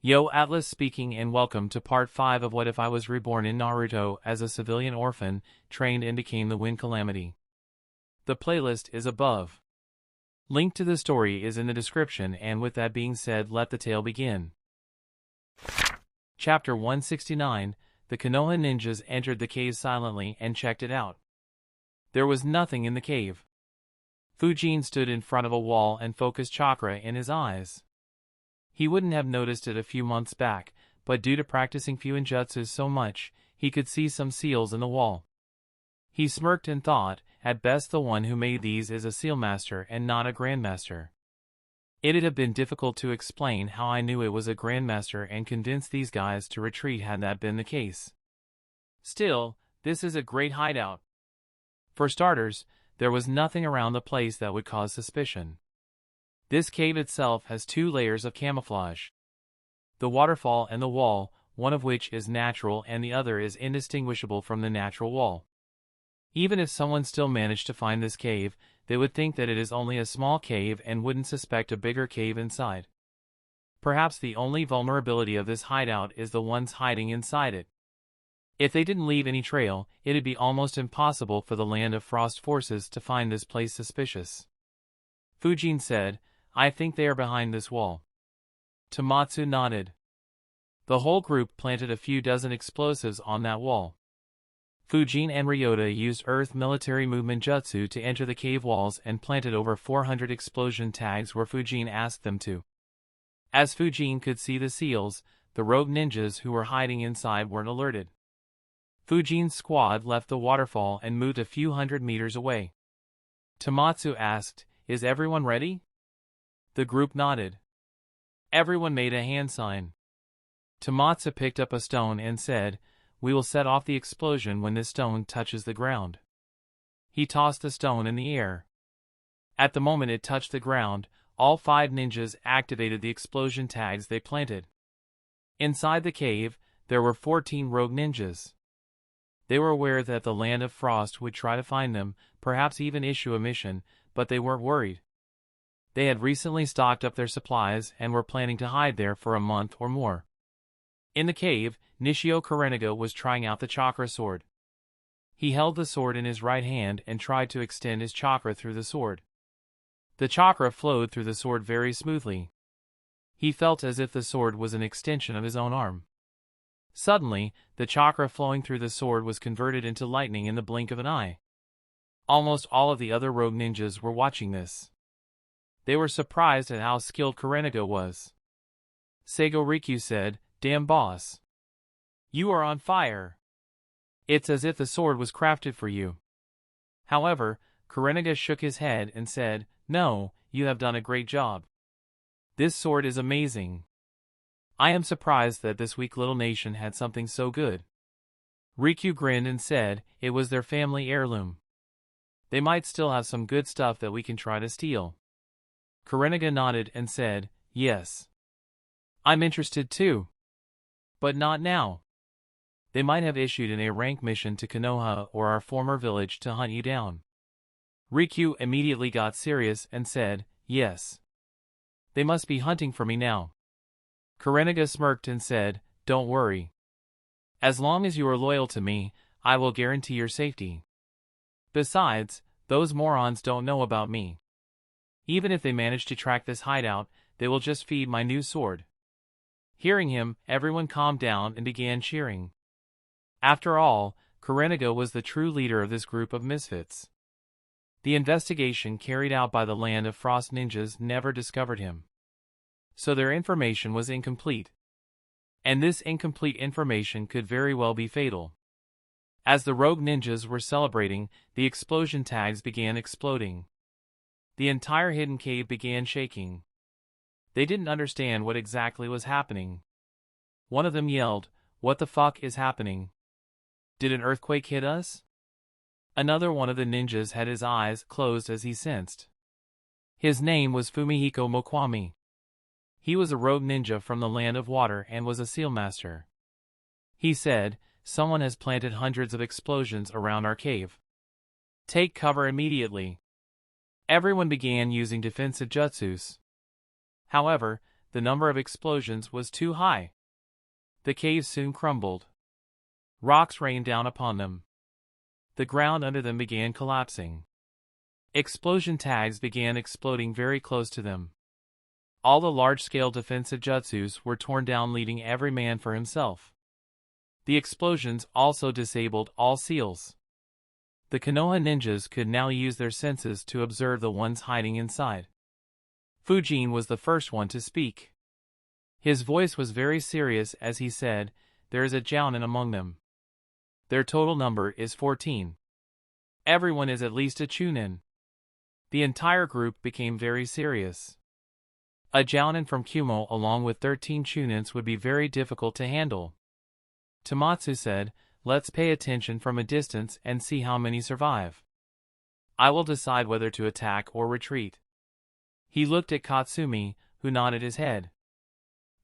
Yo, Atlas speaking, and welcome to part 5 of What If I Was Reborn in Naruto as a civilian orphan, trained and became the Wind Calamity. The playlist is above. Link to the story is in the description, and with that being said, let the tale begin. Chapter 169, the Konoha ninjas entered the cave silently and checked it out. There was nothing in the cave. Fujin stood in front of a wall and focused chakra in his eyes. He wouldn't have noticed it a few months back, but due to practicing Fuinjutsu so much, he could see some seals in the wall. He smirked and thought, at best the one who made these is a seal master and not a grandmaster. It'd have been difficult to explain how I knew it was a grandmaster and convince these guys to retreat had that been the case. Still, this is a great hideout. For starters, there was nothing around the place that would cause suspicion. This cave itself has 2 layers of camouflage. The waterfall and the wall, one of which is natural and the other is indistinguishable from the natural wall. Even if someone still managed to find this cave, they would think that it is only a small cave and wouldn't suspect a bigger cave inside. Perhaps the only vulnerability of this hideout is the ones hiding inside it. If they didn't leave any trail, it'd be almost impossible for the Land of Frost forces to find this place suspicious. Fujin said, "I think they are behind this wall." Tomatsu nodded. The whole group planted a few dozen explosives on that wall. Fujin and Ryota used Earth military movement jutsu to enter the cave walls and planted over 400 explosion tags where Fujin asked them to. As Fujin could see the seals, the rogue ninjas who were hiding inside weren't alerted. Fujin's squad left the waterfall and moved a few hundred meters away. Tomatsu asked, "Is everyone ready?" The group nodded. Everyone made a hand sign. Tomatsu picked up a stone and said, "We will set off the explosion when this stone touches the ground." He tossed the stone in the air. At the moment it touched the ground, all 5 ninjas activated the explosion tags they planted. Inside the cave, there were 14 rogue ninjas. They were aware that the Land of Frost would try to find them, perhaps even issue a mission, but they weren't worried. They had recently stocked up their supplies and were planning to hide there for a month or more. In the cave, Nishio Kurenaga was trying out the chakra sword. He held the sword in his right hand and tried to extend his chakra through the sword. The chakra flowed through the sword very smoothly. He felt as if the sword was an extension of his own arm. Suddenly, the chakra flowing through the sword was converted into lightning in the blink of an eye. Almost all of the other rogue ninjas were watching this. They were surprised at how skilled Kurenaga was. Seigo Rikyu said, "Damn boss. You are on fire. It's as if the sword was crafted for you." However, Kurenaga shook his head and said, "No, you have done a great job. This sword is amazing. I am surprised that this weak little nation had something so good." Rikyu grinned and said, "It was their family heirloom. They might still have some good stuff that we can try to steal." Kurenaga nodded and said, "Yes. I'm interested too. But not now. They might have issued an A-rank mission to Konoha or our former village to hunt you down." Rikyu immediately got serious and said, "Yes. They must be hunting for me now." Kurenaga smirked and said, "Don't worry. As long as you are loyal to me, I will guarantee your safety. Besides, those morons don't know about me. Even if they manage to track this hideout, they will just feed my new sword." Hearing him, everyone calmed down and began cheering. After all, Kurenaga was the true leader of this group of misfits. The investigation carried out by the Land of Frost ninjas never discovered him. So their information was incomplete. And this incomplete information could very well be fatal. As the rogue ninjas were celebrating, the explosion tags began exploding. The entire hidden cave began shaking. They didn't understand what exactly was happening. One of them yelled, "What the fuck is happening? Did an earthquake hit us?" Another one of the ninjas had his eyes closed as he sensed. His name was Fumihiko Mokwami. He was a rogue ninja from the Land of Water and was a seal master. He said, "Someone has planted hundreds of explosions around our cave. Take cover immediately." Everyone began using defensive jutsus. However, the number of explosions was too high. The cave soon crumbled. Rocks rained down upon them. The ground under them began collapsing. Explosion tags began exploding very close to them. All the large-scale defensive jutsus were torn down, leaving every man for himself. The explosions also disabled all seals. The Konoha ninjas could now use their senses to observe the ones hiding inside. Fujin was the first one to speak. His voice was very serious as he said, "There is a Jounin among them. Their total number is 14. Everyone is at least a Chunin." The entire group became very serious. A Jounin from Kumo along with 13 Chunins would be very difficult to handle. Tomatsu said, "Let's pay attention from a distance and see how many survive. I will decide whether to attack or retreat." He looked at Katsumi, who nodded his head.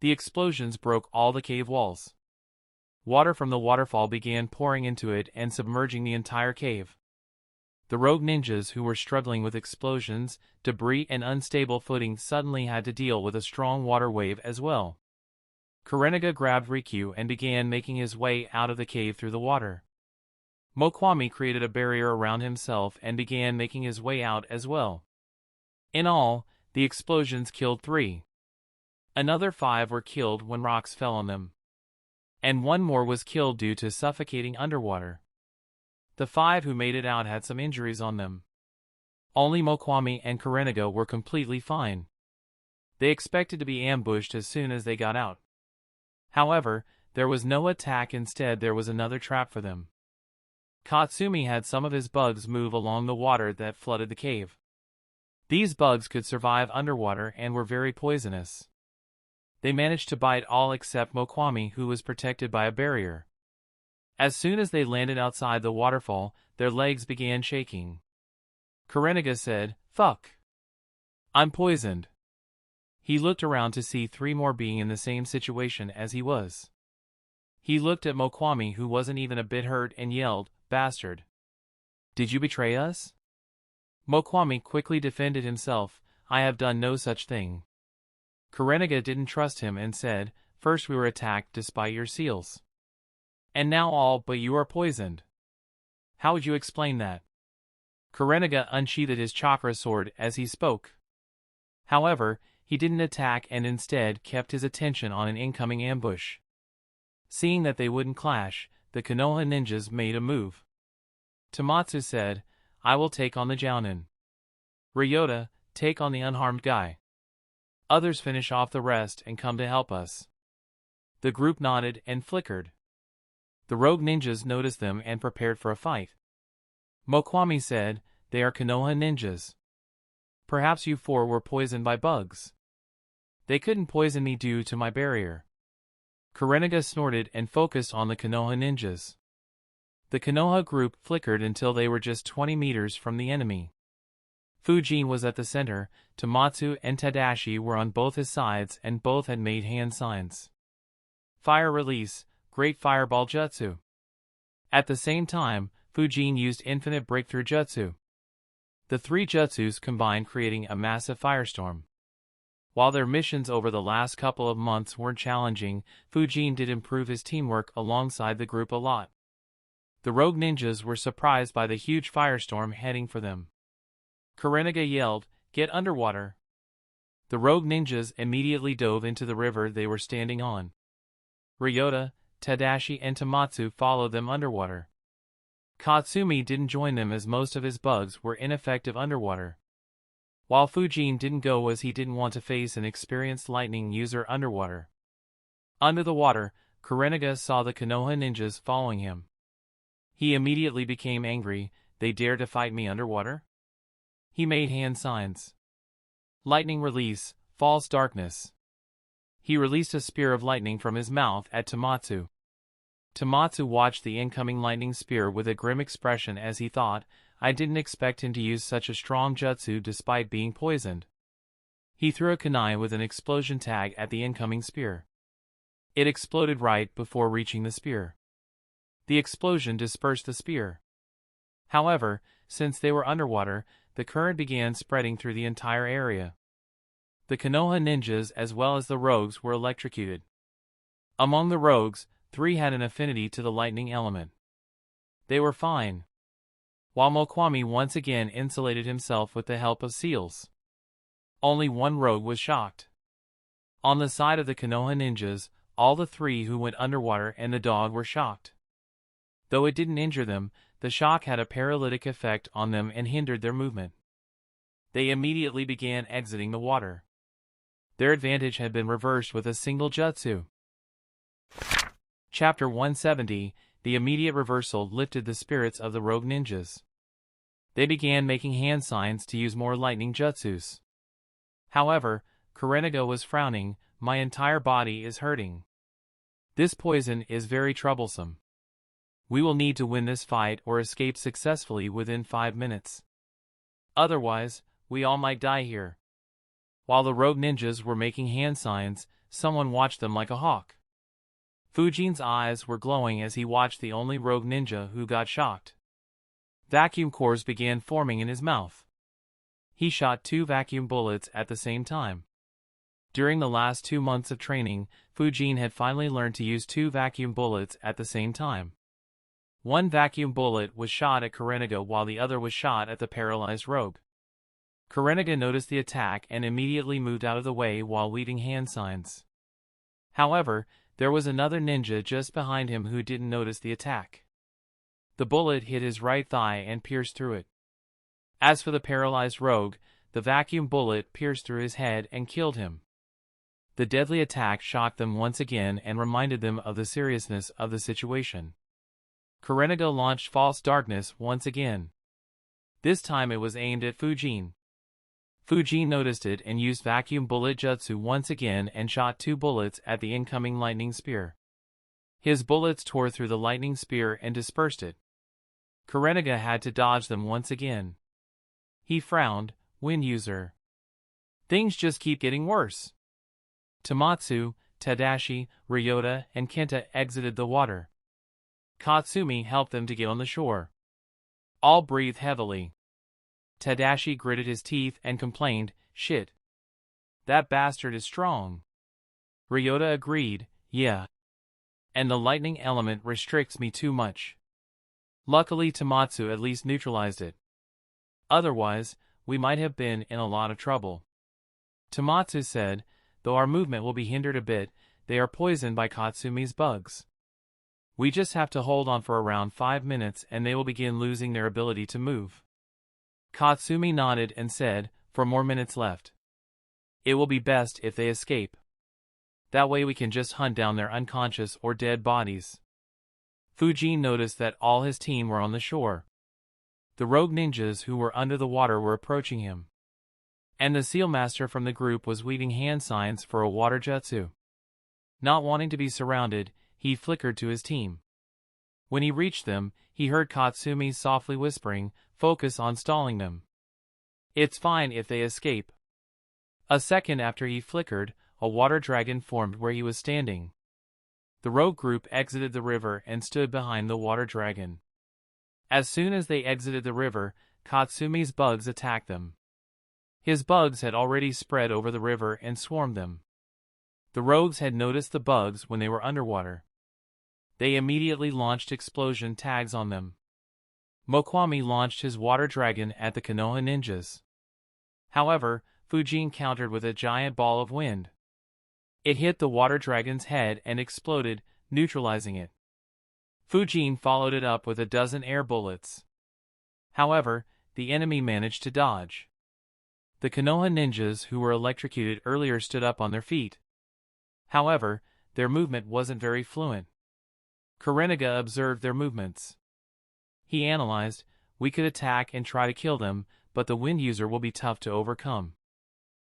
The explosions broke all the cave walls. Water from the waterfall began pouring into it and submerging the entire cave. The rogue ninjas who were struggling with explosions, debris and unstable footing suddenly had to deal with a strong water wave as well. Kurenaga grabbed Rikyu and began making his way out of the cave through the water. Mokwami created a barrier around himself and began making his way out as well. In all, the explosions killed 3. Another 5 were killed when rocks fell on them. And 1 more was killed due to suffocating underwater. The 5 who made it out had some injuries on them. Only Mokwami and Kurenaga were completely fine. They expected to be ambushed as soon as they got out. However, there was no attack, instead there was another trap for them. Katsumi had some of his bugs move along the water that flooded the cave. These bugs could survive underwater and were very poisonous. They managed to bite all except Mokwami, who was protected by a barrier. As soon as they landed outside the waterfall, their legs began shaking. Kurenaga said, "Fuck. I'm poisoned." He looked around to see 3 more being in the same situation as he was. He looked at Mokwami, who wasn't even a bit hurt, and yelled, "Bastard. Did you betray us?" Mokwami quickly defended himself, "I have done no such thing." Kurenaga didn't trust him and said, "First we were attacked despite your seals. And now all but you are poisoned. How would you explain that?" Kurenaga unsheathed his chakra sword as he spoke. However, he didn't attack and instead kept his attention on an incoming ambush. Seeing that they wouldn't clash, the Konoha ninjas made a move. Tomatsu said, "I will take on the Jounin. Ryota, take on the unharmed guy. Others finish off the rest and come to help us." The group nodded and flickered. The rogue ninjas noticed them and prepared for a fight. Mokwami said, "They are Konoha ninjas. Perhaps you 4 were poisoned by bugs." "They couldn't poison me due to my barrier." Kurenaga snorted and focused on the Konoha ninjas. The Konoha group flickered until they were just 20 meters from the enemy. Fujin was at the center, Tomatsu and Tadashi were on both his sides and both had made hand signs. Fire release, Great Fireball Jutsu. At the same time, Fujin used Infinite Breakthrough Jutsu. The 3 jutsus combined, creating a massive firestorm. While their missions over the last couple of months weren't challenging, Fujin did improve his teamwork alongside the group a lot. The rogue ninjas were surprised by the huge firestorm heading for them. Kurenaga yelled, "Get underwater." The rogue ninjas immediately dove into the river they were standing on. Ryota, Tadashi and Tomatsu followed them underwater. Katsumi didn't join them as most of his bugs were ineffective underwater. While Fujin didn't go as he didn't want to face an experienced lightning user underwater. Under the water, Kurenaga saw the Konoha ninjas following him. He immediately became angry. "They dare to fight me underwater?" He made hand signs. Lightning release, false darkness. He released a spear of lightning from his mouth at Tomatsu. Tomatsu watched the incoming lightning spear with a grim expression as he thought, "I didn't expect him to use such a strong jutsu despite being poisoned." He threw a kunai with an explosion tag at the incoming spear. It exploded right before reaching the spear. The explosion dispersed the spear. However, since they were underwater, the current began spreading through the entire area. The Konoha ninjas as well as the rogues were electrocuted. Among the rogues, 3 had an affinity to the lightning element. They were fine, while Mokwami once again insulated himself with the help of seals. Only 1 rogue was shocked. On the side of the Konoha ninjas, all the 3 who went underwater and the dog were shocked. Though it didn't injure them, the shock had a paralytic effect on them and hindered their movement. They immediately began exiting the water. Their advantage had been reversed with a single jutsu. Chapter 170, the immediate reversal lifted the spirits of the rogue ninjas. They began making hand signs to use more lightning jutsus. However, Kurenaga was frowning. My entire body is hurting. This poison is very troublesome. We will need to win this fight or escape successfully within 5 minutes. Otherwise, we all might die here. While the rogue ninjas were making hand signs, someone watched them like a hawk. Fujin's eyes were glowing as he watched the only rogue ninja who got shocked. Vacuum cores began forming in his mouth. He shot 2 vacuum bullets at the same time. During the last 2 months of training, Fujin had finally learned to use 2 vacuum bullets at the same time. 1 vacuum bullet was shot at Kurenaga while the other was shot at the paralyzed rogue. Kurenaga noticed the attack and immediately moved out of the way while leading hand signs. However, there was another ninja just behind him who didn't notice the attack. The bullet hit his right thigh and pierced through it. As for the paralyzed rogue, the vacuum bullet pierced through his head and killed him. The deadly attack shocked them once again and reminded them of the seriousness of the situation. Kurenaga launched false darkness once again. This time it was aimed at Fujin. Fujin noticed it and used vacuum bullet jutsu once again and shot 2 bullets at the incoming lightning spear. His bullets tore through the lightning spear and dispersed it. Kurenaga had to dodge them once again. He frowned. Wind user. Things just keep getting worse. Tamatsu, Tadashi, Ryota, and Kenta exited the water. Katsumi helped them to get on the shore. All breathed heavily. Tadashi gritted his teeth and complained, "Shit. That bastard is strong." Ryota agreed, "Yeah. And the lightning element restricts me too much." Luckily Tamatsu at least neutralized it. Otherwise, we might have been in a lot of trouble. Tamatsu said, "Though our movement will be hindered a bit, they are poisoned by Katsumi's bugs. We just have to hold on for around 5 minutes and they will begin losing their ability to move." Katsumi nodded and said, "For more minutes left. It will be best if they escape. That way we can just hunt down their unconscious or dead bodies." Fujin noticed that all his team were on the shore. The rogue ninjas who were under the water were approaching him. And the seal master from the group was weaving hand signs for a water jutsu. Not wanting to be surrounded, he flickered to his team. When he reached them, he heard Katsumi softly whispering, "Focus on stalling them. It's fine if they escape." A second after he flickered, a water dragon formed where he was standing. The rogue group exited the river and stood behind the water dragon. As soon as they exited the river, Katsumi's bugs attacked them. His bugs had already spread over the river and swarmed them. The rogues had noticed the bugs when they were underwater. They immediately launched explosion tags on them. Mokwami launched his water dragon at the Konoha ninjas. However, Fujin countered with a giant ball of wind. It hit the water dragon's head and exploded, neutralizing it. Fujin followed it up with a dozen air bullets. However, the enemy managed to dodge. The Konoha ninjas who were electrocuted earlier stood up on their feet. However, their movement wasn't very fluent. Kurenaga observed their movements. He analyzed, "We could attack and try to kill them, but the wind user will be tough to overcome.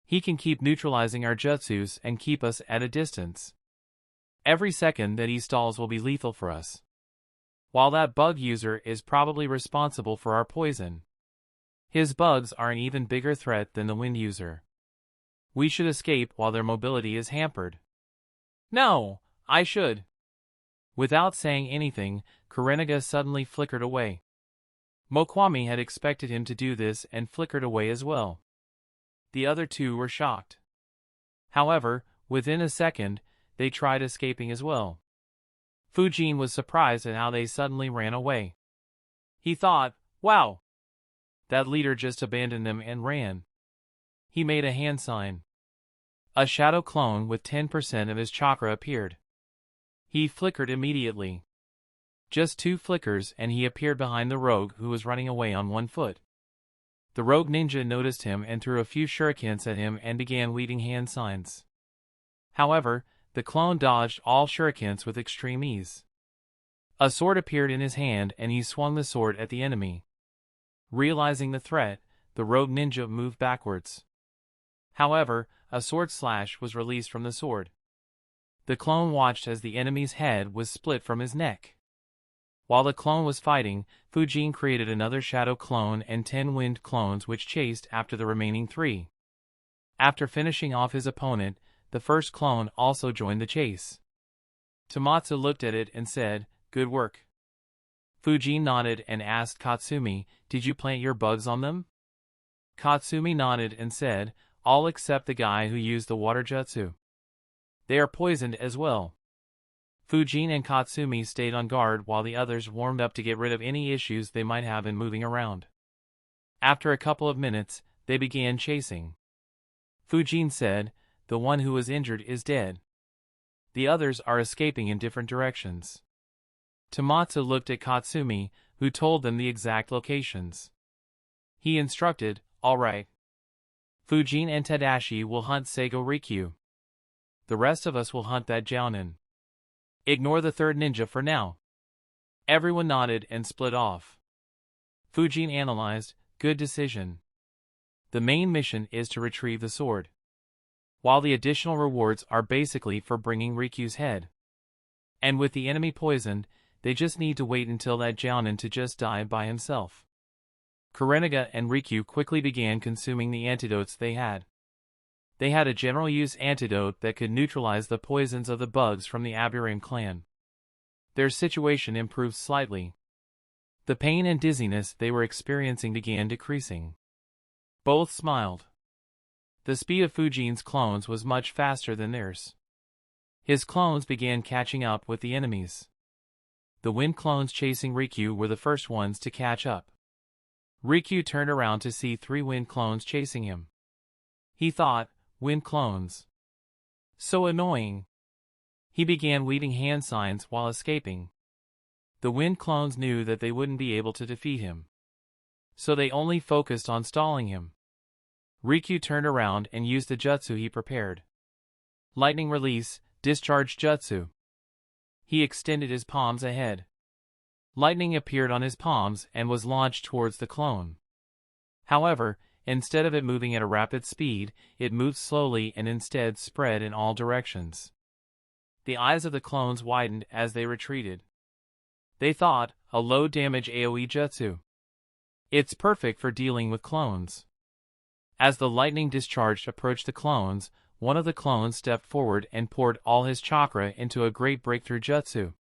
He can keep neutralizing our jutsus and keep us at a distance. Every second that he stalls will be lethal for us. While that bug user is probably responsible for our poison. His bugs are an even bigger threat than the wind user. We should escape while their mobility is hampered." "No, I should." Without saying anything, Kurenaga suddenly flickered away. Mokwami had expected him to do this and flickered away as well. The other 2 were shocked. However, within a second, they tried escaping as well. Fujin was surprised at how they suddenly ran away. He thought, wow, that leader just abandoned them and ran. He made a hand sign. A shadow clone with 10% of his chakra appeared. He flickered immediately. Just 2 flickers and he appeared behind the rogue who was running away on 1 foot. The rogue ninja noticed him and threw a few shurikens at him and began leading hand signs. However, the clone dodged all shurikens with extreme ease. A sword appeared in his hand and he swung the sword at the enemy. Realizing the threat, the rogue ninja moved backwards. However, a sword slash was released from the sword. The clone watched as the enemy's head was split from his neck. While the clone was fighting, Fujin created another shadow clone and 10 wind clones which chased after the remaining 3. After finishing off his opponent, the first clone also joined the chase. Tomatsu looked at it and said, "Good work." Fujin nodded and asked Katsumi, "Did you plant your bugs on them?" Katsumi nodded and said, "All except the guy who used the water jutsu. They are poisoned as well." Fujin and Katsumi stayed on guard while the others warmed up to get rid of any issues they might have in moving around. After a couple of minutes, they began chasing. Fujin said, "The one who was injured is dead. The others are escaping in different directions." Tomatsu looked at Katsumi, who told them the exact locations. He instructed, "All right. Fujin and Tadashi will hunt Seigo Rikyu. The rest of us will hunt that Jounin. Ignore the third ninja for now." Everyone nodded and split off. Fujin analyzed, "Good decision. The main mission is to retrieve the sword, while the additional rewards are basically for bringing Rikyu's head. And with the enemy poisoned, they just need to wait until that Jounin to just die by himself." Kurenaga and Rikyu quickly began consuming the antidotes they had. They had a general-use antidote that could neutralize the poisons of the bugs from the Aburame clan. Their situation improved slightly. The pain and dizziness they were experiencing began decreasing. Both smiled. The speed of Fujin's clones was much faster than theirs. His clones began catching up with the enemies. The wind clones chasing Rikyu were the first ones to catch up. Rikyu turned around to see 3 wind clones chasing him. He thought, "Wind clones. So annoying." He began leading hand signs while escaping. The wind clones knew that they wouldn't be able to defeat him, so they only focused on stalling him. Rikyu turned around and used the jutsu he prepared. Lightning release, discharge jutsu. He extended his palms ahead. Lightning appeared on his palms and was launched towards the clone. However, instead of it moving at a rapid speed, it moved slowly and instead spread in all directions. The eyes of the clones widened as they retreated. They thought, a low-damage AoE jutsu. It's perfect for dealing with clones. As the lightning discharge approached the clones, one of the clones stepped forward and poured all his chakra into a great breakthrough jutsu.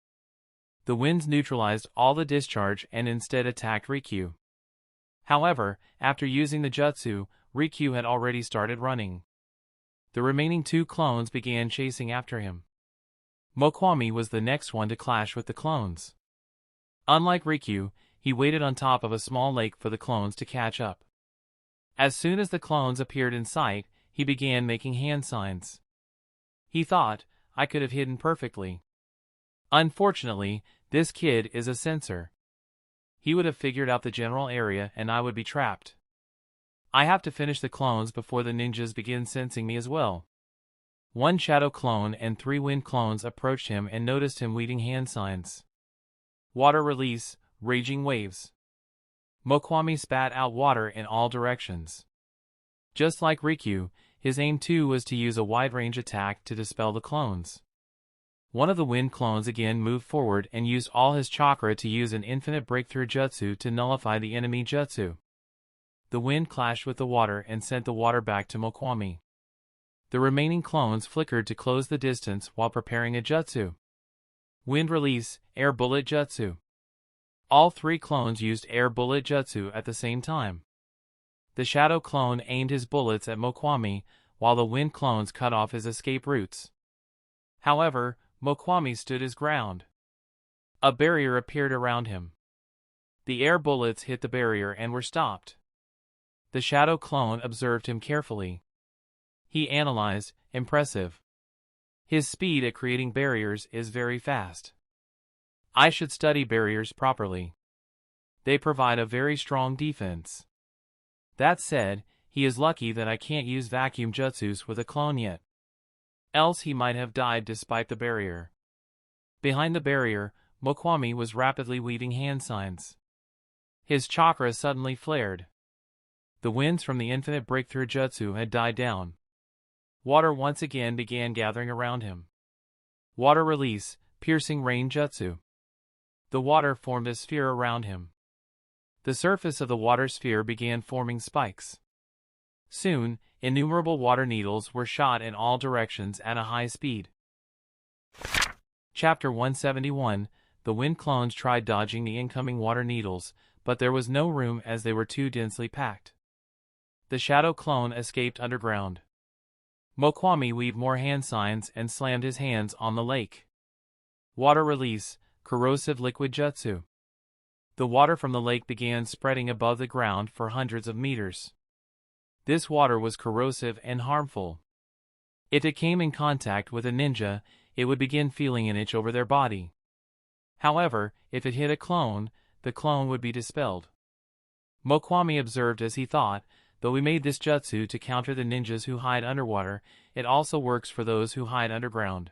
The winds neutralized all the discharge and instead attacked Rikyu. However, after using the jutsu, Rikyu had already started running. The remaining 2 clones began chasing after him. Mokwami was the next one to clash with the clones. Unlike Rikyu, he waited on top of a small lake for the clones to catch up. As soon as the clones appeared in sight, he began making hand signs. He thought, "I could have hidden perfectly. Unfortunately, this kid is a censor. He would have figured out the general area and I would be trapped. I have to finish the clones before the ninjas begin sensing me as well." 1 shadow clone and 3 wind clones approached him and noticed him leading hand signs. Water release, raging waves. Mokwami spat out water in all directions. Just like Rikyu, his aim too was to use a wide-range attack to dispel the clones. One of the wind clones again moved forward and used all his chakra to use an infinite breakthrough jutsu to nullify the enemy jutsu. The wind clashed with the water and sent the water back to Mokwami. The remaining clones flickered to close the distance while preparing a jutsu. Wind release, air bullet jutsu. All 3 clones used air bullet jutsu at the same time. The shadow clone aimed his bullets at Mokwami, while the wind clones cut off his escape routes. However, Mokwami stood his ground. A barrier appeared around him. The air bullets hit the barrier and were stopped. The shadow clone observed him carefully. He analyzed, impressive. His speed at creating barriers is very fast. I should study barriers properly. They provide a very strong defense. That said, he is lucky that I can't use vacuum jutsus with a clone yet. Else he might have died despite the barrier. Behind the barrier, Mokwami was rapidly weaving hand signs. His chakra suddenly flared. The winds from the infinite breakthrough jutsu had died down. Water once again began gathering around him. Water release, piercing rain jutsu. The water formed a sphere around him. The surface of the water sphere began forming spikes. Soon, innumerable water needles were shot in all directions at a high speed. Chapter 171, The wind clones tried dodging the incoming water needles, but there was no room as they were too densely packed. The shadow clone escaped underground. Mokwami weaved more hand signs and slammed his hands on the lake. Water release, corrosive liquid jutsu. The water from the lake began spreading above the ground for hundreds of meters. This water was corrosive and harmful. If it came in contact with a ninja, it would begin feeling an itch over their body. However, if it hit a clone, the clone would be dispelled. Mokwami observed as he thought, though we made this jutsu to counter the ninjas who hide underwater, it also works for those who hide underground.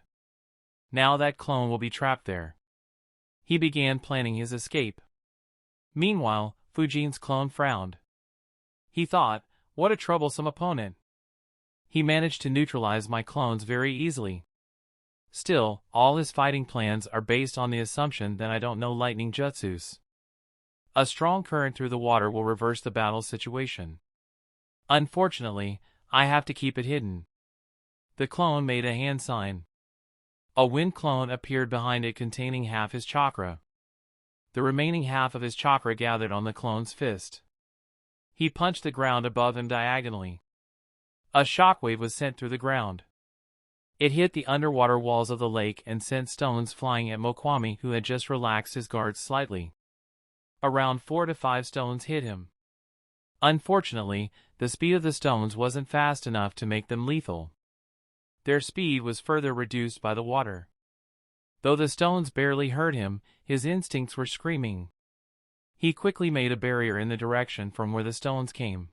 Now that clone will be trapped there. He began planning his escape. Meanwhile, Fujin's clone frowned. He thought, what a troublesome opponent. He managed to neutralize my clones very easily. Still, all his fighting plans are based on the assumption that I don't know lightning jutsus. A strong current through the water will reverse the battle situation. Unfortunately, I have to keep it hidden. The clone made a hand sign. A wind clone appeared behind it containing half his chakra. The remaining half of his chakra gathered on the clone's fist. He punched the ground above him diagonally. A shockwave was sent through the ground. It hit the underwater walls of the lake and sent stones flying at Mokwami, who had just relaxed his guards slightly. Around 4 to 5 stones hit him. Unfortunately, the speed of the stones wasn't fast enough to make them lethal. Their speed was further reduced by the water. Though the stones barely hurt him, his instincts were screaming. He quickly made a barrier in the direction from where the stones came.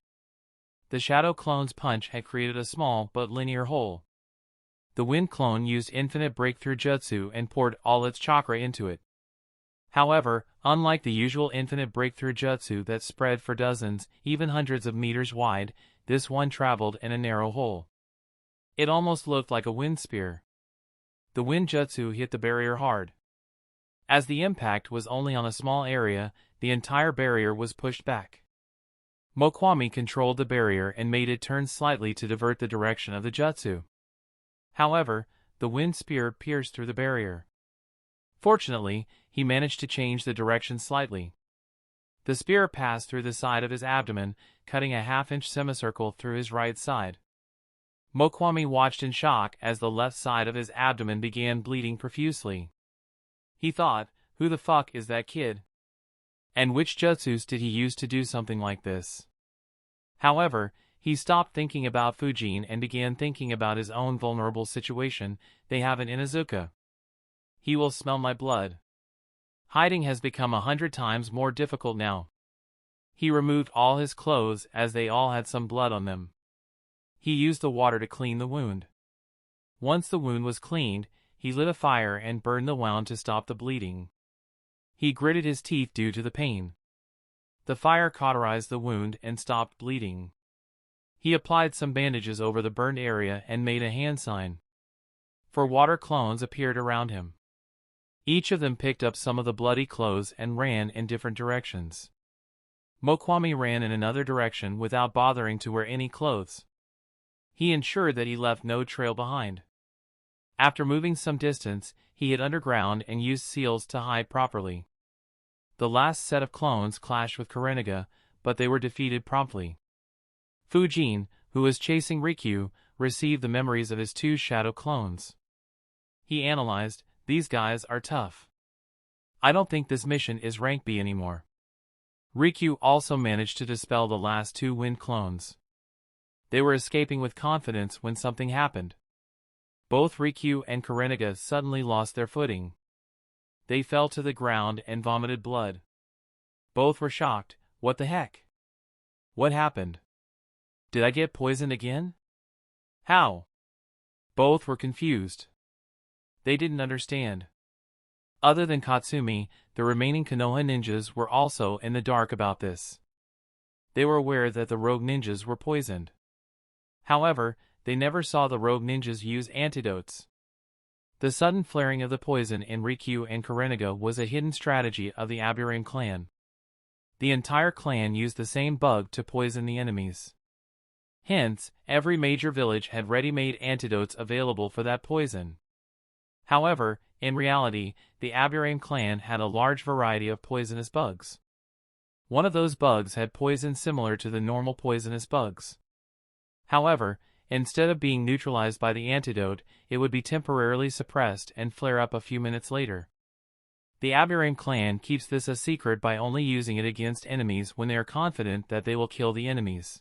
The shadow clone's punch had created a small but linear hole. The wind clone used infinite breakthrough jutsu and poured all its chakra into it. However, unlike the usual infinite breakthrough jutsu that spread for dozens, even hundreds of meters wide, this one traveled in a narrow hole. It almost looked like a wind spear. The wind jutsu hit the barrier hard. As the impact was only on a small area, the entire barrier was pushed back. Mokwami controlled the barrier and made it turn slightly to divert the direction of the jutsu. However, the wind spear pierced through the barrier. Fortunately, he managed to change the direction slightly. The spear passed through the side of his abdomen, cutting a half-inch semicircle through his right side. Mokwami watched in shock as the left side of his abdomen began bleeding profusely. He thought, who the fuck is that kid? And which jutsus did he use to do something like this? However, he stopped thinking about Fujin and began thinking about his own vulnerable situation. They have an Inuzuka. He will smell my blood. Hiding has become 100 times more difficult now. He removed all his clothes as they all had some blood on them. He used the water to clean the wound. Once the wound was cleaned, he lit a fire and burned the wound to stop the bleeding. He gritted his teeth due to the pain. The fire cauterized the wound and stopped bleeding. He applied some bandages over the burned area and made a hand sign. 4 water clones appeared around him. Each of them picked up some of the bloody clothes and ran in different directions. Mokwami ran in another direction without bothering to wear any clothes. He ensured that he left no trail behind. After moving some distance, he hid underground and used seals to hide properly. The last set of clones clashed with Karenaga, but they were defeated promptly. Fujin, who was chasing Rikyu, received the memories of his two shadow clones. He analyzed, these guys are tough. I don't think this mission is rank B anymore. Riku also managed to dispel the last two wind clones. They were escaping with confidence when something happened. Both Riku and Kurenaga suddenly lost their footing. They fell to the ground and vomited blood. Both were shocked. What the heck? What happened? Did I get poisoned again? How? Both were confused. They didn't understand. Other than Katsumi, the remaining Konoha ninjas were also in the dark about this. They were aware that the rogue ninjas were poisoned. However, they never saw the rogue ninjas use antidotes. The sudden flaring of the poison in Riku and Kurenaga was a hidden strategy of the Aburame clan. The entire clan used the same bug to poison the enemies. Hence, every major village had ready-made antidotes available for that poison. However, in reality, the Aburame clan had a large variety of poisonous bugs. One of those bugs had poison similar to the normal poisonous bugs. However, instead of being neutralized by the antidote, it would be temporarily suppressed and flare up a few minutes later. The Aburame clan keeps this a secret by only using it against enemies when they are confident that they will kill the enemies.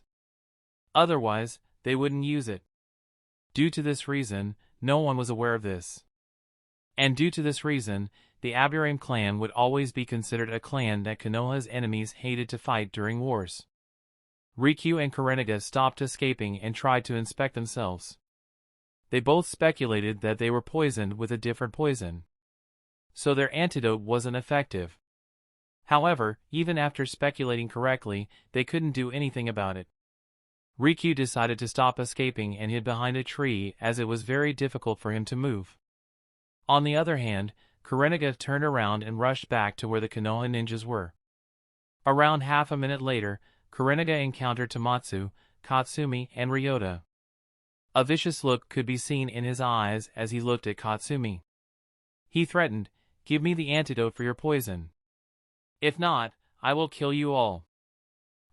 Otherwise, they wouldn't use it. Due to this reason, no one was aware of this. And due to this reason, the Aburame clan would always be considered a clan that Konoha's enemies hated to fight during wars. Riku and Kurenaga stopped escaping and tried to inspect themselves. They both speculated that they were poisoned with a different poison. So their antidote wasn't effective. However, even after speculating correctly, they couldn't do anything about it. Riku decided to stop escaping and hid behind a tree as it was very difficult for him to move. On the other hand, Kurenaga turned around and rushed back to where the Konoha ninjas were. Around half a minute later, Kurenaga encountered Tomatsu, Katsumi, and Ryota. A vicious look could be seen in his eyes as he looked at Katsumi. He threatened, "Give me the antidote for your poison. If not, I will kill you all."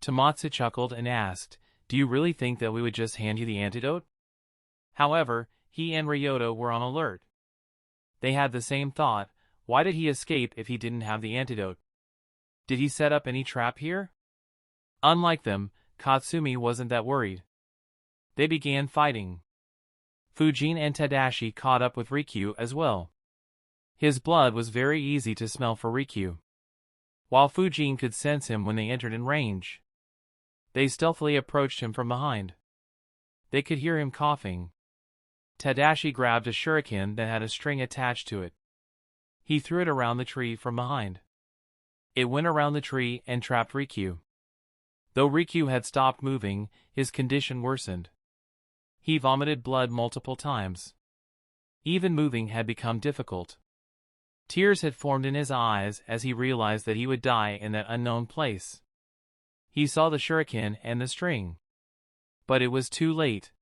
Tomatsu chuckled and asked, "Do you really think that we would just hand you the antidote?" However, he and Ryota were on alert. They had the same thought, why did he escape if he didn't have the antidote? Did he set up any trap here? Unlike them, Katsumi wasn't that worried. They began fighting. Fujin and Tadashi caught up with Riku as well. His blood was very easy to smell for Riku, while Fujin could sense him when they entered in range. They stealthily approached him from behind. They could hear him coughing. Tadashi grabbed a shuriken that had a string attached to it. He threw it around the tree from behind. It went around the tree and trapped Riku. Though Riku had stopped moving, his condition worsened. He vomited blood multiple times. Even moving had become difficult. Tears had formed in his eyes as he realized that he would die in that unknown place. He saw the shuriken and the string. But it was too late.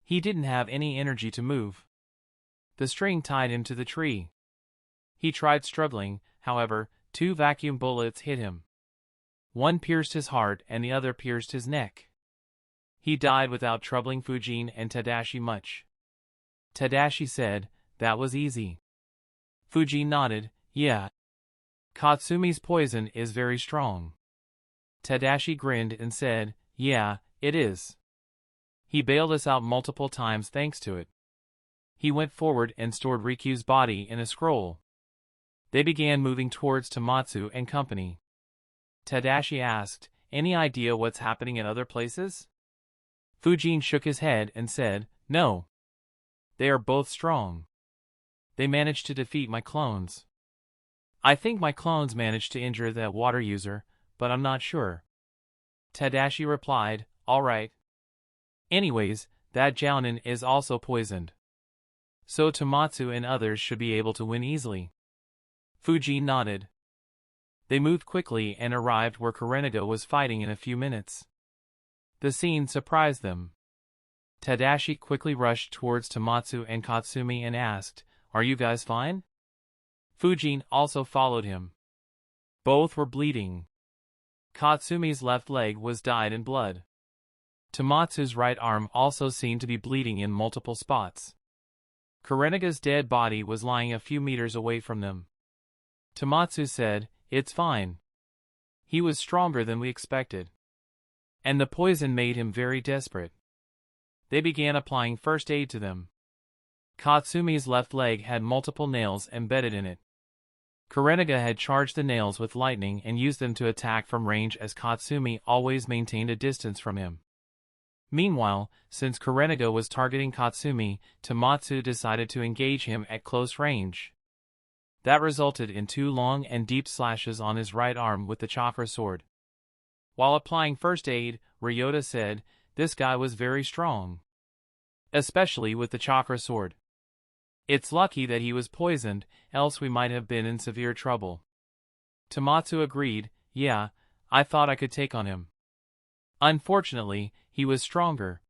He didn't have any energy to move. The string tied him to the tree. He tried struggling, however, 2 vacuum bullets hit him. One pierced his heart and the other pierced his neck. He died without troubling Fujin and Tadashi much. Tadashi said, "That was easy." Fujin nodded, "Yeah. Katsumi's poison is very strong." Tadashi grinned and said, "Yeah, it is. He bailed us out multiple times thanks to it." He went forward and stored Riku's body in a scroll. They began moving towards Tomatsu and company. Tadashi asked, "Any idea what's happening in other places?" Fujin shook his head and said, "No. They are both strong. They managed to defeat my clones. I think my clones managed to injure that water user, but I'm not sure." Tadashi replied, "All right. Anyways, that Jounin is also poisoned. So Tomatsu and others should be able to win easily." Fujin nodded. They moved quickly and arrived where Kurenaga was fighting in a few minutes. The scene surprised them. Tadashi quickly rushed towards Tomatsu and Katsumi and asked, "Are you guys fine?" Fujin also followed him. Both were bleeding. Katsumi's left leg was dyed in blood. Tomatsu's right arm also seemed to be bleeding in multiple spots. Kurenaga's dead body was lying a few meters away from them. Tomatsu said, "It's fine. He was stronger than we expected. And the poison made him very desperate." They began applying first aid to them. Katsumi's left leg had multiple nails embedded in it. Kurenaga had charged the nails with lightning and used them to attack from range, as Katsumi always maintained a distance from him. Meanwhile, since Kurenaga was targeting Katsumi, Tomatsu decided to engage him at close range. That resulted in 2 long and deep slashes on his right arm with the chakra sword. While applying first aid, Ryota said, "This guy was very strong. Especially with the chakra sword. It's lucky that he was poisoned, else we might have been in severe trouble." Tomatsu agreed, "Yeah, I thought I could take on him. Unfortunately, he was stronger."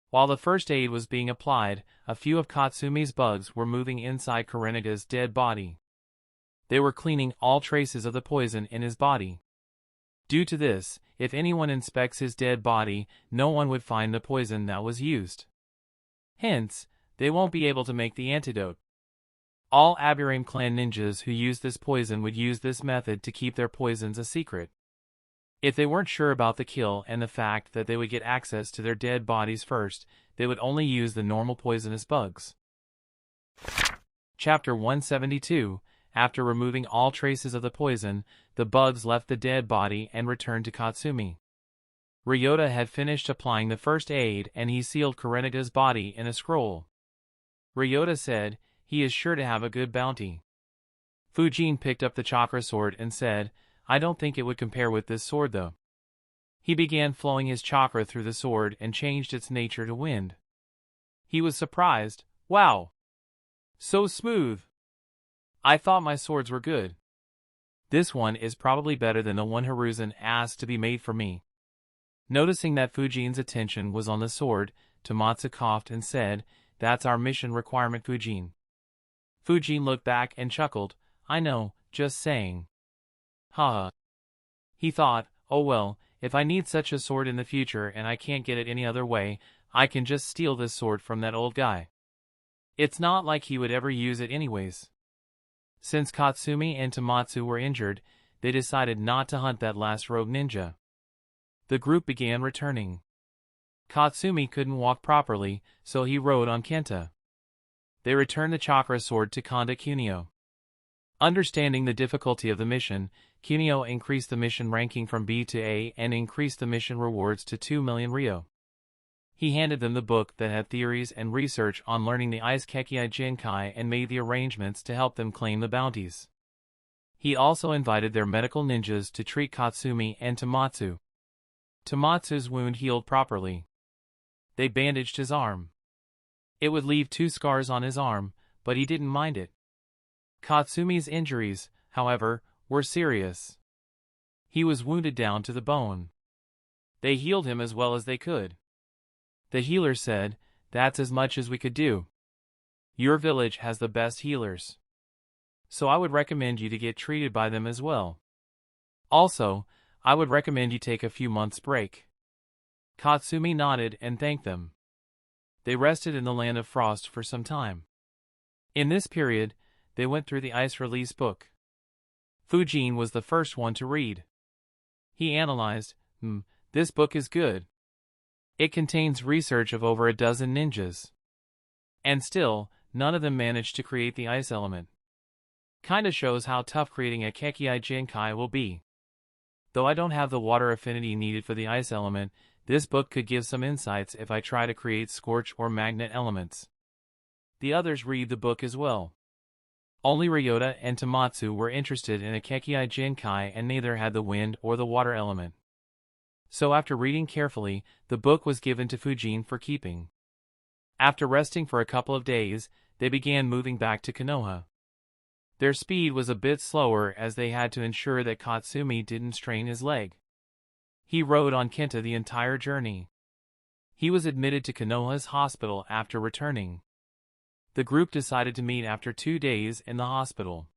While the first aid was being applied, a few of Katsumi's bugs were moving inside Kurenaga's dead body. They were cleaning all traces of the poison in his body. Due to this, if anyone inspects his dead body, no one would find the poison that was used. Hence, they won't be able to make the antidote. All Aburame clan ninjas who use this poison would use this method to keep their poisons a secret. If they weren't sure about the kill and the fact that they would get access to their dead bodies first, they would only use the normal poisonous bugs. Chapter 172. After removing all traces of the poison, the bugs left the dead body and returned to Katsumi. Ryota had finished applying the first aid and he sealed Kurenaga's body in a scroll. Ryota said, "He is sure to have a good bounty." Fujin picked up the chakra sword and said, "I don't think it would compare with this sword though." He began flowing his chakra through the sword and changed its nature to wind. He was surprised. "Wow! So smooth! I thought my swords were good. This one is probably better than the one Hiruzen asked to be made for me." Noticing that Fujin's attention was on the sword, Tomatsu coughed and said, "That's our mission requirement, Fujin." Fujin looked back and chuckled, "I know, just saying." Haha. He thought, "Oh well, if I need such a sword in the future and I can't get it any other way, I can just steal this sword from that old guy. It's not like he would ever use it anyways." Since Katsumi and Tomatsu were injured, they decided not to hunt that last rogue ninja. The group began returning. Katsumi couldn't walk properly, so he rode on Kenta. They returned the chakra sword to Kanda Kunio. Understanding the difficulty of the mission, Kunio increased the mission ranking from B to A and increased the mission rewards to 2 million Ryo. He handed them the book that had theories and research on learning the Ice Kekkei Jinkai and made the arrangements to help them claim the bounties. He also invited their medical ninjas to treat Katsumi and Tomatsu. Tomatsu's wound healed properly. They bandaged his arm. It would leave 2 scars on his arm, but he didn't mind it. Katsumi's injuries, however, were serious. He was wounded down to the bone. They healed him as well as they could. The healer said, "That's as much as we could do. Your village has the best healers. So I would recommend you to get treated by them as well. Also, I would recommend you take a few months' break." Katsumi nodded and thanked them. They rested in the land of frost for some time. In this period, they went through the ice release book. Fujin was the first one to read. He analyzed, "This book is good. It contains research of over a dozen ninjas. And still, none of them managed to create the ice element. Kinda shows how tough creating a Kekkei Jinkai will be. Though I don't have the water affinity needed for the ice element, this book could give some insights if I try to create scorch or magnet elements." The others read the book as well. Only Ryota and Tomatsu were interested in a Kekkei Jinkai and neither had the wind or the water element. So after reading carefully, the book was given to Fujin for keeping. After resting for a couple of days, they began moving back to Konoha. Their speed was a bit slower as they had to ensure that Katsumi didn't strain his leg. He rode on Kenta the entire journey. He was admitted to Konoha's hospital after returning. The group decided to meet after 2 days in the hospital.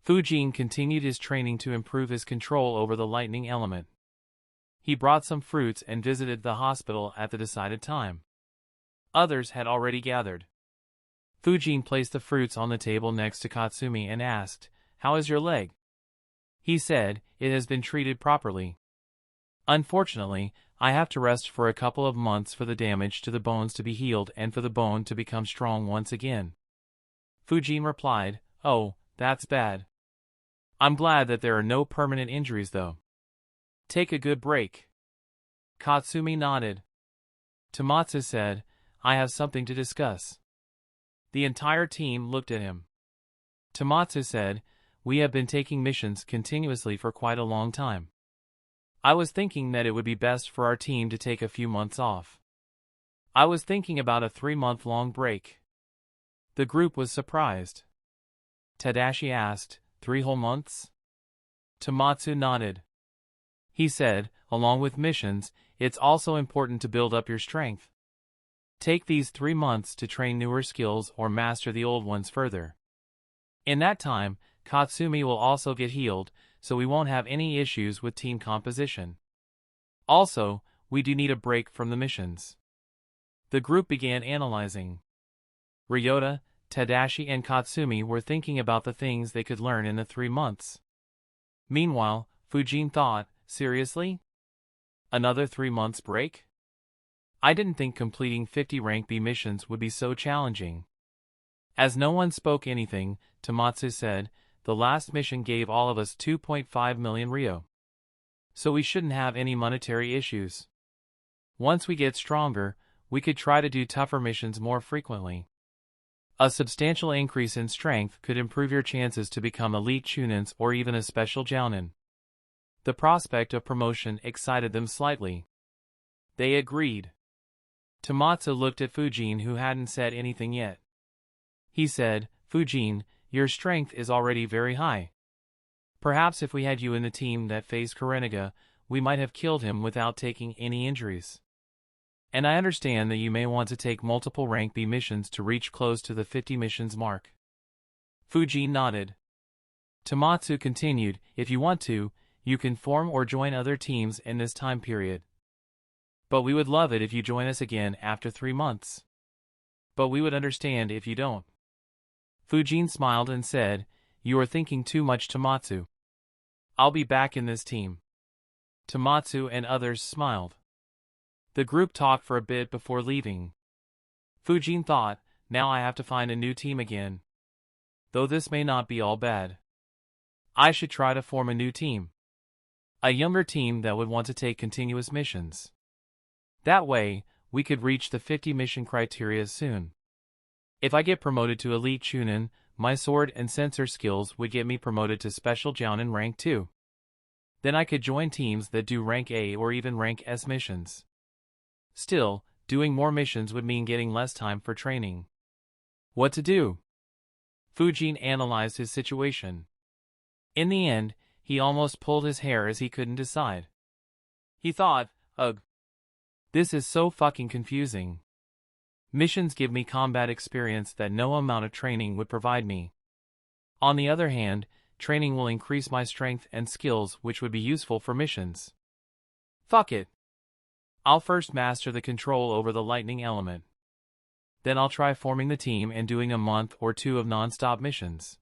Fujin continued his training to improve his control over the lightning element. He brought some fruits and visited the hospital at the decided time. Others had already gathered. Fujin placed the fruits on the table next to Katsumi and asked, "How is your leg?" He said, "It has been treated properly. Unfortunately, I have to rest for a couple of months for the damage to the bones to be healed and for the bone to become strong once again." Fujin replied, "Oh, that's bad. I'm glad that there are no permanent injuries though. Take a good break." Katsumi nodded. Tomatsu said, "I have something to discuss." The entire team looked at him. Tomatsu said, "We have been taking missions continuously for quite a long time. I was thinking that it would be best for our team to take a few months off. I was thinking about a 3-month-long break." The group was surprised. Tadashi asked, 3 whole months? Tomatsu nodded. He said, "Along with missions, it's also important to build up your strength. Take these 3 months to train newer skills or master the old ones further. In that time, Katsumi will also get healed, so we won't have any issues with team composition. Also, we do need a break from the missions." The group began analyzing. Ryota, Tadashi and Katsumi were thinking about the things they could learn in the 3 months. Meanwhile, Fujin thought, seriously? Another 3 months break? I didn't think completing 50 rank B missions would be so challenging. As no one spoke anything, Tomatsu said, "The last mission gave all of us 2.5 million ryo. So we shouldn't have any monetary issues. Once we get stronger, we could try to do tougher missions more frequently. A substantial increase in strength could improve your chances to become elite Chunins or even a special Jounin." The prospect of promotion excited them slightly. They agreed. Tomatsu looked at Fujin, who hadn't said anything yet. He said, "Fujin, your strength is already very high. Perhaps if we had you in the team that faced Karenaga, we might have killed him without taking any injuries. And I understand that you may want to take multiple rank B missions to reach close to the 50 missions mark." Fujin nodded. Tomatsu continued, "If you want to, you can form or join other teams in this time period. But we would love it if you join us again after 3 months. But we would understand if you don't." Fujin smiled and said, "You are thinking too much, Tomatsu. I'll be back in this team." Tomatsu and others smiled. The group talked for a bit before leaving. Fujin thought, "Now I have to find a new team again. Though this may not be all bad. I should try to form a new team. A younger team that would want to take continuous missions. That way, we could reach the 50 mission criteria soon. If I get promoted to Elite Chunin, my sword and sensor skills would get me promoted to Special Jounin rank 2. Then I could join teams that do rank A or even rank S missions. Still, doing more missions would mean getting less time for training. What to do?" Fujin analyzed his situation. In the end, he almost pulled his hair as he couldn't decide. He thought, "Ugh. This is so fucking confusing. Missions give me combat experience that no amount of training would provide me. On the other hand, training will increase my strength and skills, which would be useful for missions. Fuck it. I'll first master the control over the lightning element. Then I'll try forming the team and doing a month or 2 of non-stop missions."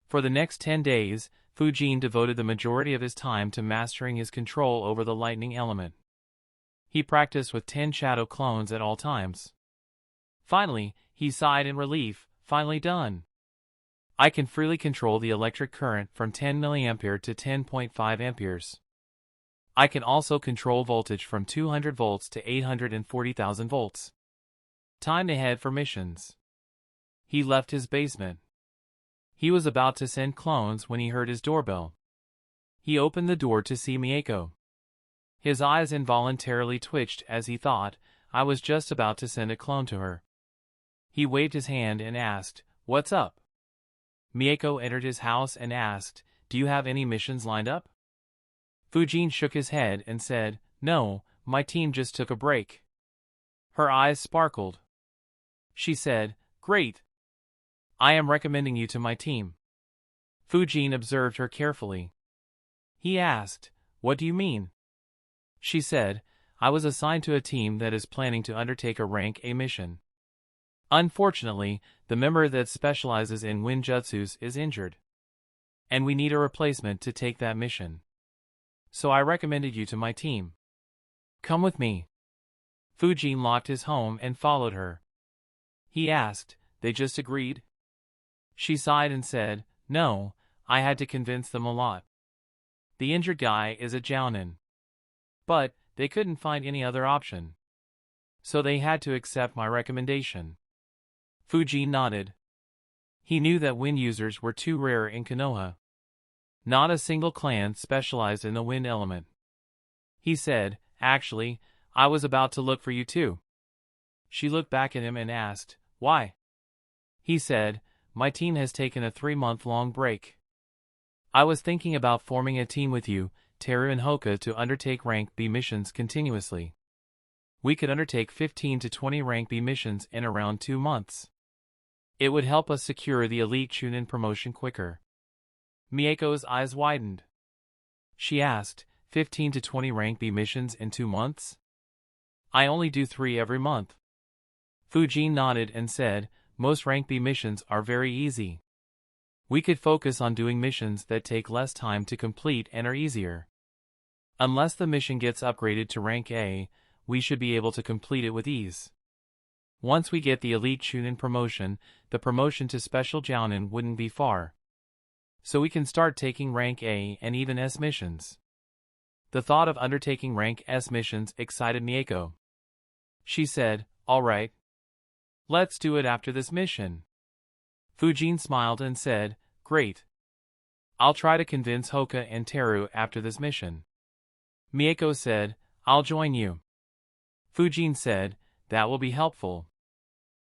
For the next 10 days, Fujin devoted the majority of his time to mastering his control over the lightning element. He practiced with 10 shadow clones at all times. Finally, he sighed in relief, "Finally done. I can freely control the electric current from 10 mA to 10.5 amperes. I can also control voltage from 200 volts to 840,000 volts. Time to head for missions." He left his basement. He was about to send clones when he heard his doorbell. He opened the door to see Mako. His eyes involuntarily twitched as he thought, "I was just about to send a clone to her." He waved his hand and asked, "What's up?" Mako entered his house and asked, "Do you have any missions lined up?" Fujin shook his head and said, "No, my team just took a break." Her eyes sparkled. She said, "Great. I am recommending you to my team." Fujin observed her carefully. He asked, "What do you mean?" She said, I was assigned to a team that is planning to undertake a rank A mission. Unfortunately, the member that specializes in wind jutsus is injured. And we need a replacement to take that mission. So I recommended you to my team. Come with me. Fujin locked his home and followed her. He asked, they just agreed? She sighed and said, no, I had to convince them a lot. The injured guy is a Jounin. But they couldn't find any other option. So they had to accept my recommendation. Fujin nodded. He knew that wind users were too rare in Konoha. Not a single clan specialized in the wind element. He said, actually, I was about to look for you too. She looked back at him and asked, why? He said, my team has taken a 3-month-long break. I was thinking about forming a team with you, Teru and Hoka, to undertake rank B missions continuously. We could undertake 15 to 20 rank B missions in around 2 months. It would help us secure the elite Chunin promotion quicker. Miyako's eyes widened. She asked, 15 to 20 rank B missions in 2 months? I only do 3 every month. Fujin nodded and said, most rank B missions are very easy. We could focus on doing missions that take less time to complete and are easier. Unless the mission gets upgraded to rank A, we should be able to complete it with ease. Once we get the elite Chunin promotion, the promotion to special Jounin wouldn't be far. So we can start taking rank A and even S missions. The thought of undertaking rank S missions excited Mako. She said, all right. Let's do it after this mission. Fujin smiled and said, great. I'll try to convince Hoka and Teru after this mission. Mako said, I'll join you. Fujin said, that will be helpful.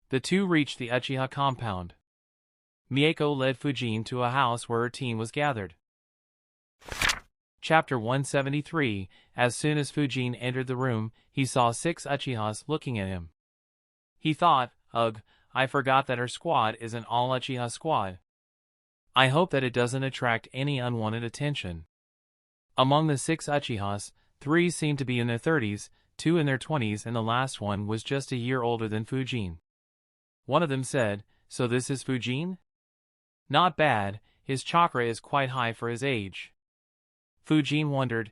The two reached the Uchiha compound. Mako led Fujin to a house where her team was gathered. Chapter 173. As soon as Fujin entered the room, he saw 6 Uchihas looking at him. He thought, ugh, I forgot that her squad is an all-Uchiha squad. I hope that it doesn't attract any unwanted attention. Among the 6 Uchihas, 3 seemed to be in their 30s, 2 in their 20s, and the last one was just a year older than Fujin. One of them said, so this is Fujin? Not bad, his chakra is quite high for his age. Fujin wondered,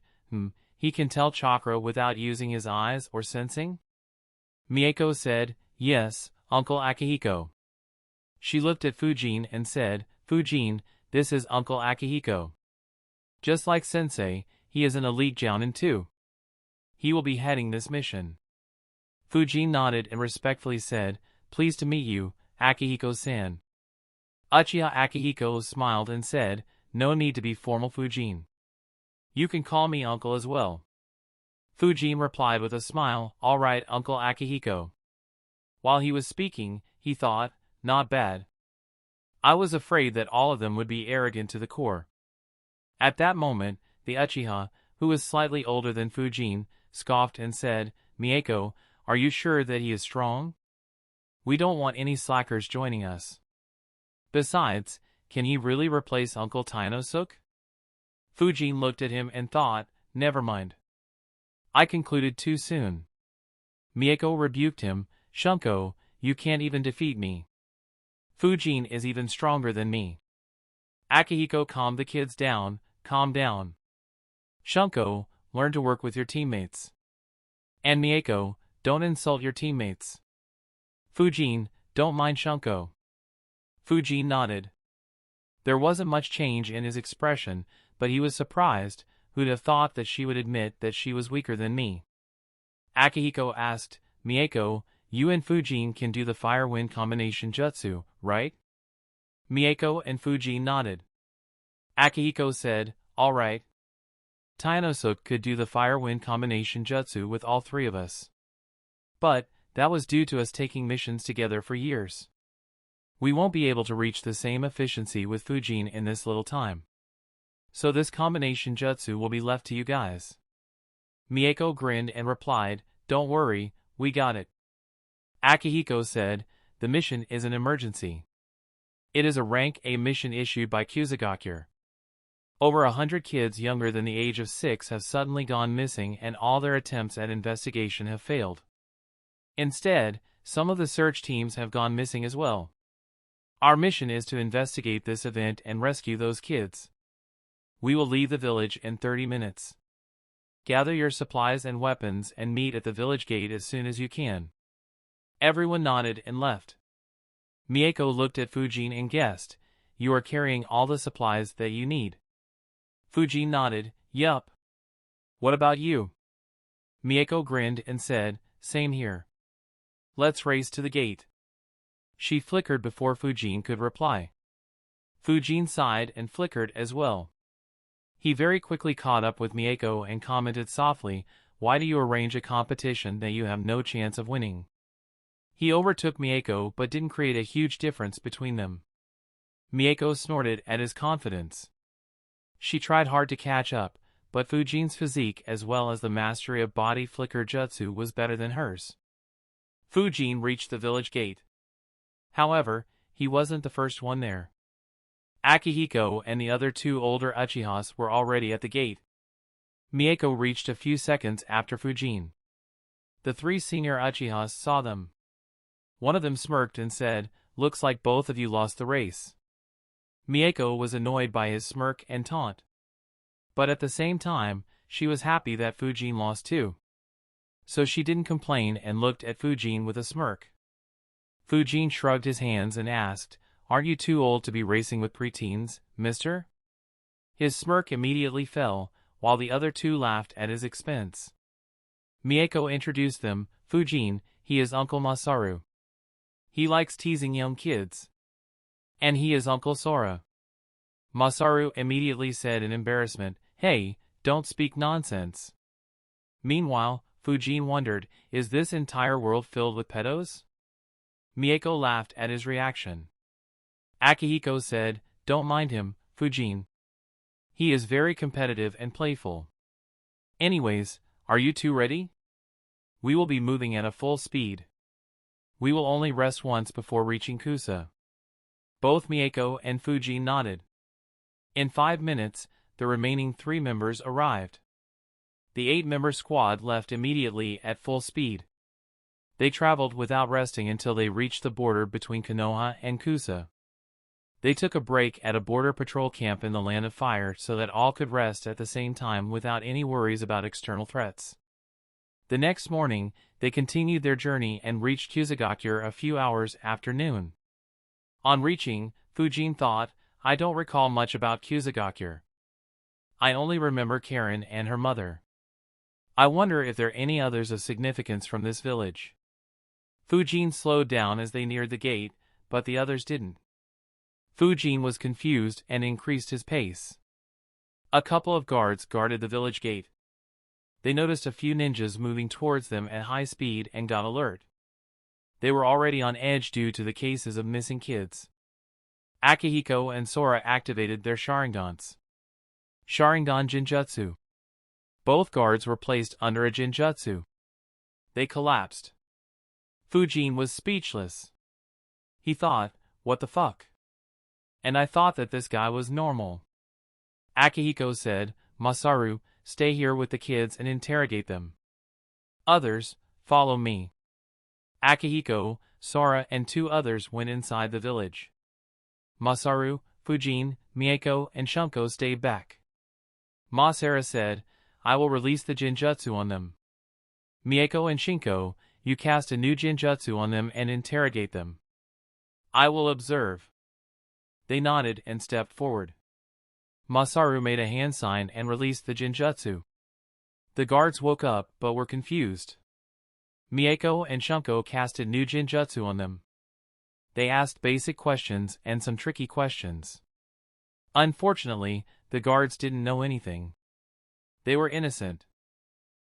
he can tell chakra without using his eyes or sensing? Mako said, yes, Uncle Akihiko. She looked at Fujin and said, Fujin, this is Uncle Akihiko. Just like Sensei, he is an elite Jounin too. He will be heading this mission. Fujin nodded and respectfully said, pleased to meet you, Akihiko-san. Uchiha Akihiko smiled and said, no need to be formal, Fujin. You can call me uncle as well. Fujin replied with a smile, all right, Uncle Akihiko. While he was speaking, he thought, not bad. I was afraid that all of them would be arrogant to the core. At that moment, the Uchiha, who was slightly older than Fujin, scoffed and said, Mako, are you sure that he is strong? We don't want any slackers joining us. Besides, can he really replace Uncle Tainosuke? Fujin looked at him and thought, never mind. I concluded too soon. Mako rebuked him, Shunko, you can't even defeat me. Fujin is even stronger than me. Akihiko calmed the kids down, calm down. Shunko, learn to work with your teammates. And Mako, don't insult your teammates. Fujin, don't mind Shunko. Fujin nodded. There wasn't much change in his expression, but he was surprised. Who'd have thought that she would admit that she was weaker than me? Akihiko asked, Mako, you and Fujin can do the fire-wind combination jutsu, right? Mako and Fujin nodded. Akihiko said, all right. Tainosuke could do the fire-wind combination jutsu with all 3 of us. But that was due to us taking missions together for years. We won't be able to reach the same efficiency with Fujin in this little time. So this combination jutsu will be left to you guys. Mako grinned and replied, don't worry, we got it. Akihiko said, the mission is an emergency. It is a rank A mission issued by Kusagakure. Over 100 kids younger than the age of 6 have suddenly gone missing, and all their attempts at investigation have failed. Instead, some of the search teams have gone missing as well. Our mission is to investigate this event and rescue those kids. We will leave the village in 30 minutes. Gather your supplies and weapons and meet at the village gate as soon as you can. Everyone nodded and left. Mako looked at Fujin and guessed, "You are carrying all the supplies that you need." Fujin nodded, "Yup." "What about you?" Mako grinned and said, "Same here. Let's race to the gate." She flickered before Fujin could reply. Fujin sighed and flickered as well. He very quickly caught up with Mako and commented softly, "Why do you arrange a competition that you have no chance of winning?" He overtook Mako but didn't create a huge difference between them. Mako snorted at his confidence. She tried hard to catch up, but Fujin's physique as well as the mastery of body flicker jutsu was better than hers. Fujin reached the village gate. However, he wasn't the first one there. Akihiko and the other 2 older Uchihas were already at the gate. Mako reached a few seconds after Fujin. The 3 senior Uchihas saw them. One of them smirked and said, "Looks like both of you lost the race." Mako was annoyed by his smirk and taunt. But at the same time, she was happy that Fujin lost too. So she didn't complain and looked at Fujin with a smirk. Fujin shrugged his hands and asked, "Aren't you too old to be racing with preteens, mister?" His smirk immediately fell, while the other 2 laughed at his expense. Mako introduced them, "Fujin, he is Uncle Masaru. He likes teasing young kids. And he is Uncle Sora." Masaru immediately said in embarrassment, "Hey, don't speak nonsense." Meanwhile, Fujin wondered, is this entire world filled with pedos? Mako laughed at his reaction. Akihiko said, "Don't mind him, Fujin. He is very competitive and playful. Anyways, are you 2 ready? We will be moving at a full speed. We will only rest once before reaching Kusa." Both Mako and Fujin nodded. In 5 minutes, the remaining 3 members arrived. The 8-member squad left immediately at full speed. They traveled without resting until they reached the border between Konoha and Kusa. They took a break at a border patrol camp in the Land of Fire so that all could rest at the same time without any worries about external threats. The next morning, they continued their journey and reached Kusagakure a few hours after noon. On reaching, Fujin thought, "I don't recall much about Kusagakure. I only remember Karen and her mother. I wonder if there are any others of significance from this village." Fujin slowed down as they neared the gate, but the others didn't. Fujin was confused and increased his pace. A couple of guards guarded the village gate. They noticed a few ninjas moving towards them at high speed and got alert. They were already on edge due to the cases of missing kids. Akihiko and Sora activated their Sharingans. Sharingan Jinjutsu. Both guards were placed under a Jinjutsu. They collapsed. Fujin was speechless. He thought, "What the fuck? And I thought that this guy was normal." Akihiko said, "Masaru, stay here with the kids and interrogate them. Others, follow me." Akihiko, Sora and 2 others went inside the village. Masaru, Fujin, Mako and Shunko stayed back. Masaru said, "I will release the Jinjutsu on them. Mako and Shinko, you cast a new Jinjutsu on them and interrogate them. I will observe." They nodded and stepped forward. Masaru made a hand sign and released the Jinjutsu. The guards woke up but were confused. Mako and Shunko casted new Jinjutsu on them. They asked basic questions and some tricky questions. Unfortunately, the guards didn't know anything. They were innocent.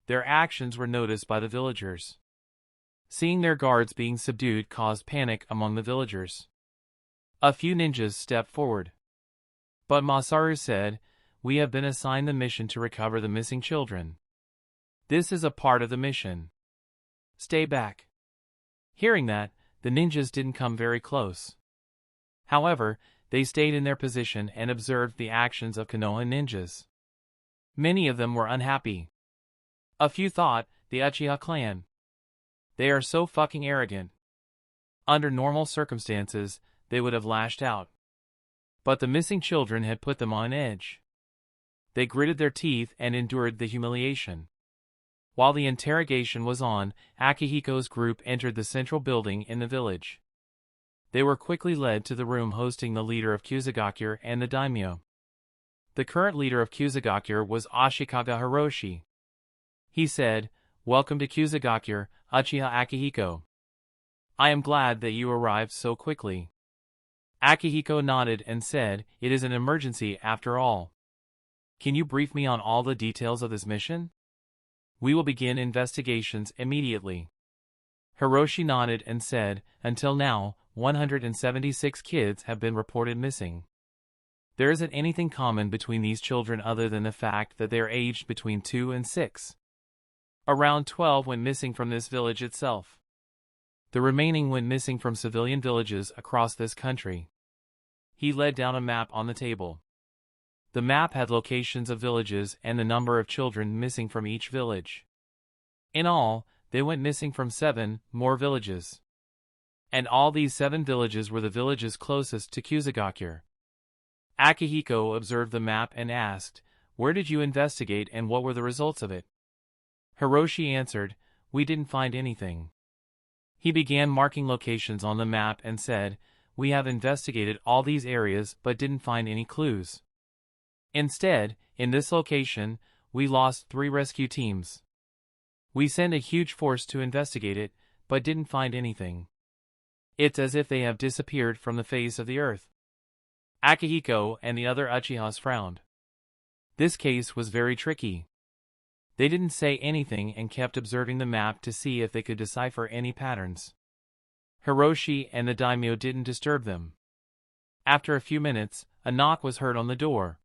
Their actions were noticed by the villagers. Seeing their guards being subdued caused panic among the villagers. A few ninjas stepped forward. But Masaru said, "We have been assigned the mission to recover the missing children. This is a part of the mission. Stay back." Hearing that, the ninjas didn't come very close. However, they stayed in their position and observed the actions of Konoha ninjas. Many of them were unhappy. A few thought, the Uchiha clan. They are so fucking arrogant. Under normal circumstances, they would have lashed out. But the missing children had put them on edge. They gritted their teeth and endured the humiliation. While the interrogation was on, Akihiko's group entered the central building in the village. They were quickly led to the room hosting the leader of Kusagakure and the daimyo. The current leader of Kusagakure was Ashikaga Hiroshi. He said, "Welcome to Kusagakure, Uchiha Akihiko. I am glad that you arrived so quickly." Akihiko nodded and said, "It is an emergency after all. Can you brief me on all the details of this mission? We will begin investigations immediately." Hiroshi nodded and said, "Until now, 176 kids have been reported missing. There isn't anything common between these children other than the fact that they are aged between 2 and 6. Around 12 went missing from this village itself. The remaining went missing from civilian villages across this country." He laid down a map on the table. The map had locations of villages and the number of children missing from each village. In all, they went missing from 7 more villages. And all these 7 villages were the villages closest to Kusagakure. Akihiko observed the map and asked, "Where did you investigate and what were the results of it?" Hiroshi answered, "We didn't find anything." He began marking locations on the map and said, "We have investigated all these areas but didn't find any clues. Instead, in this location, we lost 3 rescue teams. We sent a huge force to investigate it, but didn't find anything. It's as if they have disappeared from the face of the earth." Akihiko and the other Uchihas frowned. This case was very tricky. They didn't say anything and kept observing the map to see if they could decipher any patterns. Hiroshi and the daimyo didn't disturb them. After a few minutes, a knock was heard on the door.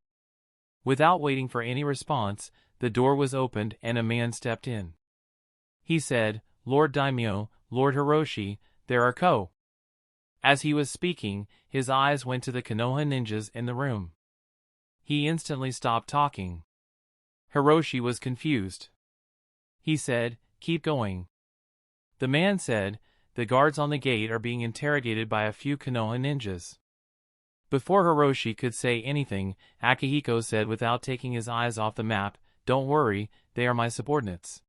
Without waiting for any response, the door was opened and a man stepped in. He said, "Lord Daimyo, Lord Hiroshi, there are ko." As he was speaking, his eyes went to the Konoha ninjas in the room. He instantly stopped talking. Hiroshi was confused. He said, "Keep going." The man said, "The guards on the gate are being interrogated by a few Konoha ninjas." Before Hiroshi could say anything, Akihiko said without taking his eyes off the map, "Don't worry, they are my subordinates."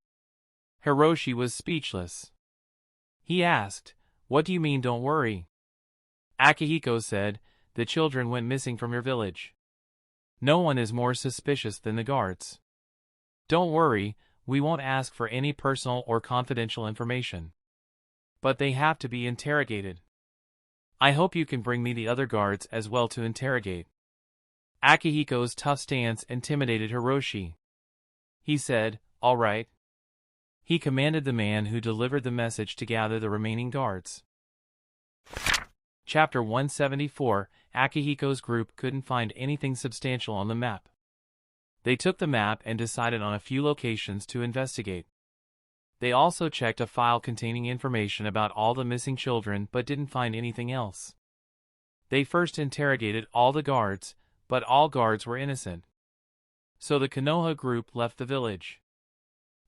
Hiroshi was speechless. He asked, "What do you mean don't worry?" Akihiko said, "The children went missing from your village. No one is more suspicious than the guards. Don't worry, we won't ask for any personal or confidential information. But they have to be interrogated. I hope you can bring me the other guards as well to interrogate." Akihiko's tough stance intimidated Hiroshi. He said, "All right." He commanded the man who delivered the message to gather the remaining guards. Chapter 174, Akihiko's group couldn't find anything substantial on the map. They took the map and decided on a few locations to investigate. They also checked a file containing information about all the missing children but didn't find anything else. They first interrogated all the guards, but all guards were innocent. So the Konoha group left the village.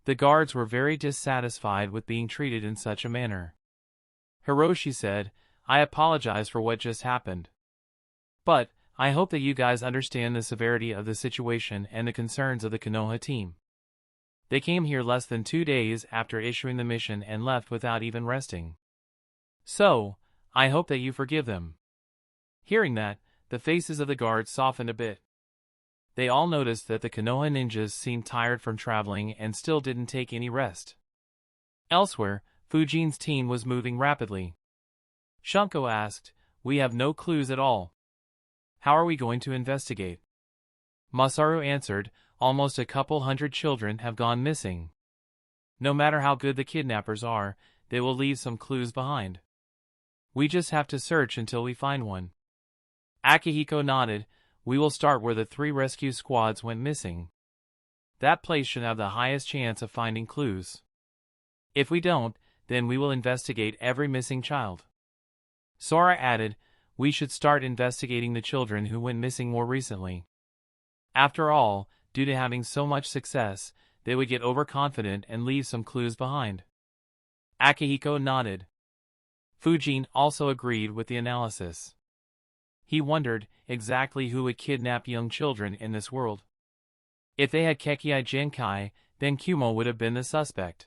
The guards were very dissatisfied with being treated in such a manner. Hiroshi said, "I apologize for what just happened. But, I hope that you guys understand the severity of the situation and the concerns of the Konoha team. They came here less than 2 days after issuing the mission and left without even resting. So, I hope that you forgive them." Hearing that, the faces of the guards softened a bit. They all noticed that the Konoha ninjas seemed tired from traveling and still didn't take any rest. Elsewhere, Fujin's team was moving rapidly. Shunko asked, "We have no clues at all. How are we going to investigate?" Masaru answered, "Almost a couple hundred children have gone missing. No matter how good the kidnappers are, they will leave some clues behind. We just have to search until we find one." Akihiko nodded, "We will start where the 3 rescue squads went missing. That place should have the highest chance of finding clues. If we don't, then we will investigate every missing child." Sora added, we should start investigating the children who went missing more recently. After all, due to having so much success, they would get overconfident and leave some clues behind. Akihiko nodded. Fujin also agreed with the analysis. He wondered exactly who would kidnap young children in this world. If they had Kekkei Genkai, then Kumo would have been the suspect.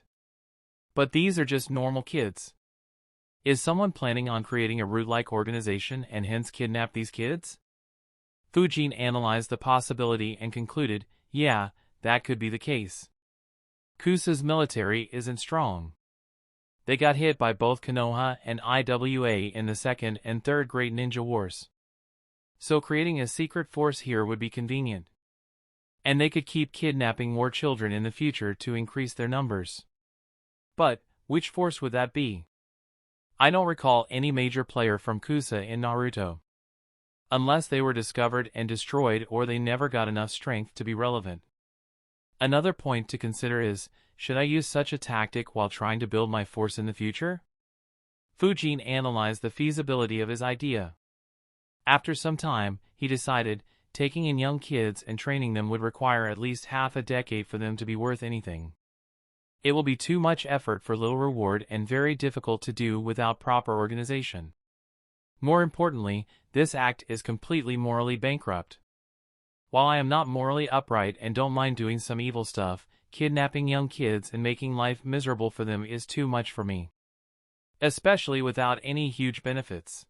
But these are just normal kids. Is someone planning on creating a root-like organization and hence kidnap these kids? Fujin analyzed the possibility and concluded, yeah, that could be the case. Kusa's military isn't strong. They got hit by both Konoha and IWA in the Second and Third Great Ninja Wars. So creating a secret force here would be convenient. And they could keep kidnapping more children in the future to increase their numbers. But, which force would that be? I don't recall any major player from Kusa in Naruto. Unless they were discovered and destroyed or they never got enough strength to be relevant. Another point to consider is, should I use such a tactic while trying to build my force in the future? Fujin analyzed the feasibility of his idea. After some time, he decided, taking in young kids and training them would require at least half a decade for them to be worth anything. It will be too much effort for little reward and very difficult to do without proper organization. More importantly, this act is completely morally bankrupt. While I am not morally upright and don't mind doing some evil stuff, kidnapping young kids and making life miserable for them is too much for me. Especially without any huge benefits.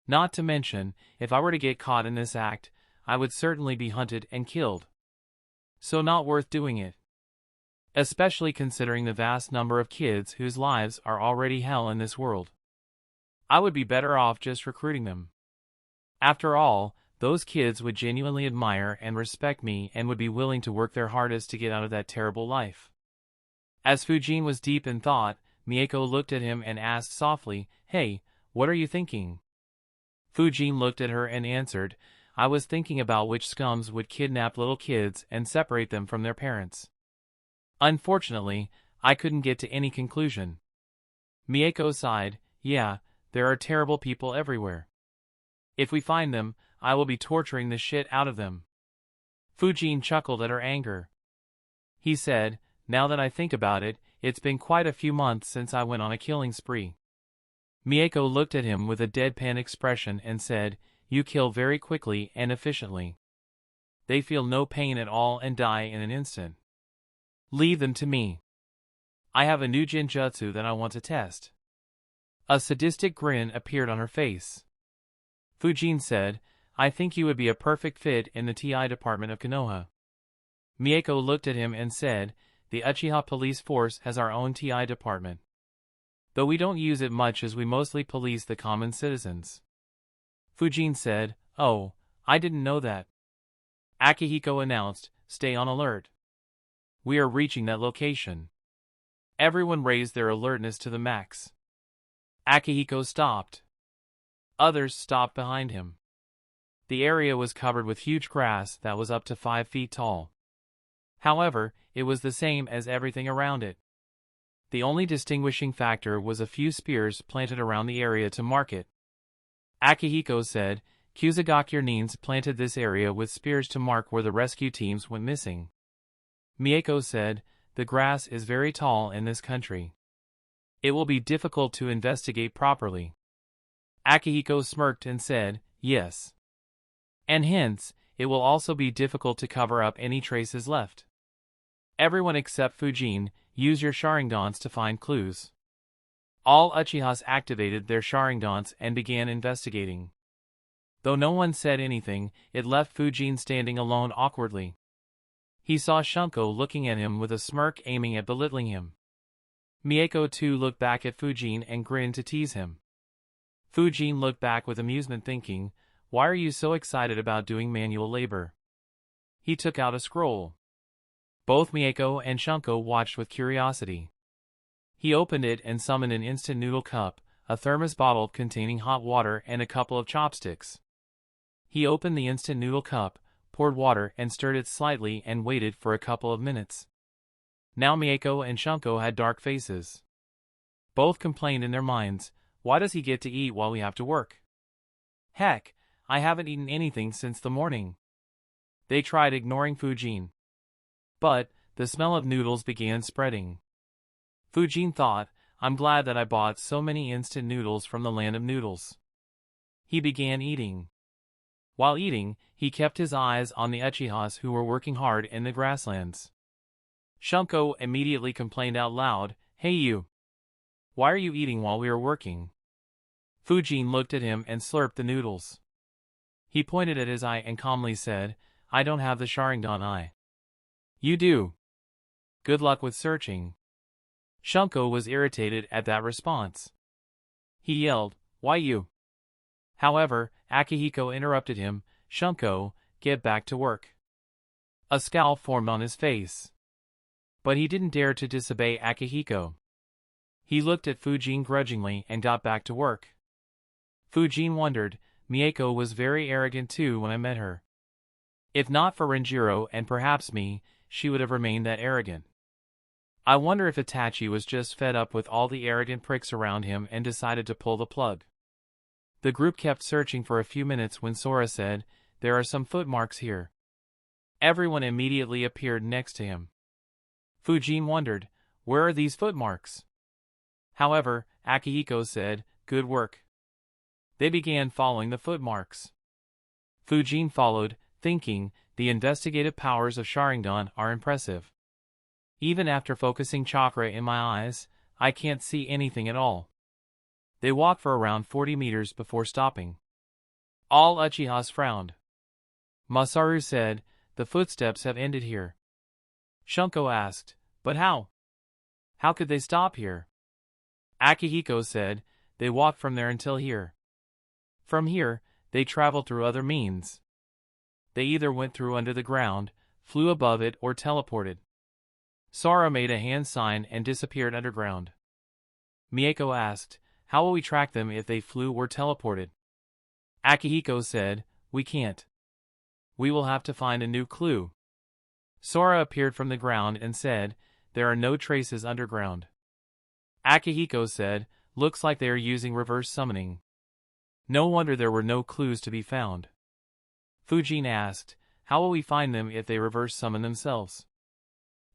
Not to mention, if I were to get caught in this act, I would certainly be hunted and killed. So not worth doing it. Especially considering the vast number of kids whose lives are already hell in this world. I would be better off just recruiting them. After all, those kids would genuinely admire and respect me and would be willing to work their hardest to get out of that terrible life. As Fujin was deep in thought, Mako looked at him and asked softly, "Hey, what are you thinking?" Fujin looked at her and answered, "I was thinking about which scums would kidnap little kids and separate them from their parents." Unfortunately, I couldn't get to any conclusion. Mako sighed, "Yeah, there are terrible people everywhere. If we find them, I will be torturing the shit out of them." Fujin chuckled at her anger. He said, "Now that I think about it, it's been quite a few months since I went on a killing spree." Mako looked at him with a deadpan expression and said, "You kill very quickly and efficiently. They feel no pain at all and die in an instant. Leave them to me. I have a new genjutsu that I want to test." A sadistic grin appeared on her face. Fujin said, "I think you would be a perfect fit in the TI department of Konoha." Mako looked at him and said, "The Uchiha police force has our own TI department. Though we don't use it much as we mostly police the common citizens." Fujin said, "Oh, I didn't know that." Akihiko announced, "Stay on alert. We are reaching that location." Everyone raised their alertness to the max. Akihiko stopped. Others stopped behind him. The area was covered with huge grass that was up to 5 feet tall. However, it was the same as everything around it. The only distinguishing factor was a few spears planted around the area to mark it. Akihiko said, "Kusagakure Nins planted this area with spears to mark where the rescue teams went missing." Mako said, "The grass is very tall in this country. It will be difficult to investigate properly." Akihiko smirked and said, "Yes. And hence, it will also be difficult to cover up any traces left. Everyone except Fujin, use your Sharingdans to find clues." All Uchihas activated their Sharingdans and began investigating. Though no one said anything, it left Fujin standing alone awkwardly. He saw Shunko looking at him with a smirk aiming at belittling him. Mako too looked back at Fujin and grinned to tease him. Fujin looked back with amusement thinking, "Why are you so excited about doing manual labor?" He took out a scroll. Both Mako and Shunko watched with curiosity. He opened it and summoned an instant noodle cup, a thermos bottle containing hot water and a couple of chopsticks. He opened the instant noodle cup, poured water and stirred it slightly and waited for a couple of minutes. Now Mako and Shunko had dark faces. Both complained in their minds, "Why does he get to eat while we have to work?" Heck, I haven't eaten anything since the morning. They tried ignoring Fujin. But, the smell of noodles began spreading. Fujin thought, I'm glad that I bought so many instant noodles from the land of noodles. He began eating. While eating, he kept his eyes on the Uchihas who were working hard in the grasslands. Shunko immediately complained out loud, Hey you! Why are you eating while we are working? Fujin looked at him and slurped the noodles. He pointed at his eye and calmly said, I don't have the Sharingan eye. You do. Good luck with searching. Shunko was irritated at that response. He yelled, Why you? However, Akihiko interrupted him, Shunko, get back to work. A scowl formed on his face. But he didn't dare to disobey Akihiko. He looked at Fujin grudgingly and got back to work. Fujin wondered, Mako was very arrogant too when I met her. If not for Renjiro and perhaps me, she would have remained that arrogant. I wonder if Itachi was just fed up with all the arrogant pricks around him and decided to pull the plug. The group kept searching for a few minutes when Sora said, There are some footmarks here. Everyone immediately appeared next to him. Fujin wondered, Where are these footmarks? However, Akihiko said, Good work. They began following the footmarks. Fujin followed, thinking, the investigative powers of Sharingan are impressive. Even after focusing chakra in my eyes, I can't see anything at all. They walked for around 40 meters before stopping. All Uchihas frowned. Masaru said, The footsteps have ended here. Shunko asked, But how? How could they stop here? Akihiko said, They walked from there until here. From here, they traveled through other means. They either went through under the ground, flew above it, or teleported. Sora made a hand sign and disappeared underground. Mako asked, How will we track them if they flew or teleported? Akihiko said, We can't. We will have to find a new clue. Sora appeared from the ground and said, There are no traces underground. Akihiko said, Looks like they are using reverse summoning. No wonder there were no clues to be found. Fujin asked, How will we find them if they reverse summon themselves?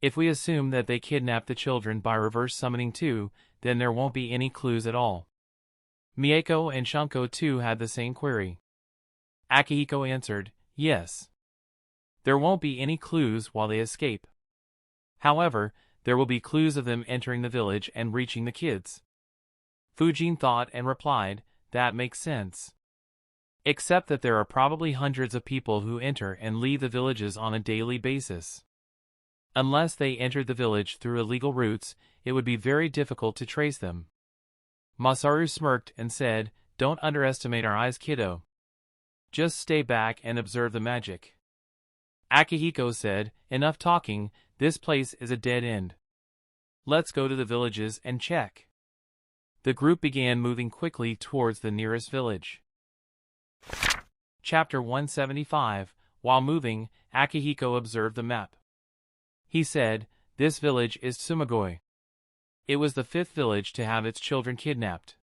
If we assume that they kidnapped the children by reverse summoning too, then there won't be any clues at all. Mako and Shunko too had the same query. Akihiko answered, Yes. There won't be any clues while they escape. However, there will be clues of them entering the village and reaching the kids. Fujin thought and replied, That makes sense. Except that there are probably hundreds of people who enter and leave the villages on a daily basis. Unless they entered the village through illegal routes, it would be very difficult to trace them. Masaru smirked and said, Don't underestimate our eyes, kiddo. Just stay back and observe the magic. Akihiko said, Enough talking, this place is a dead end. Let's go to the villages and check. The group began moving quickly towards the nearest village. Chapter 175. While moving, Akihiko observed the map. He said, This village is Tsumagoi. It was the 5th village to have its children kidnapped.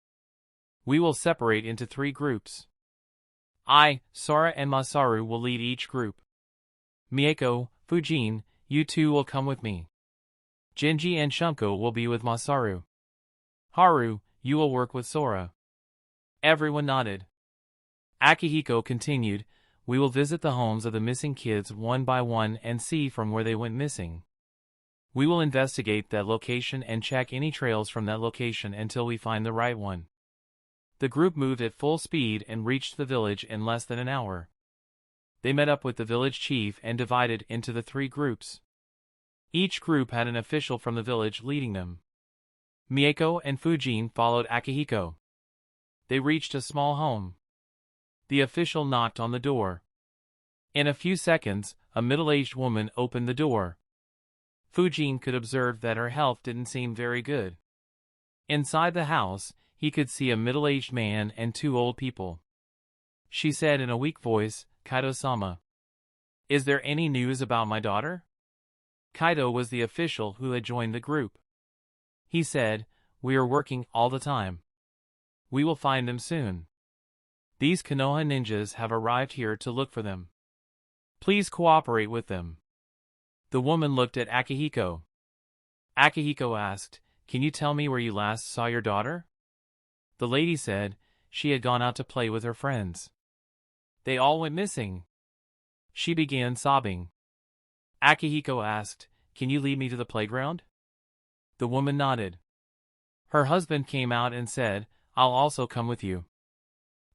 We will separate into 3 groups. I, Sora and Masaru will lead each group. Mako, Fujin, you two will come with me. Genji and Shunko will be with Masaru. Haru, you will work with Sora. Everyone nodded. Akihiko continued, We will visit the homes of the missing kids one by one and see from where they went missing. We will investigate that location and check any trails from that location until we find the right one. The group moved at full speed and reached the village in less than an hour. They met up with the village chief and divided into the 3 groups. Each group had an official from the village leading them. Mako and Fujin followed Akihiko. They reached a small home. The official knocked on the door. In a few seconds, a middle-aged woman opened the door. Fujin could observe that her health didn't seem very good. Inside the house, he could see a middle-aged man and 2 old people. She said in a weak voice, Kaido-sama. Is there any news about my daughter? Kaido was the official who had joined the group. He said, We are working all the time. We will find them soon. These Konoha ninjas have arrived here to look for them. Please cooperate with them. The woman looked at Akihiko. Akihiko asked, "Can you tell me where you last saw your daughter?" The lady said, she had gone out to play with her friends. They all went missing. She began sobbing. Akihiko asked, "Can you lead me to the playground?" The woman nodded. Her husband came out and said, "I'll also come with you."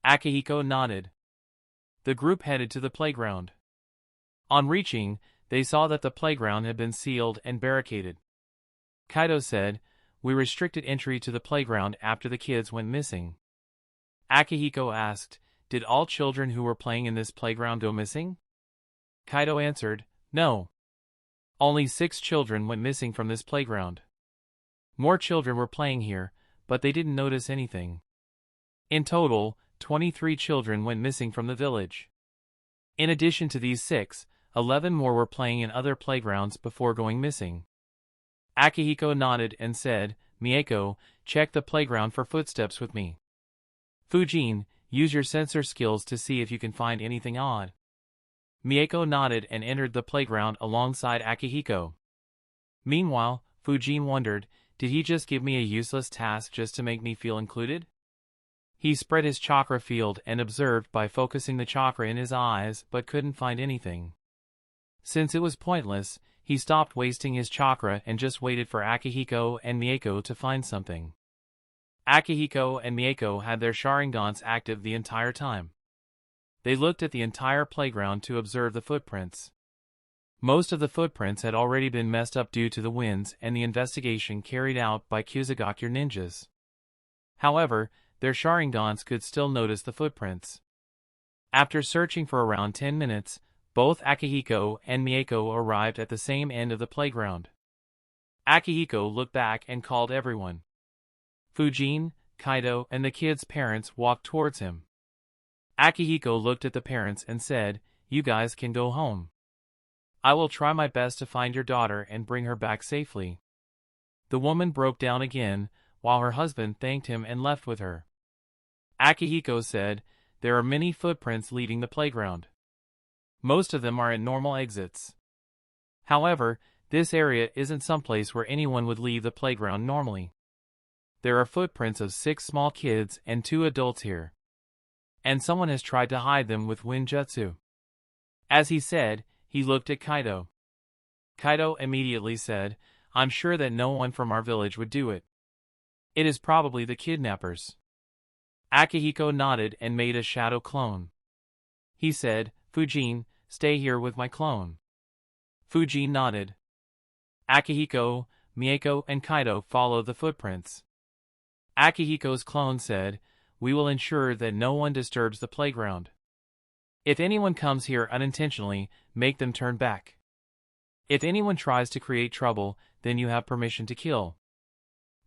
Akihiko nodded. The group headed to the playground. On reaching, they saw that the playground had been sealed and barricaded. Kaido said, "We restricted entry to the playground after the kids went missing." Akihiko asked, "Did all children who were playing in this playground go missing?" Kaido answered, "No. Only 6 children went missing from this playground. More children were playing here, but they didn't notice anything. In total, 23 children went missing from the village. In addition to these 6, 11 more were playing in other playgrounds before going missing." Akihiko nodded and said, "Mako, check the playground for footsteps with me. Fujin, use your sensor skills to see if you can find anything odd." Mako nodded and entered the playground alongside Akihiko. Meanwhile, Fujin wondered, did he just give me a useless task just to make me feel included? He spread his chakra field and observed by focusing the chakra in his eyes but couldn't find anything. Since it was pointless, he stopped wasting his chakra and just waited for Akihiko and Mako to find something. Akihiko and Mako had their Sharingans active the entire time. They looked at the entire playground to observe the footprints. Most of the footprints had already been messed up due to the winds and the investigation carried out by Kusagakure ninjas. However, their Sharingans could still notice the footprints. After searching for around 10 minutes, both Akihiko and Mako arrived at the same end of the playground. Akihiko looked back and called everyone. Fujin, Kaido, and the kids' parents walked towards him. Akihiko looked at the parents and said, "You guys can go home. I will try my best to find your daughter and bring her back safely." The woman broke down again, while her husband thanked him and left with her. Akihiko said, "There are many footprints leading the playground. Most of them are at normal exits. However, this area isn't someplace where anyone would leave the playground normally. There are footprints of 6 small kids and 2 adults here. And someone has tried to hide them with wind jutsu." As he said, he looked at Kaido. Kaido immediately said, "I'm sure that no one from our village would do it. It is probably the kidnappers." Akihiko nodded and made a shadow clone. He said, "Fujin, stay here with my clone." Fujin nodded. Akihiko, Mako, and Kaido followed the footprints. Akihiko's clone said, "We will ensure that no one disturbs the playground. If anyone comes here unintentionally, make them turn back. If anyone tries to create trouble, then you have permission to kill.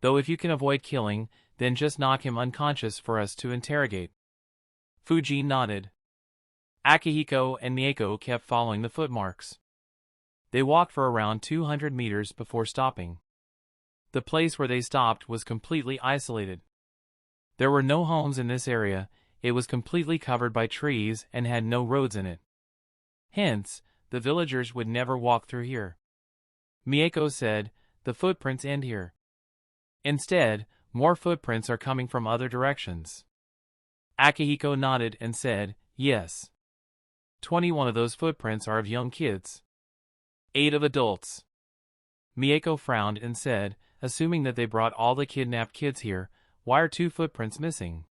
Though if you can avoid killing, then just knock him unconscious for us to interrogate." Fujin nodded. Akihiko and Mako kept following the footmarks. They walked for around 200 meters before stopping. The place where they stopped was completely isolated. There were no homes in this area, it was completely covered by trees and had no roads in it. Hence, the villagers would never walk through here. Mako said, "The footprints end here. Instead, more footprints are coming from other directions." Akihiko nodded and said, "Yes. 21 of those footprints are of young kids. 8 of adults." Mako frowned and said, "Assuming that they brought all the kidnapped kids here, why are 2 footprints missing?"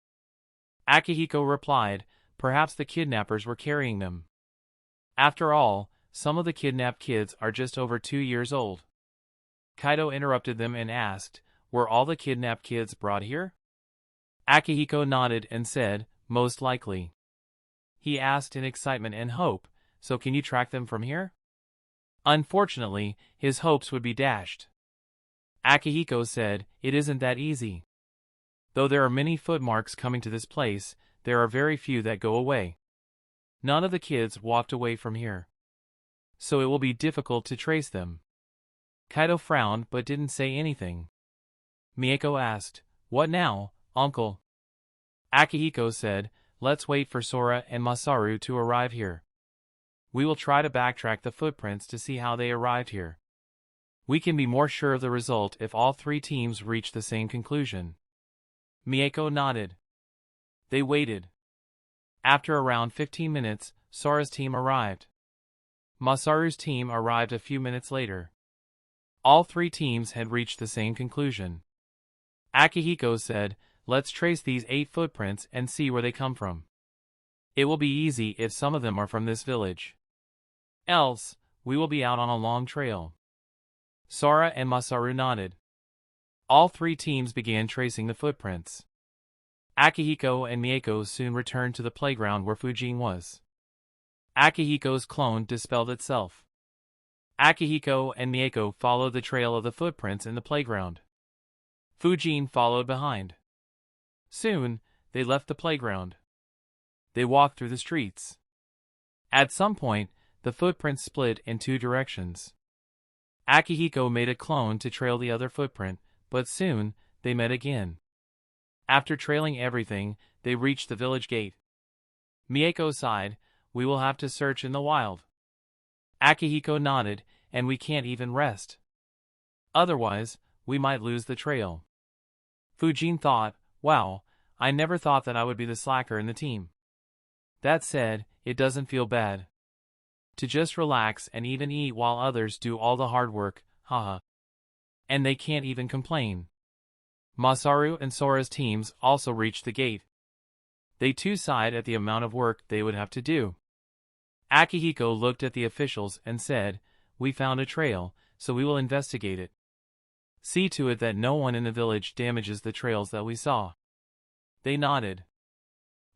Akihiko replied, "Perhaps the kidnappers were carrying them. After all, some of the kidnapped kids are just over 2 years old." Kaido interrupted them and asked, "Were all the kidnapped kids brought here?" Akihiko nodded and said, "Most likely." He asked in excitement and hope, "So can you track them from here?" Unfortunately, his hopes would be dashed. Akihiko said, "It isn't that easy. Though there are many footmarks coming to this place, there are very few that go away. None of the kids walked away from here. So it will be difficult to trace them." Kaido frowned but didn't say anything. Mako asked, "What now, uncle?" Akihiko said, let's wait for Sora and Masaru to arrive here. We will try to backtrack the footprints to see how they arrived here. We can be more sure of the result if all three teams reach the same conclusion. Mako nodded. They waited. After around 15 minutes, Sora's team arrived. Masaru's team arrived a few minutes later. All three teams had reached the same conclusion. Akihiko said, let's trace these 8 footprints and see where they come from. It will be easy if some of them are from this village. Else, we will be out on a long trail. Sora and Masaru nodded. All three teams began tracing the footprints. Akihiko and Mako soon returned to the playground where Fujin was. Akihiko's clone dispelled itself. Akihiko and Mako followed the trail of the footprints in the playground. Fujin followed behind. Soon, they left the playground. They walked through the streets. At some point, the footprints split in 2 directions. Akihiko made a clone to trail the other footprint, but soon, they met again. After trailing everything, they reached the village gate. Mako sighed, we will have to search in the wild. Akihiko nodded, and we can't even rest. Otherwise, we might lose the trail. Fujin thought, wow, I never thought that I would be the slacker in the team. That said, it doesn't feel bad. To just relax and even eat while others do all the hard work, haha. And they can't even complain. Masaru and Sora's teams also reached the gate. They too sighed at the amount of work they would have to do. Akihiko looked at the officials and said, we found a trail, so we will investigate it. See to it that no one in the village damages the trails that we saw. They nodded.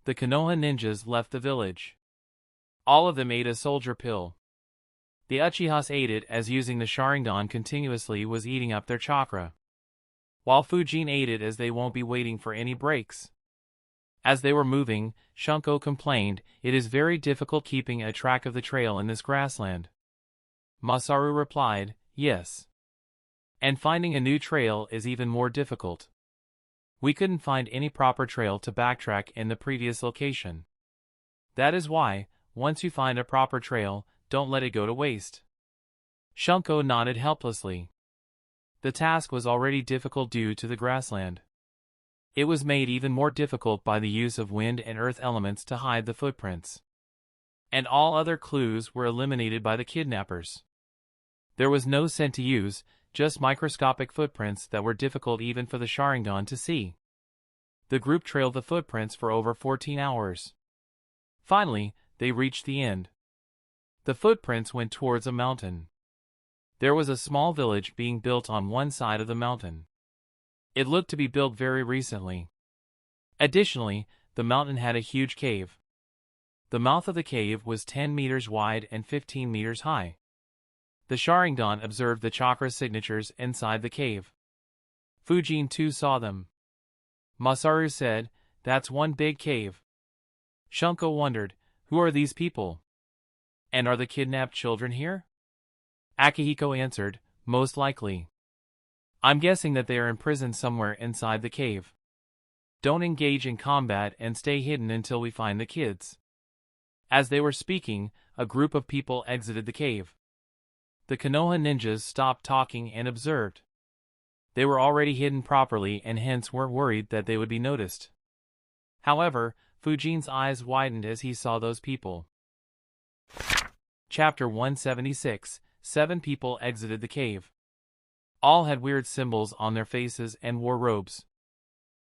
The Konoha ninjas left the village. All of them ate a soldier pill. The Uchihas ate it as using the Sharingan continuously was eating up their chakra. While Fujin ate it as they won't be waiting for any breaks. As they were moving, Shunko complained, it is very difficult keeping a track of the trail in this grassland. Masaru replied, yes. And finding a new trail is even more difficult. We couldn't find any proper trail to backtrack in the previous location. That is why, once you find a proper trail, don't let it go to waste. Shunko nodded helplessly. The task was already difficult due to the grassland. It was made even more difficult by the use of wind and earth elements to hide the footprints. And all other clues were eliminated by the kidnappers. There was no scent to use, just microscopic footprints that were difficult even for the Sharingan to see. The group trailed the footprints for over 14 hours. Finally, they reached the end. The footprints went towards a mountain. There was a small village being built on one side of the mountain. It looked to be built very recently. Additionally, the mountain had a huge cave. The mouth of the cave was 10 meters wide and 15 meters high. The Sharingan observed the chakra signatures inside the cave. Fujin too saw them. Masaru said, that's one big cave. Shunko wondered, who are these people? And are the kidnapped children here? Akihiko answered, most likely. I'm guessing that they are imprisoned somewhere inside the cave. Don't engage in combat and stay hidden until we find the kids. As they were speaking, a group of people exited the cave. The Konoha ninjas stopped talking and observed. They were already hidden properly and hence weren't worried that they would be noticed. However, Fujin's eyes widened as he saw those people. Chapter 176, 7 people exited the cave. All had weird symbols on their faces and wore robes.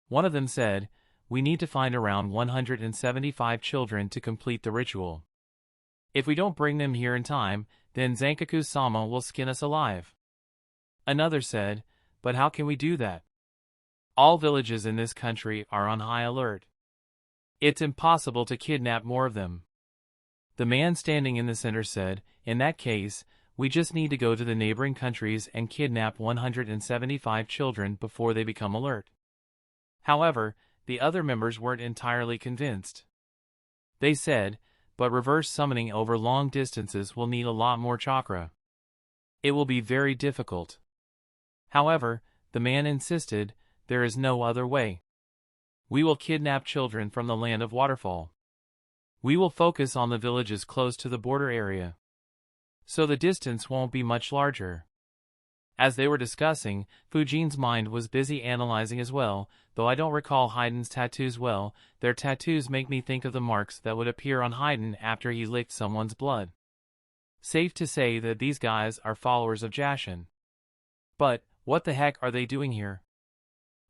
One of them said, we need to find around 175 children to complete the ritual. If we don't bring them here in time, then Zankaku-sama will skin us alive. Another said, but how can we do that? All villages in this country are on high alert. It's impossible to kidnap more of them. The man standing in the center said, in that case, we just need to go to the neighboring countries and kidnap 175 children before they become alert. However, the other members weren't entirely convinced. They said, but reverse summoning over long distances will need a lot more chakra. It will be very difficult. However, the man insisted, there is no other way. We will kidnap children from the land of waterfall. We will focus on the villages close to the border area, so the distance won't be much larger. As they were discussing, Fujin's mind was busy analyzing as well, though I don't recall Hayden's tattoos well. Their tattoos make me think of the marks that would appear on Hayden after he licked someone's blood. Safe to say that these guys are followers of Jashin. But, what the heck are they doing here?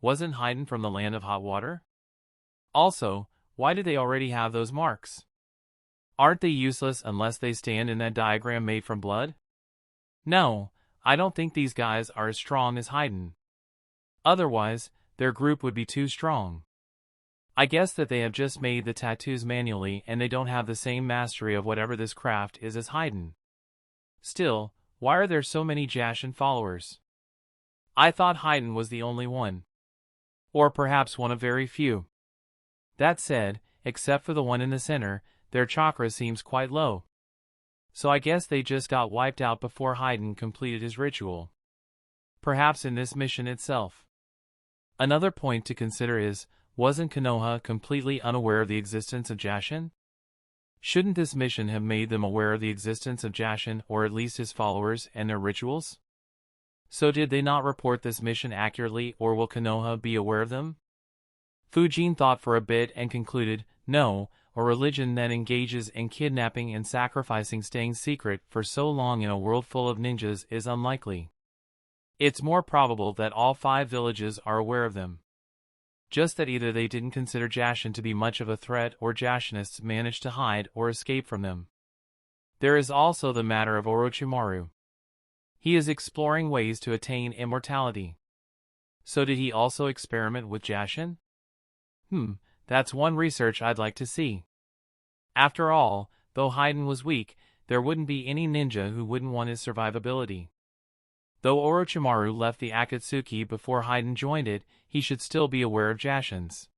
Wasn't Hayden from the land of hot water? Also, why do they already have those marks? Aren't they useless unless they stand in that diagram made from blood? No, I don't think these guys are as strong as Hayden. Otherwise, their group would be too strong. I guess that they have just made the tattoos manually and they don't have the same mastery of whatever this craft is as Hayden. Still, why are there so many Jashin followers? I thought Hayden was the only one. Or perhaps one of very few. That said, except for the one in the center, their chakra seems quite low. So I guess they just got wiped out before Hayden completed his ritual. Perhaps in this mission itself. Another point to consider is, wasn't Konoha completely unaware of the existence of Jashin? Shouldn't this mission have made them aware of the existence of Jashin, or at least his followers and their rituals? So did they not report this mission accurately, or will Konoha be aware of them? Fujin thought for a bit and concluded, no, a religion that engages in kidnapping and sacrificing staying secret for so long in a world full of ninjas is unlikely. It's more probable that all 5 villages are aware of them. Just that either they didn't consider Jashin to be much of a threat or Jashinists managed to hide or escape from them. There is also the matter of Orochimaru. He is exploring ways to attain immortality. So did he also experiment with Jashin? That's one research I'd like to see. After all, though Hayden was weak, there wouldn't be any ninja who wouldn't want his survivability. Though Orochimaru left the Akatsuki before Hayden joined it, he should still be aware of Jashin's.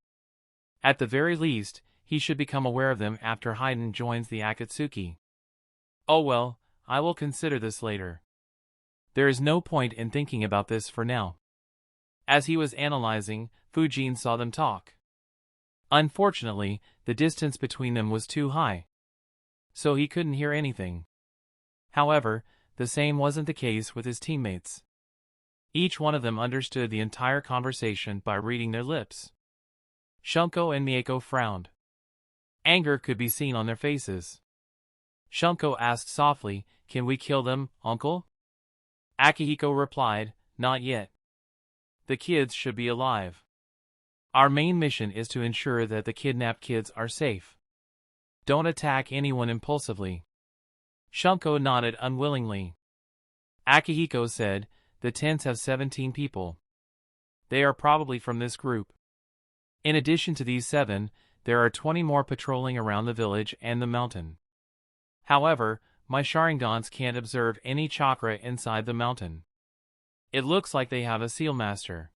At the very least, he should become aware of them after Hayden joins the Akatsuki. Oh well, I will consider this later. There is no point in thinking about this for now. As he was analyzing, Fujin saw them talk. Unfortunately, the distance between them was too high, so he couldn't hear anything. However, the same wasn't the case with his teammates. Each one of them understood the entire conversation by reading their lips. Shunko and Mako frowned. Anger could be seen on their faces. Shunko asked softly, "Can we kill them, uncle?" Akihiko replied, "Not yet. The kids should be alive. Our main mission is to ensure that the kidnapped kids are safe. Don't attack anyone impulsively." Shunko nodded unwillingly. Akihiko said, "The tents have 17 people. They are probably from this group. In addition to these 7, there are 20 more patrolling around the village and the mountain. However, my Sharingans can't observe any chakra inside the mountain. It looks like they have a seal master."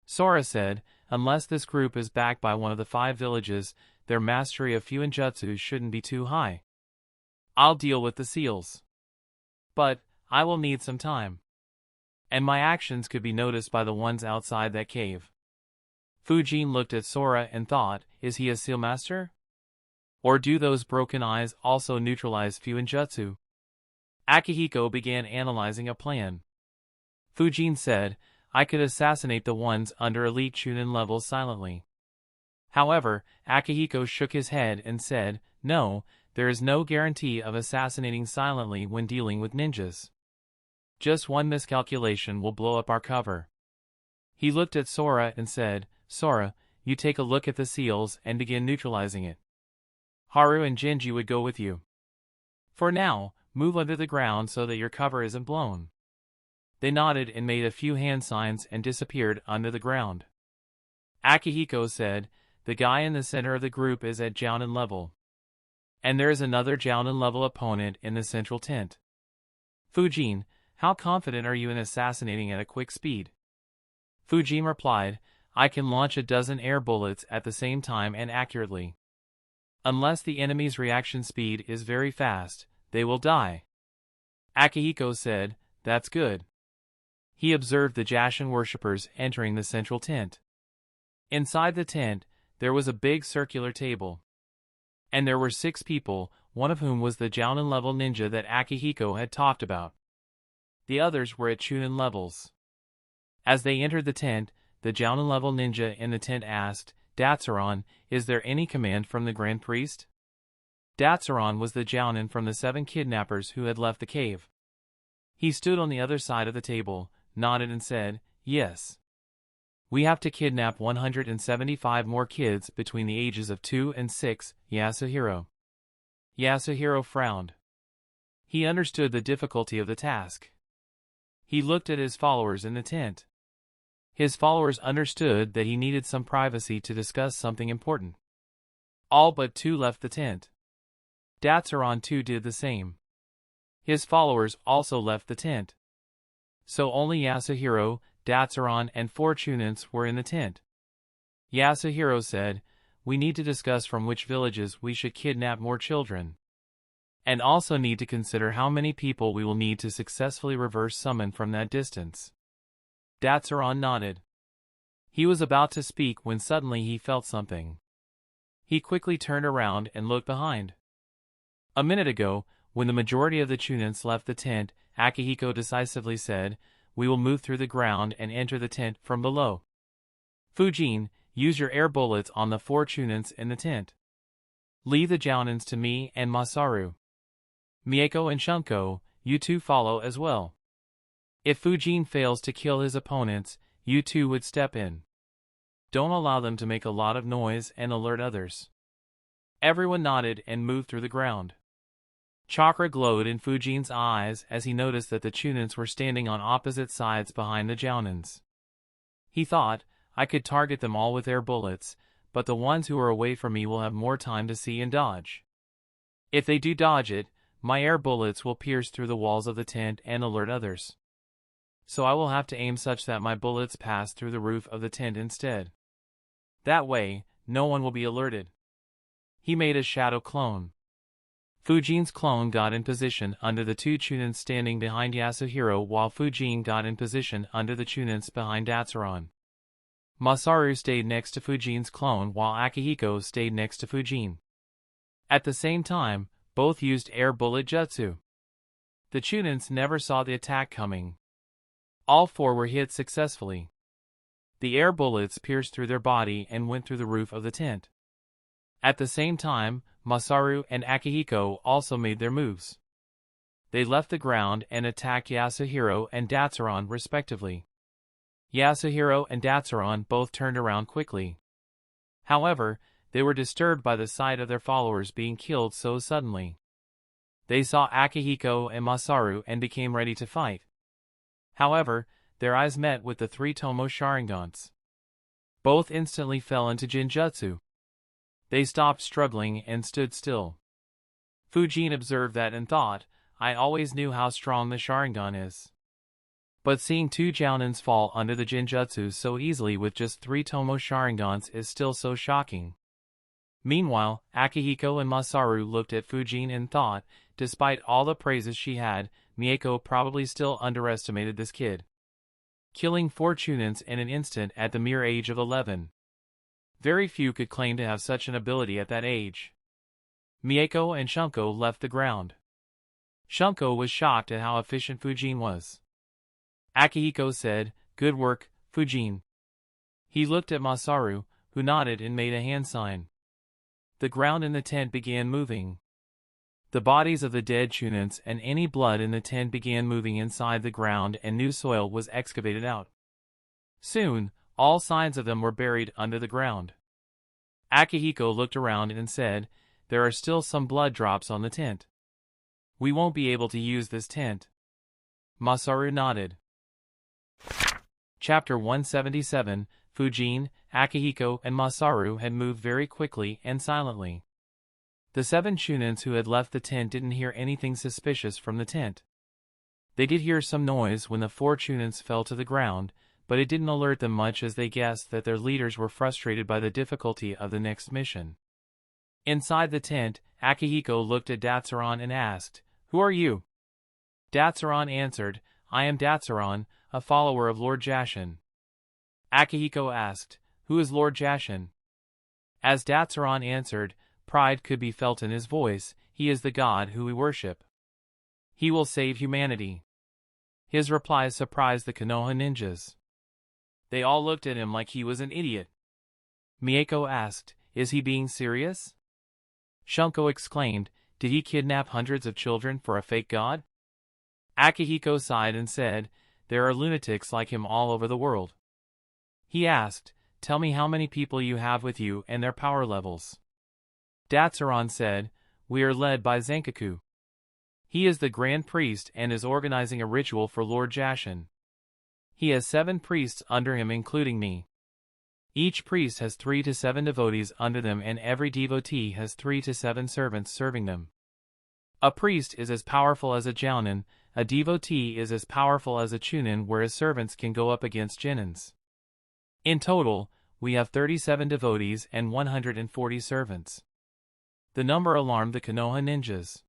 Sora said, "Unless this group is backed by one of the 5 villages, their mastery of Fuinjutsu shouldn't be too high. I'll deal with the seals. But, I will need some time. And my actions could be noticed by the ones outside that cave." Fujin looked at Sora and thought, is he a seal master? Or do those broken eyes also neutralize Fuinjutsu? Akihiko began analyzing a plan. Fujin said, "I could assassinate the ones under elite Chunin levels silently." However, Akihiko shook his head and said, "No, there is no guarantee of assassinating silently when dealing with ninjas. Just one miscalculation will blow up our cover." He looked at Sora and said, "Sora, you take a look at the seals and begin neutralizing it. Haru and Genji would go with you. For now, move under the ground so that your cover isn't blown." They nodded and made a few hand signs and disappeared under the ground. Akihiko said, "The guy in the center of the group is at Jounin level. And there is another Jounin level opponent in the central tent. Fujin, how confident are you in assassinating at a quick speed?" Fujin replied, "I can launch a dozen air bullets at the same time and accurately. Unless the enemy's reaction speed is very fast, they will die." Akihiko said, "That's good." He observed the Jashin worshippers entering the central tent. Inside the tent, there was a big circular table. And there were 6 people, one of whom was the Jounin level ninja that Akihiko had talked about. The others were at Chunin levels. As they entered the tent, the Jounin level ninja in the tent asked, "Datsuron, is there any command from the Grand Priest?" Datsuron was the Jounin from the 7 kidnappers who had left the cave. He stood on the other side of the table, nodded and said, "Yes. We have to kidnap 175 more kids between the ages of 2 and 6, Yasuhiro." Yasuhiro frowned. He understood the difficulty of the task. He looked at his followers in the tent. His followers understood that he needed some privacy to discuss something important. All but 2 left the tent. Datsuron too did the same. His followers also left the tent. So only Yasuhiro, Datsuron, and 4 Chunins were in the tent. Yasuhiro said, "We need to discuss from which villages we should kidnap more children. And also need to consider how many people we will need to successfully reverse summon from that distance." Datsuron nodded. He was about to speak when suddenly he felt something. He quickly turned around and looked behind. A minute ago, when the majority of the Chunins left the tent, Akihiko decisively said, "We will move through the ground and enter the tent from below. Fujin, use your air bullets on the 4 Chunins in the tent. Leave the Jounins to me and Masaru. Mako and Shunko, you 2 follow as well. If Fujin fails to kill his opponents, you 2 would step in. Don't allow them to make a lot of noise and alert others." Everyone nodded and moved through the ground. Chakra glowed in Fujin's eyes as he noticed that the Chunins were standing on opposite sides behind the Jounins. He thought, "I could target them all with air bullets, but the ones who are away from me will have more time to see and dodge. If they do dodge it, my air bullets will pierce through the walls of the tent and alert others. So I will have to aim such that my bullets pass through the roof of the tent instead. That way, no one will be alerted." He made a shadow clone. Fujin's clone got in position under the 2 Chunins standing behind Yasuhiro, while Fujin got in position under the Chunins behind Datsuron. Masaru stayed next to Fujin's clone while Akihiko stayed next to Fujin. At the same time, both used air bullet jutsu. The Chunins never saw the attack coming. All 4 were hit successfully. The air bullets pierced through their body and went through the roof of the tent. At the same time, Masaru and Akihiko also made their moves. They left the ground and attacked Yasuhiro and Datsuron respectively. Yasuhiro and Datsuron both turned around quickly. However, they were disturbed by the sight of their followers being killed so suddenly. They saw Akihiko and Masaru and became ready to fight. However, their eyes met with the 3 Tomo Sharingans. Both instantly fell into Jinjutsu. They stopped struggling and stood still. Fujin observed that and thought, "I always knew how strong the Sharingan is. But seeing 2 Jounins fall under the Jinjutsu so easily with just 3 Tomo Sharingans is still so shocking." Meanwhile, Akihiko and Masaru looked at Fujin and thought, despite all the praises she had, Mako probably still underestimated this kid. Killing 4 Chunins in an instant at the mere age of 11. Very few could claim to have such an ability at that age. Mako and Shunko left the ground. Shunko was shocked at how efficient Fujin was. Akihiko said, "Good work, Fujin." He looked at Masaru, who nodded and made a hand sign. The ground in the tent began moving. The bodies of the dead Chunins and any blood in the tent began moving inside the ground and new soil was excavated out. Soon, all signs of them were buried under the ground. Akihiko looked around and said, "There are still some blood drops on the tent. We won't be able to use this tent." Masaru nodded. Chapter 177, Fujin, Akihiko and Masaru had moved very quickly and silently. The 7 Chunins who had left the tent didn't hear anything suspicious from the tent. They did hear some noise when the 4 Chunins fell to the ground, but it didn't alert them much as they guessed that their leaders were frustrated by the difficulty of the next mission. Inside the tent, Akihiko looked at Datsuron and asked, "Who are you?" Datsuron answered, "I am Datsuron, a follower of Lord Jashin." Akihiko asked, Who is Lord Jashin? As Datsuron answered, pride could be felt in his voice. He is the god who we worship. He will save humanity. His reply surprised the Konoha ninjas. They all looked at him like he was an idiot. Mako asked, is he being serious? Shunko exclaimed, did he kidnap hundreds of children for a fake god? Akihiko sighed and said, there are lunatics like him all over the world. He asked, tell me how many people you have with you and their power levels. Datsuron said, we are led by Zankaku. He is the Grand Priest and is organizing a ritual for Lord Jashin. He has 7 priests under him including me. Each priest has 3 to 7 devotees under them and every devotee has 3 to 7 servants serving them. A priest is as powerful as a jounin, a devotee is as powerful as a chunin, whereas servants can go up against genins. In total, we have 37 devotees and 140 servants. The number alarmed the Konoha ninjas.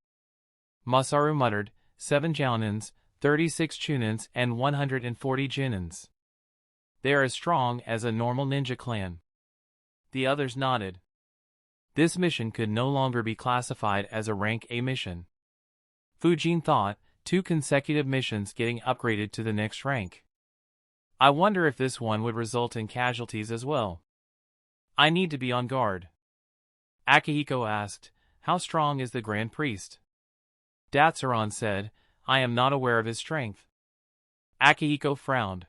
Masaru muttered, 7 jounins, 36 chunins and 140 genins. They are as strong as a normal ninja clan. The others nodded. This mission could no longer be classified as a rank A mission. Fujin thought, 2 consecutive missions getting upgraded to the next rank. I wonder if this one would result in casualties as well. I need to be on guard. Akihiko asked, how strong is the Grand Priest? Datsuron said, I am not aware of his strength. Akihiko frowned.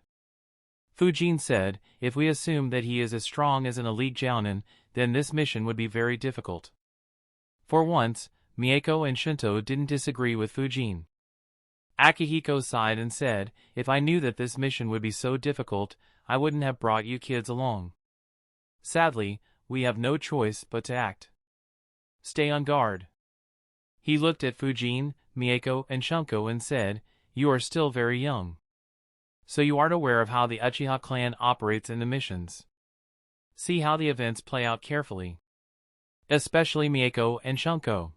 Fujin said, if we assume that he is as strong as an elite jounin, then this mission would be very difficult. For once, Mako and Shinto didn't disagree with Fujin. Akihiko sighed and said, if I knew that this mission would be so difficult, I wouldn't have brought you kids along. Sadly, we have no choice but to act. Stay on guard. He looked at Fujin, Mako, and Shunko and said, you are still very young. So you aren't aware of how the Uchiha clan operates in the missions. See how the events play out carefully. Especially Mako and Shunko.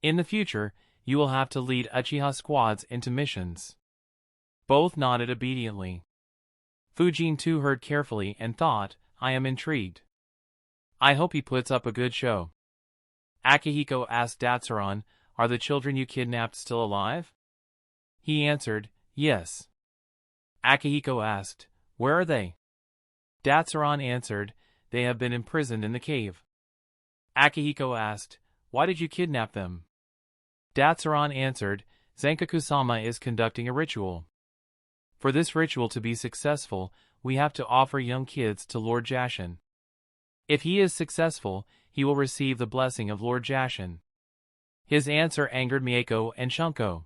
In the future, you will have to lead Uchiha squads into missions. Both nodded obediently. Fujin too heard carefully and thought, I am intrigued. I hope he puts up a good show. Akihiko asked Datsuron, are the children you kidnapped still alive? He answered, yes. Akihiko asked, where are they? Datsuron answered, they have been imprisoned in the cave. Akihiko asked, why did you kidnap them? Datsuron answered, Zankaku-sama is conducting a ritual. For this ritual to be successful, we have to offer young kids to Lord Jashin. If he is successful, he will receive the blessing of Lord Jashin. His answer angered Mako and Shunko.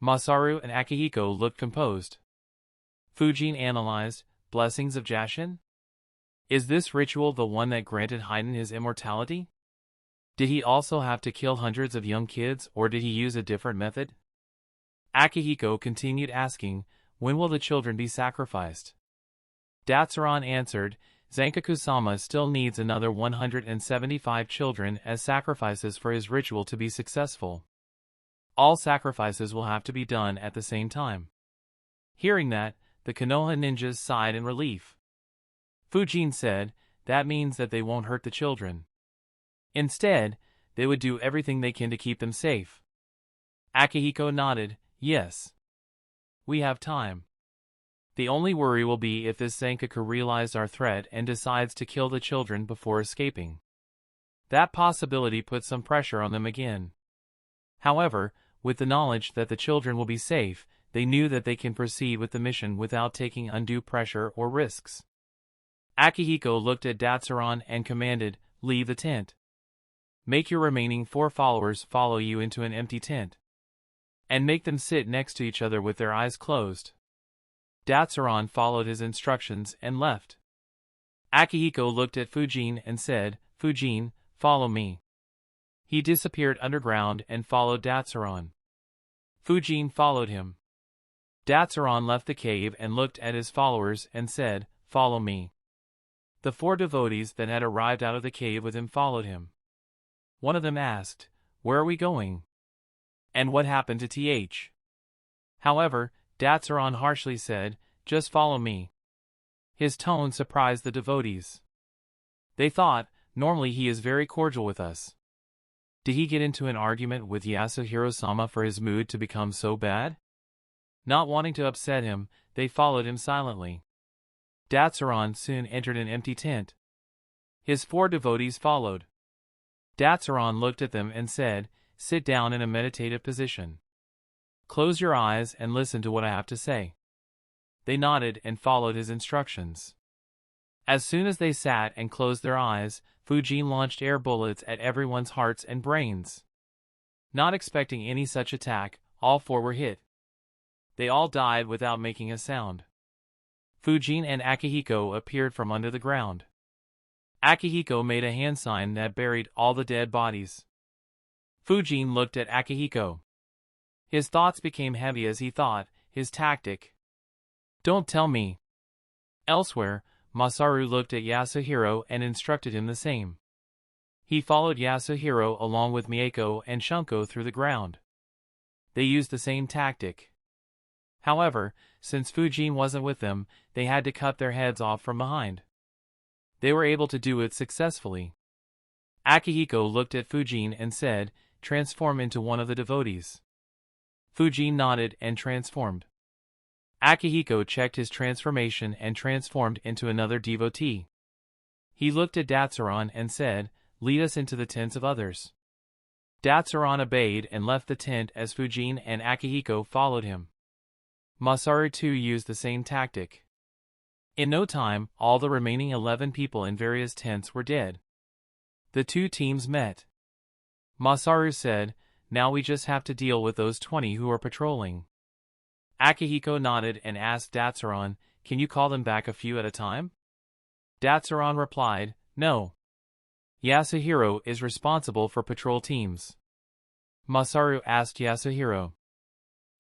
Masaru and Akihiko looked composed. Fujin analyzed, blessings of Jashin? Is this ritual the one that granted Haiden his immortality? Did he also have to kill hundreds of young kids or did he use a different method? Akihiko continued asking, when will the children be sacrificed? Datsuron answered, Zankaku-sama still needs another 175 children as sacrifices for his ritual to be successful. All sacrifices will have to be done at the same time. Hearing that, the Konoha ninjas sighed in relief. Fujin said, that means that they won't hurt the children. Instead, they would do everything they can to keep them safe. Akihiko nodded, yes. We have time. The only worry will be if this Zankaku realizes our threat and decides to kill the children before escaping. That possibility puts some pressure on them again. However, with the knowledge that the children will be safe, they knew that they can proceed with the mission without taking undue pressure or risks. Akihiko looked at Datsuron and commanded, leave the tent. Make your remaining 4 followers follow you into an empty tent. And make them sit next to each other with their eyes closed. Datsuron followed his instructions and left. Akihiko looked at Fujin and said, Fujin, follow me. He disappeared underground and followed Datsuron. Fujin followed him. Datsuron left the cave and looked at his followers and said, follow me. The 4 devotees that had arrived out of the cave with him followed him. One of them asked, where are we going? And what happened to TH? However, Datsuron harshly said, just follow me. His tone surprised the devotees. They thought, normally he is very cordial with us. Did he get into an argument with Yasuhiro-sama for his mood to become so bad? Not wanting to upset him, they followed him silently. Datsuron soon entered an empty tent. His 4 devotees followed. Datsuron looked at them and said, "Sit down in a meditative position. Close your eyes and listen to what I have to say." They nodded and followed his instructions. As soon as they sat and closed their eyes, Fujin launched air bullets at everyone's hearts and brains. Not expecting any such attack, all 4 were hit. They all died without making a sound. Fujin and Akihiko appeared from under the ground. Akihiko made a hand sign that buried all the dead bodies. Fujin looked at Akihiko. His thoughts became heavy as he thought, his tactic. Don't tell me. Elsewhere, Masaru looked at Yasuhiro and instructed him the same. He followed Yasuhiro along with Mako and Shunko through the ground. They used the same tactic. However, since Fujin wasn't with them, they had to cut their heads off from behind. They were able to do it successfully. Akihiko looked at Fujin and said, "Transform into one of the devotees." Fujin nodded and transformed. Akihiko checked his transformation and transformed into another devotee. He looked at Datsuron and said, "Lead us into the tents of others." Datsuron obeyed and left the tent as Fujin and Akihiko followed him. Masaru too used the same tactic. In no time, all the remaining 11 people in various tents were dead. The 2 teams met. Masaru said, "Now we just have to deal with those 20 who are patrolling." Akihiko nodded and asked Datsuron, "Can you call them back a few at a time?" Datsuron replied, "No. Yasuhiro is responsible for patrol teams." Masaru asked Yasuhiro.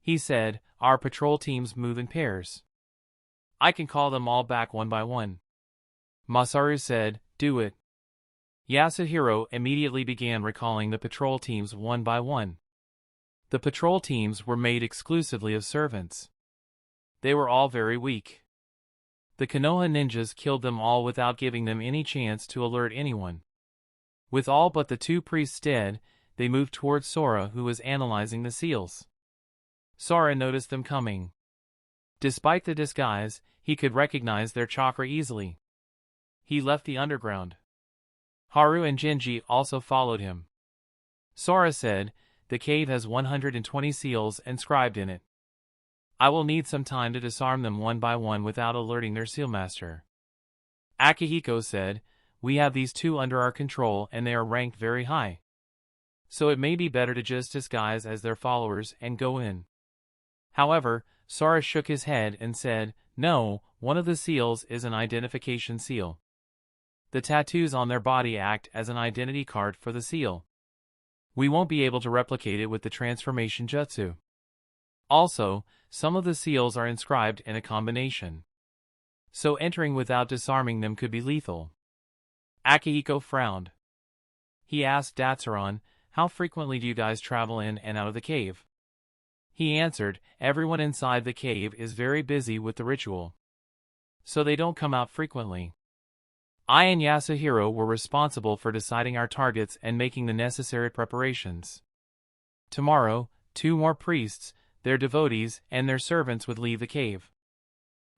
He said, "Our patrol teams move in pairs. I can call them all back one by one." Masaru said, "Do it." Yasuhiro immediately began recalling the patrol teams one by one. The patrol teams were made exclusively of servants. They were all very weak. The Konoha ninjas killed them all without giving them any chance to alert anyone. With all but the 2 priests dead, they moved towards Sora, who was analyzing the seals. Sora noticed them coming. Despite the disguise, he could recognize their chakra easily. He left the underground. Haru and Genji also followed him. Sora said, "The cave has 120 seals inscribed in it. I will need some time to disarm them one by one without alerting their sealmaster." Akihiko said, "We have these 2 under our control and they are ranked very high. So it may be better to just disguise as their followers and go in." However, Sora shook his head and said, "No, one of the seals is an identification seal. The tattoos on their body act as an identity card for the seal. We won't be able to replicate it with the transformation jutsu. Also, some of the seals are inscribed in a combination. So entering without disarming them could be lethal." Akihiko frowned. He asked Datsuron, "How frequently do you guys travel in and out of the cave?" He answered, "Everyone inside the cave is very busy with the ritual. So they don't come out frequently. I and Yasuhiro were responsible for deciding our targets and making the necessary preparations. Tomorrow, 2 more priests, their devotees, and their servants would leave the cave.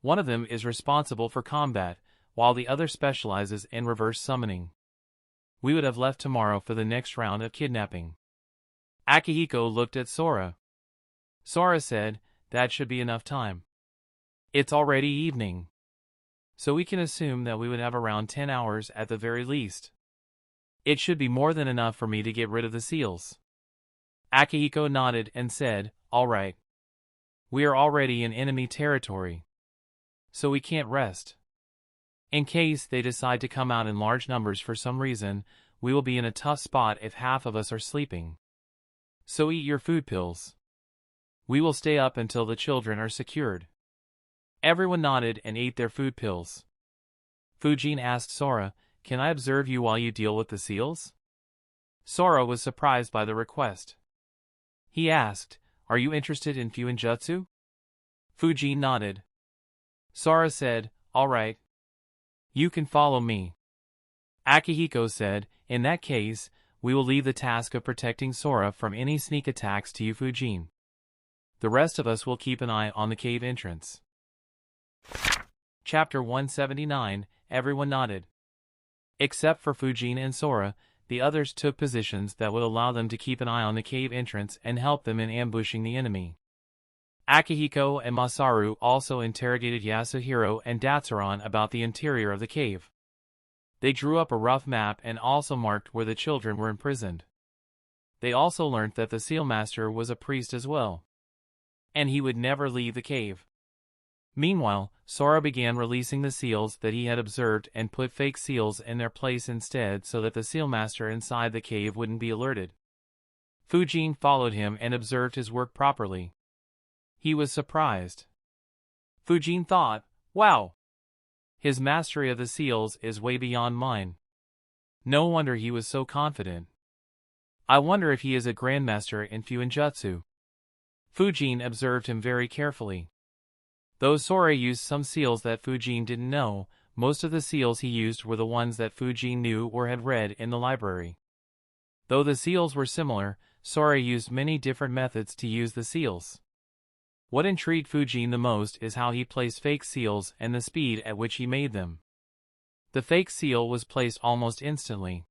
One of them is responsible for combat, while the other specializes in reverse summoning. We would have left tomorrow for the next round of kidnapping." Akihiko looked at Sora. Sora said, "That should be enough time. It's already evening. So we can assume that we would have around 10 hours at the very least. It should be more than enough for me to get rid of the seals." Akihiko nodded and said, "All right. We are already in enemy territory. So we can't rest. In case they decide to come out in large numbers for some reason, we will be in a tough spot if half of us are sleeping. So eat your food pills. We will stay up until the children are secured." Everyone nodded and ate their food pills. Fujin asked Sora, "Can I observe you while you deal with the seals?" Sora was surprised by the request. He asked, "Are you interested in Fuinjutsu?" Fujin nodded. Sora said, "All right, You can follow me. Akihiko said, in that case, we will leave the task of protecting Sora from any sneak attacks to you Fujin. The rest of us will keep an eye on the cave entrance. Chapter 179, everyone nodded. Except for Fujin and Sora, the others took positions that would allow them to keep an eye on the cave entrance and help them in ambushing the enemy. Akihiko and Masaru also interrogated Yasuhiro and Datsuran about the interior of the cave. They drew up a rough map and also marked where the children were imprisoned. They also learned that the Seal Master was a priest as well, and he would never leave the cave. Meanwhile, Sora began releasing the seals that he had observed and put fake seals in their place instead so that the Seal Master inside the cave wouldn't be alerted. Fujin followed him and observed his work properly. He was surprised. Fujin thought, wow! His mastery of the seals is way beyond mine. No wonder he was so confident. I wonder if he is a grandmaster in Fuinjutsu. Fujin observed him very carefully. Though Sora used some seals that Fujin didn't know, most of the seals he used were the ones that Fujin knew or had read in the library. Though the seals were similar, Sora used many different methods to use the seals. What intrigued Fujin the most is how he placed fake seals and the speed at which he made them. The fake seal was placed almost instantly.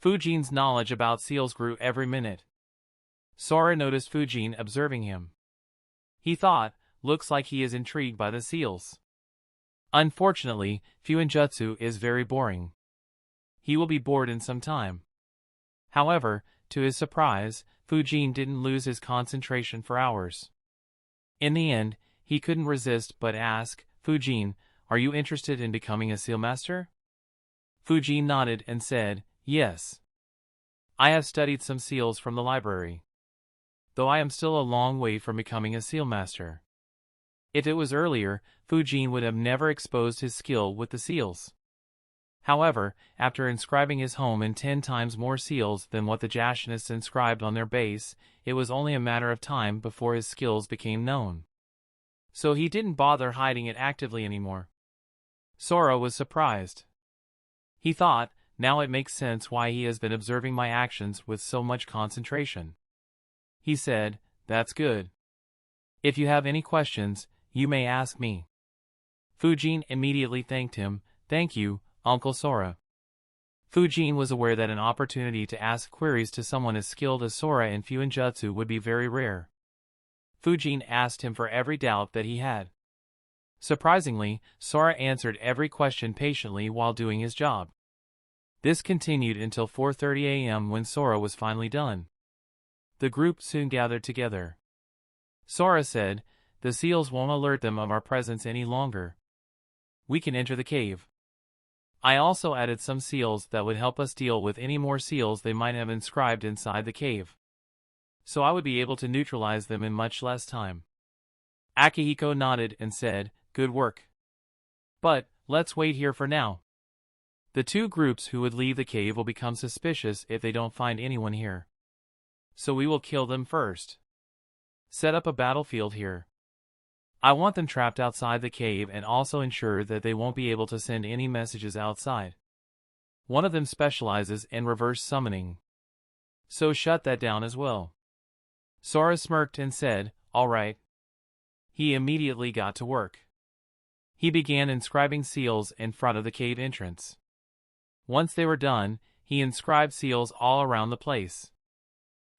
Fujin's knowledge about seals grew every minute. Sora noticed Fujin observing him. He thought, looks like he is intrigued by the seals. Unfortunately, Fuinjutsu is very boring. He will be bored in some time. However, to his surprise, Fujin didn't lose his concentration for hours. In the end, he couldn't resist but ask, Fujin, are you interested in becoming a seal master? Fujin nodded and said, yes. I have studied some seals from the library. Though I am still a long way from becoming a seal master. If it was earlier, Fujin would have never exposed his skill with the seals. However, after inscribing his home in 10 times more seals than what the Jashinists inscribed on their base, it was only a matter of time before his skills became known. So he didn't bother hiding it actively anymore. Sora was surprised. He thought, now it makes sense why he has been observing my actions with so much concentration. He said, that's good. If you have any questions, you may ask me. Fujin immediately thanked him, thank you, Uncle Sora. Fujin was aware that an opportunity to ask queries to someone as skilled as Sora in Fuinjutsu would be very rare. Fujin asked him for every doubt that he had. Surprisingly, Sora answered every question patiently while doing his job. This continued until 4:30 a.m. when Sora was finally done. The group soon gathered together. Sora said, the seals won't alert them of our presence any longer. We can enter the cave. I also added some seals that would help us deal with any more seals they might have inscribed inside the cave. So I would be able to neutralize them in much less time. Akihiko nodded and said, good work. But, let's wait here for now. The two groups who would leave the cave will become suspicious if they don't find anyone here. So we will kill them first. Set up a battlefield here. I want them trapped outside the cave and also ensure that they won't be able to send any messages outside. One of them specializes in reverse summoning. So shut that down as well. Sora smirked and said, all right. He immediately got to work. He began inscribing seals in front of the cave entrance. Once they were done, he inscribed seals all around the place.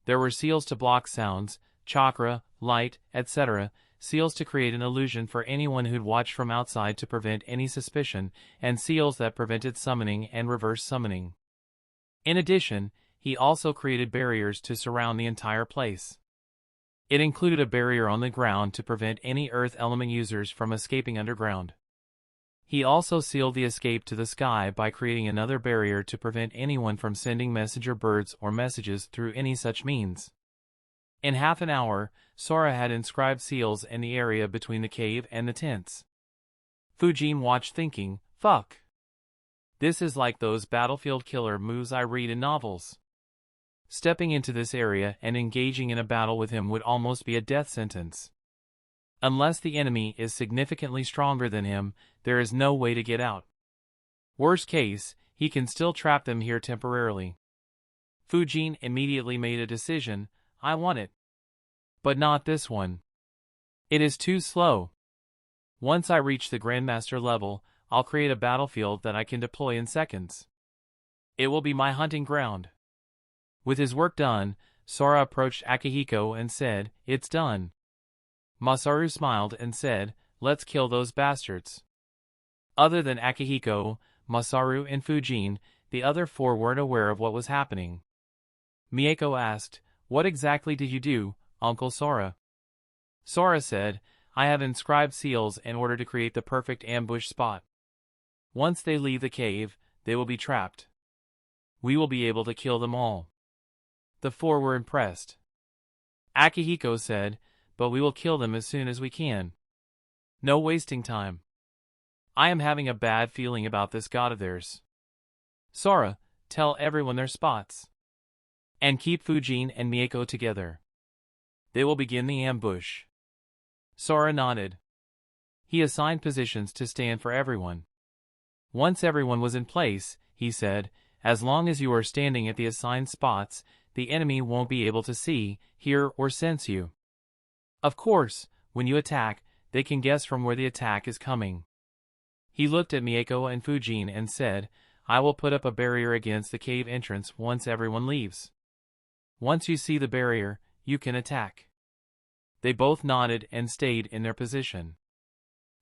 There were seals to block sounds, chakra, light, etc., seals to create an illusion for anyone who'd watch from outside to prevent any suspicion, and seals that prevented summoning and reverse summoning. In addition, he also created barriers to surround the entire place. It included a barrier on the ground to prevent any earth element users from escaping underground. He also sealed the escape to the sky by creating another barrier to prevent anyone from sending messenger birds or messages through any such means. In half an hour, Sora had inscribed seals in the area between the cave and the tents. Fujin watched thinking, fuck. This is like those battlefield killer moves I read in novels. Stepping into this area and engaging in a battle with him would almost be a death sentence. Unless the enemy is significantly stronger than him, there is no way to get out. Worst case, he can still trap them here temporarily. Fujin immediately made a decision. I want it. But not this one. It is too slow. Once I reach the Grandmaster level, I'll create a battlefield that I can deploy in seconds. It will be my hunting ground. With his work done, Sora approached Akihiko and said, "It's done." Masaru smiled and said, "Let's kill those bastards." Other than Akihiko, Masaru and Fujin, the other four weren't aware of what was happening. Mako asked, "What exactly did you do, Uncle Sora?" Sora said, "I have inscribed seals in order to create the perfect ambush spot. Once they leave the cave, they will be trapped. We will be able to kill them all." The four were impressed. Akihiko said, "But we will kill them as soon as we can. No wasting time. I am having a bad feeling about this god of theirs. Sora, tell everyone their spots. And keep Fujin and Mako together. They will begin the ambush." Sora nodded. He assigned positions to stand for everyone. Once everyone was in place, he said, "As long as you are standing at the assigned spots, the enemy won't be able to see, hear, or sense you. Of course, when you attack, they can guess from where the attack is coming." He looked at Mako and Fujin and said, "I will put up a barrier against the cave entrance once everyone leaves. Once you see the barrier, you can attack." They both nodded and stayed in their position.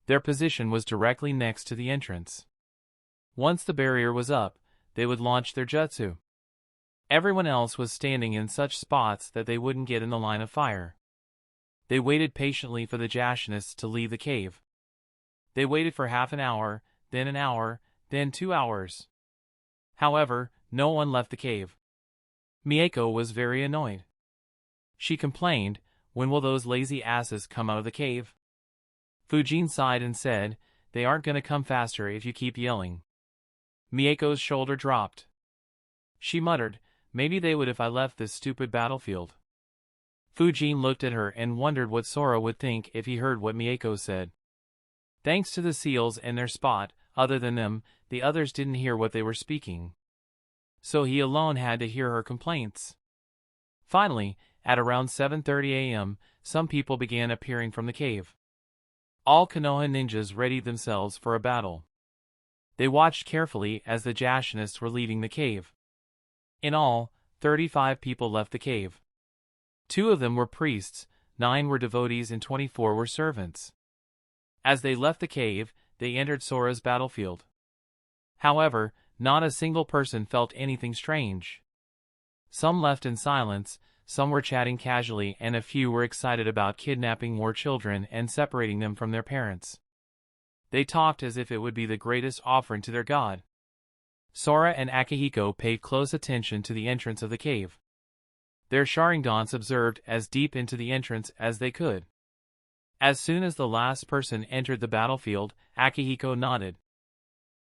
Their position was directly next to the entrance. Once the barrier was up, they would launch their jutsu. Everyone else was standing in such spots that they wouldn't get in the line of fire. They waited patiently for the Jashinists to leave the cave. They waited for half an hour, then 2 hours. However, no one left the cave. Mako was very annoyed. She complained, "When will those lazy asses come out of the cave?" Fujin sighed and said, "They aren't gonna come faster if you keep yelling." Miyako's shoulder dropped. She muttered, "Maybe they would if I left this stupid battlefield." Fujin looked at her and wondered what Sora would think if he heard what Mako said. Thanks to the seals and their spot, other than them, the others didn't hear what they were speaking. So he alone had to hear her complaints. Finally, at around 7:30 a.m., some people began appearing from the cave. All Konoha ninjas readied themselves for a battle. They watched carefully as the Jashinists were leaving the cave. In all, 35 people left the cave. 2 of them were priests, 9 were devotees and 24 were servants. As they left the cave, they entered Sora's battlefield. However, not a single person felt anything strange. Some left in silence, some were chatting casually, and a few were excited about kidnapping more children and separating them from their parents. They talked as if it would be the greatest offering to their god. Sora and Akihiko paid close attention to the entrance of the cave. Their Sharingans observed as deep into the entrance as they could. As soon as the last person entered the battlefield, Akihiko nodded.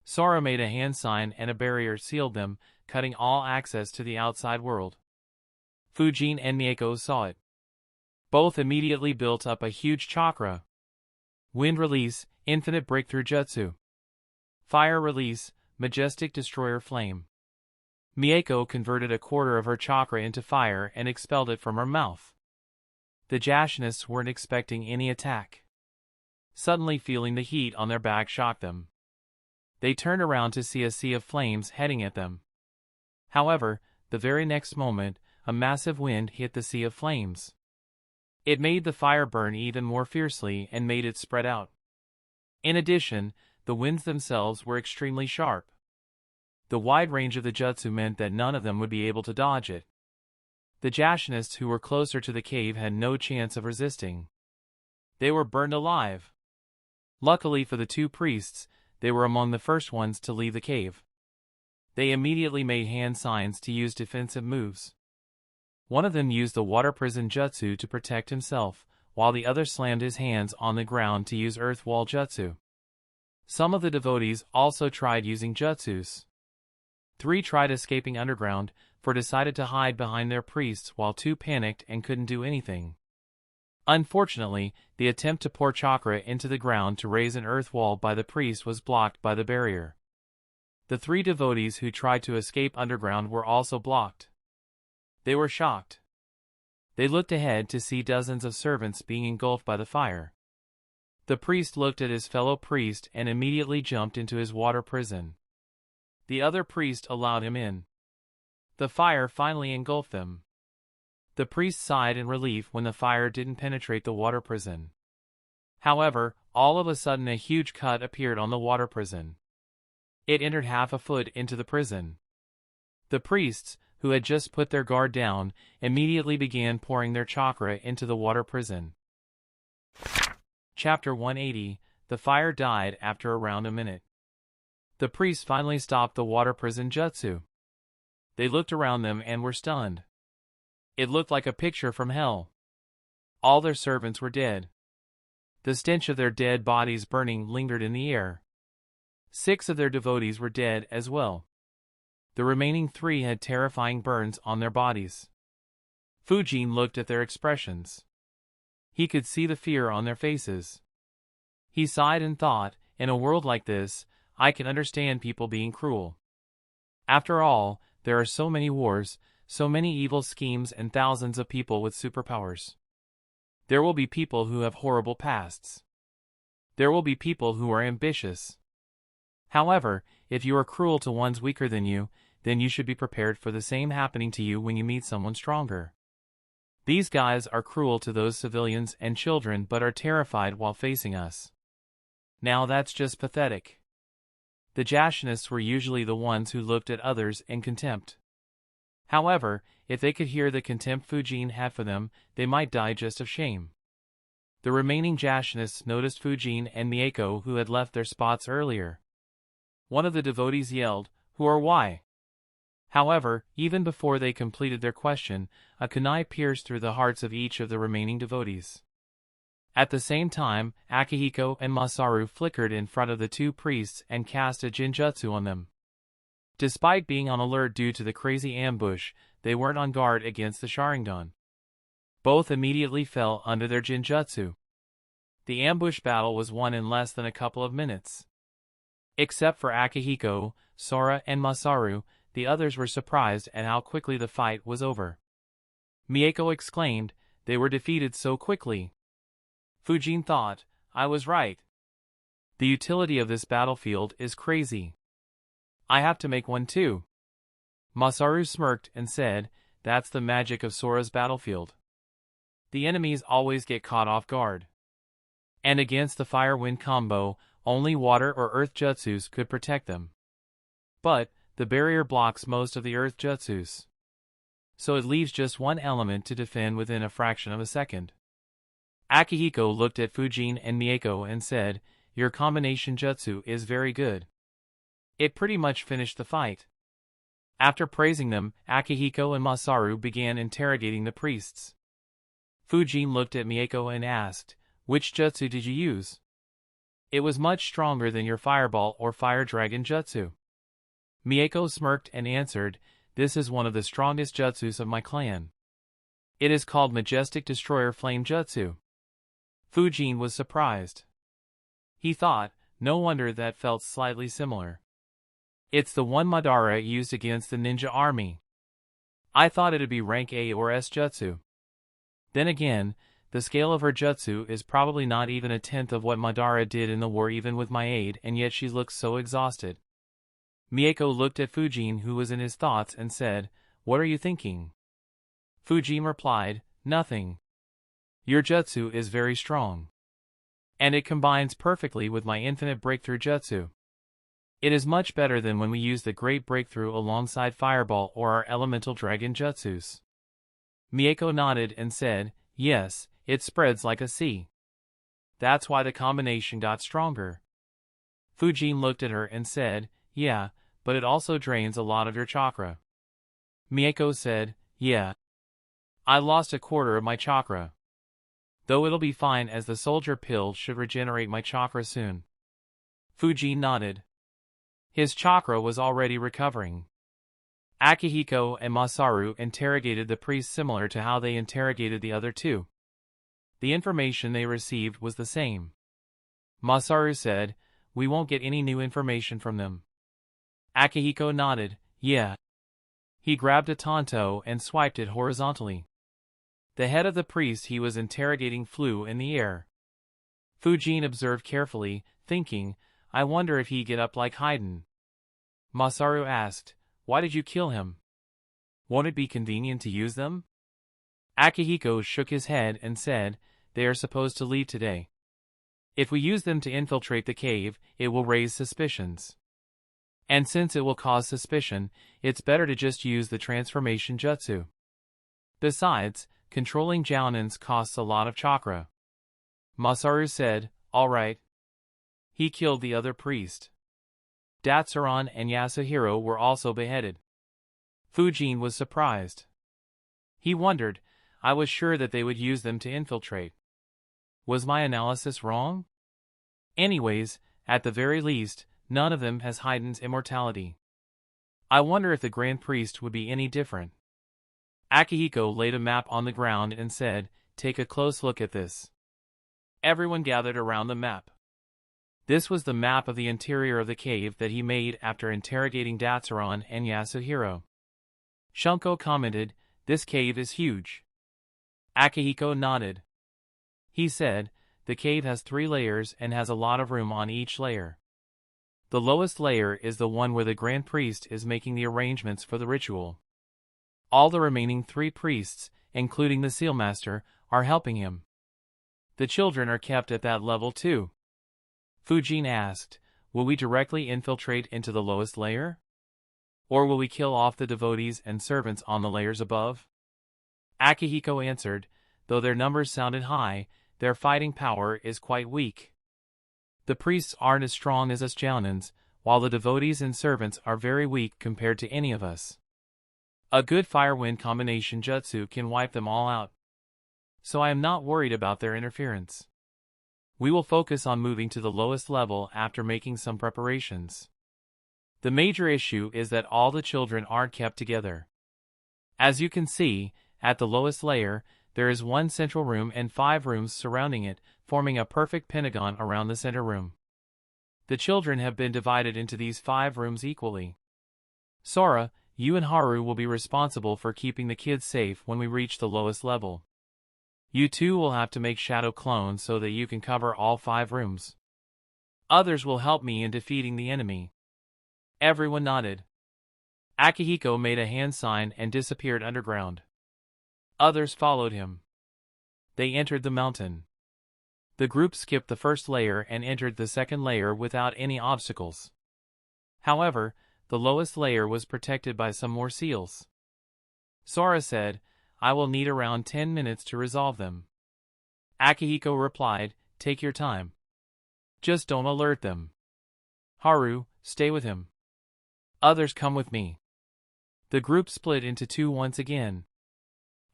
Sora made a hand sign and a barrier sealed them, cutting all access to the outside world. Fujin and Mako saw it. Both immediately built up a huge chakra. Wind release, infinite breakthrough jutsu. Fire release, majestic destroyer flame. Mako converted a quarter of her chakra into fire and expelled it from her mouth. The Jashinists weren't expecting any attack. Suddenly feeling the heat on their back shocked them. They turned around to see a sea of flames heading at them. However, the very next moment, a massive wind hit the sea of flames. It made the fire burn even more fiercely and made it spread out. In addition, the winds themselves were extremely sharp. The wide range of the jutsu meant that none of them would be able to dodge it. The Jashinists who were closer to the cave had no chance of resisting. They were burned alive. Luckily for the 2 priests, they were among the first ones to leave the cave. They immediately made hand signs to use defensive moves. One of them used the water prison jutsu to protect himself, while the other slammed his hands on the ground to use earth wall jutsu. Some of the devotees also tried using jutsus. 3 tried escaping underground, 4 decided to hide behind their priests while 2 panicked and couldn't do anything. Unfortunately, the attempt to pour chakra into the ground to raise an earth wall by the priest was blocked by the barrier. The 3 devotees who tried to escape underground were also blocked. They were shocked. They looked ahead to see dozens of servants being engulfed by the fire. The priest looked at his fellow priest and immediately jumped into his water prison. The other priest allowed him in. The fire finally engulfed them. The priest sighed in relief when the fire didn't penetrate the water prison. However, all of a sudden a huge cut appeared on the water prison. It entered half a foot into the prison. The priests, who had just put their guard down, immediately began pouring their chakra into the water prison. Chapter 180, The fire died after around a minute. The priests finally stopped the water prison jutsu. They looked around them and were stunned. It looked like a picture from hell. All their servants were dead. The stench of their dead bodies burning lingered in the air. 6 of their devotees were dead as well. The remaining 3 had terrifying burns on their bodies. Fujin looked at their expressions. He could see the fear on their faces. He sighed and thought, in a world like this, I can understand people being cruel. After all, there are so many wars, so many evil schemes and thousands of people with superpowers. There will be people who have horrible pasts. There will be people who are ambitious. However, if you are cruel to ones weaker than you, then you should be prepared for the same happening to you when you meet someone stronger. These guys are cruel to those civilians and children but are terrified while facing us. Now that's just pathetic. The Jashinists were usually the ones who looked at others in contempt. However, if they could hear the contempt Fujin had for them, they might die just of shame. The remaining Jashinists noticed Fujin and Mako who had left their spots earlier. One of the devotees yelled, "Who or why?" However, even before they completed their question, a kunai pierced through the hearts of each of the remaining devotees. At the same time, Akihiko and Masaru flickered in front of the 2 priests and cast a jinjutsu on them. Despite being on alert due to the crazy ambush, they weren't on guard against the Sharingan. Both immediately fell under their jinjutsu. The ambush battle was won in less than a couple of minutes. Except for Akihiko, Sora, and Masaru, the others were surprised at how quickly the fight was over. Mako exclaimed, "They were defeated so quickly." Fujin thought, "I was right. The utility of this battlefield is crazy. I have to make one too." Masaru smirked and said, "That's the magic of Sora's battlefield. The enemies always get caught off guard. And against the fire-wind combo, only water or earth jutsus could protect them. But, the barrier blocks most of the earth jutsus. So it leaves just one element to defend within a fraction of a second." Akihiko looked at Fujin and Mako and said, "Your combination jutsu is very good. It pretty much finished the fight." After praising them, Akihiko and Masaru began interrogating the priests. Fujin looked at Mako and asked, "Which jutsu did you use?" "It was much stronger than your fireball or fire dragon jutsu." Mako smirked and answered, "This is one of the strongest jutsus of my clan. It is called Majestic Destroyer Flame Jutsu." Fujin was surprised. He thought, no wonder that felt slightly similar. It's the one Madara used against the ninja army. I thought it'd be rank A or S jutsu. Then again, the scale of her jutsu is probably not even a tenth of what Madara did in the war even with my aid, and yet she looks so exhausted. Mako looked at Fujin who was in his thoughts and said, "What are you thinking?" Fujin replied, "Nothing. Your jutsu is very strong. And it combines perfectly with my infinite breakthrough jutsu. It is much better than when we use the great breakthrough alongside fireball or our elemental dragon jutsus." Mako nodded and said, "Yes, it spreads like a sea. That's why the combination got stronger." Fujin looked at her and said, "Yeah, but it also drains a lot of your chakra." Mako said, "Yeah. I lost a quarter of my chakra. Though it'll be fine as the soldier pill should regenerate my chakra soon." Fujin nodded. His chakra was already recovering. Akihiko and Masaru interrogated the priest similar to how they interrogated the other 2. The information they received was the same. Masaru said, "We won't get any new information from them." Akihiko nodded. Yeah. He grabbed a tanto and swiped it horizontally. The head of the priest he was interrogating flew in the air. Fujin observed carefully, thinking, I wonder if he'd get up like Haydn. Masaru asked, why did you kill him? Won't it be convenient to use them? Akihiko shook his head and said, they are supposed to leave today. If we use them to infiltrate the cave, it will raise suspicions. And since it will cause suspicion, it's better to just use the transformation jutsu. Besides, controlling Jounins costs a lot of chakra. Masaru said, alright. He killed the other priest. Datsuron and Yasuhiro were also beheaded. Fujin was surprised. He wondered, I was sure that they would use them to infiltrate. Was my analysis wrong? Anyways, at the very least, none of them has Haydn's immortality. I wonder if the Grand Priest would be any different. Akihiko laid a map on the ground and said, take a close look at this. Everyone gathered around the map. This was the map of the interior of the cave that he made after interrogating Datsuron and Yasuhiro. Shunko commented, this cave is huge. Akihiko nodded. He said, the cave has 3 layers and has a lot of room on each layer. The lowest layer is the one where the Grand Priest is making the arrangements for the ritual. All the remaining 3 priests, including the Sealmaster, are helping him. The children are kept at that level too. Fujin asked, will we directly infiltrate into the lowest layer? Or will we kill off the devotees and servants on the layers above? Akihiko answered, though their numbers sounded high, their fighting power is quite weak. The priests aren't as strong as us Jounins, while the devotees and servants are very weak compared to any of us. A good fire-wind combination jutsu can wipe them all out. So I am not worried about their interference. We will focus on moving to the lowest level after making some preparations. The major issue is that all the children aren't kept together. As you can see, at the lowest layer, there is 1 central room and 5 rooms surrounding it, forming a perfect pentagon around the center room. The children have been divided into these 5 rooms equally. Sora, you and Haru will be responsible for keeping the kids safe when we reach the lowest level. You two will have to make shadow clones so that you can cover all 5 rooms. Others will help me in defeating the enemy. Everyone nodded. Akihiko made a hand sign and disappeared underground. Others followed him. They entered the mountain. The group skipped the first layer and entered the second layer without any obstacles. However, the lowest layer was protected by some more seals. Sora said, I will need around 10 minutes to resolve them. Akihiko replied, take your time. Just don't alert them. Haru, stay with him. Others come with me. The group split into 2 once again.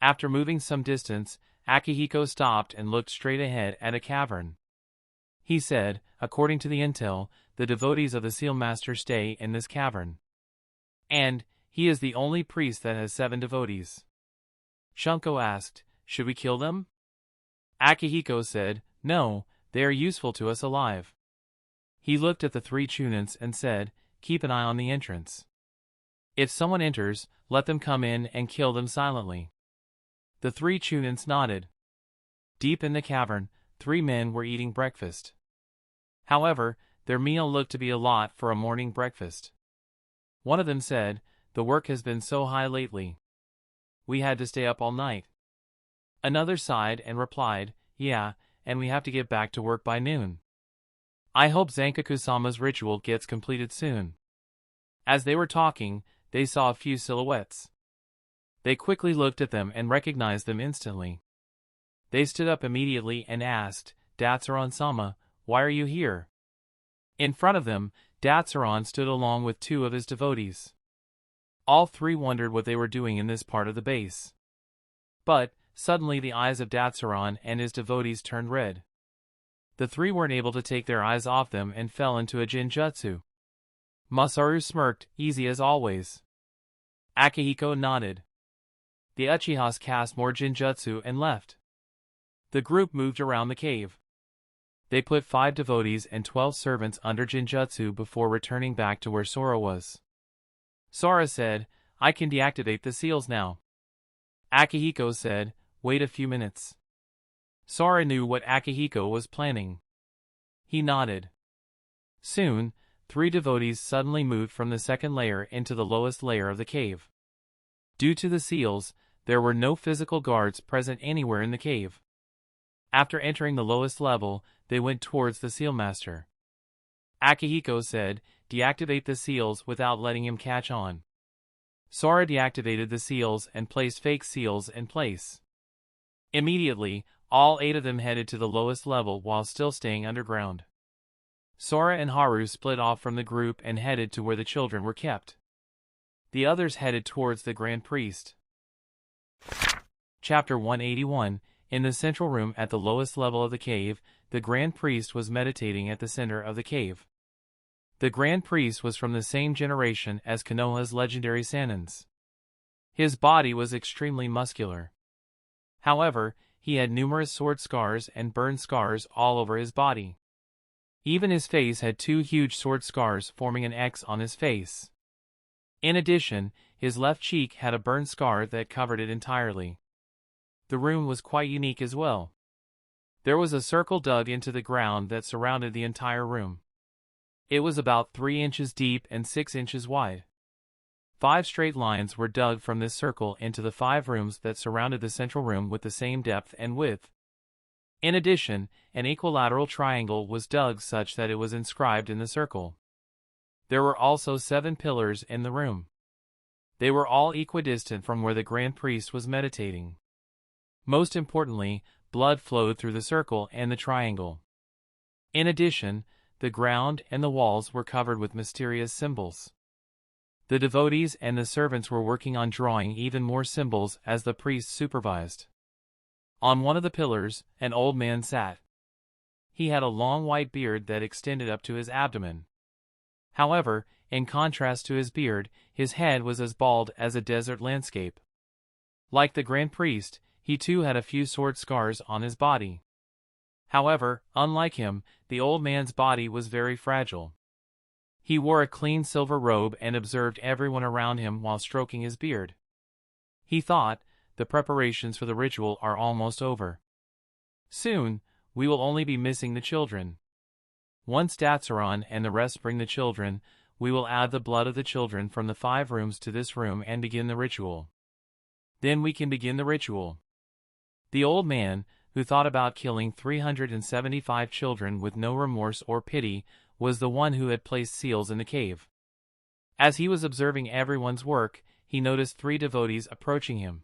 After moving some distance, Akihiko stopped and looked straight ahead at a cavern. He said, according to the intel, the devotees of the Sealmaster stay in this cavern. And, he is the only priest that has 7 devotees. Shunko asked, should we kill them? Akihiko said, no, they are useful to us alive. He looked at the 3 Chunins and said, keep an eye on the entrance. If someone enters, let them come in and kill them silently. The 3 Chunins nodded. Deep in the cavern, 3 men were eating breakfast. However, their meal looked to be a lot for a morning breakfast. One of them said, the work has been so high lately. We had to stay up all night. Another sighed and replied, yeah, and we have to get back to work by noon. I hope Zankaku-sama's ritual gets completed soon. As they were talking, they saw a few silhouettes. They quickly looked at them and recognized them instantly. They stood up immediately and asked, Datsuron-sama, why are you here? In front of them, Datsuron stood along with 2 of his devotees. All 3 wondered what they were doing in this part of the base. But, suddenly the eyes of Datsuron and his devotees turned red. The 3 weren't able to take their eyes off them and fell into a jinjutsu. Masaru smirked, easy as always. Akihiko nodded. The Uchihas cast more jinjutsu and left. The group moved around the cave. They put 5 devotees and 12 servants under jinjutsu before returning back to where Sora was. Sora said, I can deactivate the seals now. Akihiko said, wait a few minutes. Sora knew what Akihiko was planning. He nodded. Soon, 3 devotees suddenly moved from the second layer into the lowest layer of the cave. Due to the seals, there were no physical guards present anywhere in the cave. After entering the lowest level, they went towards the seal master. Akihiko said, deactivate the seals without letting him catch on. Sora deactivated the seals and placed fake seals in place. Immediately, all 8 of them headed to the lowest level while still staying underground. Sora and Haru split off from the group and headed to where the children were kept. The others headed towards the Grand Priest. Chapter 181. In the central room at the lowest level of the cave, the Grand Priest was meditating at the center of the cave. The Grand Priest was from the same generation as Konoha's legendary Sanins. His body was extremely muscular. However, he had numerous sword scars and burn scars all over his body. Even his face had 2 huge sword scars forming an X on his face. In addition, his left cheek had a burn scar that covered it entirely. The room was quite unique as well. There was a circle dug into the ground that surrounded the entire room. It was about 3 inches deep and 6 inches wide. 5 straight lines were dug from this circle into the 5 rooms that surrounded the central room with the same depth and width. In addition, an equilateral triangle was dug such that it was inscribed in the circle. There were also 7 pillars in the room. They were all equidistant from where the Grand Priest was meditating. Most importantly, blood flowed through the circle and the triangle. In addition, the ground and the walls were covered with mysterious symbols. The devotees and the servants were working on drawing even more symbols as the priest supervised. On one of the pillars, an old man sat. He had a long white beard that extended up to his abdomen. However, in contrast to his beard, his head was as bald as a desert landscape. Like the Grand Priest, he too had a few sword scars on his body. However, unlike him, the old man's body was very fragile. He wore a clean silver robe and observed everyone around him while stroking his beard. He thought, the preparations for the ritual are almost over. Soon, we will only be missing the children. Once Datsuron and the rest bring the children, we will add the blood of the children from the 5 rooms to this room and begin the ritual. Then we can begin the ritual. The old man, who thought about killing 375 children with no remorse or pity, was the one who had placed seals in the cave. As he was observing everyone's work, he noticed 3 devotees approaching him.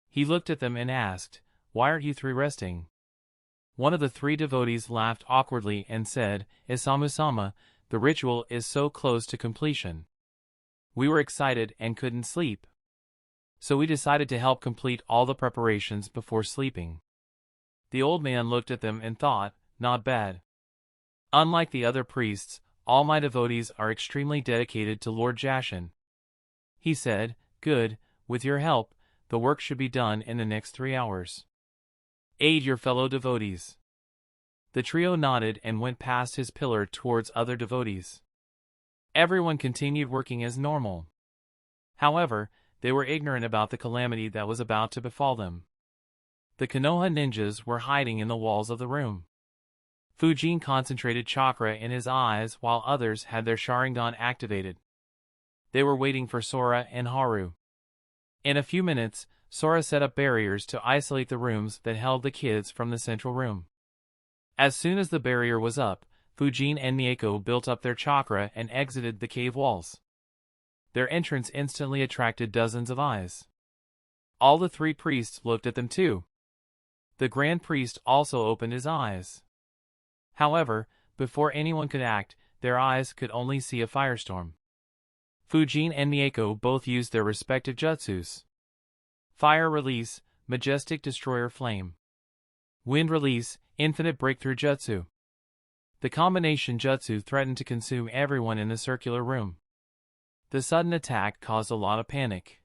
He looked at them and asked, "Why aren't you 3 resting?" One of the 3 devotees laughed awkwardly and said, "Isamu-sama, the ritual is so close to completion. We were excited and couldn't sleep. So we decided to help complete all the preparations before sleeping." The old man looked at them and thought, not bad. Unlike the other priests, all my devotees are extremely dedicated to Lord Jashin. He said, "Good, with your help, the work should be done in the next 3 hours. Aid your fellow devotees." The trio nodded and went past his pillar towards other devotees. Everyone continued working as normal. However, they were ignorant about the calamity that was about to befall them. The Konoha ninjas were hiding in the walls of the room. Fujin concentrated chakra in his eyes while others had their Sharingan activated. They were waiting for Sora and Haru. In a few minutes, Sora set up barriers to isolate the rooms that held the kids from the central room. As soon as the barrier was up, Fujin and Mako built up their chakra and exited the cave walls. Their entrance instantly attracted dozens of eyes. All the 3 priests looked at them too. The Grand Priest also opened his eyes. However, before anyone could act, their eyes could only see a firestorm. Fujin and Mako both used their respective jutsus. Fire release, Majestic Destroyer Flame. Wind release, Infinite Breakthrough Jutsu. The combination jutsu threatened to consume everyone in the circular room. The sudden attack caused a lot of panic.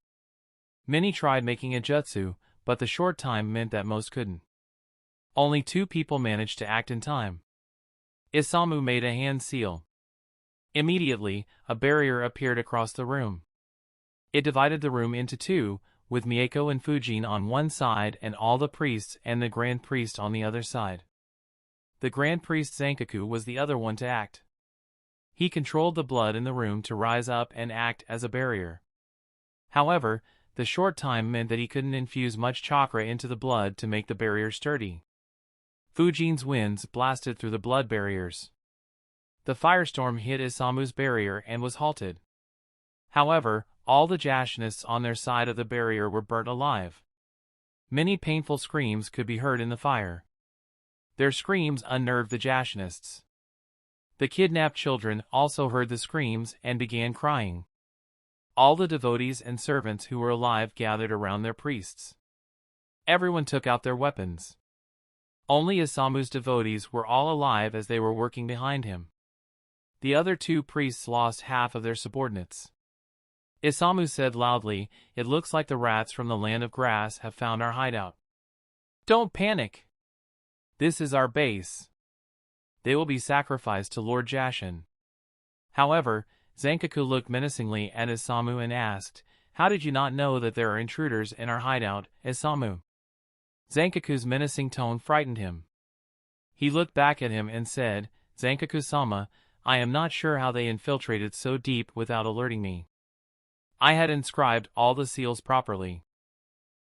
Many tried making a jutsu, but the short time meant that most couldn't. Only 2 people managed to act in time. Isamu made a hand seal. Immediately, a barrier appeared across the room. It divided the room into two, with Mako and Fujin on one side and all the priests and the Grand Priest on the other side. The Grand Priest Zankaku was the other one to act. He controlled the blood in the room to rise up and act as a barrier. However, the short time meant that he couldn't infuse much chakra into the blood to make the barrier sturdy. Fujin's winds blasted through the blood barriers. The firestorm hit Isamu's barrier and was halted. However, all the Jashinists on their side of the barrier were burnt alive. Many painful screams could be heard in the fire. Their screams unnerved the Jashinists. The kidnapped children also heard the screams and began crying. All the devotees and servants who were alive gathered around their priests. Everyone took out their weapons. Only Isamu's devotees were all alive as they were working behind him. The other two priests lost half of their subordinates. Isamu said loudly, "It looks like the rats from the land of grass have found our hideout. Don't panic. This is our base. They will be sacrificed to Lord Jashin." However, Zankaku looked menacingly at Isamu and asked, "How did you not know that there are intruders in our hideout, Isamu?" Zankaku's menacing tone frightened him. He looked back at him and said, "Zankaku-sama, I am not sure how they infiltrated so deep without alerting me. I had inscribed all the seals properly."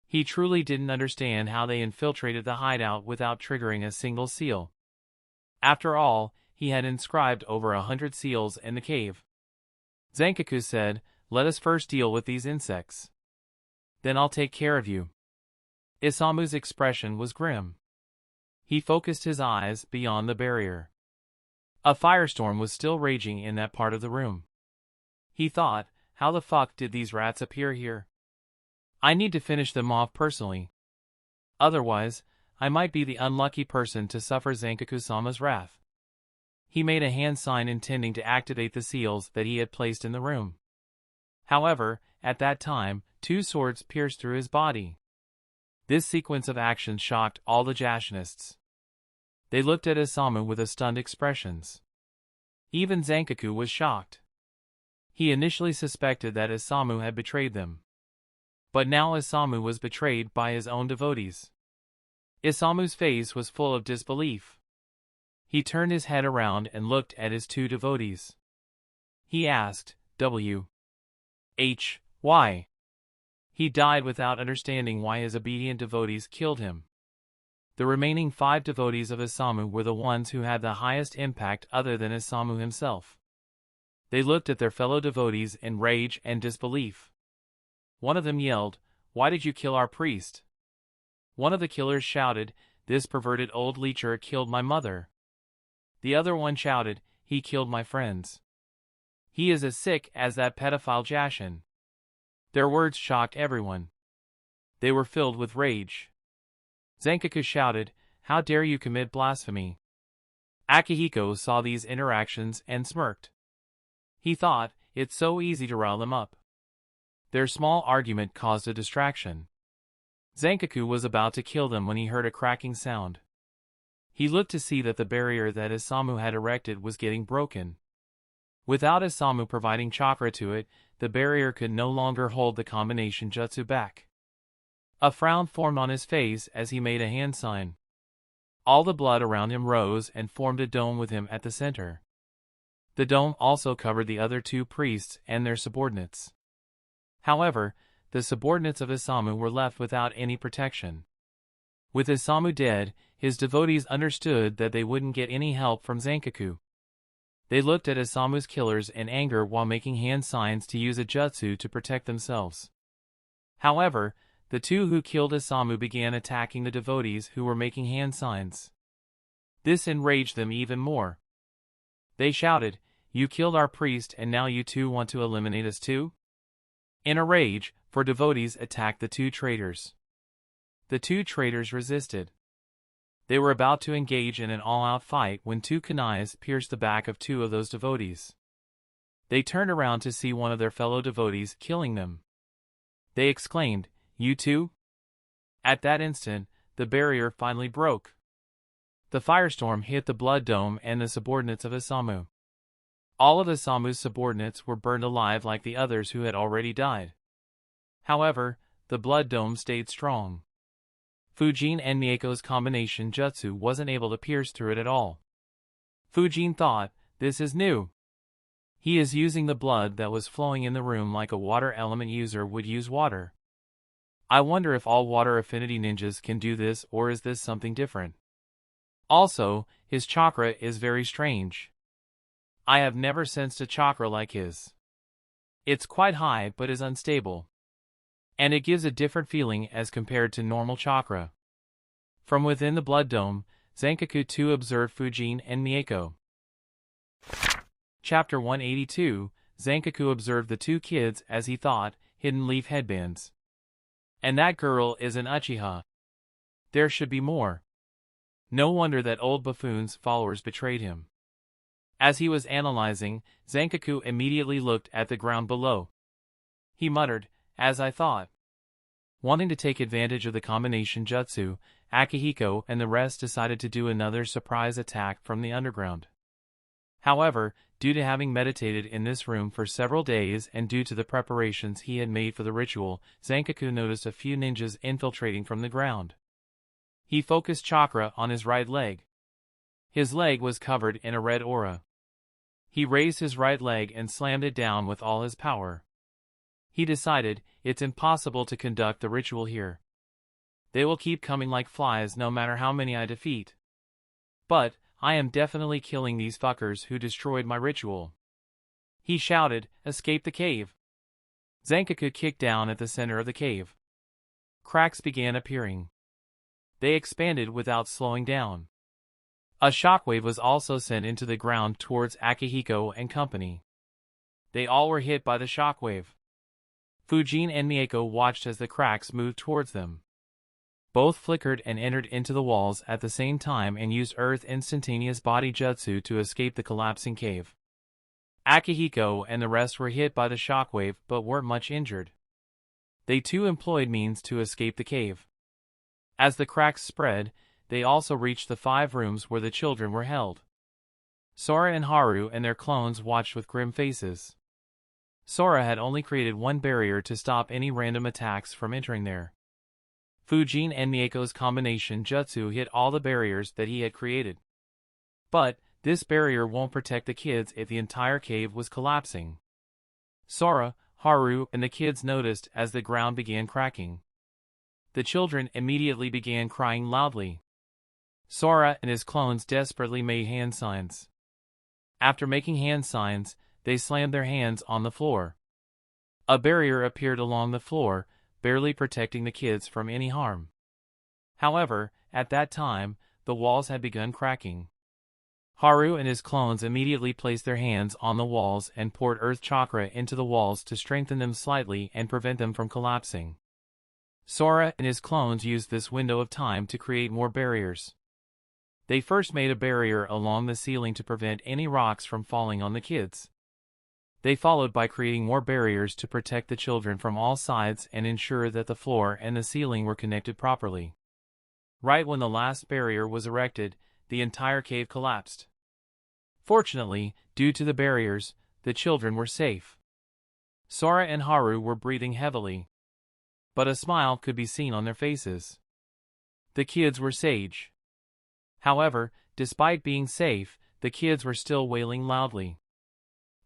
He truly didn't understand how they infiltrated the hideout without triggering a single seal. After all, he had inscribed over 100 seals in the cave. Zankaku said, "Let us first deal with these insects. Then I'll take care of you." Isamu's expression was grim. He focused his eyes beyond the barrier. A firestorm was still raging in that part of the room. He thought, how the fuck did these rats appear here? I need to finish them off personally. Otherwise, I might be the unlucky person to suffer Zankaku-sama's wrath. He made a hand sign intending to activate the seals that he had placed in the room. However, at that time, two swords pierced through his body. This sequence of actions shocked all the Jashinists. They looked at Isamu with stunned expressions. Even Zankaku was shocked. He initially suspected that Isamu had betrayed them. But now Isamu was betrayed by his own devotees. Isamu's face was full of disbelief. He turned his head around and looked at his two devotees. He asked, "Why?" He died without understanding why his obedient devotees killed him. The remaining 5 devotees of Isamu were the ones who had the highest impact other than Isamu himself. They looked at their fellow devotees in rage and disbelief. One of them yelled, "Why did you kill our priest?" One of the killers shouted, "This perverted old leecher killed my mother." The other one shouted, "He killed my friends. He is as sick as that pedophile Jashin." Their words shocked everyone. They were filled with rage. Zankaku shouted, "How dare you commit blasphemy?" Akihiko saw these interactions and smirked. He thought, it's so easy to rile them up. Their small argument caused a distraction. Zankaku was about to kill them when he heard a cracking sound. He looked to see that the barrier that Isamu had erected was getting broken. Without Isamu providing chakra to it, the barrier could no longer hold the combination jutsu back. A frown formed on his face as he made a hand sign. All the blood around him rose and formed a dome with him at the center. The dome also covered the other 2 priests and their subordinates. However, the subordinates of Isamu were left without any protection. With Isamu dead, his devotees understood that they wouldn't get any help from Zankaku. They looked at Isamu's killers in anger while making hand signs to use a jutsu to protect themselves. However, the 2 who killed Isamu began attacking the devotees who were making hand signs. This enraged them even more. They shouted, "You killed our priest and now you 2 want to eliminate us too?" In a rage, 4 devotees attacked the 2 traitors. The 2 traitors resisted. They were about to engage in an all-out fight when 2 kunais pierced the back of 2 of those devotees. They turned around to see one of their fellow devotees killing them. They exclaimed, "You too?" At that instant, the barrier finally broke. The firestorm hit the blood dome and the subordinates of Isamu. All of Isamu's subordinates were burned alive like the others who had already died. However, the blood dome stayed strong. Fujin and Mako's combination jutsu wasn't able to pierce through it at all. Fujin thought, this is new. He is using the blood that was flowing in the room like a water element user would use water. I wonder if all water affinity ninjas can do this, or is this something different? Also, his chakra is very strange. I have never sensed a chakra like his. It's quite high but is unstable. And it gives a different feeling as compared to normal chakra. From within the blood dome, Zankaku too observed Fujin and Mako. Chapter 182, Zankaku observed the two kids as he thought, hidden leaf headbands. And that girl is an Uchiha. There should be more. No wonder that old buffoon's followers betrayed him. As he was analyzing, Zankaku immediately looked at the ground below. He muttered, as I thought. Wanting to take advantage of the combination jutsu, Akihiko and the rest decided to do another surprise attack from the underground. However, due to having meditated in this room for several days and due to the preparations he had made for the ritual, Zankaku noticed a few ninjas infiltrating from the ground. He focused chakra on his right leg. His leg was covered in a red aura. He raised his right leg and slammed it down with all his power. He decided, it's impossible to conduct the ritual here. They will keep coming like flies no matter how many I defeat. But, I am definitely killing these fuckers who destroyed my ritual. He shouted, escape the cave. Zankaku kicked down at the center of the cave. Cracks began appearing. They expanded without slowing down. A shockwave was also sent into the ground towards Akihiko and company. They all were hit by the shockwave. Fujin and Mako watched as the cracks moved towards them. Both flickered and entered into the walls at the same time and used Earth instantaneous body jutsu to escape the collapsing cave. Akihiko and the rest were hit by the shockwave but weren't much injured. They too employed means to escape the cave. As the cracks spread, they also reached the 5 rooms where the children were held. Sora and Haru and their clones watched with grim faces. Sora had only created one barrier to stop any random attacks from entering there. Fujin and Mako's combination jutsu hit all the barriers that he had created. But, this barrier won't protect the kids if the entire cave was collapsing. Sora, Haru, and the kids noticed as the ground began cracking. The children immediately began crying loudly. Sora and his clones desperately made hand signs. After making hand signs, they slammed their hands on the floor. A barrier appeared along the floor, barely protecting the kids from any harm. However, at that time, the walls had begun cracking. Haru and his clones immediately placed their hands on the walls and poured earth chakra into the walls to strengthen them slightly and prevent them from collapsing. Sora and his clones used this window of time to create more barriers. They first made a barrier along the ceiling to prevent any rocks from falling on the kids. They followed by creating more barriers to protect the children from all sides and ensure that the floor and the ceiling were connected properly. Right when the last barrier was erected, the entire cave collapsed. Fortunately, due to the barriers, the children were safe. Sora and Haru were breathing heavily. But a smile could be seen on their faces. The kids were sage. However, despite being safe, the kids were still wailing loudly.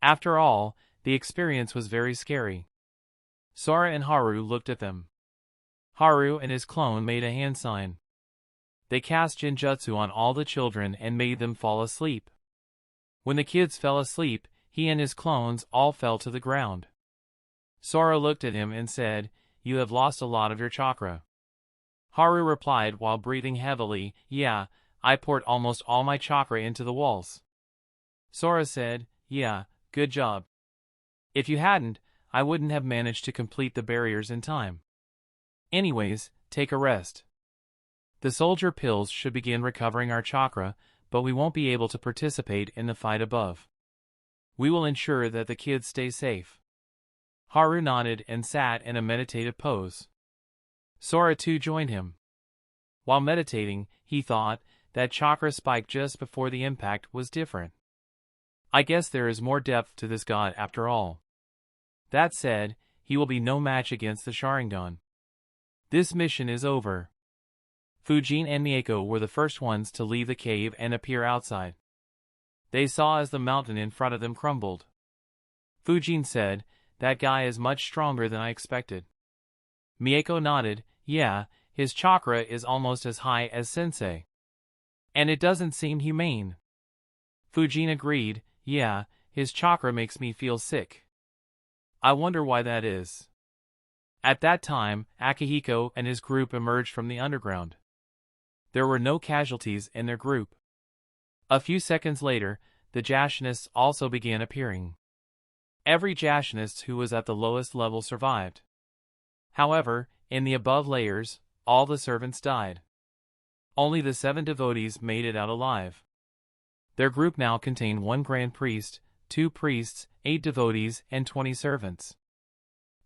After all, the experience was very scary. Sora and Haru looked at them. Haru and his clone made a hand sign. They cast Jinjutsu on all the children and made them fall asleep. When the kids fell asleep, he and his clones all fell to the ground. Sora looked at him and said, "You have lost a lot of your chakra." Haru replied while breathing heavily, "Yeah, I poured almost all my chakra into the walls." Sora said, "Yeah, good job. If you hadn't, I wouldn't have managed to complete the barriers in time. Anyways, take a rest. The soldier pills should begin recovering our chakra, but we won't be able to participate in the fight above. We will ensure that the kids stay safe." Haru nodded and sat in a meditative pose. Sora too joined him. While meditating, he thought, that chakra spike just before the impact was different. I guess there is more depth to this god after all. That said, he will be no match against the Sharingan. This mission is over. Fujin and Mako were the first ones to leave the cave and appear outside. They saw as the mountain in front of them crumbled. Fujin said, "That guy is much stronger than I expected." Mako nodded, "Yeah, his chakra is almost as high as Sensei. And it doesn't seem humane." Fujin agreed, "Yeah, his chakra makes me feel sick. I wonder why that is." At that time, Akihiko and his group emerged from the underground. There were no casualties in their group. A few seconds later, the Jashinists also began appearing. Every Jashinist who was at the lowest level survived. However, in the above layers, all the servants died. Only the 7 devotees made it out alive. Their group now contained 1 grand priest, 2 priests, 8 devotees, and 20 servants.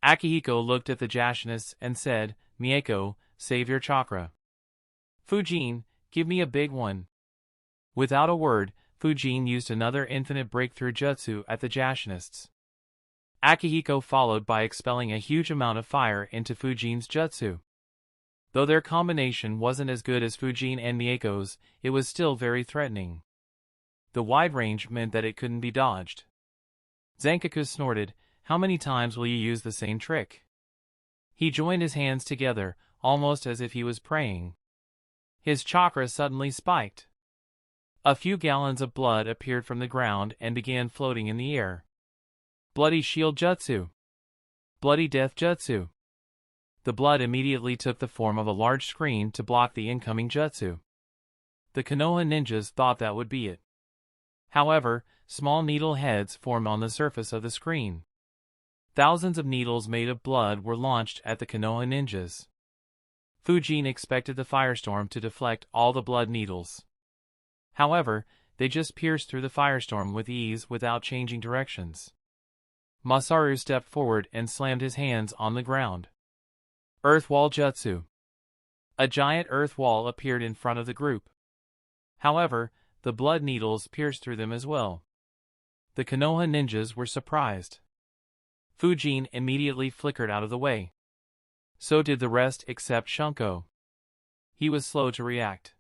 Akihiko looked at the Jashinists and said, "Mako, save your chakra. Fujin, give me a big one." Without a word, Fujin used another infinite breakthrough jutsu at the Jashinists. Akihiko followed by expelling a huge amount of fire into Fujin's jutsu. Though their combination wasn't as good as Fujin and Mako's, it was still very threatening. The wide range meant that it couldn't be dodged. Zankaku snorted, "How many times will you use the same trick?" He joined his hands together, almost as if he was praying. His chakra suddenly spiked. A few gallons of blood appeared from the ground and began floating in the air. Bloody shield jutsu. Bloody death jutsu. The blood immediately took the form of a large screen to block the incoming jutsu. The Konoha ninjas thought that would be it. However, small needle heads formed on the surface of the screen. Thousands of needles made of blood were launched at the Konoha ninjas. Fujin expected the firestorm to deflect all the blood needles. However, they just pierced through the firestorm with ease without changing directions. Masaru stepped forward and slammed his hands on the ground. Earth Wall Jutsu. A giant earth wall appeared in front of the group. However, the blood needles pierced through them as well. The Konoha ninjas were surprised. Fujin immediately flickered out of the way. So did the rest except Shunko. He was slow to react.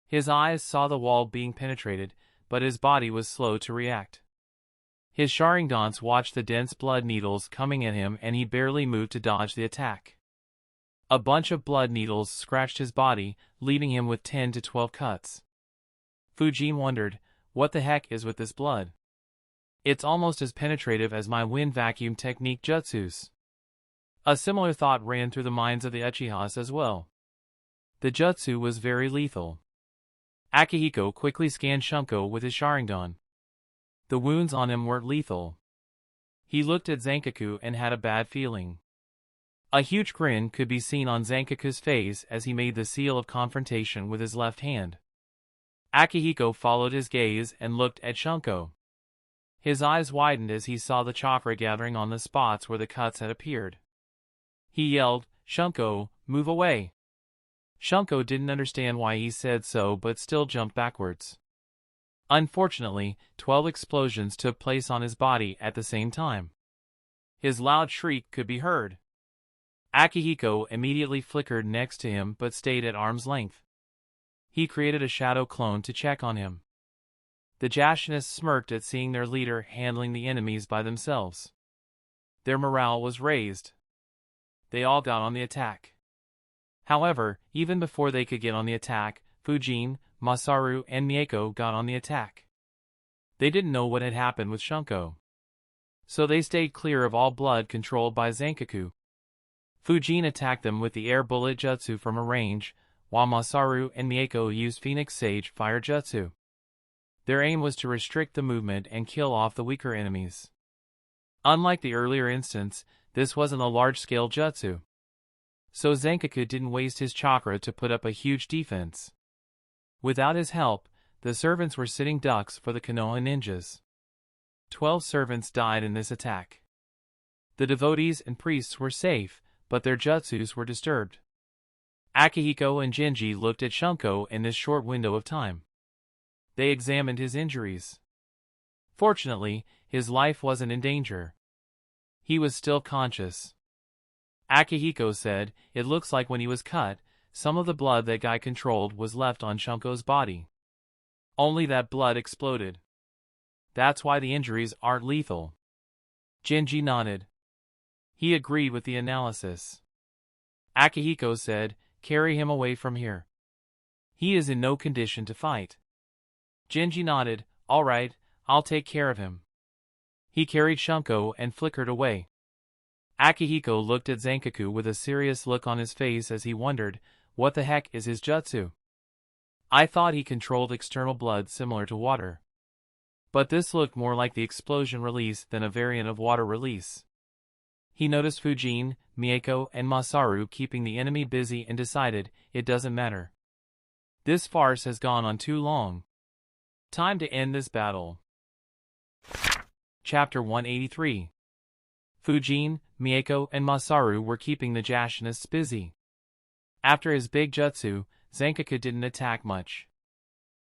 His eyes saw the wall being penetrated, but his body was slow to react. His Sharingans watched the dense blood needles coming at him and he barely moved to dodge the attack. A bunch of blood needles scratched his body, leaving him with 10 to 12 cuts. Fujin wondered, "What the heck is with this blood? It's almost as penetrative as my wind vacuum technique jutsus." A similar thought ran through the minds of the Uchihas as well. The jutsu was very lethal. Akihiko quickly scanned Shunko with his Sharingan. The wounds on him weren't lethal. He looked at Zankaku and had a bad feeling. A huge grin could be seen on Zankaku's face as he made the seal of confrontation with his left hand. Akihiko followed his gaze and looked at Shunko. His eyes widened as he saw the chakra gathering on the spots where the cuts had appeared. He yelled, "Shunko, move away!" Shunko didn't understand why he said so but still jumped backwards. Unfortunately, 12 explosions took place on his body at the same time. His loud shriek could be heard. Akihiko immediately flickered next to him but stayed at arm's length. He created a shadow clone to check on him. The Jashinists smirked at seeing their leader handling the enemies by themselves. Their morale was raised. They all got on the attack. However, even before they could get on the attack, Fujin, Masaru, and Mako got on the attack. They didn't know what had happened with Shunko. So they stayed clear of all blood controlled by Zankaku. Fujin attacked them with the air bullet jutsu from a range, while Masaru and Mako used Phoenix Sage fire jutsu. Their aim was to restrict the movement and kill off the weaker enemies. Unlike the earlier instance, this wasn't a large-scale jutsu. So Zankaku didn't waste his chakra to put up a huge defense. Without his help, the servants were sitting ducks for the Konoha ninjas. 12 servants died in this attack. The devotees and priests were safe, but their jutsus were disturbed. Akihiko and Genji looked at Shunko in this short window of time. They examined his injuries. Fortunately, his life wasn't in danger. He was still conscious. Akihiko said, "It looks like when he was cut, some of the blood that guy controlled was left on Shunko's body. Only that blood exploded. That's why the injuries aren't lethal." Genji nodded. He agreed with the analysis. Akihiko said, "Carry him away from here. He is in no condition to fight." Genji nodded, "All right, I'll take care of him." He carried Shunko and flickered away. Akihiko looked at Zankaku with a serious look on his face as he wondered, what the heck is his jutsu? I thought he controlled external blood similar to water. But this looked more like the explosion release than a variant of water release. He noticed Fujin, Mako, and Masaru keeping the enemy busy and decided, it doesn't matter. This farce has gone on too long. Time to end this battle. Chapter 183. Fujin, Mako, and Masaru were keeping the Jashinists busy. After his big jutsu, Zankaku didn't attack much.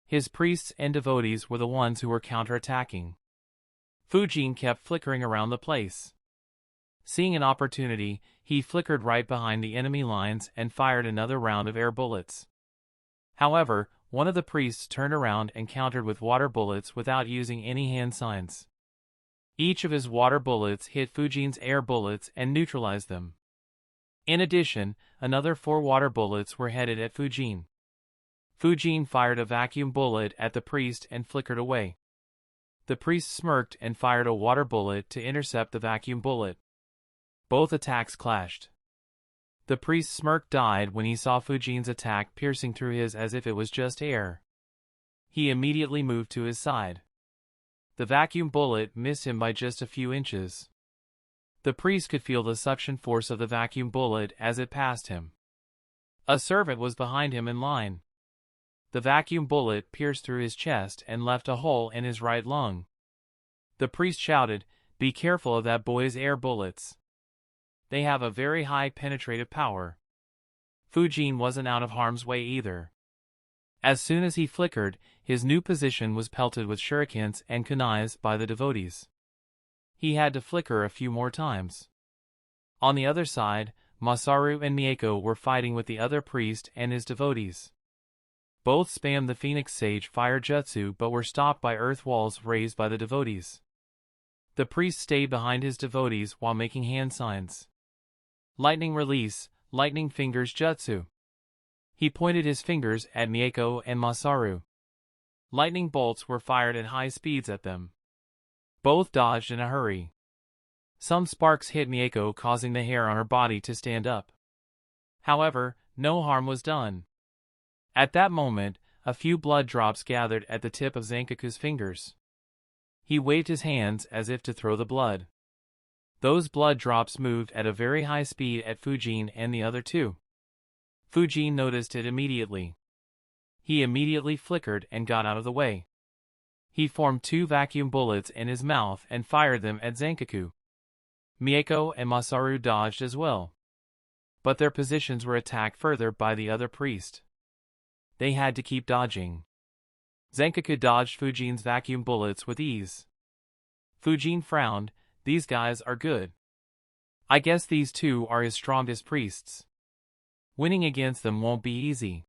His priests and devotees were the ones who were counterattacking. Fujin kept flickering around the place. Seeing an opportunity, he flickered right behind the enemy lines and fired another round of air bullets. However, one of the priests turned around and countered with water bullets without using any hand signs. Each of his water bullets hit Fujin's air bullets and neutralized them. In addition, another 4 water bullets were headed at Fujin. Fujin fired a vacuum bullet at the priest and flickered away. The priest smirked and fired a water bullet to intercept the vacuum bullet. Both attacks clashed. The priest's smirk died when he saw Fujin's attack piercing through his as if it was just air. He immediately moved to his side. The vacuum bullet missed him by just a few inches. The priest could feel the suction force of the vacuum bullet as it passed him. A servant was behind him in line. The vacuum bullet pierced through his chest and left a hole in his right lung. The priest shouted, "Be careful of that boy's air bullets. They have a very high penetrative power." Fujin wasn't out of harm's way either. As soon as he flickered, his new position was pelted with shurikens and kunais by the devotees. He had to flicker a few more times. On the other side, Masaru and Mako were fighting with the other priest and his devotees. Both spammed the Phoenix Sage fire jutsu but were stopped by earth walls raised by the devotees. The priest stayed behind his devotees while making hand signs. Lightning release, lightning fingers jutsu. He pointed his fingers at Mako and Masaru. Lightning bolts were fired at high speeds at them. Both dodged in a hurry. Some sparks hit Mako, causing the hair on her body to stand up. However, no harm was done. At that moment, a few blood drops gathered at the tip of Zankaku's fingers. He waved his hands as if to throw the blood. Those blood drops moved at a very high speed at Fujin and the other two. Fujin noticed it immediately. He immediately flickered and got out of the way. He formed 2 vacuum bullets in his mouth and fired them at Zankaku. Mako and Masaru dodged as well. But their positions were attacked further by the other priest. They had to keep dodging. Zankaku dodged Fujin's vacuum bullets with ease. Fujin frowned, "These guys are good. I guess these 2 are his strongest priests. Winning against them won't be easy.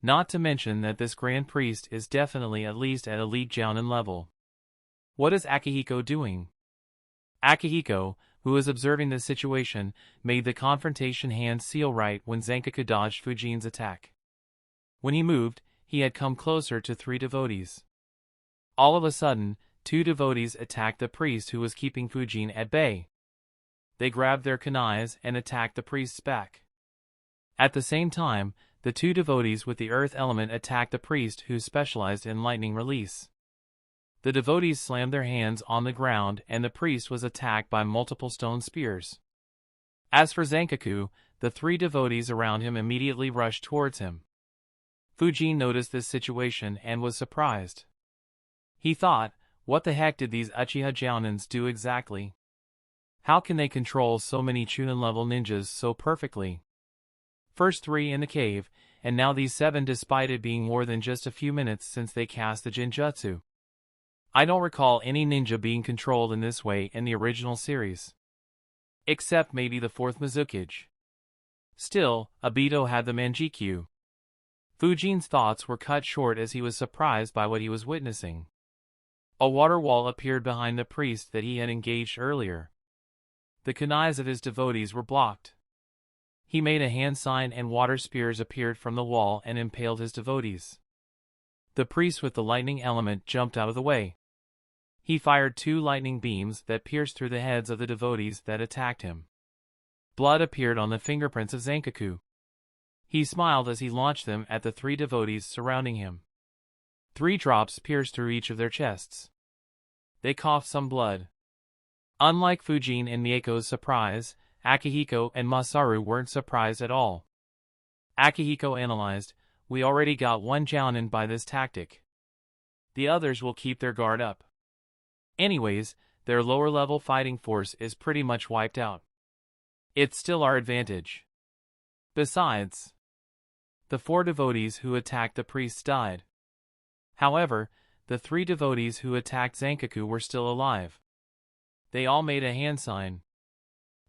Not to mention that this Grand Priest is definitely at least at elite Jounin level. What is Akihiko doing?" Akihiko, who was observing the situation, made the confrontation hand seal right when Zankaku dodged Fujin's attack. When he moved, he had come closer to 3 devotees. All of a sudden, 2 devotees attacked the priest who was keeping Fujin at bay. They grabbed their kunais and attacked the priest's back. At the same time, the 2 devotees with the earth element attacked the priest who specialized in lightning release. The devotees slammed their hands on the ground and the priest was attacked by multiple stone spears. As for Zankaku, the 3 devotees around him immediately rushed towards him. Fujin noticed this situation and was surprised. He thought, what the heck did these Uchiha Jounins do exactly? How can they control so many Chunin-level ninjas so perfectly? First 3 in the cave, and now these 7 despite it being more than just a few minutes since they cast the Jinjutsu. I don't recall any ninja being controlled in this way in the original series. Except maybe the fourth Mizukage. Still, Obito had the Manjikyu. Fujin's thoughts were cut short as he was surprised by what he was witnessing. A water wall appeared behind the priest that he had engaged earlier. The kunais of his devotees were blocked. He made a hand sign and water spears appeared from the wall and impaled his devotees. The priest with the lightning element jumped out of the way. He fired 2 lightning beams that pierced through the heads of the devotees that attacked him. Blood appeared on the fingerprints of Zankaku. He smiled as he launched them at the 3 devotees surrounding him. 3 drops pierced through each of their chests. They coughed some blood. Unlike Fujin and Mako's surprise, Akihiko and Masaru weren't surprised at all. Akihiko analyzed, "We already got 1 jounin by this tactic. The others will keep their guard up. Anyways, their lower-level fighting force is pretty much wiped out. It's still our advantage. Besides, the 4 devotees who attacked the priests died. However, the 3 devotees who attacked Zankaku were still alive. They all made a hand sign.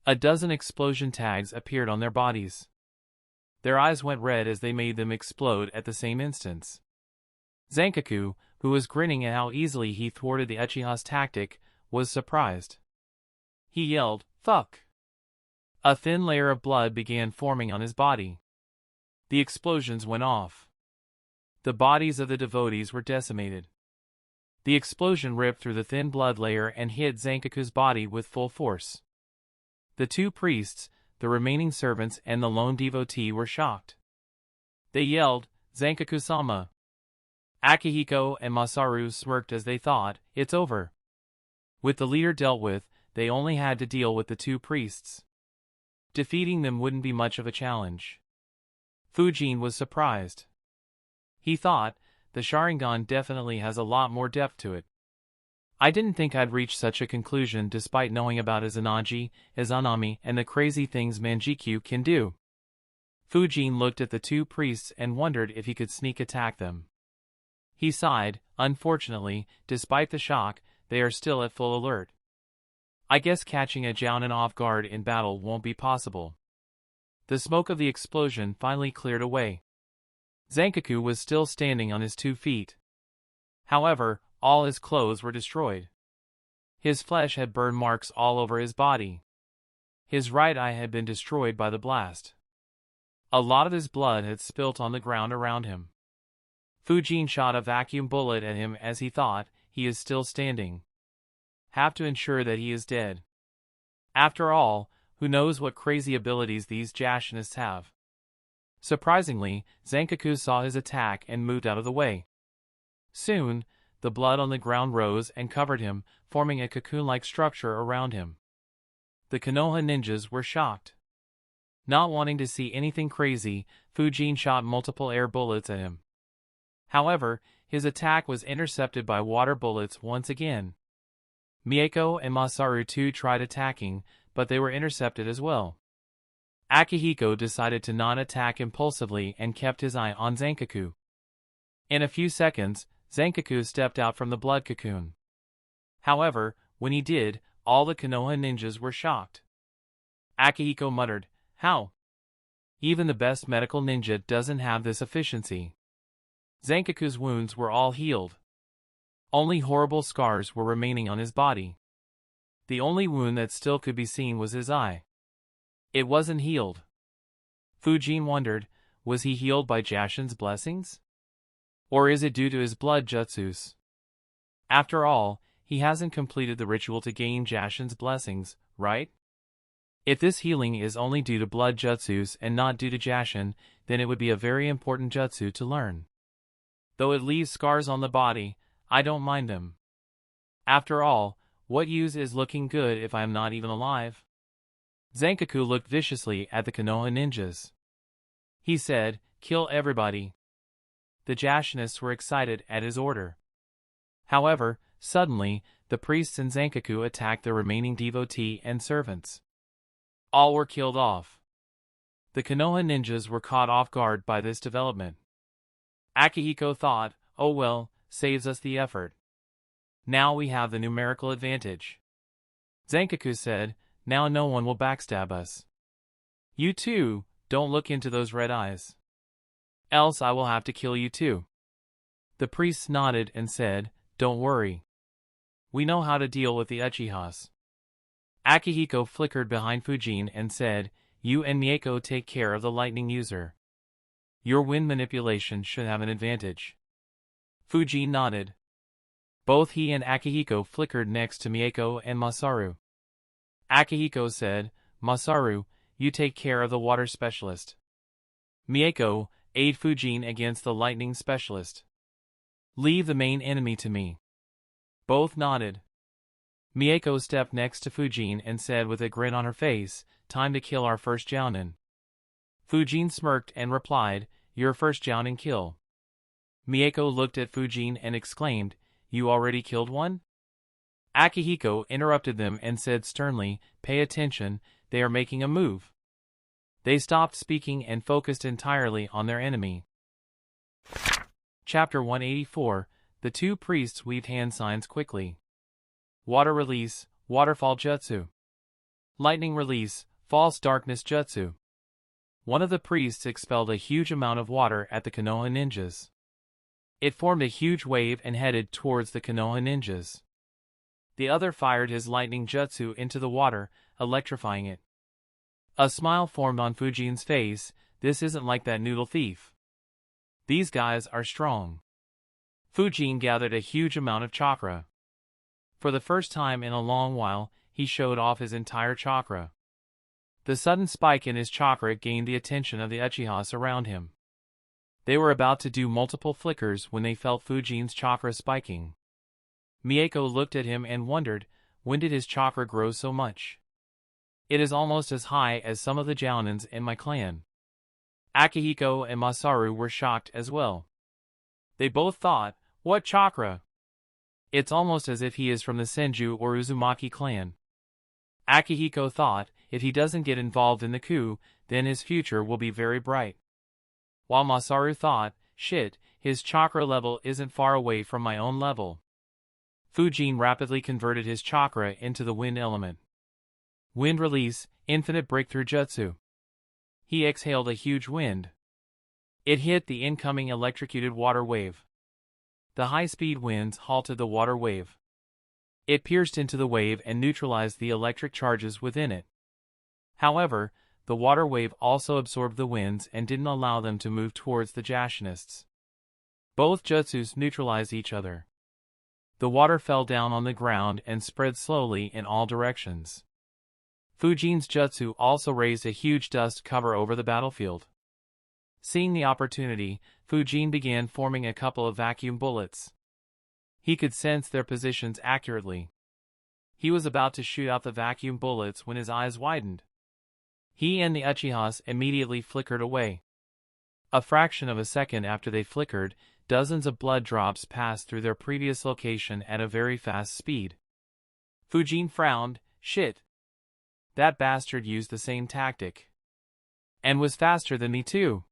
A dozen explosion tags appeared on their bodies. Their eyes went red as they made them explode at the same instance. Zankaku, who was grinning at how easily he thwarted the Uchiha's tactic, was surprised. He yelled, "Fuck!" A thin layer of blood began forming on his body. The explosions went off. The bodies of the devotees were decimated. The explosion ripped through the thin blood layer and hit Zankaku's body with full force. The 2 priests, the remaining servants and the lone devotee were shocked. They yelled, "Zankaku-sama!" Akihiko and Masaru smirked as they thought, "It's over." With the leader dealt with, they only had to deal with the 2 priests. Defeating them wouldn't be much of a challenge. Fujin was surprised. He thought, the Sharingan definitely has a lot more depth to it. I didn't think I'd reach such a conclusion despite knowing about Izanagi, Izanami, and the crazy things Manjikyu can do. Fujin looked at the 2 priests and wondered if he could sneak attack them. He sighed, unfortunately, despite the shock, they are still at full alert. I guess catching a jounin off guard in battle won't be possible. The smoke of the explosion finally cleared away. Zankaku was still standing on his 2 feet. However, all his clothes were destroyed. His flesh had burn marks all over his body. His right eye had been destroyed by the blast. A lot of his blood had spilt on the ground around him. Fujin shot a vacuum bullet at him as he thought, he is still standing. Have to ensure that he is dead. After all, who knows what crazy abilities these Jashinists have. Surprisingly, Zankaku saw his attack and moved out of the way. Soon, the blood on the ground rose and covered him, forming a cocoon-like structure around him. The Konoha ninjas were shocked. Not wanting to see anything crazy, Fujin shot multiple air bullets at him. However, his attack was intercepted by water bullets once again. Mako and Masaru too tried attacking, but they were intercepted as well. Akihiko decided to not attack impulsively and kept his eye on Zankaku. In a few seconds, Zankaku stepped out from the blood cocoon. However, when he did, all the Konoha ninjas were shocked. Akihiko muttered, "How? Even the best medical ninja doesn't have this efficiency." Zankaku's wounds were all healed. Only horrible scars were remaining on his body. The only wound that still could be seen was his eye. It wasn't healed. Fujin wondered, was he healed by Jashin's blessings? Or is it due to his blood jutsus? After all, he hasn't completed the ritual to gain Jashin's blessings, right? If this healing is only due to blood jutsus and not due to Jashin, then it would be a very important jutsu to learn. Though it leaves scars on the body, I don't mind them. After all, what use is looking good if I am not even alive? Zankaku looked viciously at the Konoha ninjas. He said, "Kill everybody." The Jashinists were excited at his order. However, suddenly, the priests and Zankaku attacked the remaining devotee and servants. All were killed off. The Konoha ninjas were caught off guard by this development. Akihiko thought, "Oh well, saves us the effort. Now we have the numerical advantage." Zankaku said, Now no one will backstab us. You too, don't look into those red eyes. Else I will have to kill you too. The priests nodded and said, don't worry. We know how to deal with the Uchihas. Akihiko flickered behind Fujin and said, you and Mako take care of the lightning user. Your wind manipulation should have an advantage. Fujin nodded. Both he and Akihiko flickered next to Mako and Masaru. Akihiko said, Masaru, you take care of the water specialist. Mako, aid Fujin against the lightning specialist. Leave the main enemy to me. Both nodded. Mako stepped next to Fujin and said with a grin on her face, time to kill our first Jounin. Fujin smirked and replied, your first Jounin kill. Mako looked at Fujin and exclaimed, you already killed one? Akihiko interrupted them and said sternly, pay attention, they are making a move. They stopped speaking and focused entirely on their enemy. Chapter 184, the two priests weaved hand signs quickly. Water release, waterfall jutsu. Lightning release, false darkness jutsu. One of the priests expelled a huge amount of water at the Konoha ninjas. It formed a huge wave and headed towards the Konoha ninjas. The other fired his lightning jutsu into the water, electrifying it. A smile formed on Fujin's face, this isn't like that noodle thief. These guys are strong. Fujin gathered a huge amount of chakra. For the first time in a long while, he showed off his entire chakra. The sudden spike in his chakra gained the attention of the Uchihas around him. They were about to do multiple flickers when they felt Fujin's chakra spiking. Mako looked at him and wondered, when did his chakra grow so much? It is almost as high as some of the Jounins in my clan. Akihiko and Masaru were shocked as well. They both thought, what chakra? It's almost as if he is from the Senju or Uzumaki clan. Akihiko thought, if he doesn't get involved in the coup, then his future will be very bright. While Masaru thought, shit, his chakra level isn't far away from my own level. Fujin rapidly converted his chakra into the wind element. Wind release, infinite breakthrough jutsu. He exhaled a huge wind. It hit the incoming electrocuted water wave. The high-speed winds halted the water wave. It pierced into the wave and neutralized the electric charges within it. However, the water wave also absorbed the winds and didn't allow them to move towards the Jashinists. Both jutsus neutralized each other. The water fell down on the ground and spread slowly in all directions. Fujin's jutsu also raised a huge dust cover over the battlefield. Seeing the opportunity, Fujin began forming a couple of vacuum bullets. He could sense their positions accurately. He was about to shoot out the vacuum bullets when his eyes widened. He and the Uchihas immediately flickered away. A fraction of a second after they flickered, dozens of blood drops passed through their previous location at a very fast speed. Fujin frowned, shit. That bastard used the same tactic. And was faster than me too.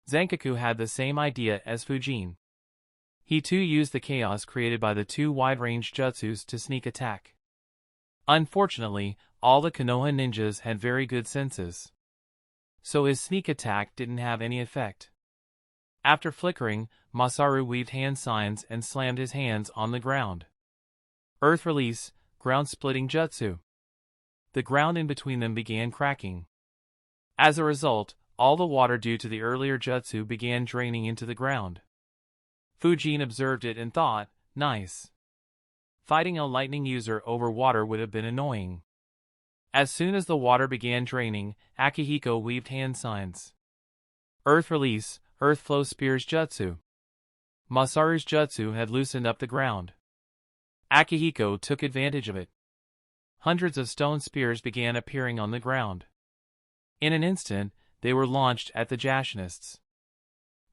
Zankaku had the same idea as Fujin. He too used the chaos created by the two wide-range jutsus to sneak attack. Unfortunately, all the Konoha ninjas had very good senses. So his sneak attack didn't have any effect. After flickering, Masaru weaved hand signs and slammed his hands on the ground. Earth release, ground splitting jutsu. The ground in between them began cracking. As a result, all the water due to the earlier jutsu began draining into the ground. Fujin observed it and thought, nice. Fighting a lightning user over water would have been annoying. As soon as the water began draining, Akihiko weaved hand signs. Earth release, earth flow spears jutsu. Masaru's jutsu had loosened up the ground. Akihiko took advantage of it. Hundreds of stone spears began appearing on the ground. In an instant, they were launched at the Jashinists.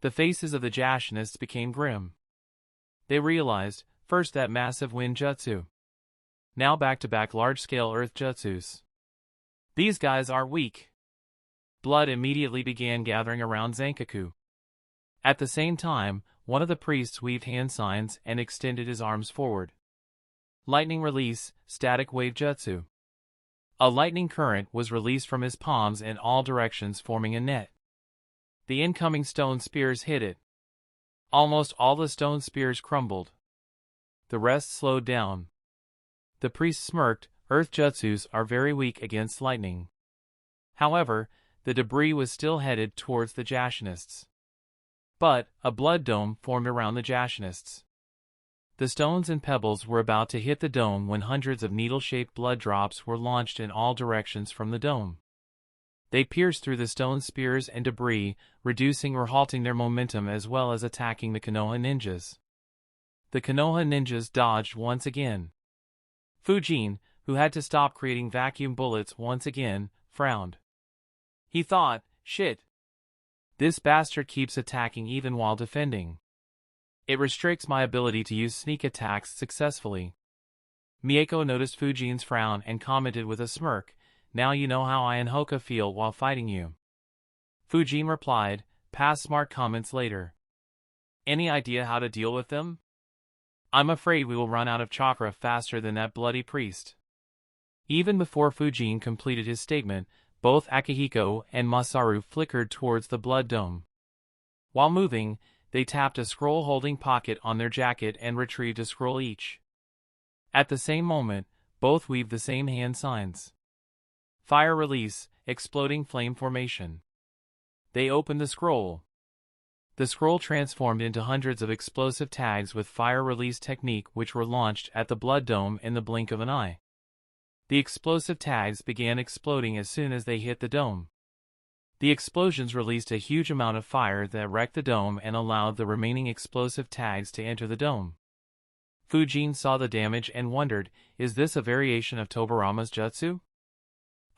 The faces of the Jashinists became grim. They realized, first that massive wind jutsu. Now back-to-back large-scale earth jutsus. These guys are weak. Blood immediately began gathering around Zankaku. At the same time, one of the priests weaved hand signs and extended his arms forward. Lightning release, static wave jutsu. A lightning current was released from his palms in all directions, forming a net. The incoming stone spears hit it. Almost all the stone spears crumbled. The rest slowed down. The priest smirked. Earth jutsus are very weak against lightning. However, the debris was still headed towards the Jashinists. But a blood dome formed around the Jashinists. The stones and pebbles were about to hit the dome when hundreds of needle-shaped blood drops were launched in all directions from the dome. They pierced through the stone spears and debris, reducing or halting their momentum as well as attacking the Konoha ninjas. The Konoha ninjas dodged once again. Fujin, who had to stop creating vacuum bullets once again, frowned. He thought, shit. This bastard keeps attacking even while defending. It restricts my ability to use sneak attacks successfully. Mako noticed Fujin's frown and commented with a smirk, now you know how I and Hoka feel while fighting you. Fujin replied, pass smart comments later. Any idea how to deal with them? I'm afraid we will run out of chakra faster than that bloody priest. Even before Fujin completed his statement, both Akihiko and Masaru flickered towards the blood dome. While moving, they tapped a scroll-holding pocket on their jacket and retrieved a scroll each. At the same moment, both weaved the same hand signs. Fire release, exploding flame formation. They opened the scroll. The scroll transformed into hundreds of explosive tags with fire release technique which were launched at the blood dome in the blink of an eye. The explosive tags began exploding as soon as they hit the dome. The explosions released a huge amount of fire that wrecked the dome and allowed the remaining explosive tags to enter the dome. Fujin saw the damage and wondered, is this a variation of Tobirama's jutsu?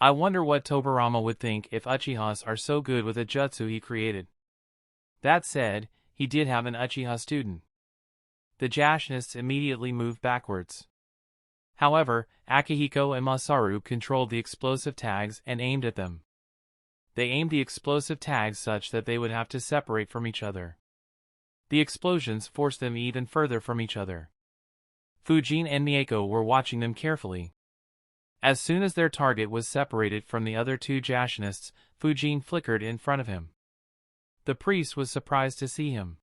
I wonder what Tobirama would think if Uchihas are so good with a jutsu he created. That said, he did have an Uchiha student. The Jashinists immediately moved backwards. However, Akihiko and Masaru controlled the explosive tags and aimed at them. They aimed the explosive tags such that they would have to separate from each other. The explosions forced them even further from each other. Fujin and Mako were watching them carefully. As soon as their target was separated from the other two Jashinists, Fujin flickered in front of him. The priest was surprised to see him.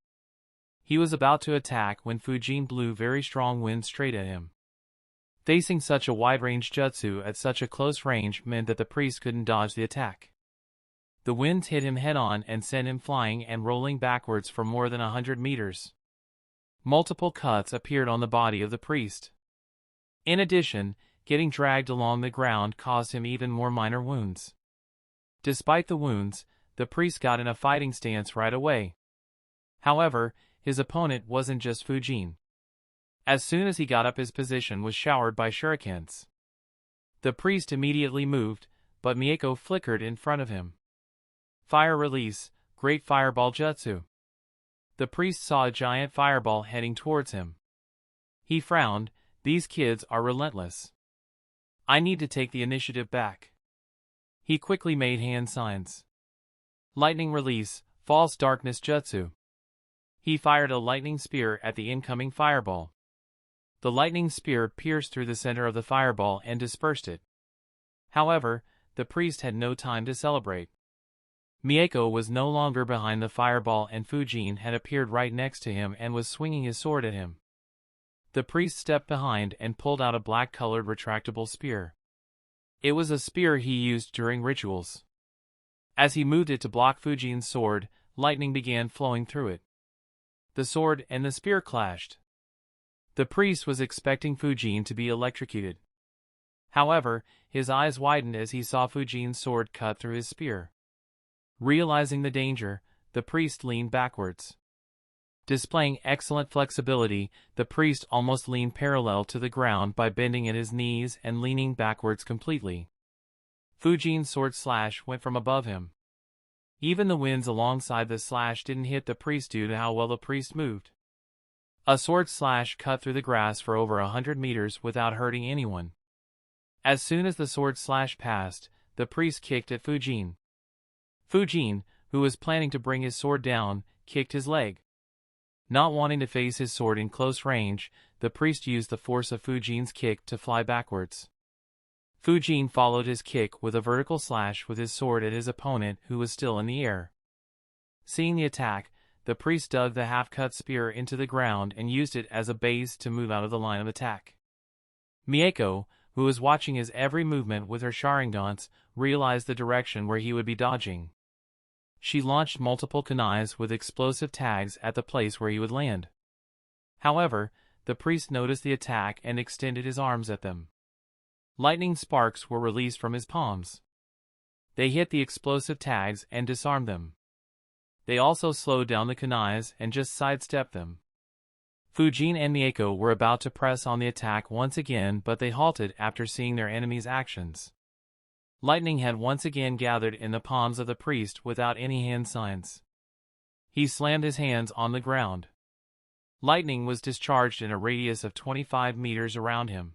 He was about to attack when Fujin blew very strong winds straight at him. Facing such a wide-range jutsu at such a close range meant that the priest couldn't dodge the attack. The winds hit him head-on and sent him flying and rolling backwards for more than 100 meters. Multiple cuts appeared on the body of the priest. In addition, getting dragged along the ground caused him even more minor wounds. Despite the wounds, the priest got in a fighting stance right away. However, his opponent wasn't just Fujin. As soon as he got up, his position was showered by shurikens. The priest immediately moved, but Mako flickered in front of him. Fire release, great fireball jutsu. The priest saw a giant fireball heading towards him. He frowned, these kids are relentless. I need to take the initiative back. He quickly made hand signs. Lightning release, false darkness jutsu. He fired a lightning spear at the incoming fireball. The lightning spear pierced through the center of the fireball and dispersed it. However, the priest had no time to celebrate. Mako was no longer behind the fireball and Fujin had appeared right next to him and was swinging his sword at him. The priest stepped behind and pulled out a black-colored retractable spear. It was a spear he used during rituals. As he moved it to block Fujin's sword, lightning began flowing through it. The sword and the spear clashed. The priest was expecting Fujin to be electrocuted. However, his eyes widened as he saw Fujin's sword cut through his spear. Realizing the danger, the priest leaned backwards. Displaying excellent flexibility, the priest almost leaned parallel to the ground by bending at his knees and leaning backwards completely. Fujin's sword slash went from above him. Even the winds alongside the slash didn't hit the priest due to how well the priest moved. A sword slash cut through the grass for over 100 meters without hurting anyone. As soon as the sword slash passed, the priest kicked at Fujin. Fujin, who was planning to bring his sword down, kicked his leg. Not wanting to face his sword in close range, the priest used the force of Fujin's kick to fly backwards. Fujin followed his kick with a vertical slash with his sword at his opponent who was still in the air. Seeing the attack, the priest dug the half-cut spear into the ground and used it as a base to move out of the line of attack. Mako, who was watching his every movement with her Sharingans, realized the direction where he would be dodging. She launched multiple kunais with explosive tags at the place where he would land. However, the priest noticed the attack and extended his arms at them. Lightning sparks were released from his palms. They hit the explosive tags and disarmed them. They also slowed down the kunais and just sidestepped them. Fujin and Mako were about to press on the attack once again, but they halted after seeing their enemy's actions. Lightning had once again gathered in the palms of the priest without any hand signs. He slammed his hands on the ground. Lightning was discharged in a radius of 25 meters around him.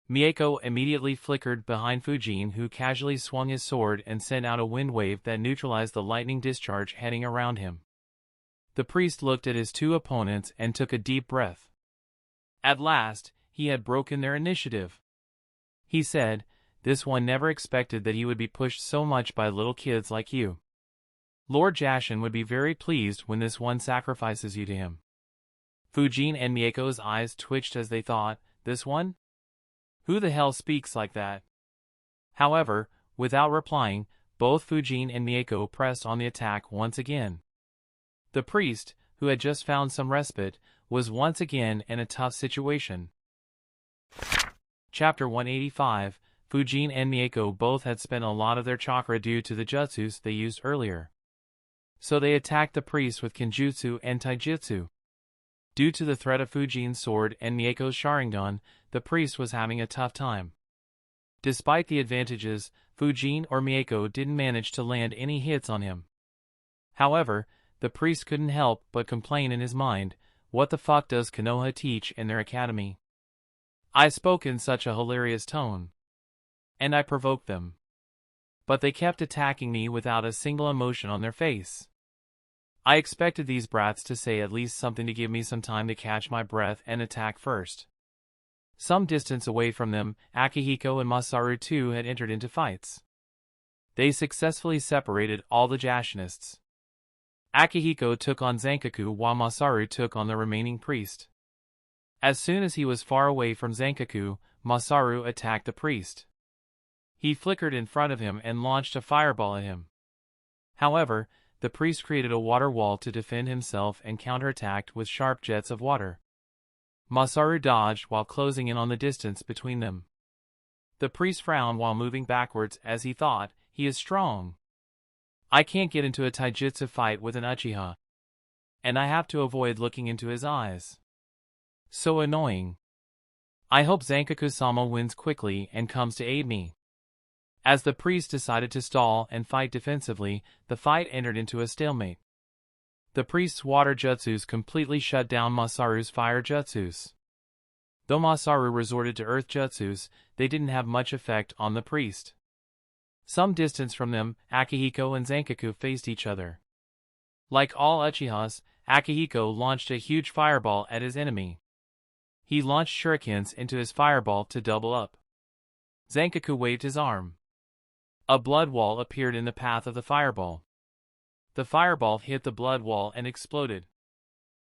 Mako immediately flickered behind Fujin, who casually swung his sword and sent out a wind wave that neutralized the lightning discharge heading around him. The priest looked at his two opponents and took a deep breath. At last, he had broken their initiative. He said, "This one never expected that he would be pushed so much by little kids like you. Lord Jashin would be very pleased when this one sacrifices you to him." Fujin and Miyako's eyes twitched as they thought, "This one? Who the hell speaks like that?" However, without replying, both Fujin and Mako pressed on the attack once again. The priest, who had just found some respite, was once again in a tough situation. Chapter 185, Fujin and Mako both had spent a lot of their chakra due to the jutsus they used earlier. So they attacked the priest with Kenjutsu and Taijutsu. Due to the threat of Fujin's sword and Miyako's Sharingan, the priest was having a tough time. Despite the advantages, Fujin or Mako didn't manage to land any hits on him. However, the priest couldn't help but complain in his mind, "What the fuck does Konoha teach in their academy?" I spoke in such a hilarious tone. And I provoked them. But they kept attacking me without a single emotion on their face. I expected these brats to say at least something to give me some time to catch my breath and attack first. Some distance away from them, Akihiko and Masaru too had entered into fights. They successfully separated all the Jashinists. Akihiko took on Zankaku while Masaru took on the remaining priest. As soon as he was far away from Zankaku, Masaru attacked the priest. He flickered in front of him and launched a fireball at him. However, the priest created a water wall to defend himself and counterattacked with sharp jets of water. Masaru dodged while closing in on the distance between them. The priest frowned while moving backwards as he thought, "He is strong. I can't get into a taijutsu fight with an Uchiha. And I have to avoid looking into his eyes. So annoying. I hope Zankaku-sama wins quickly and comes to aid me." As the priest decided to stall and fight defensively, the fight entered into a stalemate. The priest's water jutsus completely shut down Masaru's fire jutsus. Though Masaru resorted to earth jutsus, they didn't have much effect on the priest. Some distance from them, Akihiko and Zankaku faced each other. Like all Uchihas, Akihiko launched a huge fireball at his enemy. He launched shurikens into his fireball to double up. Zankaku waved his arm. A blood wall appeared in the path of the fireball. The fireball hit the blood wall and exploded.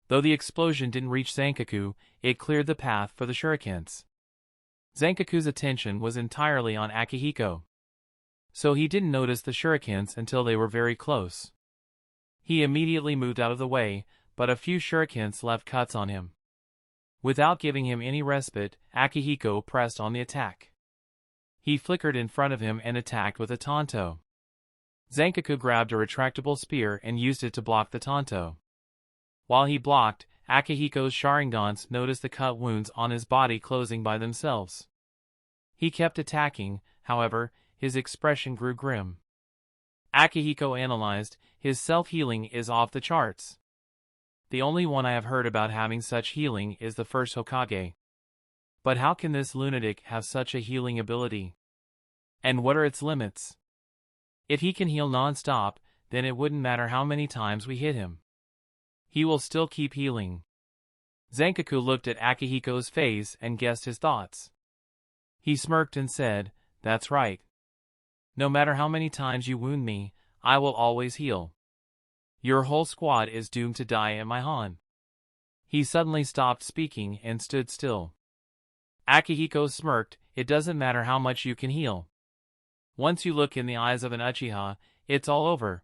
Though the explosion didn't reach Zankaku, it cleared the path for the shurikens. Zankaku's attention was entirely on Akihiko. So he didn't notice the shurikens until they were very close. He immediately moved out of the way, but a few shurikens left cuts on him. Without giving him any respite, Akihiko pressed on the attack. He flickered in front of him and attacked with a tanto. Zankaku grabbed a retractable spear and used it to block the tanto. While he blocked, Akihiko's Sharingans noticed the cut wounds on his body closing by themselves. He kept attacking, however, his expression grew grim. Akihiko analyzed, "His self-healing is off the charts. The only one I have heard about having such healing is the first Hokage. But how can this lunatic have such a healing ability? And what are its limits? If he can heal non-stop, then it wouldn't matter how many times we hit him. He will still keep healing." Zankaku looked at Akihiko's face and guessed his thoughts. He smirked and said, that's right. No matter how many times you wound me, I will always heal. Your whole squad is doomed to die at my han. He suddenly stopped speaking and stood still. Akihiko smirked. It doesn't matter how much you can heal. Once you look in the eyes of an Uchiha, it's all over.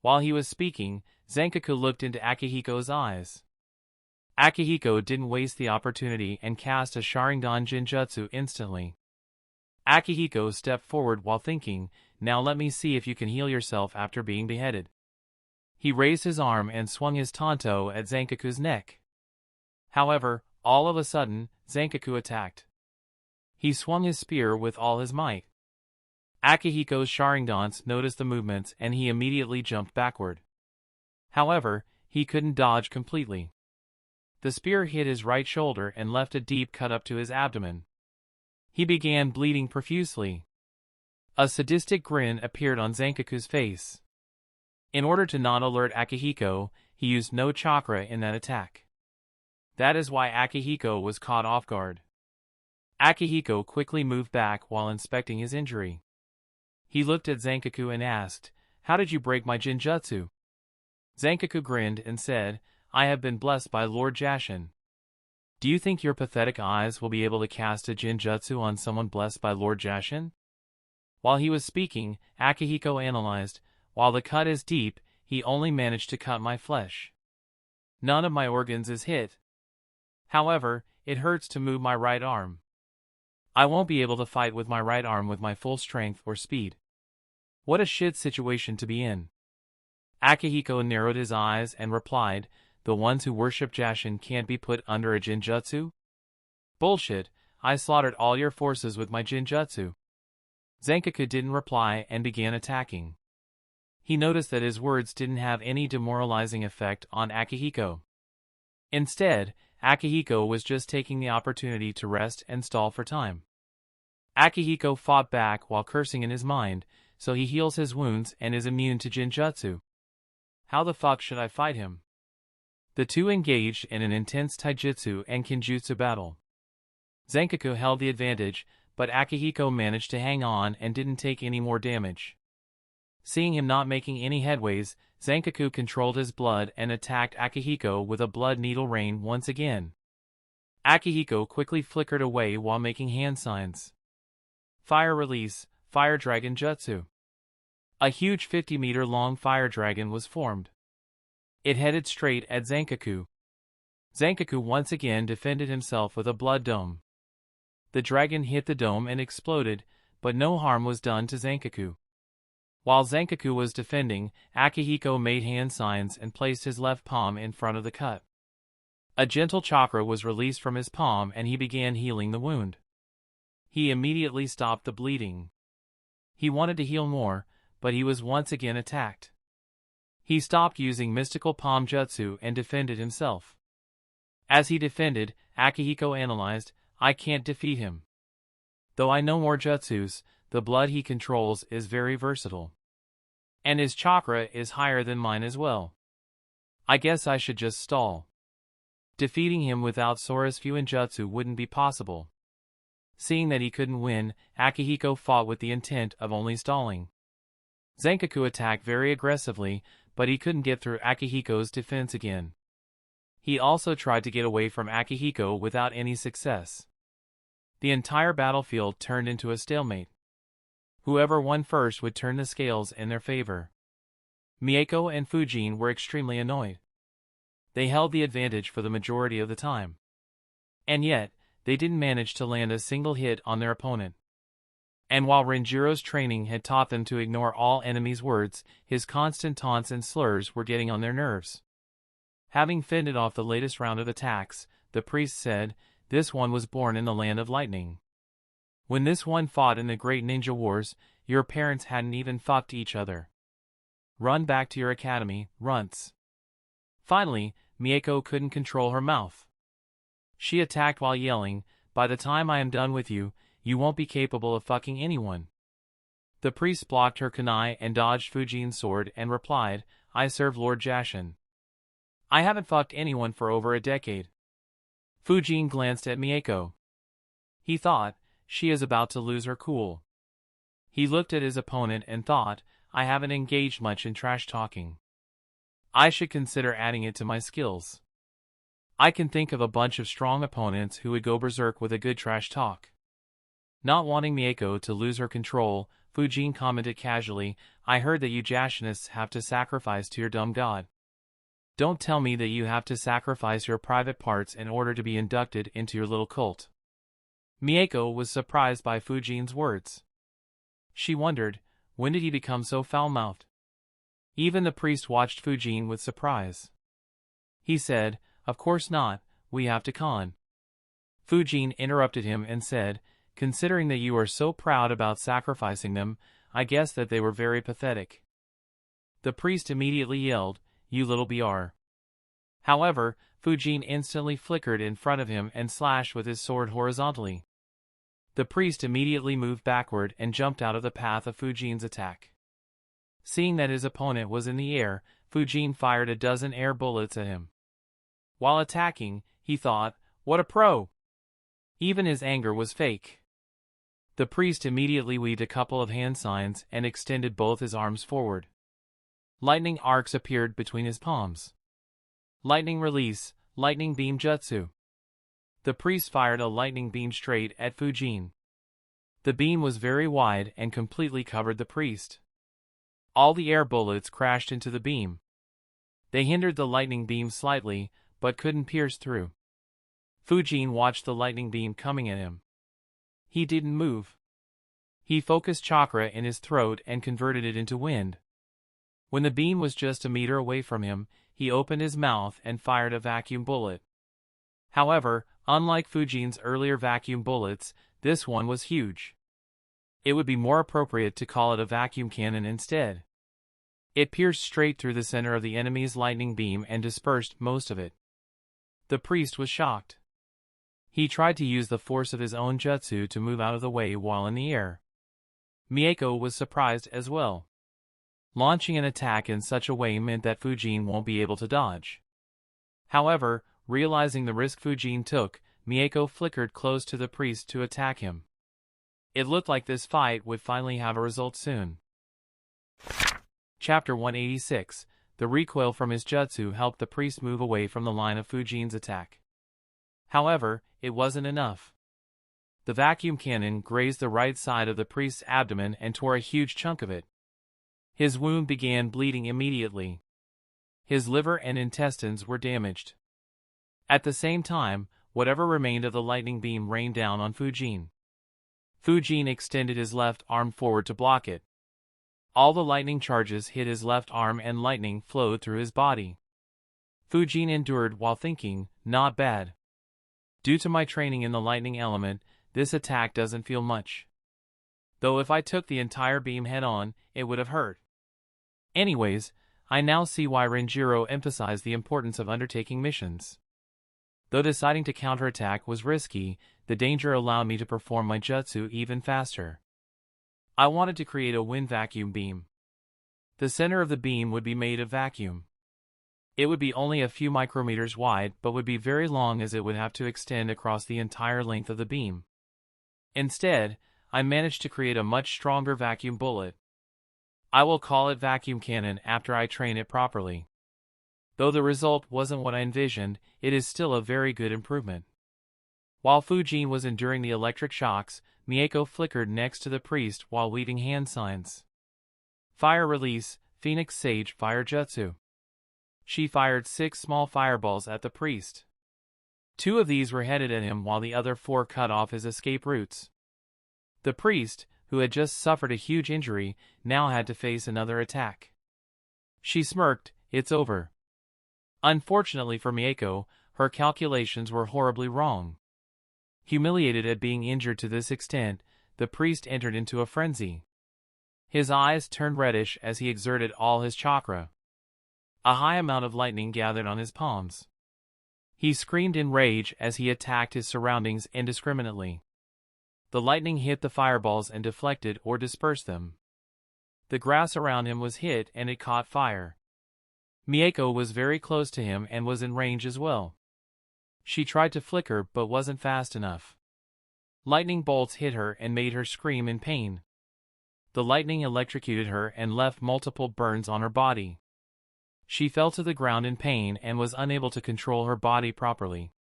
While he was speaking, Zankaku looked into Akihiko's eyes. Akihiko didn't waste the opportunity and cast a Sharingan Jinjutsu instantly. Akihiko stepped forward while thinking, now let me see if you can heal yourself after being beheaded. He raised his arm and swung his tanto at Zankaku's neck. However, all of a sudden, Zankaku attacked. He swung his spear with all his might. Akihiko's Sharingans noticed the movements and he immediately jumped backward. However, he couldn't dodge completely. The spear hit his right shoulder and left a deep cut up to his abdomen. He began bleeding profusely. A sadistic grin appeared on Zankaku's face. In order to not alert Akihiko, he used no chakra in that attack. That is why Akihiko was caught off guard. Akihiko quickly moved back while inspecting his injury. He looked at Zankaku and asked, "How did you break my Jinjutsu?" Zankaku grinned and said, "I have been blessed by Lord Jashin." Do you think your pathetic eyes will be able to cast a Jinjutsu on someone blessed by Lord Jashin? While he was speaking, Akihiko analyzed, while the cut is deep, he only managed to cut my flesh. None of my organs is hit. However, it hurts to move my right arm. I won't be able to fight with my right arm with my full strength or speed. What a shit situation to be in. Akihiko narrowed his eyes and replied, the ones who worship Jashin can't be put under a Jinjutsu? Bullshit, I slaughtered all your forces with my Jinjutsu. Zankaku didn't reply and began attacking. He noticed that his words didn't have any demoralizing effect on Akihiko. Instead, Akihiko was just taking the opportunity to rest and stall for time. Akihiko fought back while cursing in his mind, so he heals his wounds and is immune to Jinjutsu. How the fuck should I fight him? The two engaged in an intense taijutsu and kinjutsu battle. Zankaku held the advantage, but Akihiko managed to hang on and didn't take any more damage. Seeing him not making any headways, Zankaku controlled his blood and attacked Akihiko with a blood needle rain once again. Akihiko quickly flickered away while making hand signs. Fire release, Fire Dragon Jutsu. A huge 50-meter-long fire dragon was formed. It headed straight at Zankaku. Zankaku once again defended himself with a blood dome. The dragon hit the dome and exploded, but no harm was done to Zankaku. While Zankaku was defending, Akihiko made hand signs and placed his left palm in front of the cut. A gentle chakra was released from his palm and he began healing the wound. He immediately stopped the bleeding. He wanted to heal more, but he was once again attacked. He stopped using mystical palm jutsu and defended himself. As he defended, Akihiko analyzed, I can't defeat him. Though I know more jutsus, the blood he controls is very versatile. And his chakra is higher than mine as well. I guess I should just stall. Defeating him without Sora's Fuinjutsu wouldn't be possible. Seeing that he couldn't win, Akihiko fought with the intent of only stalling. Zankaku attacked very aggressively, but he couldn't get through Akihiko's defense again. He also tried to get away from Akihiko without any success. The entire battlefield turned into a stalemate. Whoever won first would turn the scales in their favor. Mako and Fujin were extremely annoyed. They held the advantage for the majority of the time. And yet, they didn't manage to land a single hit on their opponent. And while Renjiro's training had taught them to ignore all enemies' words, his constant taunts and slurs were getting on their nerves. Having fended off the latest round of attacks, the priest said, this one was born in the land of lightning. When this one fought in the great ninja wars, your parents hadn't even fucked each other. Run back to your academy, runts. Finally, Mako couldn't control her mouth. She attacked while yelling, by the time I am done with you, you won't be capable of fucking anyone. The priest blocked her kunai and dodged Fujin's sword and replied, I serve Lord Jashin. I haven't fucked anyone for over a decade. Fujin glanced at Mako. He thought, she is about to lose her cool. He looked at his opponent and thought, I haven't engaged much in trash talking. I should consider adding it to my skills. I can think of a bunch of strong opponents who would go berserk with a good trash talk. Not wanting Mako to lose her control, Fujin commented casually, I heard that you Jashinists have to sacrifice to your dumb god. Don't tell me that you have to sacrifice your private parts in order to be inducted into your little cult. Mako was surprised by Fujin's words. She wondered, when did he become so foul-mouthed? Even the priest watched Fujin with surprise. He said, of course not, we have to con. Fujin interrupted him and said, considering that you are so proud about sacrificing them, I guess that they were very pathetic. The priest immediately yelled, you little br. However, Fujin instantly flickered in front of him and slashed with his sword horizontally. The priest immediately moved backward and jumped out of the path of Fujin's attack. Seeing that his opponent was in the air, Fujin fired a dozen air bullets at him. While attacking, he thought, what a pro! Even his anger was fake. The priest immediately weaved a couple of hand signs and extended both his arms forward. Lightning arcs appeared between his palms. Lightning release, lightning beam jutsu. The priest fired a lightning beam straight at Fujin. The beam was very wide and completely covered the priest. All the air bullets crashed into the beam. They hindered the lightning beam slightly, but couldn't pierce through. Fujin watched the lightning beam coming at him. He didn't move. He focused chakra in his throat and converted it into wind. When the beam was just a meter away from him, he opened his mouth and fired a vacuum bullet. However, unlike Fujin's earlier vacuum bullets, this one was huge. It would be more appropriate to call it a vacuum cannon instead. It pierced straight through the center of the enemy's lightning beam and dispersed most of it. The priest was shocked. He tried to use the force of his own jutsu to move out of the way while in the air. Mako was surprised as well. Launching an attack in such a way meant that Fujin won't be able to dodge. However, realizing the risk Fujin took, Mako flickered close to the priest to attack him. It looked like this fight would finally have a result soon. Chapter 186. The recoil from his jutsu helped the priest move away from the line of Fujin's attack. However, it wasn't enough. The vacuum cannon grazed the right side of the priest's abdomen and tore a huge chunk of it. His wound began bleeding immediately. His liver and intestines were damaged. At the same time, whatever remained of the lightning beam rained down on Fujin. Fujin extended his left arm forward to block it. All the lightning charges hit his left arm and lightning flowed through his body. Fujin endured while thinking, not bad. Due to my training in the lightning element, this attack doesn't feel much. Though if I took the entire beam head-on, it would have hurt. Anyways, I now see why Renjiro emphasized the importance of undertaking missions. Though deciding to counterattack was risky, the danger allowed me to perform my jutsu even faster. I wanted to create a wind vacuum beam. The center of the beam would be made of vacuum. It would be only a few micrometers wide but would be very long as it would have to extend across the entire length of the beam. Instead, I managed to create a much stronger vacuum bullet. I will call it vacuum cannon after I train it properly. Though the result wasn't what I envisioned, it is still a very good improvement. While Fujin was enduring the electric shocks, Mako flickered next to the priest while weaving hand signs. Fire release, Phoenix Sage Fire Jutsu. She fired 6 small fireballs at the priest. 2 of these were headed at him while the other 4 cut off his escape routes. The priest, who had just suffered a huge injury, now had to face another attack. She smirked, it's over. Unfortunately for Mako, her calculations were horribly wrong. Humiliated at being injured to this extent, the priest entered into a frenzy. His eyes turned reddish as he exerted all his chakra. A high amount of lightning gathered on his palms. He screamed in rage as he attacked his surroundings indiscriminately. The lightning hit the fireballs and deflected or dispersed them. The grass around him was hit and it caught fire. Mako was very close to him and was in range as well. She tried to flicker but wasn't fast enough. Lightning bolts hit her and made her scream in pain. The lightning electrocuted her and left multiple burns on her body. She fell to the ground in pain and was unable to control her body properly.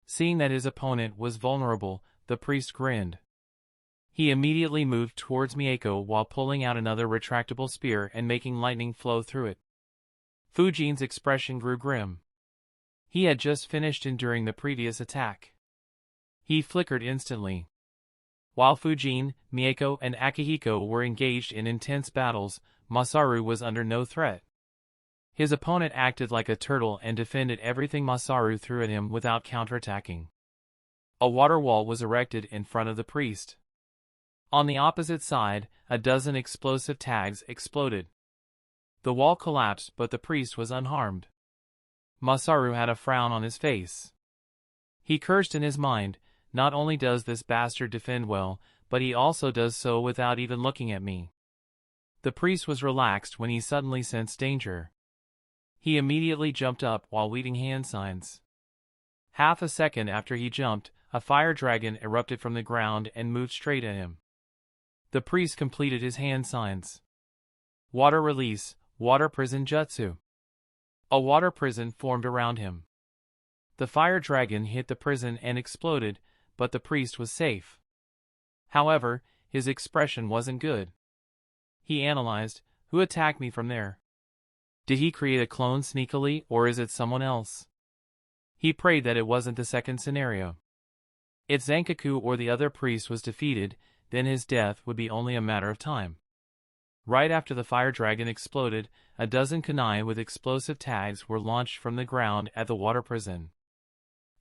Seeing that his opponent was vulnerable, the priest grinned. He immediately moved towards Mako while pulling out another retractable spear and making lightning flow through it. Fujin's expression grew grim. He had just finished enduring the previous attack. He flickered instantly. While Fujin, Mako, and Akihiko were engaged in intense battles, Masaru was under no threat. His opponent acted like a turtle and defended everything Masaru threw at him without counterattacking. A water wall was erected in front of the priest. On the opposite side, a dozen explosive tags exploded. The wall collapsed, but the priest was unharmed. Masaru had a frown on his face. He cursed in his mind, not only does this bastard defend well, but he also does so without even looking at me. The priest was relaxed when he suddenly sensed danger. He immediately jumped up while leading hand signs. Half a second after he jumped, a fire dragon erupted from the ground and moved straight at him. The priest completed his hand signs. Water release, water prison jutsu. A water prison formed around him. The fire dragon hit the prison and exploded, but the priest was safe. However, his expression wasn't good. He analyzed, who attacked me from there? Did he create a clone sneakily, or is it someone else? He prayed that it wasn't the second scenario. If Zankaku or the other priest was defeated, then his death would be only a matter of time. Right after the fire dragon exploded, a dozen kunai with explosive tags were launched from the ground at the water prison.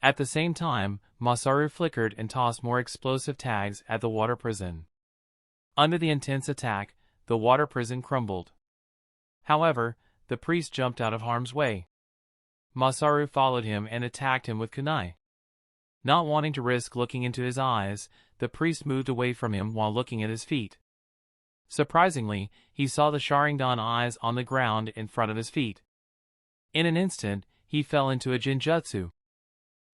At the same time, Masaru flickered and tossed more explosive tags at the water prison. Under the intense attack, the water prison crumbled. However, the priest jumped out of harm's way. Masaru followed him and attacked him with kunai. Not wanting to risk looking into his eyes, the priest moved away from him while looking at his feet. Surprisingly, he saw the Sharingan eyes on the ground in front of his feet. In an instant, he fell into a Jinjutsu.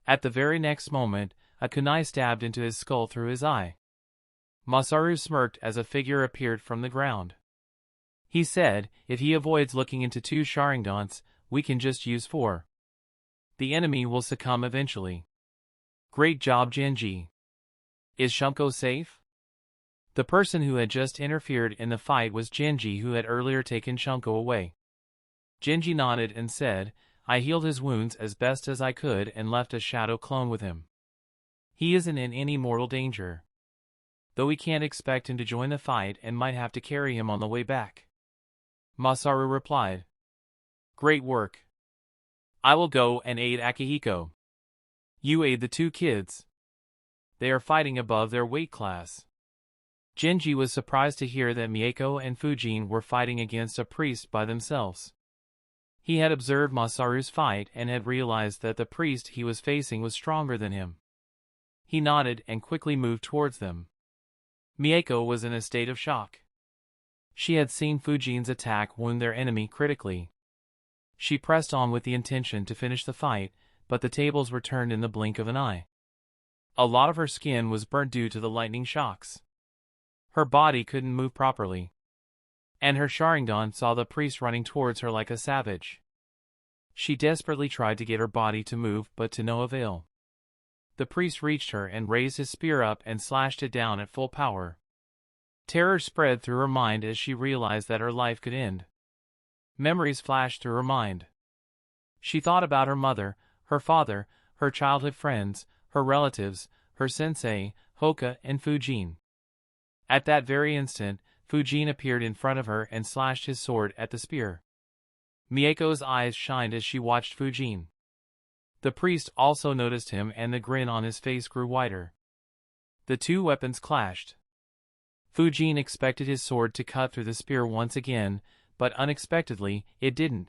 At the very next moment, a kunai stabbed into his skull through his eye. Masaru smirked as a figure appeared from the ground. He said, if he avoids looking into 2 Sharingans, we can just use 4. The enemy will succumb eventually. Great job, Genji. Is Shumko safe? The person who had just interfered in the fight was Genji, who had earlier taken Shumko away. Genji nodded and said, I healed his wounds as best as I could and left a shadow clone with him. He isn't in any mortal danger. Though we can't expect him to join the fight and might have to carry him on the way back. Masaru replied. Great work. I will go and aid Akihiko. You aid the 2 kids. They are fighting above their weight class. Genji was surprised to hear that Mako and Fujin were fighting against a priest by themselves. He had observed Masaru's fight and had realized that the priest he was facing was stronger than him. He nodded and quickly moved towards them. Mako was in a state of shock. She had seen Fujin's attack wound their enemy critically. She pressed on with the intention to finish the fight, but the tables were turned in the blink of an eye. A lot of her skin was burnt due to the lightning shocks. Her body couldn't move properly. And her Sharingan saw the priest running towards her like a savage. She desperately tried to get her body to move, but to no avail. The priest reached her and raised his spear up and slashed it down at full power. Terror spread through her mind as she realized that her life could end. Memories flashed through her mind. She thought about her mother, her father, her childhood friends, her relatives, her sensei, Hoka, and Fujin. At that very instant, Fujin appeared in front of her and slashed his sword at the spear. Miyako's eyes shined as she watched Fujin. The priest also noticed him and the grin on his face grew wider. The 2 weapons clashed. Fujin expected his sword to cut through the spear once again, but unexpectedly, it didn't.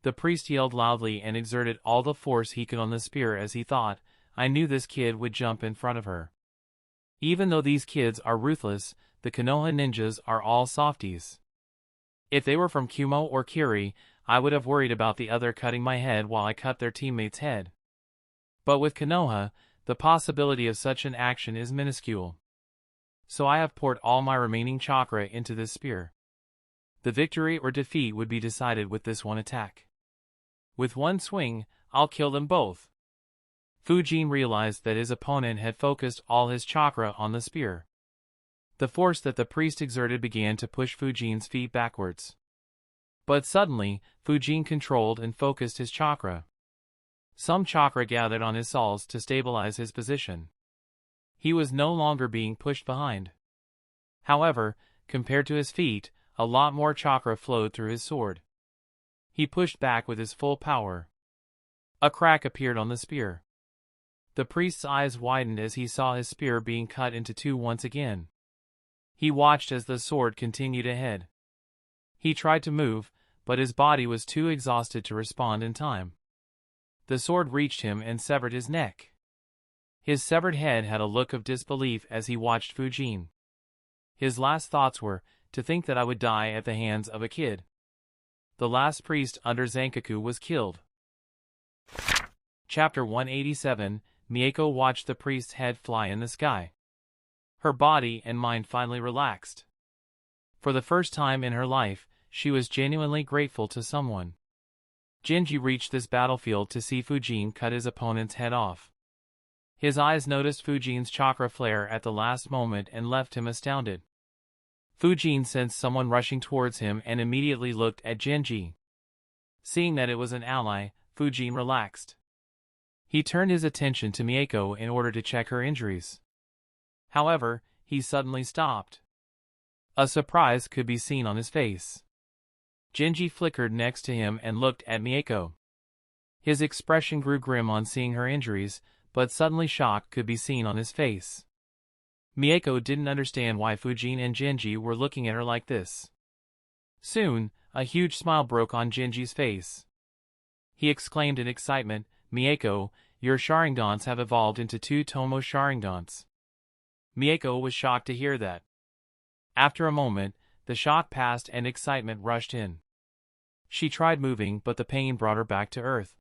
The priest yelled loudly and exerted all the force he could on the spear as he thought, I knew this kid would jump in front of her. Even though these kids are ruthless, the Konoha ninjas are all softies. If they were from Kumo or Kiri, I would have worried about the other cutting my head while I cut their teammate's head. But with Konoha, the possibility of such an action is minuscule. So I have poured all my remaining chakra into this spear. The victory or defeat would be decided with this one attack. With one swing, I'll kill them both. Fujin realized that his opponent had focused all his chakra on the spear. The force that the priest exerted began to push Fujin's feet backwards. But suddenly, Fujin controlled and focused his chakra. Some chakra gathered on his soles to stabilize his position. He was no longer being pushed behind. However, compared to his feet, a lot more chakra flowed through his sword. He pushed back with his full power. A crack appeared on the spear. The priest's eyes widened as he saw his spear being cut into two once again. He watched as the sword continued ahead. He tried to move, but his body was too exhausted to respond in time. The sword reached him and severed his neck. His severed head had a look of disbelief as he watched Fujin. His last thoughts were, to think that I would die at the hands of a kid. The last priest under Zankaku was killed. Chapter 187, Mako watched the priest's head fly in the sky. Her body and mind finally relaxed. For the first time in her life, she was genuinely grateful to someone. Genji reached this battlefield to see Fujin cut his opponent's head off. His eyes noticed Fujin's chakra flare at the last moment and left him astounded. Fujin sensed someone rushing towards him and immediately looked at Genji. Seeing that it was an ally, Fujin relaxed. He turned his attention to Mako in order to check her injuries. However, he suddenly stopped. A surprise could be seen on his face. Genji flickered next to him and looked at Mako. His expression grew grim on seeing her injuries, but suddenly shock could be seen on his face. Mako didn't understand why Fujin and Genji were looking at her like this. Soon, a huge smile broke on Genji's face. He exclaimed in excitement, "Mako, your Sharingans have evolved into two Tomo Sharingans." Mako was shocked to hear that. After a moment, the shock passed and excitement rushed in. She tried moving, but the pain brought her back to earth.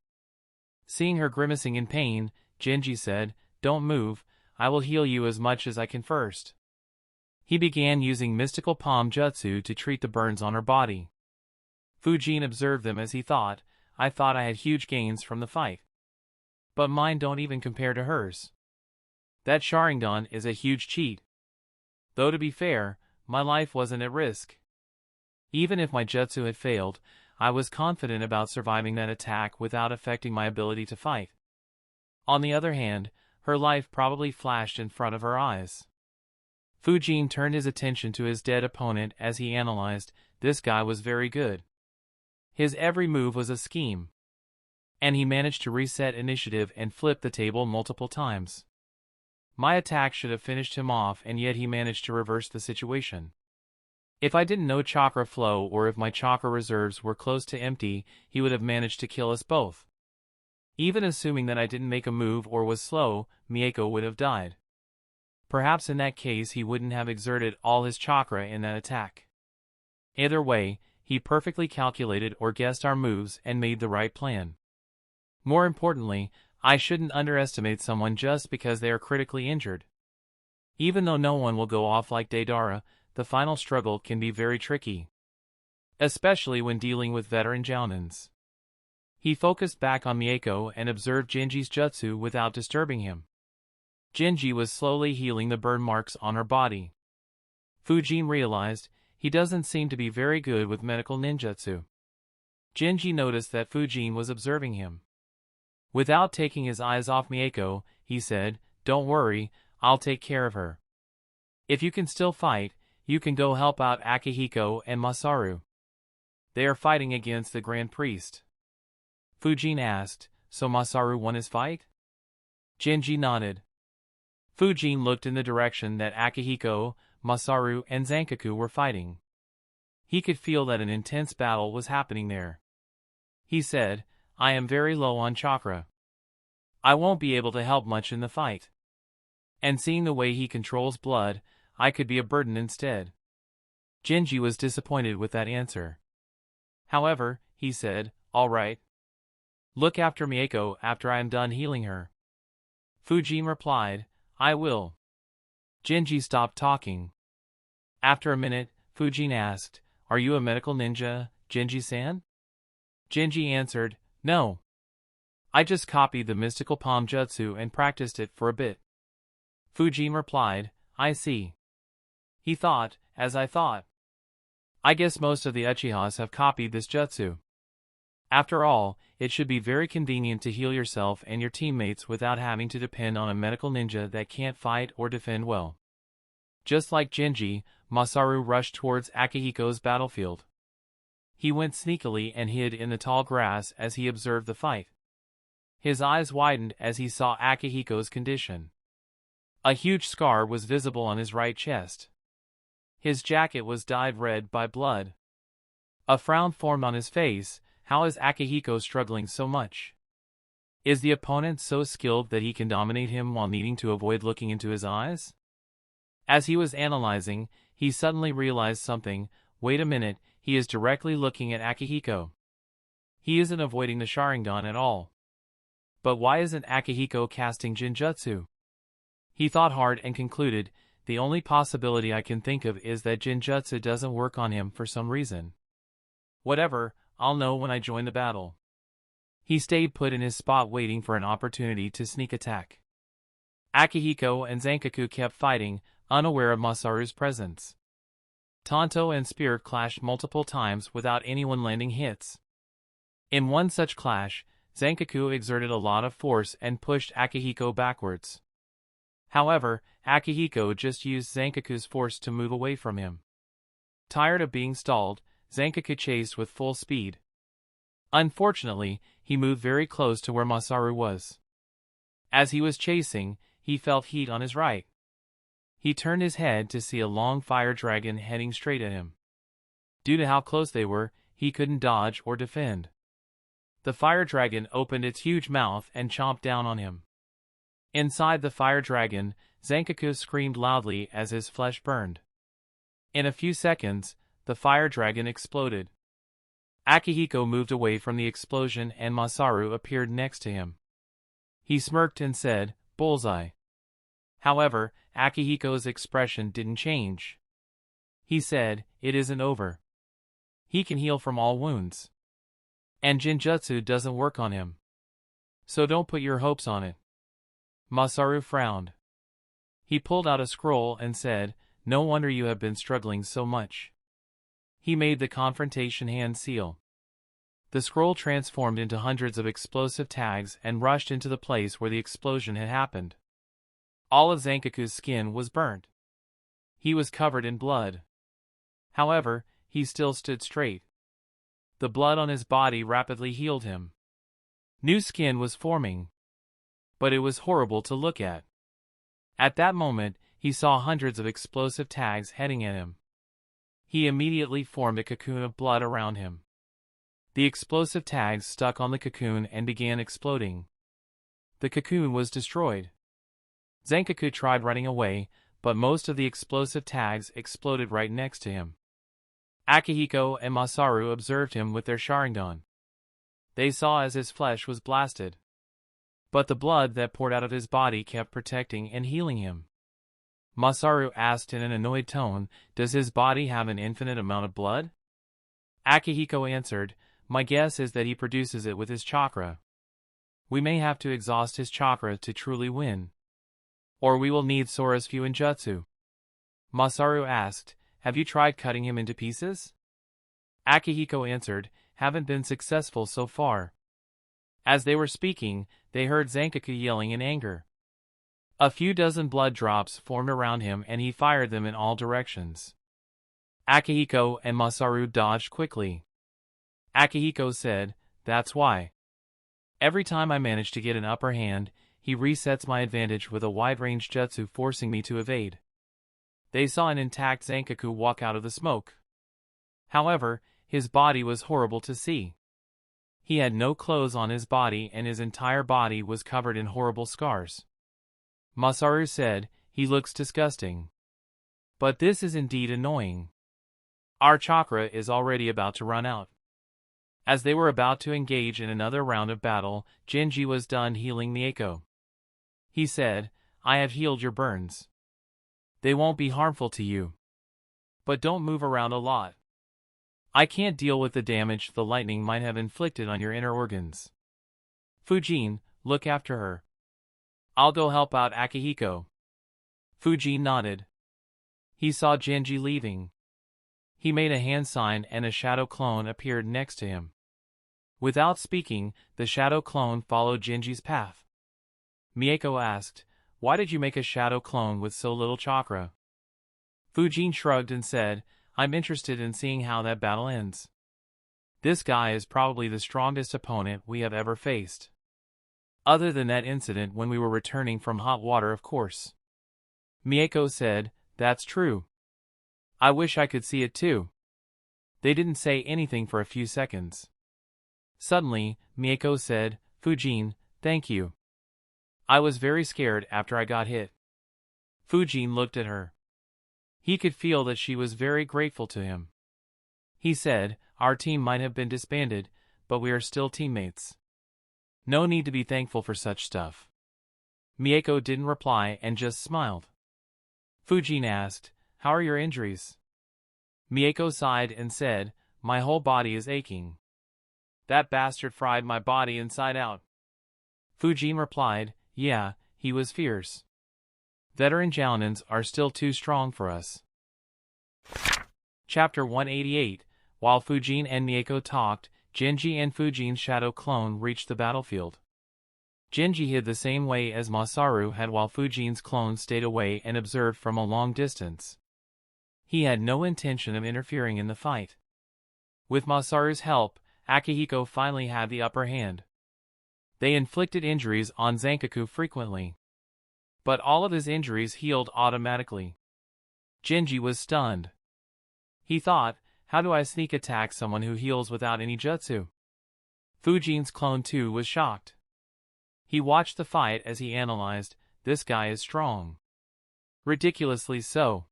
Seeing her grimacing in pain, Genji said, "Don't move, I will heal you as much as I can first." He began using mystical palm jutsu to treat the burns on her body. Fujin observed them as he thought, "I thought I had huge gains from the fight. But mine don't even compare to hers. That Sharingan is a huge cheat. Though to be fair, my life wasn't at risk. Even if my jutsu had failed, I was confident about surviving that attack without affecting my ability to fight." On the other hand, her life probably flashed in front of her eyes. Fujin turned his attention to his dead opponent as he analyzed, this guy was very good. His every move was a scheme. And he managed to reset initiative and flip the table multiple times. My attack should have finished him off, and yet he managed to reverse the situation. If I didn't know chakra flow or if my chakra reserves were close to empty, he would have managed to kill us both. Even assuming that I didn't make a move or was slow, Mako would have died. Perhaps in that case he wouldn't have exerted all his chakra in that attack. Either way, he perfectly calculated or guessed our moves and made the right plan. More importantly, I shouldn't underestimate someone just because they are critically injured. Even though no one will go off like Deidara, the final struggle can be very tricky. Especially when dealing with veteran Jounins. He focused back on Mako and observed Genji's jutsu without disturbing him. Genji was slowly healing the burn marks on her body. Fujin realized, he doesn't seem to be very good with medical ninjutsu. Genji noticed that Fujin was observing him. Without taking his eyes off Mako, he said, "Don't worry, I'll take care of her. If you can still fight, you can go help out Akihiko and Masaru. They are fighting against the Grand Priest." Fujin asked, "So Masaru won his fight?" Genji nodded. Fujin looked in the direction that Akihiko, Masaru, and Zankaku were fighting. He could feel that an intense battle was happening there. He said, "I am very low on chakra. I won't be able to help much in the fight. And seeing the way he controls blood, I could be a burden instead." Genji was disappointed with that answer. However, he said, "All right. Look after Mako after I am done healing her." Fujin replied, I will. Genji stopped talking. After a minute, Fujin asked, Are you a medical ninja, Genji-san? Genji answered, No. I just copied the mystical palm jutsu and practiced it for a bit. Fujin replied, I see. He thought, as I thought. I guess most of the Uchihas have copied this jutsu. After all, it should be very convenient to heal yourself and your teammates without having to depend on a medical ninja that can't fight or defend well. Just like Genji, Masaru rushed towards Akihiko's battlefield. He went sneakily and hid in the tall grass as he observed the fight. His eyes widened as he saw Akihiko's condition. A huge scar was visible on his right chest. His jacket was dyed red by blood. A frown formed on his face. How is Akihiko struggling so much? Is the opponent so skilled that he can dominate him while needing to avoid looking into his eyes? As he was analyzing, he suddenly realized something. Wait a minute, he is directly looking at Akihiko. He isn't avoiding the Sharingan at all. But why isn't Akihiko casting Jinjutsu? He thought hard and concluded, the only possibility I can think of is that Jinjutsu doesn't work on him for some reason. Whatever, I'll know when I join the battle. He stayed put in his spot waiting for an opportunity to sneak attack. Akihiko and Zankaku kept fighting, unaware of Masaru's presence. Tanto and Spear clashed multiple times without anyone landing hits. In one such clash, Zankaku exerted a lot of force and pushed Akihiko backwards. However, Akihiko just used Zankaku's force to move away from him. Tired of being stalled, Zankaku chased with full speed. Unfortunately, he moved very close to where Masaru was. As he was chasing, he felt heat on his right. He turned his head to see a long fire dragon heading straight at him. Due to how close they were, he couldn't dodge or defend. The fire dragon opened its huge mouth and chomped down on him. Inside the fire dragon, Zankaku screamed loudly as his flesh burned. In a few seconds, the fire dragon exploded. Akihiko moved away from the explosion and Masaru appeared next to him. He smirked and said, Bullseye. However, Akihiko's expression didn't change. He said, It isn't over. He can heal from all wounds. And Jinjutsu doesn't work on him. So don't put your hopes on it. Masaru frowned. He pulled out a scroll and said, No wonder you have been struggling so much. He made the confrontation hand seal. The scroll transformed into hundreds of explosive tags and rushed into the place where the explosion had happened. All of Zankaku's skin was burnt. He was covered in blood. However, he still stood straight. The blood on his body rapidly healed him. New skin was forming. But it was horrible to look at. At that moment, he saw hundreds of explosive tags heading at him. He immediately formed a cocoon of blood around him. The explosive tags stuck on the cocoon and began exploding. The cocoon was destroyed. Zankaku tried running away, but most of the explosive tags exploded right next to him. Akihiko and Masaru observed him with their Sharingan. They saw as his flesh was blasted. But the blood that poured out of his body kept protecting and healing him. Masaru asked in an annoyed tone, Does his body have an infinite amount of blood? Akihiko answered, My guess is that he produces it with his chakra. We may have to exhaust his chakra to truly win. Or we will need Sora's Fuinjutsu. Masaru asked, Have you tried cutting him into pieces? Akihiko answered, Haven't been successful so far. As they were speaking, they heard Zankaku yelling in anger. A few dozen blood drops formed around him and he fired them in all directions. Akihiko and Masaru dodged quickly. Akihiko said, That's why. Every time I manage to get an upper hand, he resets my advantage with a wide-range jutsu forcing me to evade. They saw an intact Zankaku walk out of the smoke. However, his body was horrible to see. He had no clothes on his body and his entire body was covered in horrible scars. Masaru said, He looks disgusting. But this is indeed annoying. Our chakra is already about to run out. As they were about to engage in another round of battle, Genji was done healing Mako. He said, I have healed your burns. They won't be harmful to you. But don't move around a lot. I can't deal with the damage the lightning might have inflicted on your inner organs. Fujin, look after her. I'll go help out Akihiko. Fujin nodded. He saw Genji leaving. He made a hand sign and a shadow clone appeared next to him. Without speaking, the shadow clone followed Genji's path. Mako asked, why did you make a shadow clone with so little chakra? Fujin shrugged and said, I'm interested in seeing how that battle ends. This guy is probably the strongest opponent we have ever faced. Other than that incident when we were returning from hot water, of course. Mako said, that's true. I wish I could see it too. They didn't say anything for a few seconds. Suddenly, Mako said, Fujin, thank you. I was very scared after I got hit. Fujin looked at her. He could feel that she was very grateful to him. He said, our team might have been disbanded, but we are still teammates. No need to be thankful for such stuff. Mako didn't reply and just smiled. Fujin asked, how are your injuries? Mako sighed and said, my whole body is aching. That bastard fried my body inside out. Fujin replied, yeah, he was fierce. Veteran Jounins are still too strong for us. Chapter 188. While Fujin and Mako talked, Genji and Fujin's shadow clone reached the battlefield. Genji hid the same way as Masaru had while Fujin's clone stayed away and observed from a long distance. He had no intention of interfering in the fight. With Masaru's help, Akihiko finally had the upper hand. They inflicted injuries on Zankaku frequently. But all of his injuries healed automatically. Genji was stunned. He thought, how do I sneak attack someone who heals without any jutsu? Fujin's clone too was shocked. He watched the fight as he analyzed, this guy is strong. Ridiculously so.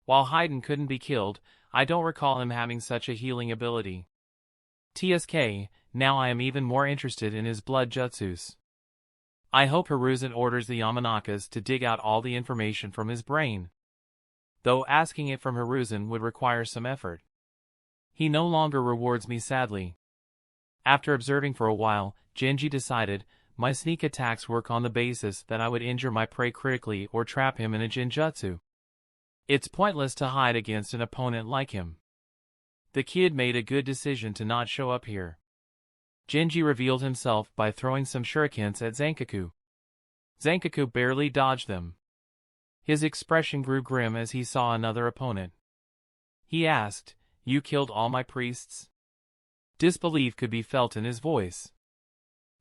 While Haiden couldn't be killed, I don't recall him having such a healing ability. TSK, now I am even more interested in his blood jutsus. I hope Hiruzen orders the Yamanakas to dig out all the information from his brain. Though asking it from Hiruzen would require some effort. He no longer rewards me sadly. After observing for a while, Genji decided, my sneak attacks work on the basis that I would injure my prey critically or trap him in a genjutsu. It's pointless to hide against an opponent like him. The kid made a good decision to not show up here. Genji revealed himself by throwing some shurikens at Zankaku. Zankaku barely dodged them. His expression grew grim as he saw another opponent. He asked, you killed all my priests? Disbelief could be felt in his voice.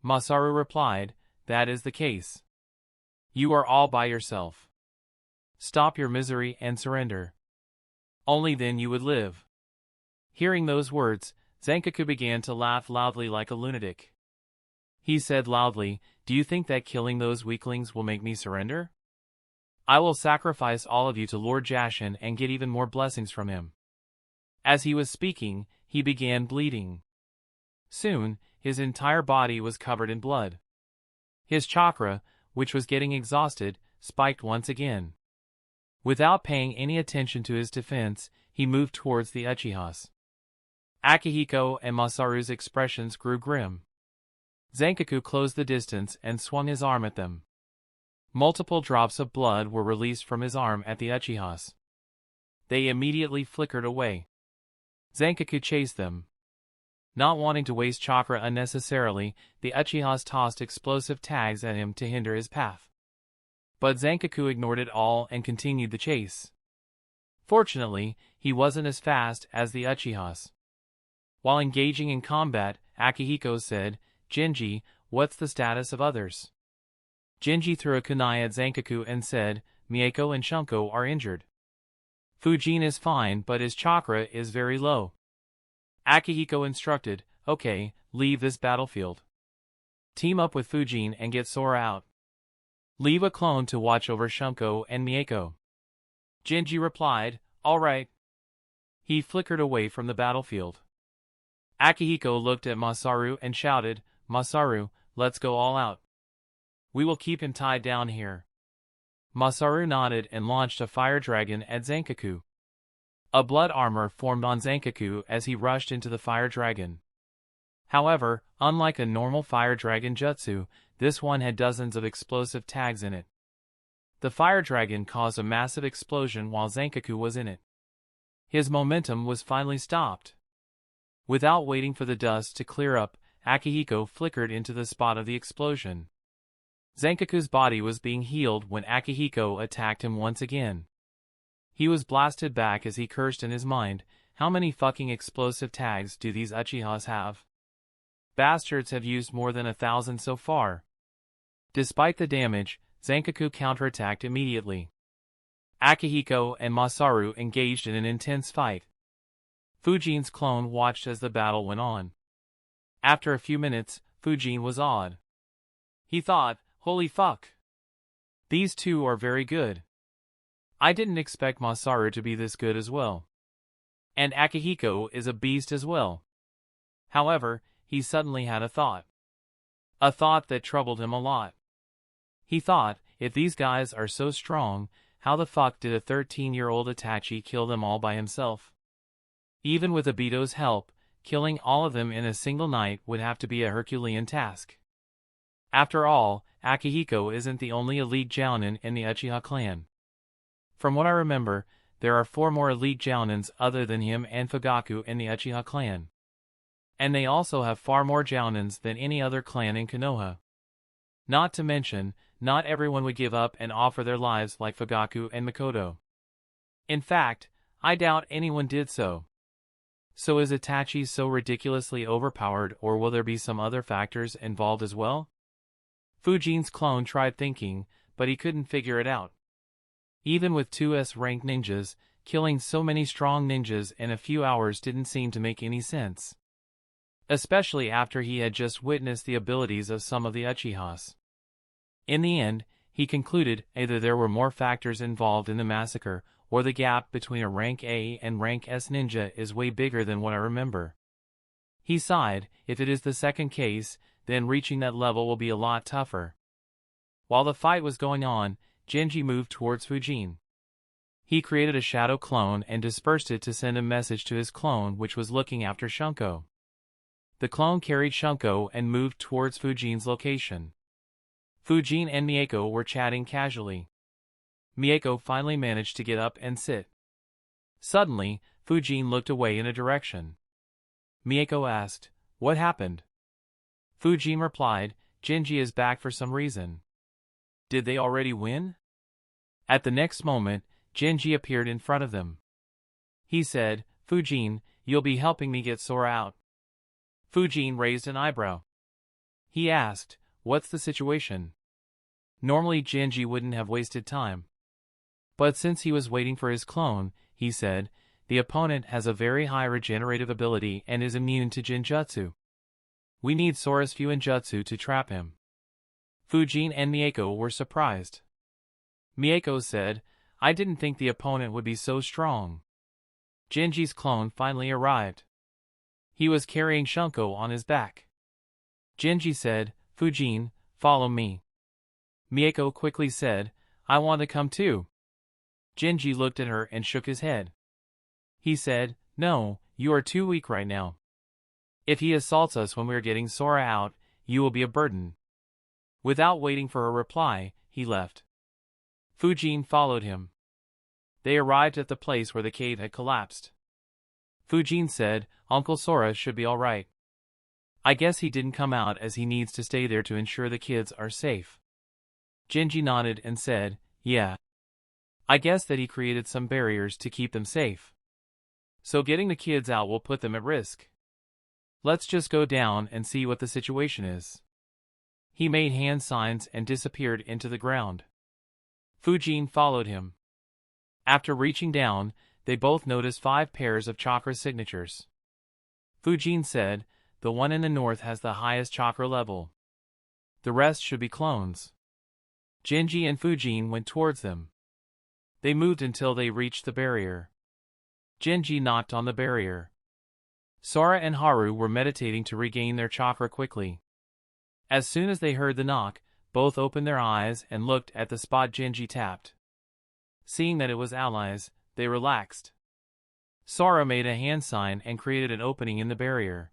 Masaru replied, that is the case. You are all by yourself. Stop your misery and surrender. Only then you would live. Hearing those words, Zankaku began to laugh loudly like a lunatic. He said loudly, do you think that killing those weaklings will make me surrender? I will sacrifice all of you to Lord Jashin and get even more blessings from him. As he was speaking, he began bleeding. Soon, his entire body was covered in blood. His chakra, which was getting exhausted, spiked once again. Without paying any attention to his defense, he moved towards the Uchihas. Akihiko and Masaru's expressions grew grim. Zankaku closed the distance and swung his arm at them. Multiple drops of blood were released from his arm at the Uchihas. They immediately flickered away. Zankaku chased them. Not wanting to waste chakra unnecessarily, the Uchihas tossed explosive tags at him to hinder his path. But Zankaku ignored it all and continued the chase. Fortunately, he wasn't as fast as the Uchihas. While engaging in combat, Akihiko said, Genji, what's the status of others? Genji threw a kunai at Zankaku and said, Mako and Shunko are injured. Fujin is fine but his chakra is very low. Akihiko instructed, okay, leave this battlefield. Team up with Fujin and get Sora out. Leave a clone to watch over Shunko and Mako. Genji replied, alright. He flickered away from the battlefield. Akihiko looked at Masaru and shouted, Masaru, let's go all out. We will keep him tied down here. Masaru nodded and launched a fire dragon at Zankaku. A blood armor formed on Zankaku as he rushed into the fire dragon. However, unlike a normal fire dragon jutsu, this one had dozens of explosive tags in it. The fire dragon caused a massive explosion while Zankaku was in it. His momentum was finally stopped. Without waiting for the dust to clear up, Akihiko flickered into the spot of the explosion. Zankaku's body was being healed when Akihiko attacked him once again. He was blasted back as he cursed in his mind, how many fucking explosive tags do these Uchihas have? Bastards have used more than 1,000 so far. Despite the damage, Zankaku counterattacked immediately. Akihiko and Masaru engaged in an intense fight. Fujin's clone watched as the battle went on. After a few minutes, Fujin was awed. He thought, holy fuck. These two are very good. I didn't expect Masaru to be this good as well. And Akihiko is a beast as well. However, he suddenly had a thought. A thought that troubled him a lot. He thought, if these guys are so strong, how the fuck did a 13-year-old Itachi kill them all by himself? Even with Obito's help, killing all of them in a single night would have to be a Herculean task. After all, Akihiko isn't the only elite Jounin in the Uchiha clan. From what I remember, there are 4 more elite Jounins other than him and Fugaku in the Uchiha clan. And they also have far more Jounins than any other clan in Konoha. Not to mention, not everyone would give up and offer their lives like Fugaku and Makoto. In fact, I doubt anyone did so. So is Itachi so ridiculously overpowered, or will there be some other factors involved as well? Fujin's clone tried thinking, but he couldn't figure it out. Even with 2S-ranked ninjas, killing so many strong ninjas in a few hours didn't seem to make any sense. Especially after he had just witnessed the abilities of some of the Uchihas. In the end, he concluded either there were more factors involved in the massacre, or the gap between a rank A and rank S ninja is way bigger than what I remember. He sighed, if it is the second case, then reaching that level will be a lot tougher. While the fight was going on, Genji moved towards Fujin. He created a shadow clone and dispersed it to send a message to his clone, which was looking after Shunko. The clone carried Shunko and moved towards Fujin's location. Fujin and Mako were chatting casually. Mako finally managed to get up and sit. Suddenly, Fujin looked away in a direction. Mako asked, "What happened?" Fujin replied, "Genji is back for some reason." Did they already win? At the next moment, Genji appeared in front of them. He said, "Fujin, you'll be helping me get Sora out." Fujin raised an eyebrow. He asked, "What's the situation?" Normally Genji wouldn't have wasted time. But since he was waiting for his clone, he said, "The opponent has a very high regenerative ability and is immune to Jinjutsu. We need Sora's Fuinjutsu to trap him." Fujin and Mako were surprised. Mako said, "I didn't think the opponent would be so strong." Genji's clone finally arrived. He was carrying Shunko on his back. Genji said, "Fujin, follow me." Mako quickly said, "I want to come too." Genji looked at her and shook his head. He said, "No, you are too weak right now. If he assaults us when we are getting Sora out, you will be a burden." Without waiting for a reply, he left. Fujin followed him. They arrived at the place where the cave had collapsed. Fujin said, "Uncle Sora should be alright. I guess he didn't come out as he needs to stay there to ensure the kids are safe." Genji nodded and said, "Yeah. I guess that he created some barriers to keep them safe. So getting the kids out will put them at risk. Let's just go down and see what the situation is." He made hand signs and disappeared into the ground. Fujin followed him. After reaching down, they both noticed 5 pairs of chakra signatures. Fujin said, "The one in the north has the highest chakra level. The rest should be clones." Genji and Fujin went towards them. They moved until they reached the barrier. Genji knocked on the barrier. Sora and Haru were meditating to regain their chakra quickly. As soon as they heard the knock, both opened their eyes and looked at the spot Genji tapped. Seeing that it was allies, they relaxed. Sora made a hand sign and created an opening in the barrier.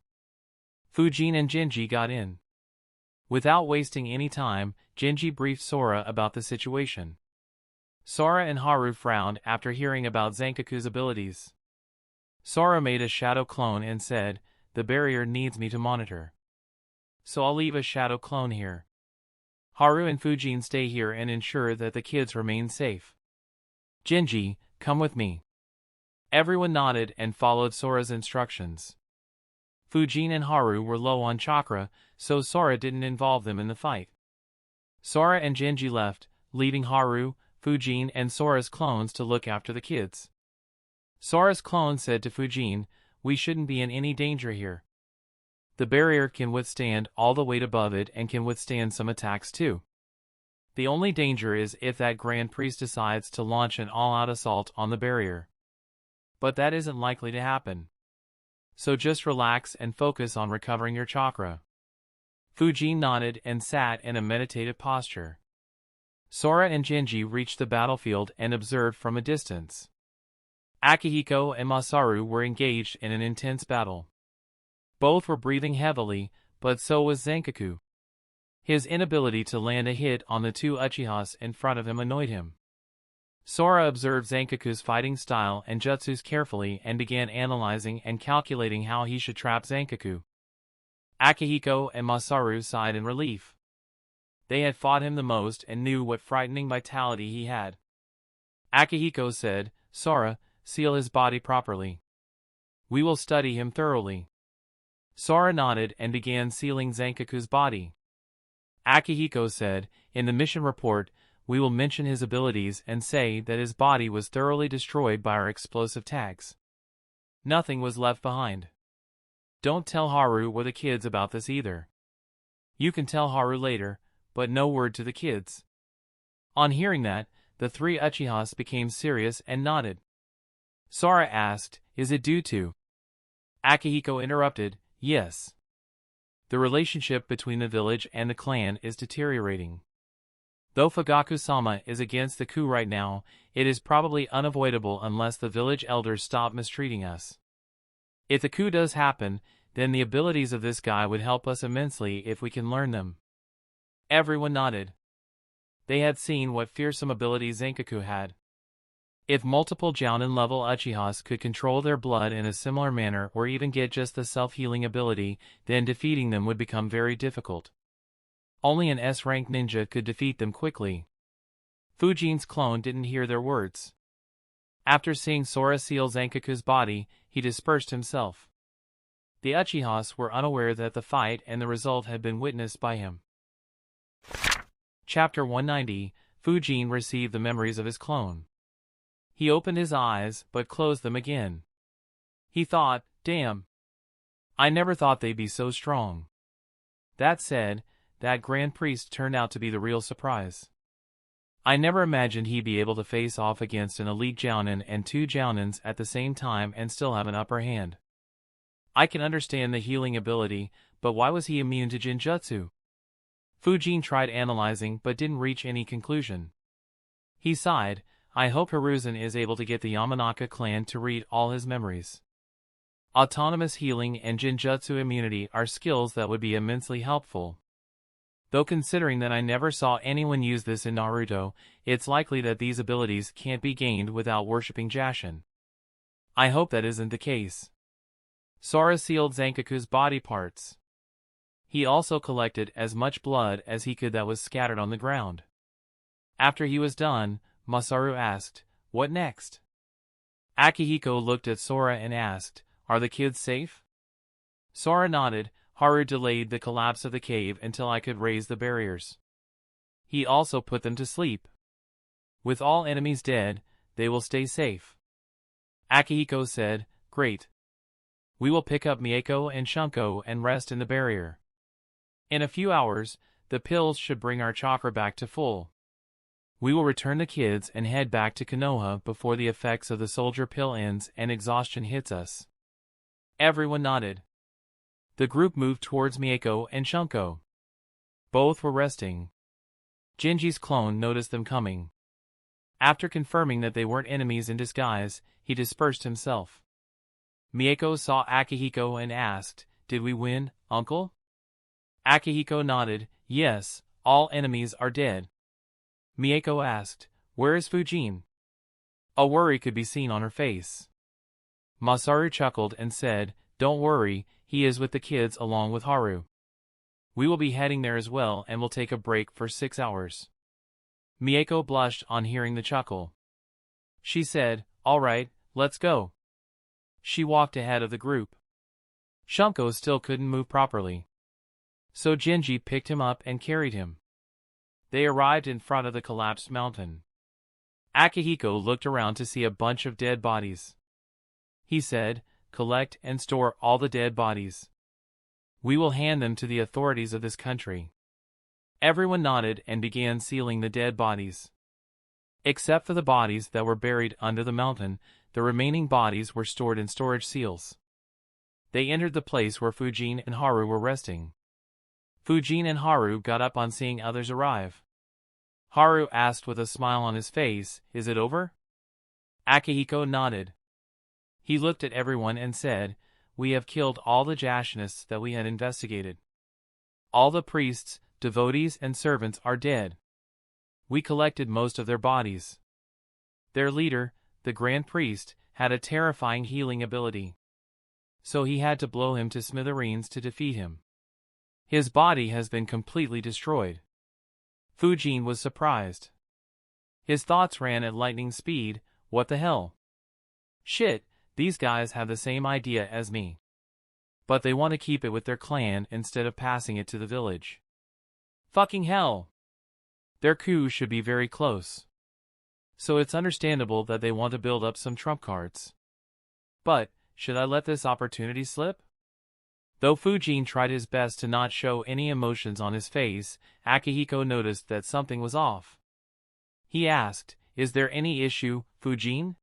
Fujin and Genji got in. Without wasting any time, Genji briefed Sora about the situation. Sora and Haru frowned after hearing about Zankaku's abilities. Sora made a shadow clone and said, "The barrier needs me to monitor. So I'll leave a shadow clone here. Haru and Fujin stay here and ensure that the kids remain safe. Genji, come with me." Everyone nodded and followed Sora's instructions. Fujin and Haru were low on chakra, so Sora didn't involve them in the fight. Sora and Genji left, leaving Haru, Fujin and Sora's clones to look after the kids. Sora's clone said to Fujin, "We shouldn't be in any danger here. The barrier can withstand all the weight above it and can withstand some attacks too. The only danger is if that Grand Priest decides to launch an all-out assault on the barrier. But that isn't likely to happen. So just relax and focus on recovering your chakra." Fujin nodded and sat in a meditative posture. Sora and Genji reached the battlefield and observed from a distance. Akihiko and Masaru were engaged in an intense battle. Both were breathing heavily, but so was Zankaku. His inability to land a hit on the two Uchihas in front of him annoyed him. Sora observed Zankaku's fighting style and jutsus carefully and began analyzing and calculating how he should trap Zankaku. Akihiko and Masaru sighed in relief. They had fought him the most and knew what frightening vitality he had. Akihiko said, "Sora, seal his body properly. We will study him thoroughly." Sora nodded and began sealing Zankaku's body. Akihiko said, "In the mission report, we will mention his abilities and say that his body was thoroughly destroyed by our explosive tags. Nothing was left behind. Don't tell Haru or the kids about this either. You can tell Haru later, but no word to the kids." On hearing that, the three Uchihas became serious and nodded. Sora asked, "Is it due to?" Akihiko interrupted, "Yes. The relationship between the village and the clan is deteriorating. Though Fugaku-sama is against the coup right now, it is probably unavoidable unless the village elders stop mistreating us. If the coup does happen, then the abilities of this guy would help us immensely if we can learn them." Everyone nodded. They had seen what fearsome abilities Zankaku had. If multiple Jounin-level Uchihas could control their blood in a similar manner or even get just the self-healing ability, then defeating them would become very difficult. Only an S-rank ninja could defeat them quickly. Fujin's clone didn't hear their words. After seeing Sora seal Zankaku's body, he dispersed himself. The Uchihas were unaware that the fight and the result had been witnessed by him. Chapter 190, Fujin received the memories of his clone. He opened his eyes, but closed them again. He thought, "Damn. I never thought they'd be so strong." That said, that Grand Priest turned out to be the real surprise. I never imagined he'd be able to face off against an elite Jounin and two Jounins at the same time and still have an upper hand. I can understand the healing ability, but why was he immune to Jinjutsu? Fujin tried analyzing but didn't reach any conclusion. He sighed, "I hope Hiruzen is able to get the Yamanaka clan to read all his memories. Autonomous healing and Jinjutsu immunity are skills that would be immensely helpful. Though considering that I never saw anyone use this in Naruto, it's likely that these abilities can't be gained without worshipping Jashin. I hope that isn't the case." Sora sealed Zankaku's body parts. He also collected as much blood as he could that was scattered on the ground. After he was done, Masaru asked, "What next?" Akihiko looked at Sora and asked, "Are the kids safe?" Sora nodded. Haru delayed the collapse of the cave until I could raise the barriers. He also put them to sleep. With all enemies dead, they will stay safe. Akihiko said, "Great. We will pick up Mako and Shunko and rest in the barrier. In a few hours, the pills should bring our chakra back to full. We will return the kids and head back to Konoha before the effects of the soldier pill ends and exhaustion hits us." Everyone nodded. The group moved towards Mako and Shunko. Both were resting. Genji's clone noticed them coming. After confirming that they weren't enemies in disguise, he dispersed himself. Mako saw Akihiko and asked, "Did we win, uncle?" Akihiko nodded, "Yes, all enemies are dead." Mako asked, "Where is Fujin?" A worry could be seen on her face. Masaru chuckled and said, "Don't worry, he is with the kids along with Haru. We will be heading there as well and will take a break for 6 hours." Mako blushed on hearing the chuckle. She said, "All right, let's go." She walked ahead of the group. Shumko still couldn't move properly. So Genji picked him up and carried him. They arrived in front of the collapsed mountain. Akihiko looked around to see a bunch of dead bodies. He said, "Collect and store all the dead bodies. We will hand them to the authorities of this country." Everyone nodded and began sealing the dead bodies. Except for the bodies that were buried under the mountain, the remaining bodies were stored in storage seals. They entered the place where Fujin and Haru were resting. Fujin and Haru got up on seeing others arrive. Haru asked with a smile on his face, "Is it over?" Akihiko nodded. He looked at everyone and said, "We have killed all the Jashinists that we had investigated. All the priests, devotees and servants are dead. We collected most of their bodies. Their leader, the Grand Priest, had a terrifying healing ability. So he had to blow him to smithereens to defeat him. His body has been completely destroyed." Fujin was surprised. His thoughts ran at lightning speed. What the hell? Shit, these guys have the same idea as me. But they want to keep it with their clan instead of passing it to the village. Fucking hell! Their coup should be very close. So it's understandable that they want to build up some trump cards. But, should I let this opportunity slip? Though Fujin tried his best to not show any emotions on his face, Akihiko noticed that something was off. He asked, "Is there any issue, Fujin?"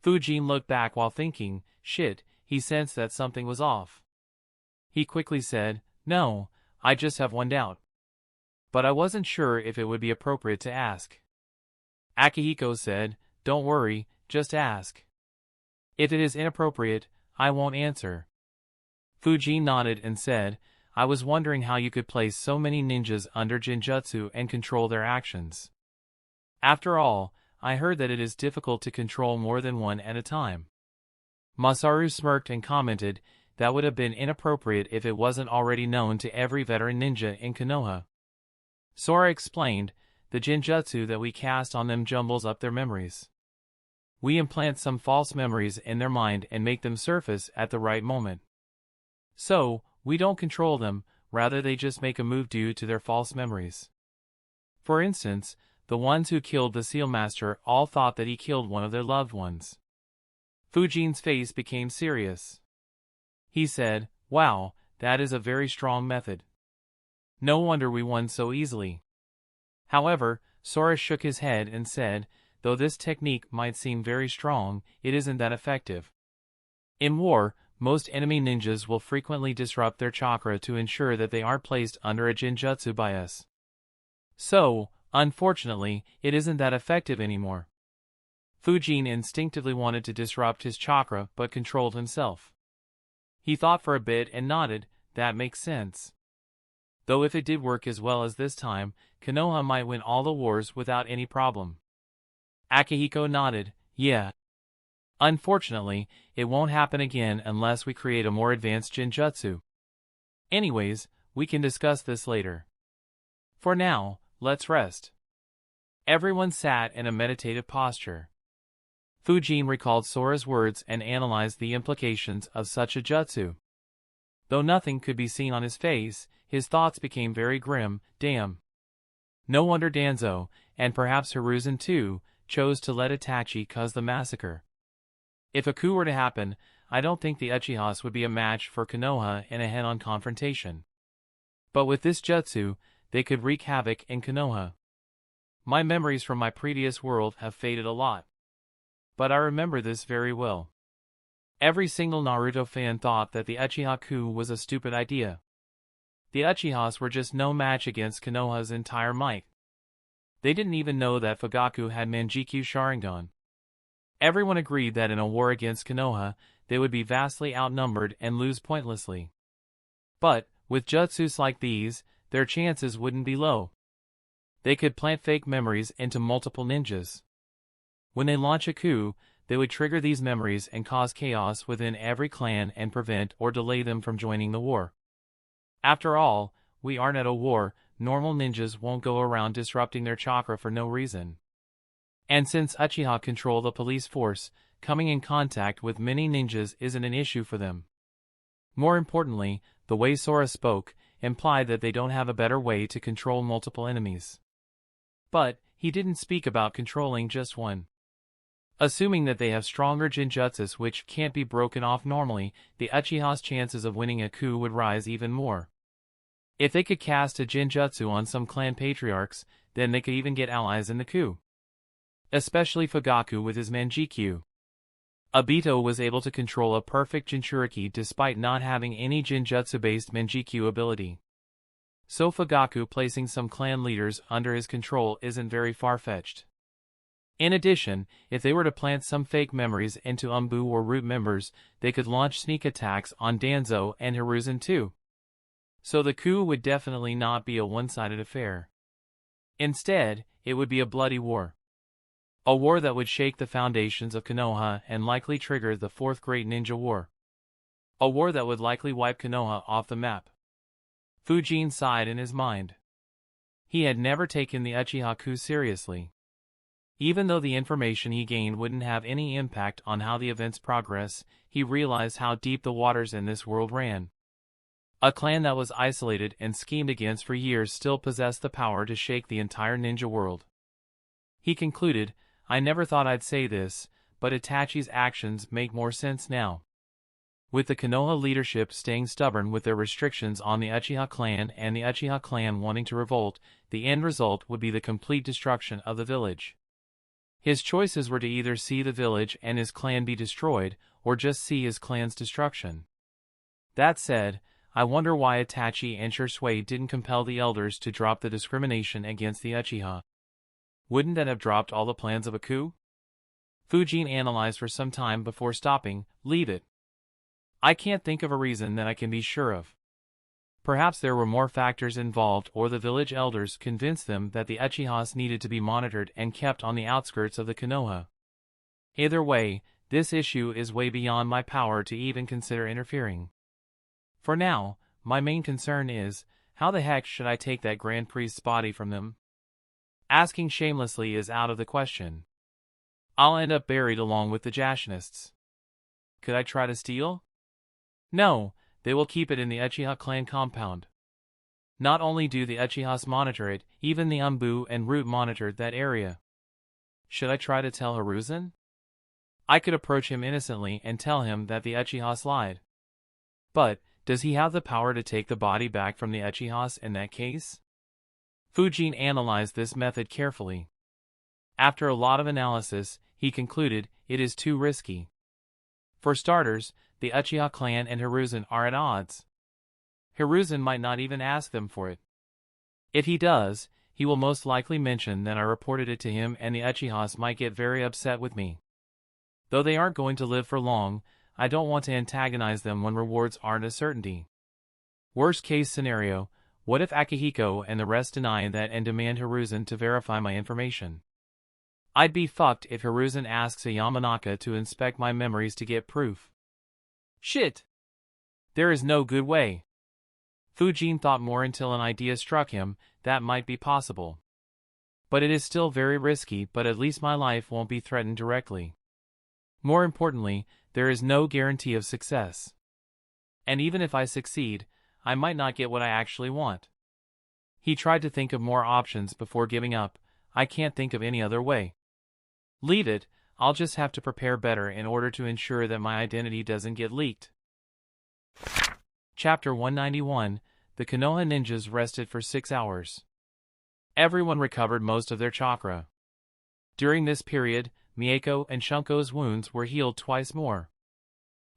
Fujin looked back while thinking, shit, he sensed that something was off. He quickly said, "No, I just have one doubt. But I wasn't sure if it would be appropriate to ask." Akihiko said, "Don't worry, just ask. If it is inappropriate, I won't answer." Fujin nodded and said, "I was wondering how you could place so many ninjas under Jinjutsu and control their actions. After all, I heard that it is difficult to control more than one at a time." Masaru smirked and commented, "That would have been inappropriate if it wasn't already known to every veteran ninja in Konoha." Sora explained, "The Jinjutsu that we cast on them jumbles up their memories. We implant some false memories in their mind and make them surface at the right moment. So, we don't control them, rather they just make a move due to their false memories. For instance, the ones who killed the Seal Master all thought that he killed one of their loved ones." Fujin's face became serious. He said, "Wow, that is a very strong method. No wonder we won so easily." However, Sora shook his head and said, "Though this technique might seem very strong, it isn't that effective. In war, most enemy ninjas will frequently disrupt their chakra to ensure that they aren't placed under a Jinjutsu by us. So, unfortunately, it isn't that effective anymore." Fujin instinctively wanted to disrupt his chakra but controlled himself. He thought for a bit and nodded, "That makes sense. Though if it did work as well as this time, Konoha might win all the wars without any problem." Akihiko nodded, "Yeah. Unfortunately, it won't happen again unless we create a more advanced Jinjutsu. Anyways, we can discuss this later. For now, let's rest." Everyone sat in a meditative posture. Fujin recalled Sora's words and analyzed the implications of such a jutsu. Though nothing could be seen on his face, his thoughts became very grim. Damn. No wonder Danzo, and perhaps Hiruzen too, chose to let Itachi cause the massacre. If a coup were to happen, I don't think the Uchihas would be a match for Konoha in a head-on confrontation. But with this jutsu, they could wreak havoc in Konoha. My memories from my previous world have faded a lot. But I remember this very well. Every single Naruto fan thought that the Uchiha coup was a stupid idea. The Uchihas were just no match against Konoha's entire might. They didn't even know that Fugaku had Manjikyu Sharingan. Everyone agreed that in a war against Konoha, they would be vastly outnumbered and lose pointlessly. But, with jutsus like these, their chances wouldn't be low. They could plant fake memories into multiple ninjas. When they launch a coup, they would trigger these memories and cause chaos within every clan and prevent or delay them from joining the war. After all, we aren't at a war. Normal ninjas won't go around disrupting their chakra for no reason. And since Uchiha control the police force, coming in contact with many ninjas isn't an issue for them. More importantly, the way Sora spoke implied that they don't have a better way to control multiple enemies. But he didn't speak about controlling just one. Assuming that they have stronger jinjutsus which can't be broken off normally, the Uchiha's chances of winning a coup would rise even more. If they could cast a jinjutsu on some clan patriarchs, then they could even get allies in the coup. Especially Fugaku with his Manjikyu. Obito was able to control a perfect Jinchuriki despite not having any Jinjutsu-based Manjikyu ability. So Fugaku placing some clan leaders under his control isn't very far-fetched. In addition, if they were to plant some fake memories into Umbu or Root members, they could launch sneak attacks on Danzo and Hiruzen too. So the coup would definitely not be a one-sided affair. Instead, it would be a bloody war. A war that would shake the foundations of Konoha and likely trigger the Fourth Great Ninja War. A war that would likely wipe Konoha off the map. Fujin sighed in his mind. He had never taken the Uchiha coup seriously. Even though the information he gained wouldn't have any impact on how the events progress, he realized how deep the waters in this world ran. A clan that was isolated and schemed against for years still possessed the power to shake the entire ninja world. He concluded, I never thought I'd say this, but Itachi's actions make more sense now. With the Konoha leadership staying stubborn with their restrictions on the Uchiha clan and the Uchiha clan wanting to revolt, the end result would be the complete destruction of the village. His choices were to either see the village and his clan be destroyed, or just see his clan's destruction. That said, I wonder why Itachi and Shisui didn't compel the elders to drop the discrimination against the Uchiha. Wouldn't that have dropped all the plans of a coup? Fujin analyzed for some time before stopping, leave it. I can't think of a reason that I can be sure of. Perhaps there were more factors involved or the village elders convinced them that the Uchihas needed to be monitored and kept on the outskirts of the Konoha. Either way, this issue is way beyond my power to even consider interfering. For now, my main concern is, how the heck should I take that Grand Priest's body from them? Asking shamelessly is out of the question. I'll end up buried along with the Jashinists. Could I try to steal? No, they will keep it in the Uchiha clan compound. Not only do the Uchihas monitor it, even the Umbu and Root monitor that area. Should I try to tell Hiruzen? I could approach him innocently and tell him that the Uchihas lied. But, does he have the power to take the body back from the Uchihas in that case? Fujin analyzed this method carefully. After a lot of analysis, he concluded it is too risky. For starters, the Uchiha clan and Hiruzen are at odds. Hiruzen might not even ask them for it. If he does, he will most likely mention that I reported it to him and the Uchihas might get very upset with me. Though they aren't going to live for long, I don't want to antagonize them when rewards aren't a certainty. Worst case scenario, what if Akihiko and the rest deny that and demand Hiruzen to verify my information? I'd be fucked if Hiruzen asks a Yamanaka to inspect my memories to get proof. Shit! There is no good way. Fujin thought more until an idea struck him that might be possible. But it is still very risky, but at least my life won't be threatened directly. More importantly, there is no guarantee of success. And even if I succeed, I might not get what I actually want. He tried to think of more options before giving up. I can't think of any other way. Leave it, I'll just have to prepare better in order to ensure that my identity doesn't get leaked. Chapter 191, The Konoha ninjas rested for 6 hours. Everyone recovered most of their chakra. During this period, Mako and Shunko's wounds were healed twice more.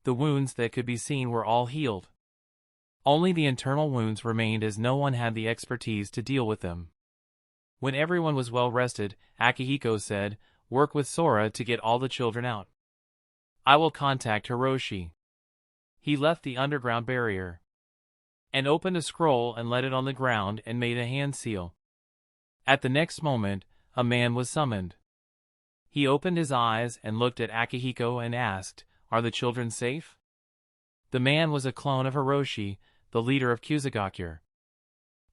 The wounds that could be seen were all healed. Only the internal wounds remained as no one had the expertise to deal with them. When everyone was well rested, Akihiko said, "Work with Sora to get all the children out. I will contact Hiroshi." He left the underground barrier and opened a scroll and let it on the ground and made a hand seal. At the next moment, a man was summoned. He opened his eyes and looked at Akihiko and asked, "Are the children safe?" The man was a clone of Hiroshi, the leader of Kusagakure.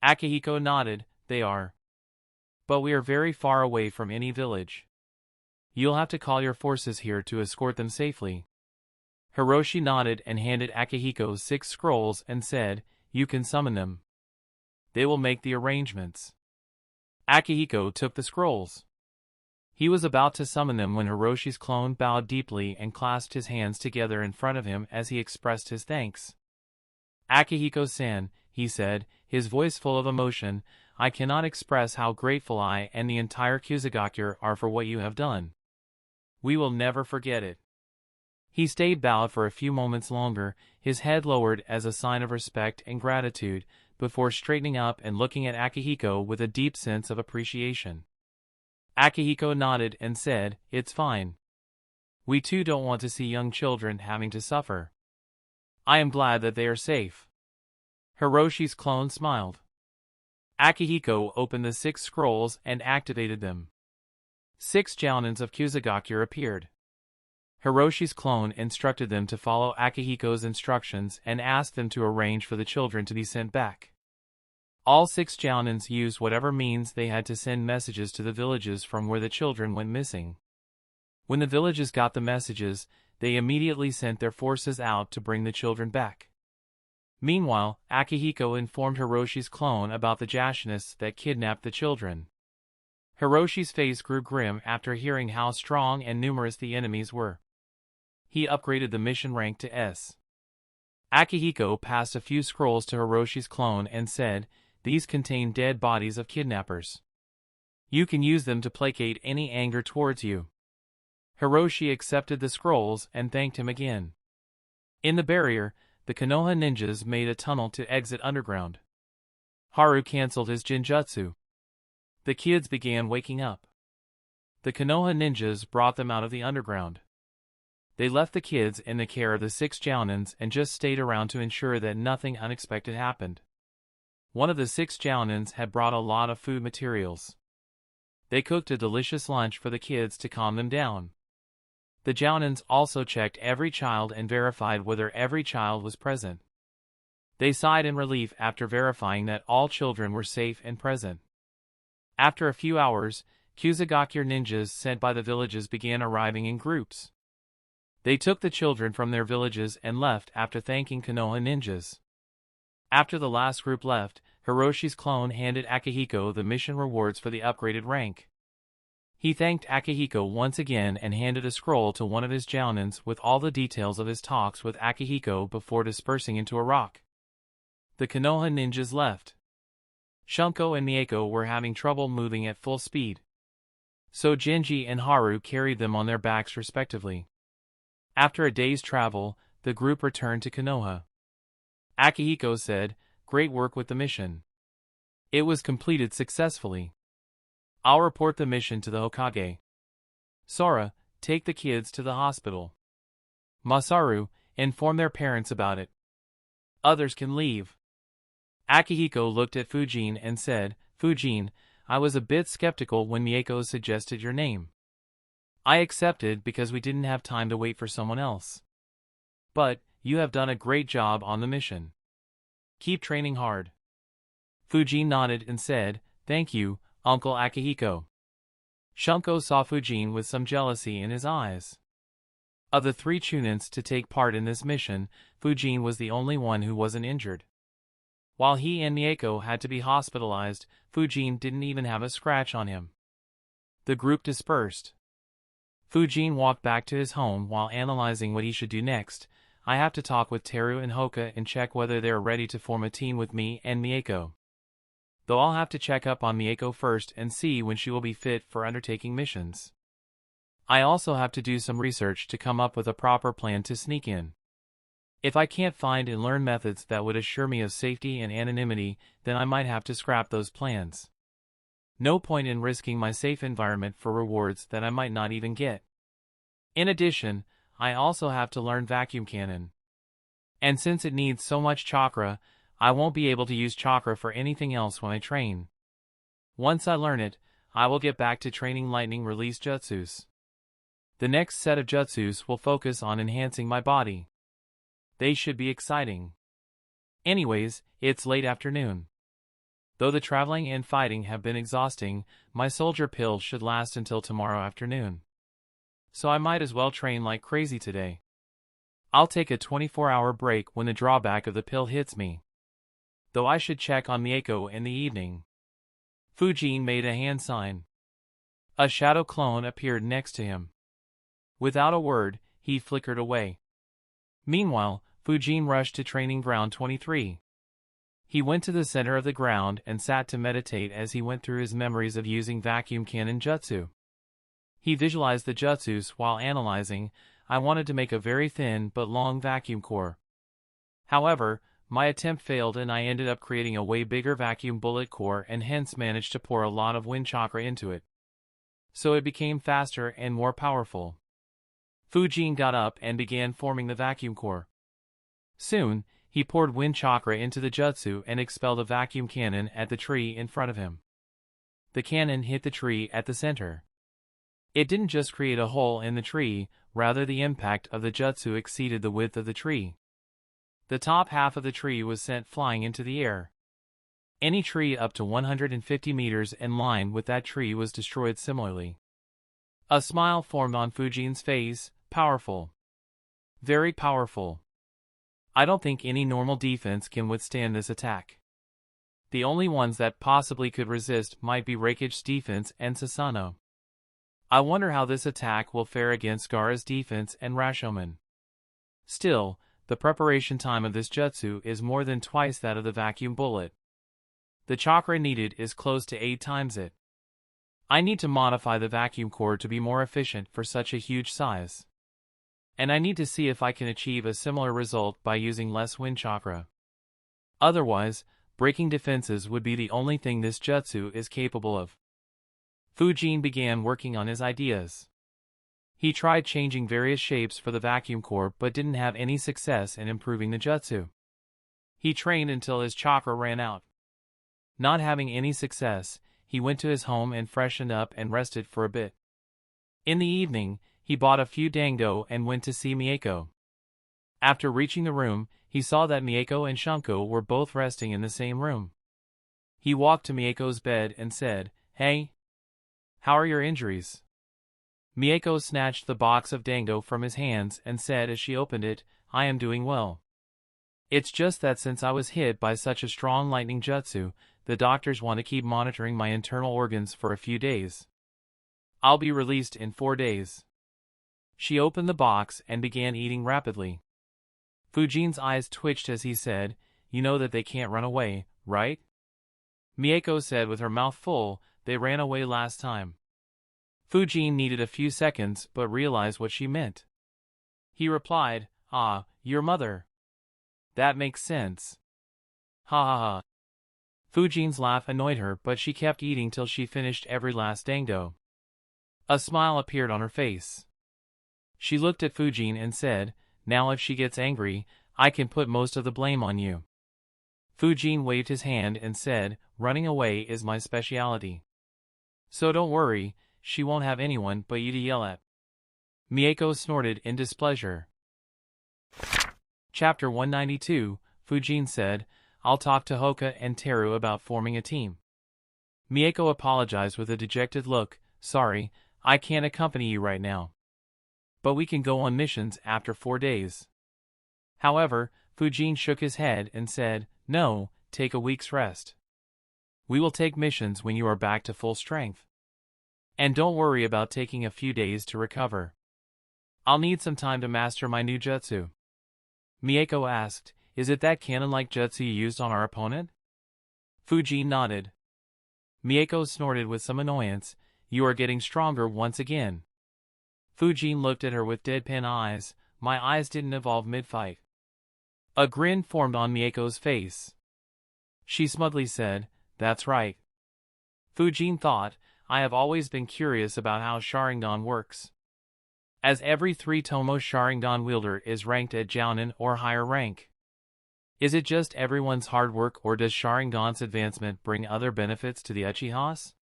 Akihiko nodded, "They are. But we are very far away from any village. You'll have to call your forces here to escort them safely." Hiroshi nodded and handed Akihiko 6 scrolls and said, "You can summon them. They will make the arrangements." Akihiko took the scrolls. He was about to summon them when Hiroshi's clone bowed deeply and clasped his hands together in front of him as he expressed his thanks. "Akihiko-san," he said, his voice full of emotion, "I cannot express how grateful I and the entire Kusagakure are for what you have done. We will never forget it." He stayed bowed for a few moments longer, his head lowered as a sign of respect and gratitude, before straightening up and looking at Akihiko with a deep sense of appreciation. Akihiko nodded and said, "It's fine. We too don't want to see young children having to suffer. I am glad that they are safe." Hiroshi's clone smiled. Akihiko opened the 6 scrolls and activated them. 6 Jounins of Kusagakure appeared. Hiroshi's clone instructed them to follow Akihiko's instructions and asked them to arrange for the children to be sent back. All 6 Jounins used whatever means they had to send messages to the villages from where the children went missing. When the villages got the messages, they immediately sent their forces out to bring the children back. Meanwhile, Akihiko informed Hiroshi's clone about the Jashinists that kidnapped the children. Hiroshi's face grew grim after hearing how strong and numerous the enemies were. He upgraded the mission rank to S. Akihiko passed a few scrolls to Hiroshi's clone and said, "These contain dead bodies of kidnappers. You can use them to placate any anger towards you." Hiroshi accepted the scrolls and thanked him again. In the barrier, the Konoha ninjas made a tunnel to exit underground. Haru cancelled his Jinjutsu. The kids began waking up. The Konoha ninjas brought them out of the underground. They left the kids in the care of the 6 Jounins and just stayed around to ensure that nothing unexpected happened. One of the 6 Jounins had brought a lot of food materials. They cooked a delicious lunch for the kids to calm them down. The Jounins also checked every child and verified whether every child was present. They sighed in relief after verifying that all children were safe and present. After a few hours, Kusagakure ninjas sent by the villages began arriving in groups. They took the children from their villages and left after thanking Konoha ninjas. After the last group left, Hiroshi's clone handed Akihiko the mission rewards for the upgraded rank. He thanked Akihiko once again and handed a scroll to one of his Jounins with all the details of his talks with Akihiko before dispersing into a rock. The Konoha ninjas left. Shunko and Mako were having trouble moving at full speed, so Genji and Haru carried them on their backs respectively. After a day's travel, the group returned to Konoha. Akihiko said, "Great work with the mission. It was completed successfully. I'll report the mission to the Hokage. Sora, take the kids to the hospital. Masaru, inform their parents about it. Others can leave." Akihiko looked at Fujin and said, "Fujin, I was a bit skeptical when Mako suggested your name. I accepted because we didn't have time to wait for someone else. But, you have done a great job on the mission. Keep training hard." Fujin nodded and said, "Thank you, Uncle Akihiko." Shunko saw Fujin with some jealousy in his eyes. Of the 3 Chunins to take part in this mission, Fujin was the only one who wasn't injured. While he and Mako had to be hospitalized, Fujin didn't even have a scratch on him. The group dispersed. Fujin walked back to his home while analyzing what he should do next. "I have to talk with Teru and Hoka and check whether they are ready to form a team with me and Mako. Though I'll have to check up on Mako first and see when she will be fit for undertaking missions. I also have to do some research to come up with a proper plan to sneak in. If I can't find and learn methods that would assure me of safety and anonymity, then I might have to scrap those plans." No point in risking my safe environment for rewards that I might not even get. In addition, I also have to learn vacuum cannon. And since it needs so much chakra, I won't be able to use chakra for anything else when I train. Once I learn it, I will get back to training lightning release jutsus. The next set of jutsus will focus on enhancing my body. They should be exciting. Anyways, it's late afternoon. Though the traveling and fighting have been exhausting, my soldier pill should last until tomorrow afternoon. So I might as well train like crazy today. I'll take a 24-hour break when the drawback of the pill hits me. Though I should check on Mako in the evening. Fujin made a hand sign. A shadow clone appeared next to him. Without a word, he flickered away. Meanwhile, Fujin rushed to training ground 23. He went to the center of the ground and sat to meditate as he went through his memories of using vacuum cannon jutsu. He visualized the jutsus while analyzing. I wanted to make a very thin but long vacuum core. However, my attempt failed and I ended up creating a way bigger vacuum bullet core and hence managed to pour a lot of wind chakra into it. So it became faster and more powerful. Fujin got up and began forming the vacuum core. Soon, he poured wind chakra into the jutsu and expelled a vacuum cannon at the tree in front of him. The cannon hit the tree at the center. It didn't just create a hole in the tree, rather the impact of the jutsu exceeded the width of the tree. The top half of the tree was sent flying into the air. Any tree up to 150 meters in line with that tree was destroyed similarly. A smile formed on Fujin's face. Powerful. Very powerful. I don't think any normal defense can withstand this attack. The only ones that possibly could resist might be Rakich's defense and Susanoo. I wonder how this attack will fare against Gaara's defense and Rashomon. Still, the preparation time of this jutsu is more than twice that of the vacuum bullet. The chakra needed is close to 8 times it. I need to modify the vacuum core to be more efficient for such a huge size. And I need to see if I can achieve a similar result by using less wind chakra. Otherwise, breaking defenses would be the only thing this jutsu is capable of. Fujin began working on his ideas. He tried changing various shapes for the vacuum core but didn't have any success in improving the jutsu. He trained until his chakra ran out. Not having any success, he went to his home and freshened up and rested for a bit. In the evening, he bought a few dango and went to see Mako. After reaching the room, he saw that Mako and Shunko were both resting in the same room. He walked to Miyako's bed and said, "Hey, how are your injuries?" Mako snatched the box of dango from his hands and said as she opened it, "I am doing well. It's just that since I was hit by such a strong lightning jutsu, the doctors want to keep monitoring my internal organs for a few days. I'll be released in 4 days." She opened the box and began eating rapidly. Fujin's eyes twitched as he said, "You know that they can't run away, right?" Mako said with her mouth full, "They ran away last time." Fujin needed a few seconds but realized what she meant. He replied, "Ah, your mother. That makes sense. Ha ha ha." Fujin's laugh annoyed her but she kept eating till she finished every last dango. A smile appeared on her face. She looked at Fujin and said, "Now if she gets angry, I can put most of the blame on you." Fujin waved his hand and said, "Running away is my specialty. So don't worry, she won't have anyone but you to yell at." Mako snorted in displeasure. Chapter 192, Fujin said, "I'll talk to Hoka and Teru about forming a team." Mako apologized with a dejected look, "Sorry, I can't accompany you right now. But we can go on missions after 4 days." However, Fujin shook his head and said, "No, take a week's rest. We will take missions when you are back to full strength. And don't worry about taking a few days to recover. I'll need some time to master my new jutsu." Mako asked, "Is it that cannon-like jutsu you used on our opponent?" Fujin nodded. Mako snorted with some annoyance, "You are getting stronger once again." Fujin looked at her with deadpan eyes. "My eyes didn't evolve mid-fight." A grin formed on Miyako's face. She smugly said, "That's right." Fujin thought, I have always been curious about how Sharingan works. As every 3 Tomo Sharingan wielder is ranked at Jounin or higher rank. Is it just everyone's hard work, or does Sharingan's advancement bring other benefits to the Uchihas?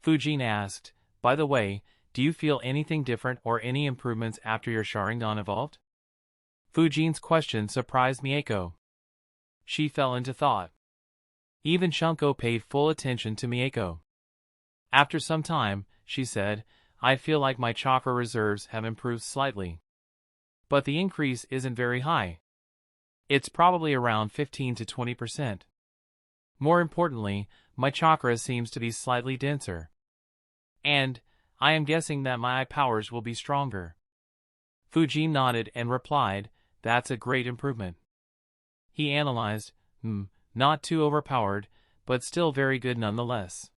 Fujin asked, by the way, do you feel anything different or any improvements after your Sharingan evolved? Fujin's question surprised Mako. She fell into thought. Even Shunko paid full attention to Mako. After some time, she said, I feel like my chakra reserves have improved slightly. But the increase isn't very high. It's probably around 15 to 20%. More importantly, my chakra seems to be slightly denser. And, I am guessing that my eye powers will be stronger. Fujin nodded and replied, that's a great improvement. He analyzed, not too overpowered, but still very good nonetheless.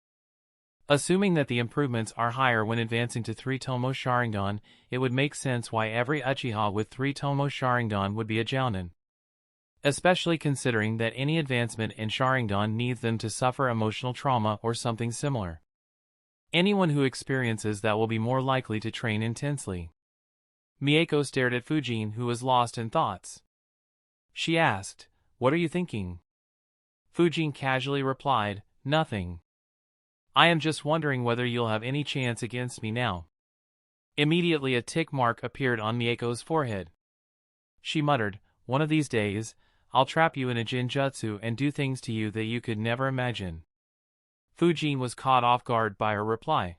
Assuming that the improvements are higher when advancing to 3 Tomo Sharingan, it would make sense why every Uchiha with 3 Tomo Sharingan would be a Jounin. Especially considering that any advancement in Sharingan needs them to suffer emotional trauma or something similar. Anyone who experiences that will be more likely to train intensely. Mako stared at Fujin, who was lost in thoughts. She asked, what are you thinking? Fujin casually replied, nothing. I am just wondering whether you'll have any chance against me now. Immediately a tick mark appeared on Miyako's forehead. She muttered, one of these days, I'll trap you in a Jinjutsu and do things to you that you could never imagine. Fujin was caught off guard by her reply.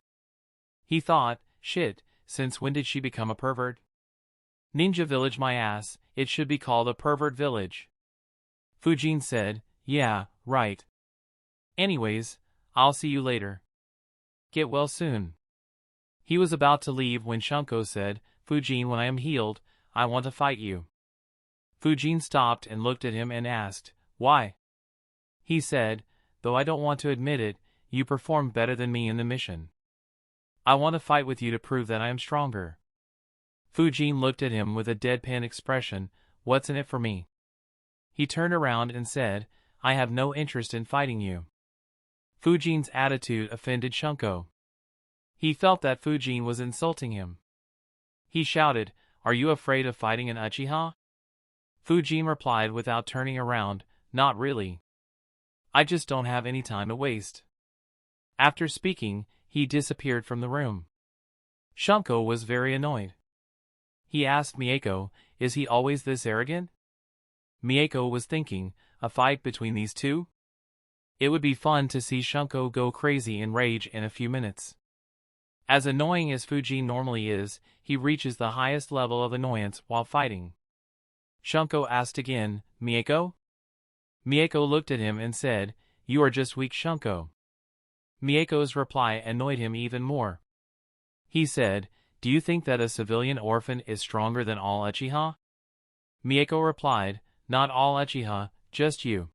He thought, shit, since when did she become a pervert? Ninja village my ass, it should be called a pervert village. Fujin said, yeah, right. Anyways, I'll see you later. Get well soon. He was about to leave when Shunko said, Fujin, when I am healed, I want to fight you. Fujin stopped and looked at him and asked, why? He said, though I don't want to admit it, you performed better than me in the mission. I want to fight with you to prove that I am stronger. Fujin looked at him with a deadpan expression, what's in it for me? He turned around and said, I have no interest in fighting you. Fujin's attitude offended Shunko. He felt that Fujin was insulting him. He shouted, are you afraid of fighting an Uchiha? Fujin replied without turning around, not really. I just don't have any time to waste. After speaking, he disappeared from the room. Shunko was very annoyed. He asked Mako, is he always this arrogant? Mako was thinking, a fight between these two? It would be fun to see Shunko go crazy in rage in a few minutes. As annoying as Fujin normally is, he reaches the highest level of annoyance while fighting. Shunko asked again, Mako? Mako looked at him and said, you are just weak, Shunko. Miyako's reply annoyed him even more. He said, do you think that a civilian orphan is stronger than all Uchiha? Mako replied, not all Uchiha, just you.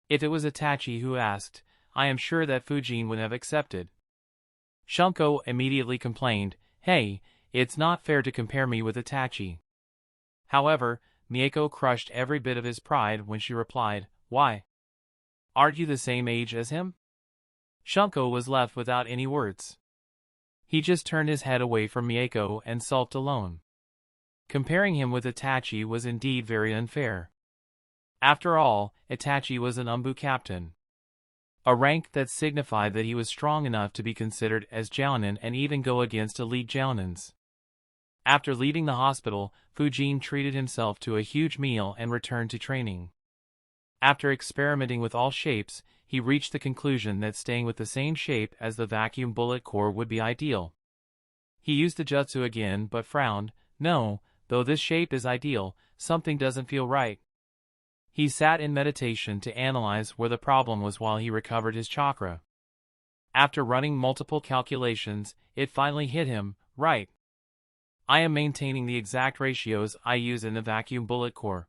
If it was Itachi who asked, I am sure that Fujin would have accepted. Shunko immediately complained, hey, it's not fair to compare me with Itachi. However, Mako crushed every bit of his pride when she replied, why? Aren't you the same age as him? Shunko was left without any words. He just turned his head away from Mako and sulked alone. Comparing him with Itachi was indeed very unfair. After all, Itachi was an Umbu captain. A rank that signified that he was strong enough to be considered as Jounin and even go against elite Jounins. After leaving the hospital, Fujin treated himself to a huge meal and returned to training. After experimenting with all shapes, he reached the conclusion that staying with the same shape as the vacuum bullet core would be ideal. He used the jutsu again but frowned, no, though this shape is ideal, something doesn't feel right. He sat in meditation to analyze where the problem was while he recovered his chakra. After running multiple calculations, it finally hit him, right. I am maintaining the exact ratios I use in the vacuum bullet core.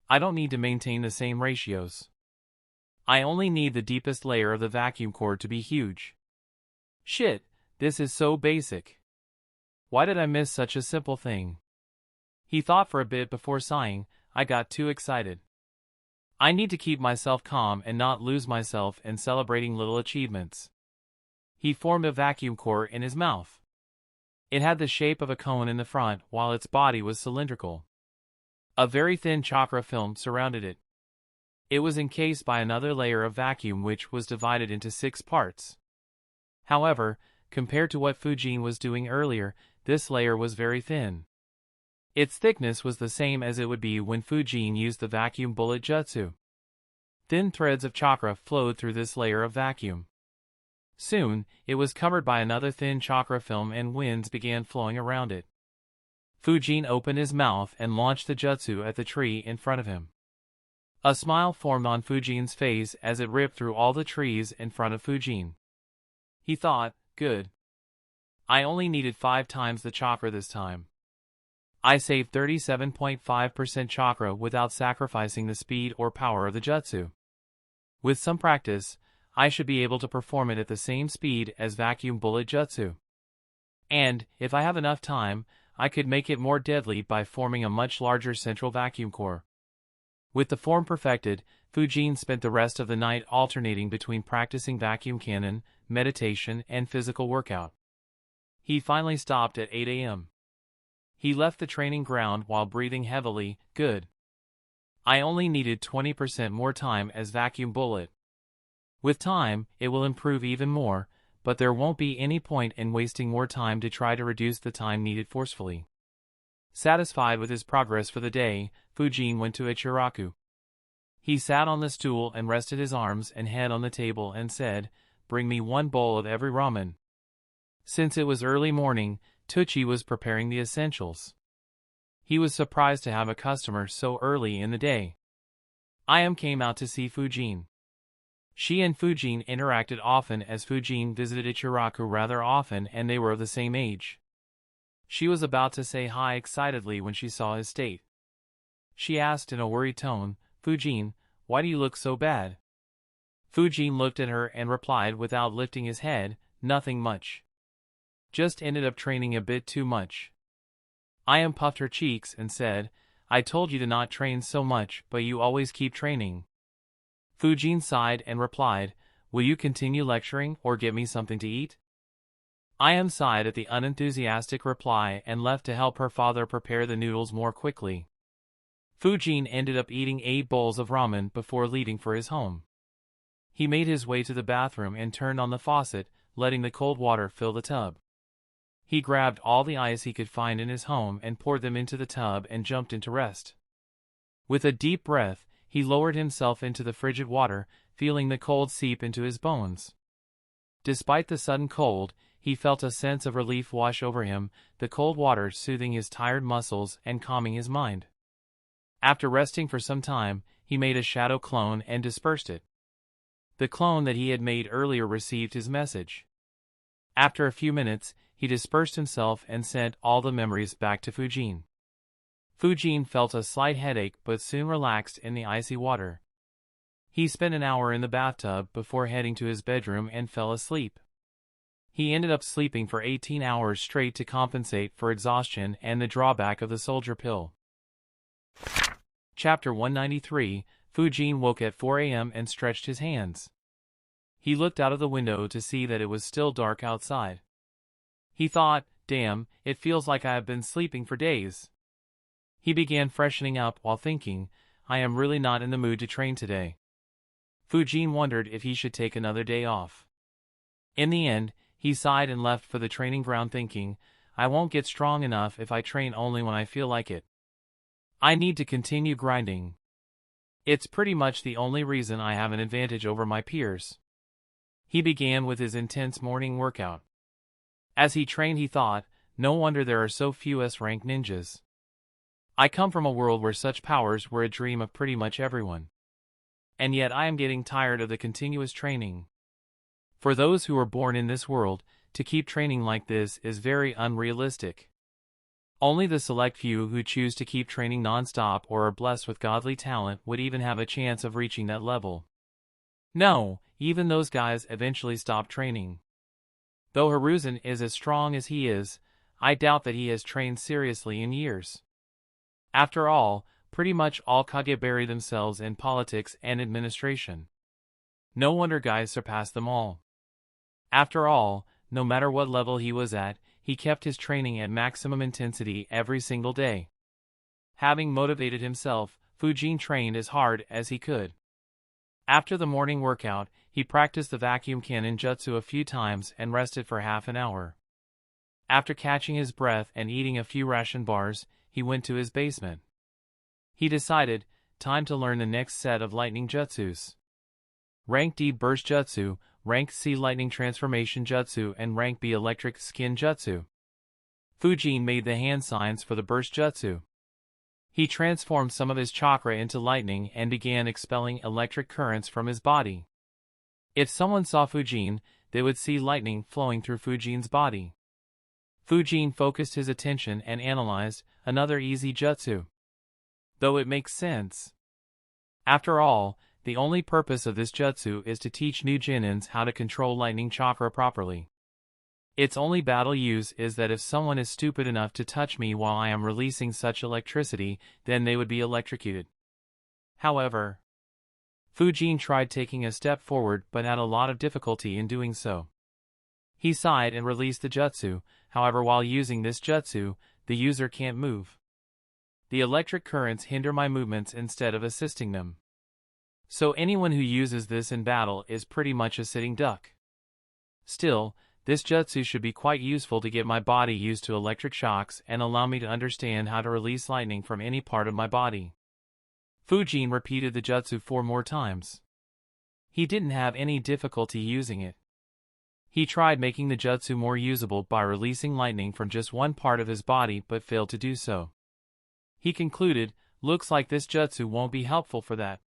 I don't need to maintain the same ratios. I only need the deepest layer of the vacuum core to be huge. Shit, this is so basic. Why did I miss such a simple thing? He thought for a bit before sighing, I got too excited. I need to keep myself calm and not lose myself in celebrating little achievements. He formed a vacuum core in his mouth. It had the shape of a cone in the front while its body was cylindrical. A very thin chakra film surrounded it. It was encased by another layer of vacuum which was divided into 6 parts. However, compared to what Fujin was doing earlier, this layer was very thin. Its thickness was the same as it would be when Fujin used the vacuum bullet jutsu. Thin threads of chakra flowed through this layer of vacuum. Soon, it was covered by another thin chakra film and winds began flowing around it. Fujin opened his mouth and launched the jutsu at the tree in front of him. A smile formed on Fujin's face as it ripped through all the trees in front of Fujin. He thought, good. I only needed 5 times the chakra this time. I saved 37.5% chakra without sacrificing the speed or power of the jutsu. With some practice, I should be able to perform it at the same speed as vacuum bullet jutsu. And, if I have enough time, I could make it more deadly by forming a much larger central vacuum core. With the form perfected, Fujin spent the rest of the night alternating between practicing vacuum cannon, meditation, and physical workout. He finally stopped at 8 a.m. He left the training ground while breathing heavily. Good. I only needed 20% more time as vacuum bullet. With time, it will improve even more, but there won't be any point in wasting more time to try to reduce the time needed forcefully. Satisfied with his progress for the day, Fujin went to Ichiraku. He sat on the stool and rested his arms and head on the table and said, "Bring me 1 bowl of every ramen." Since it was early morning, Itachi was preparing the essentials. He was surprised to have a customer so early in the day. Ayam came out to see Fujin. She and Fujin interacted often as Fujin visited Ichiraku rather often and they were of the same age. She was about to say hi excitedly when she saw his state. She asked in a worried tone, "Fujin, why do you look so bad?" Fujin looked at her and replied without lifting his head, "Nothing much. Just ended up training a bit too much." Ayam puffed her cheeks and said, "I told you to not train so much, but you always keep training." Fujin sighed and replied, "Will you continue lecturing or get me something to eat?" Ayam sighed at the unenthusiastic reply and left to help her father prepare the noodles more quickly. Fujin ended up eating 8 bowls of ramen before leaving for his home. He made his way to the bathroom and turned on the faucet, letting the cold water fill the tub. He grabbed all the ice he could find in his home and poured them into the tub and jumped into rest. With a deep breath, he lowered himself into the frigid water, feeling the cold seep into his bones. Despite the sudden cold, he felt a sense of relief wash over him, the cold water soothing his tired muscles and calming his mind. After resting for some time, he made a shadow clone and dispersed it. The clone that he had made earlier received his message. After a few minutes, he dispersed himself and sent all the memories back to Fujin. Fujin felt a slight headache but soon relaxed in the icy water. He spent an hour in the bathtub before heading to his bedroom and fell asleep. He ended up sleeping for 18 hours straight to compensate for exhaustion and the drawback of the soldier pill. Chapter 193, Fujin woke at 4 a.m. and stretched his hands. He looked out of the window to see that it was still dark outside. He thought, "Damn, it feels like I have been sleeping for days." He began freshening up while thinking, "I am really not in the mood to train today." Fujin wondered if he should take another day off. In the end, he sighed and left for the training ground thinking, "I won't get strong enough if I train only when I feel like it. I need to continue grinding. It's pretty much the only reason I have an advantage over my peers." He began with his intense morning workout. As he trained he thought, "No wonder there are so few S-rank ninjas. I come from a world where such powers were a dream of pretty much everyone. And yet I am getting tired of the continuous training. For those who are born in this world, to keep training like this is very unrealistic. Only the select few who choose to keep training non-stop or are blessed with godly talent would even have a chance of reaching that level. No, even those guys eventually stop training. Though Hiruzen is as strong as he is, I doubt that he has trained seriously in years. After all, Pretty much all Kage bury themselves in politics and administration. No wonder guys surpassed them all. After all, no matter what level he was at, he kept his training at maximum intensity every single day. Having motivated himself, Fujin trained as hard as he could. After the morning workout, he practiced the vacuum cannon jutsu a few times and rested for half an hour. After catching his breath and eating a few ration bars, he went to his basement. He decided, time to learn the next set of lightning jutsus. Rank D Burst Jutsu, Rank C Lightning Transformation Jutsu and Rank B Electric Skin Jutsu. Fujin made the hand signs for the Burst Jutsu. He transformed some of his chakra into lightning and began expelling electric currents from his body. If someone saw Fujin, they would see lightning flowing through Fujin's body. Fujin focused his attention and analyzed another easy jutsu. Though it makes sense. After all, the only purpose of this jutsu is to teach new Genins how to control lightning chakra properly. Its only battle use is that if someone is stupid enough to touch me while I am releasing such electricity, then they would be electrocuted. However, Fujin tried taking a step forward but had a lot of difficulty in doing so. He sighed and released the jutsu, however while using this jutsu, the user can't move. The electric currents hinder my movements instead of assisting them. So anyone who uses this in battle is pretty much a sitting duck. Still, this jutsu should be quite useful to get my body used to electric shocks and allow me to understand how to release lightning from any part of my body. Fujin repeated the jutsu 4 more times. He didn't have any difficulty using it. He tried making the jutsu more usable by releasing lightning from just one part of his body but failed to do so. He concluded, looks like this jutsu won't be helpful for that.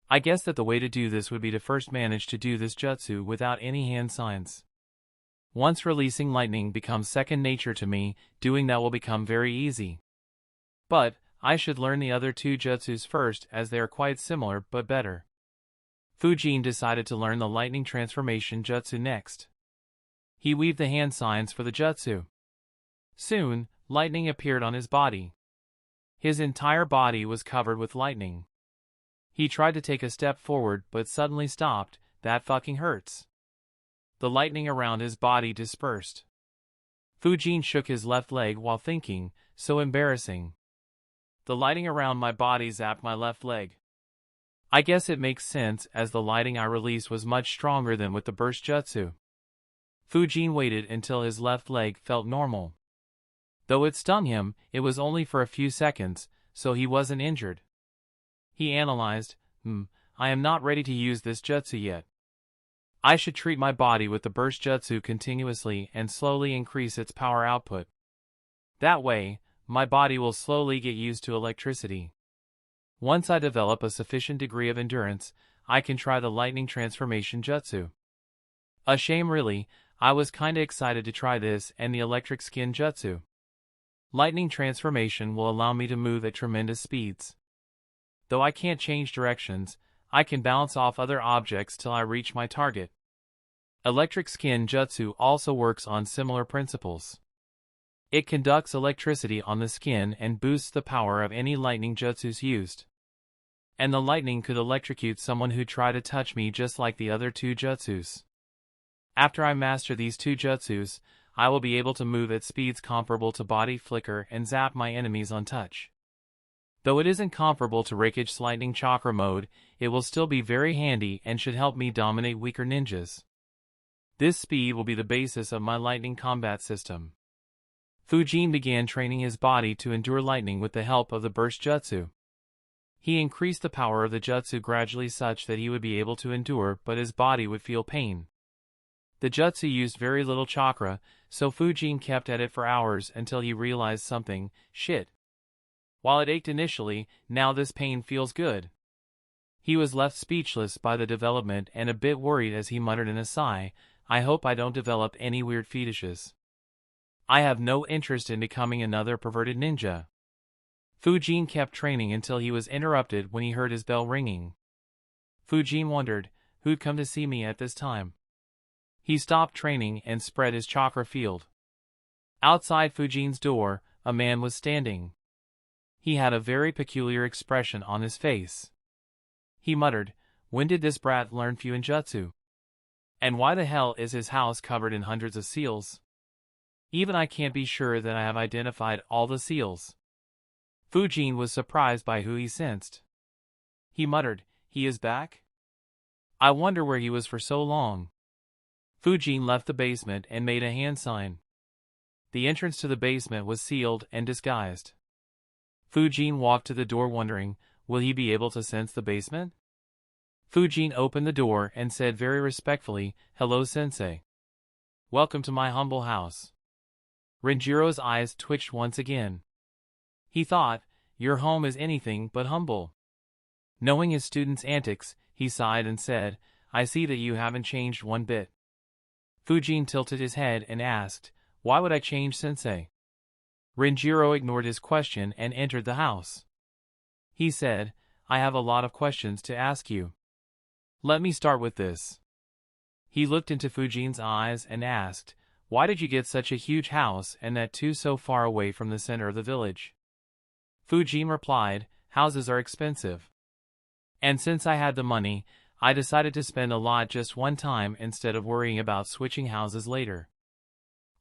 I guess that the way to do this would be to first manage to do this jutsu without any hand signs. Once releasing lightning becomes second nature to me, doing that will become very easy. But, I should learn the other 2 jutsus first as they are quite similar but better. Fujin decided to learn the lightning transformation jutsu next. He weaved the hand signs for the jutsu. Soon, lightning appeared on his body. His entire body was covered with lightning. He tried to take a step forward but suddenly stopped. That fucking hurts. The lightning around his body dispersed. Fujin shook his left leg while thinking, so embarrassing. The lighting around my body zapped my left leg. I guess it makes sense as the lighting I released was much stronger than with the burst jutsu. Fujin waited until his left leg felt normal. Though it stung him, it was only for a few seconds, so he wasn't injured. He analyzed, I am not ready to use this jutsu yet. I should treat my body with the burst jutsu continuously and slowly increase its power output. That way, my body will slowly get used to electricity. Once I develop a sufficient degree of endurance, I can try the lightning transformation jutsu. A shame really, I was kinda excited to try this and the electric skin jutsu. Lightning transformation will allow me to move at tremendous speeds. Though I can't change directions, I can bounce off other objects till I reach my target. Electric skin jutsu also works on similar principles. It conducts electricity on the skin and boosts the power of any lightning jutsus used. And the lightning could electrocute someone who tried to touch me just like the other 2 jutsus. After I master these 2 jutsus, I will be able to move at speeds comparable to body flicker and zap my enemies on touch. Though it isn't comparable to Raikige's lightning chakra mode, it will still be very handy and should help me dominate weaker ninjas. This speed will be the basis of my lightning combat system. Fujin began training his body to endure lightning with the help of the burst jutsu. He increased the power of the jutsu gradually such that he would be able to endure but his body would feel pain. The jutsu used very little chakra, so Fujin kept at it for hours until he realized something, shit. While it ached initially, now this pain feels good. He was left speechless by the development and a bit worried as he muttered in a sigh, I hope I don't develop any weird fetishes. I have no interest in becoming another perverted ninja. Fujin kept training until he was interrupted when he heard his bell ringing. Fujin wondered, who'd come to see me at this time? He stopped training and spread his chakra field. Outside Fujin's door, a man was standing. He had a very peculiar expression on his face. He muttered, "When did this brat learn Fuinjutsu? And why the hell is his house covered in hundreds of seals? Even I can't be sure that I have identified all the seals." Fujin was surprised by who he sensed. He muttered, "He is back? I wonder where he was for so long." Fujin left the basement and made a hand sign. The entrance to the basement was sealed and disguised. Fujin walked to the door wondering, will he be able to sense the basement? Fujin opened the door and said very respectfully, "Hello, sensei. Welcome to my humble house." Renjiro's eyes twitched once again. He thought, your home is anything but humble. Knowing his student's antics, he sighed and said, "I see that you haven't changed one bit." Fujin tilted his head and asked, "Why would I change, sensei?" Renjiro ignored his question and entered the house. He said, "I have a lot of questions to ask you. Let me start with this." He looked into Fujin's eyes and asked, "Why did you get such a huge house and that too so far away from the center of the village?" Fujin replied, "Houses are expensive. And since I had the money, I decided to spend a lot just one time instead of worrying about switching houses later.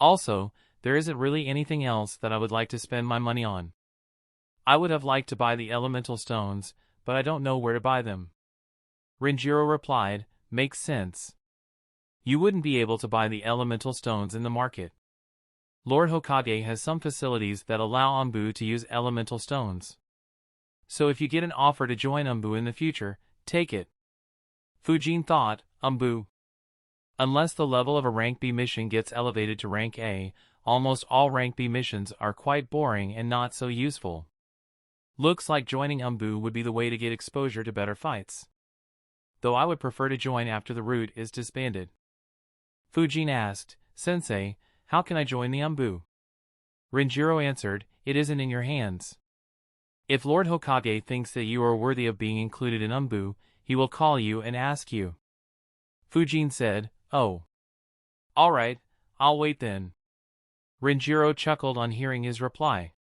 Also, there isn't really anything else that I would like to spend my money on. I would have liked to buy the elemental stones, but I don't know where to buy them." Renjiro replied, "Makes sense. You wouldn't be able to buy the elemental stones in the market. Lord Hokage has some facilities that allow Anbu to use elemental stones. So if you get an offer to join Anbu in the future, take it." Fujin thought, Anbu. Unless the level of a rank B mission gets elevated to rank A, almost all rank B missions are quite boring and not so useful. Looks like joining Anbu would be the way to get exposure to better fights. Though I would prefer to join after the route is disbanded. Fujin asked, "Sensei, how can I join the Anbu?" Renjiro answered, "It isn't in your hands. If Lord Hokage thinks that you are worthy of being included in Anbu, he will call you and ask you." Fujin said, "Oh. Alright, I'll wait then." Renjiro chuckled on hearing his reply.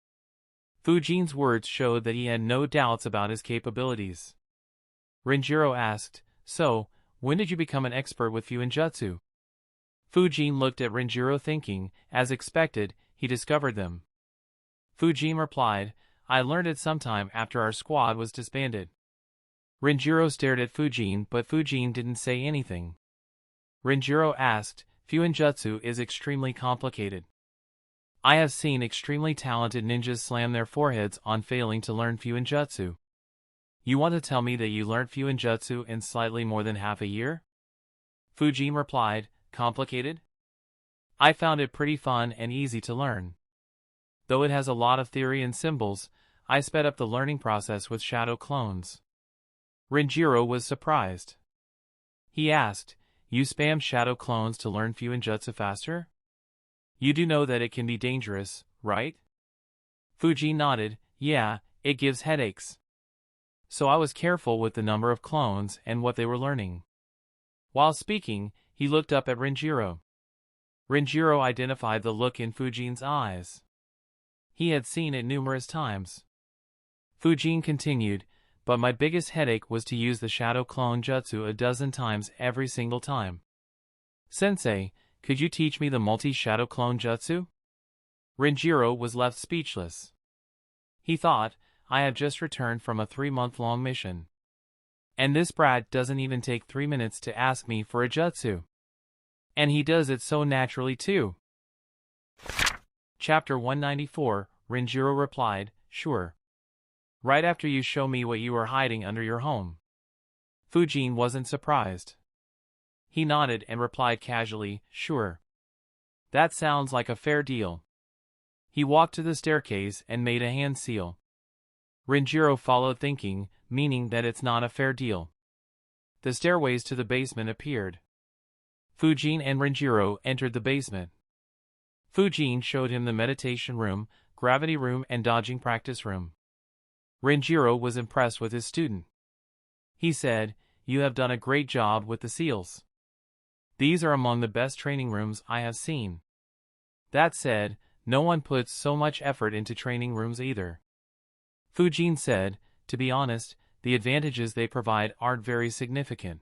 Fujin's words showed that he had no doubts about his capabilities. Renjiro asked, "So, when did you become an expert with Fuinjutsu?" Fujin looked at Renjiro thinking, as expected, he discovered them. Fujin replied, "I learned it sometime after our squad was disbanded." Renjiro stared at Fujin but Fujin didn't say anything. Renjiro asked, "Fuinjutsu is extremely complicated. I have seen extremely talented ninjas slam their foreheads on failing to learn Fuinjutsu. You want to tell me that you learned Fuinjutsu in slightly more than half a year?" Fujin replied, "Complicated? I found it pretty fun and easy to learn. Though it has a lot of theory and symbols, I sped up the learning process with shadow clones." Renjiro was surprised. He asked, "You spam shadow clones to learn Fuinjutsu faster? You do know that it can be dangerous, right?" Fujin nodded, "Yeah, it gives headaches. So I was careful with the number of clones and what they were learning." While speaking, he looked up at Renjiro. Renjiro identified the look in Fujin's eyes. He had seen it numerous times. Fujin continued, "But my biggest headache was to use the shadow clone jutsu a dozen times every single time. Sensei, could you teach me the multi-shadow clone jutsu?" Renjiro was left speechless. He thought, I have just returned from a 3-month-long mission. And this brat doesn't even take 3 minutes to ask me for a jutsu. And he does it so naturally too. Chapter 194, Renjiro replied, "Sure. Right after you show me what you are hiding under your home." Fujin wasn't surprised. He nodded and replied casually, "Sure. That sounds like a fair deal." He walked to the staircase and made a hand seal. Renjiro followed thinking, meaning that it's not a fair deal. The stairways to the basement appeared. Fujin and Renjiro entered the basement. Fujin showed him the meditation room, gravity room and dodging practice room. Renjiro was impressed with his student. He said, "You have done a great job with the seals. These are among the best training rooms I have seen. That said, no one puts so much effort into training rooms either." Fujin said, to be honest, the advantages they provide aren't very significant.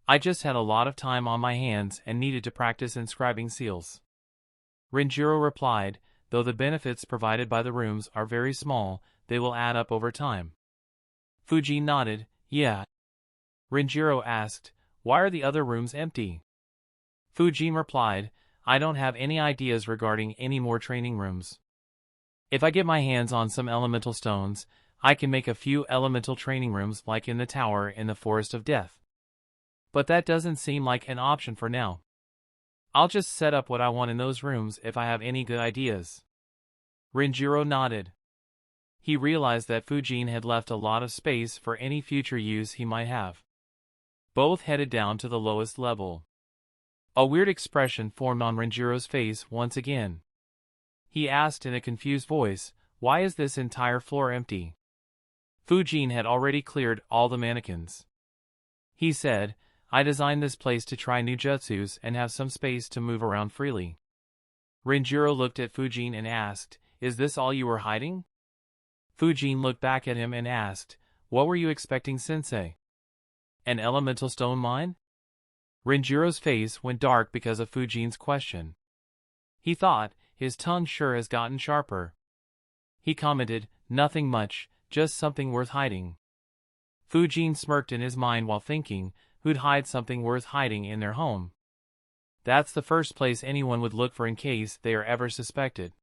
I just had a lot of time on my hands and needed to practice inscribing seals. Renjiro replied, though the benefits provided by the rooms are very small, they will add up over time. Fujin nodded, yeah. Renjiro asked, why are the other rooms empty? Fujin replied, I don't have any ideas regarding any more training rooms. If I get my hands on some elemental stones, I can make a few elemental training rooms like in the tower in the Forest of Death. But that doesn't seem like an option for now. I'll just set up what I want in those rooms if I have any good ideas. Renjiro nodded. He realized that Fujin had left a lot of space for any future use he might have. Both headed down to the lowest level. A weird expression formed on Renjiro's face once again. He asked in a confused voice, why is this entire floor empty? Fujin had already cleared all the mannequins. He said, I designed this place to try new jutsus and have some space to move around freely. Renjiro looked at Fujin and asked, is this all you were hiding? Fujin looked back at him and asked, what were you expecting, sensei? An elemental stone mine? Renjiro's face went dark because of Fujin's question. He thought, his tongue sure has gotten sharper. He commented, nothing much, just something worth hiding. Fujin smirked in his mind while thinking, who'd hide something worth hiding in their home? That's the first place anyone would look for in case they are ever suspected.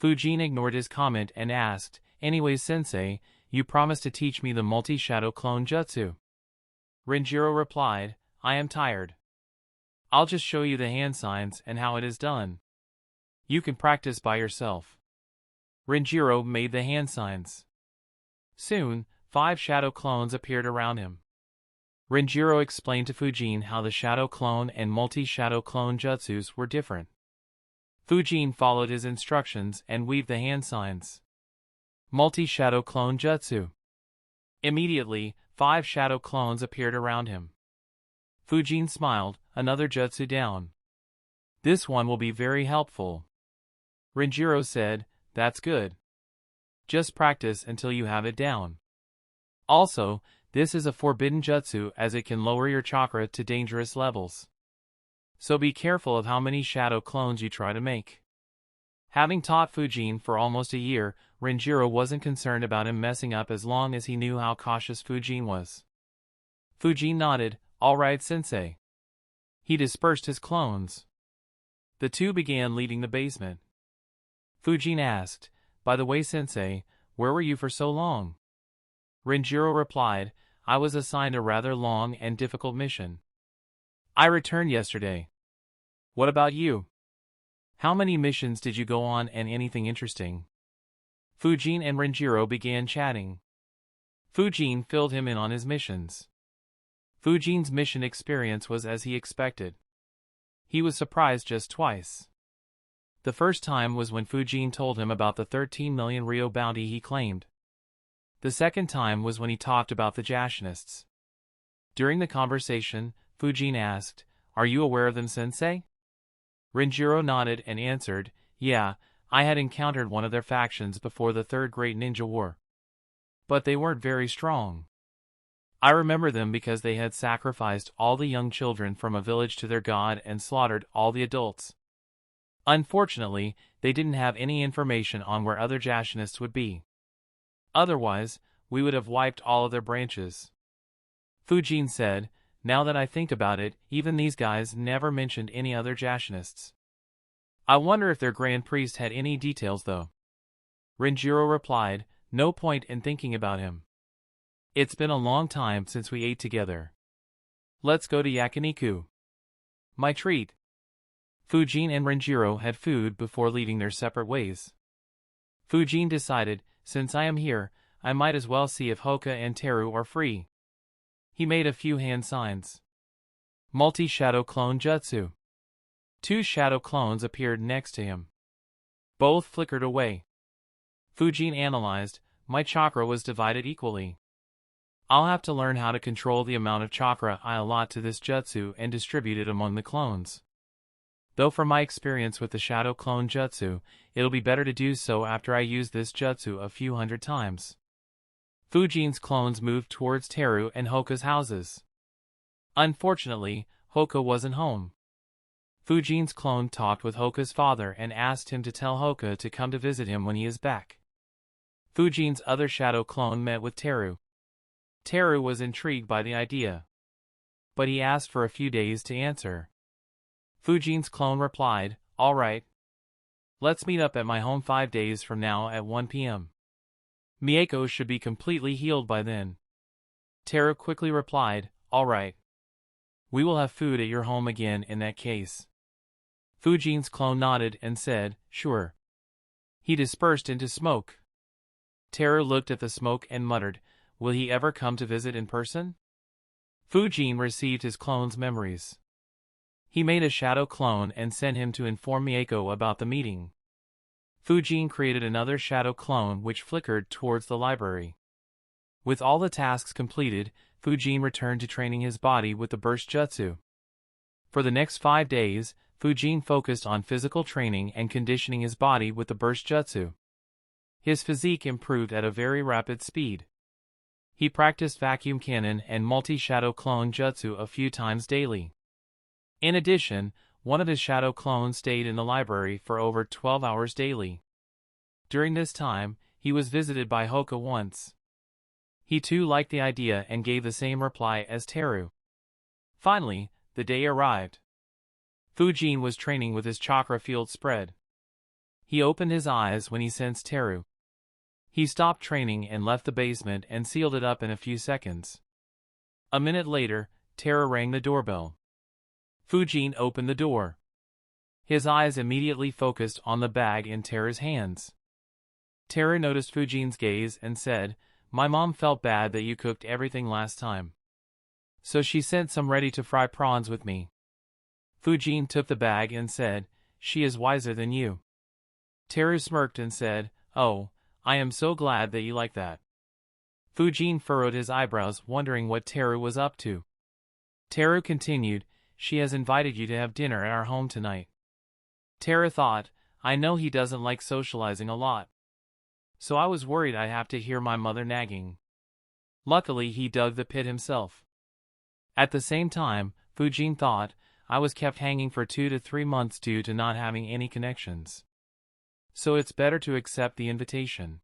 Fujin ignored his comment and asked, anyway sensei, you promised to teach me the multi-shadow clone jutsu. Renjiro replied, I am tired. I'll just show you the hand signs and how it is done. You can practice by yourself. Renjiro made the hand signs. Soon, 5 shadow clones appeared around him. Renjiro explained to Fujin how the shadow clone and multi-shadow clone jutsus were different. Fujin followed his instructions and weaved the hand signs. Multi-shadow clone jutsu. Immediately, 5 shadow clones appeared around him. Fujin smiled, another jutsu down. This one will be very helpful. Renjiro said, that's good. Just practice until you have it down. Also, this is a forbidden jutsu as it can lower your chakra to dangerous levels. So be careful of how many shadow clones you try to make. Having taught Fujin for almost a year, Renjiro wasn't concerned about him messing up as long as he knew how cautious Fujin was. Fujin nodded, all right sensei. He dispersed his clones. The two began leading the basement. Fujin asked, by the way sensei, where were you for so long? Renjiro replied, I was assigned a rather long and difficult mission. I returned yesterday. What about you? How many missions did you go on and anything interesting? Fujin and Renjiro began chatting. Fujin filled him in on his missions. Fujin's mission experience was as he expected. He was surprised just twice. The first time was when Fujin told him about the 13 million Rio bounty he claimed. The second time was when he talked about the Jashinists. During the conversation, Fujin asked, are you aware of them, sensei? Renjiro nodded and answered, yeah, I had encountered one of their factions before the Third Great Ninja War. But they weren't very strong. I remember them because they had sacrificed all the young children from a village to their god and slaughtered all the adults. Unfortunately, they didn't have any information on where other Jashinists would be. Otherwise, we would have wiped all of their branches. Fujin said, now that I think about it, even these guys never mentioned any other Jashinists. I wonder if their Grand Priest had any details though. Renjiro replied, no point in thinking about him. It's been a long time since we ate together. Let's go to yakiniku. My treat. Fujin and Renjiro had food before leaving their separate ways. Fujin decided, since I am here, I might as well see if Hoka and Teru are free. He made a few hand signs. Multi-shadow clone jutsu. 2 shadow clones appeared next to him. Both flickered away. Fujin analyzed, my chakra was divided equally. I'll have to learn how to control the amount of chakra I allot to this jutsu and distribute it among the clones. Though from my experience with the Shadow Clone Jutsu, it'll be better to do so after I use this jutsu a few hundred times. Fujin's clones moved towards Teru and Hoka's houses. Unfortunately, Hoka wasn't home. Fujin's clone talked with Hoka's father and asked him to tell Hoka to come to visit him when he is back. Fujin's other shadow clone met with Teru. Teru was intrigued by the idea, but he asked for a few days to answer. Fujin's clone replied, "All right. Let's meet up at my home 5 days from now at 1 p.m. Mako should be completely healed by then." Teru quickly replied, "All right. We will have food at your home again in that case." Fujin's clone nodded and said, "Sure." He dispersed into smoke. Teru looked at the smoke and muttered, "Will he ever come to visit in person?" Fujin received his clone's memories. He made a shadow clone and sent him to inform Mako about the meeting. Fujin created another shadow clone which flickered towards the library. With all the tasks completed, Fujin returned to training his body with the burst jutsu. For the next 5 days, Fujin focused on physical training and conditioning his body with the burst jutsu. His physique improved at a very rapid speed. He practiced vacuum cannon and multi-shadow clone jutsu a few times daily. In addition, one of his shadow clones stayed in the library for over 12 hours daily. During this time, he was visited by Hoka once. He too liked the idea and gave the same reply as Teru. Finally, the day arrived. Fujin was training with his chakra field spread. He opened his eyes when he sensed Teru. He stopped training and left the basement and sealed it up in a few seconds. A minute later, Teru rang the doorbell. Fujin opened the door. His eyes immediately focused on the bag in Teru's hands. Teru noticed Fujin's gaze and said, "My mom felt bad that you cooked everything last time, so she sent some ready-to-fry prawns with me." Fujin took the bag and said, "She is wiser than you." Teru smirked and said, "Oh, I am so glad that you like that." Fujin furrowed his eyebrows, wondering what Teru was up to. Teru continued, "She has invited you to have dinner at our home tonight." Teru thought, "I know he doesn't like socializing a lot, so I was worried I'd have to hear my mother nagging." Luckily, he dug the pit himself. At the same time, Fujin thought, "I was kept hanging for 2 to 3 months due to not having any connections, so it's better to accept the invitation.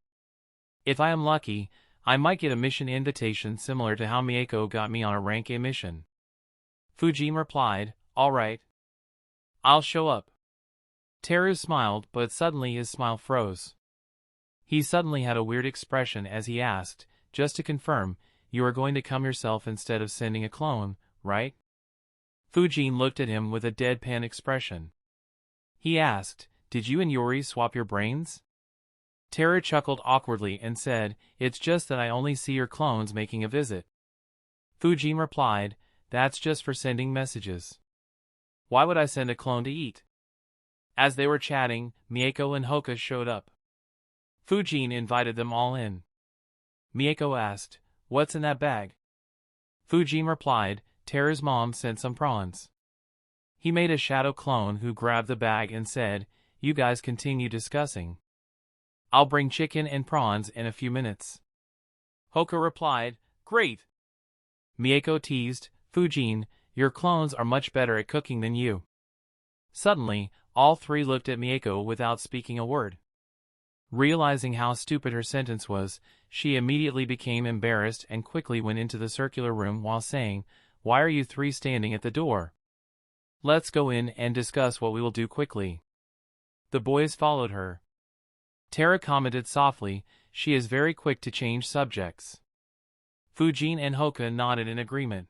If I am lucky, I might get a mission invitation similar to how Mako got me on a rank A mission." Fujin replied, "All right. I'll show up." Teru smiled, but suddenly his smile froze. He suddenly had a weird expression as he asked, "Just to confirm, you are going to come yourself instead of sending a clone, right?" Fujin looked at him with a deadpan expression. He asked, "Did you and Yori swap your brains?" Teru chuckled awkwardly and said, "It's just that I only see your clones making a visit." Fujin replied, "That's just for sending messages. Why would I send a clone to eat?" As they were chatting, Mako and Hoka showed up. Fujin invited them all in. Mako asked, "What's in that bag?" Fujin replied, "Teru's mom sent some prawns." He made a shadow clone who grabbed the bag and said, "You guys continue discussing. I'll bring chicken and prawns in a few minutes." Hoka replied, "Great." Mako teased, "Fujin, your clones are much better at cooking than you." Suddenly, all three looked at Mako without speaking a word. Realizing how stupid her sentence was, she immediately became embarrassed and quickly went into the circular room while saying, "Why are you three standing at the door? Let's go in and discuss what we will do quickly." The boys followed her. Teru commented softly, "She is very quick to change subjects." Fujin and Hoka nodded in agreement.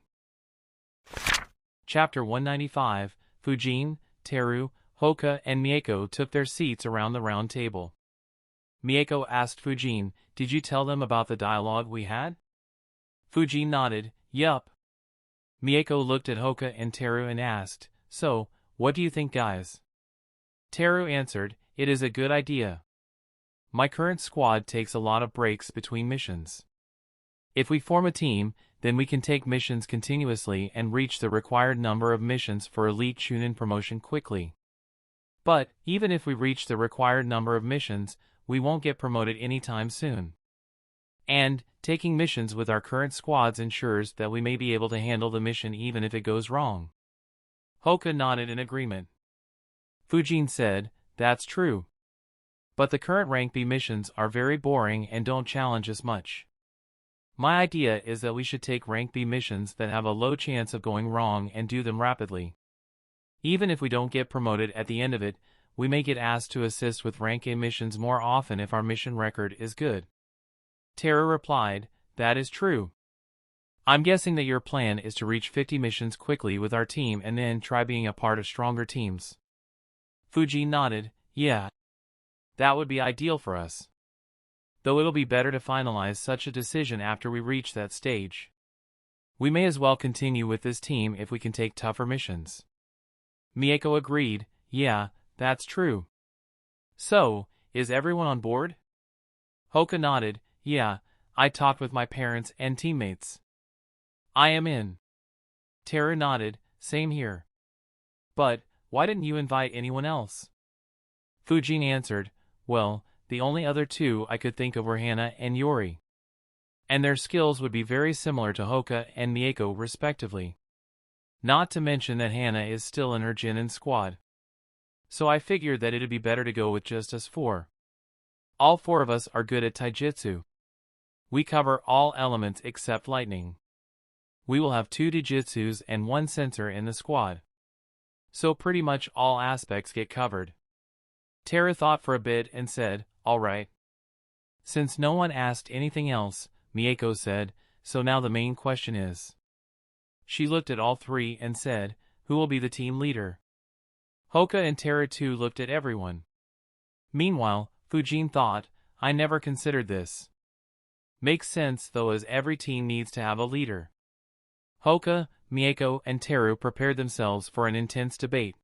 Chapter 195, Fujin, Teru, Hoka and Mako took their seats around the round table. Mako asked Fujin, "Did you tell them about the dialogue we had?" Fujin nodded, "Yup." Mako looked at Hoka and Teru and asked, "So, what do you think, guys?" Teru answered, "It is a good idea. My current squad takes a lot of breaks between missions. If we form a team, then we can take missions continuously and reach the required number of missions for elite Chunin promotion quickly." But, even if we reach the required number of missions, we won't get promoted anytime soon. And, taking missions with our current squads ensures that we may be able to handle the mission even if it goes wrong. Hoka nodded in agreement. Fujin said, that's true. But the current rank B missions are very boring and don't challenge us much. My idea is that we should take rank B missions that have a low chance of going wrong and do them rapidly. Even if we don't get promoted at the end of it, we may get asked to assist with rank A missions more often if our mission record is good. Tara replied, that is true. I'm guessing that your plan is to reach 50 missions quickly with our team and then try being a part of stronger teams. Fuji nodded, yeah. That would be ideal for us. Though it'll be better to finalize such a decision after we reach that stage. We may as well continue with this team if we can take tougher missions. Mako agreed, yeah, that's true. So, is everyone on board? Hoka nodded, yeah, I talked with my parents and teammates. I am in. Tara nodded, same here. But, why didn't you invite anyone else? Fujin answered, well, the only other two I could think of were Hana and Yori. And their skills would be very similar to Hoka and Mako respectively. Not to mention that Hana is still in her Genin squad. So I figured that it'd be better to go with just us four. All four of us are good at taijutsu. We cover all elements except lightning. We will have 2 Dijitsus and 1 sensor in the squad. So pretty much all aspects get covered. Tara thought for a bit and said, alright. Since no one asked anything else, Mako said, so now the main question is. She looked at all three and said, who will be the team leader? Hoka and Tara too looked at everyone. Meanwhile, Fujin thought, I never considered this. Makes sense though, as every team needs to have a leader. Hoka, Mako, and Teru prepared themselves for an intense debate.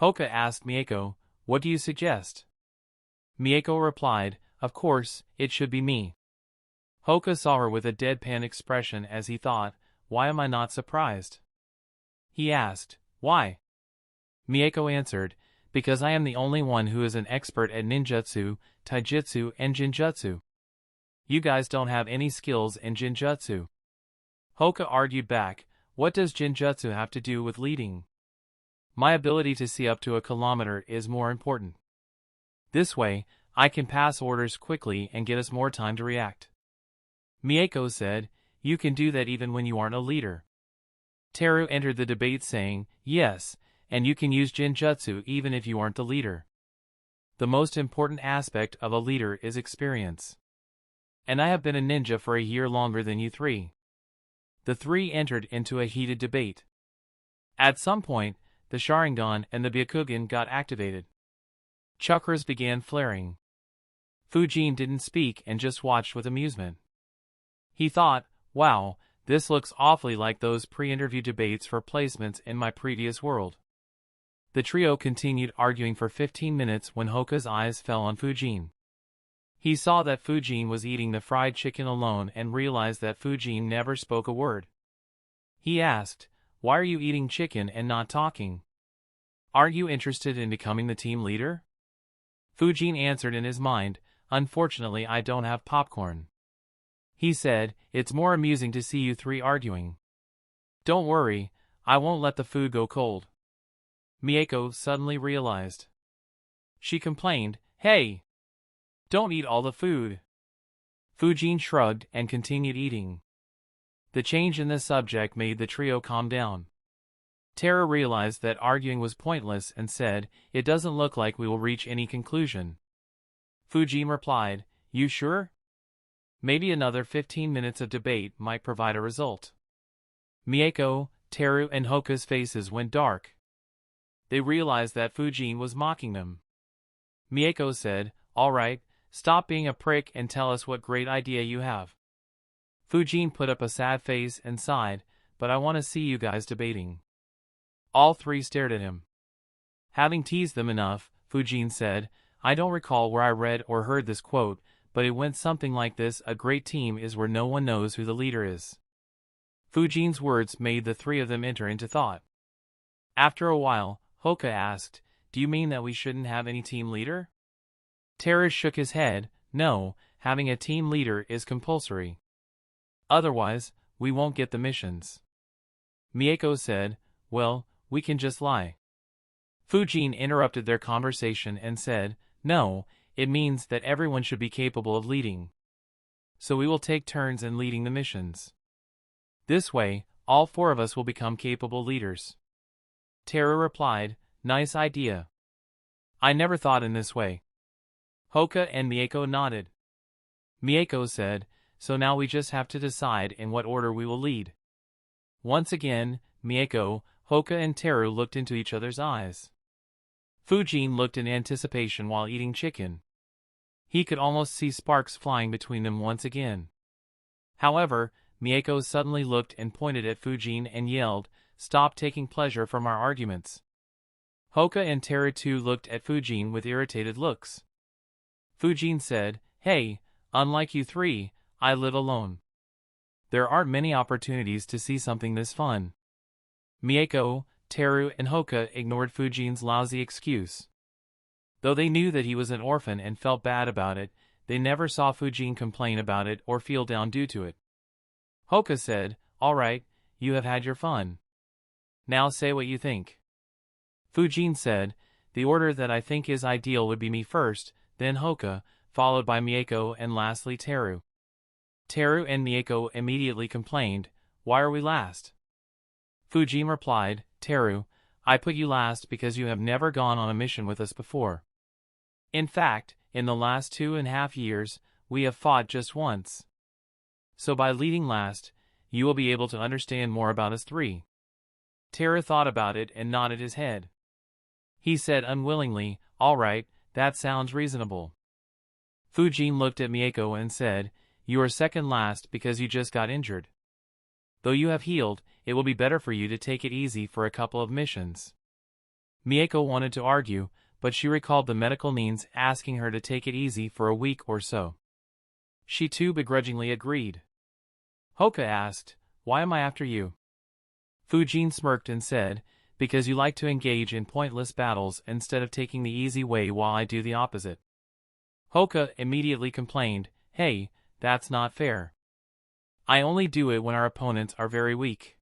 Hoka asked Mako, what do you suggest? Mako replied, of course, it should be me. Hoka saw her with a deadpan expression as he thought, why am I not surprised? He asked, why? Mako answered, because I am the only one who is an expert at ninjutsu, taijutsu, and jinjutsu. You guys don't have any skills in jinjutsu. Hoka argued back, what does jinjutsu have to do with leading? My ability to see up to 1 kilometer is more important. This way, I can pass orders quickly and get us more time to react. Mako said, you can do that even when you aren't a leader. Teru entered the debate saying, yes, and you can use jinjutsu even if you aren't the leader. The most important aspect of a leader is experience. And I have been a ninja for a year longer than you three. The three entered into a heated debate. At some point, the Sharingan and the Byakugan got activated. Chakras began flaring. Fujin didn't speak and just watched with amusement. He thought, wow, this looks awfully like those pre-interview debates for placements in my previous world. The trio continued arguing for 15 minutes when Hoka's eyes fell on Fujin. He saw that Fujin was eating the fried chicken alone and realized that Fujin never spoke a word. He asked, why are you eating chicken and not talking? Aren't you interested in becoming the team leader? Fujin answered in his mind, unfortunately I don't have popcorn. He said, it's more amusing to see you three arguing. Don't worry, I won't let the food go cold. Mako suddenly realized. She complained, hey! Don't eat all the food. Fujin shrugged and continued eating. The change in the subject made the trio calm down. Tara realized that arguing was pointless and said, it doesn't look like we will reach any conclusion. Fujin replied, you sure? Maybe another 15 minutes of debate might provide a result. Mako, Teru, and Hoka's faces went dark. They realized that Fujin was mocking them. Mako said, alright, stop being a prick and tell us what great idea you have. Fujin put up a sad face and sighed, but I want to see you guys debating. All three stared at him. Having teased them enough, Fujin said, I don't recall where I read or heard this quote, but it went something like this: a great team is where no one knows who the leader is. Fujin's words made the three of them enter into thought. After a while, Hoka asked, Do you mean that we shouldn't have any team leader? Teru shook his head. No, having a team leader is compulsory. Otherwise, we won't get the missions. Mako said, well, we can just lie. Fujin interrupted their conversation and said, no, it means that everyone should be capable of leading. So we will take turns in leading the missions. This way, all 4 of us will become capable leaders. Teru replied, nice idea. I never thought in this way. Hoka and Mako nodded. Mako said, so now we just have to decide in what order we will lead. Once again, Mako, Hoka and Teru looked into each other's eyes. Fujin looked in anticipation while eating chicken. He could almost see sparks flying between them once again. However, Mako suddenly looked and pointed at Fujin and yelled, stop taking pleasure from our arguments. Hoka and Teru too looked at Fujin with irritated looks. Fujin said, hey, unlike you 3, I live alone. There aren't many opportunities to see something this fun. Mako, Teru and Hoka ignored Fujin's lousy excuse. Though they knew that he was an orphan and felt bad about it, they never saw Fujin complain about it or feel down due to it. Hoka said, all right, you have had your fun. Now say what you think. Fujin said, the order that I think is ideal would be me first, then Hoka, followed by Mako and lastly Teru. Teru and Mako immediately complained, why are we last? Fujin replied, Teru, I put you last because you have never gone on a mission with us before. In fact, in the last 2.5 years, we have fought just once. So by leading last, you will be able to understand more about us 3. Teru thought about it and nodded his head. He said unwillingly, all right, that sounds reasonable. Fujin looked at Mako and said, you are second last because you just got injured. Though you have healed, it will be better for you to take it easy for a couple of missions. Mako wanted to argue, but she recalled the medical needs asking her to take it easy for a week or so. She too begrudgingly agreed. Hoka asked, why am I after you? Fujin smirked and said, because you like to engage in pointless battles instead of taking the easy way while I do the opposite. Hoka immediately complained, hey, that's not fair. I only do it when our opponents are very weak.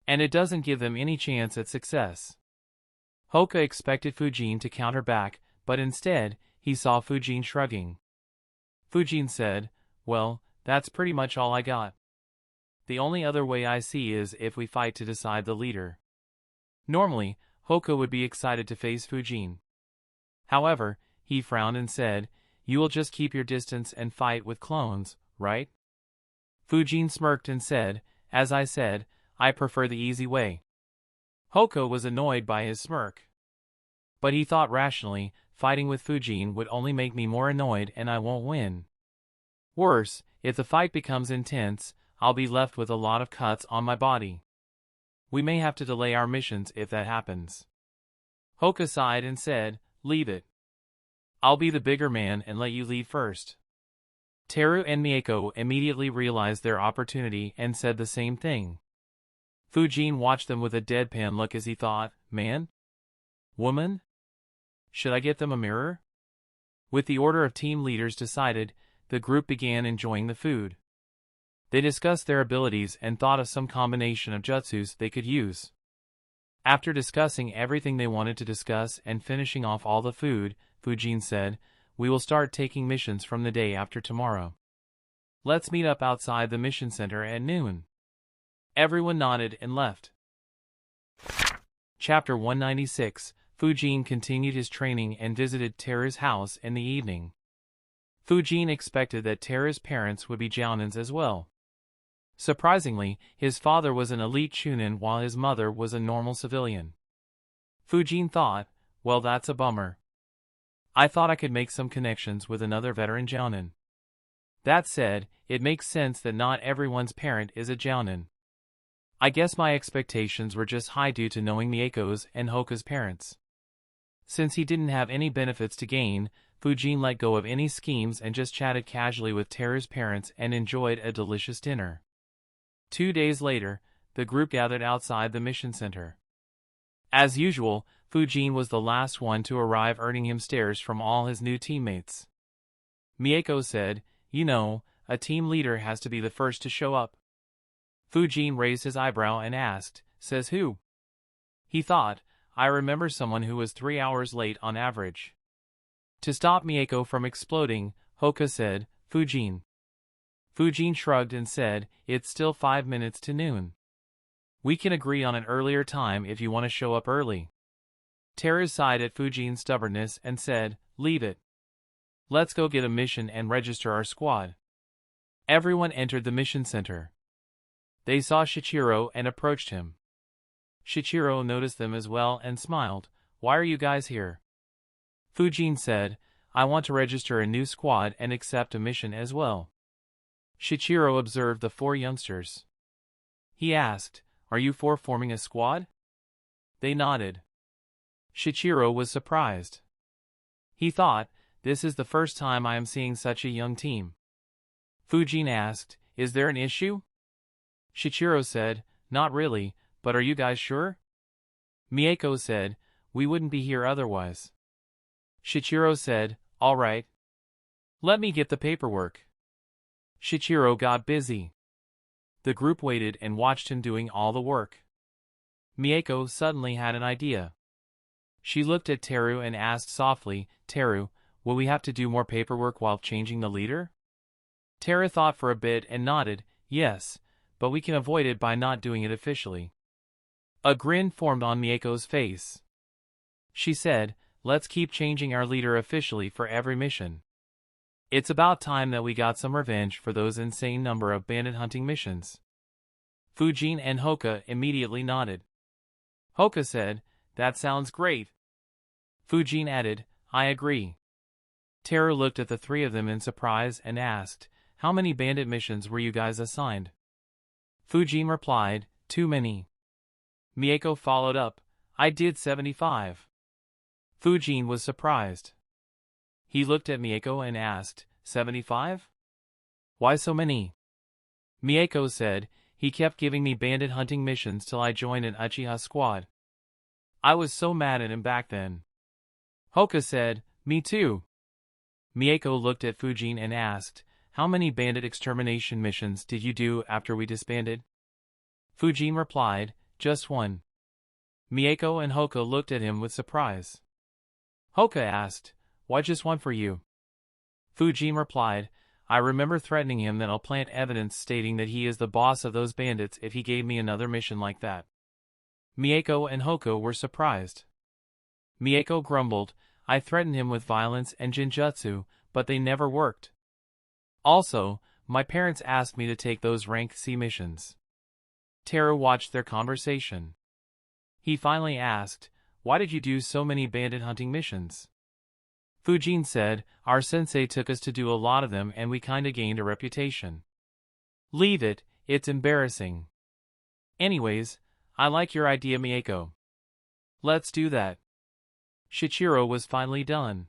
And it doesn't give them any chance at success. Hoka expected Fujin to counter back, but instead, he saw Fujin shrugging. Fujin said, well, that's pretty much all I got. The only other way I see is if we fight to decide the leader. Normally, Hoka would be excited to face Fujin. However, he frowned and said, you will just keep your distance and fight with clones, right? Fujin smirked and said, as I said, I prefer the easy way. Hoka was annoyed by his smirk. But he thought rationally, fighting with Fujin would only make me more annoyed and I won't win. Worse, if the fight becomes intense, I'll be left with a lot of cuts on my body. We may have to delay our missions if that happens. Hoka sighed and said, leave it. I'll be the bigger man and let you lead first. Teru and Mako immediately realized their opportunity and said the same thing. Fujin watched them with a deadpan look as he thought, man? Woman? Should I get them a mirror? With the order of team leaders decided, the group began enjoying the food. They discussed their abilities and thought of some combination of jutsus they could use. After discussing everything they wanted to discuss and finishing off all the food, Fujin said, we will start taking missions from the day after tomorrow. Let's meet up outside the mission center at noon. Everyone nodded and left. Chapter 196, Fujin continued his training and visited Teru's house in the evening. Fujin expected that Teru's parents would be Jounins as well. Surprisingly, his father was an elite Chunin while his mother was a normal civilian. Fujin thought, well, that's a bummer. I thought I could make some connections with another veteran Jounin. That said, it makes sense that not everyone's parent is a Jounin. I guess my expectations were just high due to knowing Mako's and Hoka's parents. Since he didn't have any benefits to gain, Fujin let go of any schemes and just chatted casually with Teru's parents and enjoyed a delicious dinner. 2 days later, the group gathered outside the mission center. As usual, Fujin was the last one to arrive, earning him stares from all his new teammates. Mako said, "You know, a team leader has to be the first to show up." Fujin raised his eyebrow and asked, "Says who?" He thought, "I remember someone who was 3 hours late on average." To stop Mako from exploding, Hoka said, "Fujin." Fujin shrugged and said, "It's still 5 minutes to noon. We can agree on an earlier time if you want to show up early." Teru sighed at Fujin's stubbornness and said, "Leave it. Let's go get a mission and register our squad." Everyone entered the mission center. They saw Shichiro and approached him. Shichiro noticed them as well and smiled. "Why are you guys here?" Fujin said, "I want to register a new squad and accept a mission as well." Shichiro observed the 4 youngsters. He asked, "Are you 4 forming a squad?" They nodded. Shichiro was surprised. He thought, "This is the first time I am seeing such a young team." Fujin asked, "Is there an issue?" Shichiro said, "Not really, but are you guys sure?" Mako said, "We wouldn't be here otherwise." Shichiro said, "All right. Let me get the paperwork." Shichiro got busy. The group waited and watched him doing all the work. Mako suddenly had an idea. She looked at Teru and asked softly, "Teru, will we have to do more paperwork while changing the leader?" Teru thought for a bit and nodded, "Yes, but we can avoid it by not doing it officially." A grin formed on Miyako's face. She said, "Let's keep changing our leader officially for every mission. It's about time that we got some revenge for those insane number of bandit hunting missions." Fujin and Hoka immediately nodded. Hoka said, "That sounds great." Fujin added, "I agree." Teru looked at the 3 of them in surprise and asked, "How many bandit missions were you guys assigned?" Fujin replied, "Too many." Mako followed up, "I did 75. Fujin was surprised. He looked at Mako and asked, 75? Why so many? Mako said, "He kept giving me bandit hunting missions till I joined an Uchiha squad. I was so mad at him back then." Hoka said, "Me too." Mako looked at Fujin and asked, "How many bandit extermination missions did you do after we disbanded?" Fujin replied, "Just 1." Mako and Hoka looked at him with surprise. Hoka asked, "Why just 1 for you?" Fujin replied, "I remember threatening him that I'll plant evidence stating that he is the boss of those bandits if he gave me another mission like that." Mako and Hoka were surprised. Mako grumbled, "I threatened him with violence and jinjutsu, but they never worked. Also, my parents asked me to take those rank C missions." Teru watched their conversation. He finally asked, "Why did you do so many bandit hunting missions?" Fujin said, "Our sensei took us to do a lot of them and we kinda gained a reputation." "Leave it, it's embarrassing." "Anyways, I like your idea, Mako. Let's do that." Shichiro was finally done.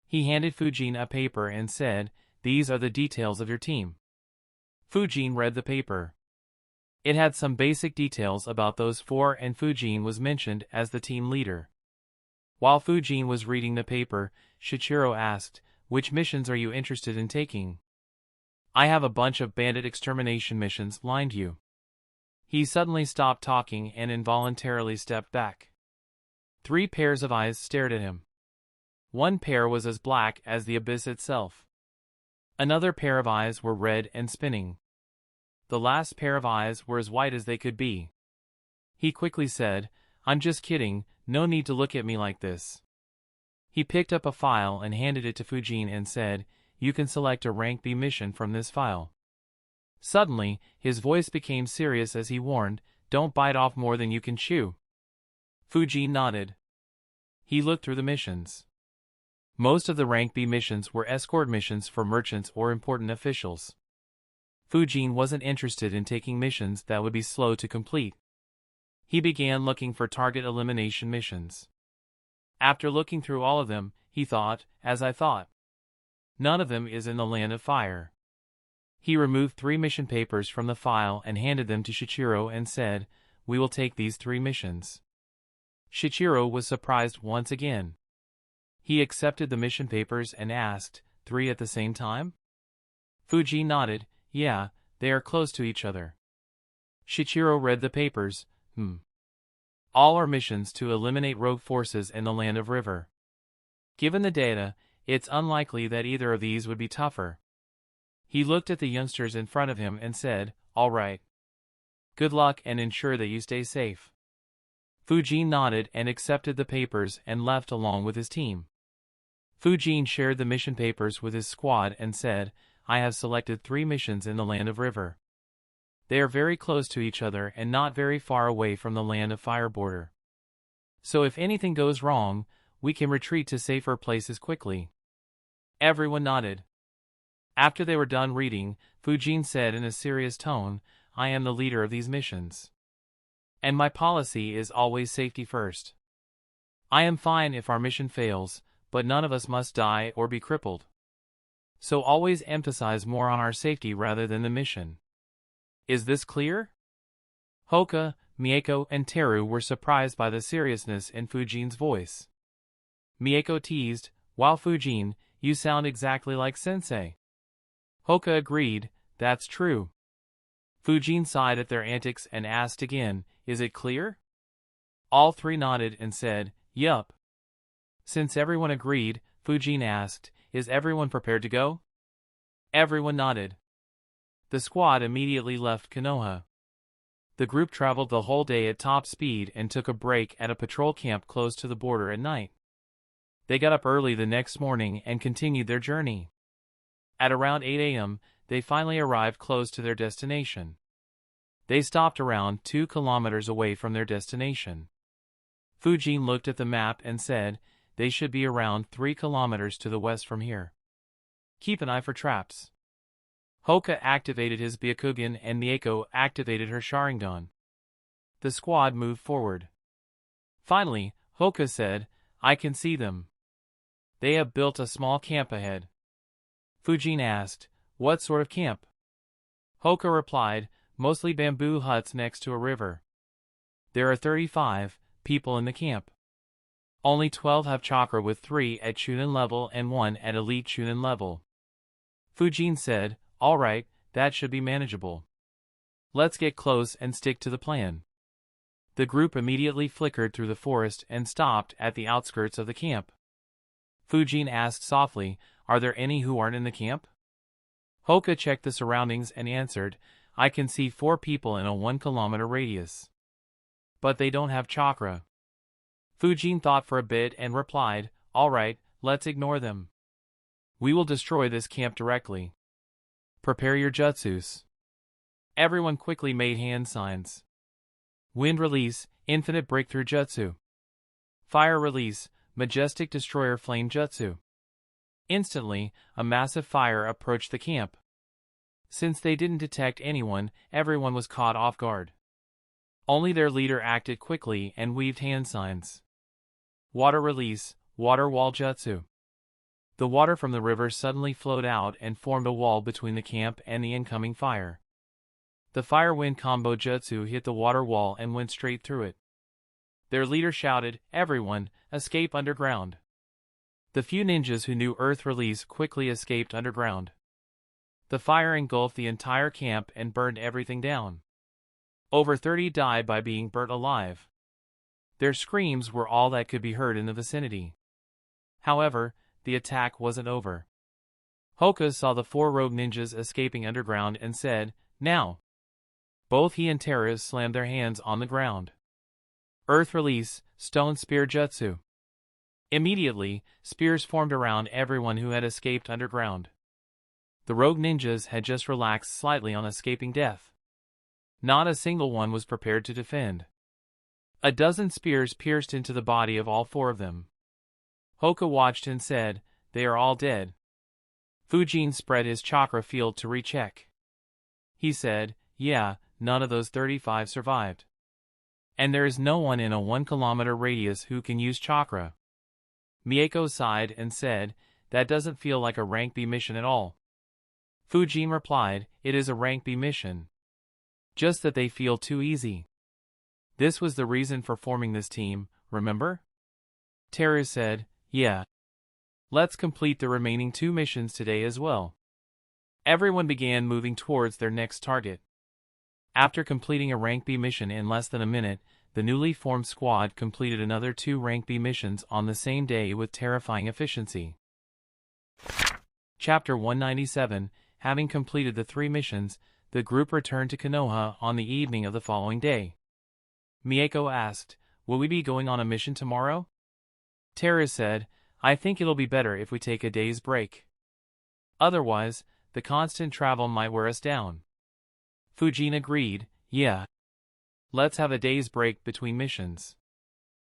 He handed Fujin a paper and said, "These are the details of your team." Fujin read the paper. It had some basic details about those 4 and Fujin was mentioned as the team leader. While Fujin was reading the paper, Shichiro asked, "Which missions are you interested in taking?" "I have a bunch of bandit extermination missions lined you." He suddenly stopped talking and involuntarily stepped back. 3 pairs of eyes stared at him. One pair was as black as the abyss itself. Another pair of eyes were red and spinning. The last pair of eyes were as white as they could be. He quickly said, "I'm just kidding, no need to look at me like this." He picked up a file and handed it to Fujin and said, "You can select a rank B mission from this file." Suddenly, his voice became serious as he warned, "Don't bite off more than you can chew." Fujin nodded. He looked through the missions. Most of the rank B missions were escort missions for merchants or important officials. Fujin wasn't interested in taking missions that would be slow to complete. He began looking for target elimination missions. After looking through all of them, he thought, as I thought. None of them is in the Land of Fire. He removed 3 mission papers from the file and handed them to Shichiro and said, "We will take these 3 missions." Shichiro was surprised once again. He accepted the mission papers and asked, 3 at the same time? Fuji nodded, yeah, they are close to each other. Shichiro read the papers, All are missions to eliminate rogue forces in the land of River. Given the data, it's unlikely that either of these would be tougher. He looked at the youngsters in front of him and said, all right. Good luck and ensure that you stay safe. Fujin nodded and accepted the papers and left along with his team. Fujin shared the mission papers with his squad and said, I have selected 3 missions in the land of River. They are very close to each other and not very far away from the land of Fire border. So if anything goes wrong, we can retreat to safer places quickly. Everyone nodded. After they were done reading, Fujin said in a serious tone, I am the leader of these missions. And my policy is always safety first. I am fine if our mission fails, but none of us must die or be crippled. So always emphasize more on our safety rather than the mission. Is this clear? Hoka, Mako, and Teru were surprised by the seriousness in Fujin's voice. Mako teased, wow Fujin, you sound exactly like Sensei. Hoka agreed, that's true. Fujin sighed at their antics and asked again, is it clear? All 3 nodded and said, yup. Since everyone agreed, Fujin asked, is everyone prepared to go? Everyone nodded. The squad immediately left Konoha. The group traveled the whole day at top speed and took a break at a patrol camp close to the border at night. They got up early the next morning and continued their journey. At around 8 a.m., they finally arrived close to their destination. They stopped around 2 kilometers away from their destination. Fujin looked at the map and said, they should be around 3 kilometers to the west from here. Keep an eye for traps. Hoka activated his Byakugan and Mako activated her Sharingan. The squad moved forward. Finally, Hoka said, I can see them. They have built a small camp ahead. Fujin asked, what sort of camp? Hoka replied, mostly bamboo huts next to a river. There are 35 people in the camp. Only 12 have chakra with 3 at Chunin level and 1 at elite Chunin level. Fujin said, all right, that should be manageable. Let's get close and stick to the plan. The group immediately flickered through the forest and stopped at the outskirts of the camp. Fujin asked softly, are there any who aren't in the camp? Hoka checked the surroundings and answered, I can see 4 people in a 1 kilometer radius. But they don't have chakra. Fujin thought for a bit and replied, all right, let's ignore them. We will destroy this camp directly. Prepare your jutsus. Everyone quickly made hand signs. Wind release, infinite breakthrough jutsu. Fire release, majestic destroyer flame jutsu. Instantly, a massive fire approached the camp. Since they didn't detect anyone, everyone was caught off guard. Only their leader acted quickly and weaved hand signs. Water release, water wall jutsu. The water from the river suddenly flowed out and formed a wall between the camp and the incoming fire. The fire-wind combo jutsu hit the water wall and went straight through it. Their leader shouted, everyone, escape underground. The few ninjas who knew earth release quickly escaped underground. The fire engulfed the entire camp and burned everything down. Over 30 died by being burnt alive. Their screams were all that could be heard in the vicinity. However, the attack wasn't over. Hoka saw the 4 rogue ninjas escaping underground and said, now. Both he and Teru slammed their hands on the ground. Earth release, stone spear jutsu. Immediately, spears formed around everyone who had escaped underground. The rogue ninjas had just relaxed slightly on escaping death. Not a single one was prepared to defend. A dozen spears pierced into the body of all 4 of them. Hoka watched and said, they are all dead. Fujin spread his chakra field to recheck. He said, yeah, none of those 35 survived. And there is no one in a 1 kilometer radius who can use chakra. Mako sighed and said, that doesn't feel like a rank B mission at all. Fujin replied, it is a rank B mission. Just that they feel too easy. This was the reason for forming this team, remember? Teru said, yeah. Let's complete the remaining 2 missions today as well. Everyone began moving towards their next target. After completing a rank B mission in less than a minute, the newly formed squad completed another 2 rank B missions on the same day with terrifying efficiency. Chapter 197. Having completed the 3 missions, the group returned to Konoha on the evening of the following day. Mako asked, will we be going on a mission tomorrow? Teru said, I think it'll be better if we take a day's break. Otherwise, the constant travel might wear us down. Fujin agreed, yeah. Let's have a day's break between missions.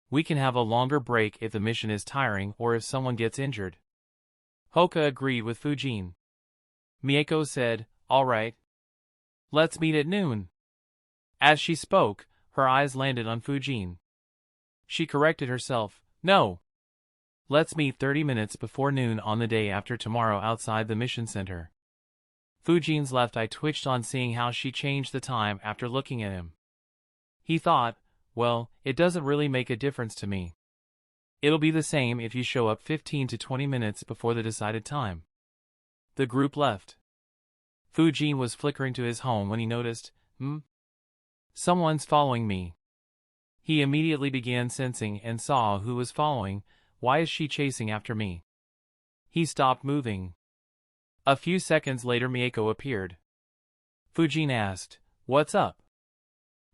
We can have a longer break if the mission is tiring or if someone gets injured. Hoka agreed with Fujin. Mako said, alright. Let's meet at noon. As she spoke, her eyes landed on Fujin. She corrected herself, no. Let's meet 30 minutes before noon on the day after tomorrow outside the mission center. Fujin's left eye twitched on seeing how she changed the time after looking at him. He thought, well, it doesn't really make a difference to me. It'll be the same if you show up 15 to 20 minutes before the decided time. The group left. Fujin was flickering to his home when he noticed, someone's following me. He immediately began sensing and saw who was following. Why is she chasing after me? He stopped moving. A few seconds later Mako appeared. Fujin asked, what's up?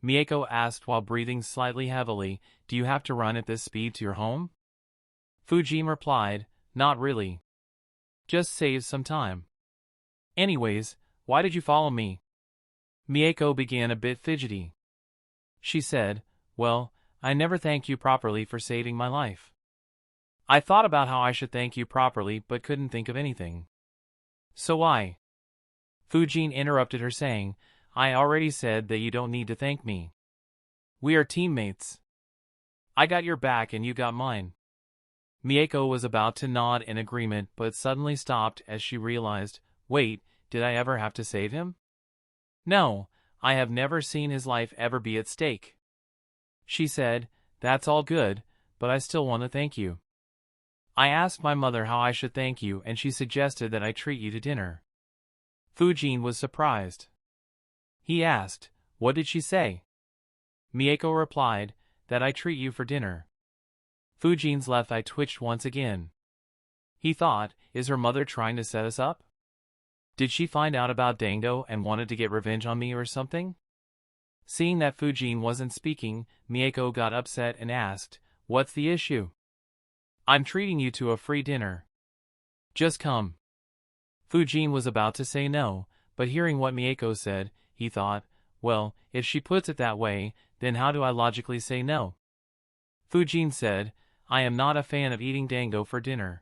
Mako asked while breathing slightly heavily, do you have to run at this speed to your home? Fujin replied, not really. Just saves some time. Anyways, why did you follow me? Mako began a bit fidgety. She said, well, I never thanked you properly for saving my life. I thought about how I should thank you properly but couldn't think of anything. So why? Fujin interrupted her saying, I already said that you don't need to thank me. We are teammates. I got your back and you got mine. Mako was about to nod in agreement but suddenly stopped as she realized, wait, did I ever have to save him? No, I have never seen his life ever be at stake. She said, that's all good, but I still want to thank you. I asked my mother how I should thank you and she suggested that I treat you to dinner. Fujin was surprised. He asked, what did she say? Mako replied, that I treat you for dinner. Fujin's left eye twitched once again. He thought, is her mother trying to set us up? Did she find out about Dango and wanted to get revenge on me or something? Seeing that Fujin wasn't speaking, Mako got upset and asked, what's the issue? I'm treating you to a free dinner. Just come. Fujin was about to say no, but hearing what Mako said, he thought, well, if she puts it that way, then how do I logically say no? Fujin said, I am not a fan of eating dango for dinner.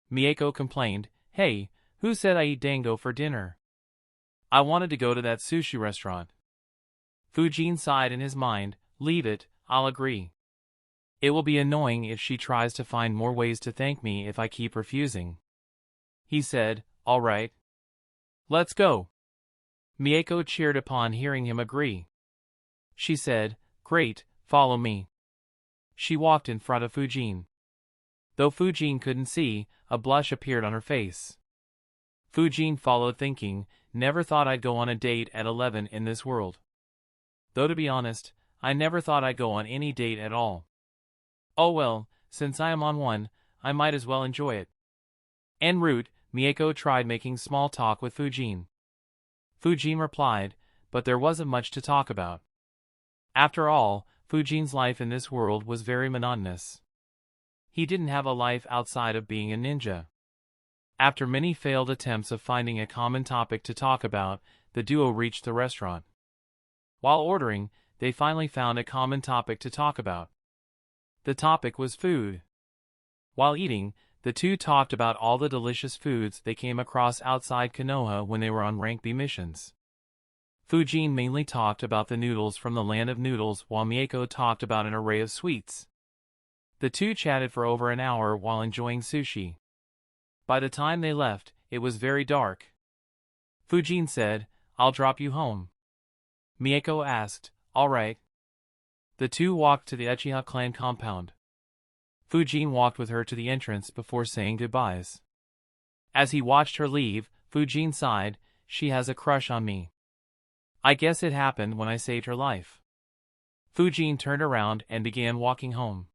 Mako complained, hey, who said I eat dango for dinner? I wanted to go to that sushi restaurant. Fujin sighed in his mind, leave it, I'll agree. It will be annoying if she tries to find more ways to thank me if I keep refusing. He said, all right. Let's go. Mako cheered upon hearing him agree. She said, great, follow me. She walked in front of Fujin. Though Fujin couldn't see, a blush appeared on her face. Fujin followed thinking, never thought I'd go on a date at 11 in this world. Though to be honest, I never thought I'd go on any date at all. Oh well, since I am on one, I might as well enjoy it. En route, Mako tried making small talk with Fujin. Fujin replied, but there wasn't much to talk about. After all, Fujin's life in this world was very monotonous. He didn't have a life outside of being a ninja. After many failed attempts of finding a common topic to talk about, the duo reached the restaurant. While ordering, they finally found a common topic to talk about. The topic was food. While eating, the two talked about all the delicious foods they came across outside Konoha when they were on rank B missions. Fujin mainly talked about the noodles from the land of noodles while Mako talked about an array of sweets. The two chatted for over an hour while enjoying sushi. By the time they left, it was very dark. Fujin said, I'll drop you home. Mako asked, all right. The two walked to the Uchiha clan compound. Fujin walked with her to the entrance before saying goodbyes. As he watched her leave, Fujin sighed, "She has a crush on me. I guess it happened when I saved her life." Fujin turned around and began walking home.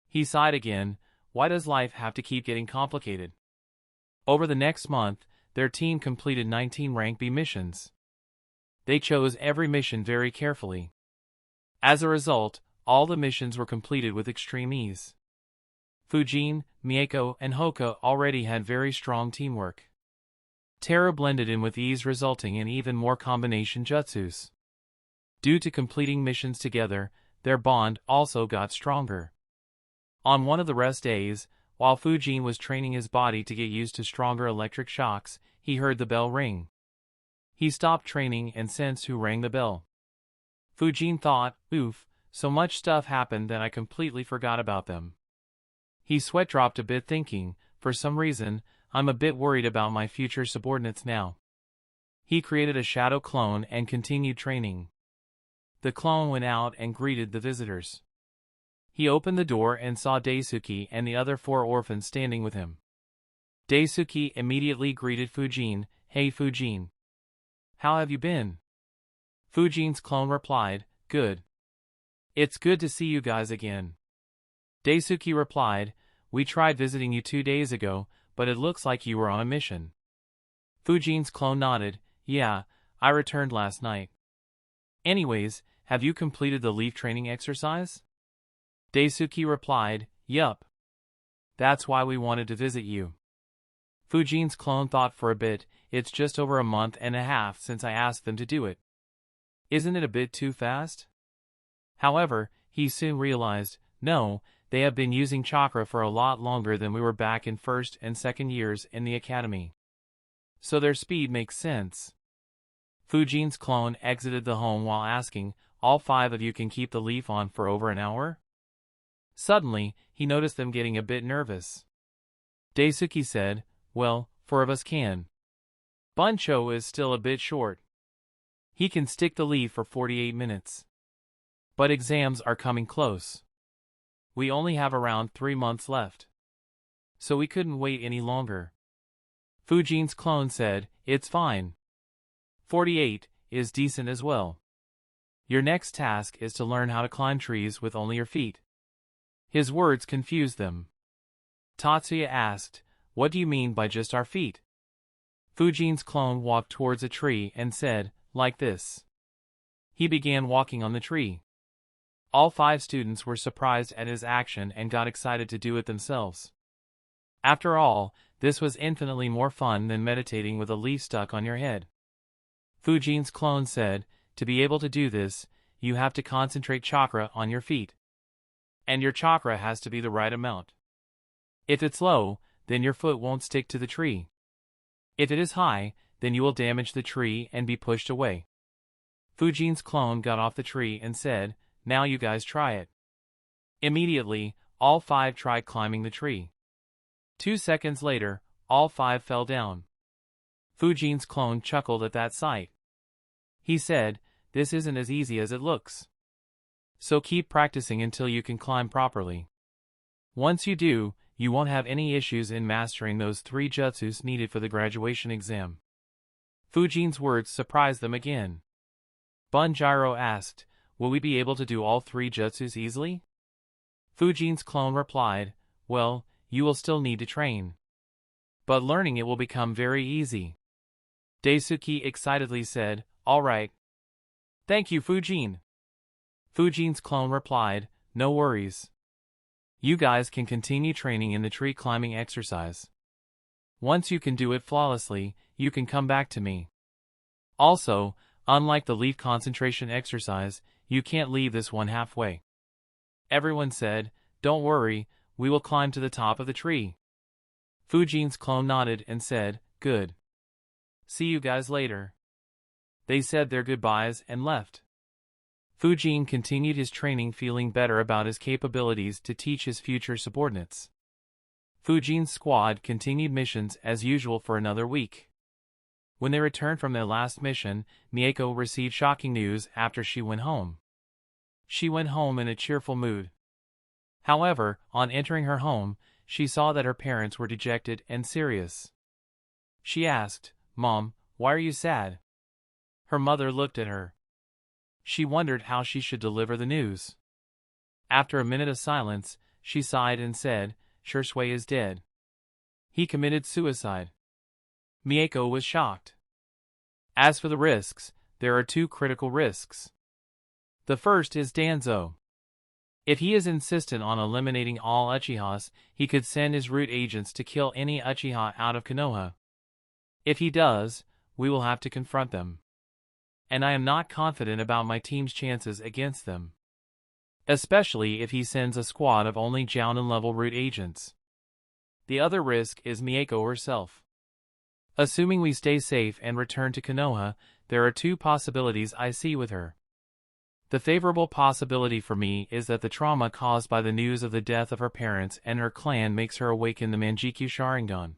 He sighed again, why does life have to keep getting complicated? Over the next month, their team completed 19 Rank B missions. They chose every mission very carefully. As a result, all the missions were completed with extreme ease. Fujin, Mako, and Hoka already had very strong teamwork. Terror blended in with ease, resulting in even more combination jutsus. Due to completing missions together, their bond also got stronger. On one of the rest days, while Fujin was training his body to get used to stronger electric shocks, he heard the bell ring. He stopped training and sensed who rang the bell. Fujin thought, oof, so much stuff happened that I completely forgot about them. He sweat dropped a bit thinking, for some reason, I'm a bit worried about my future subordinates now. He created a shadow clone and continued training. The clone went out and greeted the visitors. He opened the door and saw Daisuke and the other 4 orphans standing with him. Daisuke immediately greeted Fujin, "Hey Fujin. How have you been?" Fujin's clone replied, "Good. It's good to see you guys again." Daisuke replied, "We tried visiting you 2 days ago, but it looks like you were on a mission." Fujin's clone nodded, "Yeah, I returned last night." "Anyways, have you completed the leaf training exercise?" Daisuke replied, "Yup. That's why we wanted to visit you." Fujin's clone thought for a bit, it's just over a month and a half since I asked them to do it. Isn't it a bit too fast? However, he soon realized, no, they have been using chakra for a lot longer than we were back in first and second years in the academy. So their speed makes sense. Fujin's clone exited the home while asking, "All 5 of you can keep the leaf on for over an hour?" Suddenly, he noticed them getting a bit nervous. Daisuke said, "Well, 4 of us can. Buncho is still a bit short. He can stick the leaf for 48 minutes. But exams are coming close. We only have around 3 months left. So we couldn't wait any longer." Fujin's clone said, "It's fine. 48 is decent as well. Your next task is to learn how to climb trees with only your feet." His words confused them. Tatsuya asked, "What do you mean by just our feet?" Fujin's clone walked towards a tree and said, "Like this." He began walking on the tree. All 5 students were surprised at his action and got excited to do it themselves. After all, this was infinitely more fun than meditating with a leaf stuck on your head. Fujin's clone said, "To be able to do this, you have to concentrate chakra on your feet. And your chakra has to be the right amount. If it's low, then your foot won't stick to the tree. If it is high, then you will damage the tree and be pushed away." Fujin's clone got off the tree and said, "Now you guys try it." Immediately, all 5 tried climbing the tree. 2 seconds later, all 5 fell down. Fujin's clone chuckled at that sight. He said, "This isn't as easy as it looks. So keep practicing until you can climb properly. Once you do, you won't have any issues in mastering those 3 jutsus needed for the graduation exam." Fujin's words surprised them again. Bunjiro asked, "Will we be able to do all 3 jutsus easily?" Fujin's clone replied, "Well, you will still need to train. But learning it will become very easy." Daisuke excitedly said, "All right. Thank you, Fujin." Fujin's clone replied, "No worries. You guys can continue training in the tree climbing exercise. Once you can do it flawlessly, you can come back to me. Also, unlike the leaf concentration exercise, you can't leave this one halfway." Everyone said, "Don't worry, we will climb to the top of the tree." Fujin's clone nodded and said, "Good. See you guys later." They said their goodbyes and left. Fujin continued his training, feeling better about his capabilities to teach his future subordinates. Fujin's squad continued missions as usual for another week. When they returned from their last mission, Mako received shocking news after she went home. She went home in a cheerful mood. However, on entering her home, she saw that her parents were dejected and serious. She asked, "Mom, why are you sad?" Her mother looked at her. She wondered how she should deliver the news. After a minute of silence, she sighed and said, "Shursui is dead. He committed suicide." Mako was shocked. As for the risks, there are two critical risks. The first is Danzo. If he is insistent on eliminating all Uchihas, he could send his root agents to kill any Uchiha out of Konoha. If he does, we will have to confront them. And I am not confident about my team's chances against them. Especially if he sends a squad of only Jounin-level root agents. The other risk is Mako herself. Assuming we stay safe and return to Konoha, there are two possibilities I see with her. The favorable possibility for me is that the trauma caused by the news of the death of her parents and her clan makes her awaken the Manjikyu Sharingan.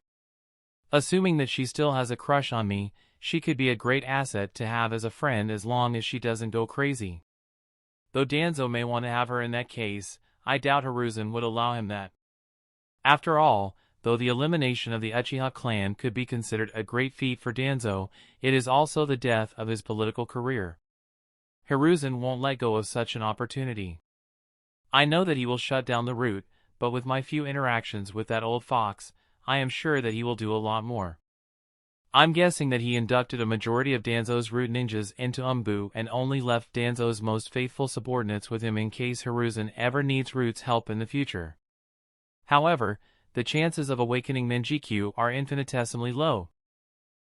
Assuming that she still has a crush on me, she could be a great asset to have as a friend as long as she doesn't go crazy. Though Danzo may want to have her in that case, I doubt Hiruzen would allow him that. After all, though the elimination of the Uchiha clan could be considered a great feat for Danzo, it is also the death of his political career. Hiruzen won't let go of such an opportunity. I know that he will shut down the route, but with my few interactions with that old fox, I am sure that he will do a lot more. I'm guessing that he inducted a majority of Danzo's root ninjas into Umbu and only left Danzo's most faithful subordinates with him in case Hiruzen ever needs Root's help in the future. However, the chances of awakening Manjikyu are infinitesimally low.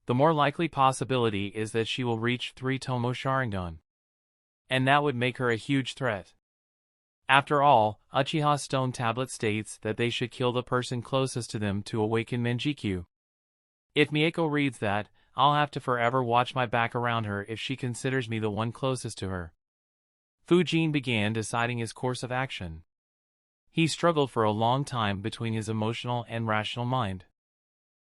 The more likely possibility is that she will reach 3 Tomo Sharingan. And that would make her a huge threat. After all, Uchiha Stone Tablet states that they should kill the person closest to them to awaken Manjikyu. If Mako reads that, I'll have to forever watch my back around her if she considers me the one closest to her. Fujin began deciding his course of action. He struggled for a long time between his emotional and rational mind.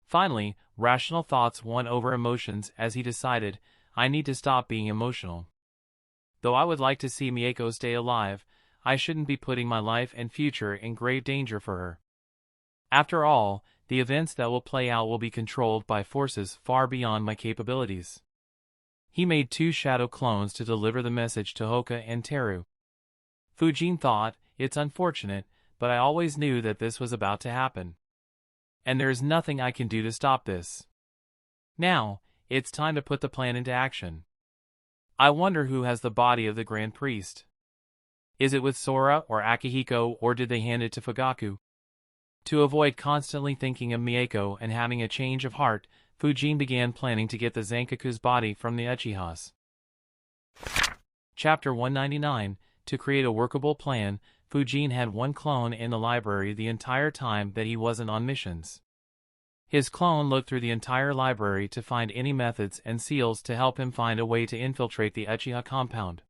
Finally, rational thoughts won over emotions as he decided, I need to stop being emotional. Though I would like to see Mako stay alive, I shouldn't be putting my life and future in grave danger for her. After all, the events that will play out will be controlled by forces far beyond my capabilities. He made 2 shadow clones to deliver the message to Hoka and Teru. Fujin thought, it's unfortunate, but I always knew that this was about to happen. And there is nothing I can do to stop this. Now, it's time to put the plan into action. I wonder who has the body of the Grand Priest. Is it with Sora or Akihiko, or did they hand it to Fugaku? To avoid constantly thinking of Mako and having a change of heart, Fujin began planning to get the Zankaku's body from the Uchihas. Chapter 199. To create a workable plan, Fujin had 1 clone in the library the entire time that he wasn't on missions. His clone looked through the entire library to find any methods and seals to help him find a way to infiltrate the Uchiha compound.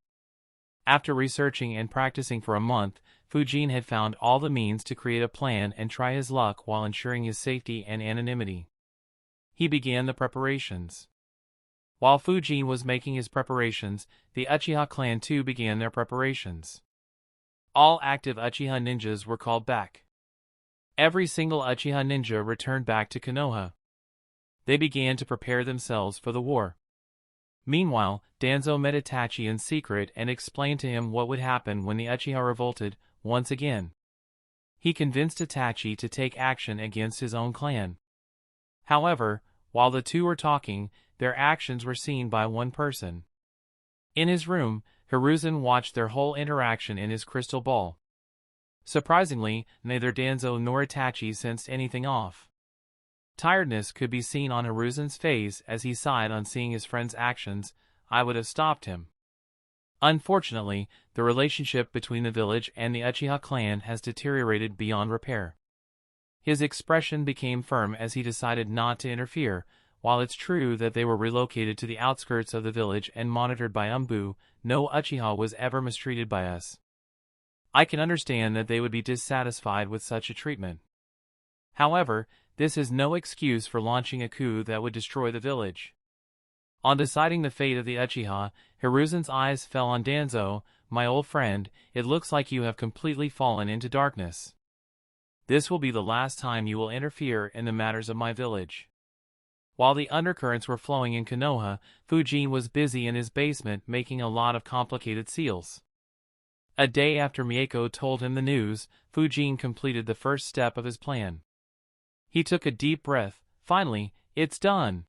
After researching and practicing for a month, Fujin had found all the means to create a plan and try his luck while ensuring his safety and anonymity. He began the preparations. While Fujin was making his preparations, the Uchiha clan too began their preparations. All active Uchiha ninjas were called back. Every single Uchiha ninja returned back to Konoha. They began to prepare themselves for the war. Meanwhile, Danzo met Itachi in secret and explained to him what would happen when the Uchiha revolted, once again. He convinced Itachi to take action against his own clan. However, while the two were talking, their actions were seen by one person. In his room, Hiruzen watched their whole interaction in his crystal ball. Surprisingly, neither Danzo nor Itachi sensed anything off. Tiredness could be seen on Hiruzen's face as he sighed on seeing his friend's actions. I would have stopped him. Unfortunately, the relationship between the village and the Uchiha clan has deteriorated beyond repair. His expression became firm as he decided not to interfere. While it's true that they were relocated to the outskirts of the village and monitored by Umbu, no Uchiha was ever mistreated by us. I can understand that they would be dissatisfied with such a treatment. However, this is no excuse for launching a coup that would destroy the village. On deciding the fate of the Uchiha, Hiruzen's eyes fell on Danzo, my old friend, it looks like you have completely fallen into darkness. This will be the last time you will interfere in the matters of my village." While the undercurrents were flowing in Konoha, Fujin was busy in his basement making a lot of complicated seals. A day after Mako told him the news, Fujin completed the first step of his plan. He took a deep breath. Finally, it's done.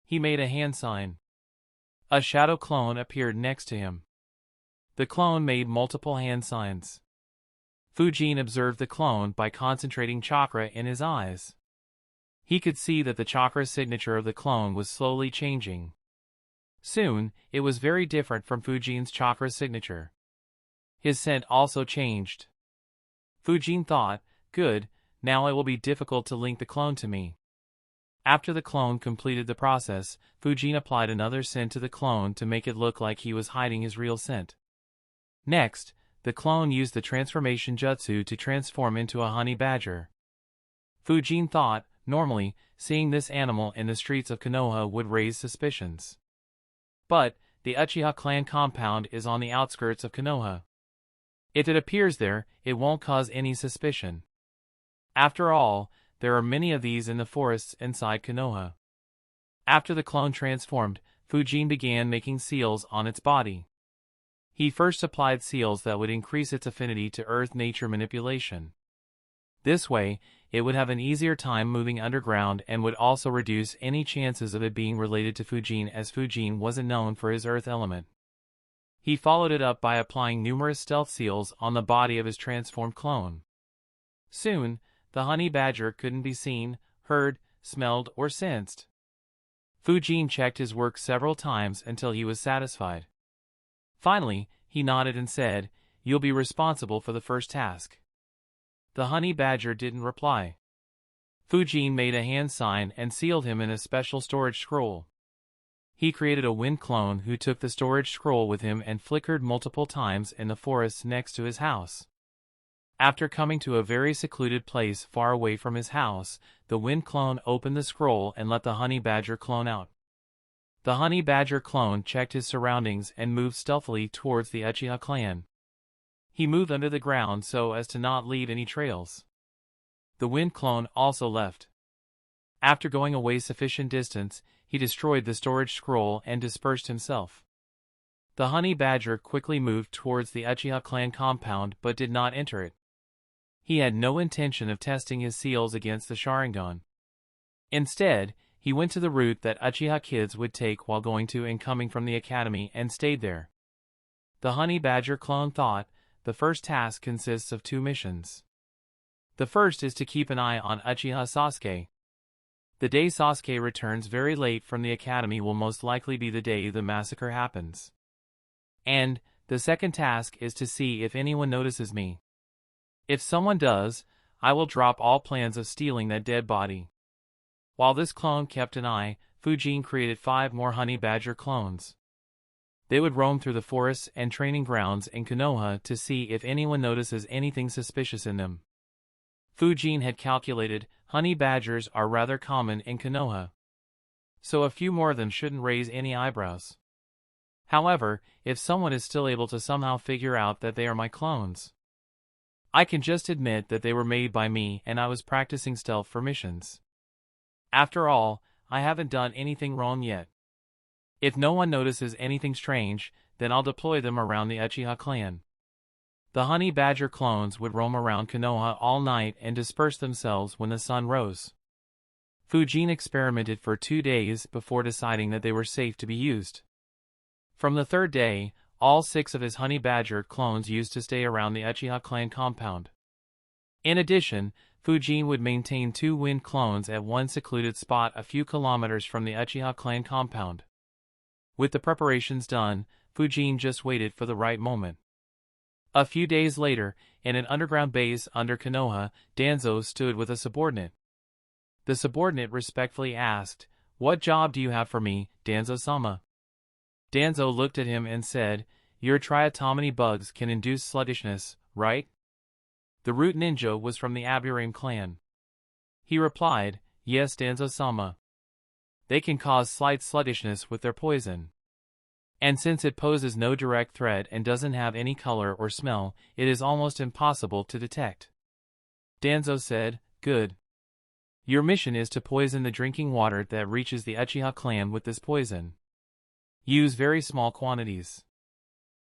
He made a hand sign. A shadow clone appeared next to him. The clone made multiple hand signs. Fujin observed the clone by concentrating chakra in his eyes. He could see that the chakra signature of the clone was slowly changing. Soon, it was very different from Fujin's chakra signature. His scent also changed. Fujin thought, "Good, now it will be difficult to link the clone to me." After the clone completed the process, Fujin applied another scent to the clone to make it look like he was hiding his real scent. Next, the clone used the transformation jutsu to transform into a honey badger. Fujin thought, normally, seeing this animal in the streets of Konoha would raise suspicions. But, the Uchiha clan compound is on the outskirts of Konoha. If it appears there, it won't cause any suspicion. After all, there are many of these in the forests inside Konoha. After the clone transformed, Fujin began making seals on its body. He first applied seals that would increase its affinity to earth nature manipulation. This way, it would have an easier time moving underground and would also reduce any chances of it being related to Fujin, as Fujin wasn't known for his earth element. He followed it up by applying numerous stealth seals on the body of his transformed clone. Soon, the honey badger couldn't be seen, heard, smelled, or sensed. Fujin checked his work several times until he was satisfied. Finally, he nodded and said, "You'll be responsible for the first task." The honey badger didn't reply. Fujin made a hand sign and sealed him in a special storage scroll. He created a wind clone who took the storage scroll with him and flickered multiple times in the forest next to his house. After coming to a very secluded place far away from his house, the wind clone opened the scroll and let the honey badger clone out. The honey badger clone checked his surroundings and moved stealthily towards the Uchiha clan. He moved under the ground so as to not leave any trails. The wind clone also left. After going away sufficient distance, he destroyed the storage scroll and dispersed himself. The honey badger quickly moved towards the Uchiha clan compound but did not enter it. He had no intention of testing his seals against the Sharingan. Instead, he went to the route that Uchiha kids would take while going to and coming from the academy and stayed there. The honey badger clone thought, the first task consists of 2 missions. The first is to keep an eye on Uchiha Sasuke. The day Sasuke returns very late from the academy will most likely be the day the massacre happens. And, the second task is to see if anyone notices me. If someone does, I will drop all plans of stealing that dead body. While this clone kept an eye, Fujin created 5 more honey badger clones. They would roam through the forests and training grounds in Konoha to see if anyone notices anything suspicious in them. Fujin had calculated, honey badgers are rather common in Konoha, so a few more of them shouldn't raise any eyebrows. However, if someone is still able to somehow figure out that they are my clones, I can just admit that they were made by me and I was practicing stealth for missions. After all, I haven't done anything wrong yet. If no one notices anything strange, then I'll deploy them around the Uchiha clan. The honey badger clones would roam around Konoha all night and disperse themselves when the sun rose. Fujin experimented for 2 days before deciding that they were safe to be used. From the 3rd day, all 6 of his honey badger clones used to stay around the Uchiha clan compound. In addition, Fujin would maintain 2 wind clones at one secluded spot a few kilometers from the Uchiha clan compound. With the preparations done, Fujin just waited for the right moment. A few days later, in an underground base under Konoha, Danzo stood with a subordinate. The subordinate respectfully asked, "What job do you have for me, Danzo-sama?" Danzo looked at him and said, "Your triatomony bugs can induce sluggishness, right?" The root ninja was from the Aburame clan. He replied, "Yes, Danzo-sama. They can cause slight sluggishness with their poison." And since it poses no direct threat and doesn't have any color or smell, it is almost impossible to detect. Danzo said, "Good. Your mission is to poison the drinking water that reaches the Uchiha clan with this poison. Use very small quantities.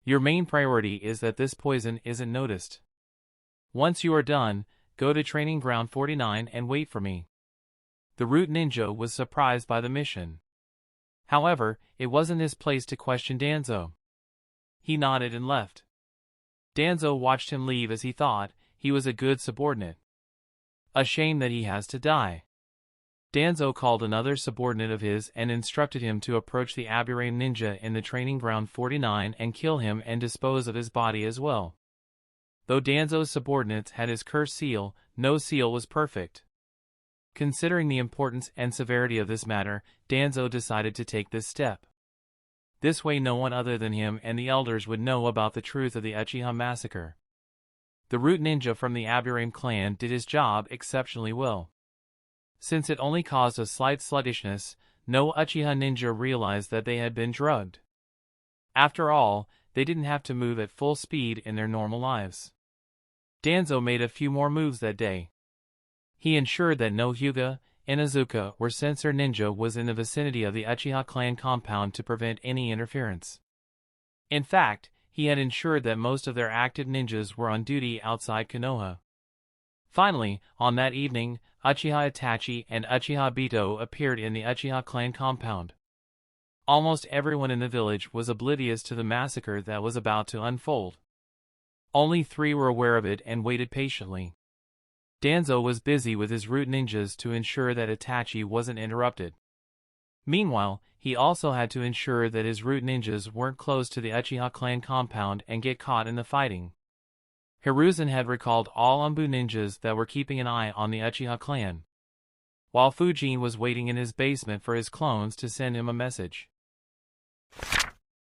Your main priority is that this poison isn't noticed. Once you are done, go to Training Ground 49 and wait for me." The Root Ninja was surprised by the mission. However, it wasn't his place to question Danzo. He nodded and left. Danzo watched him leave as he thought he was a good subordinate. A shame that he has to die. Danzo called another subordinate of his and instructed him to approach the Aburame ninja in the Training Ground 49 and kill him and dispose of his body as well. Though Danzo's subordinates had his curse seal, no seal was perfect. Considering the importance and severity of this matter, Danzo decided to take this step. This way no one other than him and the elders would know about the truth of the Uchiha massacre. The Root Ninja from the Aburame clan did his job exceptionally well. Since it only caused a slight sluggishness, no Uchiha ninja realized that they had been drugged. After all, they didn't have to move at full speed in their normal lives. Danzo made a few more moves that day. He ensured that no Hyuga, Inazuka, or Sensor Ninja was in the vicinity of the Uchiha clan compound to prevent any interference. In fact, he had ensured that most of their active ninjas were on duty outside Konoha. Finally, on that evening, Uchiha Itachi and Uchiha Obito appeared in the Uchiha clan compound. Almost everyone in the village was oblivious to the massacre that was about to unfold. Only 3 were aware of it and waited patiently. Danzo was busy with his root ninjas to ensure that Itachi wasn't interrupted. Meanwhile, he also had to ensure that his root ninjas weren't close to the Uchiha clan compound and get caught in the fighting. Hiruzen had recalled all Anbu ninjas that were keeping an eye on the Uchiha clan, while Fujin was waiting in his basement for his clones to send him a message.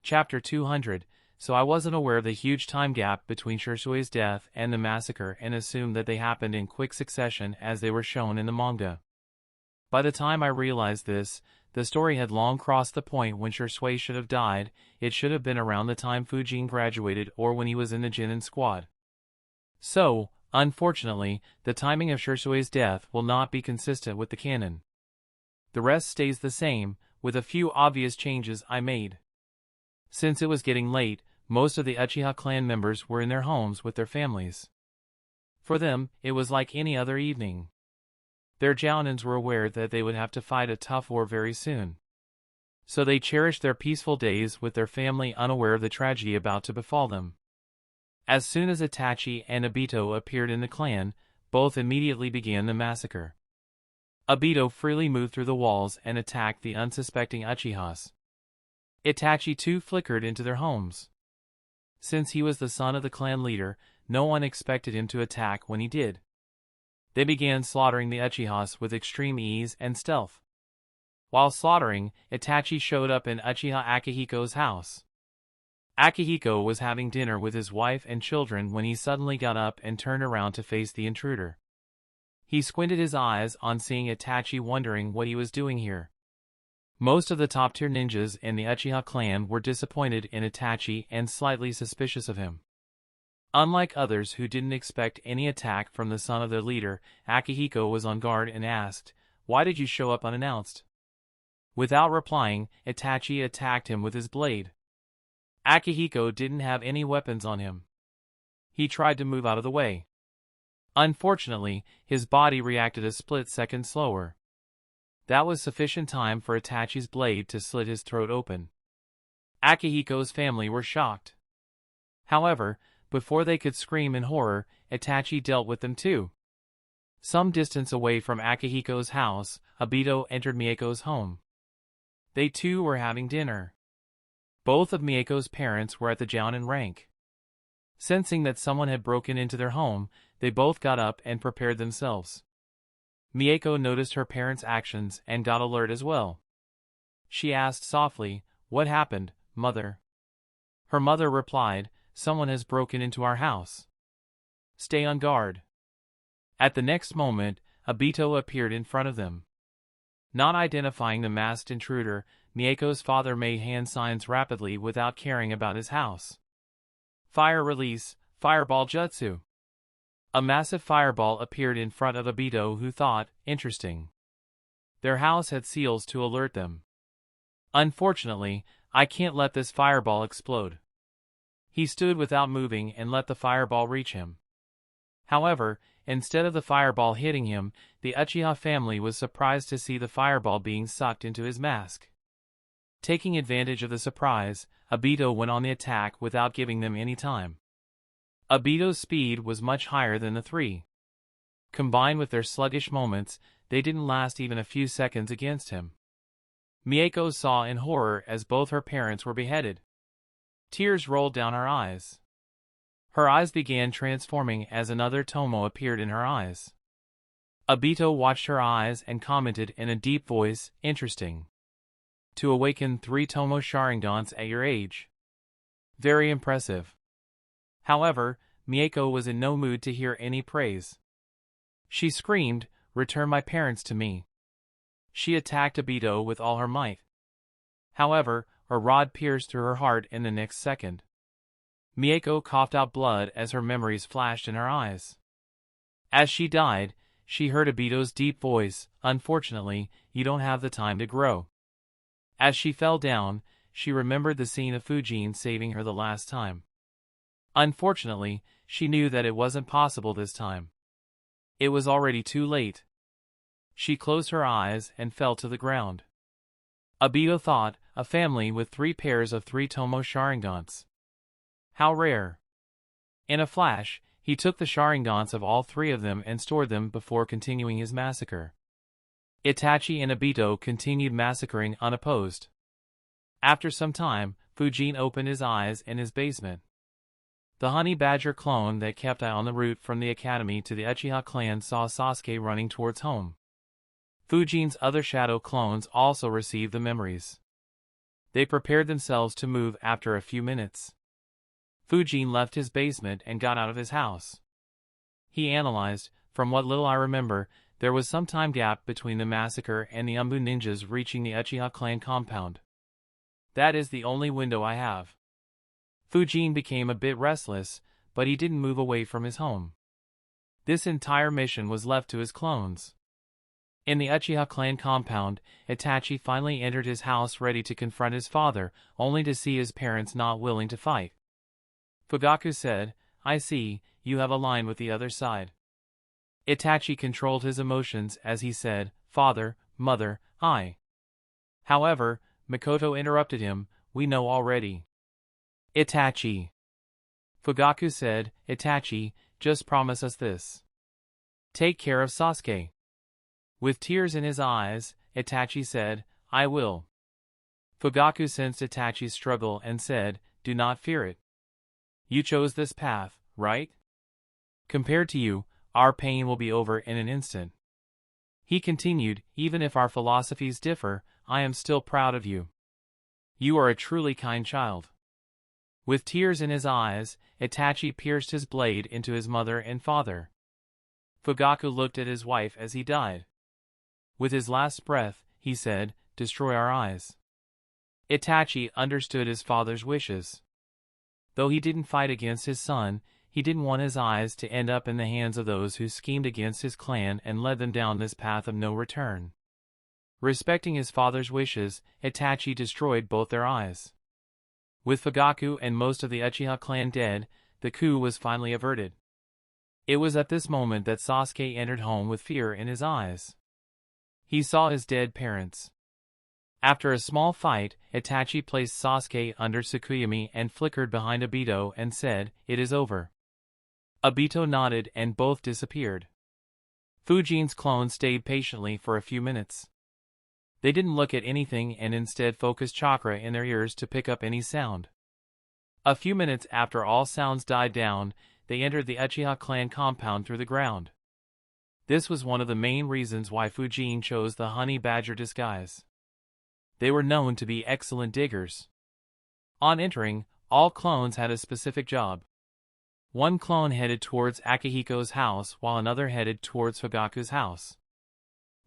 Chapter 200. So I wasn't aware of the huge time gap between Shirsue's death and the massacre and assumed that they happened in quick succession as they were shown in the manga. By the time I realized this, the story had long crossed the point when Shirsue should have died. It should have been around the time Fujin graduated or when he was in the Genin squad. So, unfortunately, the timing of Shirsue's death will not be consistent with the canon. The rest stays the same, with a few obvious changes I made. Since it was getting late, most of the Uchiha clan members were in their homes with their families. For them, it was like any other evening. Their Jounins were aware that they would have to fight a tough war very soon. So they cherished their peaceful days with their family, unaware of the tragedy about to befall them. As soon as Itachi and Obito appeared in the clan, both immediately began the massacre. Obito freely moved through the walls and attacked the unsuspecting Uchihas. Itachi too flickered into their homes. Since he was the son of the clan leader, no one expected him to attack when he did. They began slaughtering the Uchihas with extreme ease and stealth. While slaughtering, Itachi showed up in Uchiha Akihiko's house. Akihiko was having dinner with his wife and children when he suddenly got up and turned around to face the intruder. He squinted his eyes on seeing Itachi, wondering what he was doing here. Most of the top-tier ninjas in the Uchiha clan were disappointed in Itachi and slightly suspicious of him. Unlike others who didn't expect any attack from the son of their leader, Akihiko was on guard and asked, "Why did you show up unannounced?" Without replying, Itachi attacked him with his blade. Akihiko didn't have any weapons on him. He tried to move out of the way. Unfortunately, his body reacted a split second slower. That was sufficient time for Itachi's blade to slit his throat open. Akihiko's family were shocked. However, before they could scream in horror, Itachi dealt with them too. Some distance away from Akihiko's house, Obito entered Miyako's home. They too were having dinner. Both of Miyako's parents were at the Jounin rank. Sensing that someone had broken into their home, they both got up and prepared themselves. Miyako noticed her parents' actions and got alert as well. She asked softly, "What happened, mother?" Her mother replied, "Someone has broken into our house. Stay on guard." At the next moment, Obito appeared in front of them. Not identifying the masked intruder, Miyako's father made hand signs rapidly without caring about his house. Fire release, fireball jutsu. A massive fireball appeared in front of Obito, who thought, interesting. Their house had seals to alert them. Unfortunately, I can't let this fireball explode. He stood without moving and let the fireball reach him. However, instead of the fireball hitting him, the Uchiha family was surprised to see the fireball being sucked into his mask. Taking advantage of the surprise, Obito went on the attack without giving them any time. Obito's speed was much higher than the three. Combined with their sluggish moments, they didn't last even a few seconds against him. Miyako saw in horror as both her parents were beheaded. Tears rolled down her eyes. Her eyes began transforming as another Tomo appeared in her eyes. Obito watched her eyes and commented in a deep voice, interesting. To awaken 3 Tomo Sharingans at your age. Very impressive. However, Miyako was in no mood to hear any praise. She screamed, "Return my parents to me." She attacked Obito with all her might. However, a rod pierced through her heart in the next second. Miyako coughed out blood as her memories flashed in her eyes. As she died, she heard Obito's deep voice, "Unfortunately, you don't have the time to grow." As she fell down, she remembered the scene of Fujin saving her the last time. Unfortunately, she knew that it wasn't possible this time. It was already too late. She closed her eyes and fell to the ground. Obito thought, a family with 3 pairs of 3 Tomo Sharingans. How rare. In a flash, he took the Sharingans of all 3 of them and stored them before continuing his massacre. Itachi and Obito continued massacring unopposed. After some time, Fujin opened his eyes in his basement. The honey badger clone that kept on the route from the academy to the Uchiha clan saw Sasuke running towards home. Fujin's other shadow clones also received the memories. They prepared themselves to move after a few minutes. Fujin left his basement and got out of his house. He analyzed, from what little I remember, there was some time gap between the massacre and the Umbu ninjas reaching the Uchiha clan compound. That is the only window I have. Fujin became a bit restless, but he didn't move away from his home. This entire mission was left to his clones. In the Uchiha clan compound, Itachi finally entered his house ready to confront his father, only to see his parents not willing to fight. Fugaku said, "I see, you have aligned with the other side." Itachi controlled his emotions as he said, "Father, Mother, I." However, Makoto interrupted him, "We know already." Itachi. Fugaku said, "Itachi, just promise us this. Take care of Sasuke." With tears in his eyes, Itachi said, "I will." Fugaku sensed Itachi's struggle and said, "Do not fear it. You chose this path, right? Compared to you, our pain will be over in an instant." He continued, "Even if our philosophies differ, I am still proud of you. You are a truly kind child." With tears in his eyes, Itachi pierced his blade into his mother and father. Fugaku looked at his wife as he died. With his last breath, he said, "Destroy our eyes." Itachi understood his father's wishes. Though he didn't fight against his son, he didn't want his eyes to end up in the hands of those who schemed against his clan and led them down this path of no return. Respecting his father's wishes, Itachi destroyed both their eyes. With Fugaku and most of the Uchiha clan dead, the coup was finally averted. It was at this moment that Sasuke entered home with fear in his eyes. He saw his dead parents. After a small fight, Itachi placed Sasuke under Tsukuyomi and flickered behind Obito and said, "It is over." Obito nodded and both disappeared. Fujin's clone stayed patiently for a few minutes. They didn't look at anything and instead focused chakra in their ears to pick up any sound. A few minutes after all sounds died down, they entered the Uchiha clan compound through the ground. This was one of the main reasons why Fujin chose the honey badger disguise. They were known to be excellent diggers. On entering, all clones had a specific job. One clone headed towards Akihiko's house while another headed towards Fugaku's house.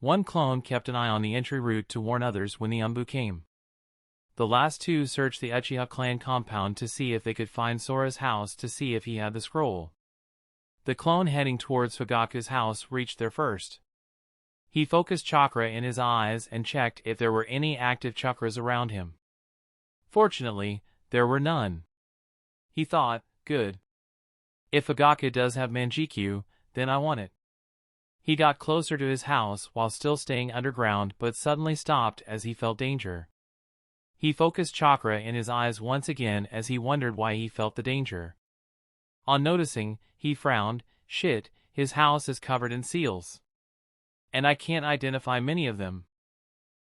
One clone kept an eye on the entry route to warn others when the Umbu came. The last two searched the Uchiha clan compound to see if they could find Sora's house to see if he had the scroll. The clone heading towards Fugaku's house reached there first. He focused chakra in his eyes and checked if there were any active chakras around him. Fortunately, there were none. He thought, good. If Fugaku does have Manjikyu, then I want it. He got closer to his house while still staying underground but suddenly stopped as he felt danger. He focused chakra in his eyes once again as he wondered why he felt the danger. On noticing, he frowned, shit, his house is covered in seals. And I can't identify many of them.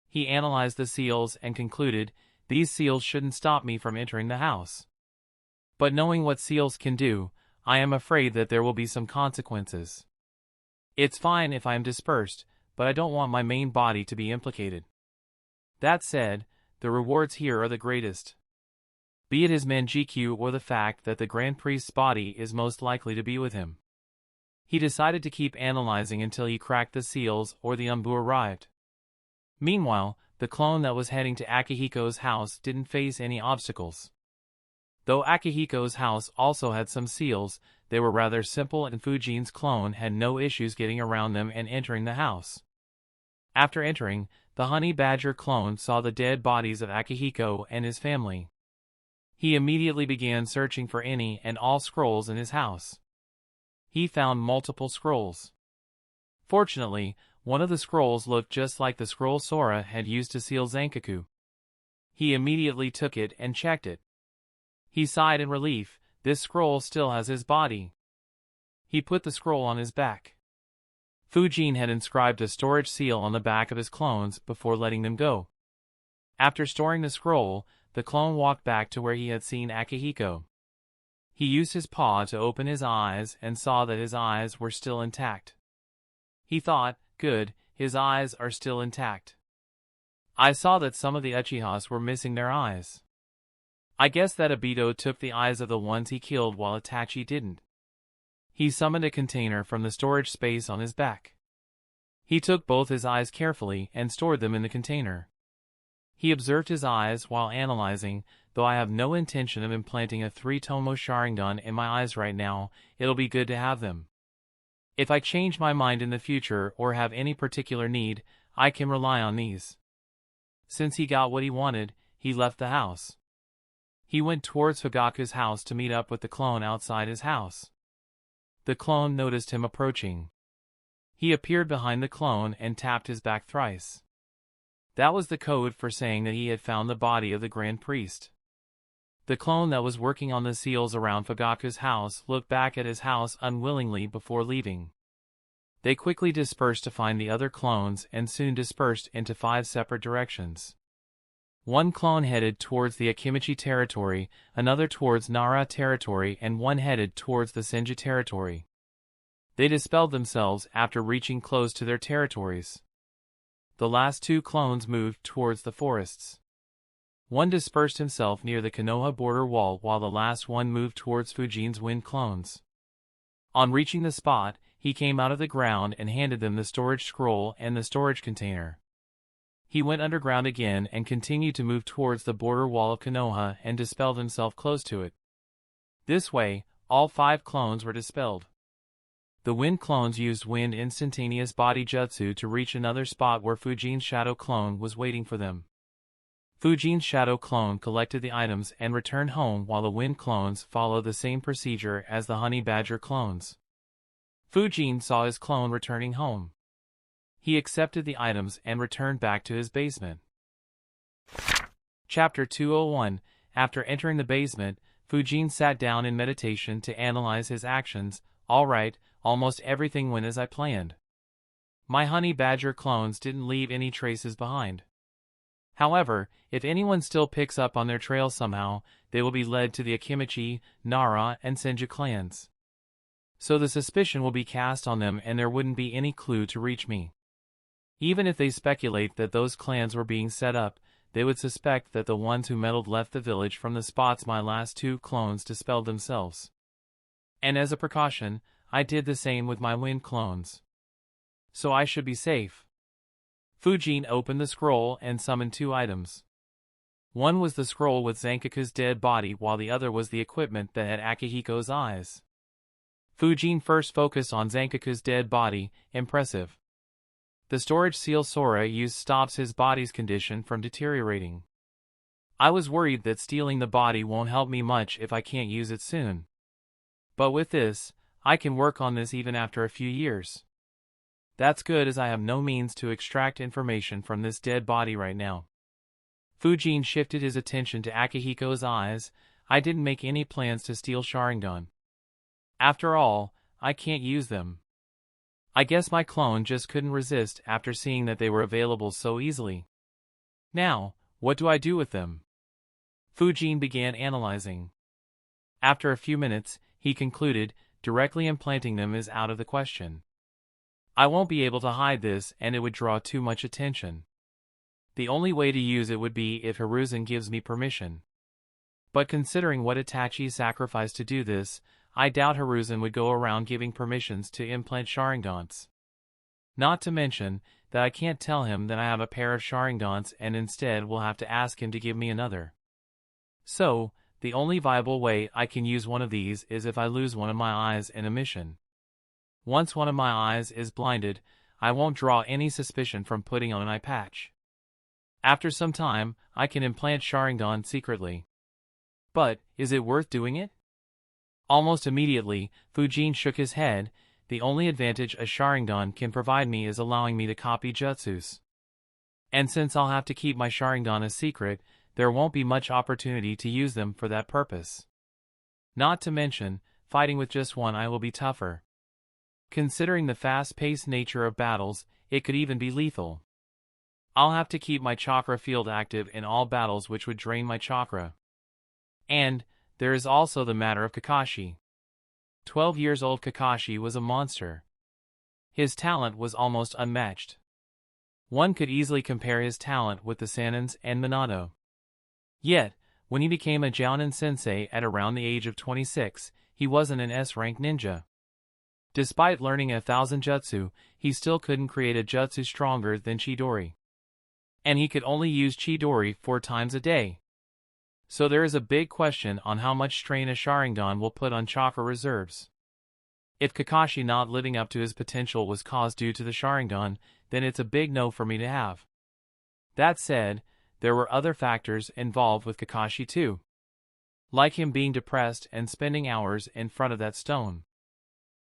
He analyzed the seals and concluded, these seals shouldn't stop me from entering the house. But knowing what seals can do, I am afraid that there will be some consequences. It's fine if I am dispersed, but I don't want my main body to be implicated. That said, the rewards here are the greatest. Be it his Manjikyu or the fact that the Grand Priest's body is most likely to be with him. He decided to keep analyzing until he cracked the seals or the Umbu arrived. Meanwhile, the clone that was heading to Akihiko's house didn't face any obstacles. Though Akihiko's house also had some seals, they were rather simple and Fujin's clone had no issues getting around them and entering the house. After entering, the honey badger clone saw the dead bodies of Akihiko and his family. He immediately began searching for any and all scrolls in his house. He found multiple scrolls. Fortunately, one of the scrolls looked just like the scroll Sora had used to seal Zankaku. He immediately took it and checked it. He sighed in relief, this scroll still has his body. He put the scroll on his back. Fujin had inscribed a storage seal on the back of his clones before letting them go. After storing the scroll, the clone walked back to where he had seen Akihiko. He used his paw to open his eyes and saw that his eyes were still intact. He thought, good, his eyes are still intact. I saw that some of the Uchihas were missing their eyes. I guess that Obito took the eyes of the ones he killed while Itachi didn't. He summoned a container from the storage space on his back. He took both his eyes carefully and stored them in the container. He observed his eyes while analyzing, though I have no intention of implanting a 3-tomo Sharingan in my eyes right now, it'll be good to have them. If I change my mind in the future or have any particular need, I can rely on these. Since he got what he wanted, he left the house. He went towards Fugaku's house to meet up with the clone outside his house. The clone noticed him approaching. He appeared behind the clone and tapped his back thrice. That was the code for saying that he had found the body of the Grand Priest. The clone that was working on the seals around Fugaku's house looked back at his house unwillingly before leaving. They quickly dispersed to find the other clones and soon dispersed into 5 separate directions. One clone headed towards the Akimichi territory, another towards Nara territory, and one headed towards the Senju territory. They dispelled themselves after reaching close to their territories. The last 2 clones moved towards the forests. One dispersed himself near the Konoha border wall while the last one moved towards Fujin's wind clones. On reaching the spot, he came out of the ground and handed them the storage scroll and the storage container. He went underground again and continued to move towards the border wall of Konoha and dispelled himself close to it. This way, all 5 clones were dispelled. The wind clones used wind instantaneous body jutsu to reach another spot where Fujin's shadow clone was waiting for them. Fujin's shadow clone collected the items and returned home while the wind clones followed the same procedure as the honey badger clones. Fujin saw his clone returning home. He accepted the items and returned back to his basement. Chapter 201. After entering the basement, Fujin sat down in meditation to analyze his actions. All right, almost everything went as I planned. My honey badger clones didn't leave any traces behind. However, if anyone still picks up on their trail somehow, they will be led to the Akimichi, Nara, and Senju clans. So the suspicion will be cast on them and there wouldn't be any clue to reach me. Even if they speculate that those clans were being set up, they would suspect that the ones who meddled left the village from the spots my last 2 clones dispelled themselves. And as a precaution, I did the same with my wind clones. So I should be safe. Fujin opened the scroll and summoned 2 items. One was the scroll with Zankaku's dead body while the other was the equipment that had Akihiko's eyes. Fujin first focused on Zankaku's dead body, impressive. The storage seal Sora used stops his body's condition from deteriorating. I was worried that stealing the body won't help me much if I can't use it soon. But with this, I can work on this even after a few years. That's good as I have no means to extract information from this dead body right now. Fujin shifted his attention to Akihiko's eyes. I didn't make any plans to steal Sharingan. After all, I can't use them. I guess my clone just couldn't resist after seeing that they were available so easily. Now, what do I do with them? Fujin began analyzing. After a few minutes, he concluded, directly implanting them is out of the question. I won't be able to hide this and it would draw too much attention. The only way to use it would be if Hiruzen gives me permission. But considering what Itachi sacrificed to do this, I doubt Hiruzen would go around giving permissions to implant Sharingans. Not to mention that I can't tell him that I have a pair of Sharingans and instead will have to ask him to give me another. So, the only viable way I can use one of these is if I lose one of my eyes in a mission. Once one of my eyes is blinded, I won't draw any suspicion from putting on an eye patch. After some time, I can implant Sharingan secretly. But, is it worth doing it? Almost immediately, Fujin shook his head. The only advantage a Sharingan can provide me is allowing me to copy jutsus. And since I'll have to keep my Sharingan a secret, there won't be much opportunity to use them for that purpose. Not to mention, fighting with just one eye will be tougher. Considering the fast-paced nature of battles, it could even be lethal. I'll have to keep my chakra field active in all battles, which would drain my chakra. And there is also the matter of Kakashi. 12-year-old Kakashi was a monster. His talent was almost unmatched. One could easily compare his talent with the Sanins and Minato. Yet, when he became a Jounin sensei at around the age of 26, he wasn't an S-rank ninja. Despite learning 1,000 jutsu, he still couldn't create a jutsu stronger than Chidori. And he could only use Chidori 4 times a day. So there is a big question on how much strain a Sharingan will put on chakra reserves. If Kakashi not living up to his potential was caused due to the Sharingan, then it's a big no for me to have. That said, there were other factors involved with Kakashi too. Like him being depressed and spending hours in front of that stone.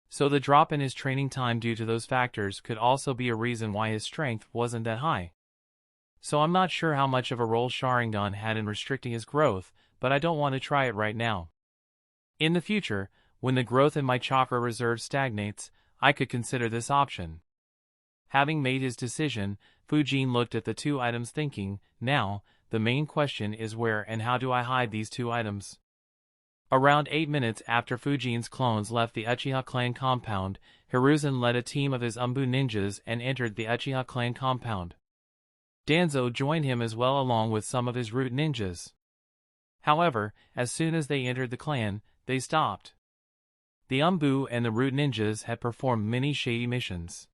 So the drop in his training time due to those factors could also be a reason why his strength wasn't that high. So I'm not sure how much of a role Sharingan had in restricting his growth, but I don't want to try it right now. In the future, when the growth in my chakra reserve stagnates, I could consider this option. Having made his decision, Fujin looked at the 2 items thinking, now, the main question is where and how do I hide these 2 items? Around 8 minutes after Fujin's clones left the Uchiha clan compound, Hiruzen led a team of his Umbu ninjas and entered the Uchiha clan compound. Danzo joined him as well along with some of his root ninjas. However, as soon as they entered the clan, they stopped. The Umbu and the root ninjas had performed many shady missions.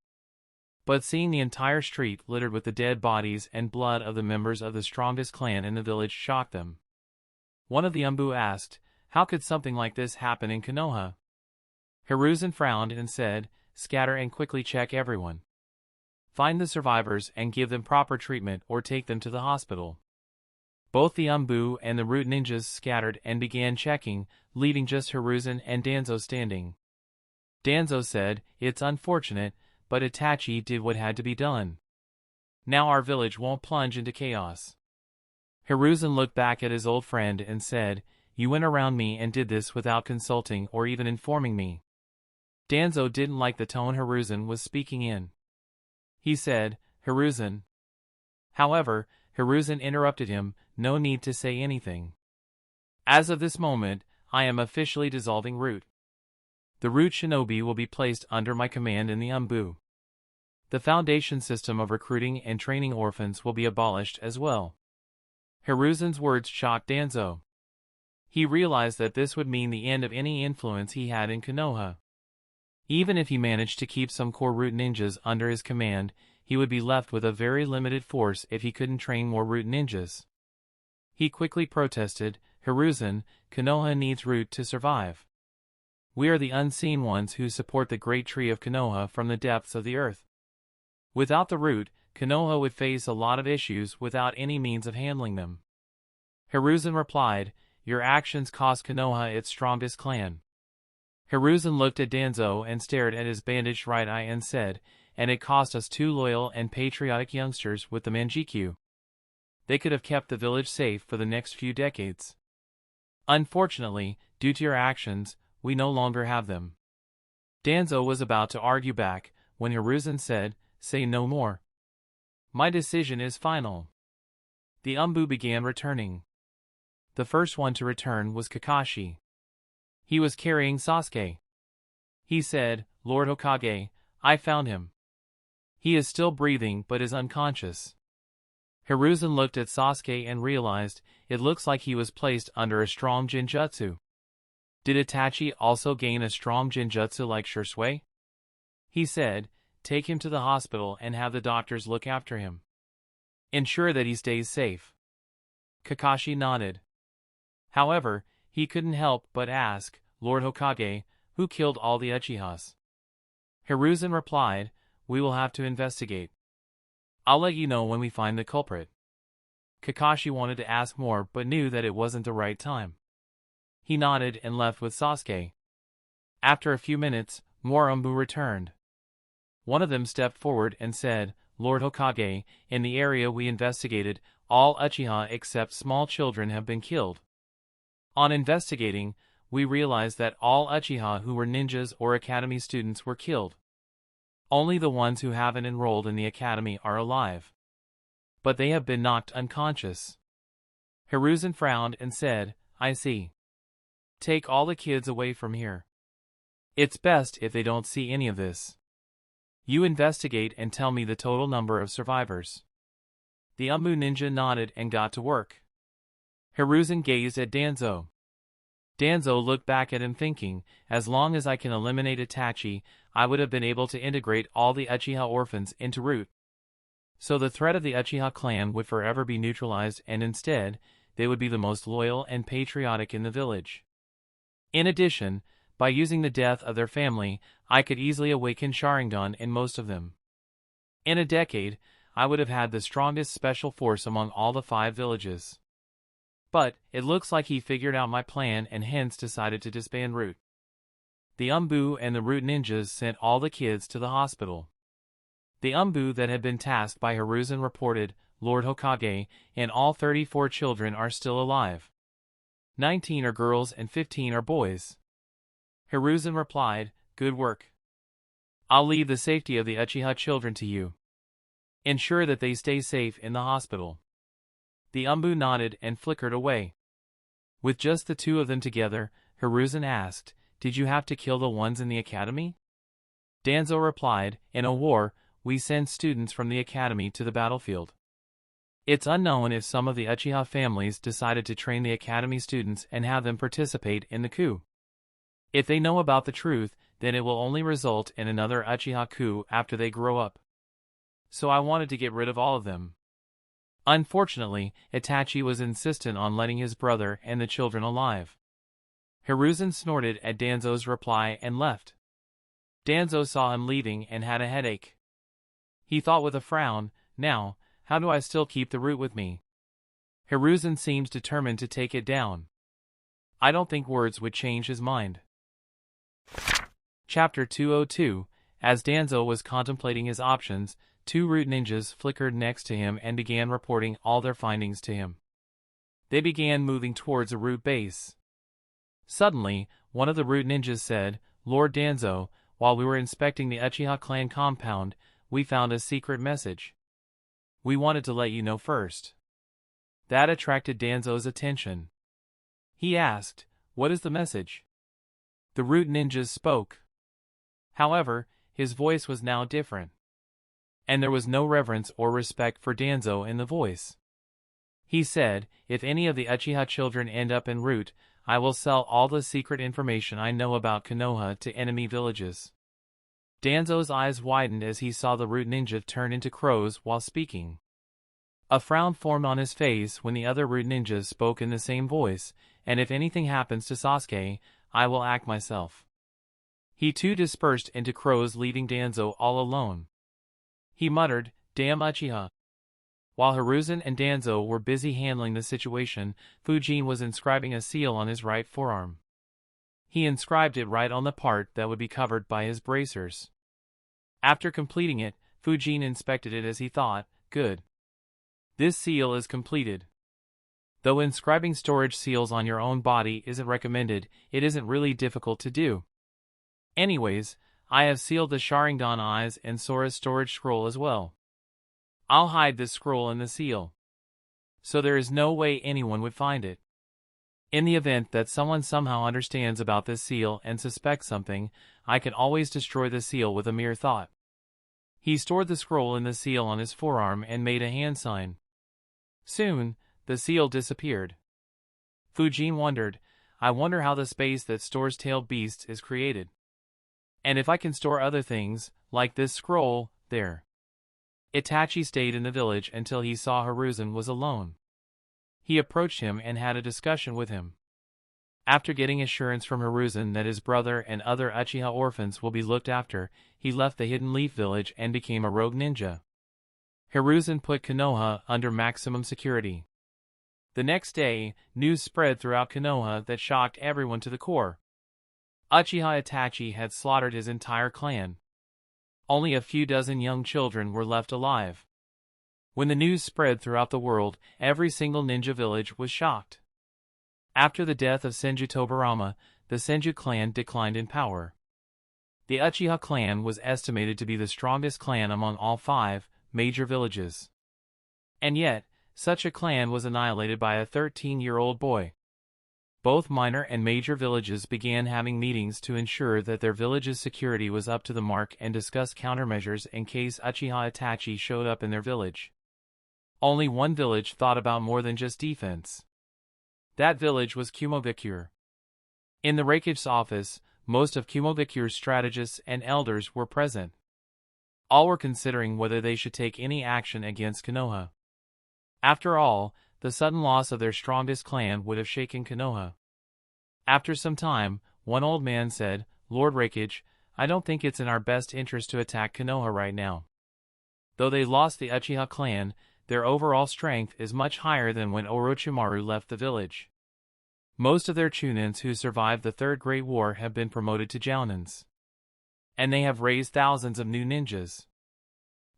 But seeing the entire street littered with the dead bodies and blood of the members of the strongest clan in the village shocked them. One of the Umbu asked, how could something like this happen in Konoha? Hiruzen frowned and said, scatter and quickly check everyone. Find the survivors and give them proper treatment or take them to the hospital. Both the Umbu and the root ninjas scattered and began checking, leaving just Hiruzen and Danzo standing. Danzo said, it's unfortunate, but Itachi did what had to be done. Now our village won't plunge into chaos. Hiruzen looked back at his old friend and said, you went around me and did this without consulting or even informing me. Danzo didn't like the tone Hiruzen was speaking in. He said, Hiruzen. However, Hiruzen interrupted him, no need to say anything. As of this moment, I am officially dissolving Root. The Root Shinobi will be placed under my command in the Umbu. The foundation system of recruiting and training orphans will be abolished as well. Hiruzen's words shocked Danzo. He realized that this would mean the end of any influence he had in Konoha. Even if he managed to keep some core root ninjas under his command, he would be left with a very limited force if he couldn't train more root ninjas. He quickly protested, "Hiruzen, Konoha needs root to survive. We are the unseen ones who support the great tree of Konoha from the depths of the earth. Without the root, Konoha would face a lot of issues without any means of handling them." Hiruzen replied, "Your actions cost Konoha its strongest clan." Hiruzen looked at Danzo and stared at his bandaged right eye and said, "And it cost us 2 loyal and patriotic youngsters with the Manjikyu. They could have kept the village safe for the next few decades. Unfortunately, due to your actions, we no longer have them." Danzo was about to argue back, when Hiruzen said, "Say no more. My decision is final." The Umbu began returning. The first one to return was Kakashi. He was carrying Sasuke. He said, "Lord Hokage, I found him. He is still breathing but is unconscious." Hiruzen looked at Sasuke and realized, it looks like he was placed under a strong Jinjutsu. Did Itachi also gain a strong Jinjutsu like Shisui? He said, "Take him to the hospital and have the doctors look after him. Ensure that he stays safe." Kakashi nodded. However, he couldn't help but ask, "Lord Hokage, who killed all the Uchihas?" Hiruzen replied, "We will have to investigate. I'll let you know when we find the culprit." Kakashi wanted to ask more but knew that it wasn't the right time. He nodded and left with Sasuke. After a few minutes, more Umbu returned. One of them stepped forward and said, "Lord Hokage, in the area we investigated, all Uchiha except small children have been killed. On investigating, we realized that all Uchiha who were ninjas or academy students were killed. Only the ones who haven't enrolled in the academy are alive. But they have been knocked unconscious." Hiruzen frowned and said, "I see. Take all the kids away from here. It's best if they don't see any of this. You investigate and tell me the total number of survivors." The Umbu ninja nodded and got to work. Hiruzen gazed at Danzo. Danzo looked back at him thinking, as long as I can eliminate Itachi, I would have been able to integrate all the Uchiha orphans into root. So the threat of the Uchiha clan would forever be neutralized and instead, they would be the most loyal and patriotic in the village. In addition, by using the death of their family, I could easily awaken Sharingan in most of them. In a decade, I would have had the strongest special force among all the 5 villages. But, it looks like he figured out my plan and hence decided to disband Root. The Umbu and the Root ninjas sent all the kids to the hospital. The Umbu that had been tasked by Hiruzen reported, "Lord Hokage, and all 34 children are still alive. 19 are girls and 15 are boys." Hiruzen replied, "Good work. I'll leave the safety of the Uchiha children to you. Ensure that they stay safe in the hospital." The Umbu nodded and flickered away. With just the 2 of them together, Hiruzen asked, "Did you have to kill the ones in the academy?" Danzo replied, "In a war, we send students from the academy to the battlefield. It's unknown if some of the Uchiha families decided to train the academy students and have them participate in the coup. If they know about the truth, then it will only result in another Uchiha coup after they grow up. So I wanted to get rid of all of them." Unfortunately, Itachi was insistent on letting his brother and the children alive. Hiruzen snorted at Danzo's reply and left. Danzo saw him leaving and had a headache. He thought with a frown, "Now, how do I still keep the root with me?" Hiruzen seems determined to take it down. I don't think words would change his mind. Chapter 202. As Danzo was contemplating his options, 2 root ninjas flickered next to him and began reporting all their findings to him. They began moving towards a root base. Suddenly, one of the root ninjas said, "Lord Danzo, while we were inspecting the Uchiha clan compound, we found a secret message. We wanted to let you know first." That attracted Danzo's attention. He asked, "What is the message?" The root ninjas spoke. However, his voice was now different. And there was no reverence or respect for Danzo in the voice. He said, "If any of the Uchiha children end up in root, I will sell all the secret information I know about Konoha to enemy villages. Danzo's eyes widened as he saw the root ninja turn into crows while speaking. A frown formed on his face when the other root ninjas spoke in the same voice, and if anything happens to Sasuke, I will act myself. He too dispersed into crows, leaving Danzo all alone. He muttered, "Damn Uchiha." While Hiruzen and Danzo were busy handling the situation, Fujin was inscribing a seal on his right forearm. He inscribed it right on the part that would be covered by his bracers. After completing it, Fujin inspected it as he thought, "Good. This seal is completed." Though inscribing storage seals on your own body isn't recommended, it isn't really difficult to do. Anyways, I have sealed the Sharingan eyes and Sora's storage scroll as well. I'll hide this scroll in the seal, so there is no way anyone would find it. In the event that someone somehow understands about this seal and suspects something, I can always destroy the seal with a mere thought. He stored the scroll in the seal on his forearm and made a hand sign. Soon, the seal disappeared. Fujin wondered, I wonder how the space that stores tailed beasts is created. And if I can store other things, like this scroll, there. Itachi stayed in the village until he saw Hiruzen was alone. He approached him and had a discussion with him. After getting assurance from Hiruzen that his brother and other Uchiha orphans will be looked after, he left the Hidden Leaf village and became a rogue ninja. Hiruzen put Konoha under maximum security. The next day, news spread throughout Konoha that shocked everyone to the core. Uchiha Itachi had slaughtered his entire clan. Only a few dozen young children were left alive. When the news spread throughout the world, every single ninja village was shocked. After the death of Senju Tobirama, the Senju clan declined in power. The Uchiha clan was estimated to be the strongest clan among all 5 major villages. And yet, such a clan was annihilated by a 13-year-old boy. Both minor and major villages began having meetings to ensure that their village's security was up to the mark and discuss countermeasures in case Uchiha Itachi showed up in their village. Only one village thought about more than just defense. That village was Kumo. In the Raikage's office, most of Kumo's strategists and elders were present. All were considering whether they should take any action against Konoha. After all, the sudden loss of their strongest clan would have shaken Konoha. After some time, one old man said, "Lord Raikage, I don't think it's in our best interest to attack Konoha right now. Though they lost the Uchiha clan, their overall strength is much higher than when Orochimaru left the village. Most of their Chunins who survived the Third Great War have been promoted to Jounins. And they have raised thousands of new ninjas.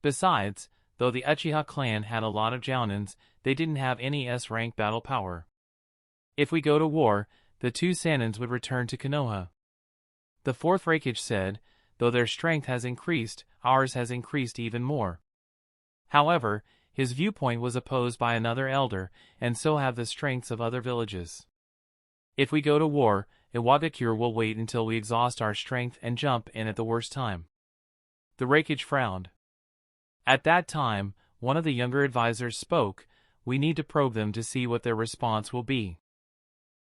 Besides, though the Uchiha clan had a lot of Jounins, they didn't have any S-rank battle power. If we go to war, the 2 Sanins would return to Konoha." The 4th Raikage said, "Though their strength has increased, ours has increased even more." However, his viewpoint was opposed by another elder, and so have the strengths of other villages. "If we go to war, Iwagakure will wait until we exhaust our strength and jump in at the worst time." The Raikage frowned. At that time, one of the younger advisors spoke, "We need to probe them to see what their response will be.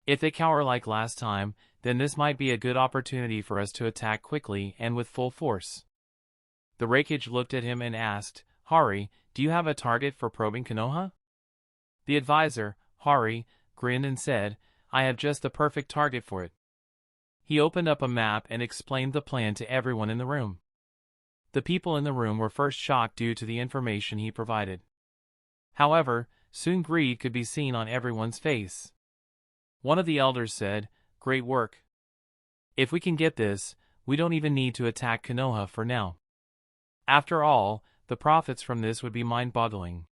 If they cower like last time, then this might be a good opportunity for us to attack quickly and with full force." The Raikage looked at him and asked, "Hari, do you have a target for probing Konoha?" The advisor, Hari, grinned and said, "I have just the perfect target for it." He opened up a map and explained the plan to everyone in the room. The people in the room were first shocked due to the information he provided. However, soon greed could be seen on everyone's face. One of the elders said, "Great work. If we can get this, we don't even need to attack Konoha for now. After all, the profits from this would be mind-boggling."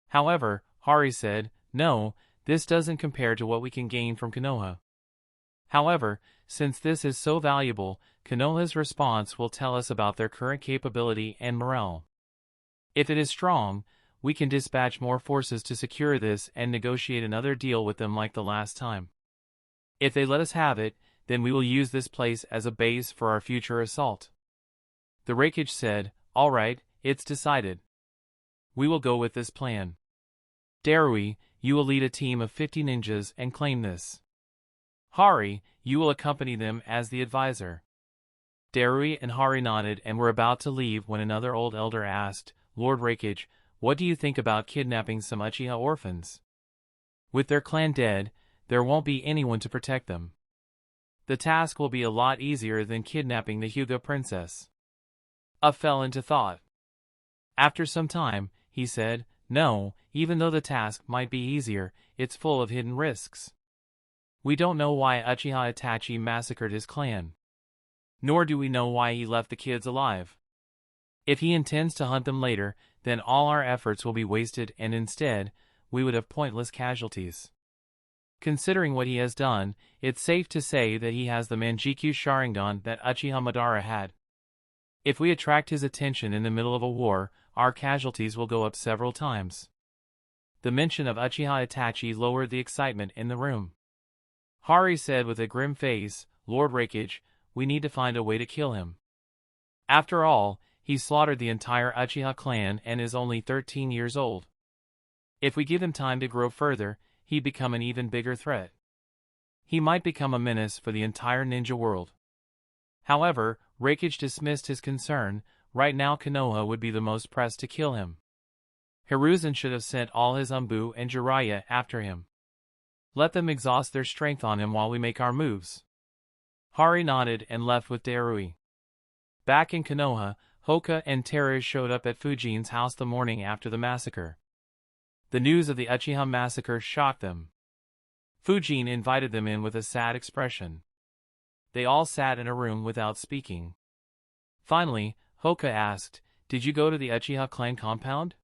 However, Hari said, "No, this doesn't compare to what we can gain from Konoha. However, since this is so valuable, Konoha's response will tell us about their current capability and morale. If it is strong, we can dispatch more forces to secure this and negotiate another deal with them like the last time. If they let us have it, then we will use this place as a base for our future assault." The Raikage said, "All right, it's decided. We will go with this plan. Darui, you will lead a team of 50 ninjas and claim this. Hari, you will accompany them as the advisor. Darui and Hari nodded and were about to leave when another old elder asked, Lord Raikage, what do you think about kidnapping some Uchiha orphans? With their clan dead, there won't be anyone to protect them. The task will be a lot easier than kidnapping the Hyuga princess. Fell into thought. After some time, he said, no, even though the task might be easier, it's full of hidden risks. We don't know why Uchiha Itachi massacred his clan. Nor do we know why he left the kids alive. If he intends to hunt them later, then all our efforts will be wasted and instead, we would have pointless casualties. Considering what he has done, it's safe to say that he has the Manjikyu Sharingan that Uchiha Madara had. If we attract his attention in the middle of a war, our casualties will go up several times. The mention of Uchiha Itachi lowered the excitement in the room. Hari said with a grim face, Lord Raikage, we need to find a way to kill him. After all, he slaughtered the entire Uchiha clan and is only 13 years old. If we give him time to grow further, he'd become an even bigger threat. He might become a menace for the entire ninja world. However, Raikage dismissed his concern. Right now Konoha would be the most pressed to kill him. Hiruzen should have sent all his Umbu and Jiraiya after him. Let them exhaust their strength on him while we make our moves. Hari nodded and left with Darui. Back in Konoha, Hoka and Teru showed up at Fujin's house the morning after the massacre. The news of the Uchiha massacre shocked them. Fujin invited them in with a sad expression. They all sat in a room without speaking. Finally, Hoka asked, Did you go to the Uchiha clan compound?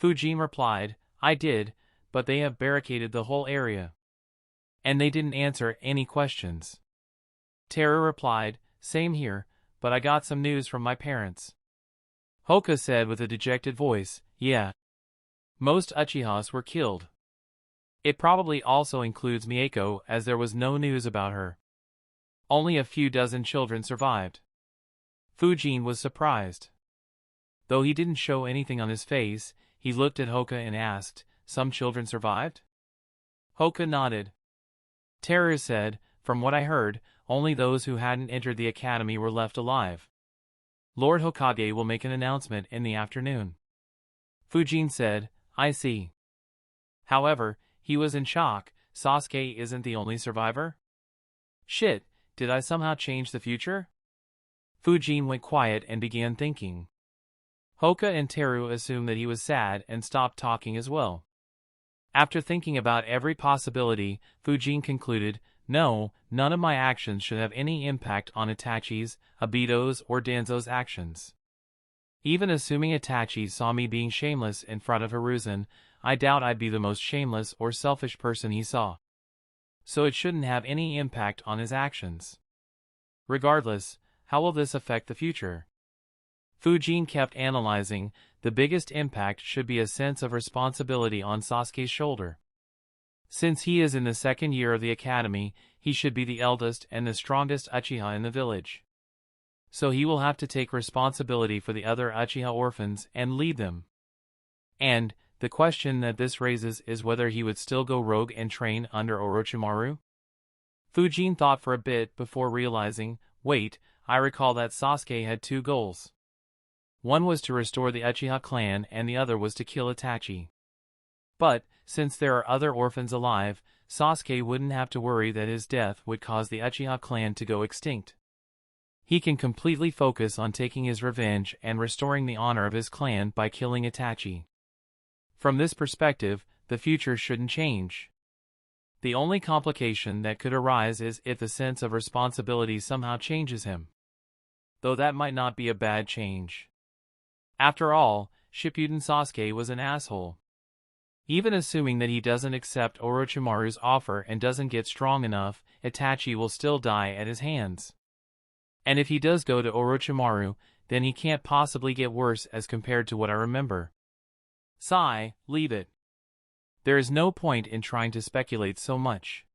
Fujin replied, I did, but they have barricaded the whole area. And they didn't answer any questions. Teru replied, Same here, but I got some news from my parents. Hoka said with a dejected voice, Yeah. Most Uchihas were killed. It probably also includes Mako as there was no news about her. Only a few dozen children survived. Fujin was surprised. Though he didn't show anything on his face, he looked at Hoka and asked, Some children survived? Hoka nodded. Teru said, From what I heard, only those who hadn't entered the academy were left alive. Lord Hokage will make an announcement in the afternoon. Fujin said, I see. However, he was in shock. Sasuke isn't the only survivor? Shit, did I somehow change the future? Fujin went quiet and began thinking. Hoka and Teru assumed that he was sad and stopped talking as well. After thinking about every possibility, Fujin concluded, No, none of my actions should have any impact on Itachi's, Obito's, or Danzo's actions. Even assuming Itachi saw me being shameless in front of Hiruzen, I doubt I'd be the most shameless or selfish person he saw. So it shouldn't have any impact on his actions. Regardless, how will this affect the future? Fujin kept analyzing. The biggest impact should be a sense of responsibility on Sasuke's shoulder. Since he is in the second year of the academy, he should be the eldest and the strongest Uchiha in the village. So he will have to take responsibility for the other Uchiha orphans and lead them. And the question that this raises is whether he would still go rogue and train under Orochimaru? Fujin thought for a bit before realizing, wait, I recall that Sasuke had two goals. One was to restore the Uchiha clan and the other was to kill Itachi. But, since there are other orphans alive, Sasuke wouldn't have to worry that his death would cause the Uchiha clan to go extinct. He can completely focus on taking his revenge and restoring the honor of his clan by killing Itachi. From this perspective, the future shouldn't change. The only complication that could arise is if the sense of responsibility somehow changes him. Though that might not be a bad change. After all, Shippuden Sasuke was an asshole. Even assuming that he doesn't accept Orochimaru's offer and doesn't get strong enough, Itachi will still die at his hands. And if he does go to Orochimaru, then he can't possibly get worse as compared to what I remember. Sigh, leave it. There is no point in trying to speculate so much.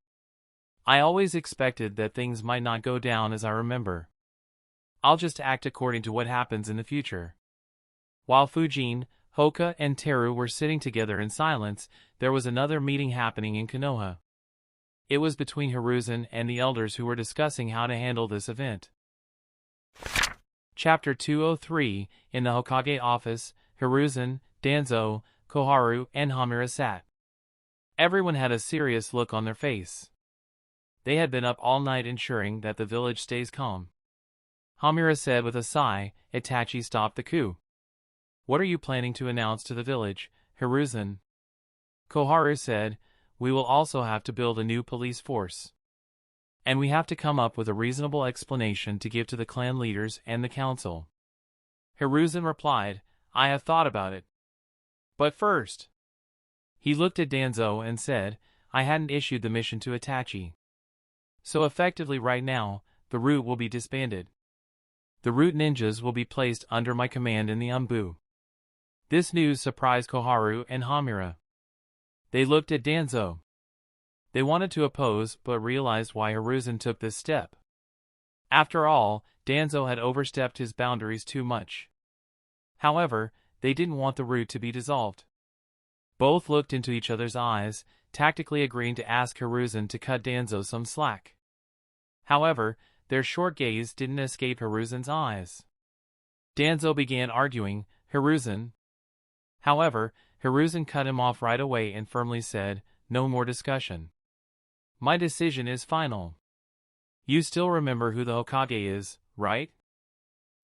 I always expected that things might not go down as I remember. I'll just act according to what happens in the future. While Fujin, Hoka, and Teru were sitting together in silence, there was another meeting happening in Konoha. It was between Hiruzen and the elders who were discussing how to handle this event. Chapter 203. In the Hokage office, Hiruzen, Danzo, Koharu, and Hamura sat. Everyone had a serious look on their face. They had been up all night ensuring that the village stays calm. Hamura said with a sigh, "Itachi stopped the coup. What are you planning to announce to the village, Hiruzen?" Koharu said, "We will also have to build a new police force. And we have to come up with a reasonable explanation to give to the clan leaders and the council." Hiruzen replied, "I have thought about it. But first..." He looked at Danzo and said, "I hadn't issued the mission to Itachi. So effectively right now, the route will be disbanded. The root ninjas will be placed under my command in the Umbu." This news surprised Koharu and Hamura. They looked at Danzo. They wanted to oppose but realized why Hiruzen took this step. After all, Danzo had overstepped his boundaries too much. However, they didn't want the root to be dissolved. Both looked into each other's eyes, tactically agreeing to ask Hiruzen to cut Danzo some slack. However, their short gaze didn't escape Hiruzen's eyes. Danzo began arguing, "Hiruzen." However, Hiruzen cut him off right away and firmly said, "No more discussion. My decision is final. You still remember who the Hokage is, right?"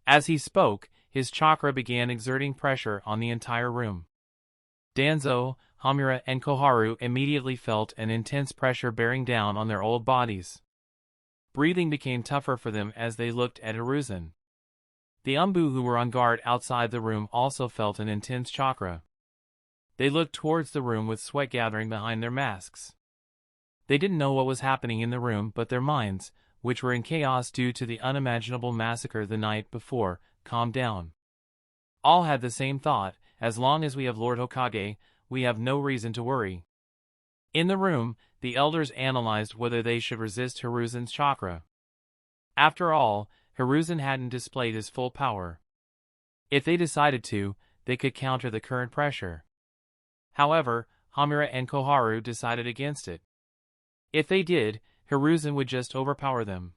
As he spoke, his chakra began exerting pressure on the entire room. Danzo, Hamura, and Koharu immediately felt an intense pressure bearing down on their old bodies. Breathing became tougher for them as they looked at Hiruzen. The Umbu who were on guard outside the room also felt an intense chakra. They looked towards the room with sweat gathering behind their masks. They didn't know what was happening in the room, but their minds, which were in chaos due to the unimaginable massacre the night before, calmed down. All had the same thought: as long as we have Lord Hokage, we have no reason to worry. In the room, the elders analyzed whether they should resist Hiruzen's chakra. After all, Hiruzen hadn't displayed his full power. If they decided to, they could counter the current pressure. However, Hamura and Koharu decided against it. If they did, Hiruzen would just overpower them.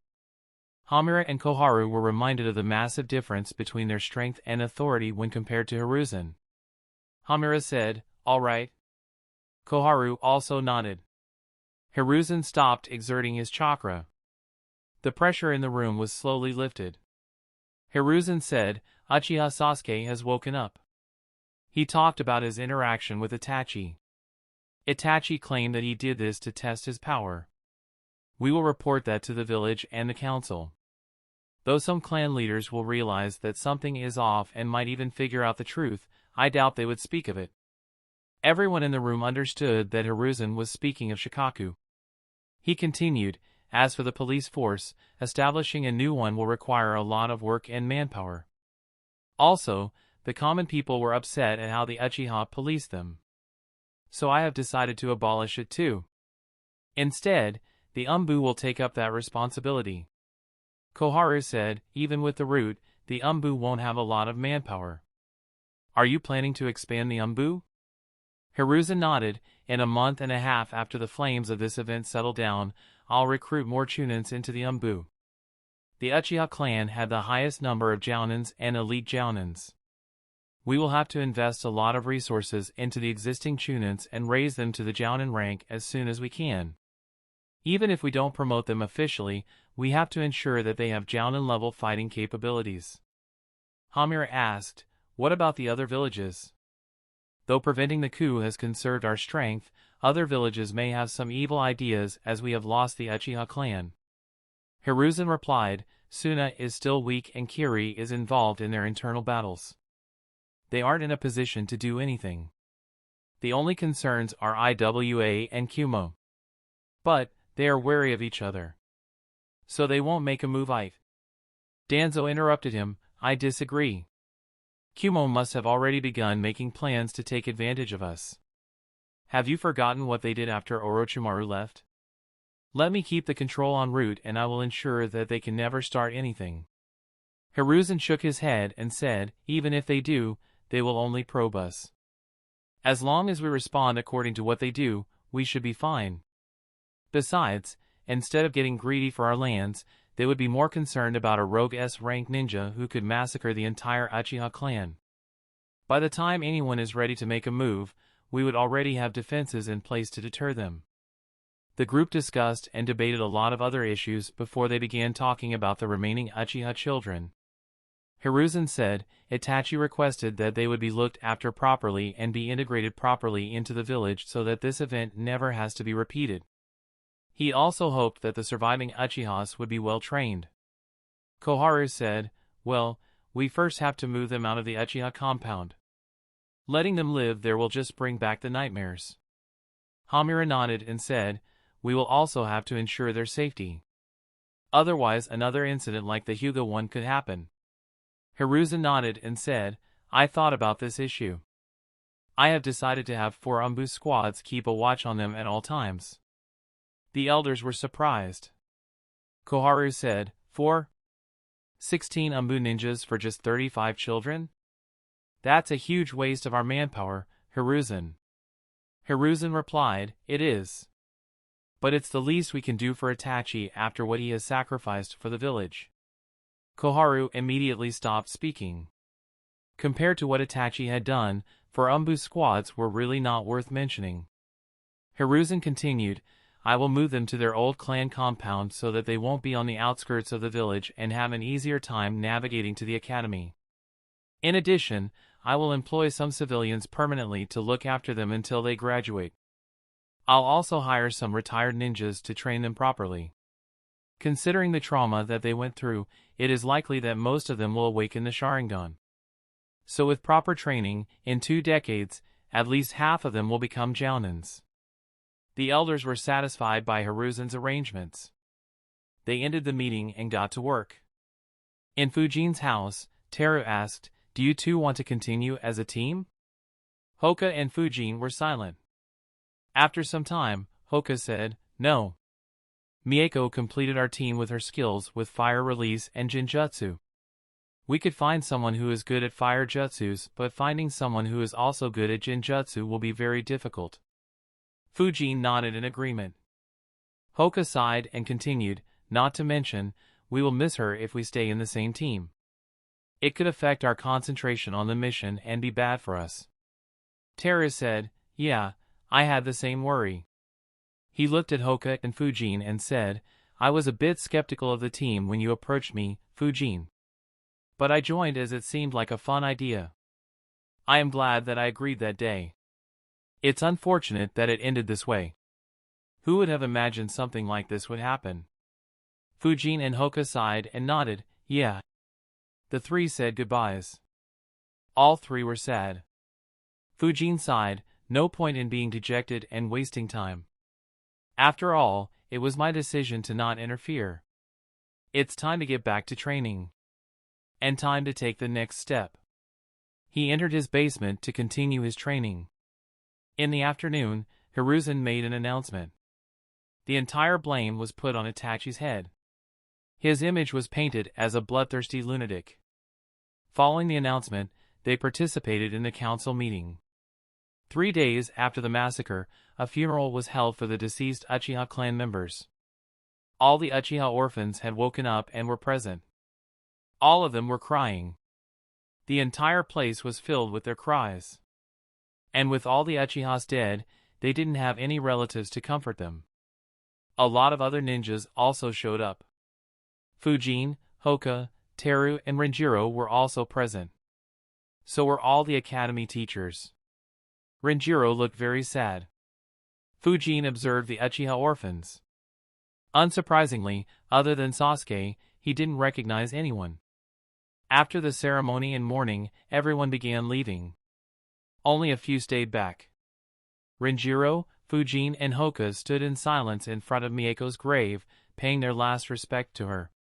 Hamura and Koharu were reminded of the massive difference between their strength and authority when compared to Hiruzen. Hamura said, "All right." Koharu also nodded. Hiruzen stopped exerting his chakra. The pressure in the room was slowly lifted. Hiruzen said, "Uchiha Sasuke has woken up." He talked about his interaction with Itachi. Itachi claimed that he did this to test his power. We will report that to the village and the council. Though some clan leaders will realize that something is off and might even figure out the truth, I doubt they would speak of it. Everyone in the room understood that Hiruzen was speaking of Shikaku. He continued, "As for the police force, establishing a new one will require a lot of work and manpower. Also, the common people were upset at how the Uchiha policed them. So I have decided to abolish it too. Instead, the Umbu will take up that responsibility." Koharu said, "Even with the root, the Umbu won't have a lot of manpower. Are you planning to expand the Umbu?" Hiruzen nodded. "In a month and a half after the flames of this event settle down, I'll recruit more Chunins into the Umbu. The Uchiha clan had the highest number of Jounins and elite Jounins. We will have to invest a lot of resources into the existing Chunins and raise them to the Jounin rank as soon as we can. Even if we don't promote them officially, we have to ensure that they have Jounin-level fighting capabilities." Hamura asked, "What about the other villages? Though preventing the coup has conserved our strength, other villages may have some evil ideas as we have lost the Uchiha clan." Hiruzen replied, "Suna is still weak and Kiri is involved in their internal battles. They aren't in a position to do anything. The only concerns are Iwa and Kumo. But they are wary of each other. So they won't make a move." Danzo interrupted him, "I disagree. Kumo must have already begun making plans to take advantage of us. Have you forgotten what they did after Orochimaru left? Let me keep the control on Root and I will ensure that they can never start anything." Hiruzen shook his head and said, "Even if they do, they will only probe us. As long as we respond according to what they do, we should be fine. Besides, instead of getting greedy for our lands, they would be more concerned about a rogue S-rank ninja who could massacre the entire Uchiha clan. By the time anyone is ready to make a move, we would already have defenses in place to deter them. The group discussed and debated a lot of other issues before they began talking about the remaining Uchiha children. Hiruzen said Itachi requested that they would be looked after properly and be integrated properly into the village so that this event never has to be repeated. He also hoped that the surviving Uchihas would be well trained. Koharu said, well, we first have to move them out of the Uchiha compound. Letting them live there will just bring back the nightmares. Hamura nodded and said, we will also have to ensure their safety. Otherwise another incident like the Hyuga one could happen. Hiruzen nodded and said, I thought about this issue. I have decided to have 4 Umbu squads keep a watch on them at all times. The elders were surprised. Koharu said, 4? 16 Umbu ninjas for just 35 children? That's a huge waste of our manpower, Hiruzen. Hiruzen replied, it is. But it's the least we can do for Itachi after what he has sacrificed for the village. Koharu immediately stopped speaking. Compared to what Itachi had done, 4 Umbu squads were really not worth mentioning. Hiruzen continued, I will move them to their old clan compound so that they won't be on the outskirts of the village and have an easier time navigating to the academy. In addition, I will employ some civilians permanently to look after them until they graduate. I'll also hire some retired ninjas to train them properly. Considering the trauma that they went through, it is likely that most of them will awaken the Sharingan. So with proper training, in 2 decades, at least half of them will become Jounins. The elders were satisfied by Hiruzen's arrangements. They ended the meeting and got to work. In Fujin's house, Teru asked, do you two want to continue as a team? Hoka and Fujin were silent. After some time, Hoka said, no. Mako completed our team with her skills with fire release and Jinjutsu. We could find someone who is good at fire jutsus, but finding someone who is also good at Jinjutsu will be very difficult. Fujin nodded in agreement. Hoka sighed and continued, not to mention, we will miss her if we stay in the same team. It could affect our concentration on the mission and be bad for us. Teru said, yeah, I had the same worry. He looked at Hoka and Fujin and said, I was a bit skeptical of the team when you approached me, Fujin. But I joined as it seemed like a fun idea. I am glad that I agreed that day. It's unfortunate that it ended this way. Who would have imagined something like this would happen? Fujin and Hoka sighed and nodded, yeah. The 3 said goodbyes. All 3 were sad. Fujin sighed, no point in being dejected and wasting time. After all, it was my decision to not interfere. It's time to get back to training. And time to take the next step. He entered his basement to continue his training. In the afternoon, Hiruzen made an announcement. The entire blame was put on Itachi's head. His image was painted as a bloodthirsty lunatic. Following the announcement, they participated in the council meeting. 3 days after the massacre, a funeral was held for the deceased Uchiha clan members. All the Uchiha orphans had woken up and were present. All of them were crying. The entire place was filled with their cries. And with all the Uchihas dead, they didn't have any relatives to comfort them. A lot of other ninjas also showed up. Fujin, Hoka, Teru, and Renjiro were also present. So were all the academy teachers. Renjiro looked very sad. Fujin observed the Uchiha orphans. Unsurprisingly, other than Sasuke, he didn't recognize anyone. After the ceremony and mourning, everyone began leaving. Only a few stayed back. Renjiro, Fujin, and Hoka stood in silence in front of Miyako's grave, paying their last respect to her.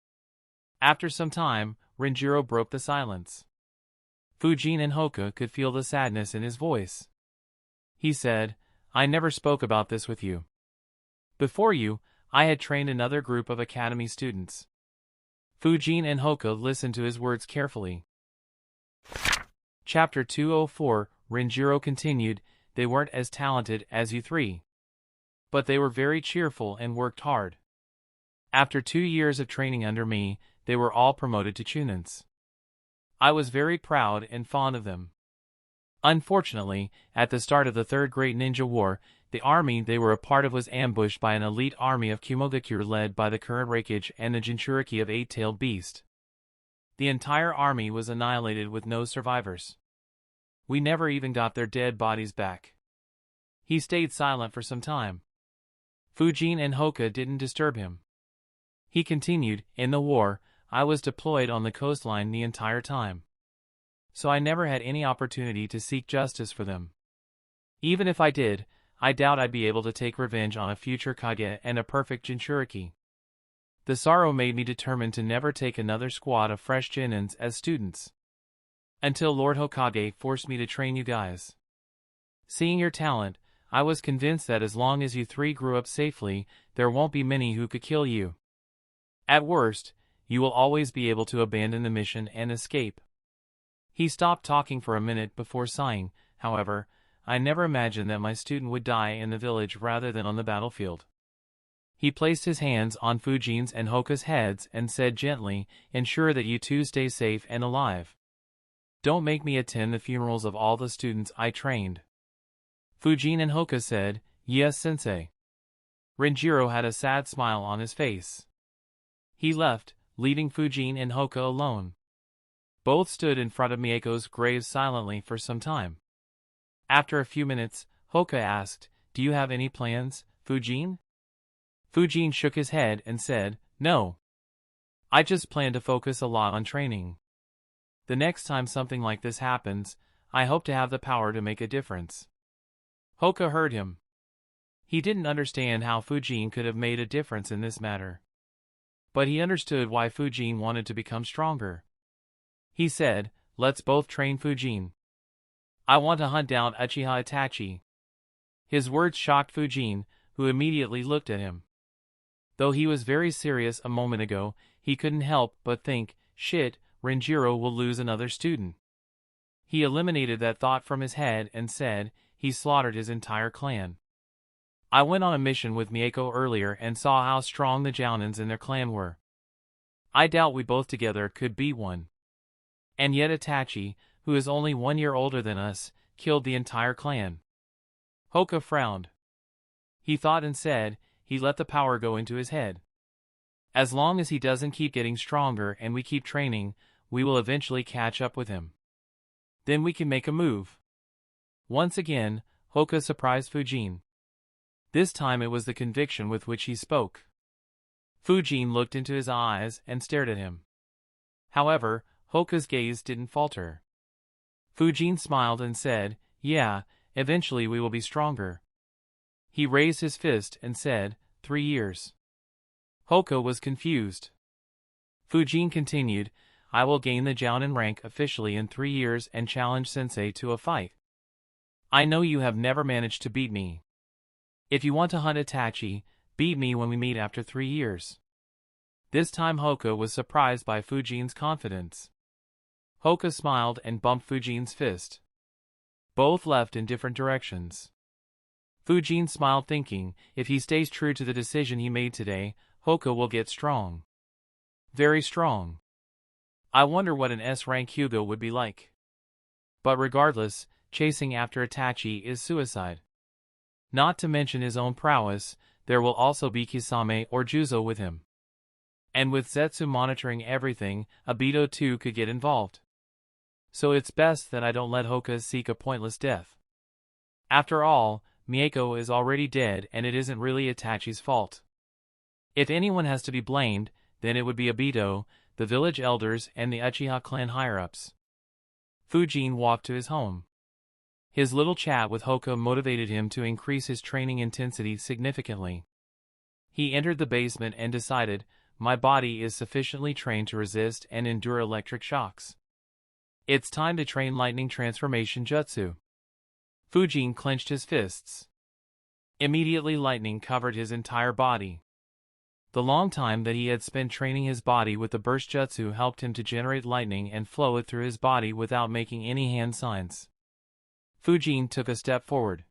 After some time, Renjiro broke the silence. Fujin and Hoka could feel the sadness in his voice. He said, I never spoke about this with you. Before you, I had trained another group of academy students. Fujin and Hoka listened to his words carefully. Chapter 204, Renjiro continued, they weren't as talented as you 3. But they were very cheerful and worked hard. After 2 years of training under me, they were all promoted to Chunins. I was very proud and fond of them. Unfortunately, at the start of the Third Great Ninja War, the army they were a part of was ambushed by an elite army of Kumo led by the current Raikage and the Jinchuriki of Eight-Tailed Beast. The entire army was annihilated with no survivors. We never even got their dead bodies back. He stayed silent for some time. Fujin and Hoka didn't disturb him. He continued, in the war, I was deployed on the coastline the entire time. So I never had any opportunity to seek justice for them. Even if I did, I doubt I'd be able to take revenge on a future Kage and a perfect Jinchuriki. The sorrow made me determined to never take another squad of fresh Genins as students. Until Lord Hokage forced me to train you guys. Seeing your talent, I was convinced that as long as you three grew up safely, there won't be many who could kill you. At worst, you will always be able to abandon the mission and escape. He stopped talking for a minute before sighing. However, I never imagined that my student would die in the village rather than on the battlefield. He placed his hands on Fujin's and Hoka's heads and said gently, ensure that you two stay safe and alive. Don't make me attend the funerals of all the students I trained. Fujin and Hoka said, yes, sensei. Renjiro had a sad smile on his face. He left, leaving Fujin and Hoka alone. Both stood in front of Miyako's grave silently for some time. After a few minutes, Hoka asked, do you have any plans, Fujin? Fujin shook his head and said, no. I just plan to focus a lot on training. The next time something like this happens, I hope to have the power to make a difference. Hoka heard him. He didn't understand how Fujin could have made a difference in this matter. But he understood why Fujin wanted to become stronger. He said, let's both train Fujin. I want to hunt down Uchiha Itachi. His words shocked Fujin, who immediately looked at him. Though he was very serious a moment ago, he couldn't help but think, shit, Renjiro will lose another student. He eliminated that thought from his head and said, he slaughtered his entire clan. I went on a mission with Mako earlier and saw how strong the Jounins in their clan were. I doubt we both together could beat one. And yet Itachi, who is only 1 year older than us, killed the entire clan. Hoka frowned. He thought and said, he let the power go into his head. As long as he doesn't keep getting stronger and we keep training, we will eventually catch up with him. Then we can make a move. Once again, Hoka surprised Fujin. This time it was the conviction with which he spoke. Fujin looked into his eyes and stared at him. However, Hoka's gaze didn't falter. Fujin smiled and said, yeah, eventually we will be stronger. He raised his fist and said, 3 years. Hoka was confused. Fujin continued, I will gain the Jounin rank officially in 3 years and challenge Sensei to a fight. I know you have never managed to beat me. If you want to hunt Itachi, beat me when we meet after 3 years. This time Hoka was surprised by Fujin's confidence. Hoka smiled and bumped Fujin's fist. Both left in different directions. Fujin smiled thinking, if he stays true to the decision he made today, Hoka will get strong. Very strong. I wonder what an S-rank Hyuga would be like. But regardless, chasing after Itachi is suicide. Not to mention his own prowess, there will also be Kisame or Juzo with him. And with Zetsu monitoring everything, Obito too could get involved. So it's best that I don't let Hoka seek a pointless death. After all, Mako is already dead and it isn't really Itachi's fault. If anyone has to be blamed, then it would be Obito, the village elders and the Uchiha clan higher-ups. Fujin walked to his home. His little chat with Hoka motivated him to increase his training intensity significantly. He entered the basement and decided, my body is sufficiently trained to resist and endure electric shocks. It's time to train lightning transformation jutsu. Fujin clenched his fists. Immediately lightning covered his entire body. The long time that he had spent training his body with the burst jutsu helped him to generate lightning and flow it through his body without making any hand signs. Fujin took a step forward.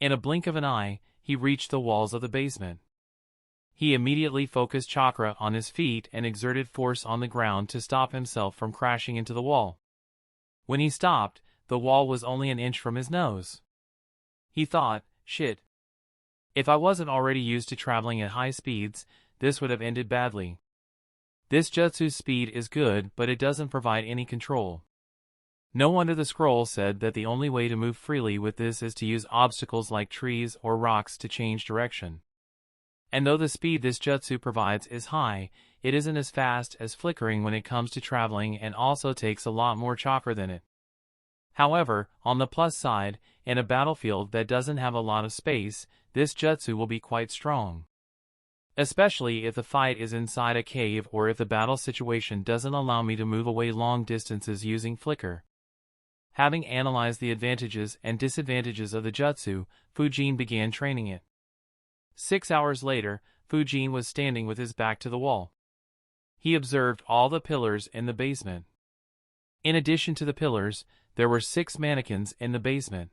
In a blink of an eye, he reached the walls of the basement. He immediately focused chakra on his feet and exerted force on the ground to stop himself from crashing into the wall. When he stopped, the wall was only an inch from his nose. He thought, shit. If I wasn't already used to traveling at high speeds, this would have ended badly. This jutsu's speed is good, but it doesn't provide any control. No wonder the scroll said that the only way to move freely with this is to use obstacles like trees or rocks to change direction. And though the speed this jutsu provides is high, it isn't as fast as flickering when it comes to traveling and also takes a lot more chakra than it. However, on the plus side, in a battlefield that doesn't have a lot of space, this jutsu will be quite strong. Especially if the fight is inside a cave or if the battle situation doesn't allow me to move away long distances using flicker. Having analyzed the advantages and disadvantages of the jutsu, Fujin began training it. 6 hours later, Fujin was standing with his back to the wall. He observed all the pillars in the basement. In addition to the pillars, there were 6 mannequins in the basement.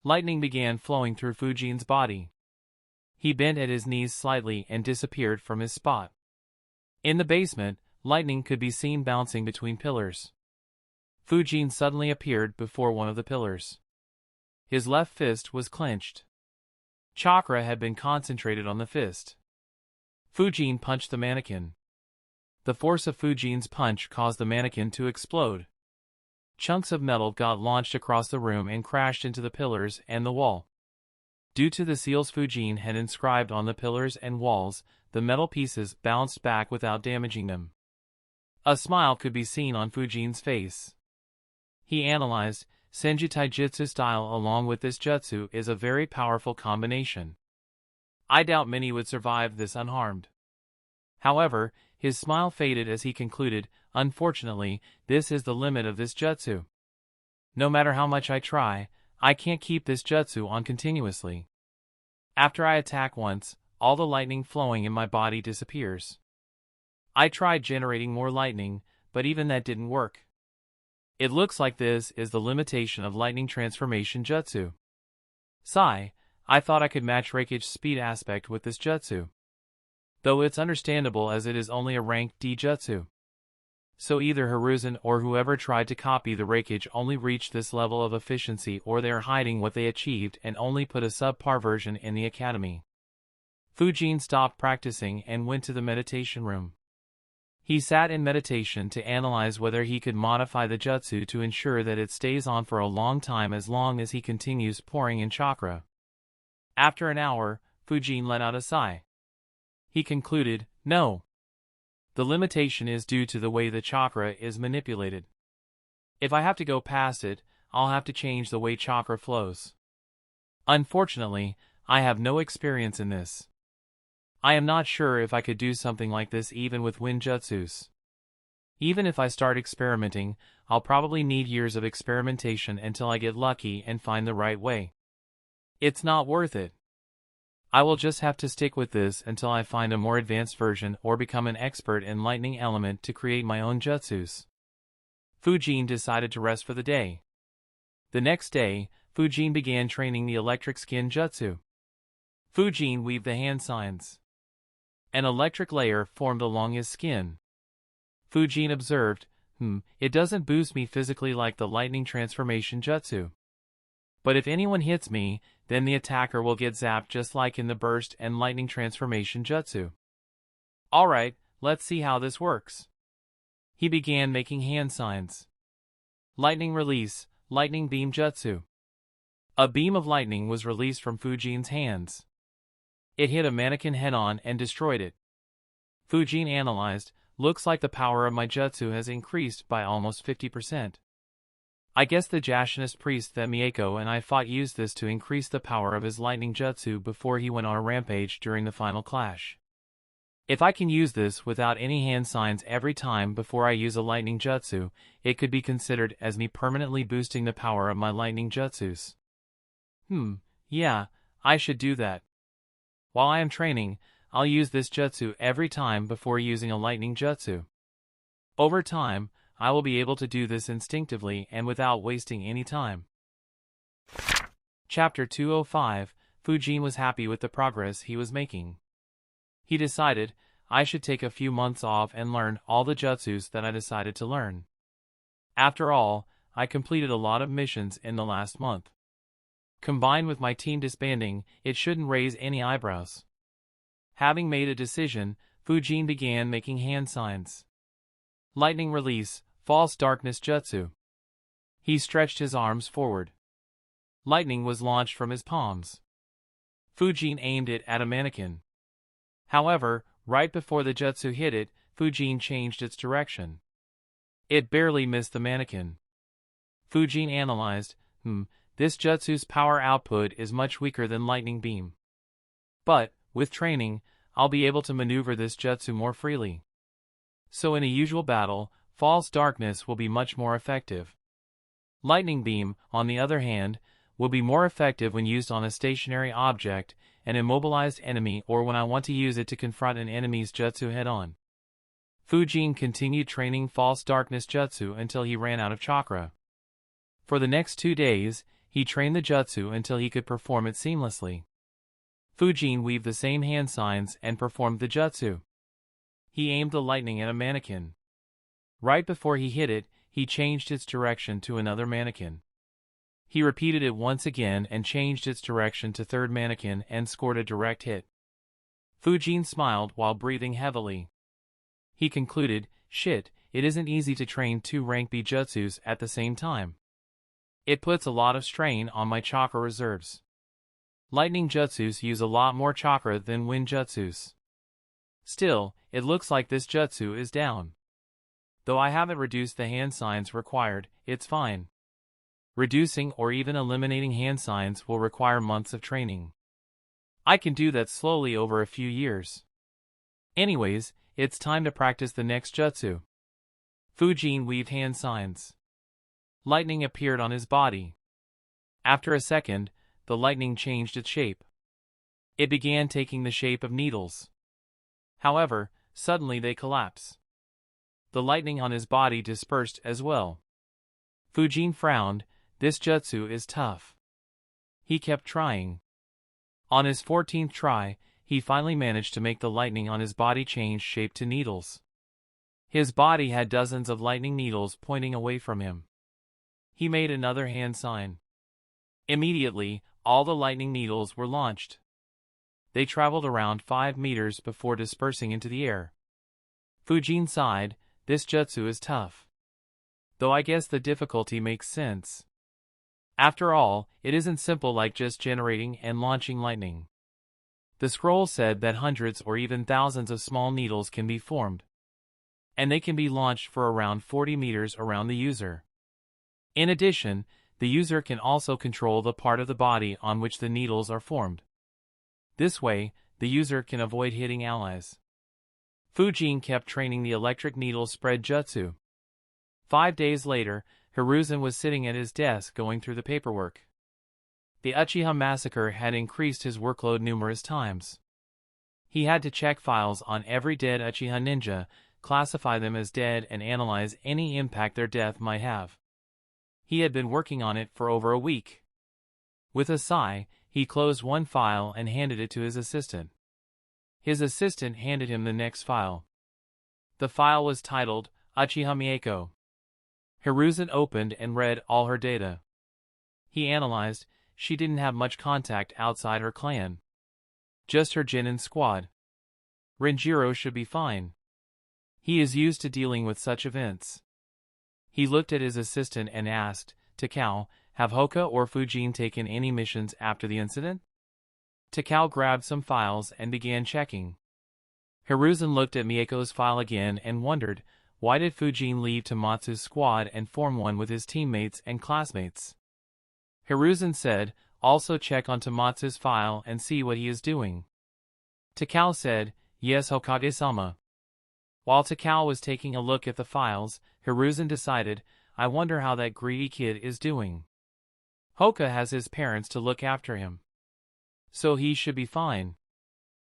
Lightning began flowing through Fujin's body. He bent at his knees slightly and disappeared from his spot. In the basement, lightning could be seen bouncing between pillars. Fujin suddenly appeared before one of the pillars. His left fist was clenched. Chakra had been concentrated on the fist. Fujin punched the mannequin. The force of Fujin's punch caused the mannequin to explode. Chunks of metal got launched across the room and crashed into the pillars and the wall. Due to the seals Fujin had inscribed on the pillars and walls, the metal pieces bounced back without damaging them. A smile could be seen on Fujin's face. He analyzed, Senju Taijutsu style along with this jutsu is a very powerful combination. I doubt many would survive this unharmed. However, his smile faded as he concluded, unfortunately, this is the limit of this jutsu. No matter how much I try, I can't keep this jutsu on continuously. After I attack once, all the lightning flowing in my body disappears. I tried generating more lightning, but even that didn't work. It looks like this is the limitation of lightning transformation jutsu. Sigh, I thought I could match Raikage's speed aspect with this jutsu. Though it's understandable as it is only a rank D jutsu. So either Hiruzen or whoever tried to copy the Raikage only reached this level of efficiency or they are hiding what they achieved and only put a subpar version in the academy. Fujin stopped practicing and went to the meditation room. He sat in meditation to analyze whether he could modify the jutsu to ensure that it stays on for a long time as long as he continues pouring in chakra. After an hour, Fujin let out a sigh. He concluded, no. The limitation is due to the way the chakra is manipulated. If I have to go past it, I'll have to change the way chakra flows. Unfortunately, I have no experience in this. I am not sure if I could do something like this even with wind jutsus. Even if I start experimenting, I'll probably need years of experimentation until I get lucky and find the right way. It's not worth it. I will just have to stick with this until I find a more advanced version or become an expert in lightning element to create my own jutsus. Fujin decided to rest for the day. The next day, Fujin began training the electric skin jutsu. Fujin weaved the hand signs. An electric layer formed along his skin. Fujin observed, it doesn't boost me physically like the lightning transformation jutsu. But if anyone hits me, then the attacker will get zapped just like in the burst and lightning transformation jutsu. Alright, let's see how this works. He began making hand signs. Lightning release, lightning beam jutsu. A beam of lightning was released from Fujin's hands. It hit a mannequin head-on and destroyed it. Fujin analyzed, looks like the power of my jutsu has increased by almost 50%. I guess the Jashinist priest that Mako and I fought used this to increase the power of his lightning jutsu before he went on a rampage during the final clash. If I can use this without any hand signs every time before I use a lightning jutsu, it could be considered as me permanently boosting the power of my lightning jutsus. Yeah, I should do that. While I am training, I'll use this jutsu every time before using a lightning jutsu. Over time, I will be able to do this instinctively and without wasting any time. Chapter 205, Fujin was happy with the progress he was making. He decided, I should take a few months off and learn all the jutsus that I decided to learn. After all, I completed a lot of missions in the last month. Combined with my team disbanding, it shouldn't raise any eyebrows. Having made a decision, Fujin began making hand signs. Lightning release, false darkness jutsu. He stretched his arms forward. Lightning was launched from his palms. Fujin aimed it at a mannequin. However, right before the jutsu hit it, Fujin changed its direction. It barely missed the mannequin. Fujin analyzed, this jutsu's power output is much weaker than lightning beam. But, with training, I'll be able to maneuver this jutsu more freely. So in a usual battle, false darkness will be much more effective. Lightning beam, on the other hand, will be more effective when used on a stationary object, an immobilized enemy, or when I want to use it to confront an enemy's jutsu head-on. Fujin continued training false darkness jutsu until he ran out of chakra. For the next 2 days, he trained the jutsu until he could perform it seamlessly. Fujin weaved the same hand signs and performed the jutsu. He aimed the lightning at a mannequin. Right before he hit it, he changed its direction to another mannequin. He repeated it once again and changed its direction to third mannequin and scored a direct hit. Fujin smiled while breathing heavily. He concluded, shit, it isn't easy to train 2 rank B jutsus at the same time. It puts a lot of strain on my chakra reserves. Lightning jutsus use a lot more chakra than wind jutsus. Still, it looks like this jutsu is down. Though I haven't reduced the hand signs required, it's fine. Reducing or even eliminating hand signs will require months of training. I can do that slowly over a few years. Anyways, it's time to practice the next jutsu. Fujin weaved hand signs. Lightning appeared on his body. After a second, the lightning changed its shape. It began taking the shape of needles. However, suddenly they collapsed. The lightning on his body dispersed as well. Fujin frowned, this jutsu is tough. He kept trying. On his 14th try, he finally managed to make the lightning on his body change shape to needles. His body had dozens of lightning needles pointing away from him. He made another hand sign. Immediately, all the lightning needles were launched. They traveled around 5 meters before dispersing into the air. Fujin sighed, this jutsu is tough. Though I guess the difficulty makes sense. After all, it isn't simple like just generating and launching lightning. The scroll said that hundreds or even thousands of small needles can be formed. And they can be launched for around 40 meters around the user. In addition, the user can also control the part of the body on which the needles are formed. This way, the user can avoid hitting allies. Fujin kept training the electric needle spread jutsu. 5 days later, Hiruzen was sitting at his desk going through the paperwork. The Uchiha massacre had increased his workload numerous times. He had to check files on every dead Uchiha ninja, classify them as dead and analyze any impact their death might have. He had been working on it for over a week. With a sigh, he closed one file and handed it to his assistant. His assistant handed him the next file. The file was titled, Uchiha Mako. Hiruzen opened and read all her data. He analyzed, she didn't have much contact outside her clan. Just her Genin squad. Renjiro should be fine. He is used to dealing with such events. He looked at his assistant and asked, Takao, have Hoka or Fujin taken any missions after the incident? Takao grabbed some files and began checking. Hiruzen looked at Miyako's file again and wondered, why did Fujin leave Tomatsu's squad and form one with his teammates and classmates? Hiruzen said, also check on Tomatsu's file and see what he is doing. Takao said, yes Hokage-sama. While Takao was taking a look at the files, Hiruzen decided, I wonder how that greedy kid is doing. Hoka has his parents to look after him. So he should be fine.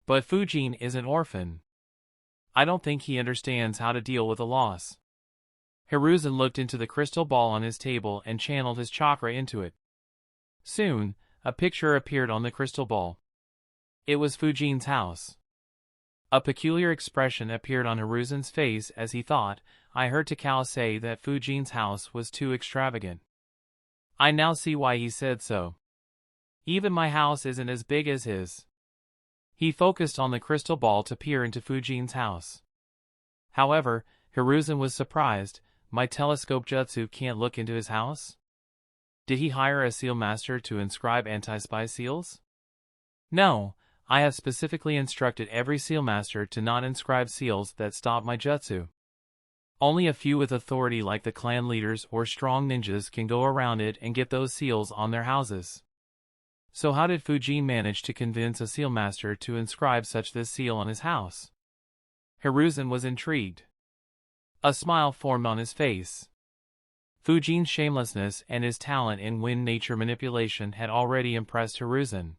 But Fujin is an orphan. I don't think he understands how to deal with a loss. Hiruzen looked into the crystal ball on his table and channeled his chakra into it. Soon, a picture appeared on the crystal ball. It was Fujin's house. A peculiar expression appeared on Hiruzen's face as he thought, I heard Takao say that Fujin's house was too extravagant. I now see why he said so. Even my house isn't as big as his. He focused on the crystal ball to peer into Fujin's house. However, Hiruzen was surprised. My telescope jutsu can't look into his house? Did he hire a seal master to inscribe anti-spy seals? No, I have specifically instructed every seal master to not inscribe seals that stop my jutsu. Only a few with authority like the clan leaders or strong ninjas can go around it and get those seals on their houses. So how did Fujin manage to convince a seal master to inscribe such this seal on his house? Hiruzen was intrigued. A smile formed on his face. Fujin's shamelessness and his talent in wind nature manipulation had already impressed Hiruzen.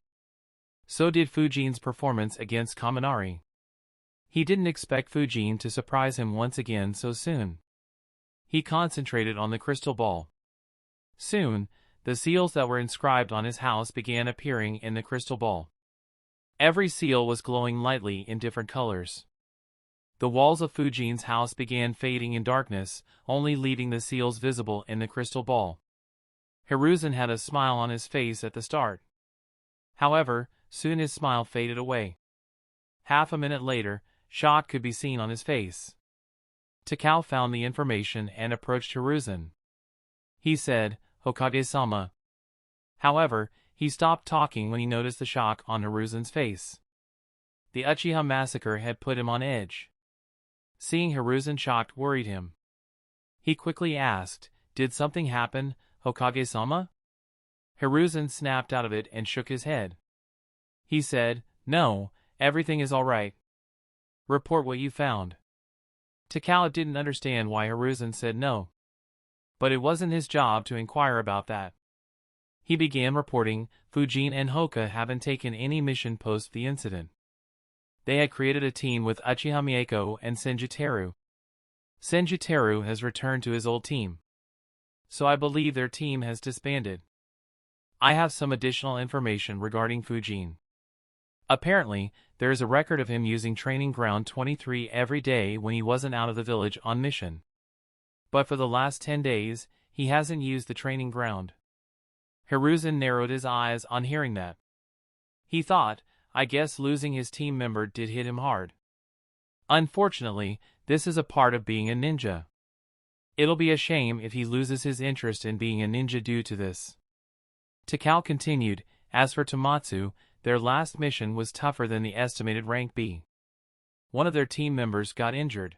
So did Fujin's performance against Kaminari. He didn't expect Fujin to surprise him once again so soon. He concentrated on the crystal ball. Soon, the seals that were inscribed on his house began appearing in the crystal ball. Every seal was glowing lightly in different colors. The walls of Fujin's house began fading in darkness, only leaving the seals visible in the crystal ball. Hiruzen had a smile on his face at the start. However, soon his smile faded away. Half a minute later, shock could be seen on his face. Takao found the information and approached Hiruzen. He said, Hokage-sama. However, he stopped talking when he noticed the shock on Hiruzen's face. The Uchiha massacre had put him on edge. Seeing Hiruzen shocked worried him. He quickly asked, Did something happen, Hokage-sama? Hiruzen snapped out of it and shook his head. He said, No, everything is all right. Report what you found. Takao didn't understand why Hiruzen said no. But it wasn't his job to inquire about that. He began reporting, Fujin and Hoka haven't taken any mission post the incident. They had created a team with Uchiha Mako and Senjutaro. Senjutaro has returned to his old team. So I believe their team has disbanded. I have some additional information regarding Fujin. Apparently, there is a record of him using Training Ground 23 every day when he wasn't out of the village on mission. But for the last 10 days, he hasn't used the training ground. Hiruzen narrowed his eyes on hearing that. He thought, I guess losing his team member did hit him hard. Unfortunately, this is a part of being a ninja. It'll be a shame if he loses his interest in being a ninja due to this. Takao continued, as for Tomatsu, their last mission was tougher than the estimated rank B. One of their team members got injured.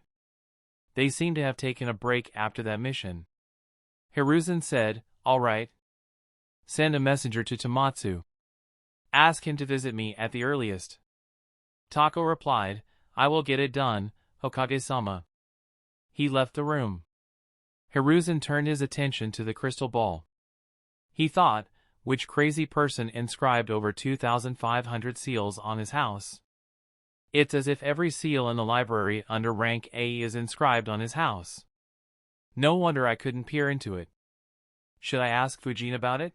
They seem to have taken a break after that mission. Hiruzen said, All right. Send a messenger to Tomatsu. Ask him to visit me at the earliest. Tako replied, I will get it done, Hokage-sama. He left the room. Hiruzen turned his attention to the crystal ball. He thought, which crazy person inscribed over 2,500 seals on his house? It's as if every seal in the library under rank A is inscribed on his house. No wonder I couldn't peer into it. Should I ask Fujin about it?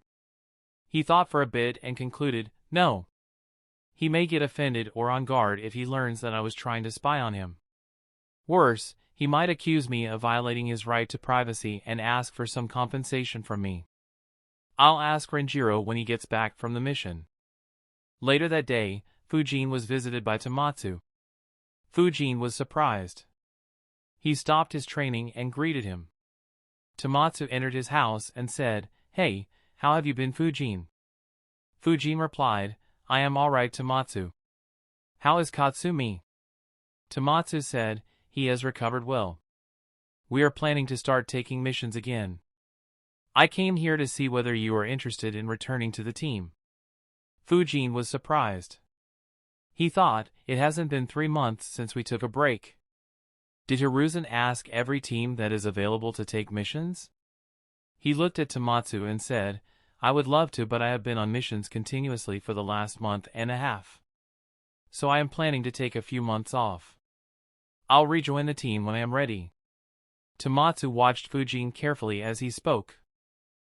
He thought for a bit and concluded, no. He may get offended or on guard if he learns that I was trying to spy on him. Worse, he might accuse me of violating his right to privacy and ask for some compensation from me. I'll ask Renjiro when he gets back from the mission. Later that day, Fujin was visited by Tomatsu. Fujin was surprised. He stopped his training and greeted him. Tomatsu entered his house and said, Hey, how have you been, Fujin? Fujin replied, I am all right, Tomatsu. How is Katsumi? Tomatsu said, he has recovered well. We are planning to start taking missions again. I came here to see whether you are interested in returning to the team. Fujin was surprised. He thought, it hasn't been 3 months since we took a break. Did Hiruzen ask every team that is available to take missions? He looked at Tomatsu and said, I would love to, but I have been on missions continuously for the last month and a half. So I am planning to take a few months off. I'll rejoin the team when I am ready. Tomatsu watched Fujin carefully as he spoke.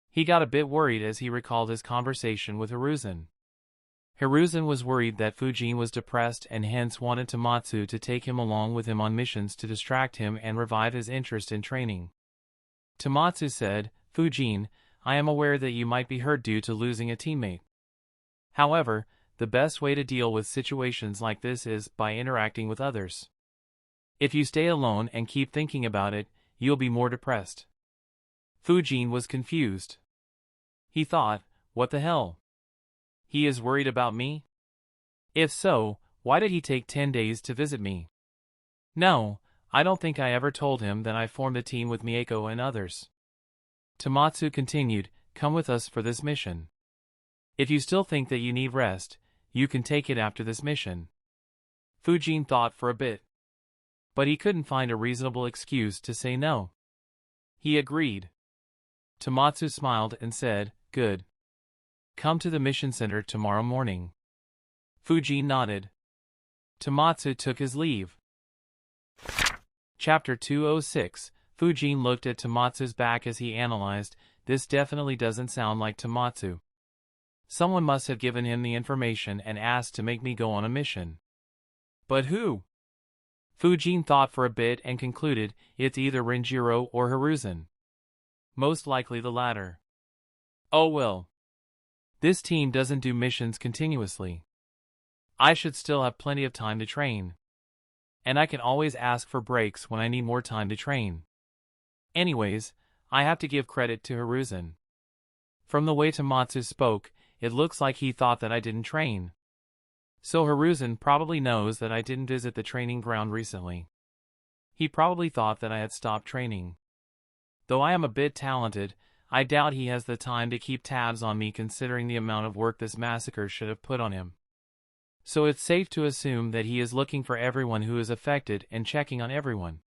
He got a bit worried as he recalled his conversation with Hiruzen. Hiruzen was worried that Fujin was depressed and hence wanted Tomatsu to take him along with him on missions to distract him and revive his interest in training. Tomatsu said, "Fujin, I am aware that you might be hurt due to losing a teammate. However, the best way to deal with situations like this is by interacting with others. If you stay alone and keep thinking about it, you'll be more depressed." Fujin was confused. He thought, what the hell? He is worried about me? If so, why did he take 10 days to visit me? No, I don't think I ever told him that I formed a team with Mako and others. Tomatsu continued, "Come with us for this mission. If you still think that you need rest, you can take it after this mission." Fujin thought for a bit. But he couldn't find a reasonable excuse to say no. He agreed. Tomatsu smiled and said, "Good. Come to the mission center tomorrow morning." Fujin nodded. Tomatsu took his leave. Chapter 206. Fujin looked at Tomatsu's back as he analyzed, "This definitely doesn't sound like Tomatsu. Someone must have given him the information and asked to make me go on a mission. But who?" Fujin thought for a bit and concluded, it's either Renjiro or Hiruzen. Most likely the latter. Oh well. This team doesn't do missions continuously. I should still have plenty of time to train. And I can always ask for breaks when I need more time to train. Anyways, I have to give credit to Hiruzen. From the way Tomatsu spoke, it looks like he thought that I didn't train. So Hiruzen probably knows that I didn't visit the training ground recently. He probably thought that I had stopped training. Though I am a bit talented, I doubt he has the time to keep tabs on me considering the amount of work this massacre should have put on him. So it's safe to assume that he is looking for everyone who is affected and checking on everyone.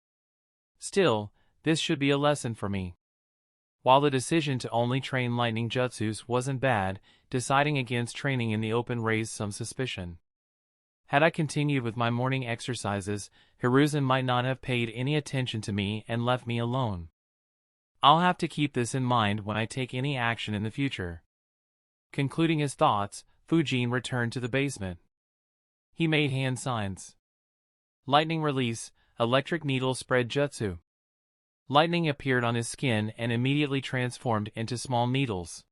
Still, this should be a lesson for me. While the decision to only train lightning jutsus wasn't bad, deciding against training in the open raised some suspicion. Had I continued with my morning exercises, Hiruzen might not have paid any attention to me and left me alone. I'll have to keep this in mind when I take any action in the future. Concluding his thoughts, Fujin returned to the basement. He made hand signs. Lightning release, electric needle spread jutsu. Lightning appeared on his skin and immediately transformed into small needles.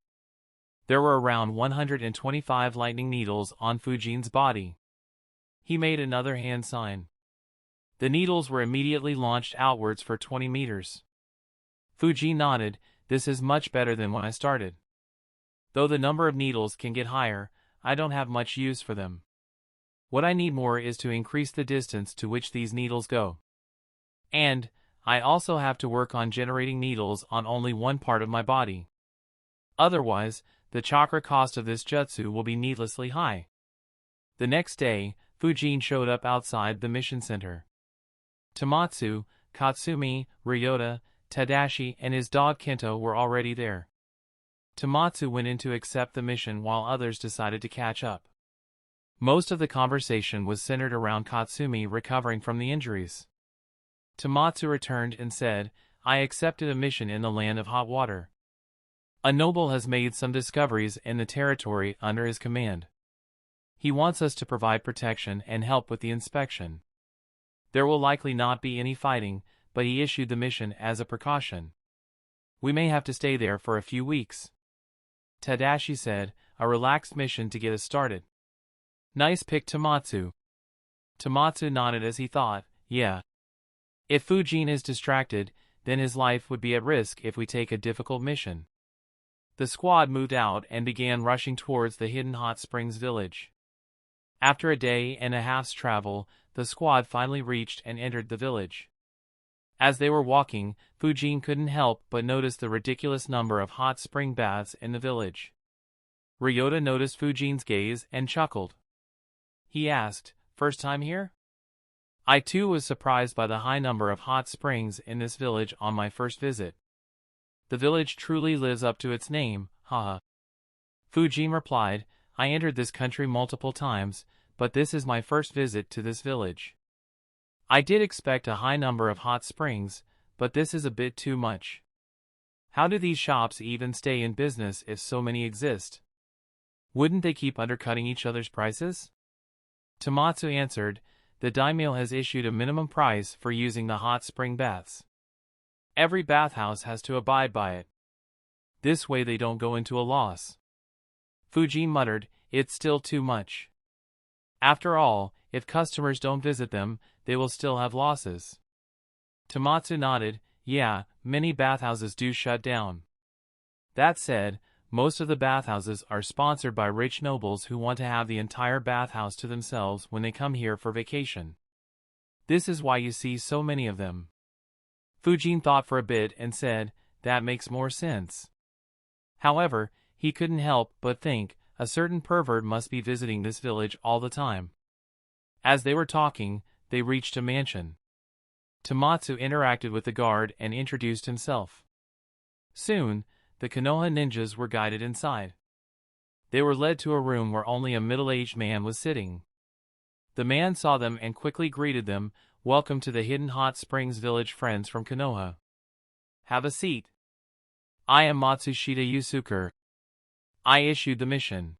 There were around 125 lightning needles on Fujin's body. He made another hand sign. The needles were immediately launched outwards for 20 meters. Fujin nodded, "This is much better than when I started. Though the number of needles can get higher, I don't have much use for them. What I need more is to increase the distance to which these needles go. And I also have to work on generating needles on only one part of my body. Otherwise, the chakra cost of this jutsu will be needlessly high." The next day, Fujin showed up outside the mission center. Tomatsu, Katsumi, Ryota, Tadashi and his dog Kento were already there. Tomatsu went in to accept the mission while others decided to catch up. Most of the conversation was centered around Katsumi recovering from the injuries. Tomatsu returned and said, "I accepted a mission in the land of hot water. A noble has made some discoveries in the territory under his command. He wants us to provide protection and help with the inspection. There will likely not be any fighting, but he issued the mission as a precaution. We may have to stay there for a few weeks." Tadashi said, "A relaxed mission to get us started." Nice pick, Tomatsu. Tomatsu nodded as he thought, yeah. If Fujin is distracted, then his life would be at risk if we take a difficult mission. The squad moved out and began rushing towards the hidden hot springs village. After a day and a half's travel, the squad finally reached and entered the village. As they were walking, Fujin couldn't help but notice the ridiculous number of hot spring baths in the village. Ryota noticed Fujin's gaze and chuckled. He asked, "First time here?" I too was surprised by the high number of hot springs in this village on my first visit. The village truly lives up to its name, haha. Fujin replied, "I entered this country multiple times, but this is my first visit to this village. I did expect a high number of hot springs, but this is a bit too much. How do these shops even stay in business if so many exist? Wouldn't they keep undercutting each other's prices? Tomatsu answered, the daimyo has issued a minimum price for using the hot spring baths. Every bathhouse has to abide by it. This way they don't go into a loss. Fujin muttered, it's still too much. After all, if customers don't visit them, they will still have losses. Tomatsu nodded, yeah, many bathhouses do shut down. That said, most of the bathhouses are sponsored by rich nobles who want to have the entire bathhouse to themselves when they come here for vacation. This is why you see so many of them. Fujin thought for a bit and said, that makes more sense. However, he couldn't help but think, a certain pervert must be visiting this village all the time. As they were talking, they reached a mansion. Tomatsu interacted with the guard and introduced himself. Soon, the Konoha ninjas were guided inside. They were led to a room where only a middle-aged man was sitting. The man saw them and quickly greeted them, welcome to the Hidden Hot Springs Village friends from Konoha. Have a seat. I am Matsushita Yusuke. I issued the mission.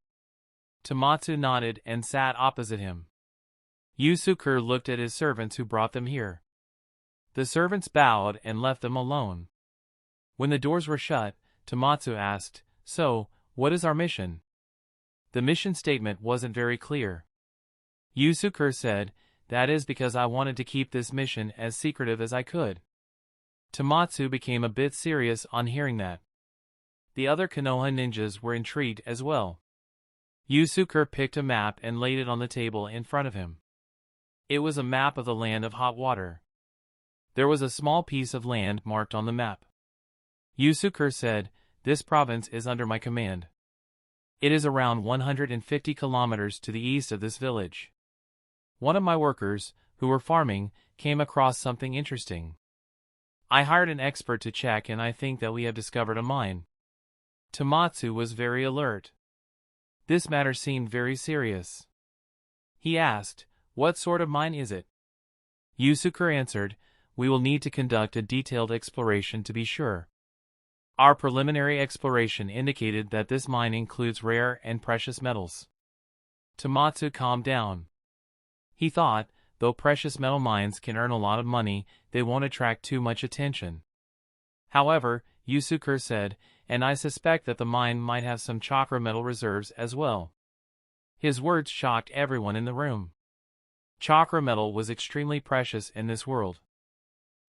Tomatsu nodded and sat opposite him. Yusuke looked at his servants who brought them here. The servants bowed and left them alone. When the doors were shut, Tomatsu asked, so, what is our mission? The mission statement wasn't very clear. Yusuke said, that is because I wanted to keep this mission as secretive as I could. Tomatsu became a bit serious on hearing that. The other Konoha ninjas were intrigued as well. Yusuke picked a map and laid it on the table in front of him. It was a map of the land of hot water. There was a small piece of land marked on the map. Yusuke said, this province is under my command. It is around 150 kilometers to the east of this village. One of my workers, who were farming, came across something interesting. I hired an expert to check and I think that we have discovered a mine. Tomatsu was very alert. This matter seemed very serious. He asked, what sort of mine is it? Yusuke answered, we will need to conduct a detailed exploration to be sure. Our preliminary exploration indicated that this mine includes rare and precious metals. Tomatsu calmed down. He thought, though precious metal mines can earn a lot of money, they won't attract too much attention. However, Yusuke said, and I suspect that the mine might have some chakra metal reserves as well. His words shocked everyone in the room. Chakra metal was extremely precious in this world.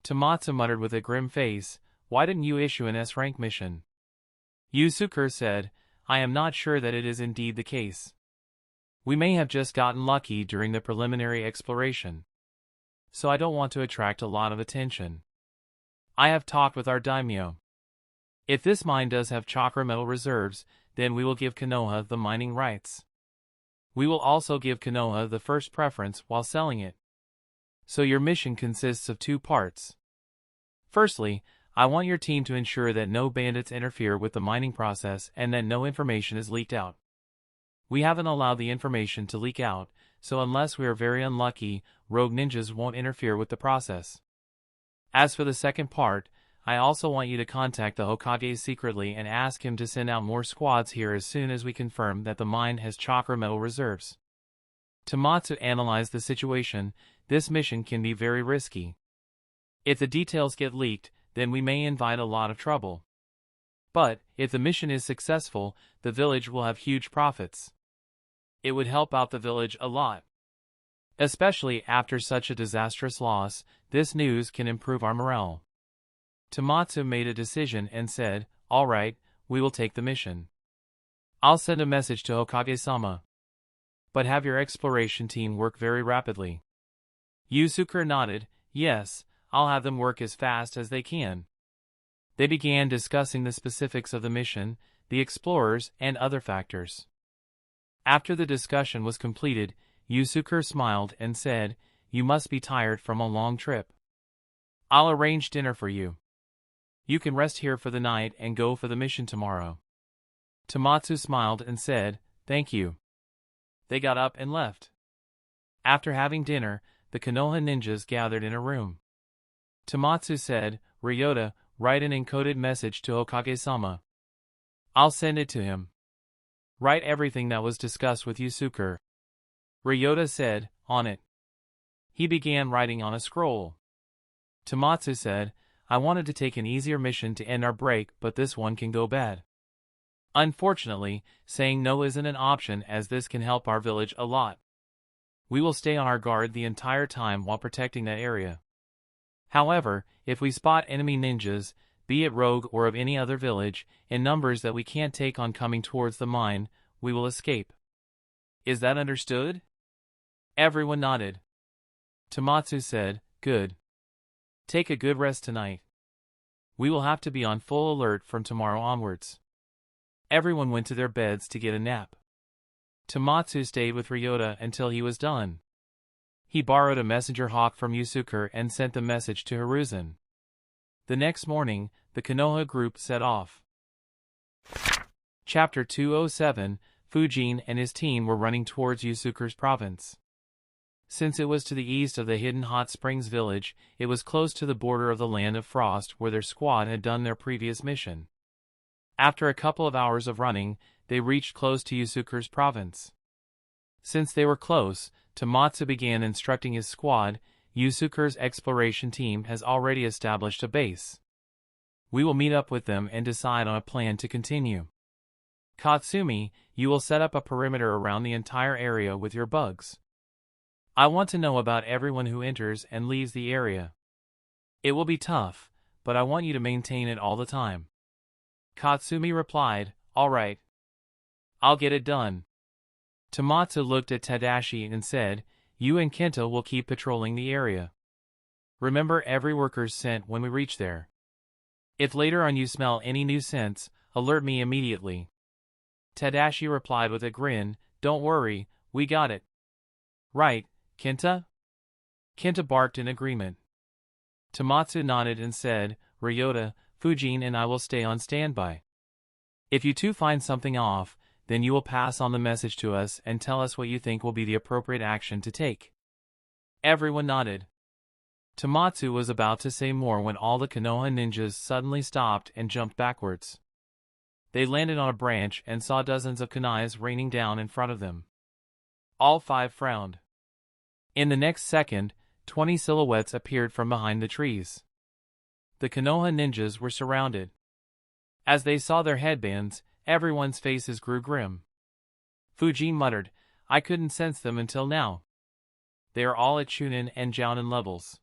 Tomatsu muttered with a grim face, why didn't you issue an S-rank mission? Yusuke said, I am not sure that it is indeed the case. We may have just gotten lucky during the preliminary exploration. So I don't want to attract a lot of attention. I have talked with our daimyo. If this mine does have chakra metal reserves, then we will give Konoha the mining rights. We will also give Konoha the first preference while selling it. So your mission consists of two parts. Firstly, I want your team to ensure that no bandits interfere with the mining process and that no information is leaked out. We haven't allowed the information to leak out, so unless we are very unlucky, rogue ninjas won't interfere with the process. As for the second part, I also want you to contact the Hokage secretly and ask him to send out more squads here as soon as we confirm that the mine has chakra metal reserves. Tomatsu analyzed the situation. This mission can be very risky. If the details get leaked, then we may invite a lot of trouble. But, if the mission is successful, the village will have huge profits. It would help out the village a lot. Especially after such a disastrous loss, this news can improve our morale. Tomatsu made a decision and said, all right, we will take the mission. I'll send a message to Hokage-sama. But have your exploration team work very rapidly. Yusuke nodded, yes, I'll have them work as fast as they can. They began discussing the specifics of the mission, the explorers, and other factors. After the discussion was completed, Yusuke smiled and said, you must be tired from a long trip. I'll arrange dinner for you. You can rest here for the night and go for the mission tomorrow. Tomatsu smiled and said, thank you. They got up and left. After having dinner, the Konoha ninjas gathered in a room. Tomatsu said, Ryota, write an encoded message to Hokage-sama. I'll send it to him. Write everything that was discussed with Yusuke. Ryota said, on it. He began writing on a scroll. Tomatsu said, I wanted to take an easier mission to end our break, but this one can go bad. Unfortunately, saying no isn't an option as this can help our village a lot. We will stay on our guard the entire time while protecting that area. However, if we spot enemy ninjas, be it rogue or of any other village, in numbers that we can't take on coming towards the mine, we will escape. Is that understood? Everyone nodded. Tomatsu said, good. Take a good rest tonight. We will have to be on full alert from tomorrow onwards. Everyone went to their beds to get a nap. Tomatsu stayed with Ryota until he was done. He borrowed a messenger hawk from Yusuke and sent the message to Hiruzen. The next morning, the Konoha group set off. Chapter 207, Fujin and his team were running towards Yusuke's province. Since it was to the east of the hidden hot springs village, it was close to the border of the land of frost where their squad had done their previous mission. After a couple of hours of running, they reached close to Yusuke's province. Since they were close, Tomatsu began instructing his squad. Yusuke's exploration team has already established a base. We will meet up with them and decide on a plan to continue. Katsumi, you will set up a perimeter around the entire area with your bugs. I want to know about everyone who enters and leaves the area. It will be tough, but I want you to maintain it all the time. Katsumi replied, all right. I'll get it done. Tomatsu looked at Tadashi and said, you and Kenta will keep patrolling the area. Remember every worker's scent when we reach there. If later on you smell any new scents, alert me immediately. Tadashi replied with a grin, don't worry, we got it. Right, Kenta? Kenta barked in agreement. Tomatsu nodded and said, Ryota, Fujin and I will stay on standby. If you two find something off, then you will pass on the message to us and tell us what you think will be the appropriate action to take. Everyone nodded. Tomatsu was about to say more when all the Konoha ninjas suddenly stopped and jumped backwards. They landed on a branch and saw dozens of kunais raining down in front of them. All five frowned. In the next second, 20 silhouettes appeared from behind the trees. The Konoha ninjas were surrounded. As they saw their headbands, everyone's faces grew grim. Fujin muttered, I couldn't sense them until now. They are all at Chunin and Jounin levels.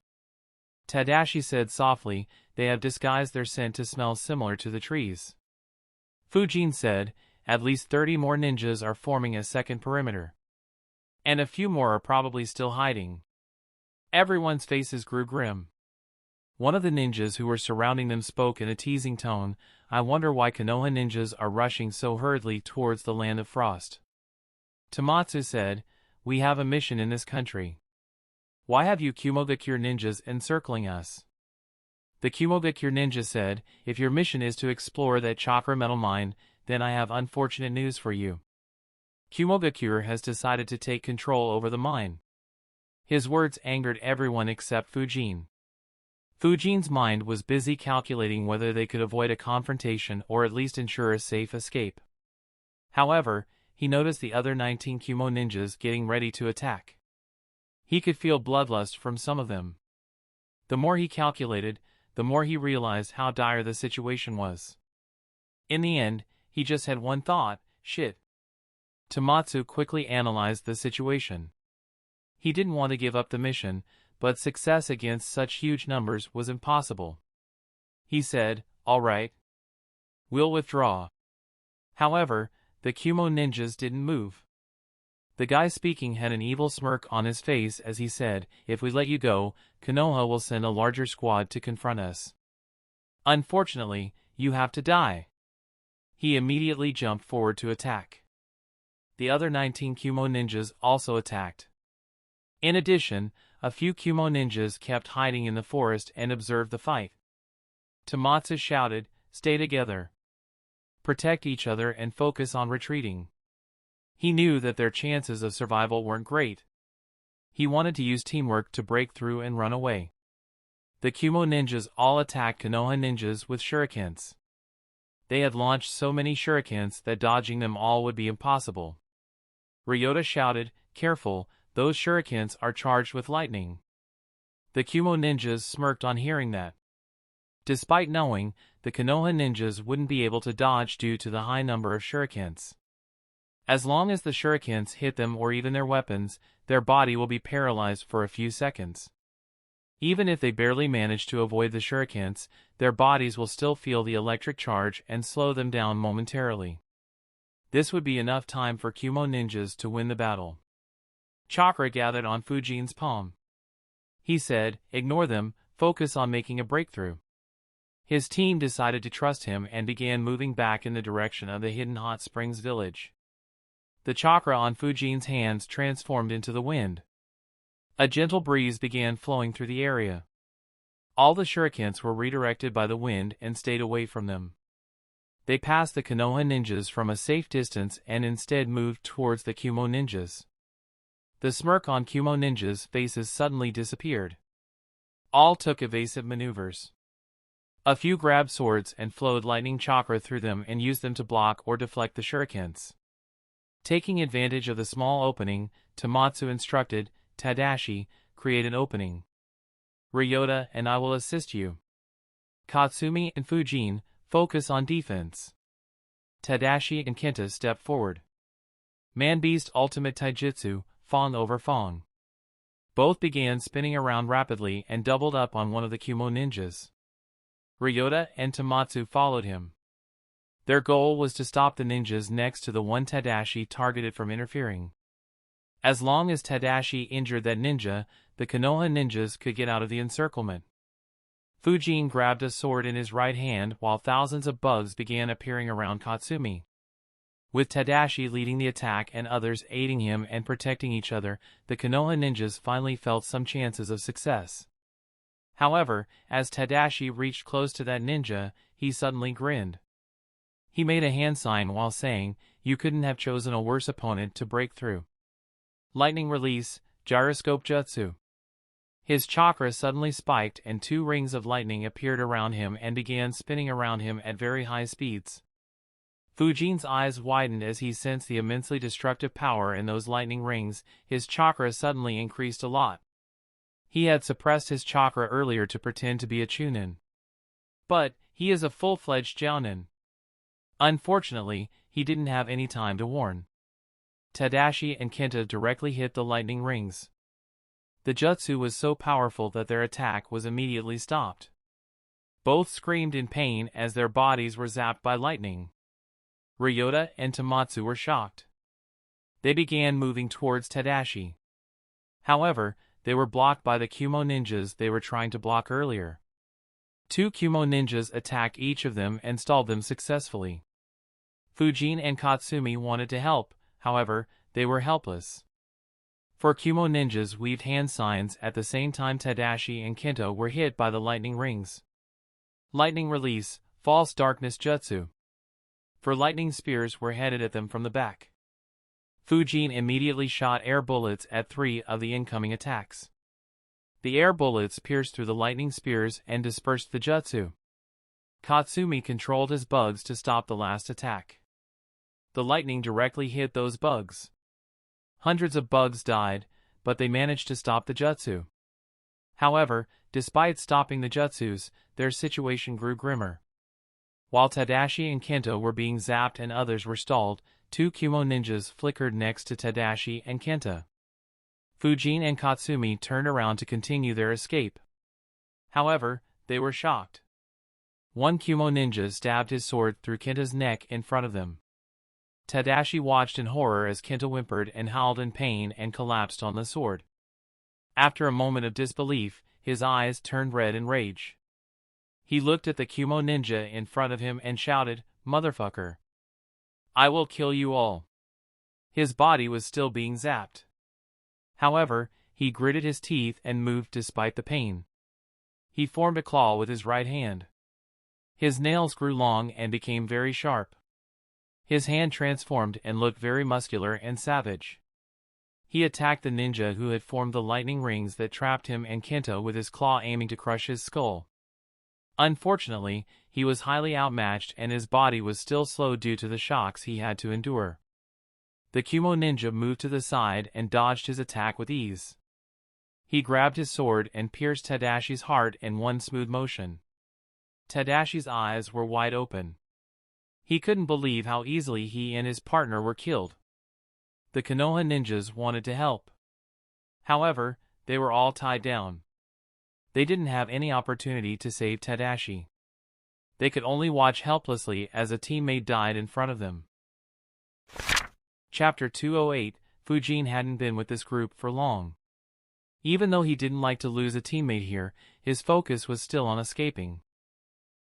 Tadashi said softly, they have disguised their scent to smell similar to the trees. Fujin said, at least 30 more ninjas are forming a second perimeter. And a few more are probably still hiding. Everyone's faces grew grim. One of the ninjas who were surrounding them spoke in a teasing tone, I wonder why Konoha ninjas are rushing so hurriedly towards the land of frost. Tomatsu said, we have a mission in this country. Why have you Kumogakure ninjas encircling us? The Kumogakure ninja said, if your mission is to explore that chakra metal mine, then I have unfortunate news for you. Kumogakure has decided to take control over the mine. His words angered everyone except Fujin. Fujin's mind was busy calculating whether they could avoid a confrontation or at least ensure a safe escape. However, he noticed the other 19 Kumo ninjas getting ready to attack. He could feel bloodlust from some of them. The more he calculated, the more he realized how dire the situation was. In the end, he just had one thought, shit. Tomatsu quickly analyzed the situation. He didn't want to give up the mission, but success against such huge numbers was impossible. He said, all right. We'll withdraw. However, the Kumo ninjas didn't move. The guy speaking had an evil smirk on his face as he said, if we let you go, Konoha will send a larger squad to confront us. Unfortunately, you have to die. He immediately jumped forward to attack. The other 19 Kumo ninjas also attacked. In addition, a few Kumo ninjas kept hiding in the forest and observed the fight. Tomatsu shouted, stay together. Protect each other and focus on retreating. He knew that their chances of survival weren't great. He wanted to use teamwork to break through and run away. The Kumo ninjas all attacked Konoha ninjas with shurikens. They had launched so many shurikens that dodging them all would be impossible. Ryota shouted, "Careful, those shurikens are charged with lightning." The Kumo ninjas smirked on hearing that. Despite knowing, the Konoha ninjas wouldn't be able to dodge due to the high number of shurikens. As long as the shurikens hit them or even their weapons, their body will be paralyzed for a few seconds. Even if they barely manage to avoid the shurikens, their bodies will still feel the electric charge and slow them down momentarily. This would be enough time for Kumo ninjas to win the battle. Chakra gathered on Fujin's palm. He said, "Ignore them, focus on making a breakthrough." His team decided to trust him and began moving back in the direction of the hidden hot springs village. The chakra on Fujin's hands transformed into the wind. A gentle breeze began flowing through the area. All the shurikens were redirected by the wind and stayed away from them. They passed the Konoha ninjas from a safe distance and instead moved towards the Kumo ninjas. The smirk on Kumo ninjas' faces suddenly disappeared. All took evasive maneuvers. A few grabbed swords and flowed lightning chakra through them and used them to block or deflect the shurikens. Taking advantage of the small opening, Tamatsu instructed, "Tadashi, create an opening. Ryota and I will assist you. Katsumi and Fujin, focus on defense." Tadashi and Kenta stepped forward. Man-Beast Ultimate Taijutsu, Fong over Fong. Both began spinning around rapidly and doubled up on one of the Kumo ninjas. Ryota and Tamatsu followed him. Their goal was to stop the ninjas next to the one Tadashi targeted from interfering. As long as Tadashi injured that ninja, the Konoha ninjas could get out of the encirclement. Fujin grabbed a sword in his right hand while thousands of bugs began appearing around Katsumi. With Tadashi leading the attack and others aiding him and protecting each other, the Konoha ninjas finally felt some chances of success. However, as Tadashi reached close to that ninja, he suddenly grinned. He made a hand sign while saying, "You couldn't have chosen a worse opponent to break through." Lightning release, gyroscope jutsu. His chakra suddenly spiked and 2 rings of lightning appeared around him and began spinning around him at very high speeds. Fujin's eyes widened as he sensed the immensely destructive power in those lightning rings. His chakra suddenly increased a lot. He had suppressed his chakra earlier to pretend to be a chunin. But he is a full-fledged jounin. Unfortunately, he didn't have any time to warn. Tadashi and Kenta directly hit the lightning rings. The jutsu was so powerful that their attack was immediately stopped. Both screamed in pain as their bodies were zapped by lightning. Ryota and Tamatsu were shocked. They began moving towards Tadashi. However, they were blocked by the Kumo ninjas they were trying to block earlier. 2 Kumo ninjas attacked each of them and stalled them successfully. Fujin and Katsumi wanted to help, however, they were helpless. 4 Kumo ninjas weaved hand signs at the same time Tadashi and Kenta were hit by the lightning rings. Lightning release, false darkness jutsu. 4 lightning spears were headed at them from the back. Fujin immediately shot air bullets at 3 of the incoming attacks. The air bullets pierced through the lightning spears and dispersed the jutsu. Katsumi controlled his bugs to stop the last attack. The lightning directly hit those bugs. Hundreds of bugs died, but they managed to stop the jutsu. However, despite stopping the jutsus, their situation grew grimmer. While Tadashi and Kenta were being zapped and others were stalled, 2 Kumo ninjas flickered next to Tadashi and Kenta. Fujin and Katsumi turned around to continue their escape. However, they were shocked. 1 Kumo ninja stabbed his sword through Kenta's neck in front of them. Tadashi watched in horror as Kenta whimpered and howled in pain and collapsed on the sword. After a moment of disbelief, his eyes turned red in rage. He looked at the Kumo ninja in front of him and shouted, "Motherfucker! I will kill you all." His body was still being zapped. However, he gritted his teeth and moved despite the pain. He formed a claw with his right hand. His nails grew long and became very sharp. His hand transformed and looked very muscular and savage. He attacked the ninja who had formed the lightning rings that trapped him and Kenta with his claw aiming to crush his skull. Unfortunately, he was highly outmatched and his body was still slow due to the shocks he had to endure. The Kumo ninja moved to the side and dodged his attack with ease. He grabbed his sword and pierced Tadashi's heart in one smooth motion. Tadashi's eyes were wide open. He couldn't believe how easily he and his partner were killed. The Konoha ninjas wanted to help. However, they were all tied down. They didn't have any opportunity to save Tadashi. They could only watch helplessly as a teammate died in front of them. Chapter 208, Fujin hadn't been with this group for long. Even though he didn't like to lose a teammate here, his focus was still on escaping.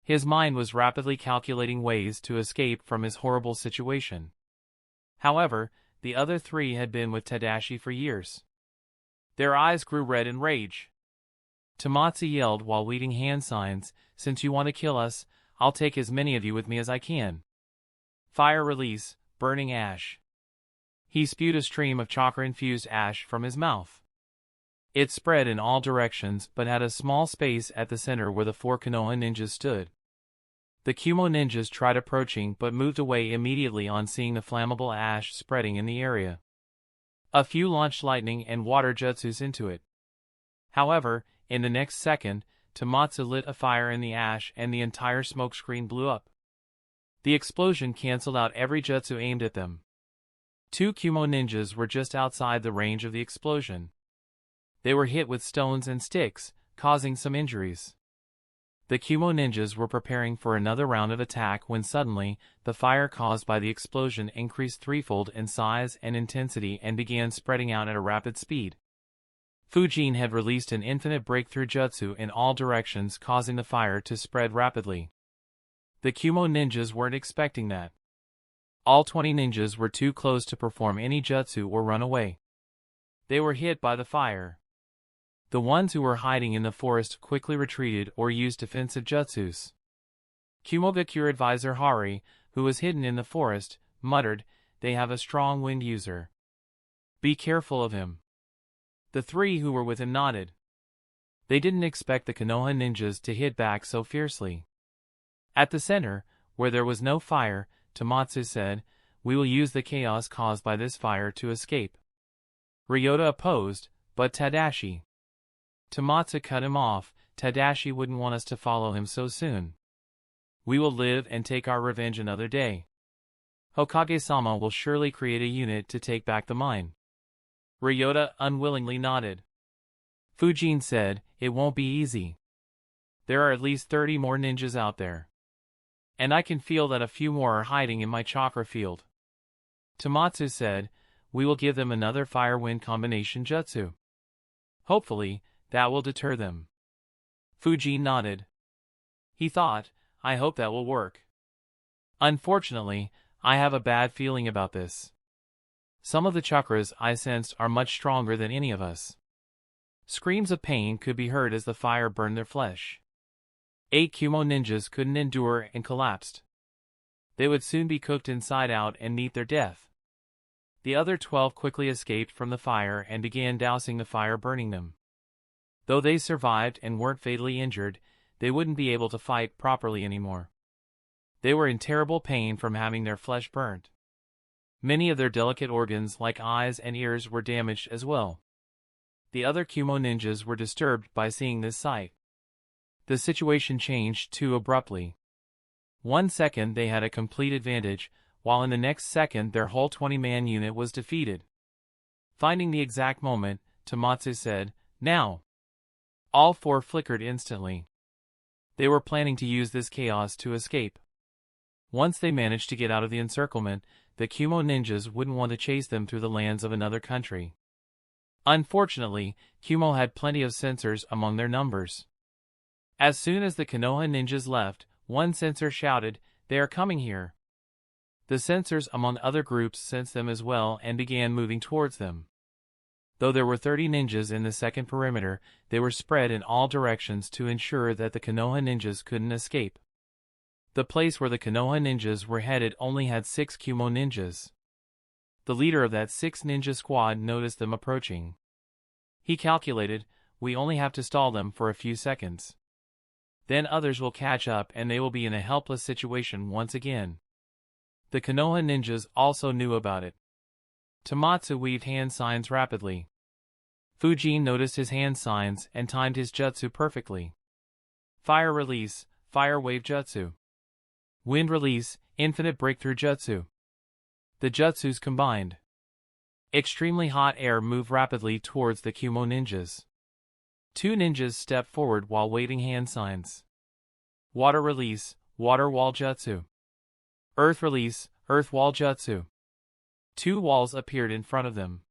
His mind was rapidly calculating ways to escape from his horrible situation. However, the other three had been with Tadashi for years. Their eyes grew red in rage. Tomatsu yelled while leading hand signs, "Since you want to kill us, I'll take as many of you with me as I can." Fire release, burning ash. He spewed a stream of chakra-infused ash from his mouth. It spread in all directions but had a small space at the center where the four Konoha ninjas stood. The Kumo ninjas tried approaching but moved away immediately on seeing the flammable ash spreading in the area. A few launched lightning and water jutsus into it. However, in the next second, Tomatsu lit a fire in the ash and the entire smoke screen blew up. The explosion canceled out every jutsu aimed at them. Two Kumo ninjas were just outside the range of the explosion. They were hit with stones and sticks, causing some injuries. The Kumo ninjas were preparing for another round of attack when suddenly, the fire caused by the explosion increased threefold in size and intensity and began spreading out at a rapid speed. Fujin had released an infinite breakthrough jutsu in all directions, causing the fire to spread rapidly. The Kumo ninjas weren't expecting that. All 20 ninjas were too close to perform any jutsu or run away. They were hit by the fire. The ones who were hiding in the forest quickly retreated or used defensive jutsus. Kumogakure advisor Hari, who was hidden in the forest, muttered, "They have a strong wind user. Be careful of him." The three who were with him nodded. They didn't expect the Konoha ninjas to hit back so fiercely. At the center, where there was no fire, Tomatsu said, "We will use the chaos caused by this fire to escape." Ryota opposed, "But Tadashi." Tomatsu cut him off. "Tadashi wouldn't want us to follow him so soon. We will live and take our revenge another day. Hokage-sama will surely create a unit to take back the mine." Ryota unwillingly nodded. Fujin said, "It won't be easy. There are at least 30 more ninjas out there. And I can feel that a few more are hiding in my chakra field." Tomatsu said, "We will give them another fire-wind combination jutsu. Hopefully, that will deter them." Fujin nodded. He thought, "I hope that will work. Unfortunately, I have a bad feeling about this. Some of the chakras I sensed are much stronger than any of us." Screams of pain could be heard as the fire burned their flesh. 8 Kumo ninjas couldn't endure and collapsed. They would soon be cooked inside out and meet their death. The other 12 quickly escaped from the fire and began dousing the fire burning them. Though they survived and weren't fatally injured, they wouldn't be able to fight properly anymore. They were in terrible pain from having their flesh burnt. Many of their delicate organs like eyes and ears were damaged as well. The other Kumo ninjas were disturbed by seeing this sight. The situation changed too abruptly. 1 second they had a complete advantage, while in the next second their whole 20-man unit was defeated. Finding the exact moment, Tomatsu said, "Now!" All 4 flickered instantly. They were planning to use this chaos to escape. Once they managed to get out of the encirclement, the Kumo ninjas wouldn't want to chase them through the lands of another country. Unfortunately, Kumo had plenty of censors among their numbers. As soon as the Konoha ninjas left, one censor shouted, "They are coming here." The censors among other groups sensed them as well and began moving towards them. Though there were 30 ninjas in the second perimeter, they were spread in all directions to ensure that the Konoha ninjas couldn't escape. The place where the Konoha ninjas were headed only had 6 Kumo ninjas. The leader of that 6 ninja squad noticed them approaching. He calculated, "We only have to stall them for a few seconds. Then others will catch up and they will be in a helpless situation once again. The Konoha ninjas also knew about it. Tamatsu weaved hand signs rapidly. Fujin noticed his hand signs and timed his jutsu perfectly. Fire release, fire wave jutsu. Wind release, infinite breakthrough jutsu. The jutsus combined. Extremely hot air moved rapidly towards the Kumo ninjas. Two ninjas stepped forward while waving hand signs. Water release, water wall jutsu. Earth release, earth wall jutsu. Two walls appeared in front of them.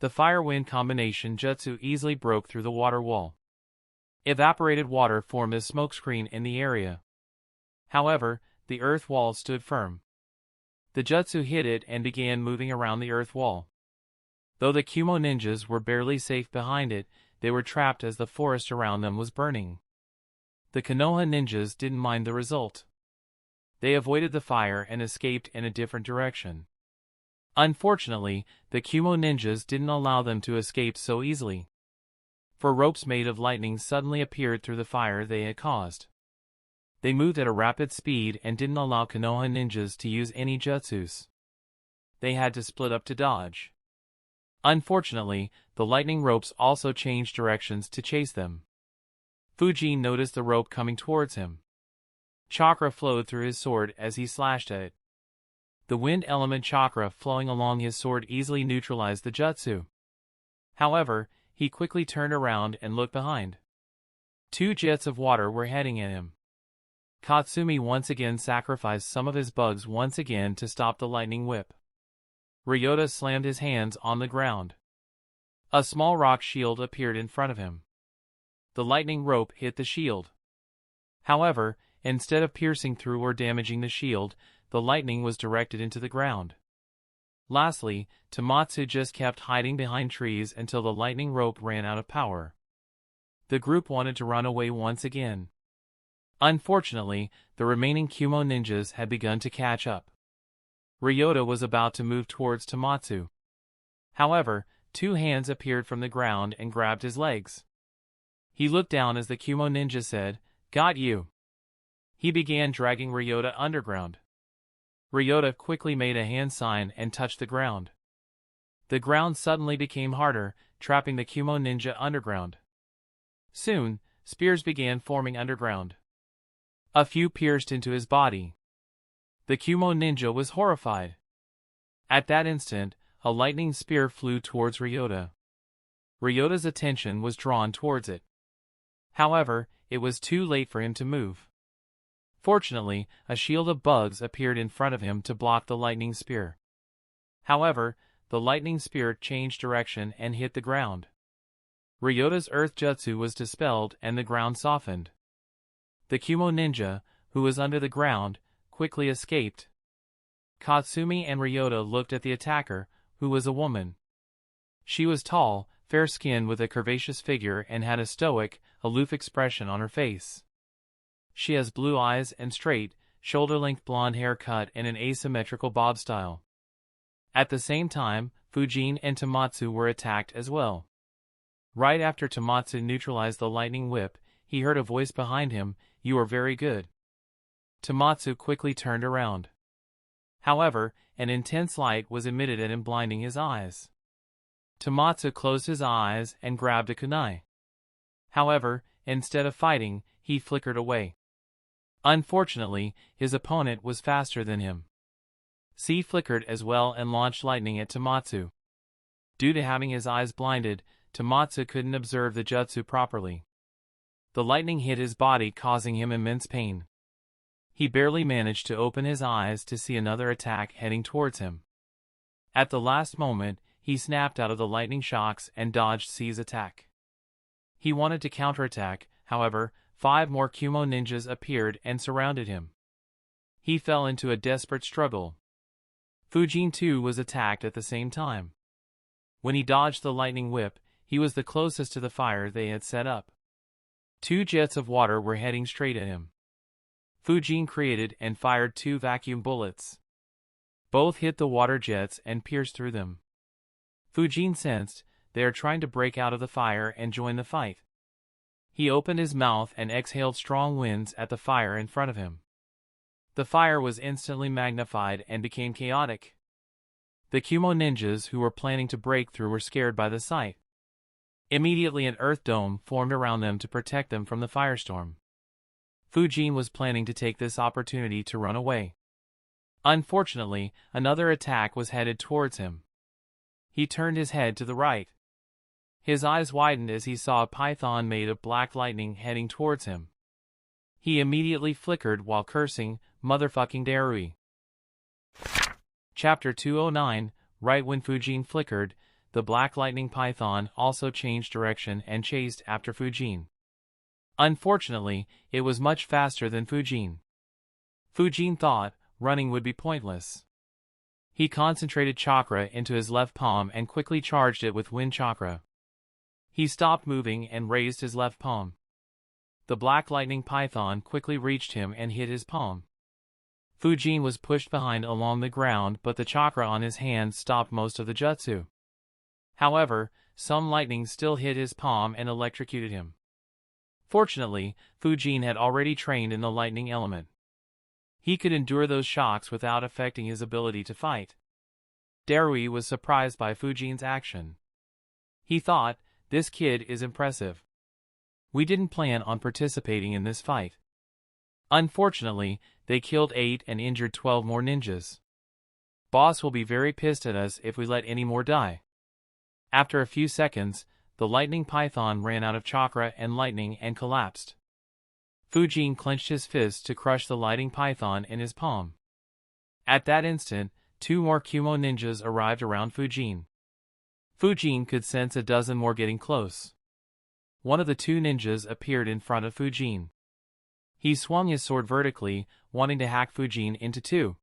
The fire-wind combination jutsu easily broke through the water wall. Evaporated water formed a smokescreen in the area. However, the earth wall stood firm. The jutsu hit it and began moving around the earth wall. Though the Kumo ninjas were barely safe behind it, they were trapped as the forest around them was burning. The Konoha ninjas didn't mind the result. They avoided the fire and escaped in a different direction. Unfortunately, the Kumo ninjas didn't allow them to escape so easily. For ropes made of lightning suddenly appeared through the fire they had caused. They moved at a rapid speed and didn't allow Konoha ninjas to use any jutsus. They had to split up to dodge. Unfortunately, the lightning ropes also changed directions to chase them. Fujin noticed the rope coming towards him. Chakra flowed through his sword as he slashed at it. The wind element chakra flowing along his sword easily neutralized the jutsu. However, he quickly turned around and looked behind. Two jets of water were heading at him. Katsumi once again sacrificed some of his bugs once again to stop the lightning whip. Ryota slammed his hands on the ground. A small rock shield appeared in front of him. The lightning rope hit the shield. However, instead of piercing through or damaging the shield, the lightning was directed into the ground. Lastly, Tamatsu just kept hiding behind trees until the lightning rope ran out of power. The group wanted to run away once again. Unfortunately, the remaining Kumo ninjas had begun to catch up. Ryota was about to move towards Tamatsu. However, two hands appeared from the ground and grabbed his legs. He looked down as the Kumo ninja said, "Got you." He began dragging Ryota underground. Ryota quickly made a hand sign and touched the ground. The ground suddenly became harder, trapping the Kumo ninja underground. Soon, spears began forming underground. A few pierced into his body. The Kumo ninja was horrified. At that instant, a lightning spear flew towards Ryota. Ryota's attention was drawn towards it. However, it was too late for him to move. Fortunately, a shield of bugs appeared in front of him to block the lightning spear. However, the lightning spear changed direction and hit the ground. Ryota's earth jutsu was dispelled and the ground softened. The Kumo ninja, who was under the ground, quickly escaped. Katsumi and Ryota looked at the attacker, who was a woman. She was tall, fair-skinned with a curvaceous figure and had a stoic, aloof expression on her face. She has blue eyes and straight, shoulder-length blonde hair cut in an asymmetrical bob style. At the same time, Fujin and Tamatsu were attacked as well. Right after Tamatsu neutralized the lightning whip, he heard a voice behind him, "You are very good." Tamatsu quickly turned around. However, an intense light was emitted at him, blinding his eyes. Tamatsu closed his eyes and grabbed a kunai. However, instead of fighting, he flickered away. Unfortunately, his opponent was faster than him. C flickered as well and launched lightning at Tamatsu. Due to having his eyes blinded, Tamatsu couldn't observe the jutsu properly. The lightning hit his body, causing him immense pain. He barely managed to open his eyes to see another attack heading towards him. At the last moment, he snapped out of the lightning shocks and dodged C's attack. He wanted to counterattack, however, 5 more Kumo ninjas appeared and surrounded him. He fell into a desperate struggle. Fujin too was attacked at the same time. When he dodged the lightning whip, he was the closest to the fire they had set up. 2 jets of water were heading straight at him. Fujin created and fired 2 vacuum bullets. Both hit the water jets and pierced through them. Fujin sensed they are trying to break out of the fire and join the fight. He opened his mouth and exhaled strong winds at the fire in front of him. The fire was instantly magnified and became chaotic. The Kumo ninjas who were planning to break through were scared by the sight. Immediately an earth dome formed around them to protect them from the firestorm. Fujin was planning to take this opportunity to run away. Unfortunately, another attack was headed towards him. He turned his head to the right. His eyes widened as he saw a python made of black lightning heading towards him. He immediately flickered while cursing, "Motherfucking Darui." Chapter 209. Right when Fujin flickered, the black lightning python also changed direction and chased after Fujin. Unfortunately, it was much faster than Fujin. Fujin thought running would be pointless. He concentrated chakra into his left palm and quickly charged it with wind chakra. He stopped moving and raised his left palm. The black lightning python quickly reached him and hit his palm. Fujin was pushed behind along the ground, but the chakra on his hand stopped most of the jutsu. However, some lightning still hit his palm and electrocuted him. Fortunately, Fujin had already trained in the lightning element. He could endure those shocks without affecting his ability to fight. Darui was surprised by Fujin's action. He thought, "This kid is impressive. We didn't plan on participating in this fight." Unfortunately, they killed 8 and injured 12 more ninjas. Boss will be very pissed at us if we let any more die. After a few seconds, the lightning python ran out of chakra and lightning and collapsed. Fujin clenched his fist to crush the lightning python in his palm. At that instant, 2 more Kumo ninjas arrived around Fujin. Fujin could sense a dozen more getting close. One of the 2 ninjas appeared in front of Fujin. He swung his sword vertically, wanting to hack Fujin into 2.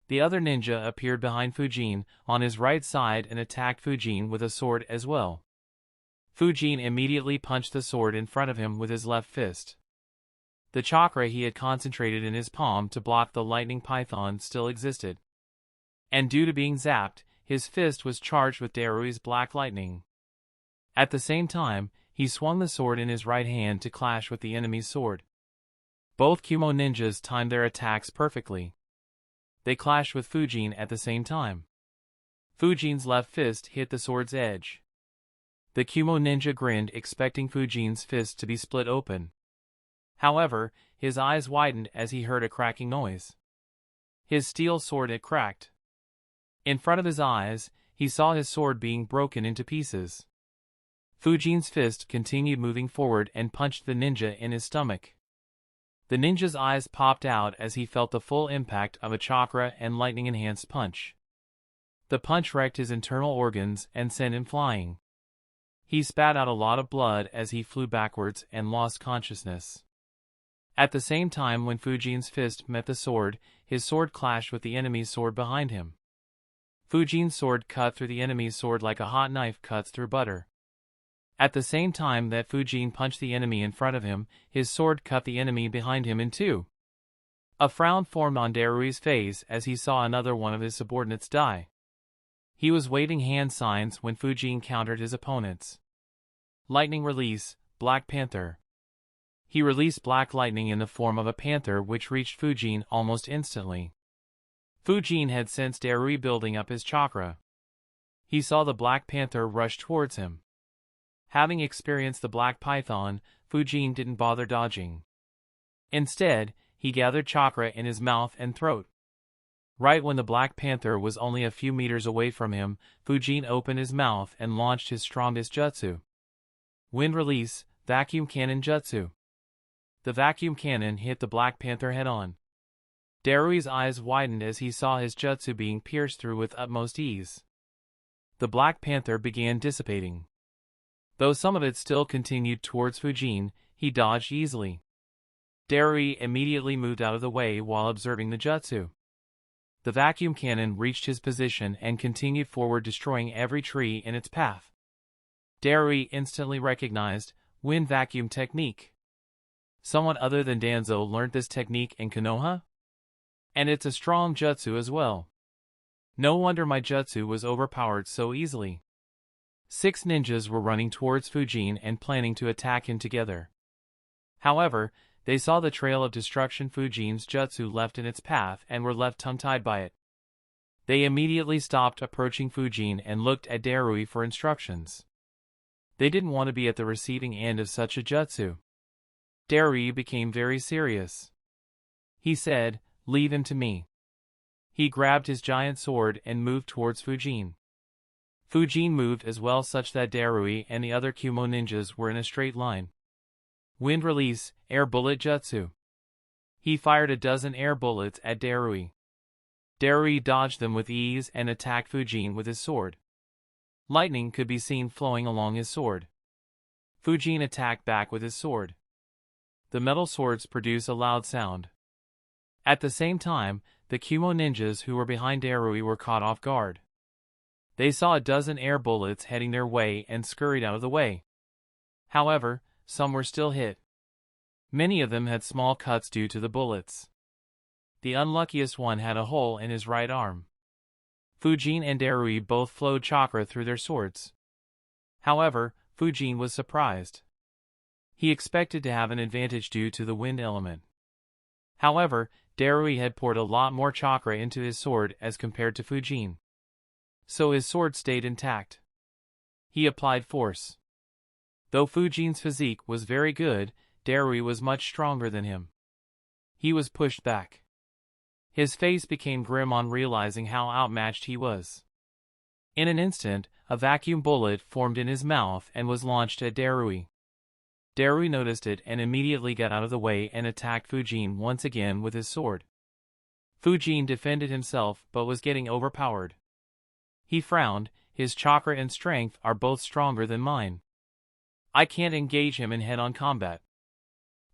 The other ninja appeared behind Fujin on his right side and attacked Fujin with a sword as well. Fujin immediately punched the sword in front of him with his left fist. The chakra he had concentrated in his palm to block the lightning python still existed. And due to being zapped, his fist was charged with Darui's black lightning. At the same time, he swung the sword in his right hand to clash with the enemy's sword. Both Kumo ninjas timed their attacks perfectly. They clashed with Fujin at the same time. Fujin's left fist hit the sword's edge. The Kumo ninja grinned, expecting Fujin's fist to be split open. However, his eyes widened as he heard a cracking noise. His steel sword had cracked. In front of his eyes, he saw his sword being broken into pieces. Fujin's fist continued moving forward and punched the ninja in his stomach. The ninja's eyes popped out as he felt the full impact of a chakra and lightning-enhanced punch. The punch wrecked his internal organs and sent him flying. He spat out a lot of blood as he flew backwards and lost consciousness. At the same time, when Fujin's fist met the sword, his sword clashed with the enemy's sword behind him. Fujin's sword cut through the enemy's sword like a hot knife cuts through butter. At the same time that Fujin punched the enemy in front of him, his sword cut the enemy behind him in 2. A frown formed on Darui's face as he saw another one of his subordinates die. He was waving hand signs when Fujin countered his opponents. Lightning release, Black Panther. He released black lightning in the form of a panther which reached Fujin almost instantly. Fujin had sensed Darui building up his chakra. He saw the black panther rush towards him. Having experienced the black python, Fujin didn't bother dodging. Instead, he gathered chakra in his mouth and throat. Right when the black panther was only a few meters away from him, Fujin opened his mouth and launched his strongest jutsu. Wind release, vacuum cannon jutsu. The vacuum cannon hit the black panther head-on. Darui's eyes widened as he saw his jutsu being pierced through with utmost ease. The black panther began dissipating. Though some of it still continued towards Fujin, he dodged easily. Darui immediately moved out of the way while observing the jutsu. The vacuum cannon reached his position and continued forward, destroying every tree in its path. Darui instantly recognized wind vacuum technique. Someone other than Danzo learned this technique in Konoha? And it's a strong jutsu as well. No wonder my jutsu was overpowered so easily. 6 ninjas were running towards Fujin and planning to attack him together. However, they saw the trail of destruction Fujin's jutsu left in its path and were left tongue-tied by it. They immediately stopped approaching Fujin and looked at Darui for instructions. They didn't want to be at the receiving end of such a jutsu. Darui became very serious. He said, "Leave him to me." He grabbed his giant sword and moved towards Fujin. Fujin moved as well such that Darui and the other Kumo ninjas were in a straight line. Wind release, air bullet jutsu. He fired a dozen air bullets at Darui. Darui dodged them with ease and attacked Fujin with his sword. Lightning could be seen flowing along his sword. Fujin attacked back with his sword. The metal swords produce a loud sound. At the same time, the Kumo ninjas who were behind Darui were caught off guard. They saw a dozen air bullets heading their way and scurried out of the way. However, some were still hit. Many of them had small cuts due to the bullets. The unluckiest one had a hole in his right arm. Fujin and Darui both flowed chakra through their swords. However, Fujin was surprised. He expected to have an advantage due to the wind element. However, Darui had poured a lot more chakra into his sword as compared to Fujin. So his sword stayed intact. He applied force. Though Fujin's physique was very good, Darui was much stronger than him. He was pushed back. His face became grim on realizing how outmatched he was. In an instant, a vacuum bullet formed in his mouth and was launched at Darui. Darui noticed it and immediately got out of the way and attacked Fujin once again with his sword. Fujin defended himself but was getting overpowered. He frowned, his chakra and strength are both stronger than mine. I can't engage him in head-on combat.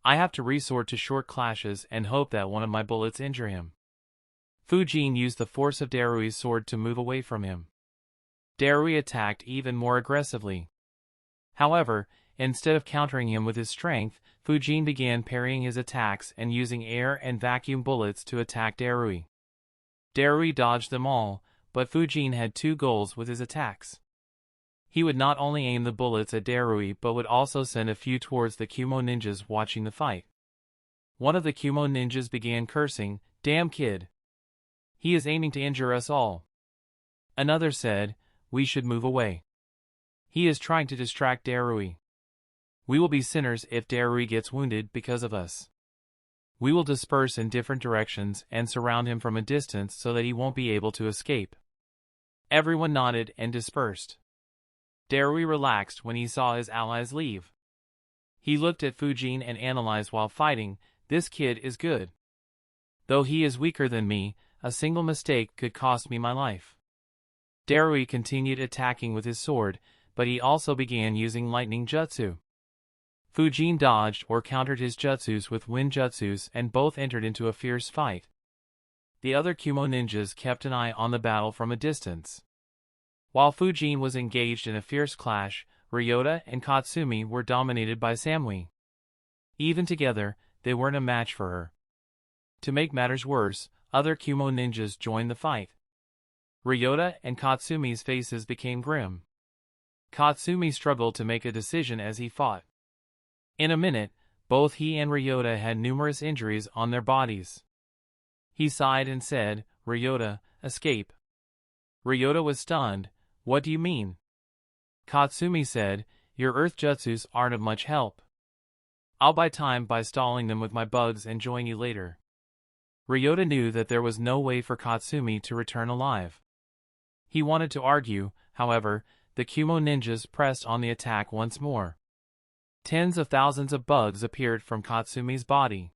I have to resort to short clashes and hope that one of my bullets injure him. Fujin used the force of Darui's sword to move away from him. Darui attacked even more aggressively. However, instead of countering him with his strength, Fujin began parrying his attacks and using air and vacuum bullets to attack Darui. Darui dodged them all, but Fujin had 2 goals with his attacks. He would not only aim the bullets at Darui but would also send a few towards the Kumo ninjas watching the fight. One of the Kumo ninjas began cursing, "Damn kid. He is aiming to injure us all." Another said, "We should move away. He is trying to distract Darui. We will be sinners if Darui gets wounded because of us. We will disperse in different directions and surround him from a distance so that he won't be able to escape." Everyone nodded and dispersed. Darui relaxed when he saw his allies leave. He looked at Fujin and analyzed while fighting, "This kid is good. Though he is weaker than me, a single mistake could cost me my life." Darui continued attacking with his sword, but he also began using lightning jutsu. Fujin dodged or countered his jutsus with wind jutsus and both entered into a fierce fight. The other Kumo ninjas kept an eye on the battle from a distance. While Fujin was engaged in a fierce clash, Ryota and Katsumi were dominated by Samui. Even together, they weren't a match for her. To make matters worse, other Kumo ninjas joined the fight. Ryota and Katsumi's faces became grim. Katsumi struggled to make a decision as he fought. In a minute, both he and Ryota had numerous injuries on their bodies. He sighed and said, "Ryota, escape." Ryota was stunned. "What do you mean?" Katsumi said, "Your earth jutsus aren't of much help. I'll buy time by stalling them with my bugs and join you later." Ryota knew that there was no way for Katsumi to return alive. He wanted to argue, however, the Kumo ninjas pressed on the attack once more. Tens of thousands of bugs appeared from Katsumi's body.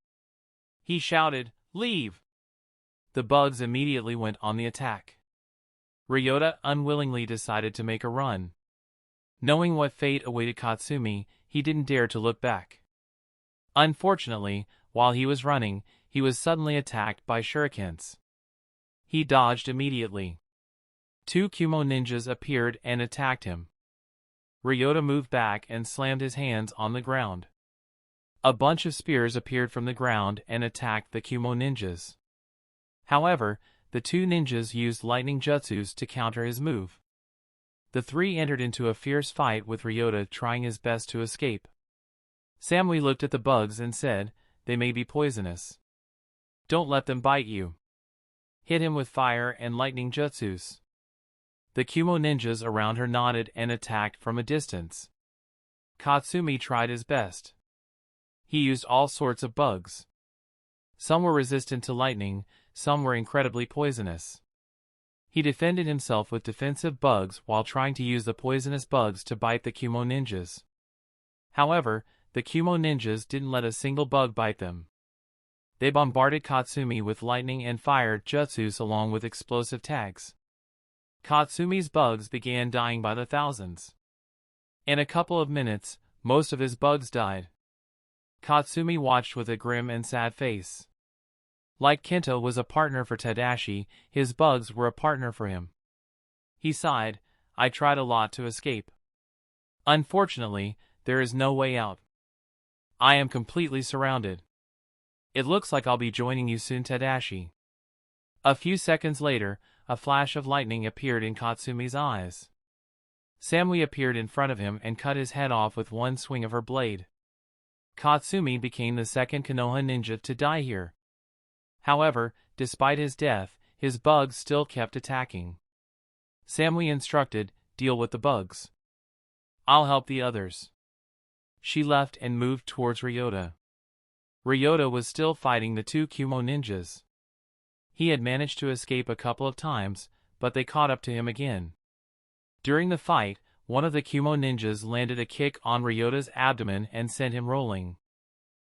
He shouted, "Leave!" The bugs immediately went on the attack. Ryota unwillingly decided to make a run. Knowing what fate awaited Katsumi, he didn't dare to look back. Unfortunately, while he was running, he was suddenly attacked by shurikens. He dodged immediately. 2 Kumo ninjas appeared and attacked him. Ryota moved back and slammed his hands on the ground. A bunch of spears appeared from the ground and attacked the Kumo ninjas. However, the 2 ninjas used lightning jutsus to counter his move. The three entered into a fierce fight with Ryota trying his best to escape. Samui looked at the bugs and said, "They may be poisonous. Don't let them bite you. Hit him with fire and lightning jutsus." The Kumo ninjas around her nodded and attacked from a distance. Katsumi tried his best. He used all sorts of bugs. Some were resistant to lightning, some were incredibly poisonous. He defended himself with defensive bugs while trying to use the poisonous bugs to bite the Kumo ninjas. However, the Kumo ninjas didn't let a single bug bite them. They bombarded Katsumi with lightning and fire jutsus along with explosive tags. Katsumi's bugs began dying by the thousands. In a couple of minutes, most of his bugs died. Katsumi watched with a grim and sad face. Like Kento was a partner for Tadashi, his bugs were a partner for him. He sighed, "I tried a lot to escape. Unfortunately, there is no way out. I am completely surrounded. It looks like I'll be joining you soon, Tadashi." A few seconds later, a flash of lightning appeared in Katsumi's eyes. Samui appeared in front of him and cut his head off with one swing of her blade. Katsumi became the second Konoha ninja to die here. However, despite his death, his bugs still kept attacking. Samui instructed, "Deal with the bugs. I'll help the others." She left and moved towards Ryota. Ryota was still fighting the two Kumo ninjas. He had managed to escape a couple of times, but they caught up to him again. During the fight, one of the Kumo ninjas landed a kick on Ryota's abdomen and sent him rolling.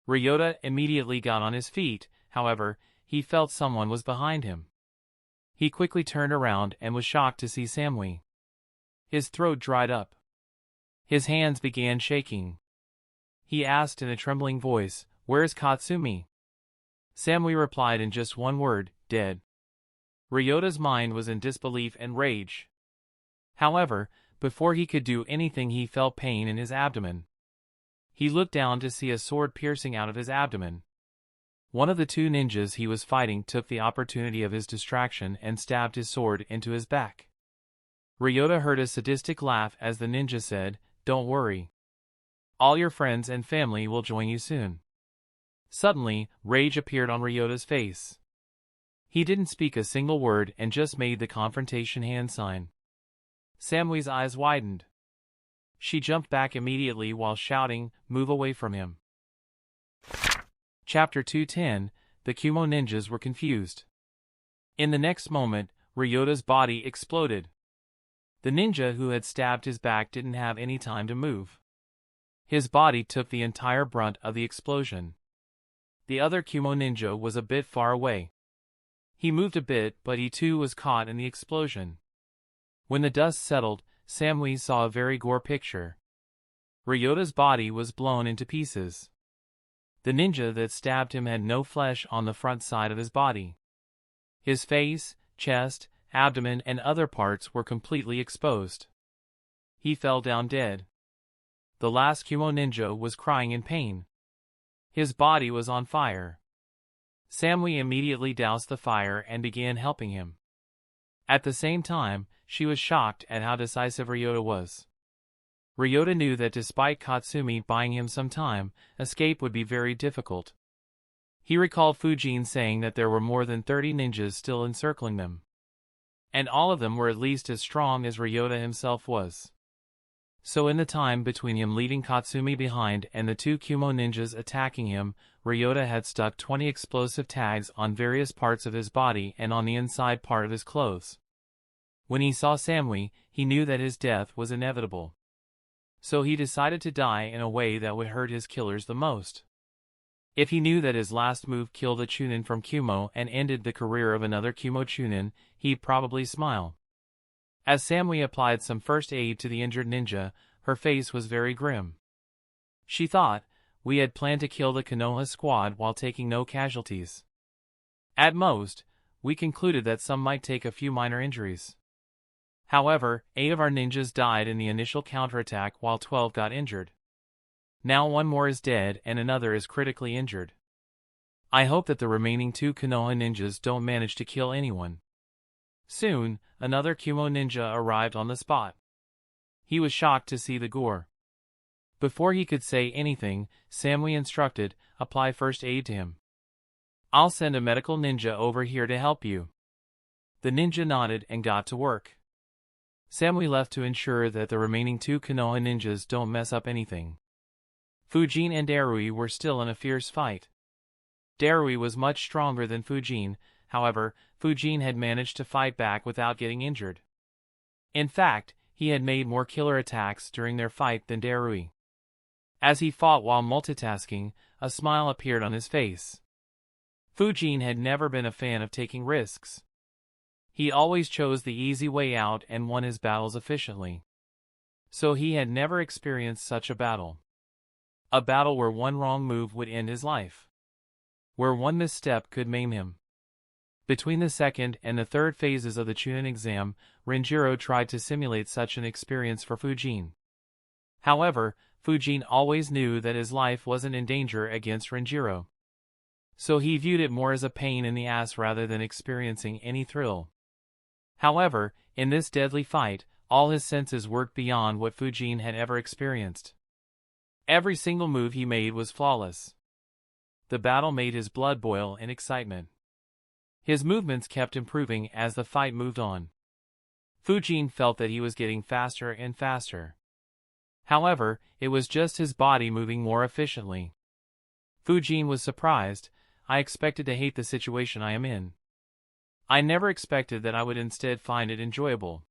Ryota immediately got on his feet, however, he felt someone was behind him. He quickly turned around and was shocked to see Samui. His throat dried up. His hands began shaking. He asked in a trembling voice, "Where's Katsumi?" Samui replied in just one word, "Dead." Ryota's mind was in disbelief and rage. However, before he could do anything he felt pain in his abdomen. He looked down to see a sword piercing out of his abdomen. One of the two ninjas he was fighting took the opportunity of his distraction and stabbed his sword into his back. Ryota heard a sadistic laugh as the ninja said, "Don't worry. All your friends and family will join you soon." Suddenly, rage appeared on Ryota's face. He didn't speak a single word and just made the confrontation hand sign. Samui's eyes widened. She jumped back immediately while shouting, "Move away from him." Chapter 210, The Kumo ninjas were confused. In the next moment, Ryota's body exploded. The ninja who had stabbed his back didn't have any time to move. His body took the entire brunt of the explosion. The other Kumo ninja was a bit far away. He moved a bit, but he too was caught in the explosion. When the dust settled, Samui saw a very gore picture. Ryota's body was blown into pieces. The ninja that stabbed him had no flesh on the front side of his body. His face, chest, abdomen and other parts were completely exposed. He fell down dead. The last Kumo ninja was crying in pain. His body was on fire. Samui immediately doused the fire and began helping him. At the same time, she was shocked at how decisive Ryota was. Ryota knew that despite Katsumi buying him some time, escape would be very difficult. He recalled Fujin saying that there were more than 30 ninjas still encircling them. And all of them were at least as strong as Ryota himself was. So in the time between him leaving Katsumi behind and the two Kumo ninjas attacking him, Ryota had stuck 20 explosive tags on various parts of his body and on the inside part of his clothes. When he saw Samui, he knew that his death was inevitable. So he decided to die in a way that would hurt his killers the most. If he knew that his last move killed a Chunin from Kumo and ended the career of another Kumo Chunin, he'd probably smile. As Samui applied some first aid to the injured ninja, her face was very grim. She thought, "We had planned to kill the Konoha squad while taking no casualties. At most, we concluded that some might take a few minor injuries. However, 8 of our ninjas died in the initial counterattack while 12 got injured. Now one more is dead and another is critically injured. I hope that the remaining 2 Konoha ninjas don't manage to kill anyone." Soon, another Kumo ninja arrived on the spot. He was shocked to see the gore. Before he could say anything, Samui instructed, apply first aid to him. I'll send a medical ninja over here to help you. The ninja nodded and got to work. Samui left to ensure that the remaining 2 Konoha ninjas don't mess up anything. Fujin and Darui were still in a fierce fight. Darui was much stronger than Fujin, however, Fujin had managed to fight back without getting injured. In fact, he had made more killer attacks during their fight than Darui. As he fought while multitasking, a smile appeared on his face. Fujin had never been a fan of taking risks. He always chose the easy way out and won his battles efficiently. So he had never experienced such a battle. A battle where one wrong move would end his life. Where one misstep could maim him. Between the second and the third phases of the Chunin exam, Renjiro tried to simulate such an experience for Fujin. However, Fujin always knew that his life wasn't in danger against Renjiro. So he viewed it more as a pain in the ass rather than experiencing any thrill. However, in this deadly fight, all his senses worked beyond what Fujin had ever experienced. Every single move he made was flawless. The battle made his blood boil in excitement. His movements kept improving as the fight moved on. Fujin felt that he was getting faster and faster. However, it was just his body moving more efficiently. Fujin was surprised. I expected to hate the situation I am in. I never expected that I would instead find it enjoyable.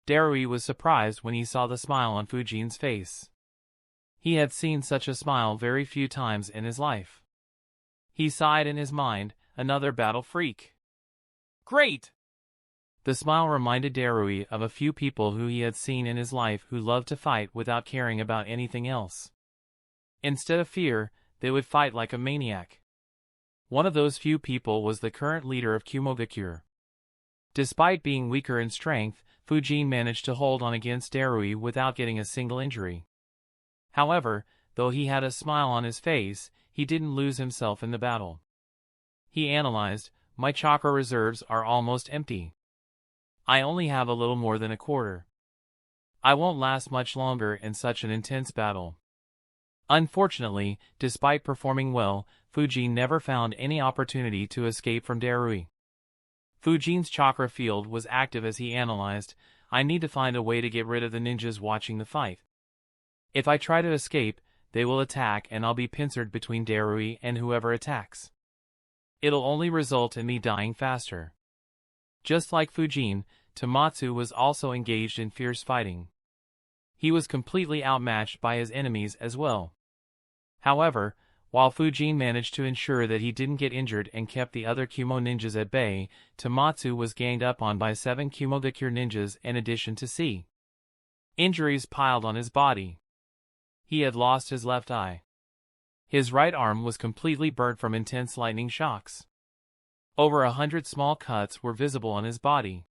Darui was surprised when he saw the smile on Fujin's face. He had seen such a smile very few times in his life. He sighed in his mind, another battle freak. Great! The smile reminded Darui of a few people who he had seen in his life who loved to fight without caring about anything else. Instead of fear, they would fight like a maniac. One of those few people was the current leader of Kumo. Despite being weaker in strength, Fujin managed to hold on against Darui without getting a single injury. However, though he had a smile on his face, he didn't lose himself in the battle. He analyzed, my chakra reserves are almost empty. I only have a little more than a quarter. I won't last much longer in such an intense battle. Unfortunately, despite performing well, Fujin never found any opportunity to escape from Darui. Fujin's chakra field was active as he analyzed, I need to find a way to get rid of the ninjas watching the fight. If I try to escape, they will attack and I'll be pincered between Darui and whoever attacks. It'll only result in me dying faster. Just like Fujin, Tomatsu was also engaged in fierce fighting. He was completely outmatched by his enemies as well. However, while Fujin managed to ensure that he didn't get injured and kept the other Kumo ninjas at bay, Tomatsu was ganged up on by 7 Kumo ninjas in addition to C. Injuries piled on his body. He had lost his left eye. His right arm was completely burnt from intense lightning shocks. Over 100 small cuts were visible on his body.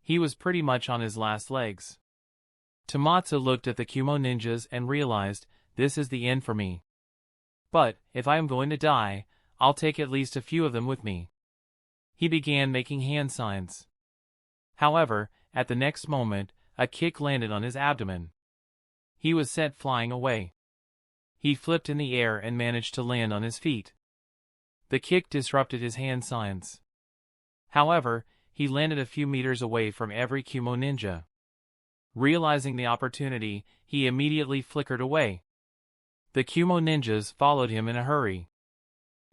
He was pretty much on his last legs. Tomatsu looked at the Kumo ninjas and realized, this is the end for me. But, if I am going to die, I'll take at least a few of them with me. He began making hand signs. However, at the next moment, a kick landed on his abdomen. He was sent flying away. He flipped in the air and managed to land on his feet. The kick disrupted his hand signs. However, he landed a few meters away from every Kumo ninja. Realizing the opportunity, he immediately flickered away. The Kumo ninjas followed him in a hurry.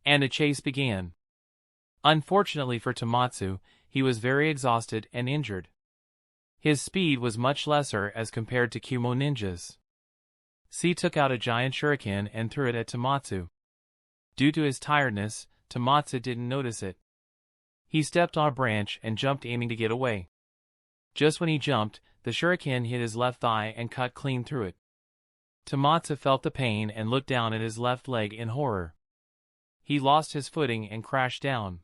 And a chase began. Unfortunately for Tomatsu, he was very exhausted and injured. His speed was much lesser as compared to Kumo ninjas. C took out a giant shuriken and threw it at Tomatsu. Due to his tiredness, Tomatsu didn't notice it. He stepped on a branch and jumped aiming to get away. Just when he jumped, the shuriken hit his left thigh and cut clean through it. Tomatsu felt the pain and looked down at his left leg in horror. He lost his footing and crashed down.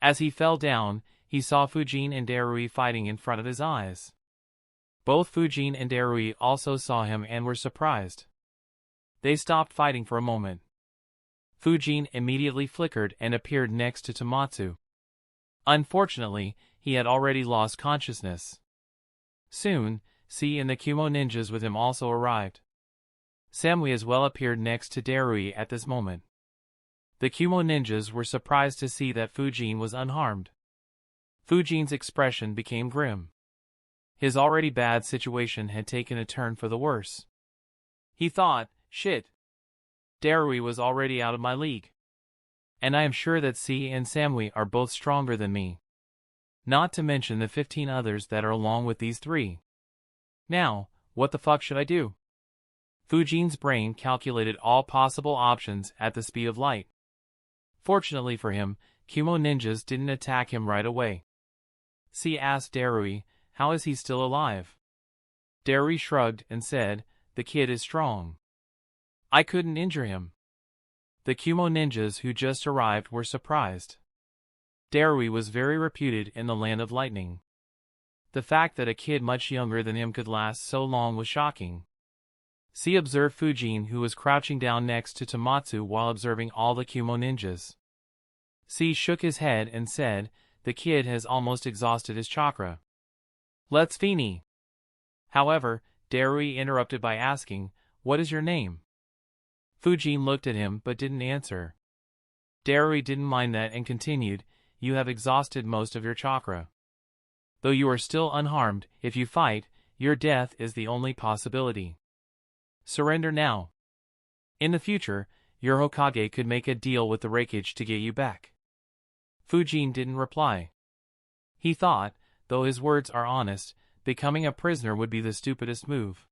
As he fell down, he saw Fujin and Darui fighting in front of his eyes. Both Fujin and Darui also saw him and were surprised. They stopped fighting for a moment. Fujin immediately flickered and appeared next to Tomatsu. Unfortunately, he had already lost consciousness. Soon, C and the Kumo ninjas with him also arrived. Samui as well appeared next to Darui at this moment. The Kumo ninjas were surprised to see that Fujin was unharmed. Fujin's expression became grim. His already bad situation had taken a turn for the worse. He thought, shit. Darui was already out of my league. And I am sure that C and Samui are both stronger than me. Not to mention the 15 others that are along with these three. Now, what the fuck should I do? Fujin's brain calculated all possible options at the speed of light. Fortunately for him, Kumo ninjas didn't attack him right away. C asked Darui, how is he still alive? Darui shrugged and said, the kid is strong. I couldn't injure him. The Kumo ninjas who just arrived were surprised. Darui was very reputed in the land of lightning. The fact that a kid much younger than him could last so long was shocking. C observed Fujin, who was crouching down next to Tomatsu while observing all the Kumo ninjas. C shook his head and said, the kid has almost exhausted his chakra. Let's fini. However, Darui interrupted by asking, what is your name? Fujin looked at him but didn't answer. Darui didn't mind that and continued, you have exhausted most of your chakra. Though you are still unharmed, if you fight, your death is the only possibility. Surrender now. In the future, your Hokage could make a deal with the Raikage to get you back. Fujin didn't reply. He thought, though his words are honest, becoming a prisoner would be the stupidest move.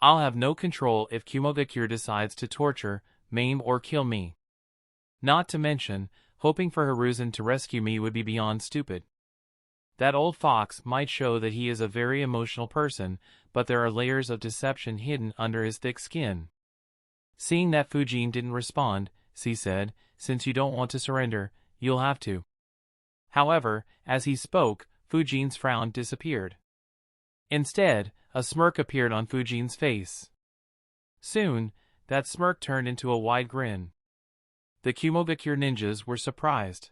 I'll have no control if Kumogakure decides to torture, maim or kill me. Not to mention, hoping for Hiruzen to rescue me would be beyond stupid. That old fox might show that he is a very emotional person, but there are layers of deception hidden under his thick skin. Seeing that Fujin didn't respond, C said, since you don't want to surrender, you'll have to. However, as he spoke, Fujin's frown disappeared. Instead, a smirk appeared on Fujin's face. Soon, that smirk turned into a wide grin. The Kumogakure ninjas were surprised.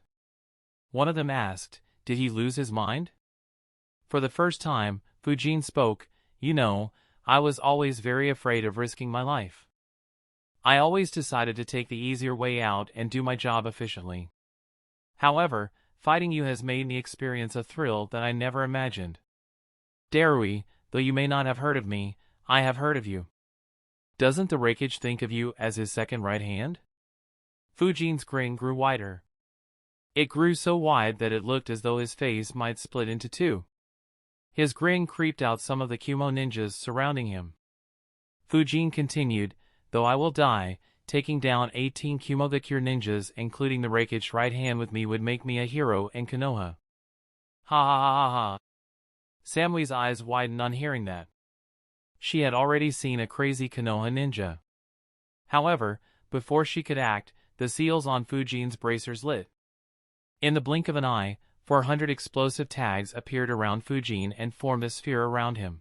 One of them asked, did he lose his mind? For the first time, Fujin spoke, you know, I was always very afraid of risking my life. I always decided to take the easier way out and do my job efficiently. However, fighting you has made me experience a thrill that I never imagined. Darui, though you may not have heard of me, I have heard of you. Doesn't the Raikage think of you as his second right hand? Fujin's grin grew wider. It grew so wide that it looked as though his face might split into two. His grin creeped out some of the Kumo ninjas surrounding him. Fujin continued, though I will die, taking down 18 Kumogakure ninjas including the Raikage right hand with me would make me a hero in Konoha. Ha ha ha ha ha. Samui's eyes widened on hearing that. She had already seen a crazy Konoha ninja. However, before she could act, the seals on Fujin's bracers lit. In the blink of an eye, 400 explosive tags appeared around Fujin and formed a sphere around him.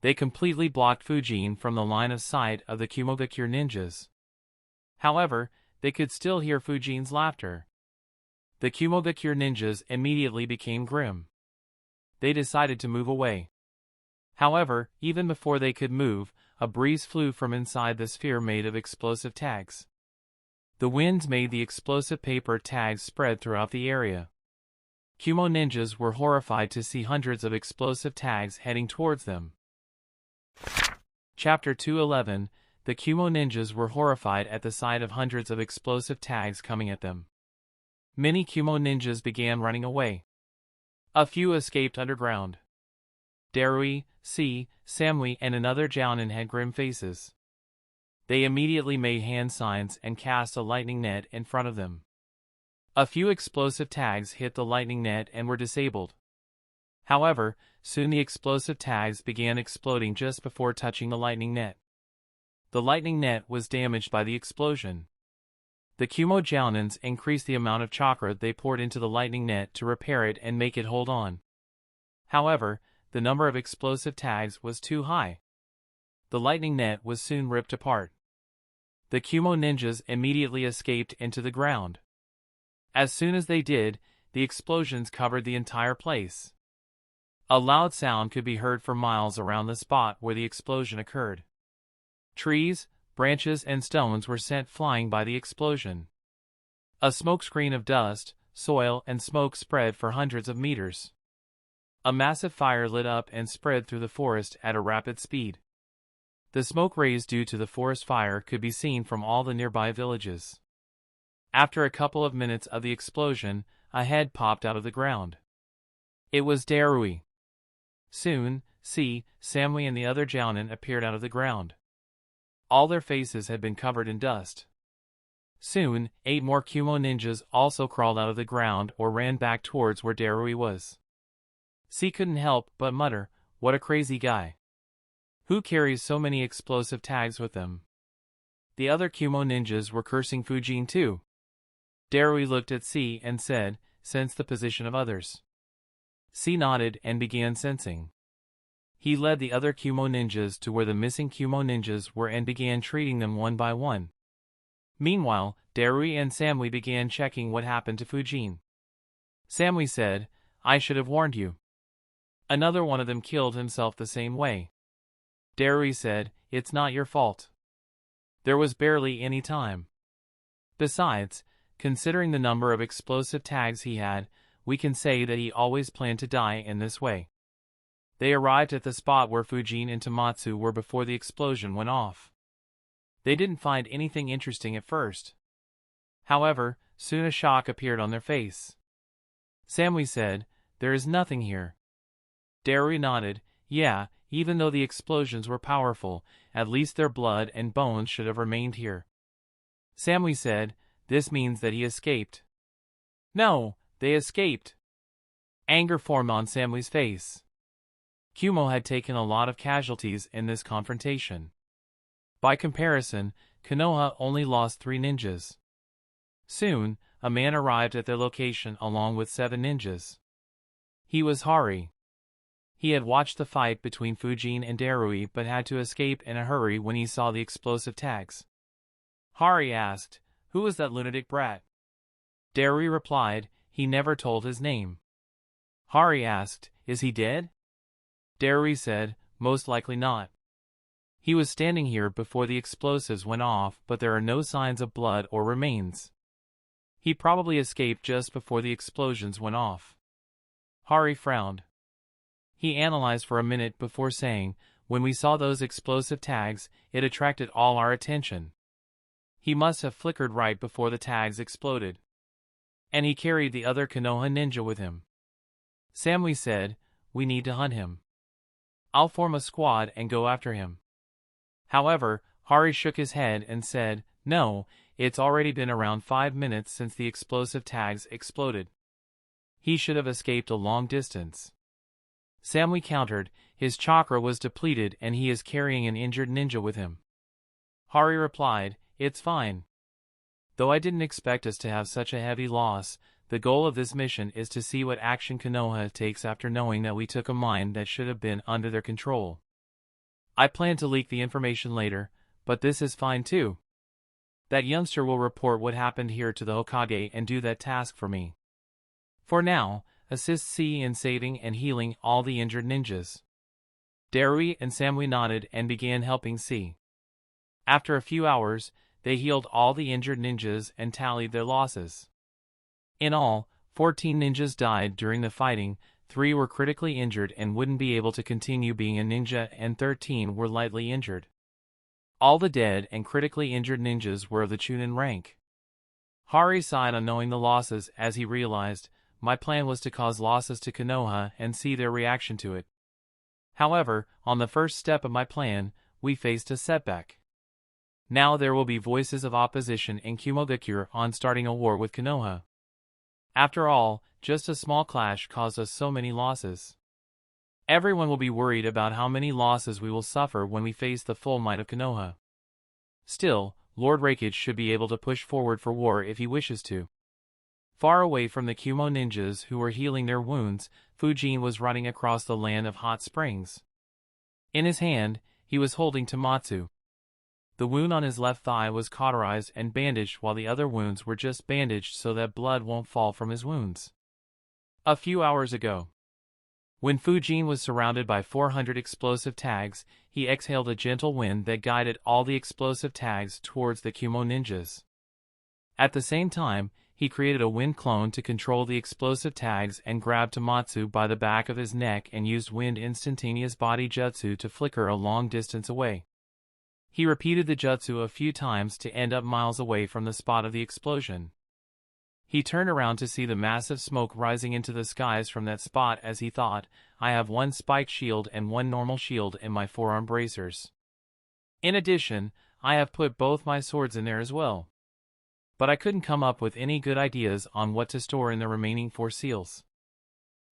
They completely blocked Fujin from the line of sight of the Kumogakure ninjas. However, they could still hear Fujin's laughter. The Kumogakure ninjas immediately became grim. They decided to move away. However, even before they could move, a breeze flew from inside the sphere made of explosive tags. The winds made the explosive paper tags spread throughout the area. Kumo ninjas were horrified to see hundreds of explosive tags heading towards them. Chapter 211, the Kumo ninjas were horrified at the sight of hundreds of explosive tags coming at them. Many Kumo ninjas began running away. A few escaped underground. Darui, C, Samui and another Jounin had grim faces. They immediately made hand signs and cast a lightning net in front of them. A few explosive tags hit the lightning net and were disabled. However, soon the explosive tags began exploding just before touching the lightning net. The lightning net was damaged by the explosion. The Kumo Jounins increased the amount of chakra they poured into the lightning net to repair it and make it hold on. However, the number of explosive tags was too high. The lightning net was soon ripped apart. The Kumo ninjas immediately escaped into the ground. As soon as they did, the explosions covered the entire place. A loud sound could be heard for miles around the spot where the explosion occurred. Trees, branches, and stones were sent flying by the explosion. A smokescreen of dust, soil, and smoke spread for hundreds of meters. A massive fire lit up and spread through the forest at a rapid speed. The smoke rays due to the forest fire could be seen from all the nearby villages. After a couple of minutes of the explosion, a head popped out of the ground. It was Darui. Soon, Samui and the other Jounin appeared out of the ground. All their faces had been covered in dust. Soon, 8 more Kumo ninjas also crawled out of the ground or ran back towards where Darui was. Couldn't help but mutter, "What a crazy guy. Who carries so many explosive tags with them?" The other Kumo ninjas were cursing Fujin too. Darui looked at and said, "Sense the position of others." Nodded and began sensing. He led the other Kumo ninjas to where the missing Kumo ninjas were and began treating them one by one. Meanwhile, Darui and Samui began checking what happened to Fujin. Samui said, "I should have warned you. Another one of them killed himself the same way." Darui said, "It's not your fault. There was barely any time. Besides, considering the number of explosive tags he had, we can say that he always planned to die in this way." They arrived at the spot where Fujin and Tomatsu were before the explosion went off. They didn't find anything interesting at first. However, soon a shock appeared on their face. Samui said, "There is nothing here." Darui nodded, "Yeah, even though the explosions were powerful, at least their blood and bones should have remained here." Samui said, "This means that he escaped." "No, they escaped." Anger formed on Samui's face. Kumo had taken a lot of casualties in this confrontation. By comparison, Konoha only lost 3 ninjas. Soon, a man arrived at their location along with 7 ninjas. He was Hari. He had watched the fight between Fujin and Darui but had to escape in a hurry when he saw the explosive tags. Hari asked, "Who was that lunatic brat?" Darui replied, "He never told his name." Hari asked, "Is he dead?" Darui said, "Most likely not. He was standing here before the explosives went off, but there are no signs of blood or remains. He probably escaped just before the explosions went off." Hari frowned. He analyzed for a minute before saying, "When we saw those explosive tags, it attracted all our attention. He must have flickered right before the tags exploded. And he carried the other Konoha ninja with him." Samui said, "We need to hunt him. I'll form a squad and go after him." However, Hari shook his head and said, "No, it's already been around 5 minutes since the explosive tags exploded. He should have escaped a long distance." Samui countered, "His chakra was depleted and he is carrying an injured ninja with him." Hari replied, "It's fine. Though I didn't expect us to have such a heavy loss, the goal of this mission is to see what action Konoha takes after knowing that we took a mine that should have been under their control. I plan to leak the information later, but this is fine too. That youngster will report what happened here to the Hokage and do that task for me. For now, assist in saving and healing all the injured ninjas." Darui and Samui nodded and began helping After a few hours, they healed all the injured ninjas and tallied their losses. In all, 14 ninjas died during the fighting, 3 were critically injured and wouldn't be able to continue being a ninja, and 13 were lightly injured. All the dead and critically injured ninjas were of the Chunin rank. Hari sighed on knowing the losses as he realized, "My plan was to cause losses to Konoha and see their reaction to it. However, on the first step of my plan, we faced a setback. Now there will be voices of opposition in Kumogakure on starting a war with Konoha. After all, just a small clash caused us so many losses. Everyone will be worried about how many losses we will suffer when we face the full might of Konoha. Still, Lord Raikage should be able to push forward for war if he wishes to." Far away from the Kumo ninjas who were healing their wounds, Fujin was running across the land of hot springs. In his hand, he was holding Tomatsu. The wound on his left thigh was cauterized and bandaged, while the other wounds were just bandaged so that blood won't fall from his wounds. A few hours ago, When Fujin was surrounded by 400 explosive tags, he exhaled a gentle wind that guided all the explosive tags towards the Kumo ninjas. At the same time, he created a wind clone to control the explosive tags and grabbed Tamatsu by the back of his neck and used wind instantaneous body jutsu to flicker a long distance away. He repeated the jutsu a few times to end up miles away from the spot of the explosion. He turned around to see the massive smoke rising into the skies from that spot as he thought, I have one spiked shield and one normal shield in my forearm bracers. In addition, I have put both my swords in there as well. But I couldn't come up with any good ideas on what to store in the remaining 4 seals.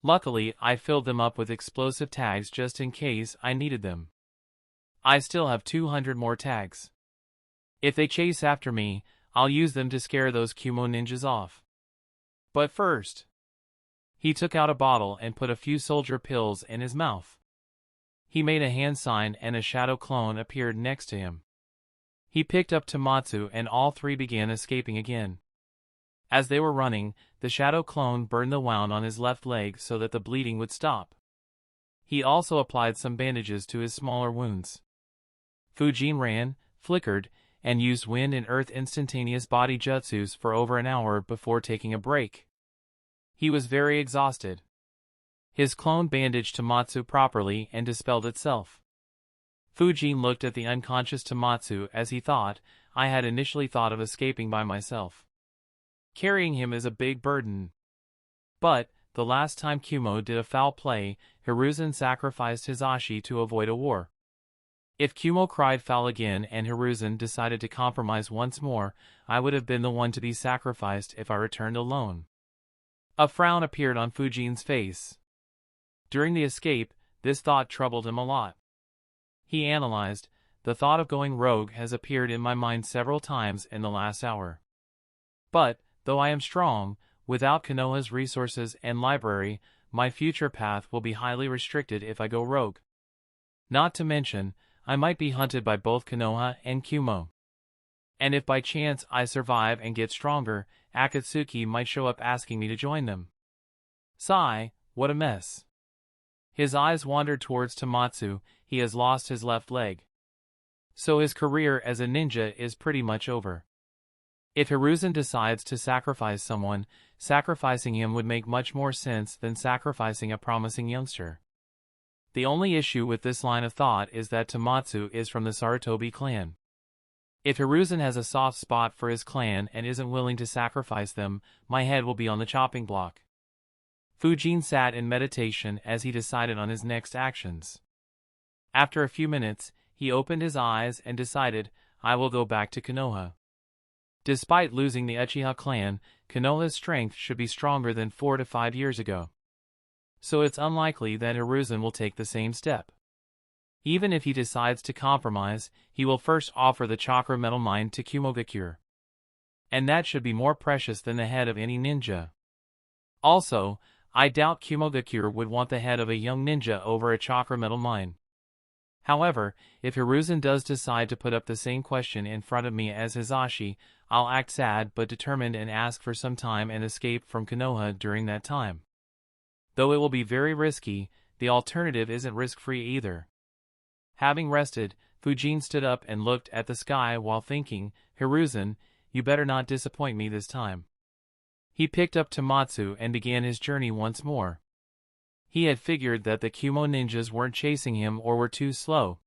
Luckily, I filled them up with explosive tags just in case I needed them. I still have 200 more tags. If they chase after me, I'll use them to scare those Kumo ninjas off. But first, he took out a bottle and put a few soldier pills in his mouth. He made a hand sign and a shadow clone appeared next to him. He picked up Tamatsu and all 3 began escaping again. As they were running, the shadow clone burned the wound on his left leg so that the bleeding would stop. He also applied some bandages to his smaller wounds. Fujin ran, flickered, and used wind and earth instantaneous body jutsus for over an hour before taking a break. He was very exhausted. His clone bandaged Tamatsu properly and dispelled itself. Fujin looked at the unconscious Tamatsu as he thought, I had initially thought of escaping by myself. Carrying him is a big burden. But, the last time Kumo did a foul play, Hiruzen sacrificed Hisashi to avoid a war. If Kumo cried foul again and Hiruzen decided to compromise once more, I would have been the one to be sacrificed if I returned alone. A frown appeared on Fujin's face. During the escape, this thought troubled him a lot. He analyzed, the thought of going rogue has appeared in my mind several times in the last hour. But, though I am strong, without Konoha's resources and library, my future path will be highly restricted if I go rogue. Not to mention, I might be hunted by both Konoha and Kumo. And if by chance I survive and get stronger, Akatsuki might show up asking me to join them. Sigh, what a mess. His eyes wandered towards Tamatsu, he has lost his left leg. So his career as a ninja is pretty much over. If Hiruzen decides to sacrifice someone, sacrificing him would make much more sense than sacrificing a promising youngster. The only issue with this line of thought is that Tamatsu is from the Sarutobi clan. If Hiruzen has a soft spot for his clan and isn't willing to sacrifice them, my head will be on the chopping block. Fujin sat in meditation as he decided on his next actions. After a few minutes, he opened his eyes and decided, I will go back to Konoha. Despite losing the Uchiha clan, Konoha's strength should be stronger than 4 to 5 years ago. So it's unlikely that Hiruzen will take the same step. Even if he decides to compromise, he will first offer the chakra metal mine to Kumogakure. And that should be more precious than the head of any ninja. Also, I doubt Kumogakure would want the head of a young ninja over a chakra metal mine. However, if Hiruzen does decide to put up the same question in front of me as Hisashi, I'll act sad but determined and ask for some time and escape from Konoha during that time. Though it will be very risky, the alternative isn't risk-free either. Having rested, Fujin stood up and looked at the sky while thinking, Hiruzen, you better not disappoint me this time. He picked up Tamatsu and began his journey once more. He had figured that the Kumo ninjas weren't chasing him or were too slow.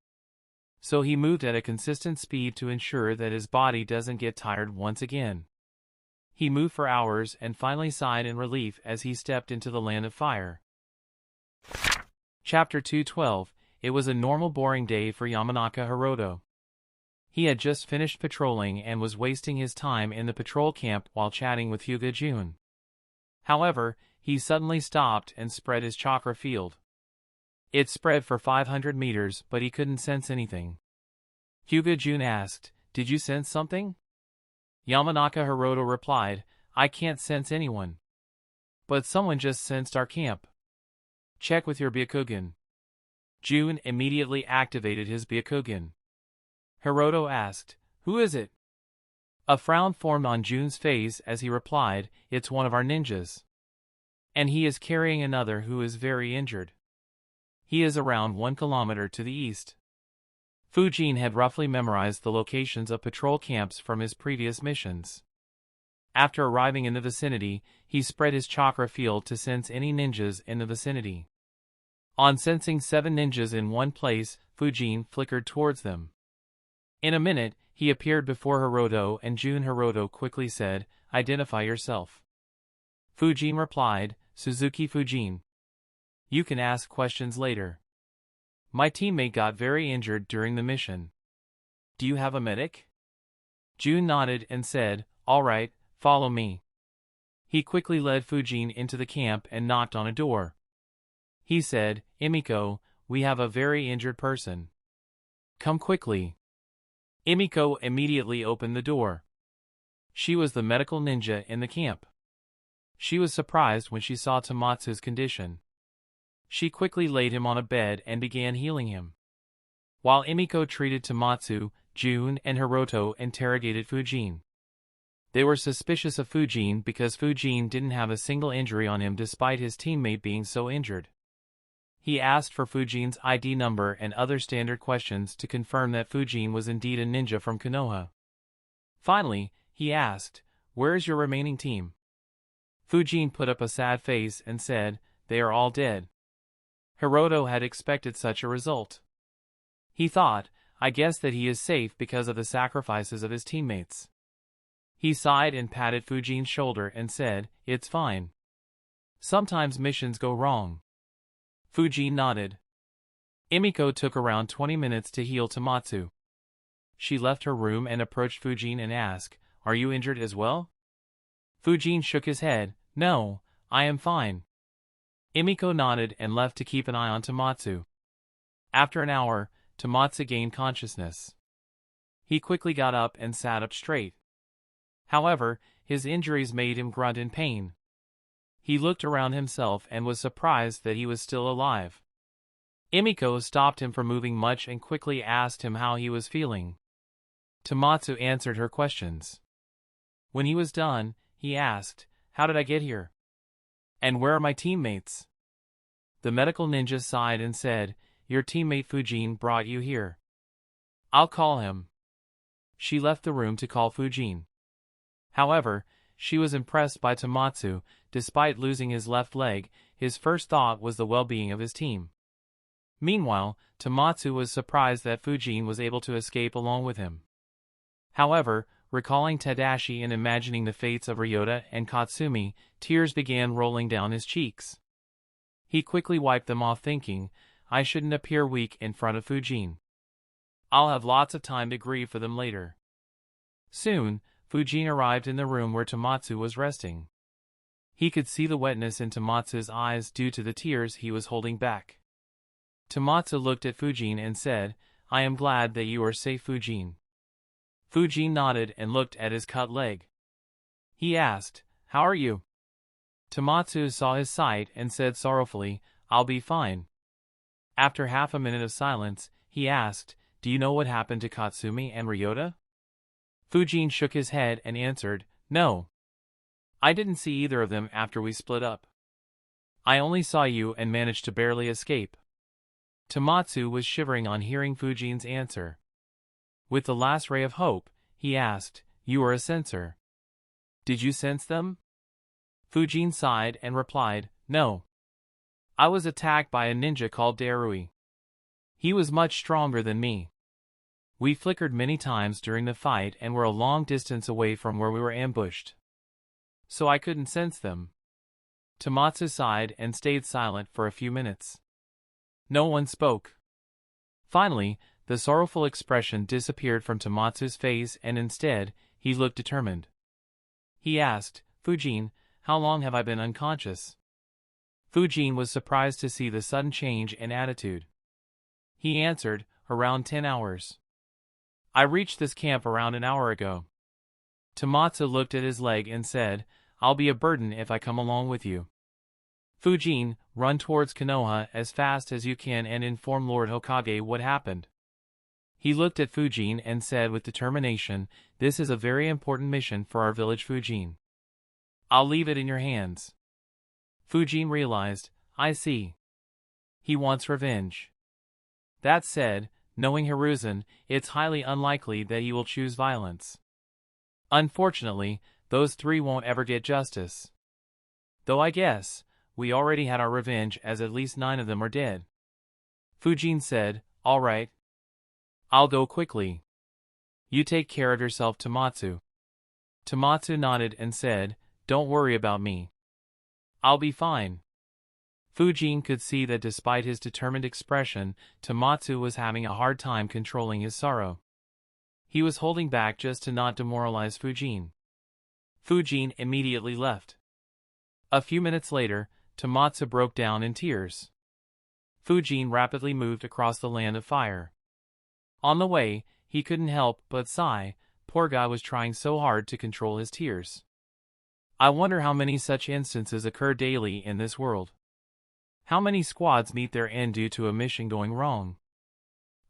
So he moved at a consistent speed to ensure that his body doesn't get tired once again. He moved for hours and finally sighed in relief as he stepped into the land of fire. Chapter 212. It was a normal boring day for Yamanaka Hiroto. He had just finished patrolling and was wasting his time in the patrol camp while chatting with Hyuga Jun. However, he suddenly stopped and spread his chakra field. It spread for 500 meters, but he couldn't sense anything. Hyuga Jun asked, "Did you sense something?" Yamanaka Hiroto replied, "I can't sense anyone. But someone just sensed our camp. Check with your Byakugan." Jun immediately activated his Byakugan. Hiroto asked, "Who is it?" A frown formed on Jun's face as he replied, "It's one of our ninjas. And he is carrying another who is very injured." He is around 1 kilometer to the east. Fujin had roughly memorized the locations of patrol camps from his previous missions. After arriving in the vicinity, he spread his chakra field to sense any ninjas in the vicinity. On sensing 7 ninjas in one place, Fujin flickered towards them. In a minute, he appeared before Hiroto and Jun. Hiroto quickly said, "Identify yourself." Fujin replied, "Suzuki Fujin. You can ask questions later. My teammate got very injured during the mission. Do you have a medic?" Jun nodded and said, "All right, follow me." He quickly led Fujin into the camp and knocked on a door. He said, "Emiko, we have a very injured person. Come quickly." Emiko immediately opened the door. She was the medical ninja in the camp. She was surprised when she saw Tamatsu's condition. She quickly laid him on a bed and began healing him. While Emiko treated Tamatsu, Jun and Hiroto interrogated Fujin. They were suspicious of Fujin because Fujin didn't have a single injury on him despite his teammate being so injured. He asked for Fujin's ID number and other standard questions to confirm that Fujin was indeed a ninja from Konoha. Finally, he asked, "Where is your remaining team?" Fujin put up a sad face and said, "They are all dead." Hiroto had expected such a result. He thought, "I guess that he is safe because of the sacrifices of his teammates." He sighed and patted Fujin's shoulder and said, "It's fine. Sometimes missions go wrong." Fujin nodded. Emiko took around 20 minutes to heal Tamatsu. She left her room and approached Fujin and asked, "Are you injured as well?" Fujin shook his head, "No, I am fine." Emiko nodded and left to keep an eye on Tamatsu. After an hour, Tamatsu gained consciousness. He quickly got up and sat up straight. However, his injuries made him grunt in pain. He looked around himself and was surprised that he was still alive. Emiko stopped him from moving much and quickly asked him how he was feeling. Tamatsu answered her questions. When he was done, he asked, "How did I get here? And where are my teammates?" The medical ninja sighed and said, "Your teammate Fujin brought you here. I'll call him." She left the room to call Fujin. However, she was impressed by Tamatsu. Despite losing his left leg, his first thought was the well-being of his team. Meanwhile, Tamatsu was surprised that Fujin was able to escape along with him. However, recalling Tadashi and imagining the fates of Ryota and Katsumi, tears began rolling down his cheeks. He quickly wiped them off thinking, "I shouldn't appear weak in front of Fujin. I'll have lots of time to grieve for them later." Soon, Fujin arrived in the room where Tamatsu was resting. He could see the wetness in Tamatsu's eyes due to the tears he was holding back. Tamatsu looked at Fujin and said, "I am glad that you are safe, Fujin." Fujin nodded and looked at his cut leg. He asked, "How are you?" Tamatsu saw his sight and said sorrowfully, "I'll be fine." After half a minute of silence, he asked, "Do you know what happened to Katsumi and Ryota?" Fujin shook his head and answered, "No. I didn't see either of them after we split up. I only saw you and managed to barely escape." Tamatsu was shivering on hearing Fujin's answer. With the last ray of hope, he asked, "You are a sensor. Did you sense them?" Fujin sighed and replied, "No. I was attacked by a ninja called Darui. He was much stronger than me. We flickered many times during the fight and were a long distance away from where we were ambushed. So I couldn't sense them." Tamatsu sighed and stayed silent for a few minutes. No one spoke. Finally, the sorrowful expression disappeared from Tamatsu's face and instead, he looked determined. He asked, "Fujin, how long have I been unconscious?" Fujin was surprised to see the sudden change in attitude. He answered, "Around 10 hours. I reached this camp around an hour ago." Tamatsu looked at his leg and said, "I'll be a burden if I come along with you. Fujin, run towards Konoha as fast as you can and inform Lord Hokage what happened." He looked at Fujin and said with determination, "This is a very important mission for our village, Fujin. I'll leave it in your hands." Fujin realized, "I see. He wants revenge. That said, knowing Hiruzen, it's highly unlikely that he will choose violence. Unfortunately, those three won't ever get justice. Though I guess, we already had our revenge as at least 9 of them are dead. Fujin said, "All right. I'll go quickly. You take care of yourself, Tomatsu." Tomatsu nodded and said, "Don't worry about me. I'll be fine." Fujin could see that despite his determined expression, Tomatsu was having a hard time controlling his sorrow. He was holding back just to not demoralize Fujin. Fujin immediately left. A few minutes later, Tomatsu broke down in tears. Fujin rapidly moved across the land of fire. On the way, he couldn't help but sigh. Poor guy was trying so hard to control his tears. I wonder how many such instances occur daily in this world. How many squads meet their end due to a mission going wrong?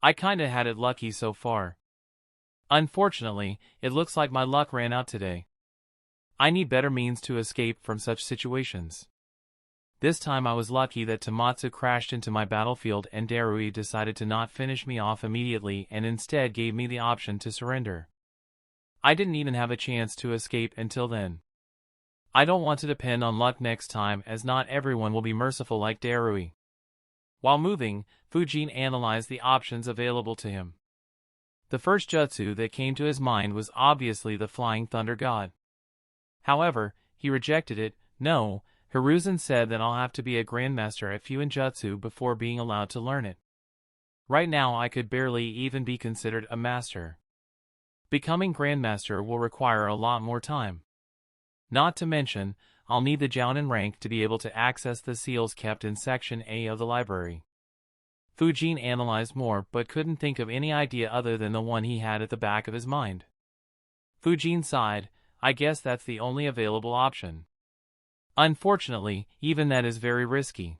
I kinda had it lucky so far. Unfortunately, it looks like my luck ran out today. I need better means to escape from such situations. This time I was lucky that Tomatsu crashed into my battlefield and Darui decided to not finish me off immediately and instead gave me the option to surrender. I didn't even have a chance to escape until then. I don't want to depend on luck next time, as not everyone will be merciful like Darui. While moving, Fujin analyzed the options available to him. The first jutsu that came to his mind was obviously the Flying Thunder God. However, he rejected it. No, Hiruzen said that I'll have to be a grandmaster at Fuinjutsu before being allowed to learn it. Right now I could barely even be considered a master. Becoming grandmaster will require a lot more time. Not to mention, I'll need the Jounin rank to be able to access the seals kept in Section A of the library. Fujin analyzed more but couldn't think of any idea other than the one he had at the back of his mind. Fujin sighed. I guess that's the only available option. Unfortunately, even that is very risky.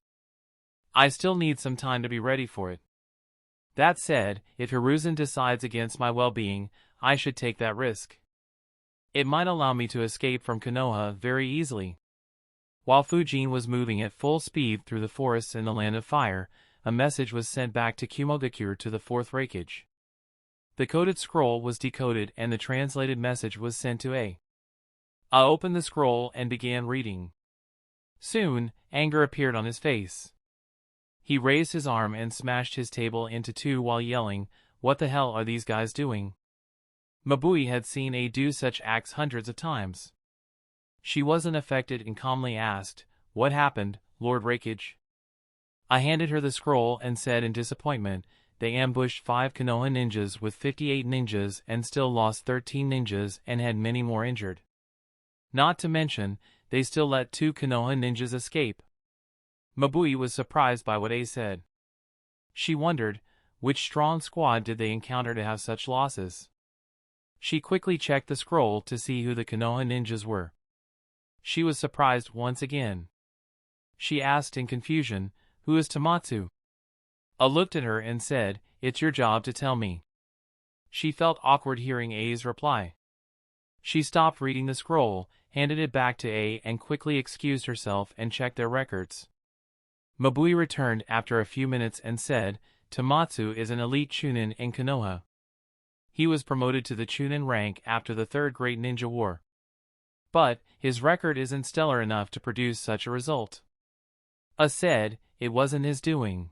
I still need some time to be ready for it. That said, if Hiruzen decides against my well-being, I should take that risk. It might allow me to escape from Konoha very easily. While Fujin was moving at full speed through the forests in the Land of Fire, a message was sent back to Kumogakure to the 4th Reikage. The coded scroll was decoded and the translated message was sent to A. I opened the scroll and began reading. Soon, anger appeared on his face. He raised his arm and smashed his table into 2 while yelling, "What the hell are these guys doing?" Mabui had seen A do such acts hundreds of times. She wasn't affected and calmly asked, "What happened, Lord Reikage?" I handed her the scroll and said in disappointment, "They ambushed 5 Konoha ninjas with 58 ninjas and still lost 13 ninjas and had many more injured. Not to mention, they still let 2 Konoha ninjas escape." Mabui was surprised by what A said. She wondered, which strong squad did they encounter to have such losses? She quickly checked the scroll to see who the Konoha ninjas were. She was surprised once again. She asked in confusion, "Who is Tomatsu?" A looked at her and said, "It's your job to tell me." She felt awkward hearing A's reply. She stopped reading the scroll, handed it back to A and quickly excused herself and checked their records. Mabui returned after a few minutes and said, "Tomatsu is an elite Chunin in Konoha. He was promoted to the Chunin rank after the 3rd Great Ninja War. But, his record isn't stellar enough to produce such a result." A said, "It wasn't his doing."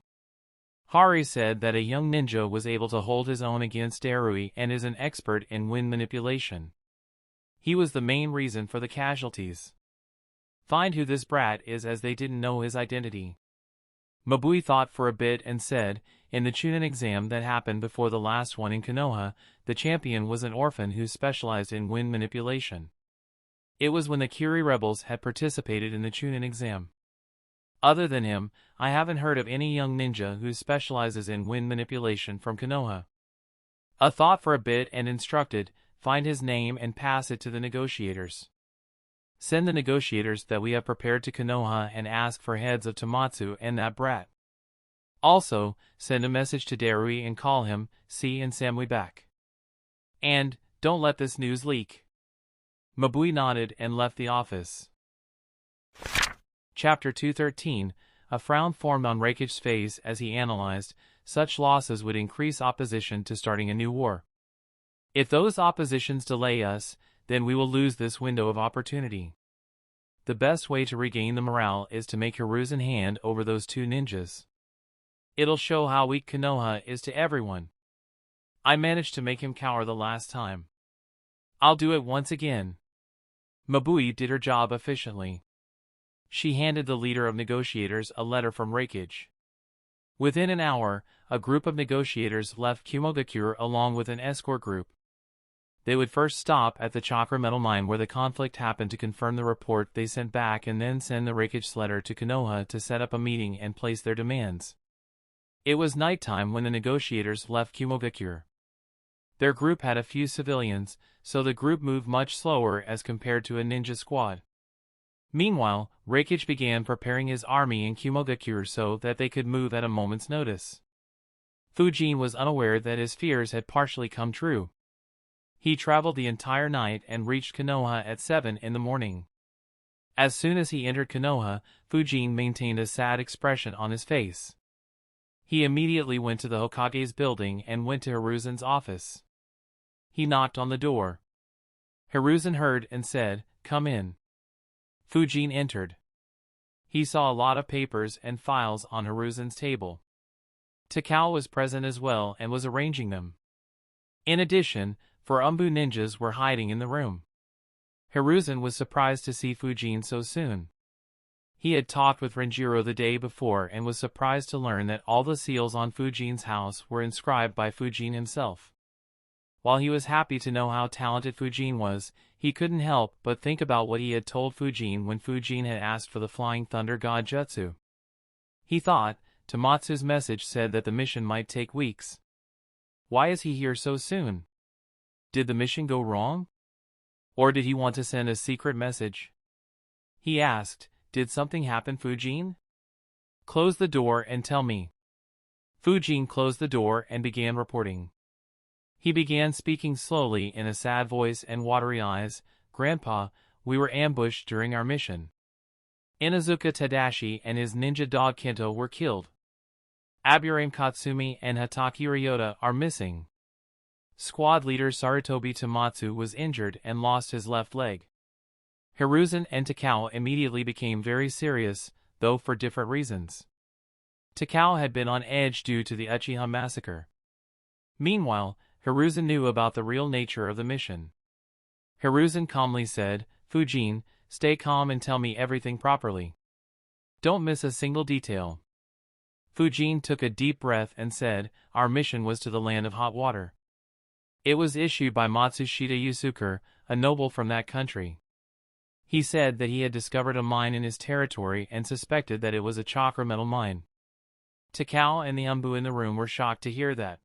Hari said that a young ninja was able to hold his own against Darui and is an expert in wind manipulation. He was the main reason for the casualties. Find who this brat is, as they didn't know his identity. Mabui thought for a bit and said, "In the Chunin exam that happened before the last one in Konoha, the champion was an orphan who specialized in wind manipulation. It was when the Kiri rebels had participated in the Chunin exam. Other than him, I haven't heard of any young ninja who specializes in wind manipulation from Konoha." A thought for a bit and instructed, "Find his name and pass it to the negotiators. Send the negotiators that we have prepared to Konoha and ask for heads of Tomatsu and that brat. Also, send a message to Darui and call him, see and Samui back. And, don't let this news leak." Mabui nodded and left the office. Chapter 213, A frown formed on Rakich's face as he analyzed, such losses would increase opposition to starting a new war. If those oppositions delay us, then we will lose this window of opportunity. The best way to regain the morale is to make Hiruzen hand over those two ninjas. It'll show how weak Konoha is to everyone. I managed to make him cower the last time. I'll do it once again. Mabui did her job efficiently. She handed the leader of negotiators a letter from Rakich. Within an hour, a group of negotiators left Kumogakure along with an escort group. They would first stop at the chakra metal mine where the conflict happened to confirm the report they sent back and then send the Rakich's letter to Konoha to set up a meeting and place their demands. It was nighttime when the negotiators left Kumogakure. Their group had a few civilians, so the group moved much slower as compared to a ninja squad. Meanwhile, Rakich began preparing his army in Kumogakure so that they could move at a moment's notice. Fujin was unaware that his fears had partially come true. He traveled the entire night and reached Konoha at 7 in the morning. As soon as he entered Konoha, Fujin maintained a sad expression on his face. He immediately went to the Hokage's building and went to Hiruzen's office. He knocked on the door. Hiruzen heard and said, "Come in." Fujin entered. He saw a lot of papers and files on Hiruzen's table. Takao was present as well and was arranging them. In addition, 4 Umbu ninjas were hiding in the room. Hiruzen was surprised to see Fujin so soon. He had talked with Renjiro the day before and was surprised to learn that all the seals on Fujin's house were inscribed by Fujin himself. While he was happy to know how talented Fujin was, he couldn't help but think about what he had told Fujin when Fujin had asked for the Flying Thunder God Jutsu. He thought, Tamatsu's message said that the mission might take weeks. Why is he here so soon? Did the mission go wrong? Or did he want to send a secret message? He asked, "Did something happen, Fujin? Close the door and tell me." Fujin closed the door and began reporting. He began speaking slowly in a sad voice and watery eyes. "Grandpa, we were ambushed during our mission. Inazuka Tadashi and his ninja dog Kento were killed. Aburame Katsumi and Hatake Ryota are missing. Squad leader Sarutobi Tamatsu was injured and lost his left leg." Hiruzen and Takao immediately became very serious, though for different reasons. Takao had been on edge due to the Uchiha massacre. Meanwhile, Hiruzen knew about the real nature of the mission. Hiruzen calmly said, "Fujin, stay calm and tell me everything properly. Don't miss a single detail." Fujin took a deep breath and said, "Our mission was to the land of hot water. It was issued by Matsushita Yusuke, a noble from that country. He said that he had discovered a mine in his territory and suspected that it was a chakra metal mine." Takao and the Umbu in the room were shocked to hear that.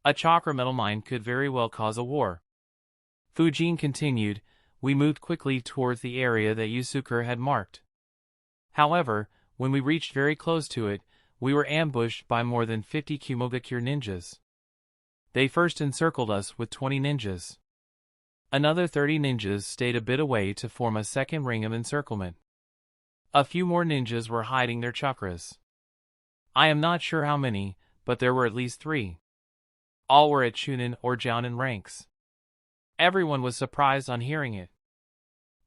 A chakra metal mine could very well cause a war. Fujin continued, "We moved quickly towards the area that Yusuke had marked. However, when we reached very close to it, we were ambushed by more than 50 Kumogakure ninjas. They first encircled us with 20 ninjas. Another 30 ninjas stayed a bit away to form a second ring of encirclement. A few more ninjas were hiding their chakras. I am not sure how many, but there were at least 3. All were at Chunin or Jounin ranks." Everyone was surprised on hearing it.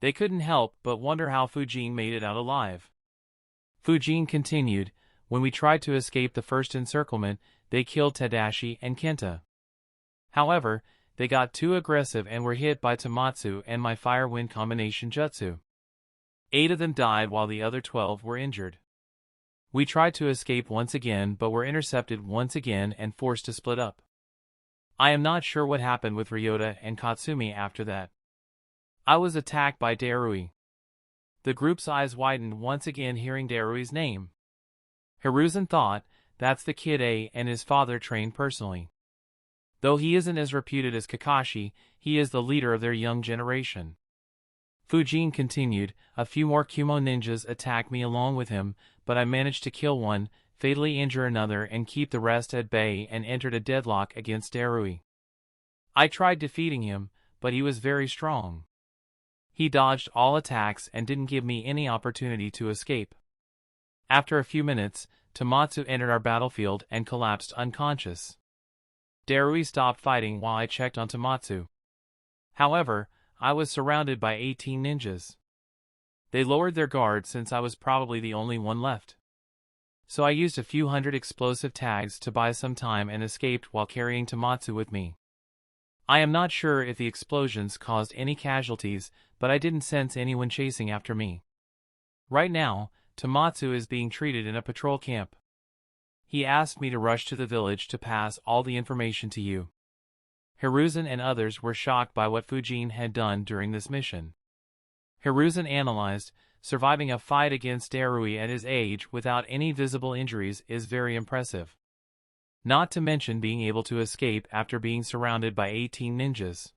They couldn't help but wonder how Fujin made it out alive. Fujin continued, "When we tried to escape the first encirclement, they killed Tadashi and Kenta. However, they got too aggressive and were hit by Tamatsu and my fire-wind combination jutsu. 8 of them died while the other 12 were injured. We tried to escape once again but were intercepted once again and forced to split up. I am not sure what happened with Ryota and Katsumi after that. I was attacked by Darui." The group's eyes widened once again hearing Darui's name. Hiruzen thought, that's the kid A and his father trained personally. Though he isn't as reputed as Kakashi, he is the leader of their young generation. Fujin continued, "A few more Kumo ninjas attacked me along with him, but I managed to kill one, fatally injure another and keep the rest at bay and entered a deadlock against Darui. I tried defeating him, but he was very strong. He dodged all attacks and didn't give me any opportunity to escape. After a few minutes, Tomatsu entered our battlefield and collapsed unconscious. Darui stopped fighting while I checked on Tomatsu. However, I was surrounded by 18 ninjas. They lowered their guard since I was probably the only one left. So I used a few hundred explosive tags to buy some time and escaped while carrying Tomatsu with me. I am not sure if the explosions caused any casualties, but I didn't sense anyone chasing after me. Right now, Tomatsu is being treated in a patrol camp. He asked me to rush to the village to pass all the information to you. Hiruzen and others were shocked by what Fujin had done during this mission. Hiruzen analyzed, surviving a fight against Darui at his age without any visible injuries is very impressive. Not to mention being able to escape after being surrounded by 18 ninjas.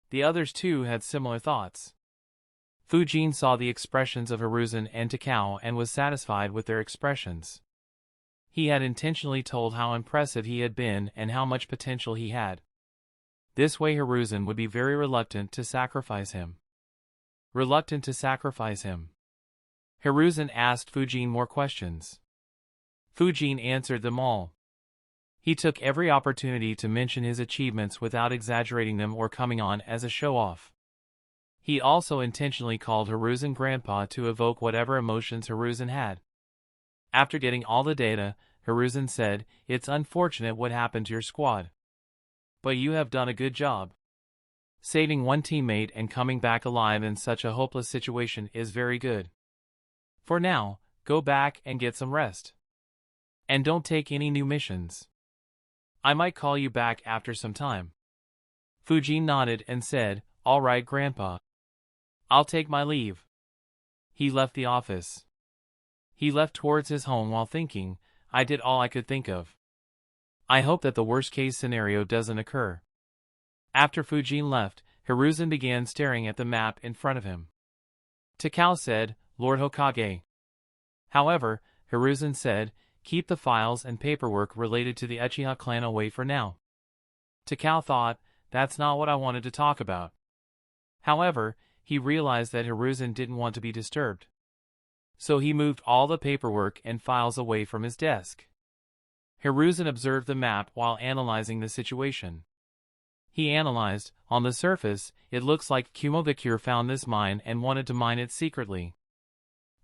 The others too had similar thoughts. Fujin saw the expressions of Hiruzen and Takao and was satisfied with their expressions. He had intentionally told how impressive he had been and how much potential he had. This way Hiruzen would be very reluctant to sacrifice him. Reluctant to sacrifice him. Hiruzen asked Fujin more questions. Fujin answered them all. He took every opportunity to mention his achievements without exaggerating them or coming on as a show-off. He also intentionally called Hiruzen Grandpa to evoke whatever emotions Hiruzen had. After getting all the data, Hiruzen said, "It's unfortunate what happened to your squad. But you have done a good job. Saving one teammate and coming back alive in such a hopeless situation is very good. For now, go back and get some rest. And don't take any new missions. I might call you back after some time." Fujin nodded and said, "All right, Grandpa. I'll take my leave." He left the office. He left towards his home while thinking, I did all I could think of. I hope that the worst-case scenario doesn't occur. After Fujin left, Hiruzen began staring at the map in front of him. Takao said, "Lord Hokage." However, Hiruzen said, "Keep the files and paperwork related to the Uchiha clan away for now." Takao thought, that's not what I wanted to talk about. However, he realized that Hiruzen didn't want to be disturbed. So he moved all the paperwork and files away from his desk. Hiruzen observed the map while analyzing the situation. He analyzed, on the surface, it looks like Kumo found this mine and wanted to mine it secretly.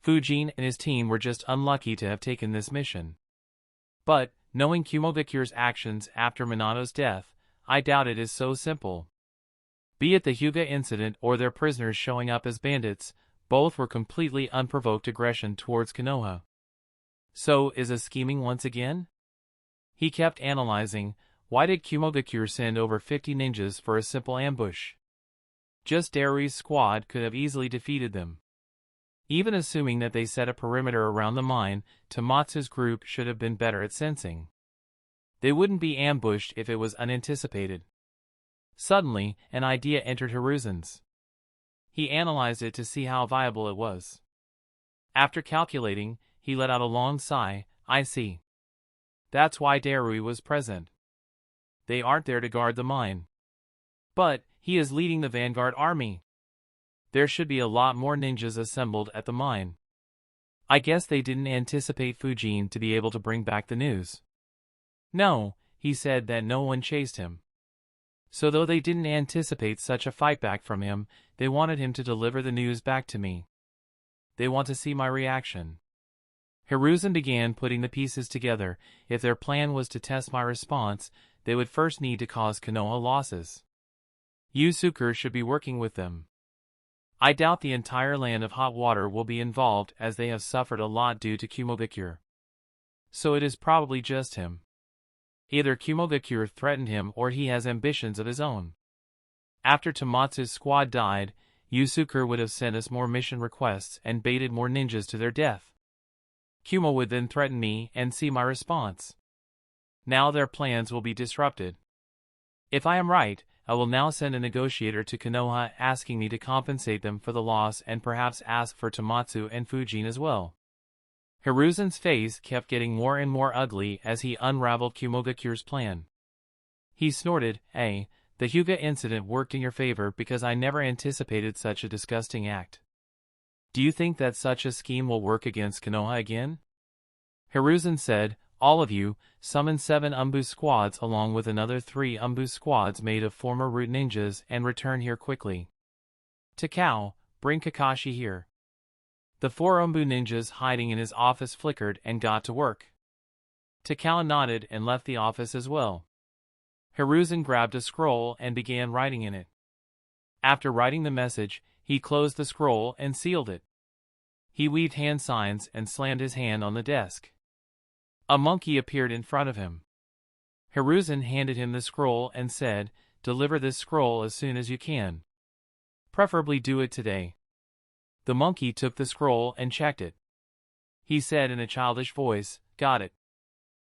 Fujin and his team were just unlucky to have taken this mission. But, knowing Kumo's actions after Minato's death, I doubt it is so simple. Be it the Hyuga incident or their prisoners showing up as bandits, both were completely unprovoked aggression towards Konoha. So, is a scheming once again? He kept analyzing, why did Kumo send over 50 ninjas for a simple ambush? Just Darui's squad could have easily defeated them. Even assuming that they set a perimeter around the mine, Tomatsu's group should have been better at sensing. They wouldn't be ambushed if it was unanticipated. Suddenly, an idea entered Hiruzen's. He analyzed it to see how viable it was. After calculating, he let out a long sigh. I see. That's why Darui was present. They aren't there to guard the mine. But, he is leading the vanguard army. There should be a lot more ninjas assembled at the mine. I guess they didn't anticipate Fujin to be able to bring back the news. No, he said that no one chased him. So though they didn't anticipate such a fight back from him, they wanted him to deliver the news back to me. They want to see my reaction. Hiruzen began putting the pieces together. If their plan was to test my response, they would first need to cause Konoha losses. Yusuke should be working with them. I doubt the entire land of hot water will be involved as they have suffered a lot due to Kumo. So it is probably just him. Either Kumo threatened him or he has ambitions of his own. After Tomatsu's squad died, Yusuke would have sent us more mission requests and baited more ninjas to their death. Kumo would then threaten me and see my response. Now their plans will be disrupted. If I am right, I will now send a negotiator to Konoha asking me to compensate them for the loss and perhaps ask for Tomatsu and Fujin as well. Hiruzen's face kept getting more and more ugly as he unraveled Kumo's plan. He snorted, the Hyuga incident worked in your favor because I never anticipated such a disgusting act. Do you think that such a scheme will work against Konoha again? Hiruzen said, all of you, summon 7 Umbu squads along with another 3 Umbu squads made of former root ninjas and return here quickly. Takao, bring Kakashi here. The 4 Umbu ninjas hiding in his office flickered and got to work. Takao nodded and left the office as well. Hiruzen grabbed a scroll and began writing in it. After writing the message, he closed the scroll and sealed it. He weaved hand signs and slammed his hand on the desk. A monkey appeared in front of him. Hiruzen handed him the scroll and said, deliver this scroll as soon as you can. Preferably do it today. The monkey took the scroll and checked it. He said in a childish voice, got it.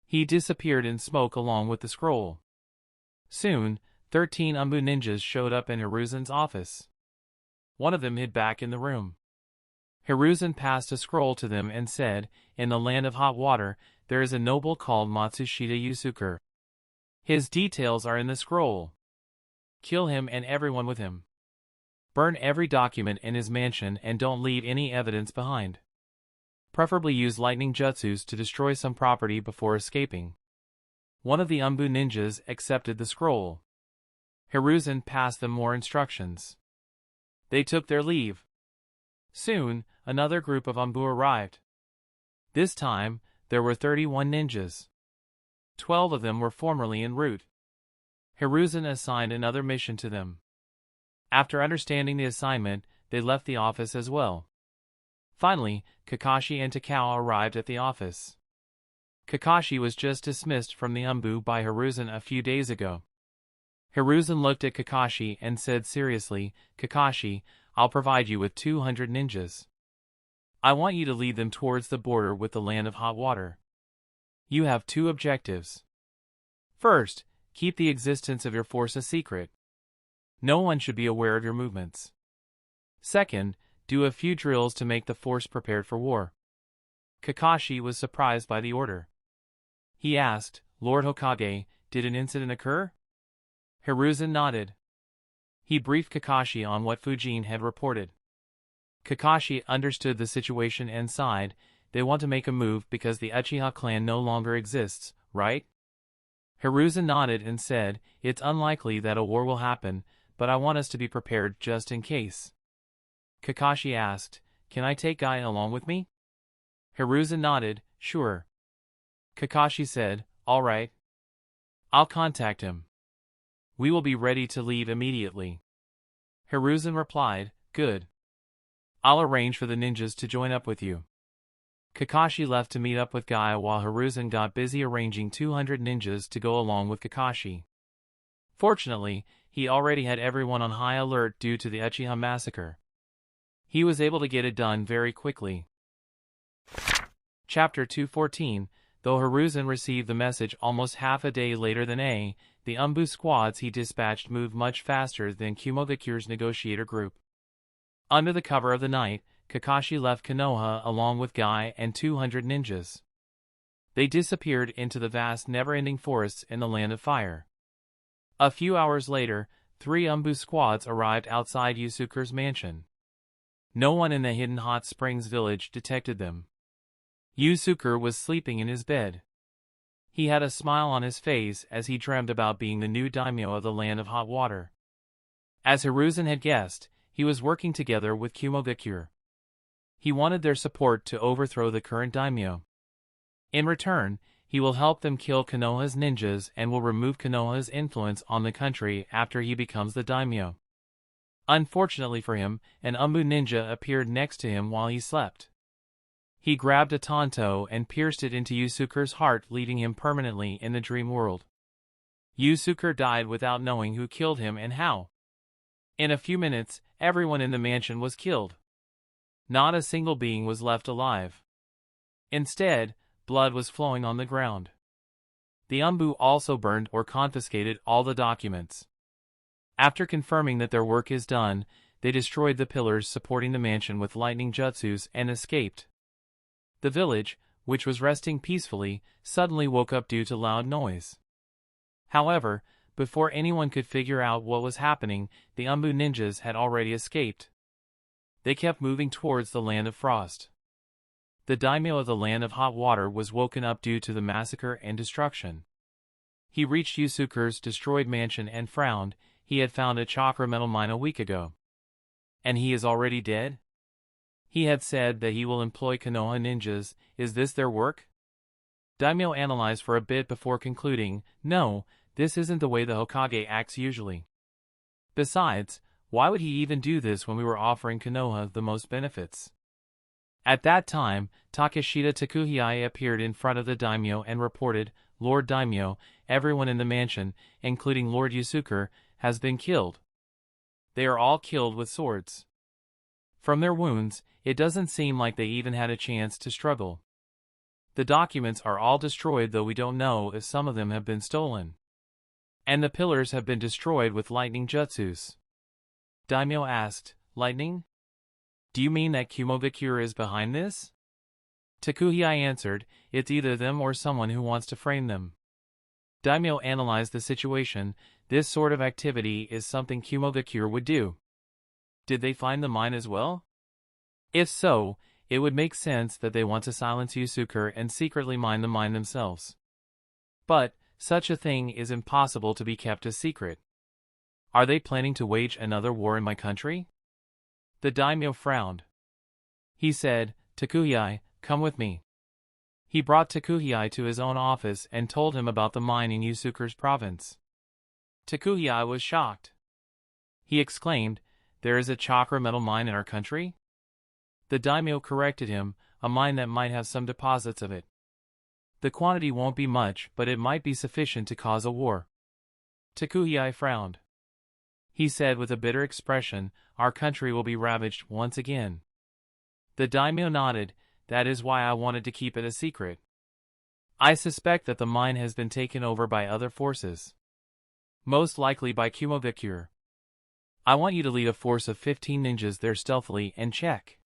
He disappeared in smoke along with the scroll. Soon, 13 Umbu ninjas showed up in Hiruzen's office. One of them hid back in the room. Hiruzen passed a scroll to them and said, in the land of hot water, there is a noble called Matsushita Yusuke. His details are in the scroll. Kill him and everyone with him. Burn every document in his mansion and don't leave any evidence behind. Preferably use lightning jutsus to destroy some property before escaping. One of the Umbu ninjas accepted the scroll. Hiruzen passed them more instructions. They took their leave. Soon, another group of Umbu arrived. This time, there were 31 ninjas. 12 of them were formerly en route. Hiruzen assigned another mission to them. After understanding the assignment, they left the office as well. Finally, Kakashi and Takao arrived at the office. Kakashi was just dismissed from the Umbu by Hiruzen a few days ago. Hiruzen looked at Kakashi and said seriously, Kakashi, I'll provide you with 200 ninjas. I want you to lead them towards the border with the land of hot water. You have 2 objectives. First, keep the existence of your force a secret. No one should be aware of your movements. Second, do a few drills to make the force prepared for war. Kakashi was surprised by the order. He asked, Lord Hokage, did an incident occur? Hiruzen nodded. He briefed Kakashi on what Fujin had reported. Kakashi understood the situation and sighed, they want to make a move because the Uchiha clan no longer exists, right? Hiruzen nodded and said, it's unlikely that a war will happen, but I want us to be prepared just in case. Kakashi asked, can I take Guy along with me? Hiruzen nodded, sure. Kakashi said, all right. I'll contact him. We will be ready to leave immediately. Hiruzen replied, good. I'll arrange for the ninjas to join up with you. Kakashi left to meet up with Guy while Hiruzen got busy arranging 200 ninjas to go along with Kakashi. Fortunately, he already had everyone on high alert due to the Uchiha massacre. He was able to get it done very quickly. Chapter 214. Though Hiruzen received the message almost half a day later than the Umbu squads he dispatched moved much faster than Kumo the Cure's negotiator group. Under the cover of the night, Kakashi left Konoha along with Guy and 200 ninjas. They disappeared into the vast never-ending forests in the land of fire. A few hours later, 3 Umbu squads arrived outside Yusuke's mansion. No one in the hidden hot springs village detected them. Yusuke was sleeping in his bed. He had a smile on his face as he dreamed about being the new daimyo of the land of hot water. As Hiruzen had guessed, he was working together with Kumo the Cure. He wanted their support to overthrow the current daimyo. In return, he will help them kill Konoha's ninjas and will remove Konoha's influence on the country after he becomes the daimyo. Unfortunately for him, an Umbu ninja appeared next to him while he slept. He grabbed a tanto and pierced it into Yusuke's heart, leaving him permanently in the dream world. Yusuke died without knowing who killed him and how. In a few minutes, everyone in the mansion was killed. Not a single being was left alive. Instead, blood was flowing on the ground. The Umbu also burned or confiscated all the documents. After confirming that their work is done, they destroyed the pillars supporting the mansion with lightning jutsus and escaped. The village, which was resting peacefully, suddenly woke up due to loud noise. However, before anyone could figure out what was happening, the Umbu ninjas had already escaped. They kept moving towards the land of frost. The daimyo of the land of hot water was woken up due to the massacre and destruction. He reached Yusuke's destroyed mansion and frowned. He had found a chakra metal mine a week ago. And he is already dead? He had said that he will employ Konoha ninjas. Is this their work? Daimyo analyzed for a bit before concluding, no, this isn't the way the Hokage acts usually. Besides, why would he even do this when we were offering Konoha the most benefits? At that time, Takeshita Takuhiyai appeared in front of the daimyo and reported, Lord Daimyo, everyone in the mansion, including Lord Yusuke, has been killed. They are all killed with swords. From their wounds, it doesn't seem like they even had a chance to struggle. The documents are all destroyed, though we don't know if some of them have been stolen. And the pillars have been destroyed with lightning jutsus. Daimyo asked, lightning? Do you mean that Kumo is behind this? Takuhiyai answered, it's either them or someone who wants to frame them. Daimyo analyzed the situation. This sort of activity is something Kumo would do. Did they find the mine as well? If so, it would make sense that they want to silence Yusuke and secretly mine the mine themselves. But such a thing is impossible to be kept a secret. Are they planning to wage another war in my country? The daimyo frowned. He said, Takuhiyai, come with me. He brought Takuhiyai to his own office and told him about the mine in Yusuke's province. Takuhiyai was shocked. He exclaimed, there is a chakra metal mine in our country? The daimyo corrected him, a mine that might have some deposits of it. The quantity won't be much, but it might be sufficient to cause a war. Takuhiyai frowned. He said with a bitter expression, our country will be ravaged once again. The daimyo nodded, that is why I wanted to keep it a secret. I suspect that the mine has been taken over by other forces. Most likely by Kumo. I want you to lead a force of 15 ninjas there stealthily and check.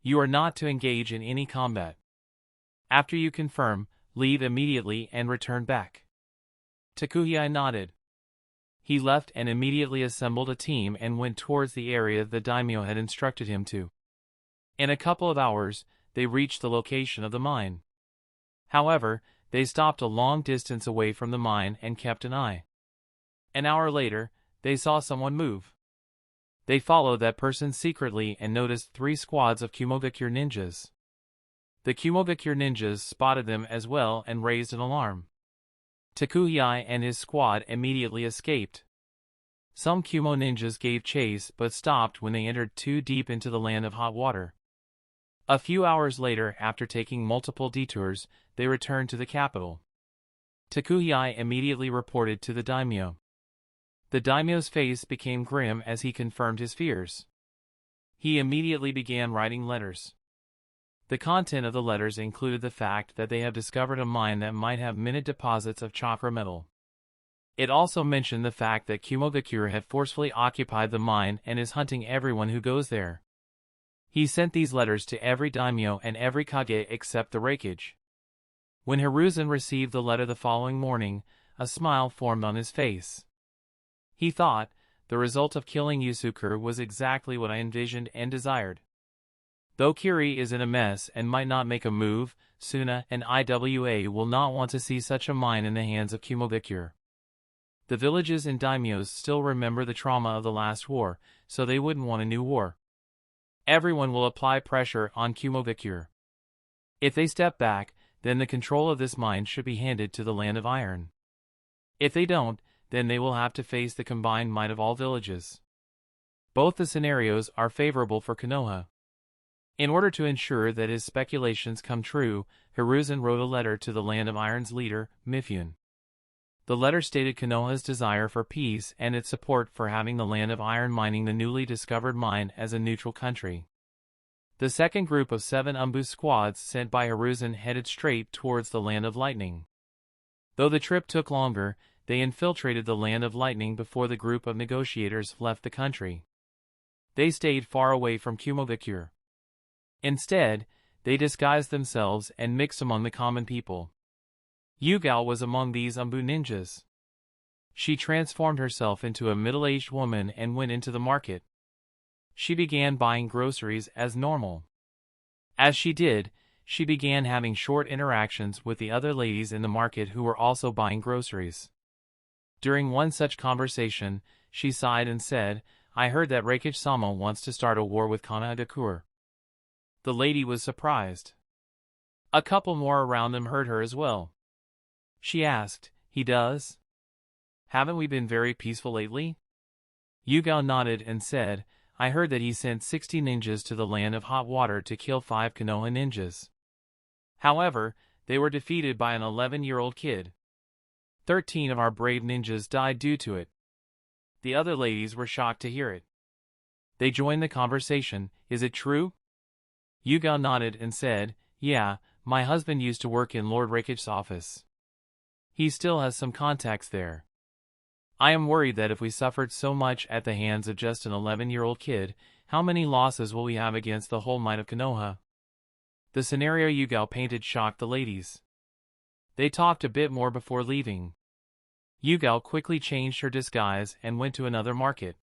You are not to engage in any combat. After you confirm, leave immediately and return back. Takuhiyai nodded. He left and immediately assembled a team and went towards the area the daimyo had instructed him to. In a couple of hours, they reached the location of the mine. However, they stopped a long distance away from the mine and kept an eye. An hour later, they saw someone move. They followed that person secretly and noticed 3 squads of Kumo ninjas. The Kumo ninjas spotted them as well and raised an alarm. Takuhiyai and his squad immediately escaped. Some Kumo ninjas gave chase but stopped when they entered too deep into the land of hot water. A few hours later, after taking multiple detours, they returned to the capital. Takuhiyai immediately reported to the daimyo. The daimyo's face became grim as he confirmed his fears. He immediately began writing letters. The content of the letters included the fact that they have discovered a mine that might have minute deposits of chakra metal. It also mentioned the fact that Kumo had forcefully occupied the mine and is hunting everyone who goes there. He sent these letters to every daimyo and every kage except the Raikage. When Hiruzen received the letter the following morning, a smile formed on his face. He thought, the result of killing Yusuke was exactly what I envisioned and desired. Though Kiri is in a mess and might not make a move, Suna and Iwa will not want to see such a mine in the hands of Kumo. The villages and daimyos still remember the trauma of the last war, so they wouldn't want a new war. Everyone will apply pressure on Kumo. If they step back, then the control of this mine should be handed to the Land of Iron. If they don't, then they will have to face the combined might of all villages. Both the scenarios are favorable for Konoha. In order to ensure that his speculations come true, Hiruzen wrote a letter to the Land of Iron's leader, Mifune. The letter stated Konoha's desire for peace and its support for having the Land of Iron mining the newly discovered mine as a neutral country. The second group of 7 Umbu squads sent by Hiruzen headed straight towards the Land of Lightning. Though the trip took longer, they infiltrated the Land of Lightning before the group of negotiators left the country. They stayed far away from Kumo. Instead, they disguised themselves and mixed among the common people. Yugao was among these Umbu ninjas. She transformed herself into a middle-aged woman and went into the market. She began buying groceries as normal. As she did, she began having short interactions with the other ladies in the market who were also buying groceries. During one such conversation, she sighed and said, "I heard that Reikage-sama wants to start a war with Kanagakure." The lady was surprised. A couple more around them heard her as well. She asked, "He does? Haven't we been very peaceful lately?" Yugao nodded and said, "I heard that he sent 60 ninjas to the land of hot water to kill 5 Konoha ninjas. However, they were defeated by an 11-year-old kid. 13 of our brave ninjas died due to it." The other ladies were shocked to hear it. They joined the conversation. "Is it true?" Yugao nodded and said, "Yeah, my husband used to work in Lord Reikage's office. He still has some contacts there. I am worried that if we suffered so much at the hands of just an 11-year-old kid, how many losses will we have against the whole might of Konoha?" The scenario Yugao painted shocked the ladies. They talked a bit more before leaving. Yugao quickly changed her disguise and went to another market.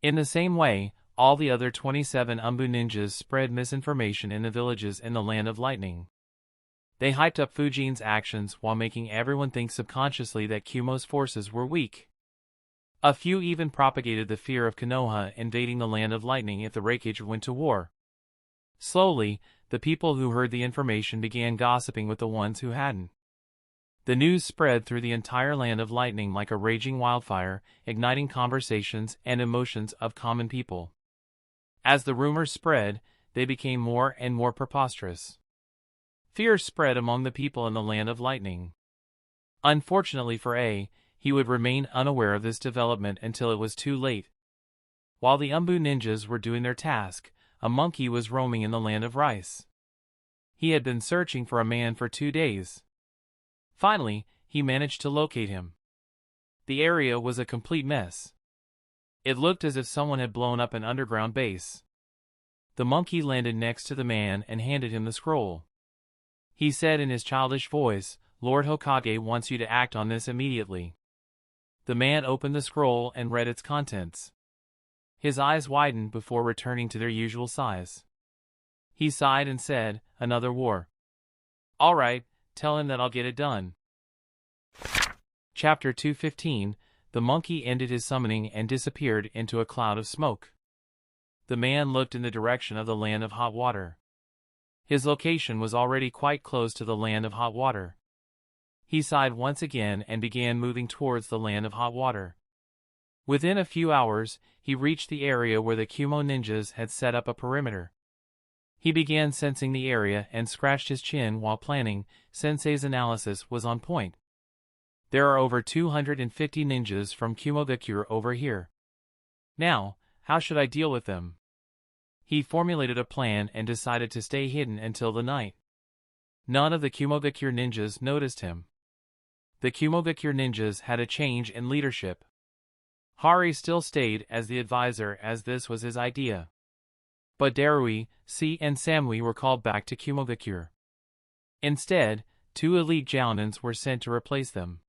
In the same way, all the other 27 Umbu ninjas spread misinformation in the villages in the Land of Lightning. They hyped up Fujin's actions while making everyone think subconsciously that Kumo's forces were weak. A few even propagated the fear of Konoha invading the Land of Lightning if the Reikage went to war. Slowly, the people who heard the information began gossiping with the ones who hadn't. The news spread through the entire Land of Lightning like a raging wildfire, igniting conversations and emotions of common people. As the rumors spread, they became more and more preposterous. Fear spread among the people in the Land of Lightning. Unfortunately for A, he would remain unaware of this development until it was too late. While the Umbu ninjas were doing their task, a monkey was roaming in the Land of Rice. He had been searching for a man for 2 days. Finally, he managed to locate him. The area was a complete mess. It looked as if someone had blown up an underground base. The monkey landed next to the man and handed him the scroll. He said in his childish voice, "Lord Hokage wants you to act on this immediately." The man opened the scroll and read its contents. His eyes widened before returning to their usual size. He sighed and said, "Another war. All right, tell him that I'll get it done." Chapter 215, the monkey ended his summoning and disappeared into a cloud of smoke. The man looked in the direction of the Land of Hot Water. His location was already quite close to the Land of Hot Water. He sighed once again and began moving towards the Land of Hot Water. Within a few hours, he reached the area where the Kumo ninjas had set up a perimeter. He began sensing the area and scratched his chin while planning. Sensei's analysis was on point. There are over 250 ninjas from Kumogakure over here. Now, how should I deal with them? He formulated a plan and decided to stay hidden until the night. None of the Kumogakure ninjas noticed him. The Kumogakure ninjas had a change in leadership. Hari still stayed as the advisor as this was his idea. But Darui, Si and Samui were called back to Kumogakure. Instead, 2 elite Jounins were sent to replace them.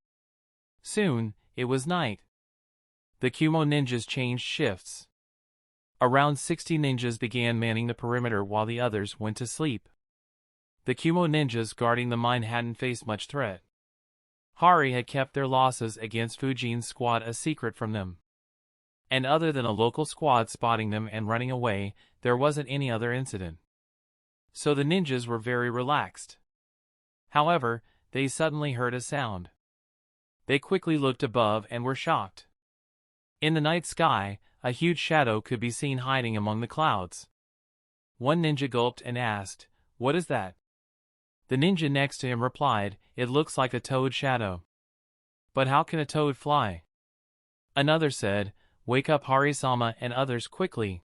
Soon, it was night. The Kumo ninjas changed shifts. Around 60 ninjas began manning the perimeter while the others went to sleep. The Kumo ninjas guarding the mine hadn't faced much threat. Hari had kept their losses against Fujin's squad a secret from them. And other than a local squad spotting them and running away, there wasn't any other incident. So the ninjas were very relaxed. However, they suddenly heard a sound. They quickly looked above and were shocked. In the night sky, a huge shadow could be seen hiding among the clouds. One ninja gulped and asked, "What is that?" The ninja next to him replied, "It looks like a toad shadow." "But how can a toad fly?" Another said, "Wake up Hari-sama and others quickly.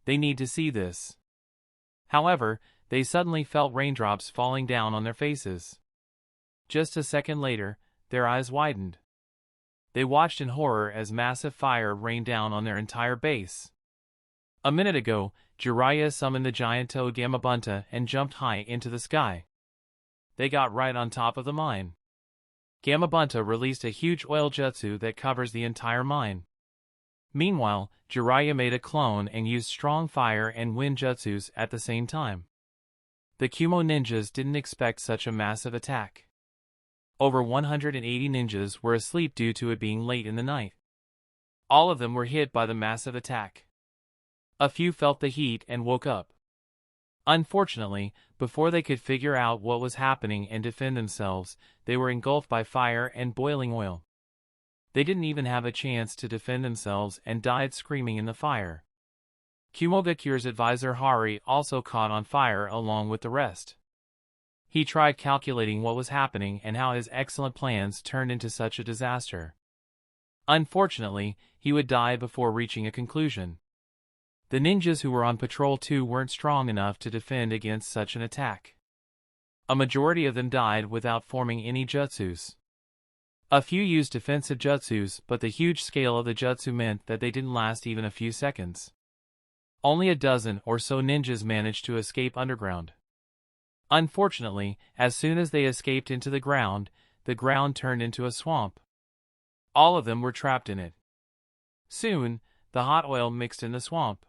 They need to see this." However, they suddenly felt raindrops falling down on their faces. Just a second later, their eyes widened. They watched in horror as massive fire rained down on their entire base. A minute ago, Jiraiya summoned the giant toad Gamabunta and jumped high into the sky. They got right on top of the mine. Gamabunta released a huge oil jutsu that covers the entire mine. Meanwhile, Jiraiya made a clone and used strong fire and wind jutsus at the same time. The Kumo ninjas didn't expect such a massive attack. Over 180 ninjas were asleep due to it being late in the night. All of them were hit by the massive attack. A few felt the heat and woke up. Unfortunately, before they could figure out what was happening and defend themselves, they were engulfed by fire and boiling oil. They didn't even have a chance to defend themselves and died screaming in the fire. Kumogakure's advisor Hari also caught on fire along with the rest. He tried calculating what was happening and how his excellent plans turned into such a disaster. Unfortunately, he would die before reaching a conclusion. The ninjas who were on patrol too weren't strong enough to defend against such an attack. A majority of them died without forming any jutsus. A few used defensive jutsus, but the huge scale of the jutsu meant that they didn't last even a few seconds. Only a dozen or so ninjas managed to escape underground. Unfortunately, as soon as they escaped into the ground turned into a swamp. All of them were trapped in it. Soon, the hot oil mixed in the swamp.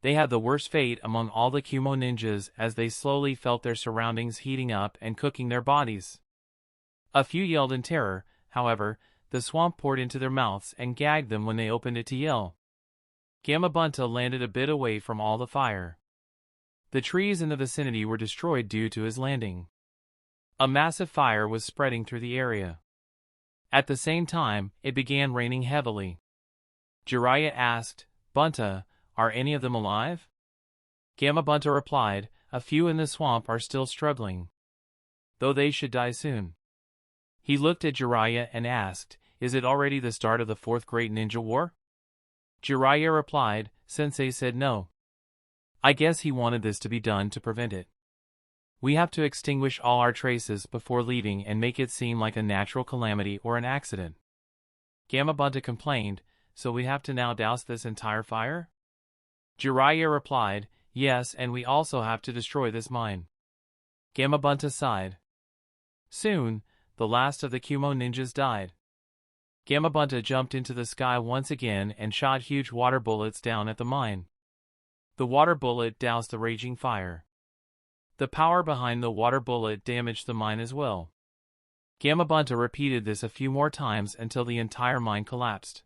They had the worst fate among all the Kumo ninjas as they slowly felt their surroundings heating up and cooking their bodies. A few yelled in terror, however, the swamp poured into their mouths and gagged them when they opened it to yell. Gamabunta landed a bit away from all the fire. The trees in the vicinity were destroyed due to his landing. A massive fire was spreading through the area. At the same time, it began raining heavily. Jiraiya asked, "Bunta, are any of them alive?" Gamabunta replied, "A few in the swamp are still struggling, though they should die soon." He looked at Jiraiya and asked, "Is it already the start of the Fourth Great Ninja War?" Jiraiya replied, "Sensei said no. I guess he wanted this to be done to prevent it. We have to extinguish all our traces before leaving and make it seem like a natural calamity or an accident." Gamabunta complained, "So we have to now douse this entire fire?" Jiraiya replied, "Yes, and we also have to destroy this mine." Gamabunta sighed. Soon, the last of the Kumo ninjas died. Gamabunta jumped into the sky once again and shot huge water bullets down at the mine. The water bullet doused the raging fire. The power behind the water bullet damaged the mine as well. Gamabunta repeated this a few more times until the entire mine collapsed.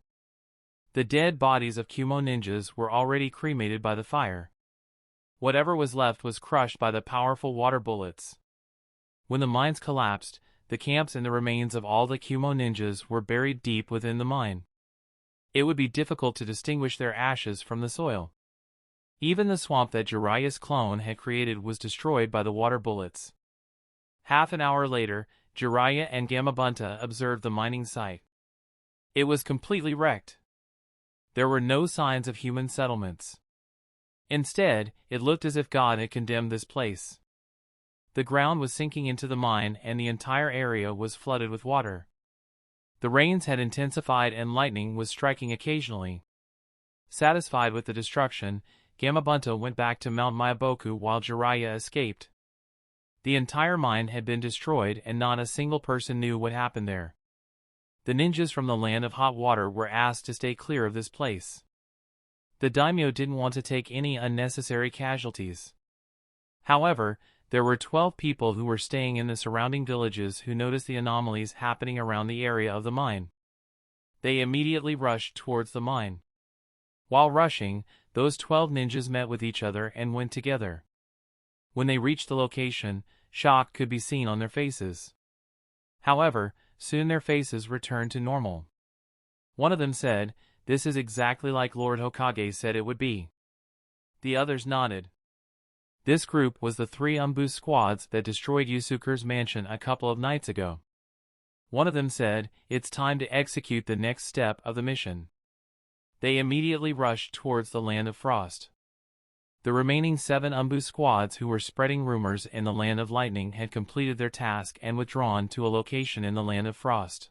The dead bodies of Kumo ninjas were already cremated by the fire. Whatever was left was crushed by the powerful water bullets. When the mines collapsed, the camps and the remains of all the Kumo ninjas were buried deep within the mine. It would be difficult to distinguish their ashes from the soil. Even the swamp that Jiraiya's clone had created was destroyed by the water bullets. Half an hour later, Jiraiya and Gamabunta observed the mining site. It was completely wrecked. There were no signs of human settlements. Instead, it looked as if God had condemned this place. The ground was sinking into the mine and the entire area was flooded with water. The rains had intensified and lightning was striking occasionally. Satisfied with the destruction, Gamabunta went back to Mount Myaboku while Jiraiya escaped. The entire mine had been destroyed and not a single person knew what happened there. The ninjas from the land of hot water were asked to stay clear of this place. The daimyo didn't want to take any unnecessary casualties. However, there were 12 people who were staying in the surrounding villages who noticed the anomalies happening around the area of the mine. They immediately rushed towards the mine. While rushing, those 12 ninjas met with each other and went together. When they reached the location, shock could be seen on their faces. However, soon their faces returned to normal. One of them said, "This is exactly like Lord Hokage said it would be." The others nodded. This group was the 3 Umbu squads that destroyed Yusuke's mansion a couple of nights ago. One of them said, "It's time to execute the next step of the mission." They immediately rushed towards the Land of Frost. The remaining 7 Umbu squads who were spreading rumors in the Land of Lightning had completed their task and withdrawn to a location in the Land of Frost.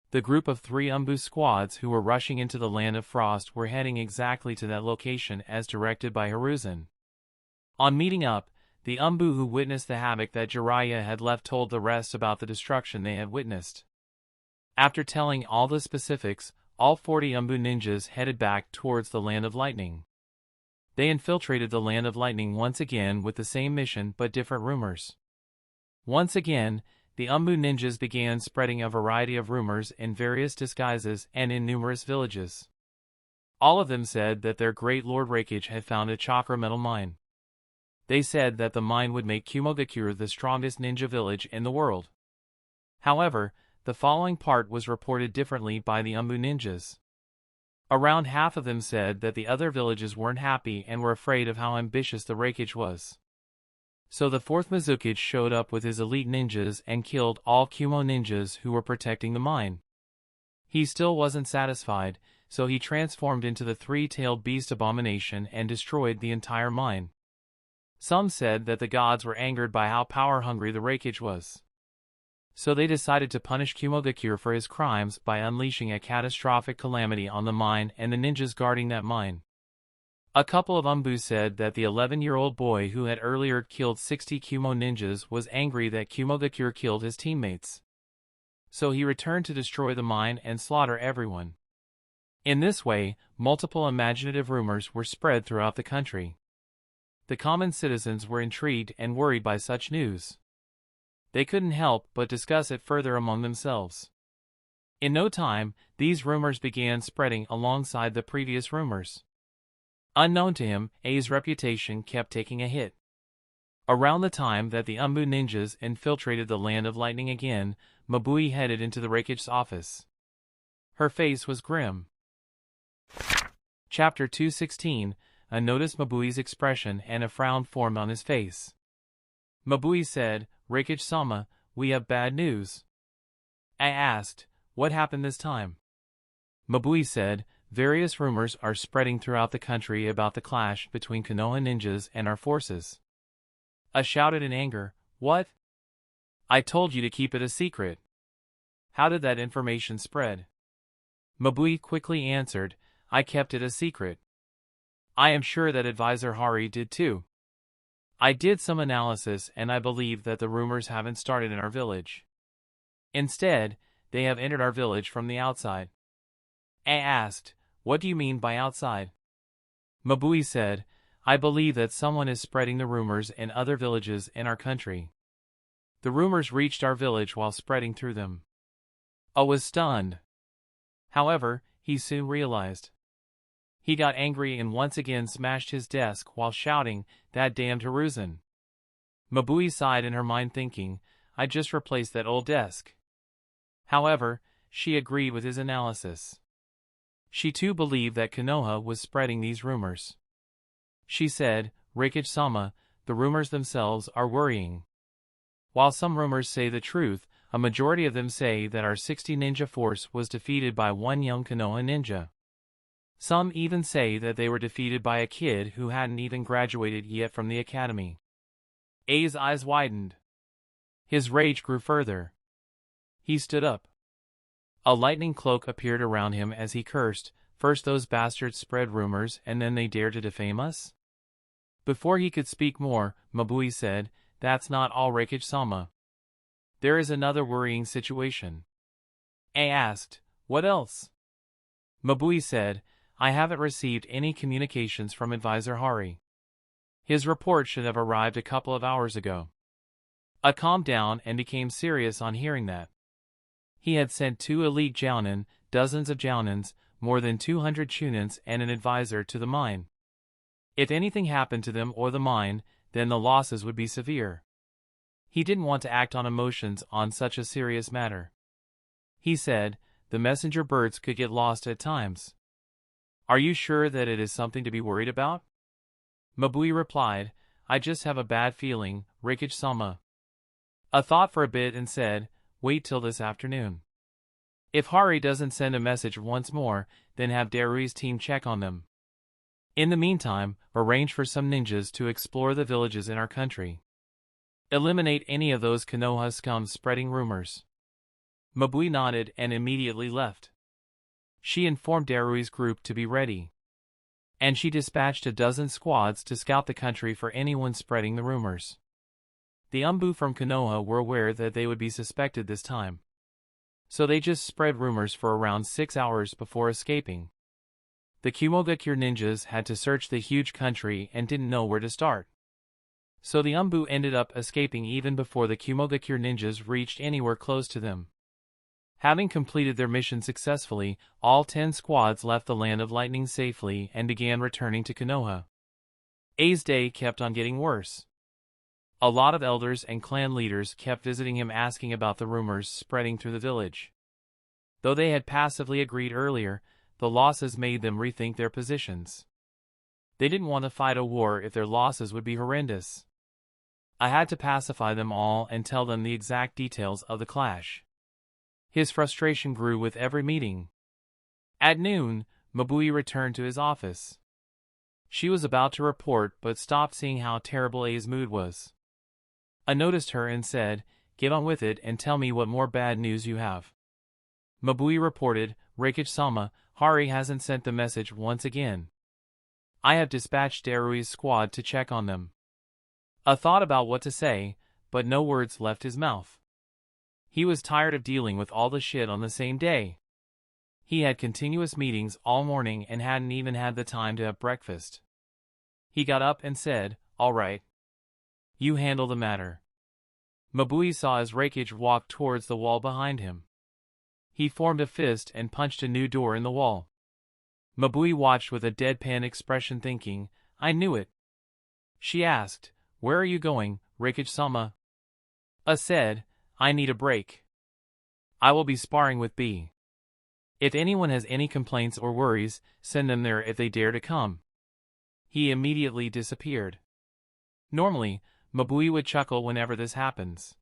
The group of 3 Umbu squads who were rushing into the Land of Frost were heading exactly to that location as directed by Hiruzen. On meeting up, the Umbu who witnessed the havoc that Jiraiya had left told the rest about the destruction they had witnessed. After telling all the specifics, all 40 Umbu ninjas headed back towards the Land of Lightning. They infiltrated the Land of Lightning once again with the same mission but different rumors. Once again, the Umbu ninjas began spreading a variety of rumors in various disguises and in numerous villages. All of them said that their great lord Raikage had found a chakra metal mine. They said that the mine would make Kumogakure the strongest ninja village in the world. However, the following part was reported differently by the Umbu ninjas. Around half of them said that the other villages weren't happy and were afraid of how ambitious the Raikage was. So the fourth Mizukage showed up with his elite ninjas and killed all Kumo ninjas who were protecting the mine. He still wasn't satisfied, so he transformed into the three-tailed beast abomination and destroyed the entire mine. Some said that the gods were angered by how power-hungry the Raikage was. So they decided to punish Kumogakure for his crimes by unleashing a catastrophic calamity on the mine and the ninjas guarding that mine. A couple of Umbu said that the 11-year-old boy who had earlier killed 60 Kumo ninjas was angry that Kumogakure killed his teammates. So he returned to destroy the mine and slaughter everyone. In this way, multiple imaginative rumors were spread throughout the country. The common citizens were intrigued and worried by such news. They couldn't help but discuss it further among themselves. In no time, these rumors began spreading alongside the previous rumors. Unknown to him, A's reputation kept taking a hit. Around the time that the Umbu ninjas infiltrated the Land of Lightning again, Mabui headed into the Raikage's office. Her face was grim. Chapter 216, I noticed Mabui's expression and a frown formed on his face. Mabui said, Raikage-sama, we have bad news. I asked, what happened this time? Mabui said, various rumors are spreading throughout the country about the clash between Konoha ninjas and our forces. I shouted in anger, what? I told you to keep it a secret. How did that information spread? Mabui quickly answered, I kept it a secret. I am sure that Advisor Hari did too. I did some analysis and I believe that the rumors haven't started in our village. Instead, they have entered our village from the outside. I asked, what do you mean by outside? Mabui said, I believe that someone is spreading the rumors in other villages in our country. The rumors reached our village while spreading through them. I was stunned. However, he soon realized. He got angry and once again smashed his desk while shouting, that damned Hiruzen. Mabui sighed in her mind thinking, I just replaced that old desk. However, she agreed with his analysis. She too believed that Konoha was spreading these rumors. She said, Raikage-sama, the rumors themselves are worrying. While some rumors say the truth, a majority of them say that our 60 ninja force was defeated by one young Konoha ninja. Some even say that they were defeated by a kid who hadn't even graduated yet from the academy. A's eyes widened. His rage grew further. He stood up. A lightning cloak appeared around him as he cursed, first those bastards spread rumors and then they dare to defame us? Before he could speak more, Mabui said, that's not all Raikage-sama. There is another worrying situation. A asked, what else? Mabui said, I haven't received any communications from Advisor Hari. His report should have arrived a couple of hours ago. I calmed down and became serious on hearing that. He had sent 2 elite jounin, dozens of jounins, more than 200 chunins and an advisor to the mine. If anything happened to them or the mine, then the losses would be severe. He didn't want to act on emotions on such a serious matter. He said, the messenger birds could get lost at times. Are you sure that it is something to be worried about? Mabui replied, I just have a bad feeling, Raikage-sama. I thought for a bit and said, wait till this afternoon. If Hari doesn't send a message once more, then have Darui's team check on them. In the meantime, arrange for some ninjas to explore the villages in our country. Eliminate any of those Konoha scum spreading rumors. Mabui nodded and immediately left. She informed Darui's group to be ready. And she dispatched a dozen squads to scout the country for anyone spreading the rumors. The Umbu from Konoha were aware that they would be suspected this time. So they just spread rumors for around 6 hours before escaping. The Kumogakure ninjas had to search the huge country and didn't know where to start. So the Umbu ended up escaping even before the Kumogakure ninjas reached anywhere close to them. Having completed their mission successfully, all 10 squads left the Land of Lightning safely and began returning to Konoha. A's day kept on getting worse. A lot of elders and clan leaders kept visiting him asking about the rumors spreading through the village. Though they had passively agreed earlier, the losses made them rethink their positions. They didn't want to fight a war if their losses would be horrendous. I had to pacify them all and tell them the exact details of the clash. His frustration grew with every meeting. At noon, Mabui returned to his office. She was about to report but stopped seeing how terrible A's mood was. I noticed her and said, "Get on with it and tell me what more bad news you have." Mabui reported, "Reikage-sama, Hari hasn't sent the message once again. I have dispatched Darui's squad to check on them." I thought about what to say, but no words left his mouth. He was tired of dealing with all the shit on the same day. He had continuous meetings all morning and hadn't even had the time to have breakfast. He got up and said, "All right. You handle the matter." Mabui saw as Reikage walked towards the wall behind him. He formed a fist and punched a new door in the wall. Mabui watched with a deadpan expression thinking, "I knew it." She asked, "Where are you going, Reikage-sama?" I said, "I need a break. I will be sparring with B. If anyone has any complaints or worries, send them there if they dare to come." He immediately disappeared. Normally, Mabui would chuckle whenever this happens.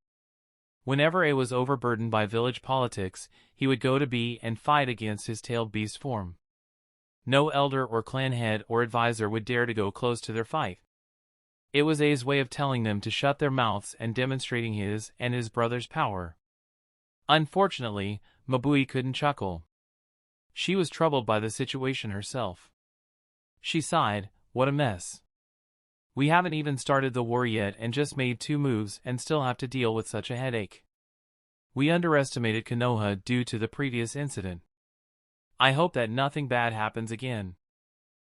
Whenever A was overburdened by village politics, he would go to B and fight against his tailed beast form. No elder or clan head or advisor would dare to go close to their fight. It was A's way of telling them to shut their mouths and demonstrating his and his brother's power. Unfortunately, Mabui couldn't chuckle. She was troubled by the situation herself. She sighed, "What a mess. We haven't even started the war yet and just made 2 moves and still have to deal with such a headache. We underestimated Konoha due to the previous incident. I hope that nothing bad happens again."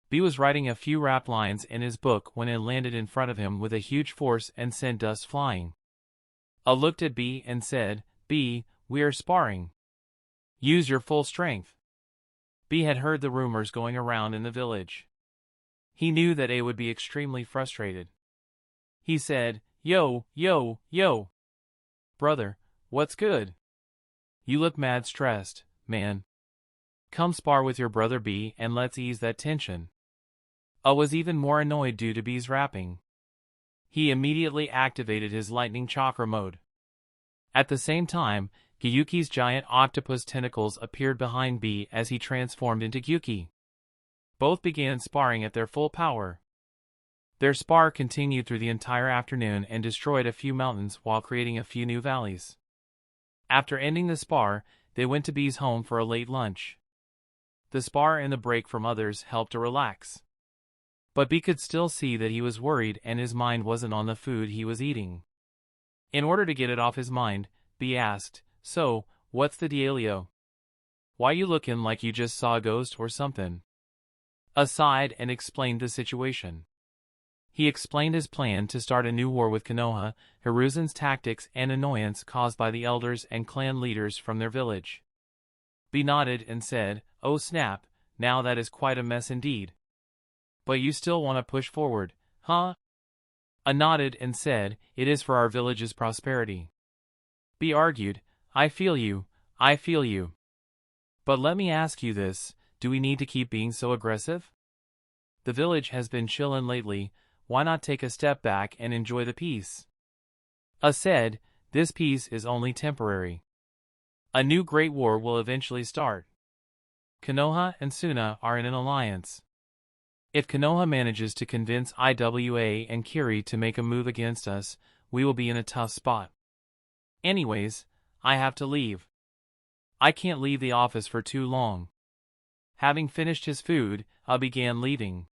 B was writing a few rap lines in his book when it landed in front of him with a huge force and sent dust flying. I looked at B and said, "B, we are sparring. Use your full strength." B had heard the rumors going around in the village. He knew that A would be extremely frustrated. He said, "Yo, yo, yo. Brother, what's good? You look mad stressed, man. Come spar with your brother B and let's ease that tension." I was even more annoyed due to B's rapping. He immediately activated his lightning chakra mode. At the same time, Gyuki's giant octopus tentacles appeared behind B as he transformed into Gyuki. Both began sparring at their full power. Their spar continued through the entire afternoon and destroyed a few mountains while creating a few new valleys. After ending the spar, they went to B's home for a late lunch. The spar and the break from others helped to relax. But B could still see that he was worried and his mind wasn't on the food he was eating. In order to get it off his mind, B asked, "So, what's the dealio? Why you looking like you just saw a ghost or something?" I sighed and explained the situation. He explained his plan to start a new war with Konoha, Hiruzen's tactics and annoyance caused by the elders and clan leaders from their village. B nodded and said, "Oh snap, now that is quite a mess indeed. But you still want to push forward, huh?" I nodded and said, "It is for our village's prosperity." B argued, I feel you. But let me ask you this, do we need to keep being so aggressive? The village has been chillin' lately, why not take a step back and enjoy the peace?" I said, "This peace is only temporary. A new great war will eventually start. Konoha and Suna are in an alliance. If Konoha manages to convince Iwa and Kiri to make a move against us, we will be in a tough spot. Anyways, I have to leave. I can't leave the office for too long." Having finished his food, I began leaving.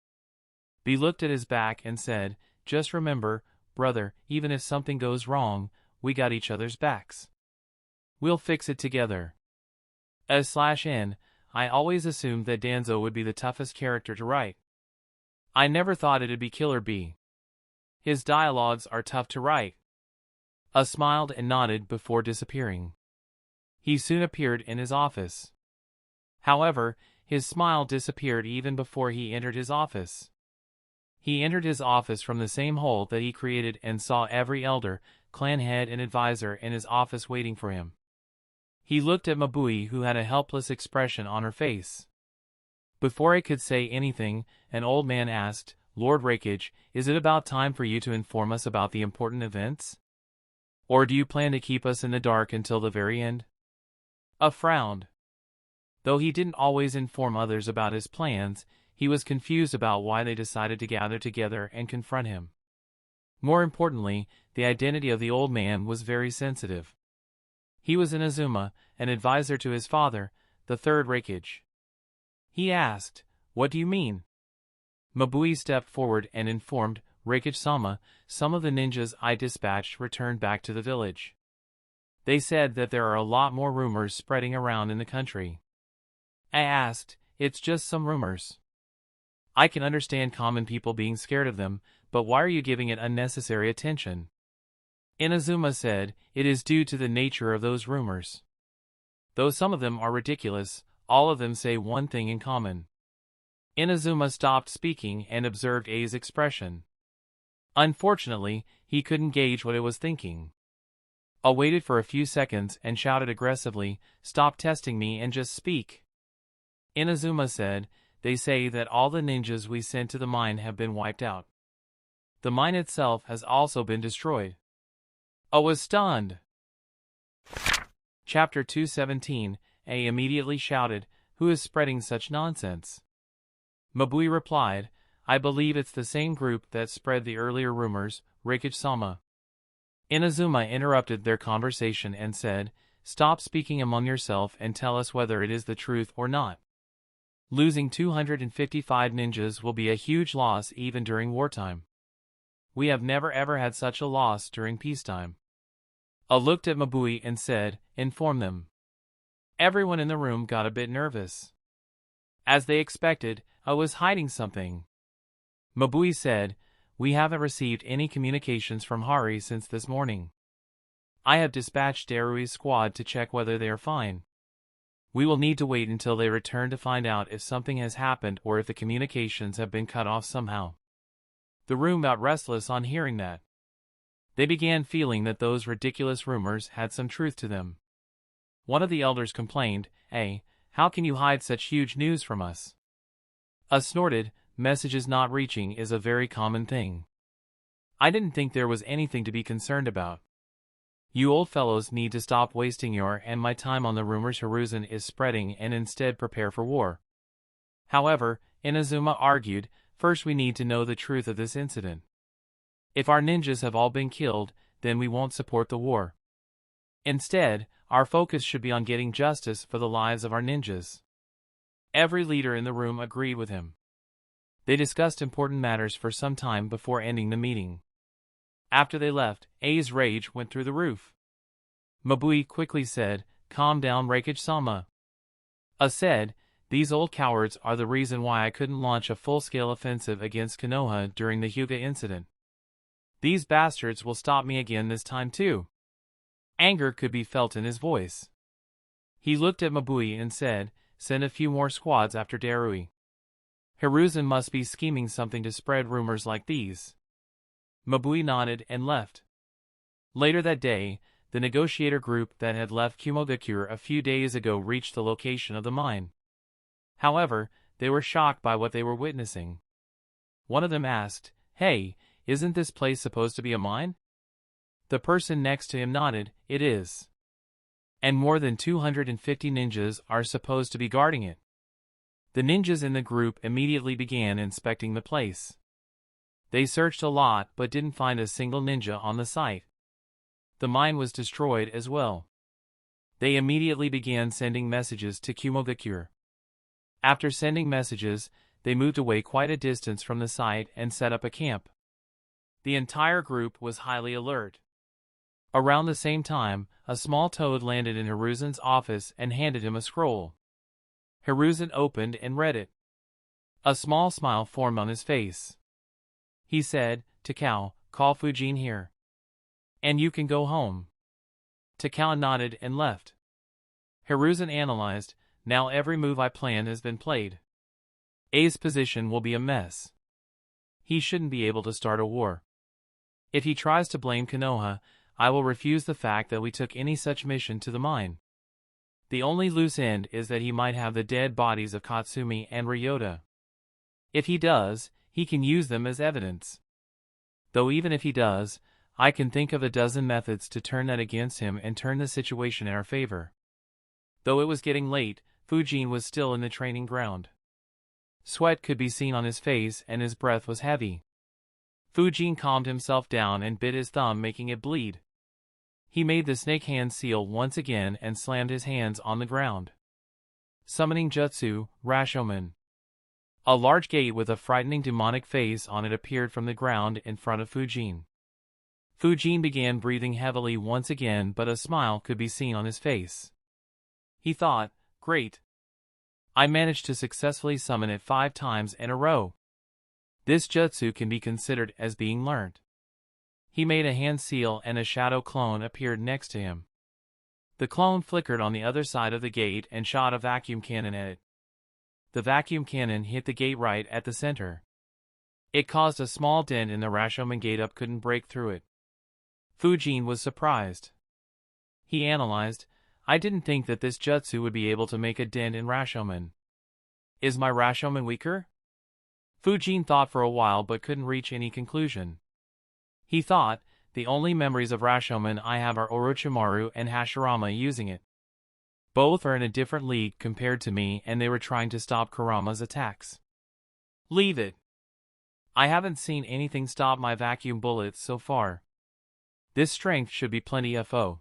B looked at his back and said, "Just remember, brother, even if something goes wrong, we got each other's backs. We'll fix it together." As/N, I always assumed that Danzo would be the toughest character to write. I never thought it'd be Killer B. His dialogues are tough to write. I smiled and nodded before disappearing. He soon appeared in his office. However, his smile disappeared even before he entered his office. He entered his office from the same hole that he created and saw every elder, clan head and advisor in his office waiting for him. He looked at Mabui, who had a helpless expression on her face. Before I could say anything, an old man asked, "Lord Rakage, is it about time for you to inform us about the important events? Or do you plan to keep us in the dark until the very end?" I frowned. Though he didn't always inform others about his plans, he was confused about why they decided to gather together and confront him. More importantly, the identity of the old man was very sensitive. He was Inazuma, an advisor to his father, the third Rakage. He asked, "What do you mean?" Mabui stepped forward and informed Rakage-sama, "Some of the ninjas I dispatched returned back to the village. They said that there are a lot more rumors spreading around in the country." I asked, "It's just some rumors. I can understand common people being scared of them, but why are you giving it unnecessary attention?" Inazuma said, "It is due to the nature of those rumors. Though some of them are ridiculous, all of them say one thing in common." Inazuma stopped speaking and observed A's expression. Unfortunately, he couldn't gauge what it was thinking. I waited for a few seconds and shouted aggressively, "Stop testing me and just speak." Inazuma said, "They say that all the ninjas we sent to the mine have been wiped out. The mine itself has also been destroyed." I was stunned. Chapter 217, A immediately shouted, "Who is spreading such nonsense?" Mabui replied, "I believe it's the same group that spread the earlier rumors, Rakage-sama." Inazuma interrupted their conversation and said, "Stop speaking among yourself and tell us whether it is the truth or not. Losing 255 ninjas will be a huge loss even during wartime. We have never ever had such a loss during peacetime." I looked at Mabui and said, "Inform them." Everyone in the room got a bit nervous. As they expected, I was hiding something. Mabui said, "We haven't received any communications from Hari since this morning. I have dispatched Darui's squad to check whether they are fine. We will need to wait until they return to find out if something has happened or if the communications have been cut off somehow." The room got restless on hearing that. They began feeling that those ridiculous rumors had some truth to them. One of the elders complained, How can you hide such huge news from us?" I snorted, "Messages not reaching is a very common thing. I didn't think there was anything to be concerned about. You old fellows need to stop wasting your and my time on the rumors Hiruzen is spreading and instead prepare for war." However, Inazuma argued, "First we need to know the truth of this incident. If our ninjas have all been killed, then we won't support the war. Instead, our focus should be on getting justice for the lives of our ninjas." Every leader in the room agreed with him. They discussed important matters for some time before ending the meeting. After they left, A's rage went through the roof. Mabui quickly said, "Calm down, Rakage-sama." I said, "These old cowards are the reason why I couldn't launch a full-scale offensive against Konoha during the Hyuga incident. These bastards will stop me again this time too." Anger could be felt in his voice. He looked at Mabui and said, "Send a few more squads after Darui. Hiruzen must be scheming something to spread rumors like these." Mabui nodded and left. Later that day, the negotiator group that had left Kumogakure a few days ago reached the location of the mine. However, they were shocked by what they were witnessing. One of them asked, "Hey, isn't this place supposed to be a mine?" The person next to him nodded, "It is. And more than 250 ninjas are supposed to be guarding it." The ninjas in the group immediately began inspecting the place. They searched a lot but didn't find a single ninja on the site. The mine was destroyed as well. They immediately began sending messages to Kumogakure. After sending messages, they moved away quite a distance from the site and set up a camp. The entire group was highly alert. Around the same time, a small toad landed in Hiruzen's office and handed him a scroll. Hiruzen opened and read it. A small smile formed on his face. He said, Takao, call Fujin here. And you can go home. Takao nodded and left. Hiruzen analyzed, now every move I planned has been played. A's position will be a mess. He shouldn't be able to start a war. If he tries to blame Konoha, I will refuse the fact that we took any such mission to the mine. The only loose end is that he might have the dead bodies of Katsumi and Ryota. If he does, he can use them as evidence. Though even if he does, I can think of a dozen methods to turn that against him and turn the situation in our favor. Though it was getting late, Fujin was still in the training ground. Sweat could be seen on his face and his breath was heavy. Fujin calmed himself down and bit his thumb, making it bleed. He made the snake hand seal once again and slammed his hands on the ground. Summoning Jutsu, Rashomon. A large gate with a frightening demonic face on it appeared from the ground in front of Fujin. Fujin began breathing heavily once again, but a smile could be seen on his face. He thought, great. I managed to successfully summon it 5 times in a row. This jutsu can be considered as being learnt. He made a hand seal and a shadow clone appeared next to him. The clone flickered on the other side of the gate and shot a vacuum cannon at it. The vacuum cannon hit the gate right at the center. It caused a small dent and the Rashomon gate up couldn't break through it. Fujin was surprised. He analyzed, I didn't think that this jutsu would be able to make a dent in Rashomon. Is my Rashomon weaker? Fujin thought for a while but couldn't reach any conclusion. He thought, the only memories of Rashomon I have are Orochimaru and Hashirama using it. Both are in a different league compared to me and they were trying to stop Kurama's attacks. Leave it. I haven't seen anything stop my vacuum bullets so far. This strength should be plenty FO.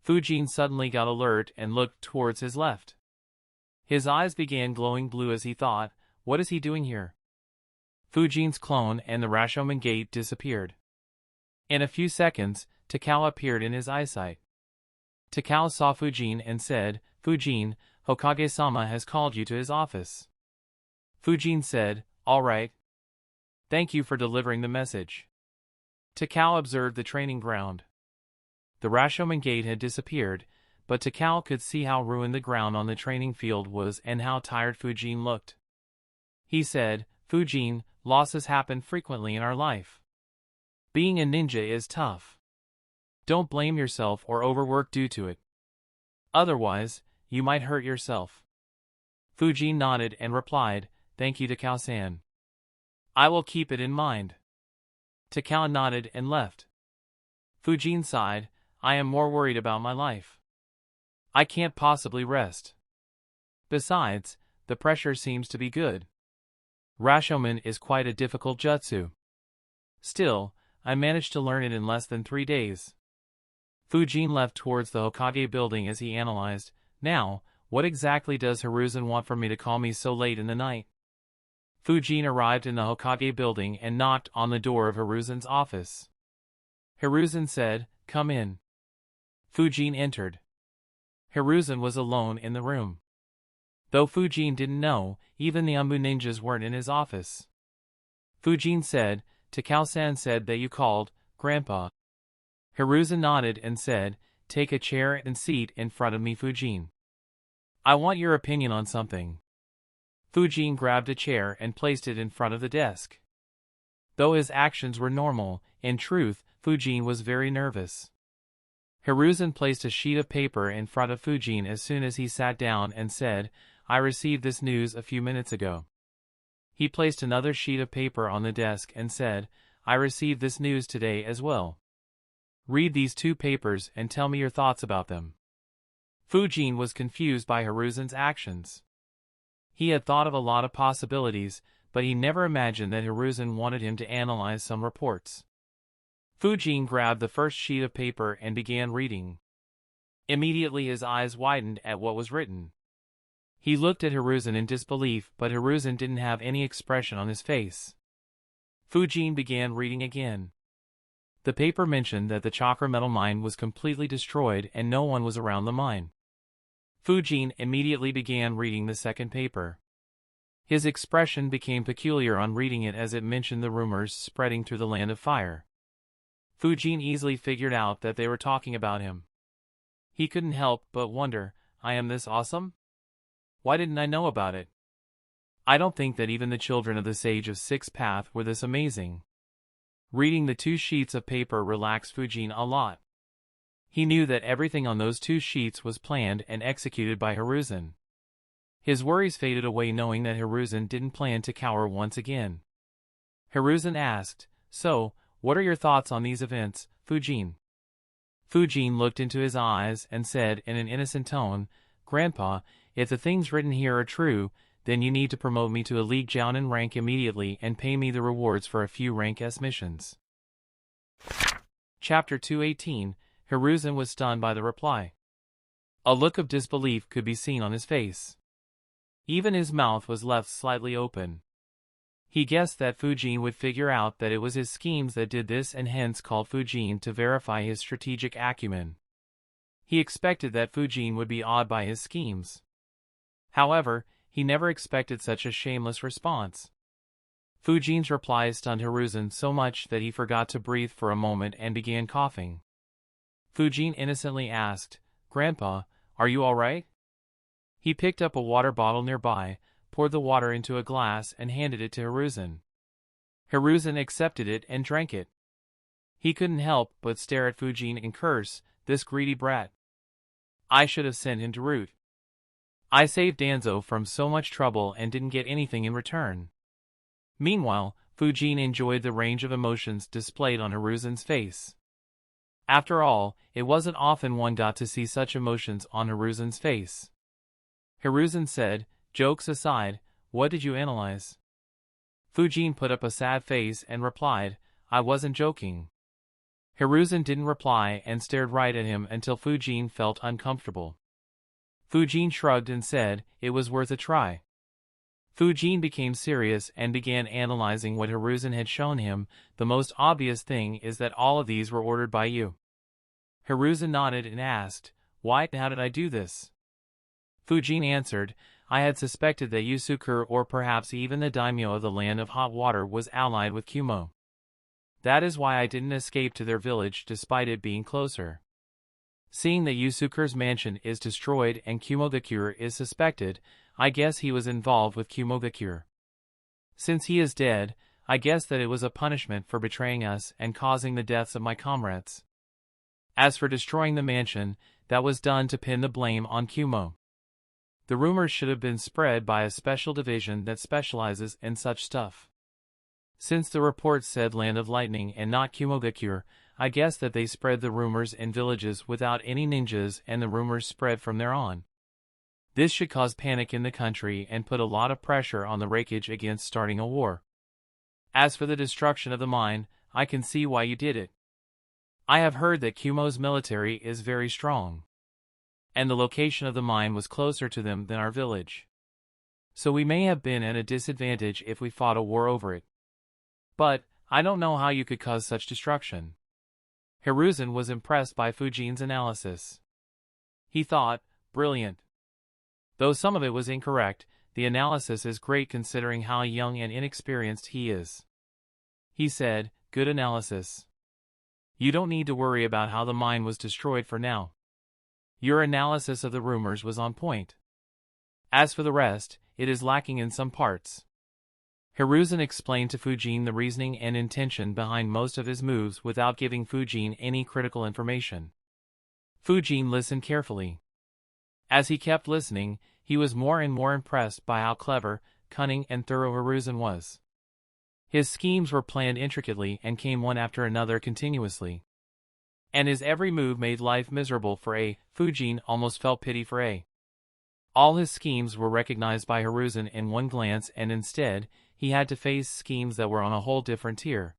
Fujin suddenly got alert and looked towards his left. His eyes began glowing blue as he thought, what is he doing here? Fujin's clone and the Rashomon gate disappeared. In a few seconds, Takao appeared in his eyesight. Takao saw Fujin and said, Fujin, Hokage-sama has called you to his office. Fujin said, all right. Thank you for delivering the message. Takao observed the training ground. The Rashomon gate had disappeared, but Takao could see how ruined the ground on the training field was and how tired Fujin looked. He said, Fujin, losses happen frequently in our life. Being a ninja is tough. Don't blame yourself or overwork due to it. Otherwise, you might hurt yourself. Fujin nodded and replied, thank you Takao-san. I will keep it in mind. Takao nodded and left. Fujin sighed, I am more worried about my life. I can't possibly rest. Besides, the pressure seems to be good. Rashomon is quite a difficult jutsu. Still, I managed to learn it in less than 3 days. Fujin left towards the Hokage building as he analyzed, now, what exactly does Hiruzen want from me to call me so late in the night? Fujin arrived in the Hokage building and knocked on the door of Hiruzen's office. Hiruzen said, come in. Fujin entered. Hiruzen was alone in the room. Though Fujin didn't know, even the Anbu ninjas weren't in his office. Fujin said, Takao-san said that you called, Grandpa. Hiruzen nodded and said, take a chair and seat in front of me Fujin. I want your opinion on something. Fujin grabbed a chair and placed it in front of the desk. Though his actions were normal, in truth, Fujin was very nervous. Hiruzen placed a sheet of paper in front of Fujin as soon as he sat down and said, I received this news a few minutes ago. He placed another sheet of paper on the desk and said, I received this news today as well. Read these 2 papers and tell me your thoughts about them. Fujin was confused by Hiruzen's actions. He had thought of a lot of possibilities, but he never imagined that Hiruzen wanted him to analyze some reports. Fujin grabbed the first sheet of paper and began reading. Immediately his eyes widened at what was written. He looked at Hiruzen in disbelief, but Hiruzen didn't have any expression on his face. Fujin began reading again. The paper mentioned that the chakra metal mine was completely destroyed and no one was around the mine. Fujin immediately began reading the second paper. His expression became peculiar on reading it as it mentioned the rumors spreading through the land of fire. Fujin easily figured out that they were talking about him. He couldn't help but wonder, I am this awesome? Why didn't I know about it? I don't think that even the children of the Sage of Sixth Path were this amazing. Reading the 2 sheets of paper relaxed Fujin a lot. He knew that everything on those 2 sheets was planned and executed by Hiruzen. His worries faded away knowing that Hiruzen didn't plan to cower once again. Hiruzen asked, So, what are your thoughts on these events, Fujin? Fujin looked into his eyes and said in an innocent tone, Grandpa, if the things written here are true, then you need to promote me to a League Jounin rank immediately and pay me the rewards for a few rank S missions. Chapter 218, Hiruzen was stunned by the reply. A look of disbelief could be seen on his face. Even his mouth was left slightly open. He guessed that Fujin would figure out that it was his schemes that did this and hence called Fujin to verify his strategic acumen. He expected that Fujin would be awed by his schemes. However, he never expected such a shameless response. Fujin's reply stunned Hiruzen so much that he forgot to breathe for a moment and began coughing. Fujin innocently asked, Grandpa, are you all right? He picked up a water bottle nearby, poured the water into a glass and handed it to Hiruzen. Hiruzen accepted it and drank it. He couldn't help but stare at Fujin and curse, this greedy brat. I should have sent him to Root. I saved Danzo from so much trouble and didn't get anything in return. Meanwhile, Fujin enjoyed the range of emotions displayed on Hiruzen's face. After all, it wasn't often one got to see such emotions on Hiruzen's face. Hiruzen said, Jokes aside, what did you analyze? Fujin put up a sad face and replied, I wasn't joking. Hiruzen didn't reply and stared right at him until Fujin felt uncomfortable. Fujin shrugged and said, it was worth a try. Fujin became serious and began analyzing what Hiruzen had shown him. The most obvious thing is that all of these were ordered by you. Hiruzen nodded and asked, Why and how did I do this? Fujin answered, I had suspected that Yusuke or perhaps even the daimyo of the Land of Hot Water was allied with Kumo. That is why I didn't escape to their village despite it being closer. Seeing that Yusuke's mansion is destroyed and Kumo the Cure is suspected, I guess he was involved with Kumo the Cure. Since he is dead, I guess that it was a punishment for betraying us and causing the deaths of my comrades. As for destroying the mansion, that was done to pin the blame on Kumo. The rumors should have been spread by a special division that specializes in such stuff. Since the reports said Land of Lightning and not Kumo the Cure, I guess that they spread the rumors in villages without any ninjas and the rumors spread from there on. This should cause panic in the country and put a lot of pressure on the Raikage against starting a war. As for the destruction of the mine, I can see why you did it. I have heard that Kumo's military is very strong. And the location of the mine was closer to them than our village. So we may have been at a disadvantage if we fought a war over it. But, I don't know how you could cause such destruction. Hiruzen was impressed by Fujin's analysis. He thought, brilliant. Though some of it was incorrect, the analysis is great considering how young and inexperienced he is. He said, good analysis. You don't need to worry about how the mine was destroyed for now. Your analysis of the rumors was on point. As for the rest, it is lacking in some parts. Hiruzen explained to Fujin the reasoning and intention behind most of his moves without giving Fujin any critical information. Fujin listened carefully. As he kept listening, he was more and more impressed by how clever, cunning and thorough Hiruzen was. His schemes were planned intricately and came one after another continuously. And his every move made life miserable for A. Fujin almost felt pity for A. All his schemes were recognized by Hiruzen in one glance and instead, he had to face schemes that were on a whole different tier.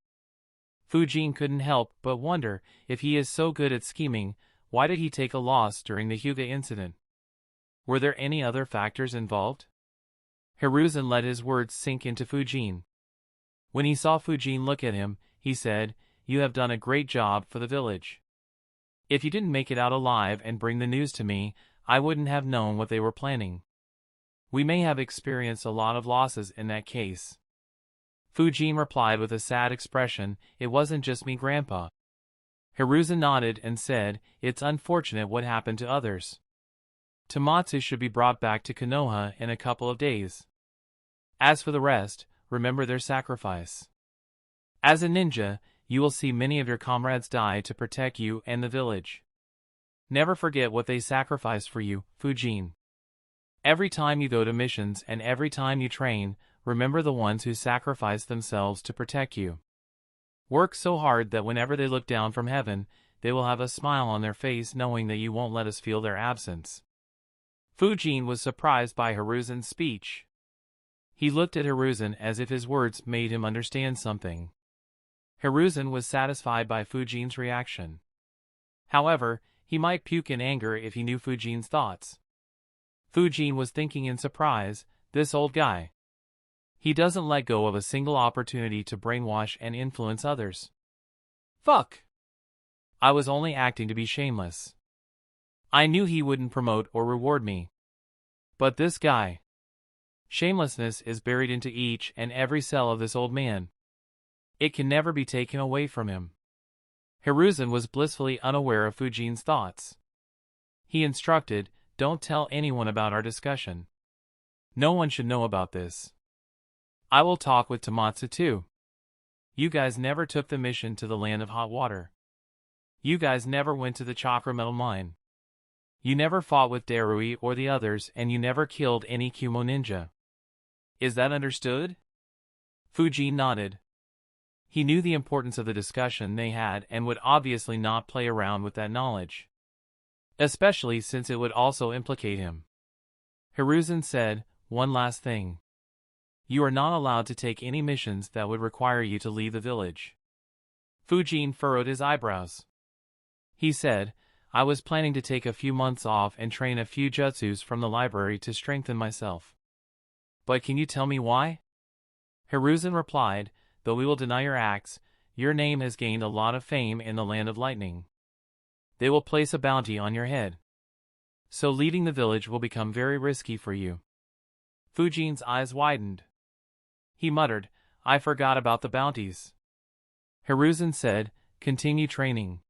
Fujin couldn't help but wonder, if he is so good at scheming, why did he take a loss during the Hyuga incident? Were there any other factors involved? Hiruzen let his words sink into Fujin. When he saw Fujin look at him, he said, You have done a great job for the village. If you didn't make it out alive and bring the news to me, I wouldn't have known what they were planning. We may have experienced a lot of losses in that case. Fujin replied with a sad expression, "It wasn't just me, Grandpa." Hiruzen nodded and said, "It's unfortunate what happened to others. Tomatsu should be brought back to Konoha in a couple of days. As for the rest, remember their sacrifice. As a ninja, you will see many of your comrades die to protect you and the village. Never forget what they sacrificed for you, Fujin. Every time you go to missions and every time you train, remember the ones who sacrificed themselves to protect you. Work so hard that whenever they look down from heaven, they will have a smile on their face knowing that you won't let us feel their absence." Fujin was surprised by Hiruzen's speech. He looked at Hiruzen as if his words made him understand something. Hiruzen was satisfied by Fujin's reaction. However, he might puke in anger if he knew Fujin's thoughts. Fujin was thinking in surprise, this old guy. He doesn't let go of a single opportunity to brainwash and influence others. Fuck! I was only acting to be shameless. I knew he wouldn't promote or reward me. But this guy. Shamelessness is buried into each and every cell of this old man. It can never be taken away from him. Hiruzen was blissfully unaware of Fujin's thoughts. He instructed, "Don't tell anyone about our discussion. No one should know about this. I will talk with Tomatsu too. You guys never took the mission to the land of hot water. You guys never went to the chakra metal mine. You never fought with Darui or the others, and you never killed any Kumo ninja. Is that understood?" Fujin nodded. He knew the importance of the discussion they had and would obviously not play around with that knowledge. Especially since it would also implicate him. Hiruzen said, "One last thing. You are not allowed to take any missions that would require you to leave the village." Fujin furrowed his eyebrows. He said, "I was planning to take a few months off and train a few jutsus from the library to strengthen myself. But can you tell me why?" Hiruzen replied, "Though we will deny your acts, your name has gained a lot of fame in the land of lightning. They will place a bounty on your head. So leaving the village will become very risky for you." Fujin's eyes widened. He muttered, "I forgot about the bounties." Hiruzen said, "Continue training.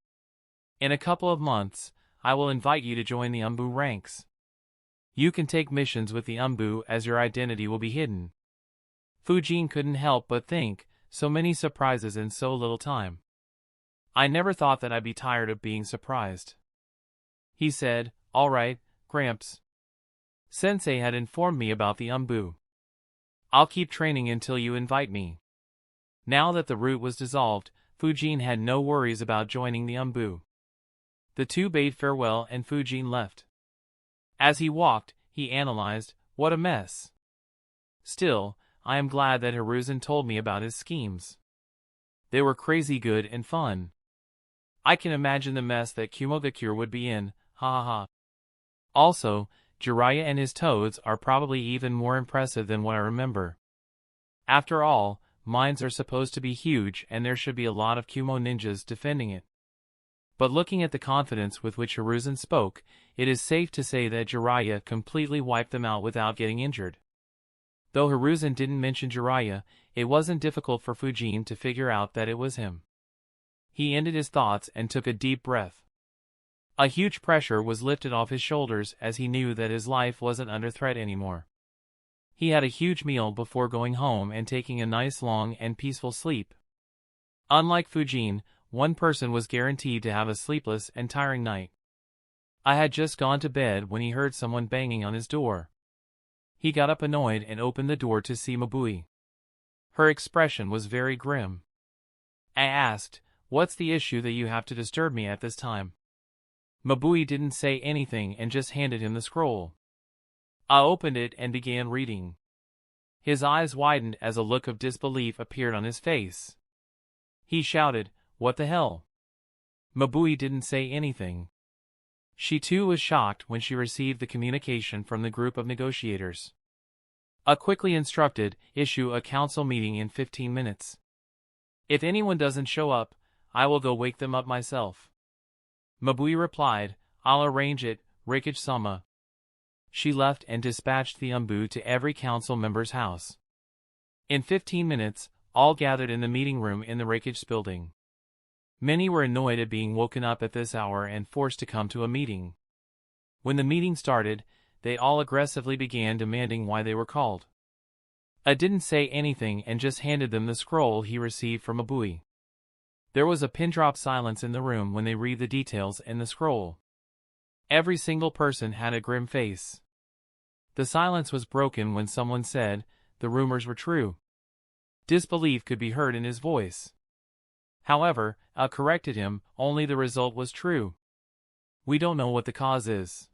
In a couple of months, I will invite you to join the Umbu ranks. You can take missions with the Umbu as your identity will be hidden." Fujin couldn't help but think, so many surprises in so little time. "I never thought that I'd be tired of being surprised." He said, "All right, Gramps. Sensei had informed me about the Umbu. I'll keep training until you invite me." Now that the root was dissolved, Fujin had no worries about joining the Umbu. The two bade farewell and Fujin left. As he walked, he analyzed, "What a mess. Still, I am glad that Hiruzen told me about his schemes. They were crazy good and fun. I can imagine the mess that Kumogakure would be in, ha ha ha. Also, Jiraiya and his toads are probably even more impressive than what I remember. After all, mines are supposed to be huge and there should be a lot of Kumo ninjas defending it." But looking at the confidence with which Hiruzen spoke, it is safe to say that Jiraiya completely wiped them out without getting injured. Though Hiruzen didn't mention Jiraiya, it wasn't difficult for Fujin to figure out that it was him. He ended his thoughts and took a deep breath. A huge pressure was lifted off his shoulders as he knew that his life wasn't under threat anymore. He had a huge meal before going home and taking a nice long and peaceful sleep. Unlike Fujin, one person was guaranteed to have a sleepless and tiring night. I had just gone to bed when he heard someone banging on his door. He got up annoyed and opened the door to see Mabui. Her expression was very grim. I asked, "What's the issue that you have to disturb me at this time?" Mabui didn't say anything and just handed him the scroll. I opened it and began reading. His eyes widened as a look of disbelief appeared on his face. He shouted, "What the hell?" Mabui didn't say anything. She too was shocked when she received the communication from the group of negotiators. A quickly instructed, "Issue a council meeting in 15 minutes. If anyone doesn't show up, I will go wake them up myself." Mabui replied, "I'll arrange it, Reikage-sama. She left and dispatched the umbu to every council member's house. In 15 minutes, all gathered in the meeting room in the Reikage building. Many were annoyed at being woken up at this hour and forced to come to a meeting. When the meeting started, they all aggressively began demanding why they were called. I didn't say anything and just handed them the scroll he received from Abui. There was a pin-drop silence in the room when they read the details in the scroll. Every single person had a grim face. The silence was broken when someone said, the rumors were true. Disbelief could be heard in his voice. However, I corrected him, only the result was true. We don't know what the cause is.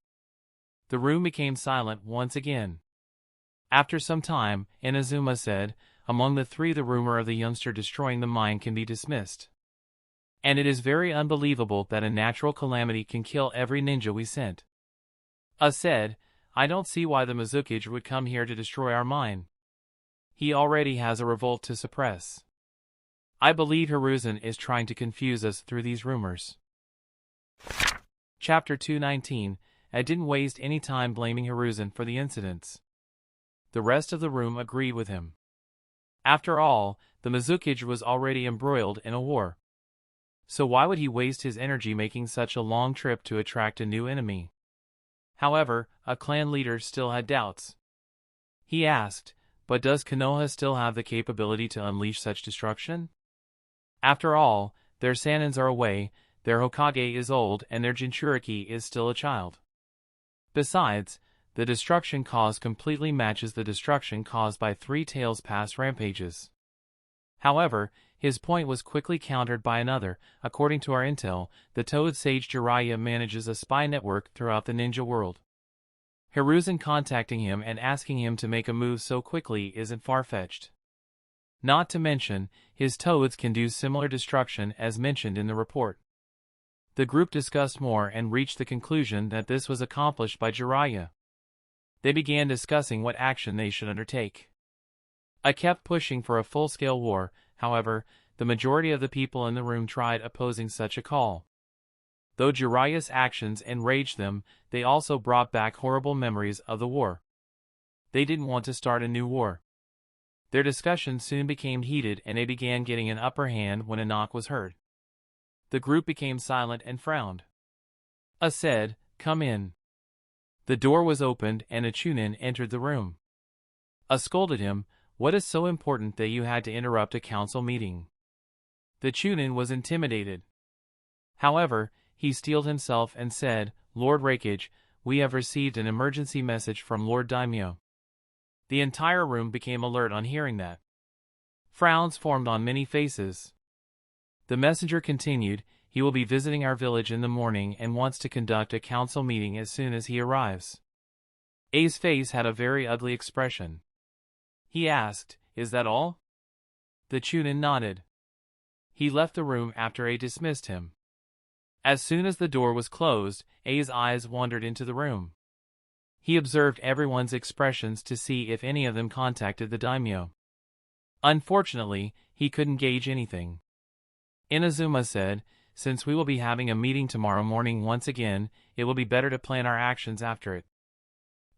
The room became silent once again. After some time, Inazuma said, among the three the rumor of the youngster destroying the mine can be dismissed. And it is very unbelievable that a natural calamity can kill every ninja we sent. I said, I don't see why the Mizukage would come here to destroy our mine. He already has a revolt to suppress. I believe Hiruzen is trying to confuse us through these rumors. Chapter 219. I didn't waste any time blaming Hiruzen for the incidents. The rest of the room agreed with him. After all, the Mizukage was already embroiled in a war. So why would he waste his energy making such a long trip to attract a new enemy? However, a clan leader still had doubts. He asked, but does Konoha still have the capability to unleash such destruction? After all, their Sanins are away, their Hokage is old and their Jinchuriki is still a child. Besides, the destruction caused completely matches the destruction caused by Three Tails' past rampages. However, his point was quickly countered by another. According to our intel, the Toad Sage Jiraiya manages a spy network throughout the ninja world. Hiruzen contacting him and asking him to make a move so quickly isn't far-fetched. Not to mention, his toads can do similar destruction as mentioned in the report. The group discussed more and reached the conclusion that this was accomplished by Jiraiya. They began discussing what action they should undertake. I kept pushing for a full-scale war, however, the majority of the people in the room tried opposing such a call. Though Jiraiya's actions enraged them, they also brought back horrible memories of the war. They didn't want to start a new war. Their discussion soon became heated and they began getting an upper hand when a knock was heard. The group became silent and frowned. I said, "Come in." The door was opened and a Chunin entered the room. I scolded him, "What is so important that you had to interrupt a council meeting?" The Chunin was intimidated. However, he steeled himself and said, "Lord Reikage, we have received an emergency message from Lord Daimyo." The entire room became alert on hearing that. Frowns formed on many faces. The messenger continued, "He will be visiting our village in the morning and wants to conduct a council meeting as soon as he arrives." A's face had a very ugly expression. He asked, "Is that all?" The Chunin nodded. He left the room after A dismissed him. As soon as the door was closed, A's eyes wandered into the room. He observed everyone's expressions to see if any of them contacted the daimyo. Unfortunately, he couldn't gauge anything. Inazuma said, "Since we will be having a meeting tomorrow morning once again, it will be better to plan our actions after it."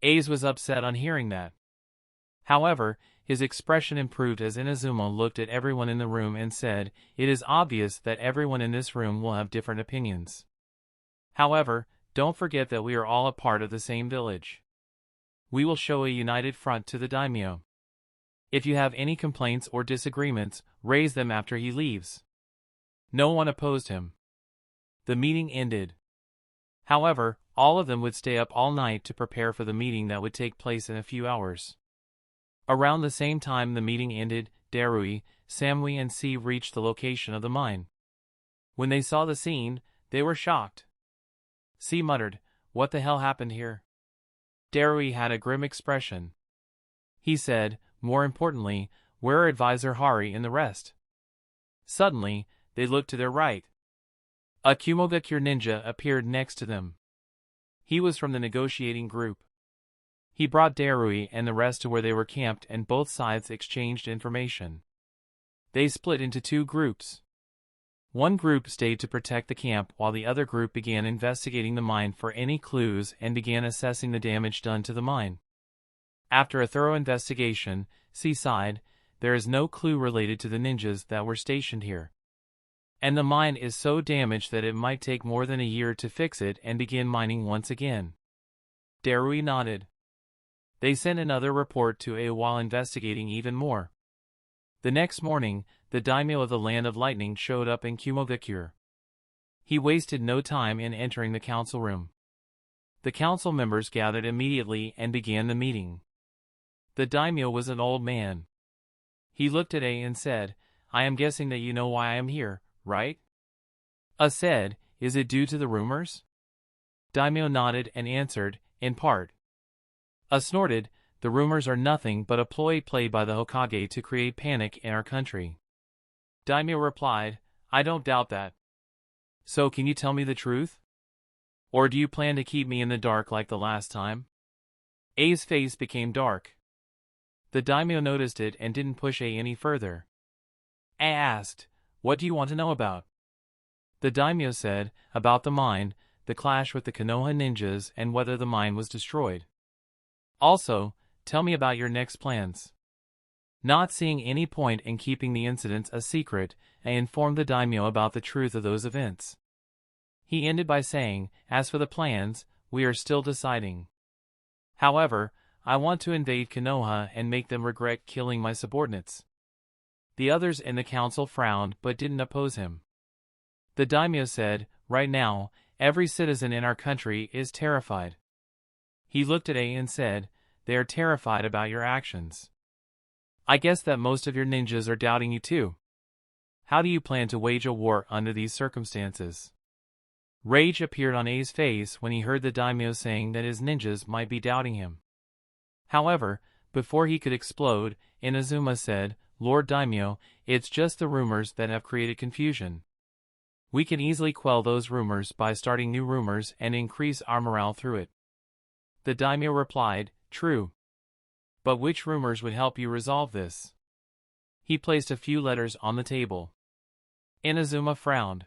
A's was upset on hearing that. However, his expression improved as Inazuma looked at everyone in the room and said, "It is obvious that everyone in this room will have different opinions. However, don't forget that we are all a part of the same village. We will show a united front to the daimyo. If you have any complaints or disagreements, raise them after he leaves." No one opposed him. The meeting ended. However, all of them would stay up all night to prepare for the meeting that would take place in a few hours. Around the same time the meeting ended, Darui, Samui and C reached the location of the mine. When they saw the scene, they were shocked. C muttered, "What the hell happened here?" Darui had a grim expression. He said, "More importantly, where are Advisor Hari and the rest?" Suddenly, they looked to their right. A Kumogakure ninja appeared next to them. He was from the negotiating group. He brought Darui and the rest to where they were camped and both sides exchanged information. They split into two groups. One group stayed to protect the camp while the other group began investigating the mine for any clues and began assessing the damage done to the mine. After a thorough investigation, C sighed, there is no clue related to the ninjas that were stationed here. And the mine is so damaged that it might take more than a year to fix it and begin mining once again. Darui nodded. They sent another report to A while investigating even more. The next morning, the daimyo of the Land of Lightning showed up in Kumo. He wasted no time in entering the council room. The council members gathered immediately and began the meeting. The daimyo was an old man. He looked at A and said, I am guessing that you know why I am here, right? A said, is it due to the rumors? Daimyo nodded and answered, in part. A snorted, the rumors are nothing but a ploy played by the Hokage to create panic in our country. Daimyo replied, I don't doubt that. So can you tell me the truth? Or do you plan to keep me in the dark like the last time? A's face became dark. The daimyo noticed it and didn't push A any further. A asked, what do you want to know about? The daimyo said, about the mine, the clash with the Konoha ninjas and whether the mine was destroyed. Also, tell me about your next plans. Not seeing any point in keeping the incidents a secret, I informed the daimyo about the truth of those events. He ended by saying, as for the plans, we are still deciding. However, I want to invade Konoha and make them regret killing my subordinates. The others in the council frowned but didn't oppose him. The daimyo said, right now, every citizen in our country is terrified. He looked at A and said, they are terrified about your actions. I guess that most of your ninjas are doubting you too. How do you plan to wage a war under these circumstances? Rage appeared on A's face when he heard the daimyo saying that his ninjas might be doubting him. However, before he could explode, Inazuma said, Lord Daimyo, it's just the rumors that have created confusion. We can easily quell those rumors by starting new rumors and increase our morale through it. The daimyo replied, true. But which rumors would help you resolve this? He placed a few letters on the table. Inazuma frowned.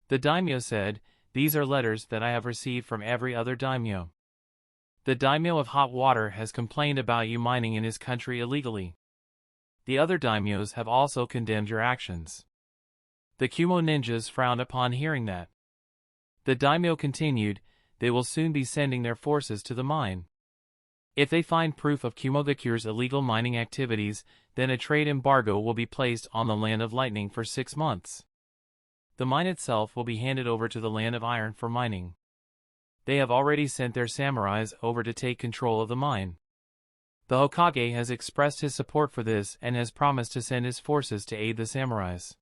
The daimyo said, these are letters that I have received from every other daimyo. The daimyo of hot water has complained about you mining in his country illegally. The other daimyos have also condemned your actions. The Kumo ninjas frowned upon hearing that. The daimyo continued, they will soon be sending their forces to the mine. If they find proof of Kumo's illegal mining activities, then a trade embargo will be placed on the Land of Lightning for 6 months. The mine itself will be handed over to the Land of Iron for mining. They have already sent their samurais over to take control of the mine. The Hokage has expressed his support for this and has promised to send his forces to aid the samurais.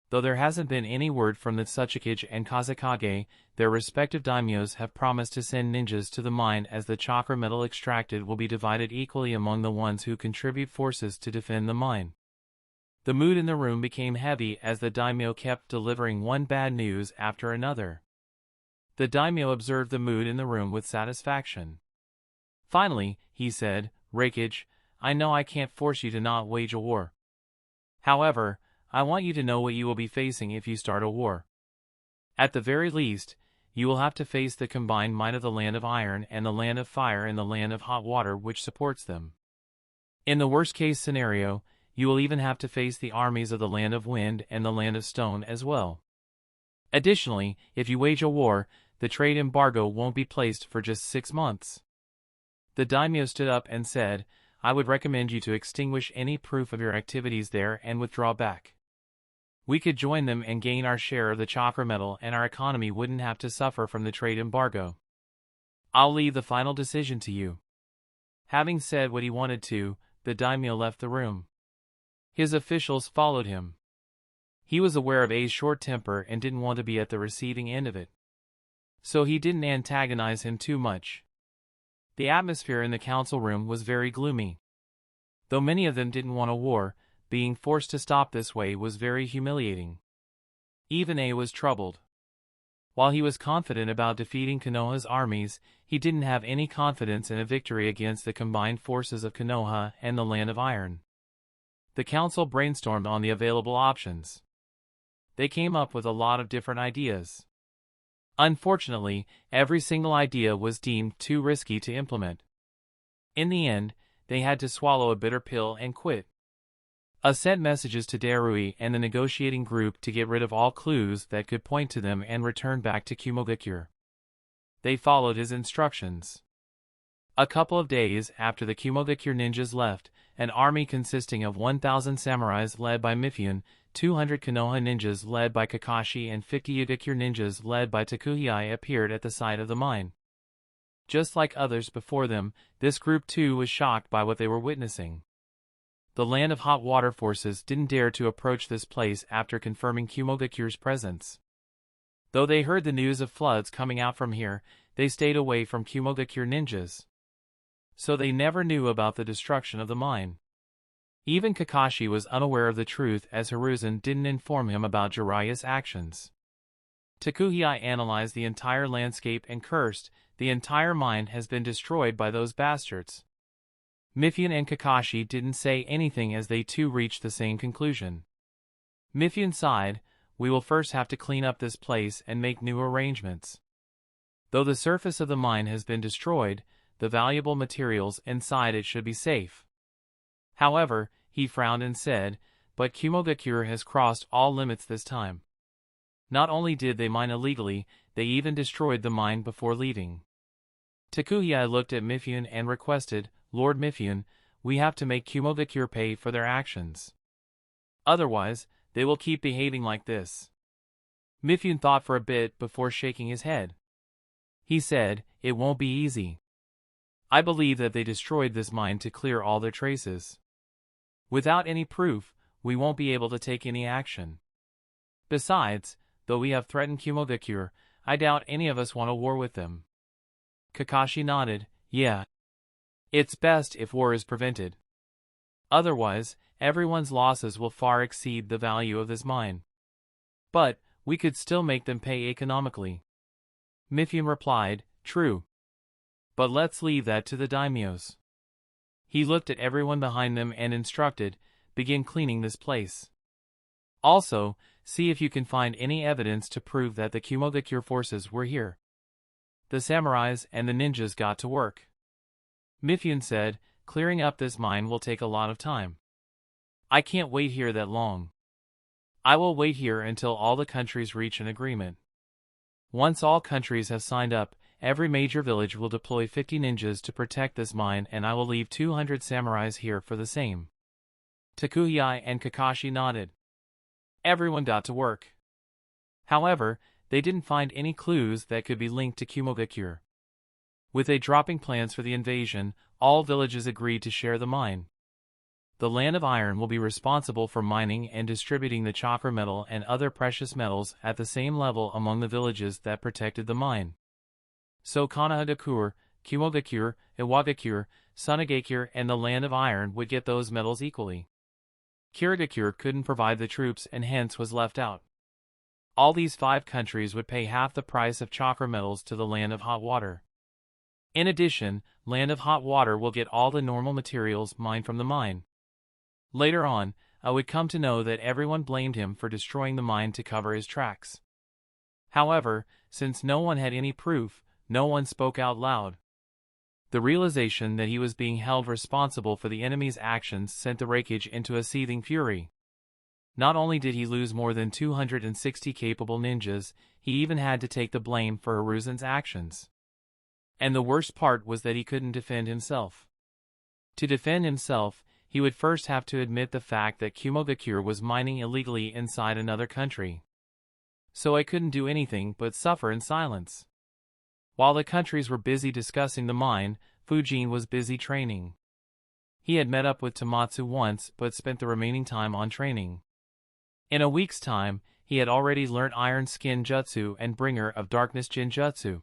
Though there hasn't been any word from the Tsuchikage and Kazekage, their respective daimyos have promised to send ninjas to the mine as the chakra metal extracted will be divided equally among the ones who contribute forces to defend the mine. The mood in the room became heavy as the daimyo kept delivering one bad news after another. The daimyo observed the mood in the room with satisfaction. Finally, he said, Raikage, I know I can't force you to not wage a war. However, I want you to know what you will be facing if you start a war. At the very least, you will have to face the combined might of the Land of Iron and the Land of Fire and the Land of Hot Water which supports them. In the worst-case scenario, you will even have to face the armies of the Land of Wind and the Land of Stone as well. Additionally, if you wage a war, the trade embargo won't be placed for just 6 months. The daimyo stood up and said, I would recommend you to extinguish any proof of your activities there and withdraw back. We could join them and gain our share of the chakra metal and our economy wouldn't have to suffer from the trade embargo. I'll leave the final decision to you. Having said what he wanted to, the daimyo left the room. His officials followed him. He was aware of A's short temper and didn't want to be at the receiving end of it. So he didn't antagonize him too much. The atmosphere in the council room was very gloomy. Though many of them didn't want a war, being forced to stop this way was very humiliating. Even A was troubled. While he was confident about defeating Konoha's armies, he didn't have any confidence in a victory against the combined forces of Konoha and the Land of Iron. The council brainstormed on the available options. they came up with a lot of different ideas. Unfortunately, every single idea was deemed too risky to implement. In the end, they had to swallow a bitter pill and quit. Sent messages to Darui and the negotiating group to get rid of all clues that could point to them and return back to Kumogakure. They followed his instructions. A couple of days after the Kumogakure ninjas left, an army consisting of 1,000 samurais led by Mifune, 200 Konoha ninjas led by Kakashi and 50 Yugakure ninjas led by Takuhei appeared at the site of the mine. Just like others before them, this group too was shocked by what they were witnessing. The Land of Hot Water forces didn't dare to approach this place after confirming Kumogakure's presence. Though they heard the news of floods coming out from here, they stayed away from Kumogakure ninjas. So they never knew about the destruction of the mine. Even Kakashi was unaware of the truth as Hiruzen didn't inform him about Jiraiya's actions. Takuhei analyzed the entire landscape and cursed, "The entire mine has been destroyed by those bastards." Mifune and Kakashi didn't say anything as they too reached the same conclusion. Mifune sighed, "We will first have to clean up this place and make new arrangements. Though the surface of the mine has been destroyed, the valuable materials inside it should be safe." However, he frowned and said, "But Kumogakure has crossed all limits this time. Not only did they mine illegally, they even destroyed the mine before leaving." Takuhei looked at Mifune and requested, "Lord Mifune, we have to make Kumogakure pay for their actions. Otherwise, they will keep behaving like this." Mifune thought for a bit before shaking his head. He said, "It won't be easy. I believe that they destroyed this mine to clear all their traces. Without any proof, we won't be able to take any action. Besides, though we have threatened Kumogakure, I doubt any of us want a war with them." Kakashi nodded, "Yeah. It's best if war is prevented. Otherwise, everyone's losses will far exceed the value of this mine. But, we could still make them pay economically." Mifune replied, "True. But let's leave that to the daimyos." He looked at everyone behind them and instructed, "Begin cleaning this place. Also, see if you can find any evidence to prove that the Kumogakure forces were here." The samurais and the ninjas got to work. Mifune said, "Clearing up this mine will take a lot of time. I can't wait here that long. I will wait here until all the countries reach an agreement. Once all countries have signed up, every major village will deploy 50 ninjas to protect this mine and I will leave 200 samurais here for the same." Takuhei and Kakashi nodded. Everyone got to work. However, they didn't find any clues that could be linked to Kumogakure. With they dropping plans for the invasion, all villages agreed to share the mine. The Land of Iron will be responsible for mining and distributing the chakra metal and other precious metals at the same level among the villages that protected the mine. So Konohagakure, Kumogakure, Iwagakure, Sunagakure and the Land of Iron would get those metals equally. Kirigakure couldn't provide the troops and hence was left out. All these 5 countries would pay half the price of chakra metals to the Land of Hot Water. In addition, Land of Hot Water will get all the normal materials mined from the mine. Later on, I would come to know that everyone blamed him for destroying the mine to cover his tracks. However, since no one had any proof, no one spoke out loud. The realization that he was being held responsible for the enemy's actions sent the Raikage into a seething fury. Not only did he lose more than 260 capable ninjas, he even had to take the blame for Hiruzen's actions. And the worst part was that he couldn't defend himself. To defend himself, he would first have to admit the fact that Kumogakure was mining illegally inside another country. So I couldn't do anything but suffer in silence. While the countries were busy discussing the mine, Fujin was busy training. He had met up with Tomatsu once but spent the remaining time on training. In a week's time, he had already learnt Iron Skin Jutsu and Bringer of Darkness Jinjutsu.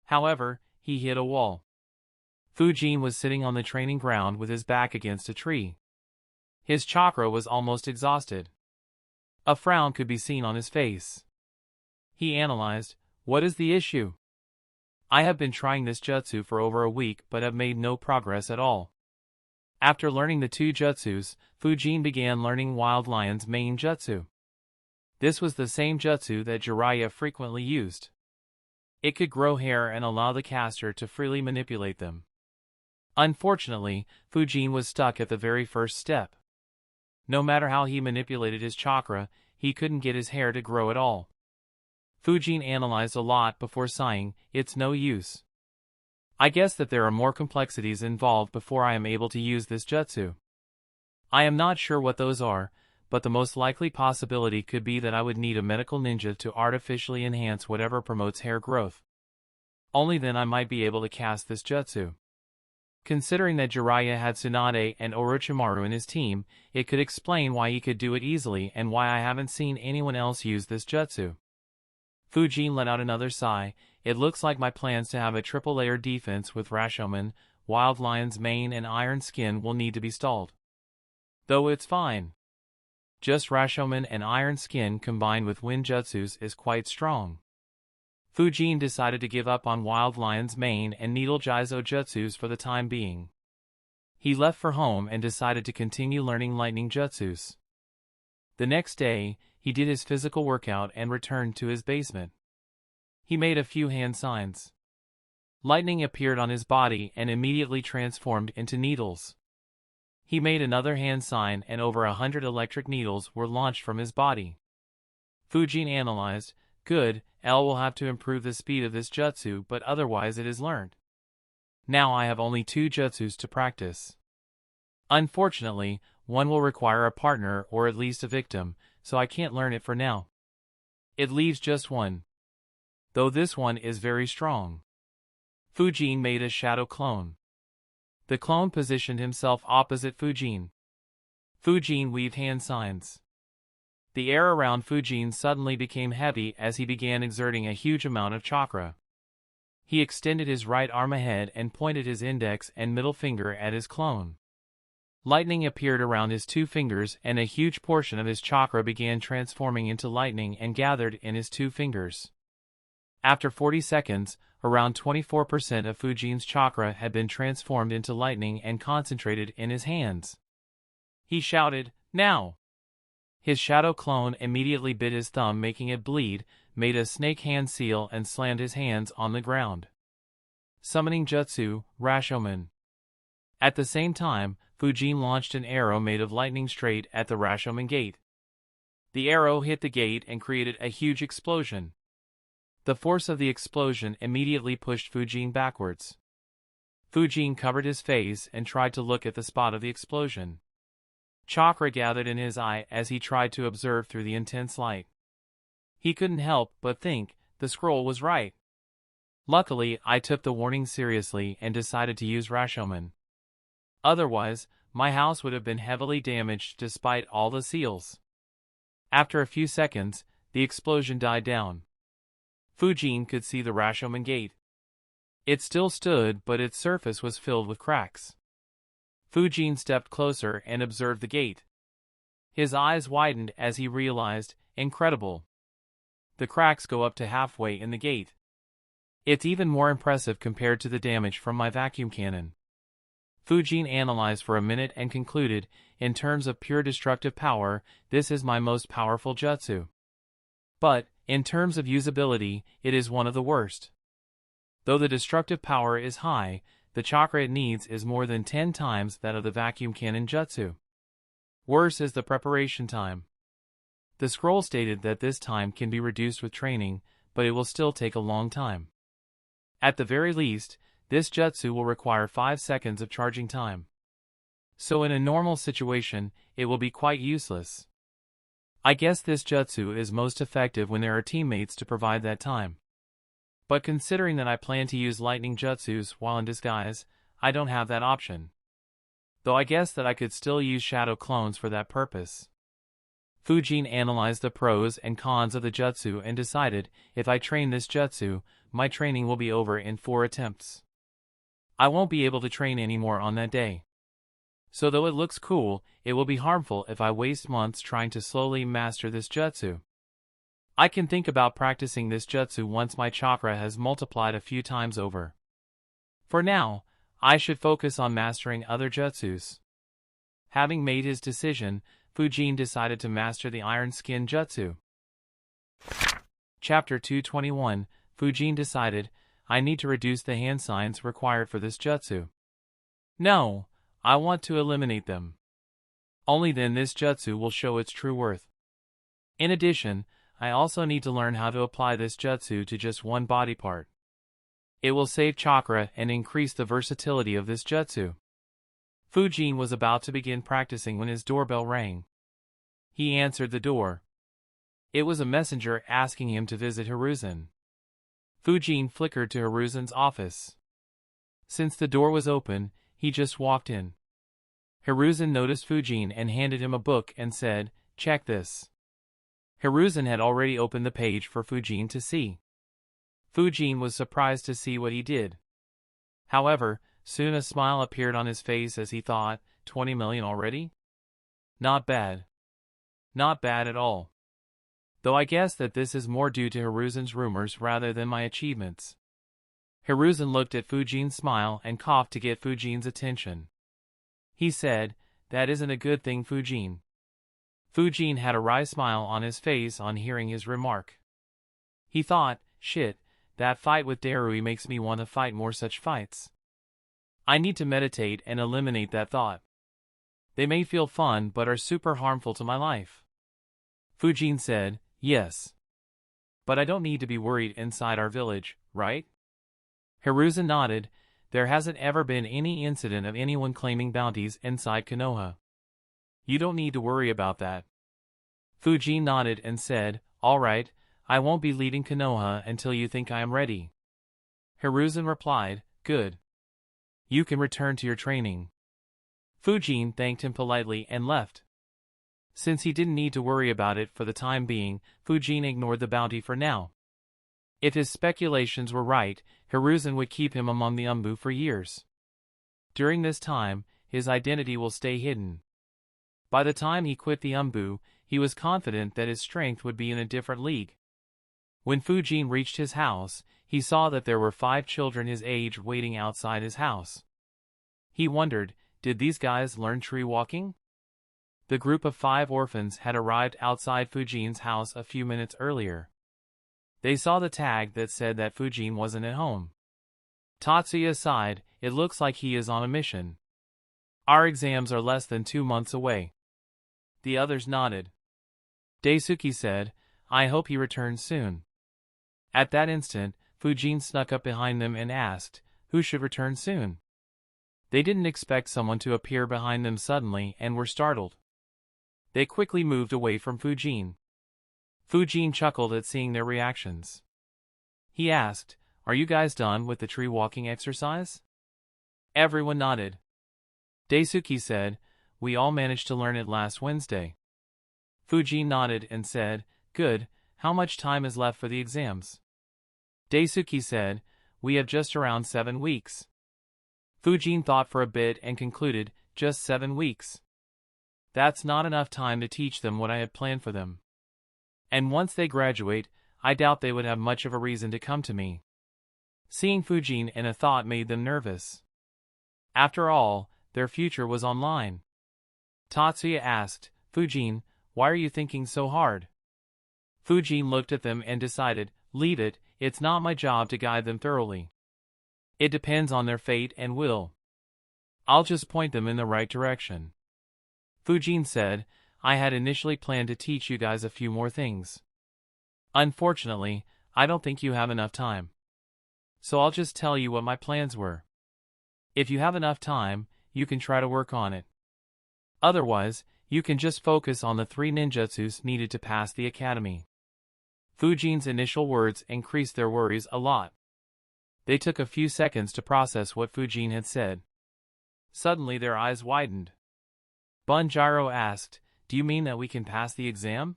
However, he hit a wall. Fujin was sitting on the training ground with his back against a tree. His chakra was almost exhausted. A frown could be seen on his face. He analyzed, "What is the issue? I have been trying this jutsu for over a week but have made no progress at all." After learning the 2 jutsus, Fujin began learning Wild Lion's main jutsu. This was the same jutsu that Jiraiya frequently used. It could grow hair and allow the caster to freely manipulate them. Unfortunately, Fujin was stuck at the very first step. No matter how he manipulated his chakra, he couldn't get his hair to grow at all. Fujin analyzed a lot before sighing, "It's no use. I guess that there are more complexities involved before I am able to use this jutsu. I am not sure what those are, but the most likely possibility could be that I would need a medical ninja to artificially enhance whatever promotes hair growth. Only then I might be able to cast this jutsu." Considering that Jiraiya had Tsunade and Orochimaru in his team, it could explain why he could do it easily and why I haven't seen anyone else use this jutsu. Fujin let out another sigh. "It looks like my plans to have a triple-layer defense with Rashomon, Wild Lion's mane and Iron Skin will need to be stalled. Though it's fine. Just Rashomon and Iron Skin combined with Wind Jutsus is quite strong." Fujin decided to give up on Wild Lion's mane and Needle Jizo Jutsus for the time being. He left for home and decided to continue learning lightning jutsus. The next day, he did his physical workout and returned to his basement. He made a few hand signs. Lightning appeared on his body and immediately transformed into needles. He made another hand sign and over 100 electric needles were launched from his body. Fujin analyzed, "Good, L will have to improve the speed of this jutsu, but otherwise it is learned. Now I have only 2 jutsus to practice. Unfortunately, one will require a partner or at least a victim, so I can't learn it for now. It leaves just one. Though this one is very strong." Fujin made a shadow clone. The clone positioned himself opposite Fujin. Fujin weaved hand signs. The air around Fujin suddenly became heavy as he began exerting a huge amount of chakra. He extended his right arm ahead and pointed his index and middle finger at his clone. Lightning appeared around his 2 fingers and a huge portion of his chakra began transforming into lightning and gathered in his 2 fingers. After 40 seconds, around 24% of Fujin's chakra had been transformed into lightning and concentrated in his hands. He shouted, "Now!" His shadow clone immediately bit his thumb, making it bleed, made a snake hand seal and slammed his hands on the ground. Summoning Jutsu, Rashomon. At the same time, Fujin launched an arrow made of lightning straight at the Rashomon gate. The arrow hit the gate and created a huge explosion. The force of the explosion immediately pushed Fujin backwards. Fujin covered his face and tried to look at the spot of the explosion. Chakra gathered in his eye as he tried to observe through the intense light. He couldn't help but think, the scroll was right. Luckily, I took the warning seriously and decided to use Rashomon. Otherwise, my house would have been heavily damaged despite all the seals. After a few seconds, the explosion died down. Fujin could see the Rashomon gate. It still stood, but its surface was filled with cracks. Fujin stepped closer and observed the gate. His eyes widened as he realized, incredible. The cracks go up to halfway in the gate. It's even more impressive compared to the damage from my vacuum cannon. Fujin analyzed for a minute and concluded, in terms of pure destructive power, this is my most powerful jutsu. But, in terms of usability, it is one of the worst. Though the destructive power is high, the chakra it needs is more than 10 times that of the vacuum cannon jutsu. Worse is the preparation time. The scroll stated that this time can be reduced with training, but it will still take a long time. At the very least, this jutsu will require 5 seconds of charging time. So in a normal situation, it will be quite useless. I guess this jutsu is most effective when there are teammates to provide that time. But considering that I plan to use lightning jutsus while in disguise, I don't have that option. Though I guess that I could still use shadow clones for that purpose. Fujin analyzed the pros and cons of the jutsu and decided, if I train this jutsu, my training will be over in 4 attempts. I won't be able to train anymore on that day. So though it looks cool, it will be harmful if I waste months trying to slowly master this jutsu. I can think about practicing this jutsu once my chakra has multiplied a few times over. For now, I should focus on mastering other jutsus. Having made his decision, Fujin decided to master the Iron Skin jutsu. Chapter 221, Fujin decided, I need to reduce the hand signs required for this jutsu. No, I want to eliminate them. Only then this jutsu will show its true worth. In addition, I also need to learn how to apply this jutsu to just one body part. It will save chakra and increase the versatility of this jutsu. Fujin was about to begin practicing when his doorbell rang. He answered the door. It was a messenger asking him to visit Hiruzen. Fujin flickered to Hiruzen's office. Since the door was open, he just walked in. Hiruzen noticed Fujin and handed him a book and said, check this. Hiruzen had already opened the page for Fujin to see. Fujin was surprised to see what he did. However, soon a smile appeared on his face as he thought, 20 million already? Not bad. Not bad at all. Though I guess that this is more due to Hiruzen's rumors rather than my achievements. Hiruzen looked at Fujin's smile and coughed to get Fujin's attention. He said, that isn't a good thing, Fujin. Fujin had a wry smile on his face on hearing his remark. He thought, shit, that fight with Darui makes me want to fight more such fights. I need to meditate and eliminate that thought. They may feel fun but are super harmful to my life. Fujin said, yes. But I don't need to be worried inside our village, right? Hiruzen nodded. There hasn't ever been any incident of anyone claiming bounties inside Konoha. You don't need to worry about that. Fujin nodded and said, alright, I won't be leaving Konoha until you think I am ready. Hiruzen replied, good. You can return to your training. Fujin thanked him politely and left. Since he didn't need to worry about it for the time being, Fujin ignored the bounty for now. If his speculations were right, Hiruzen would keep him among the Umbu for years. During this time, his identity will stay hidden. By the time he quit the Umbu, he was confident that his strength would be in a different league. When Fujin reached his house, he saw that there were 5 children his age waiting outside his house. He wondered, did these guys learn tree walking? The group of 5 orphans had arrived outside Fujin's house a few minutes earlier. They saw the tag that said that Fujin wasn't at home. Tatsuya sighed, it looks like he is on a mission. Our exams are less than 2 months away. The others nodded. Daisuke said, I hope he returns soon. At that instant, Fujin snuck up behind them and asked, who should return soon? They didn't expect someone to appear behind them suddenly and were startled. They quickly moved away from Fujin. Fujin chuckled at seeing their reactions. He asked, are you guys done with the tree walking exercise? Everyone nodded. Daisuke said, we all managed to learn it last Wednesday. Fujin nodded and said, good, how much time is left for the exams? Daisuke said, we have just around 7 weeks. Fujin thought for a bit and concluded, just 7 weeks. That's not enough time to teach them what I had planned for them. And once they graduate, I doubt they would have much of a reason to come to me. Seeing Fujin in a thought made them nervous. After all, their future was online. Tatsuya asked, Fujin, why are you thinking so hard? Fujin looked at them and decided, leave it, it's not my job to guide them thoroughly. It depends on their fate and will. I'll just point them in the right direction. Fujin said, I had initially planned to teach you guys a few more things. Unfortunately, I don't think you have enough time. So I'll just tell you what my plans were. If you have enough time, you can try to work on it. Otherwise, you can just focus on the 3 ninjutsus needed to pass the academy. Fujin's initial words increased their worries a lot. They took a few seconds to process what Fujin had said. Suddenly their eyes widened. Bunjiro asked, do you mean that we can pass the exam?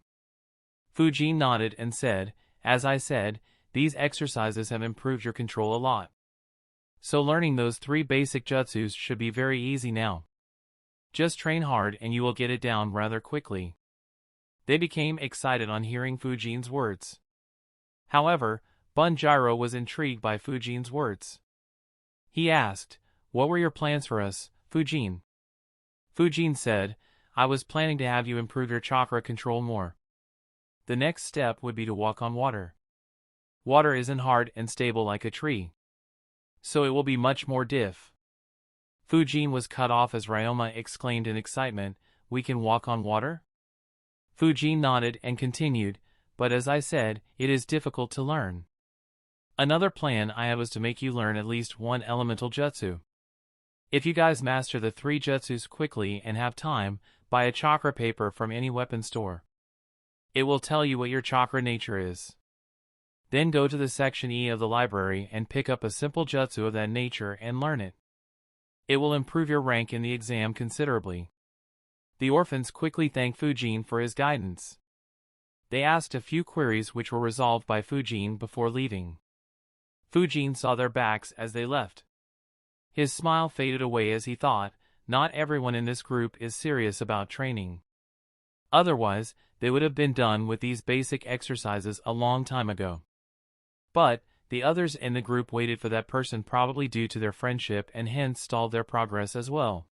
Fujin nodded and said, as I said, these exercises have improved your control a lot. So learning those 3 basic jutsus should be very easy now. Just train hard and you will get it down rather quickly. They became excited on hearing Fujin's words. However, Bunjiro was intrigued by Fujin's words. He asked, what were your plans for us, Fujin? Fujin said, I was planning to have you improve your chakra control more. The next step would be to walk on water. Water isn't hard and stable like a tree, so it will be much more diff. Fujin was cut off as Ryoma exclaimed in excitement, "We can walk on water?" Fujin nodded and continued, "But as I said, it is difficult to learn. Another plan I had was to make you learn at least one elemental jutsu. If you guys master the 3 jutsus quickly and have time, buy a chakra paper from any weapon store. It will tell you what your chakra nature is. Then go to the section E of the library and pick up a simple jutsu of that nature and learn it. It will improve your rank in the exam considerably." The orphans quickly thanked Fujin for his guidance. They asked a few queries which were resolved by Fujin before leaving. Fujin saw their backs as they left. His smile faded away as he thought, not everyone in this group is serious about training. Otherwise, they would have been done with these basic exercises a long time ago. But the others in the group waited for that person, probably due to their friendship, and hence stalled their progress as well.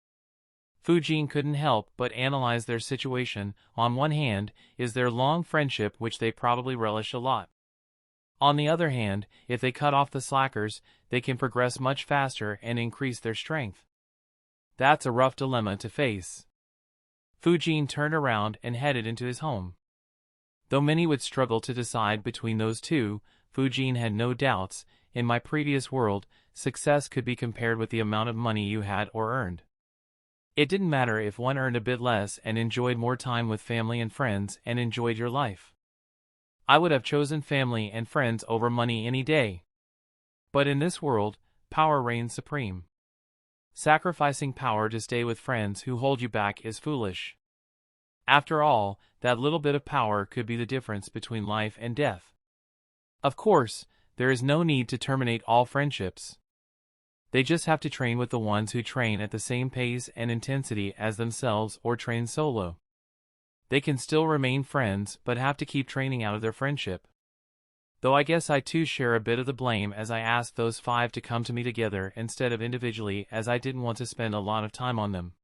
Fujin couldn't help but analyze their situation. On one hand is their long friendship, which they probably relish a lot. On the other hand, if they cut off the slackers, they can progress much faster and increase their strength. That's a rough dilemma to face. Fujin turned around and headed into his home. Though many would struggle to decide between those two, Fujin had no doubts. In my previous world, success could be compared with the amount of money you had or earned. It didn't matter if one earned a bit less and enjoyed more time with family and friends and enjoyed your life. I would have chosen family and friends over money any day. But in this world, power reigns supreme. Sacrificing power to stay with friends who hold you back is foolish. After all, that little bit of power could be the difference between life and death. Of course, there is no need to terminate all friendships. They just have to train with the ones who train at the same pace and intensity as themselves or train solo. They can still remain friends but have to keep training out of their friendship. Though I guess I too share a bit of the blame, as I asked those 5 to come to me together instead of individually, as I didn't want to spend a lot of time on them.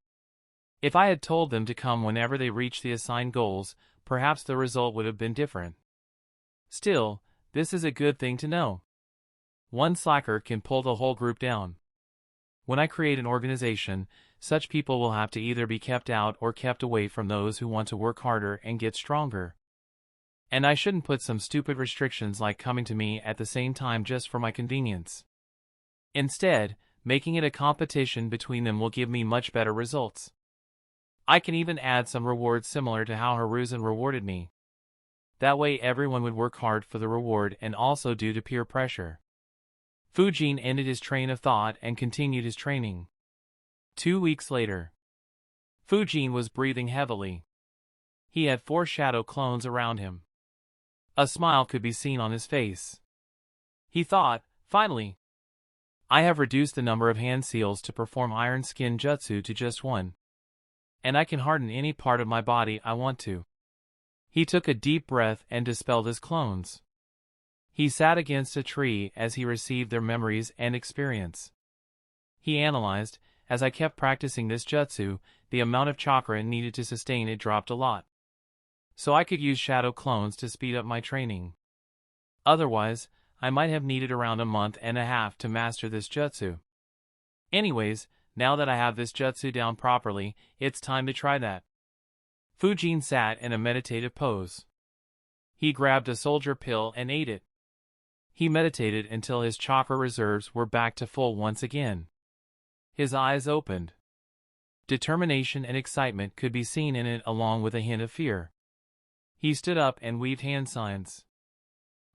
If I had told them to come whenever they reached the assigned goals, perhaps the result would have been different. Still, this is a good thing to know. One slacker can pull the whole group down. When I create an organization, such people will have to either be kept out or kept away from those who want to work harder and get stronger. And I shouldn't put some stupid restrictions like coming to me at the same time just for my convenience. Instead, making it a competition between them will give me much better results. I can even add some rewards similar to how Hiruzen rewarded me. That way everyone would work hard for the reward and also due to peer pressure. Fujin ended his train of thought and continued his training. 2 weeks later. Fujin was breathing heavily. He had 4 shadow clones around him. A smile could be seen on his face. He thought, finally, I have reduced the number of hand seals to perform iron skin jutsu to just 1. And I can harden any part of my body I want to. He took a deep breath and dispelled his clones. He sat against a tree as he received their memories and experience. He analyzed, as I kept practicing this jutsu, the amount of chakra needed to sustain it dropped a lot. So I could use shadow clones to speed up my training. Otherwise, I might have needed around a month and a half to master this jutsu. Anyways, now that I have this jutsu down properly, it's time to try that. Fujin sat in a meditative pose. He grabbed a soldier pill and ate it. He meditated until his chakra reserves were back to full once again. His eyes opened. Determination and excitement could be seen in it, along with a hint of fear. He stood up and weaved hand signs.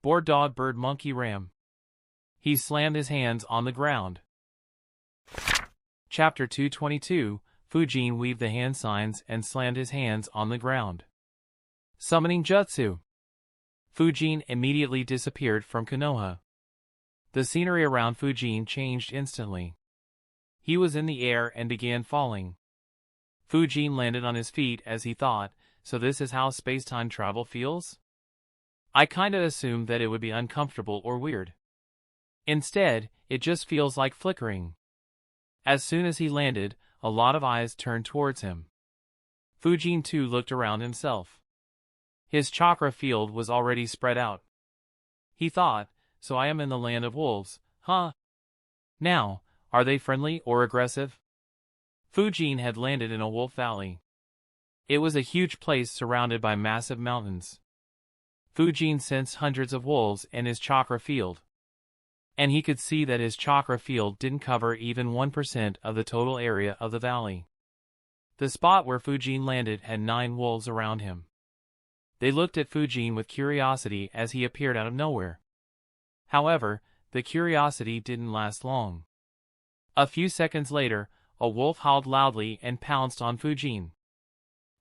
Boar dog bird monkey ram. He slammed his hands on the ground. Chapter 222, Fujin weaved the hand signs and slammed his hands on the ground. Summoning jutsu. Fujin immediately disappeared from Konoha. The scenery around Fujin changed instantly. He was in the air and began falling. Fujin landed on his feet as he thought, so this is how space-time travel feels? I kinda assumed that it would be uncomfortable or weird. Instead, it just feels like flickering. As soon as he landed, a lot of eyes turned towards him. Fujin too looked around himself. His chakra field was already spread out. He thought, so I am in the land of wolves, huh? Now, are they friendly or aggressive? Fujin had landed in a wolf valley. It was a huge place surrounded by massive mountains. Fujin sensed hundreds of wolves in his chakra field. And he could see that his chakra field didn't cover even 1% of the total area of the valley. The spot where Fujin landed had 9 wolves around him. They looked at Fujin with curiosity as he appeared out of nowhere. However, the curiosity didn't last long. A few seconds later, a wolf howled loudly and pounced on Fujin.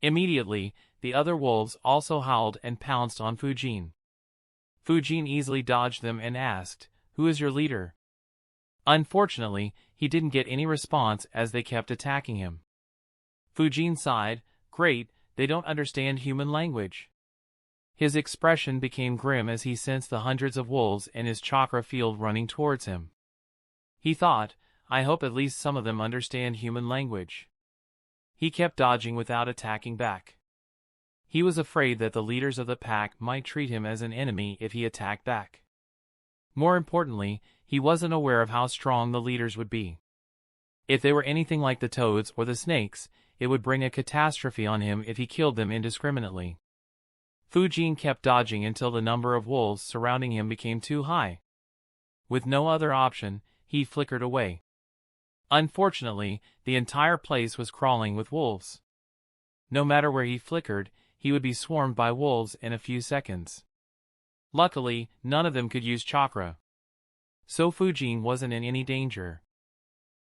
Immediately, the other wolves also howled and pounced on Fujin. Fujin easily dodged them and asked, "Who is your leader?" Unfortunately, he didn't get any response as they kept attacking him. Fujin sighed, "Great, they don't understand human language." His expression became grim as he sensed the hundreds of wolves in his chakra field running towards him. He thought, I hope at least some of them understand human language. He kept dodging without attacking back. He was afraid that the leaders of the pack might treat him as an enemy if he attacked back. More importantly, he wasn't aware of how strong the leaders would be. If they were anything like the toads or the snakes, it would bring a catastrophe on him if he killed them indiscriminately. Fujin kept dodging until the number of wolves surrounding him became too high. With no other option, he flickered away. Unfortunately, the entire place was crawling with wolves. No matter where he flickered, he would be swarmed by wolves in a few seconds. Luckily, none of them could use chakra. So Fujin wasn't in any danger.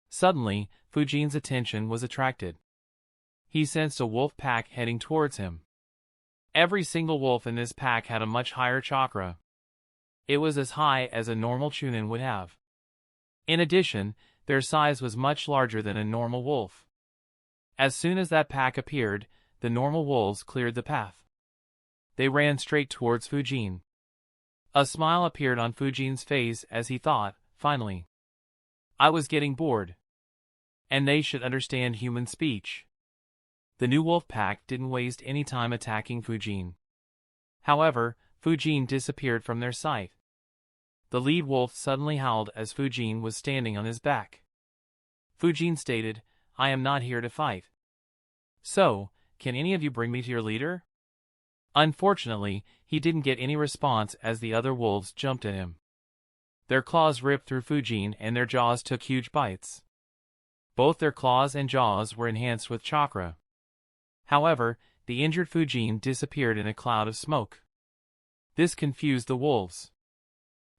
Suddenly, Fujin's attention was attracted. He sensed a wolf pack heading towards him. Every single wolf in this pack had a much higher chakra. It was as high as a normal chunin would have. In addition, their size was much larger than a normal wolf. As soon as that pack appeared, the normal wolves cleared the path. They ran straight towards Fujin. A smile appeared on Fujin's face as he thought, finally. I was getting bored. And they should understand human speech. The new wolf pack didn't waste any time attacking Fujin. However, Fujin disappeared from their sight. The lead wolf suddenly howled as Fujin was standing on his back. Fujin stated, I am not here to fight. So, can any of you bring me to your leader? Unfortunately, he didn't get any response as the other wolves jumped at him. Their claws ripped through Fujin and their jaws took huge bites. Both their claws and jaws were enhanced with chakra. However, the injured Fujin disappeared in a cloud of smoke. This confused the wolves.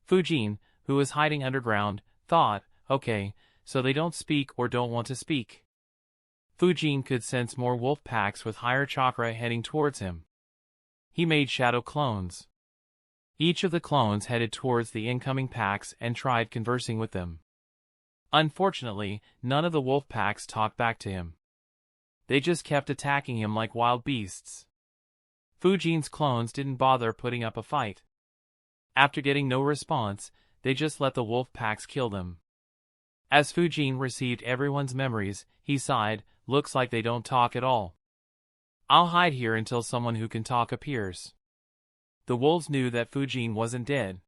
Fujin, who was hiding underground, thought, okay, so they don't speak or don't want to speak. Fujin could sense more wolf packs with higher chakra heading towards him. He made shadow clones. Each of the clones headed towards the incoming packs and tried conversing with them. Unfortunately, none of the wolf packs talked back to him. They just kept attacking him like wild beasts. Fujin's clones didn't bother putting up a fight. After getting no response, they just let the wolf packs kill them. As Fujin received everyone's memories, he sighed, looks like they don't talk at all. I'll hide here until someone who can talk appears. The wolves knew that Fujin wasn't dead.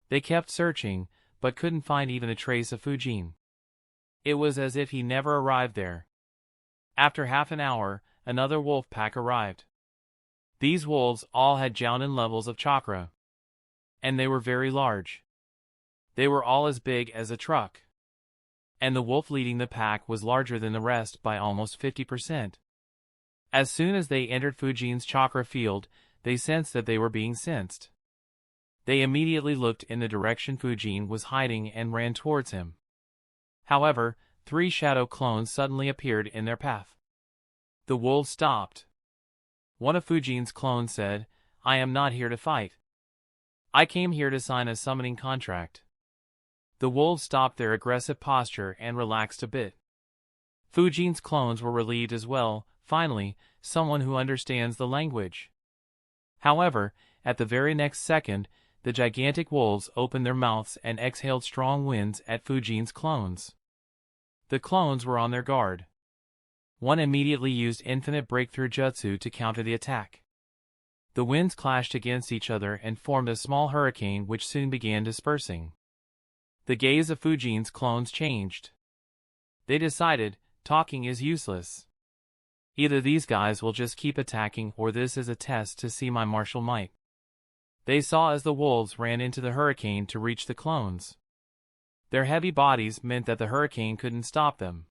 They kept searching, but couldn't find even a trace of Fujin. It was as if he never arrived there. After half an hour, another wolf pack arrived. These wolves all had Genin levels of chakra. And they were very large. They were all as big as a truck. And the wolf leading the pack was larger than the rest by almost 50%. As soon as they entered Fujin's chakra field, they sensed that they were being sensed. They immediately looked in the direction Fujin was hiding and ran towards him. However, 3 shadow clones suddenly appeared in their path. The wolves stopped. One of Fujin's clones said, I am not here to fight. I came here to sign a summoning contract. The wolves stopped their aggressive posture and relaxed a bit. Fujin's clones were relieved as well, finally, someone who understands the language. However, at the very next second, the gigantic wolves opened their mouths and exhaled strong winds at Fujin's clones. The clones were on their guard. One immediately used infinite breakthrough jutsu to counter the attack. The winds clashed against each other and formed a small hurricane which soon began dispersing. The gaze of Fujin's clones changed. They decided, talking is useless. Either these guys will just keep attacking or this is a test to see my martial might. They saw as the wolves ran into the hurricane to reach the clones. Their heavy bodies meant that the hurricane couldn't stop them.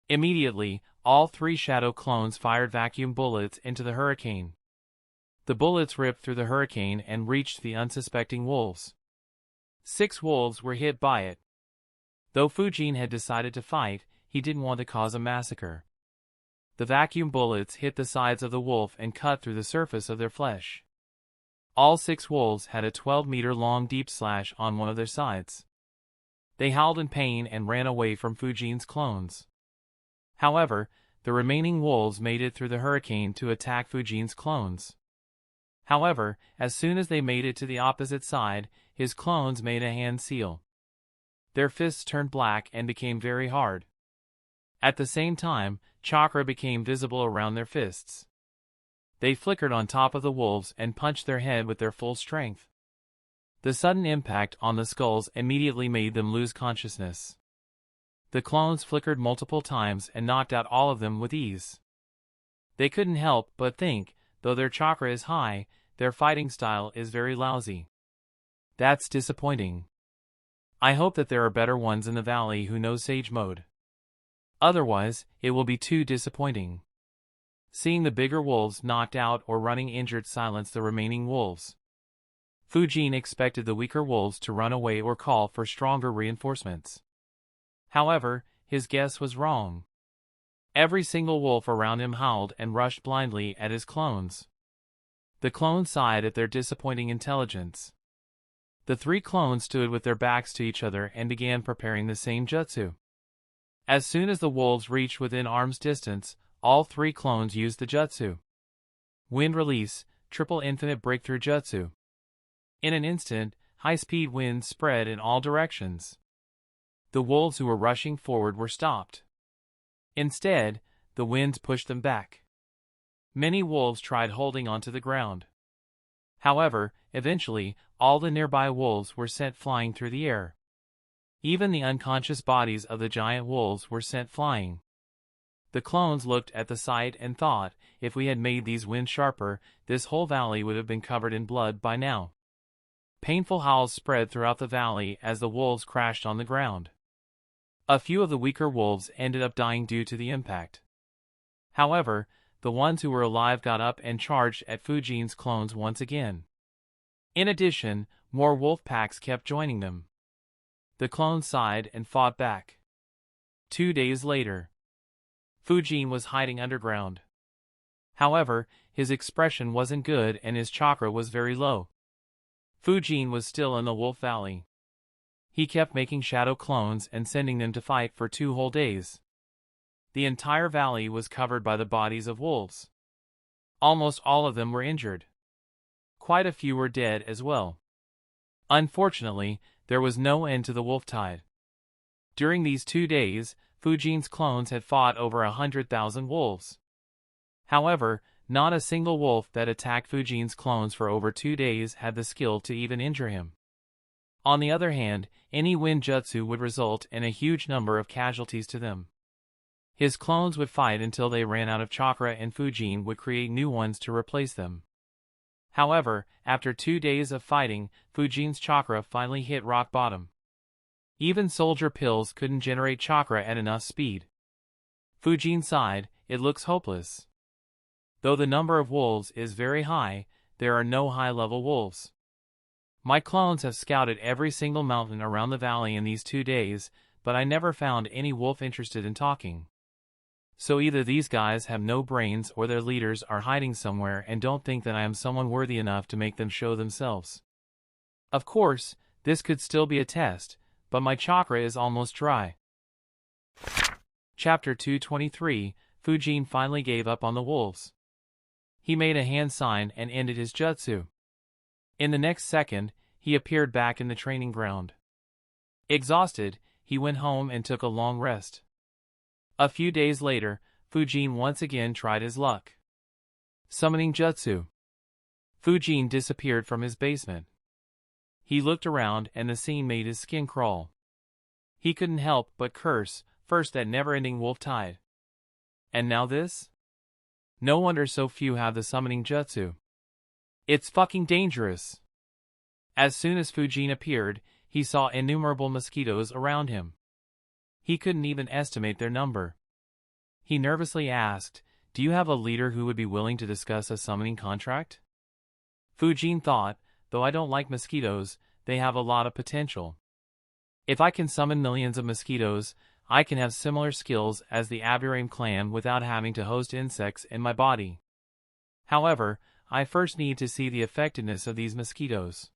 Immediately, all 3 shadow clones fired vacuum bullets into the hurricane. The bullets ripped through the hurricane and reached the unsuspecting wolves. 6 wolves were hit by it. Though Fujin had decided to fight, he didn't want to cause a massacre. The vacuum bullets hit the sides of the wolf and cut through the surface of their flesh. All 6 wolves had a 12-meter-long deep slash on one of their sides. They howled in pain and ran away from Fujin's clones. However, the remaining wolves made it through the hurricane to attack Fujin's clones. However, as soon as they made it to the opposite side, his clones made a hand seal. Their fists turned black and became very hard. At the same time, chakra became visible around their fists. They flickered on top of the wolves and punched their head with their full strength. The sudden impact on the skulls immediately made them lose consciousness. The clones flickered multiple times and knocked out all of them with ease. They couldn't help but think, though their chakra is high, their fighting style is very lousy. That's disappointing. I hope that there are better ones in the valley who know Sage Mode. Otherwise, it will be too disappointing. Seeing the bigger wolves knocked out or running injured silenced the remaining wolves. Fujin expected the weaker wolves to run away or call for stronger reinforcements. However, his guess was wrong. Every single wolf around him howled and rushed blindly at his clones. The clones sighed at their disappointing intelligence. The 3 clones stood with their backs to each other and began preparing the same jutsu. As soon as the wolves reached within arm's distance, all 3 clones used the jutsu. Wind release, triple infinite breakthrough jutsu. In an instant, high-speed winds spread in all directions. The wolves who were rushing forward were stopped. Instead, the winds pushed them back. Many wolves tried holding onto the ground. However, eventually, all the nearby wolves were sent flying through the air. Even the unconscious bodies of the giant wolves were sent flying. The clones looked at the sight and thought, if we had made these winds sharper, this whole valley would have been covered in blood by now. Painful howls spread throughout the valley as the wolves crashed on the ground. A few of the weaker wolves ended up dying due to the impact. However, the ones who were alive got up and charged at Fujin's clones once again. In addition, more wolf packs kept joining them. The clones sighed and fought back. 2 days later, Fujin was hiding underground. However, his expression wasn't good and his chakra was very low. Fujin was still in the Wolf Valley. He kept making shadow clones and sending them to fight for 2 whole days. The entire valley was covered by the bodies of wolves. Almost all of them were injured. Quite a few were dead as well. Unfortunately, there was no end to the wolf tide. During these 2 days, Fujin's clones had fought over 100,000 wolves. However, not a single wolf that attacked Fujin's clones for over 2 days had the skill to even injure him. On the other hand, any wind jutsu would result in a huge number of casualties to them. His clones would fight until they ran out of chakra and Fujin would create new ones to replace them. However, after 2 days of fighting, Fujin's chakra finally hit rock bottom. Even soldier pills couldn't generate chakra at enough speed. Fujin sighed, it looks hopeless. Though the number of wolves is very high, there are no high-level wolves. My clones have scouted every single mountain around the valley in these 2 days, but I never found any wolf interested in talking. So either these guys have no brains or their leaders are hiding somewhere and don't think that I am someone worthy enough to make them show themselves. Of course, this could still be a test, but my chakra is almost dry. Chapter 223, Fujin finally gave up on the wolves. He made a hand sign and ended his jutsu. In the next second, he appeared back in the training ground. Exhausted, he went home and took a long rest. A few days later, Fujin once again tried his luck. Summoning jutsu. Fujin disappeared from his basement. He looked around and the scene made his skin crawl. He couldn't help but curse, first that never-ending wolf tide. And now this? No wonder so few have the summoning jutsu. It's fucking dangerous. As soon as Fujin appeared, he saw innumerable mosquitoes around him. He couldn't even estimate their number. He nervously asked, "Do you have a leader who would be willing to discuss a summoning contract?" Fujin thought, "Though I don't like mosquitoes, they have a lot of potential. If I can summon millions of mosquitoes, I can have similar skills as the Aburame clan without having to host insects in my body. However, I first need to see the effectiveness of these mosquitoes.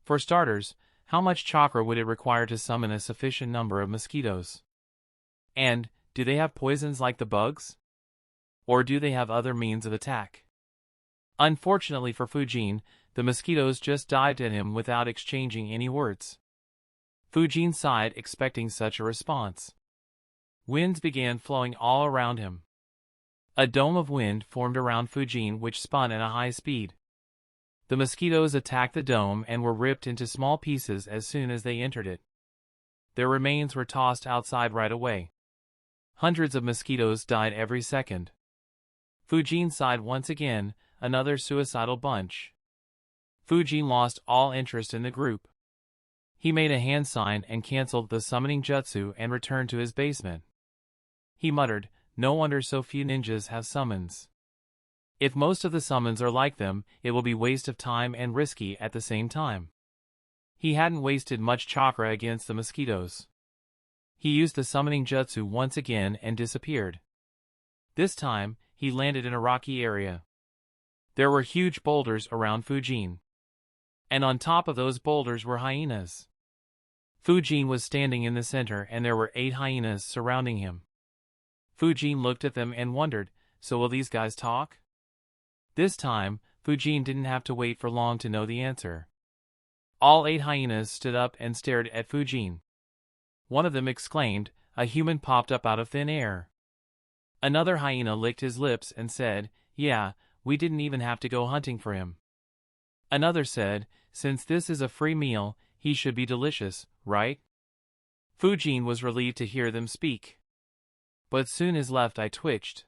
For starters, how much chakra would it require to summon a sufficient number of mosquitoes? And, do they have poisons like the bugs? Or do they have other means of attack?" Unfortunately for Fujin, the mosquitoes just dived at him without exchanging any words. Fujin sighed, expecting such a response. Winds began flowing all around him. A dome of wind formed around Fujin which spun at a high speed. The mosquitoes attacked the dome and were ripped into small pieces as soon as they entered it. Their remains were tossed outside right away. Hundreds of mosquitoes died every second. Fujin sighed once again, another suicidal bunch. Fujin lost all interest in the group. He made a hand sign and cancelled the summoning jutsu and returned to his basement. He muttered, "No wonder so few ninjas have summons. If most of the summons are like them, it will be waste of time and risky at the same time." He hadn't wasted much chakra against the mosquitoes. He used the summoning jutsu once again and disappeared. This time, he landed in a rocky area. There were huge boulders around Fujin. And on top of those boulders were hyenas. Fujin was standing in the center and there were 8 hyenas surrounding him. Fujin looked at them and wondered, so will these guys talk? This time, Fujin didn't have to wait for long to know the answer. All 8 hyenas stood up and stared at Fujin. One of them exclaimed, "A human popped up out of thin air." Another hyena licked his lips and said, "Yeah, we didn't even have to go hunting for him." Another said, "Since this is a free meal, he should be delicious, right?" Fujin was relieved to hear them speak. But soon his left eye twitched.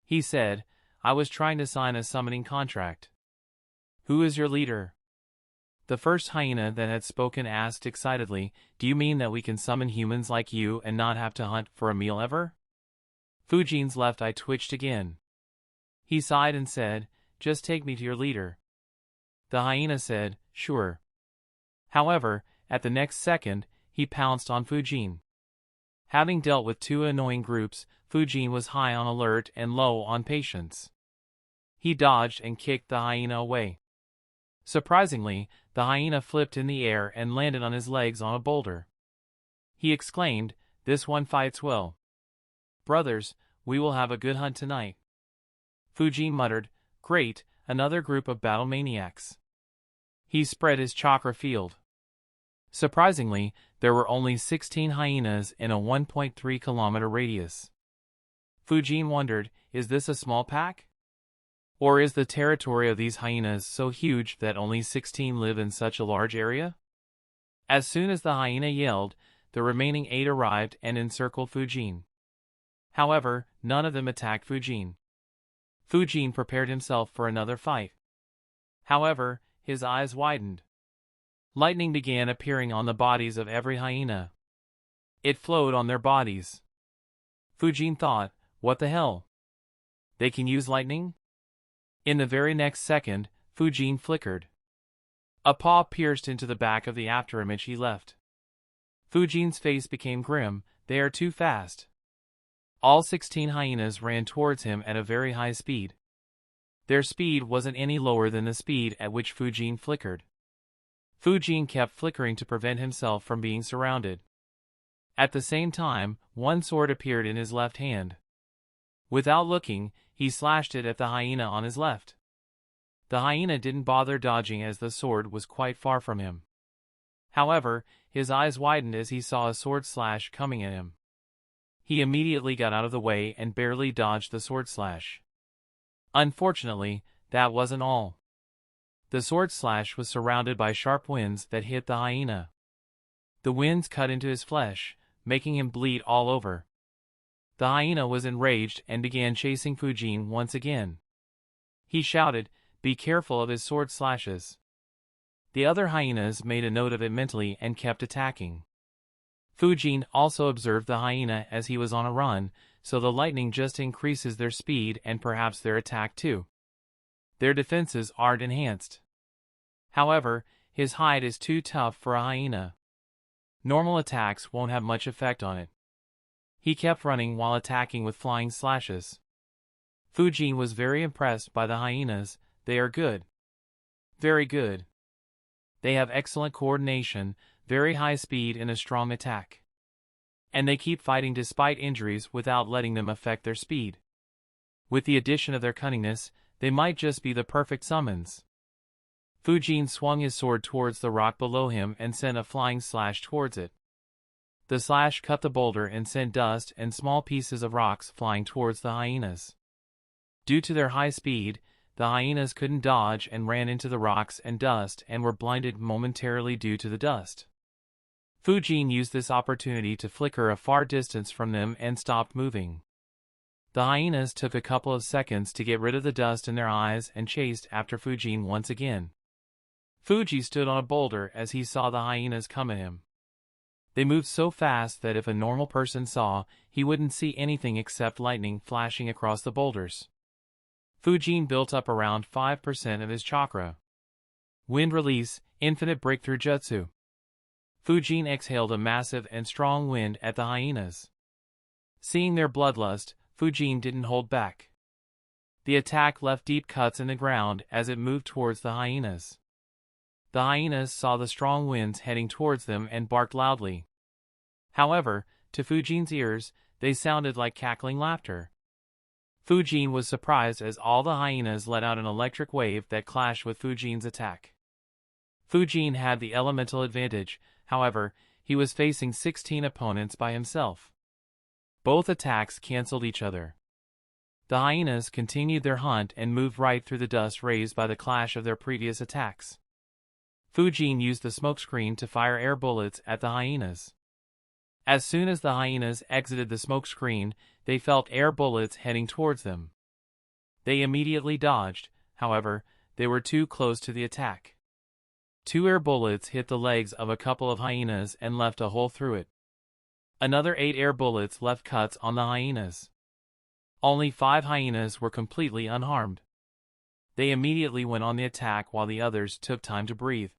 He said, "I was trying to sign a summoning contract." "Who is your leader?" The first hyena that had spoken asked excitedly, "Do you mean that we can summon humans like you and not have to hunt for a meal ever?" Fujin's left eye twitched again. He sighed and said, "Just take me to your leader." The hyena said, "Sure." However, at the next second, he pounced on Fujin. Having dealt with 2 annoying groups, Fujin was high on alert and low on patience. He dodged and kicked the hyena away. Surprisingly, the hyena flipped in the air and landed on his legs on a boulder. He exclaimed, "This one fights well. Brothers, we will have a good hunt tonight." Fujin muttered, "Great, another group of battle maniacs." He spread his chakra field. Surprisingly, there were only 16 hyenas in a 1.3-kilometer radius. Fujin wondered, is this a small pack? Or is the territory of these hyenas so huge that only 16 live in such a large area? As soon as the hyena yelled, the remaining 8 arrived and encircled Fujin. However, none of them attacked Fujin. Fujin prepared himself for another fight. However, his eyes widened. Lightning began appearing on the bodies of every hyena. It flowed on their bodies. Fujin thought, what the hell? They can use lightning? In the very next second, Fujin flickered. A paw pierced into the back of the afterimage he left. Fujin's face became grim. They are too fast. All 16 hyenas ran towards him at a very high speed. Their speed wasn't any lower than the speed at which Fujin flickered. Fujin kept flickering to prevent himself from being surrounded. At the same time, one sword appeared in his left hand. Without looking, he slashed it at the hyena on his left. The hyena didn't bother dodging as the sword was quite far from him. However, his eyes widened as he saw a sword slash coming at him. He immediately got out of the way and barely dodged the sword slash. Unfortunately, that wasn't all. The sword slash was surrounded by sharp winds that hit the hyena. The winds cut into his flesh, making him bleed all over. The hyena was enraged and began chasing Fujin once again. He shouted, "Be careful of his sword slashes." The other hyenas made a note of it mentally and kept attacking. Fujin also observed the hyena as he was on a run, so the lightning just increases their speed and perhaps their attack too. Their defenses aren't enhanced. However, his hide is too tough for a hyena. Normal attacks won't have much effect on it. He kept running while attacking with flying slashes. Fujin was very impressed by the hyenas. They are good. Very good. They have excellent coordination, very high speed and a strong attack. And they keep fighting despite injuries without letting them affect their speed. With the addition of their cunningness, they might just be the perfect summons. Fujin swung his sword towards the rock below him and sent a flying slash towards it. The slash cut the boulder and sent dust and small pieces of rocks flying towards the hyenas. Due to their high speed, the hyenas couldn't dodge and ran into the rocks and dust and were blinded momentarily due to the dust. Fujin used this opportunity to flicker a far distance from them and stopped moving. The hyenas took a couple of seconds to get rid of the dust in their eyes and chased after Fujin once again. Fuji stood on a boulder as he saw the hyenas come at him. They moved so fast that if a normal person saw, he wouldn't see anything except lightning flashing across the boulders. Fujin built up around 5% of his chakra. Wind release, infinite breakthrough jutsu. Fujin exhaled a massive and strong wind at the hyenas. Seeing their bloodlust, Fujin didn't hold back. The attack left deep cuts in the ground as it moved towards the hyenas. The hyenas saw the strong winds heading towards them and barked loudly. However, to Fujin's ears, they sounded like cackling laughter. Fujin was surprised as all the hyenas let out an electric wave that clashed with Fujin's attack. Fujin had the elemental advantage, however, he was facing 16 opponents by himself. Both attacks cancelled each other. The hyenas continued their hunt and moved right through the dust raised by the clash of their previous attacks. Fujin used the smokescreen to fire air bullets at the hyenas. As soon as the hyenas exited the smokescreen, they felt air bullets heading towards them. They immediately dodged, however, they were too close to the attack. 2 air bullets hit the legs of a couple of hyenas and left a hole through it. Another 8 air bullets left cuts on the hyenas. Only 5 hyenas were completely unharmed. They immediately went on the attack while the others took time to breathe.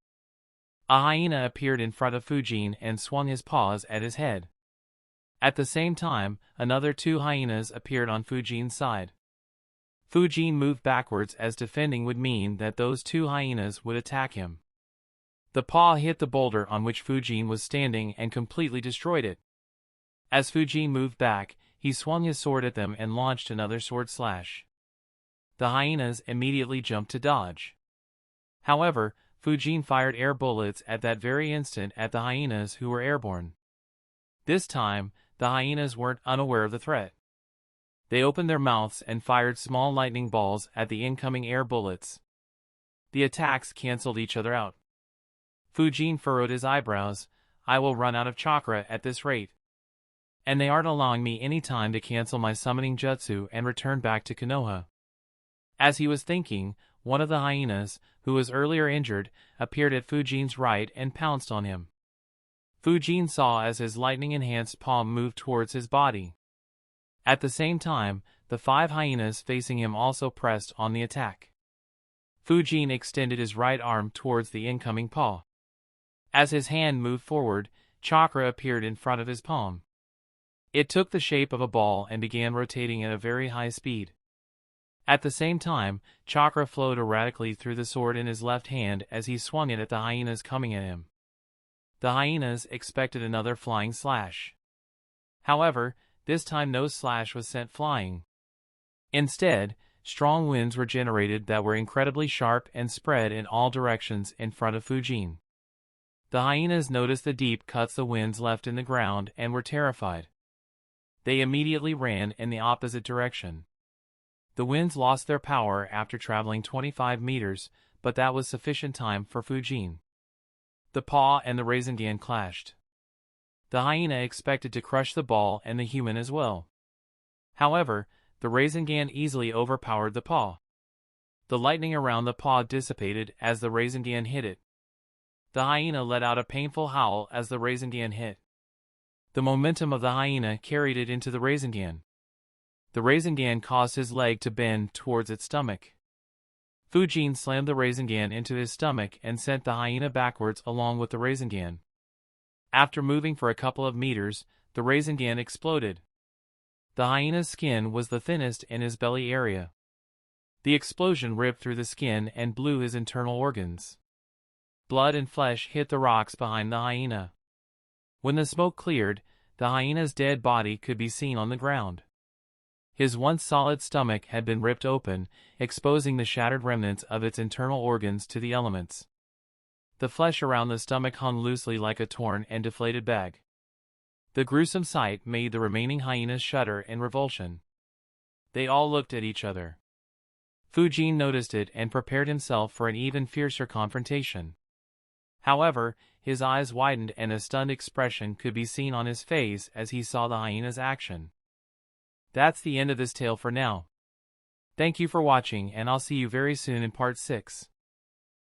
A hyena appeared in front of Fujin and swung his paws at his head. At the same time, another 2 hyenas appeared on Fujin's side. Fujin moved backwards as defending would mean that those 2 hyenas would attack him. The paw hit the boulder on which Fujin was standing and completely destroyed it. As Fujin moved back, he swung his sword at them and launched another sword slash. The hyenas immediately jumped to dodge. However, Fujin fired air bullets at that very instant at the hyenas who were airborne. This time, the hyenas weren't unaware of the threat. They opened their mouths and fired small lightning balls at the incoming air bullets. The attacks cancelled each other out. Fujin furrowed his eyebrows. I will run out of chakra at this rate. And they aren't allowing me any time to cancel my summoning jutsu and return back to Konoha. As he was thinking, one of the hyenas, who was earlier injured, appeared at Fujin's right and pounced on him. Fujin saw as his lightning-enhanced palm moved towards his body. At the same time, the 5 hyenas facing him also pressed on the attack. Fujin extended his right arm towards the incoming paw. As his hand moved forward, chakra appeared in front of his palm. It took the shape of a ball and began rotating at a very high speed. At the same time, chakra flowed erratically through the sword in his left hand as he swung it at the hyenas coming at him. The hyenas expected another flying slash. However, this time no slash was sent flying. Instead, strong winds were generated that were incredibly sharp and spread in all directions in front of Fujin. The hyenas noticed the deep cuts the winds left in the ground and were terrified. They immediately ran in the opposite direction. The winds lost their power after traveling 25 meters, but that was sufficient time for Fujin. The paw and the Rasengan clashed. The hyena expected to crush the ball and the human as well. However, the Rasengan easily overpowered the paw. The lightning around the paw dissipated as the Rasengan hit it. The hyena let out a painful howl as the Rasengan hit. The momentum of the hyena carried it into the Rasengan. The Rasengan caused his leg to bend towards its stomach. Fujin slammed the Rasengan into his stomach and sent the hyena backwards along with the Rasengan. After moving for a couple of meters, the Rasengan exploded. The hyena's skin was the thinnest in his belly area. The explosion ripped through the skin and blew his internal organs. Blood and flesh hit the rocks behind the hyena. When the smoke cleared, the hyena's dead body could be seen on the ground. His once solid stomach had been ripped open, exposing the shattered remnants of its internal organs to the elements. The flesh around the stomach hung loosely like a torn and deflated bag. The gruesome sight made the remaining hyenas shudder in revulsion. They all looked at each other. Fujin noticed it and prepared himself for an even fiercer confrontation. However, his eyes widened and a stunned expression could be seen on his face as he saw the hyena's action. That's the end of this tale for now. Thank you for watching, and I'll see you very soon in part 6.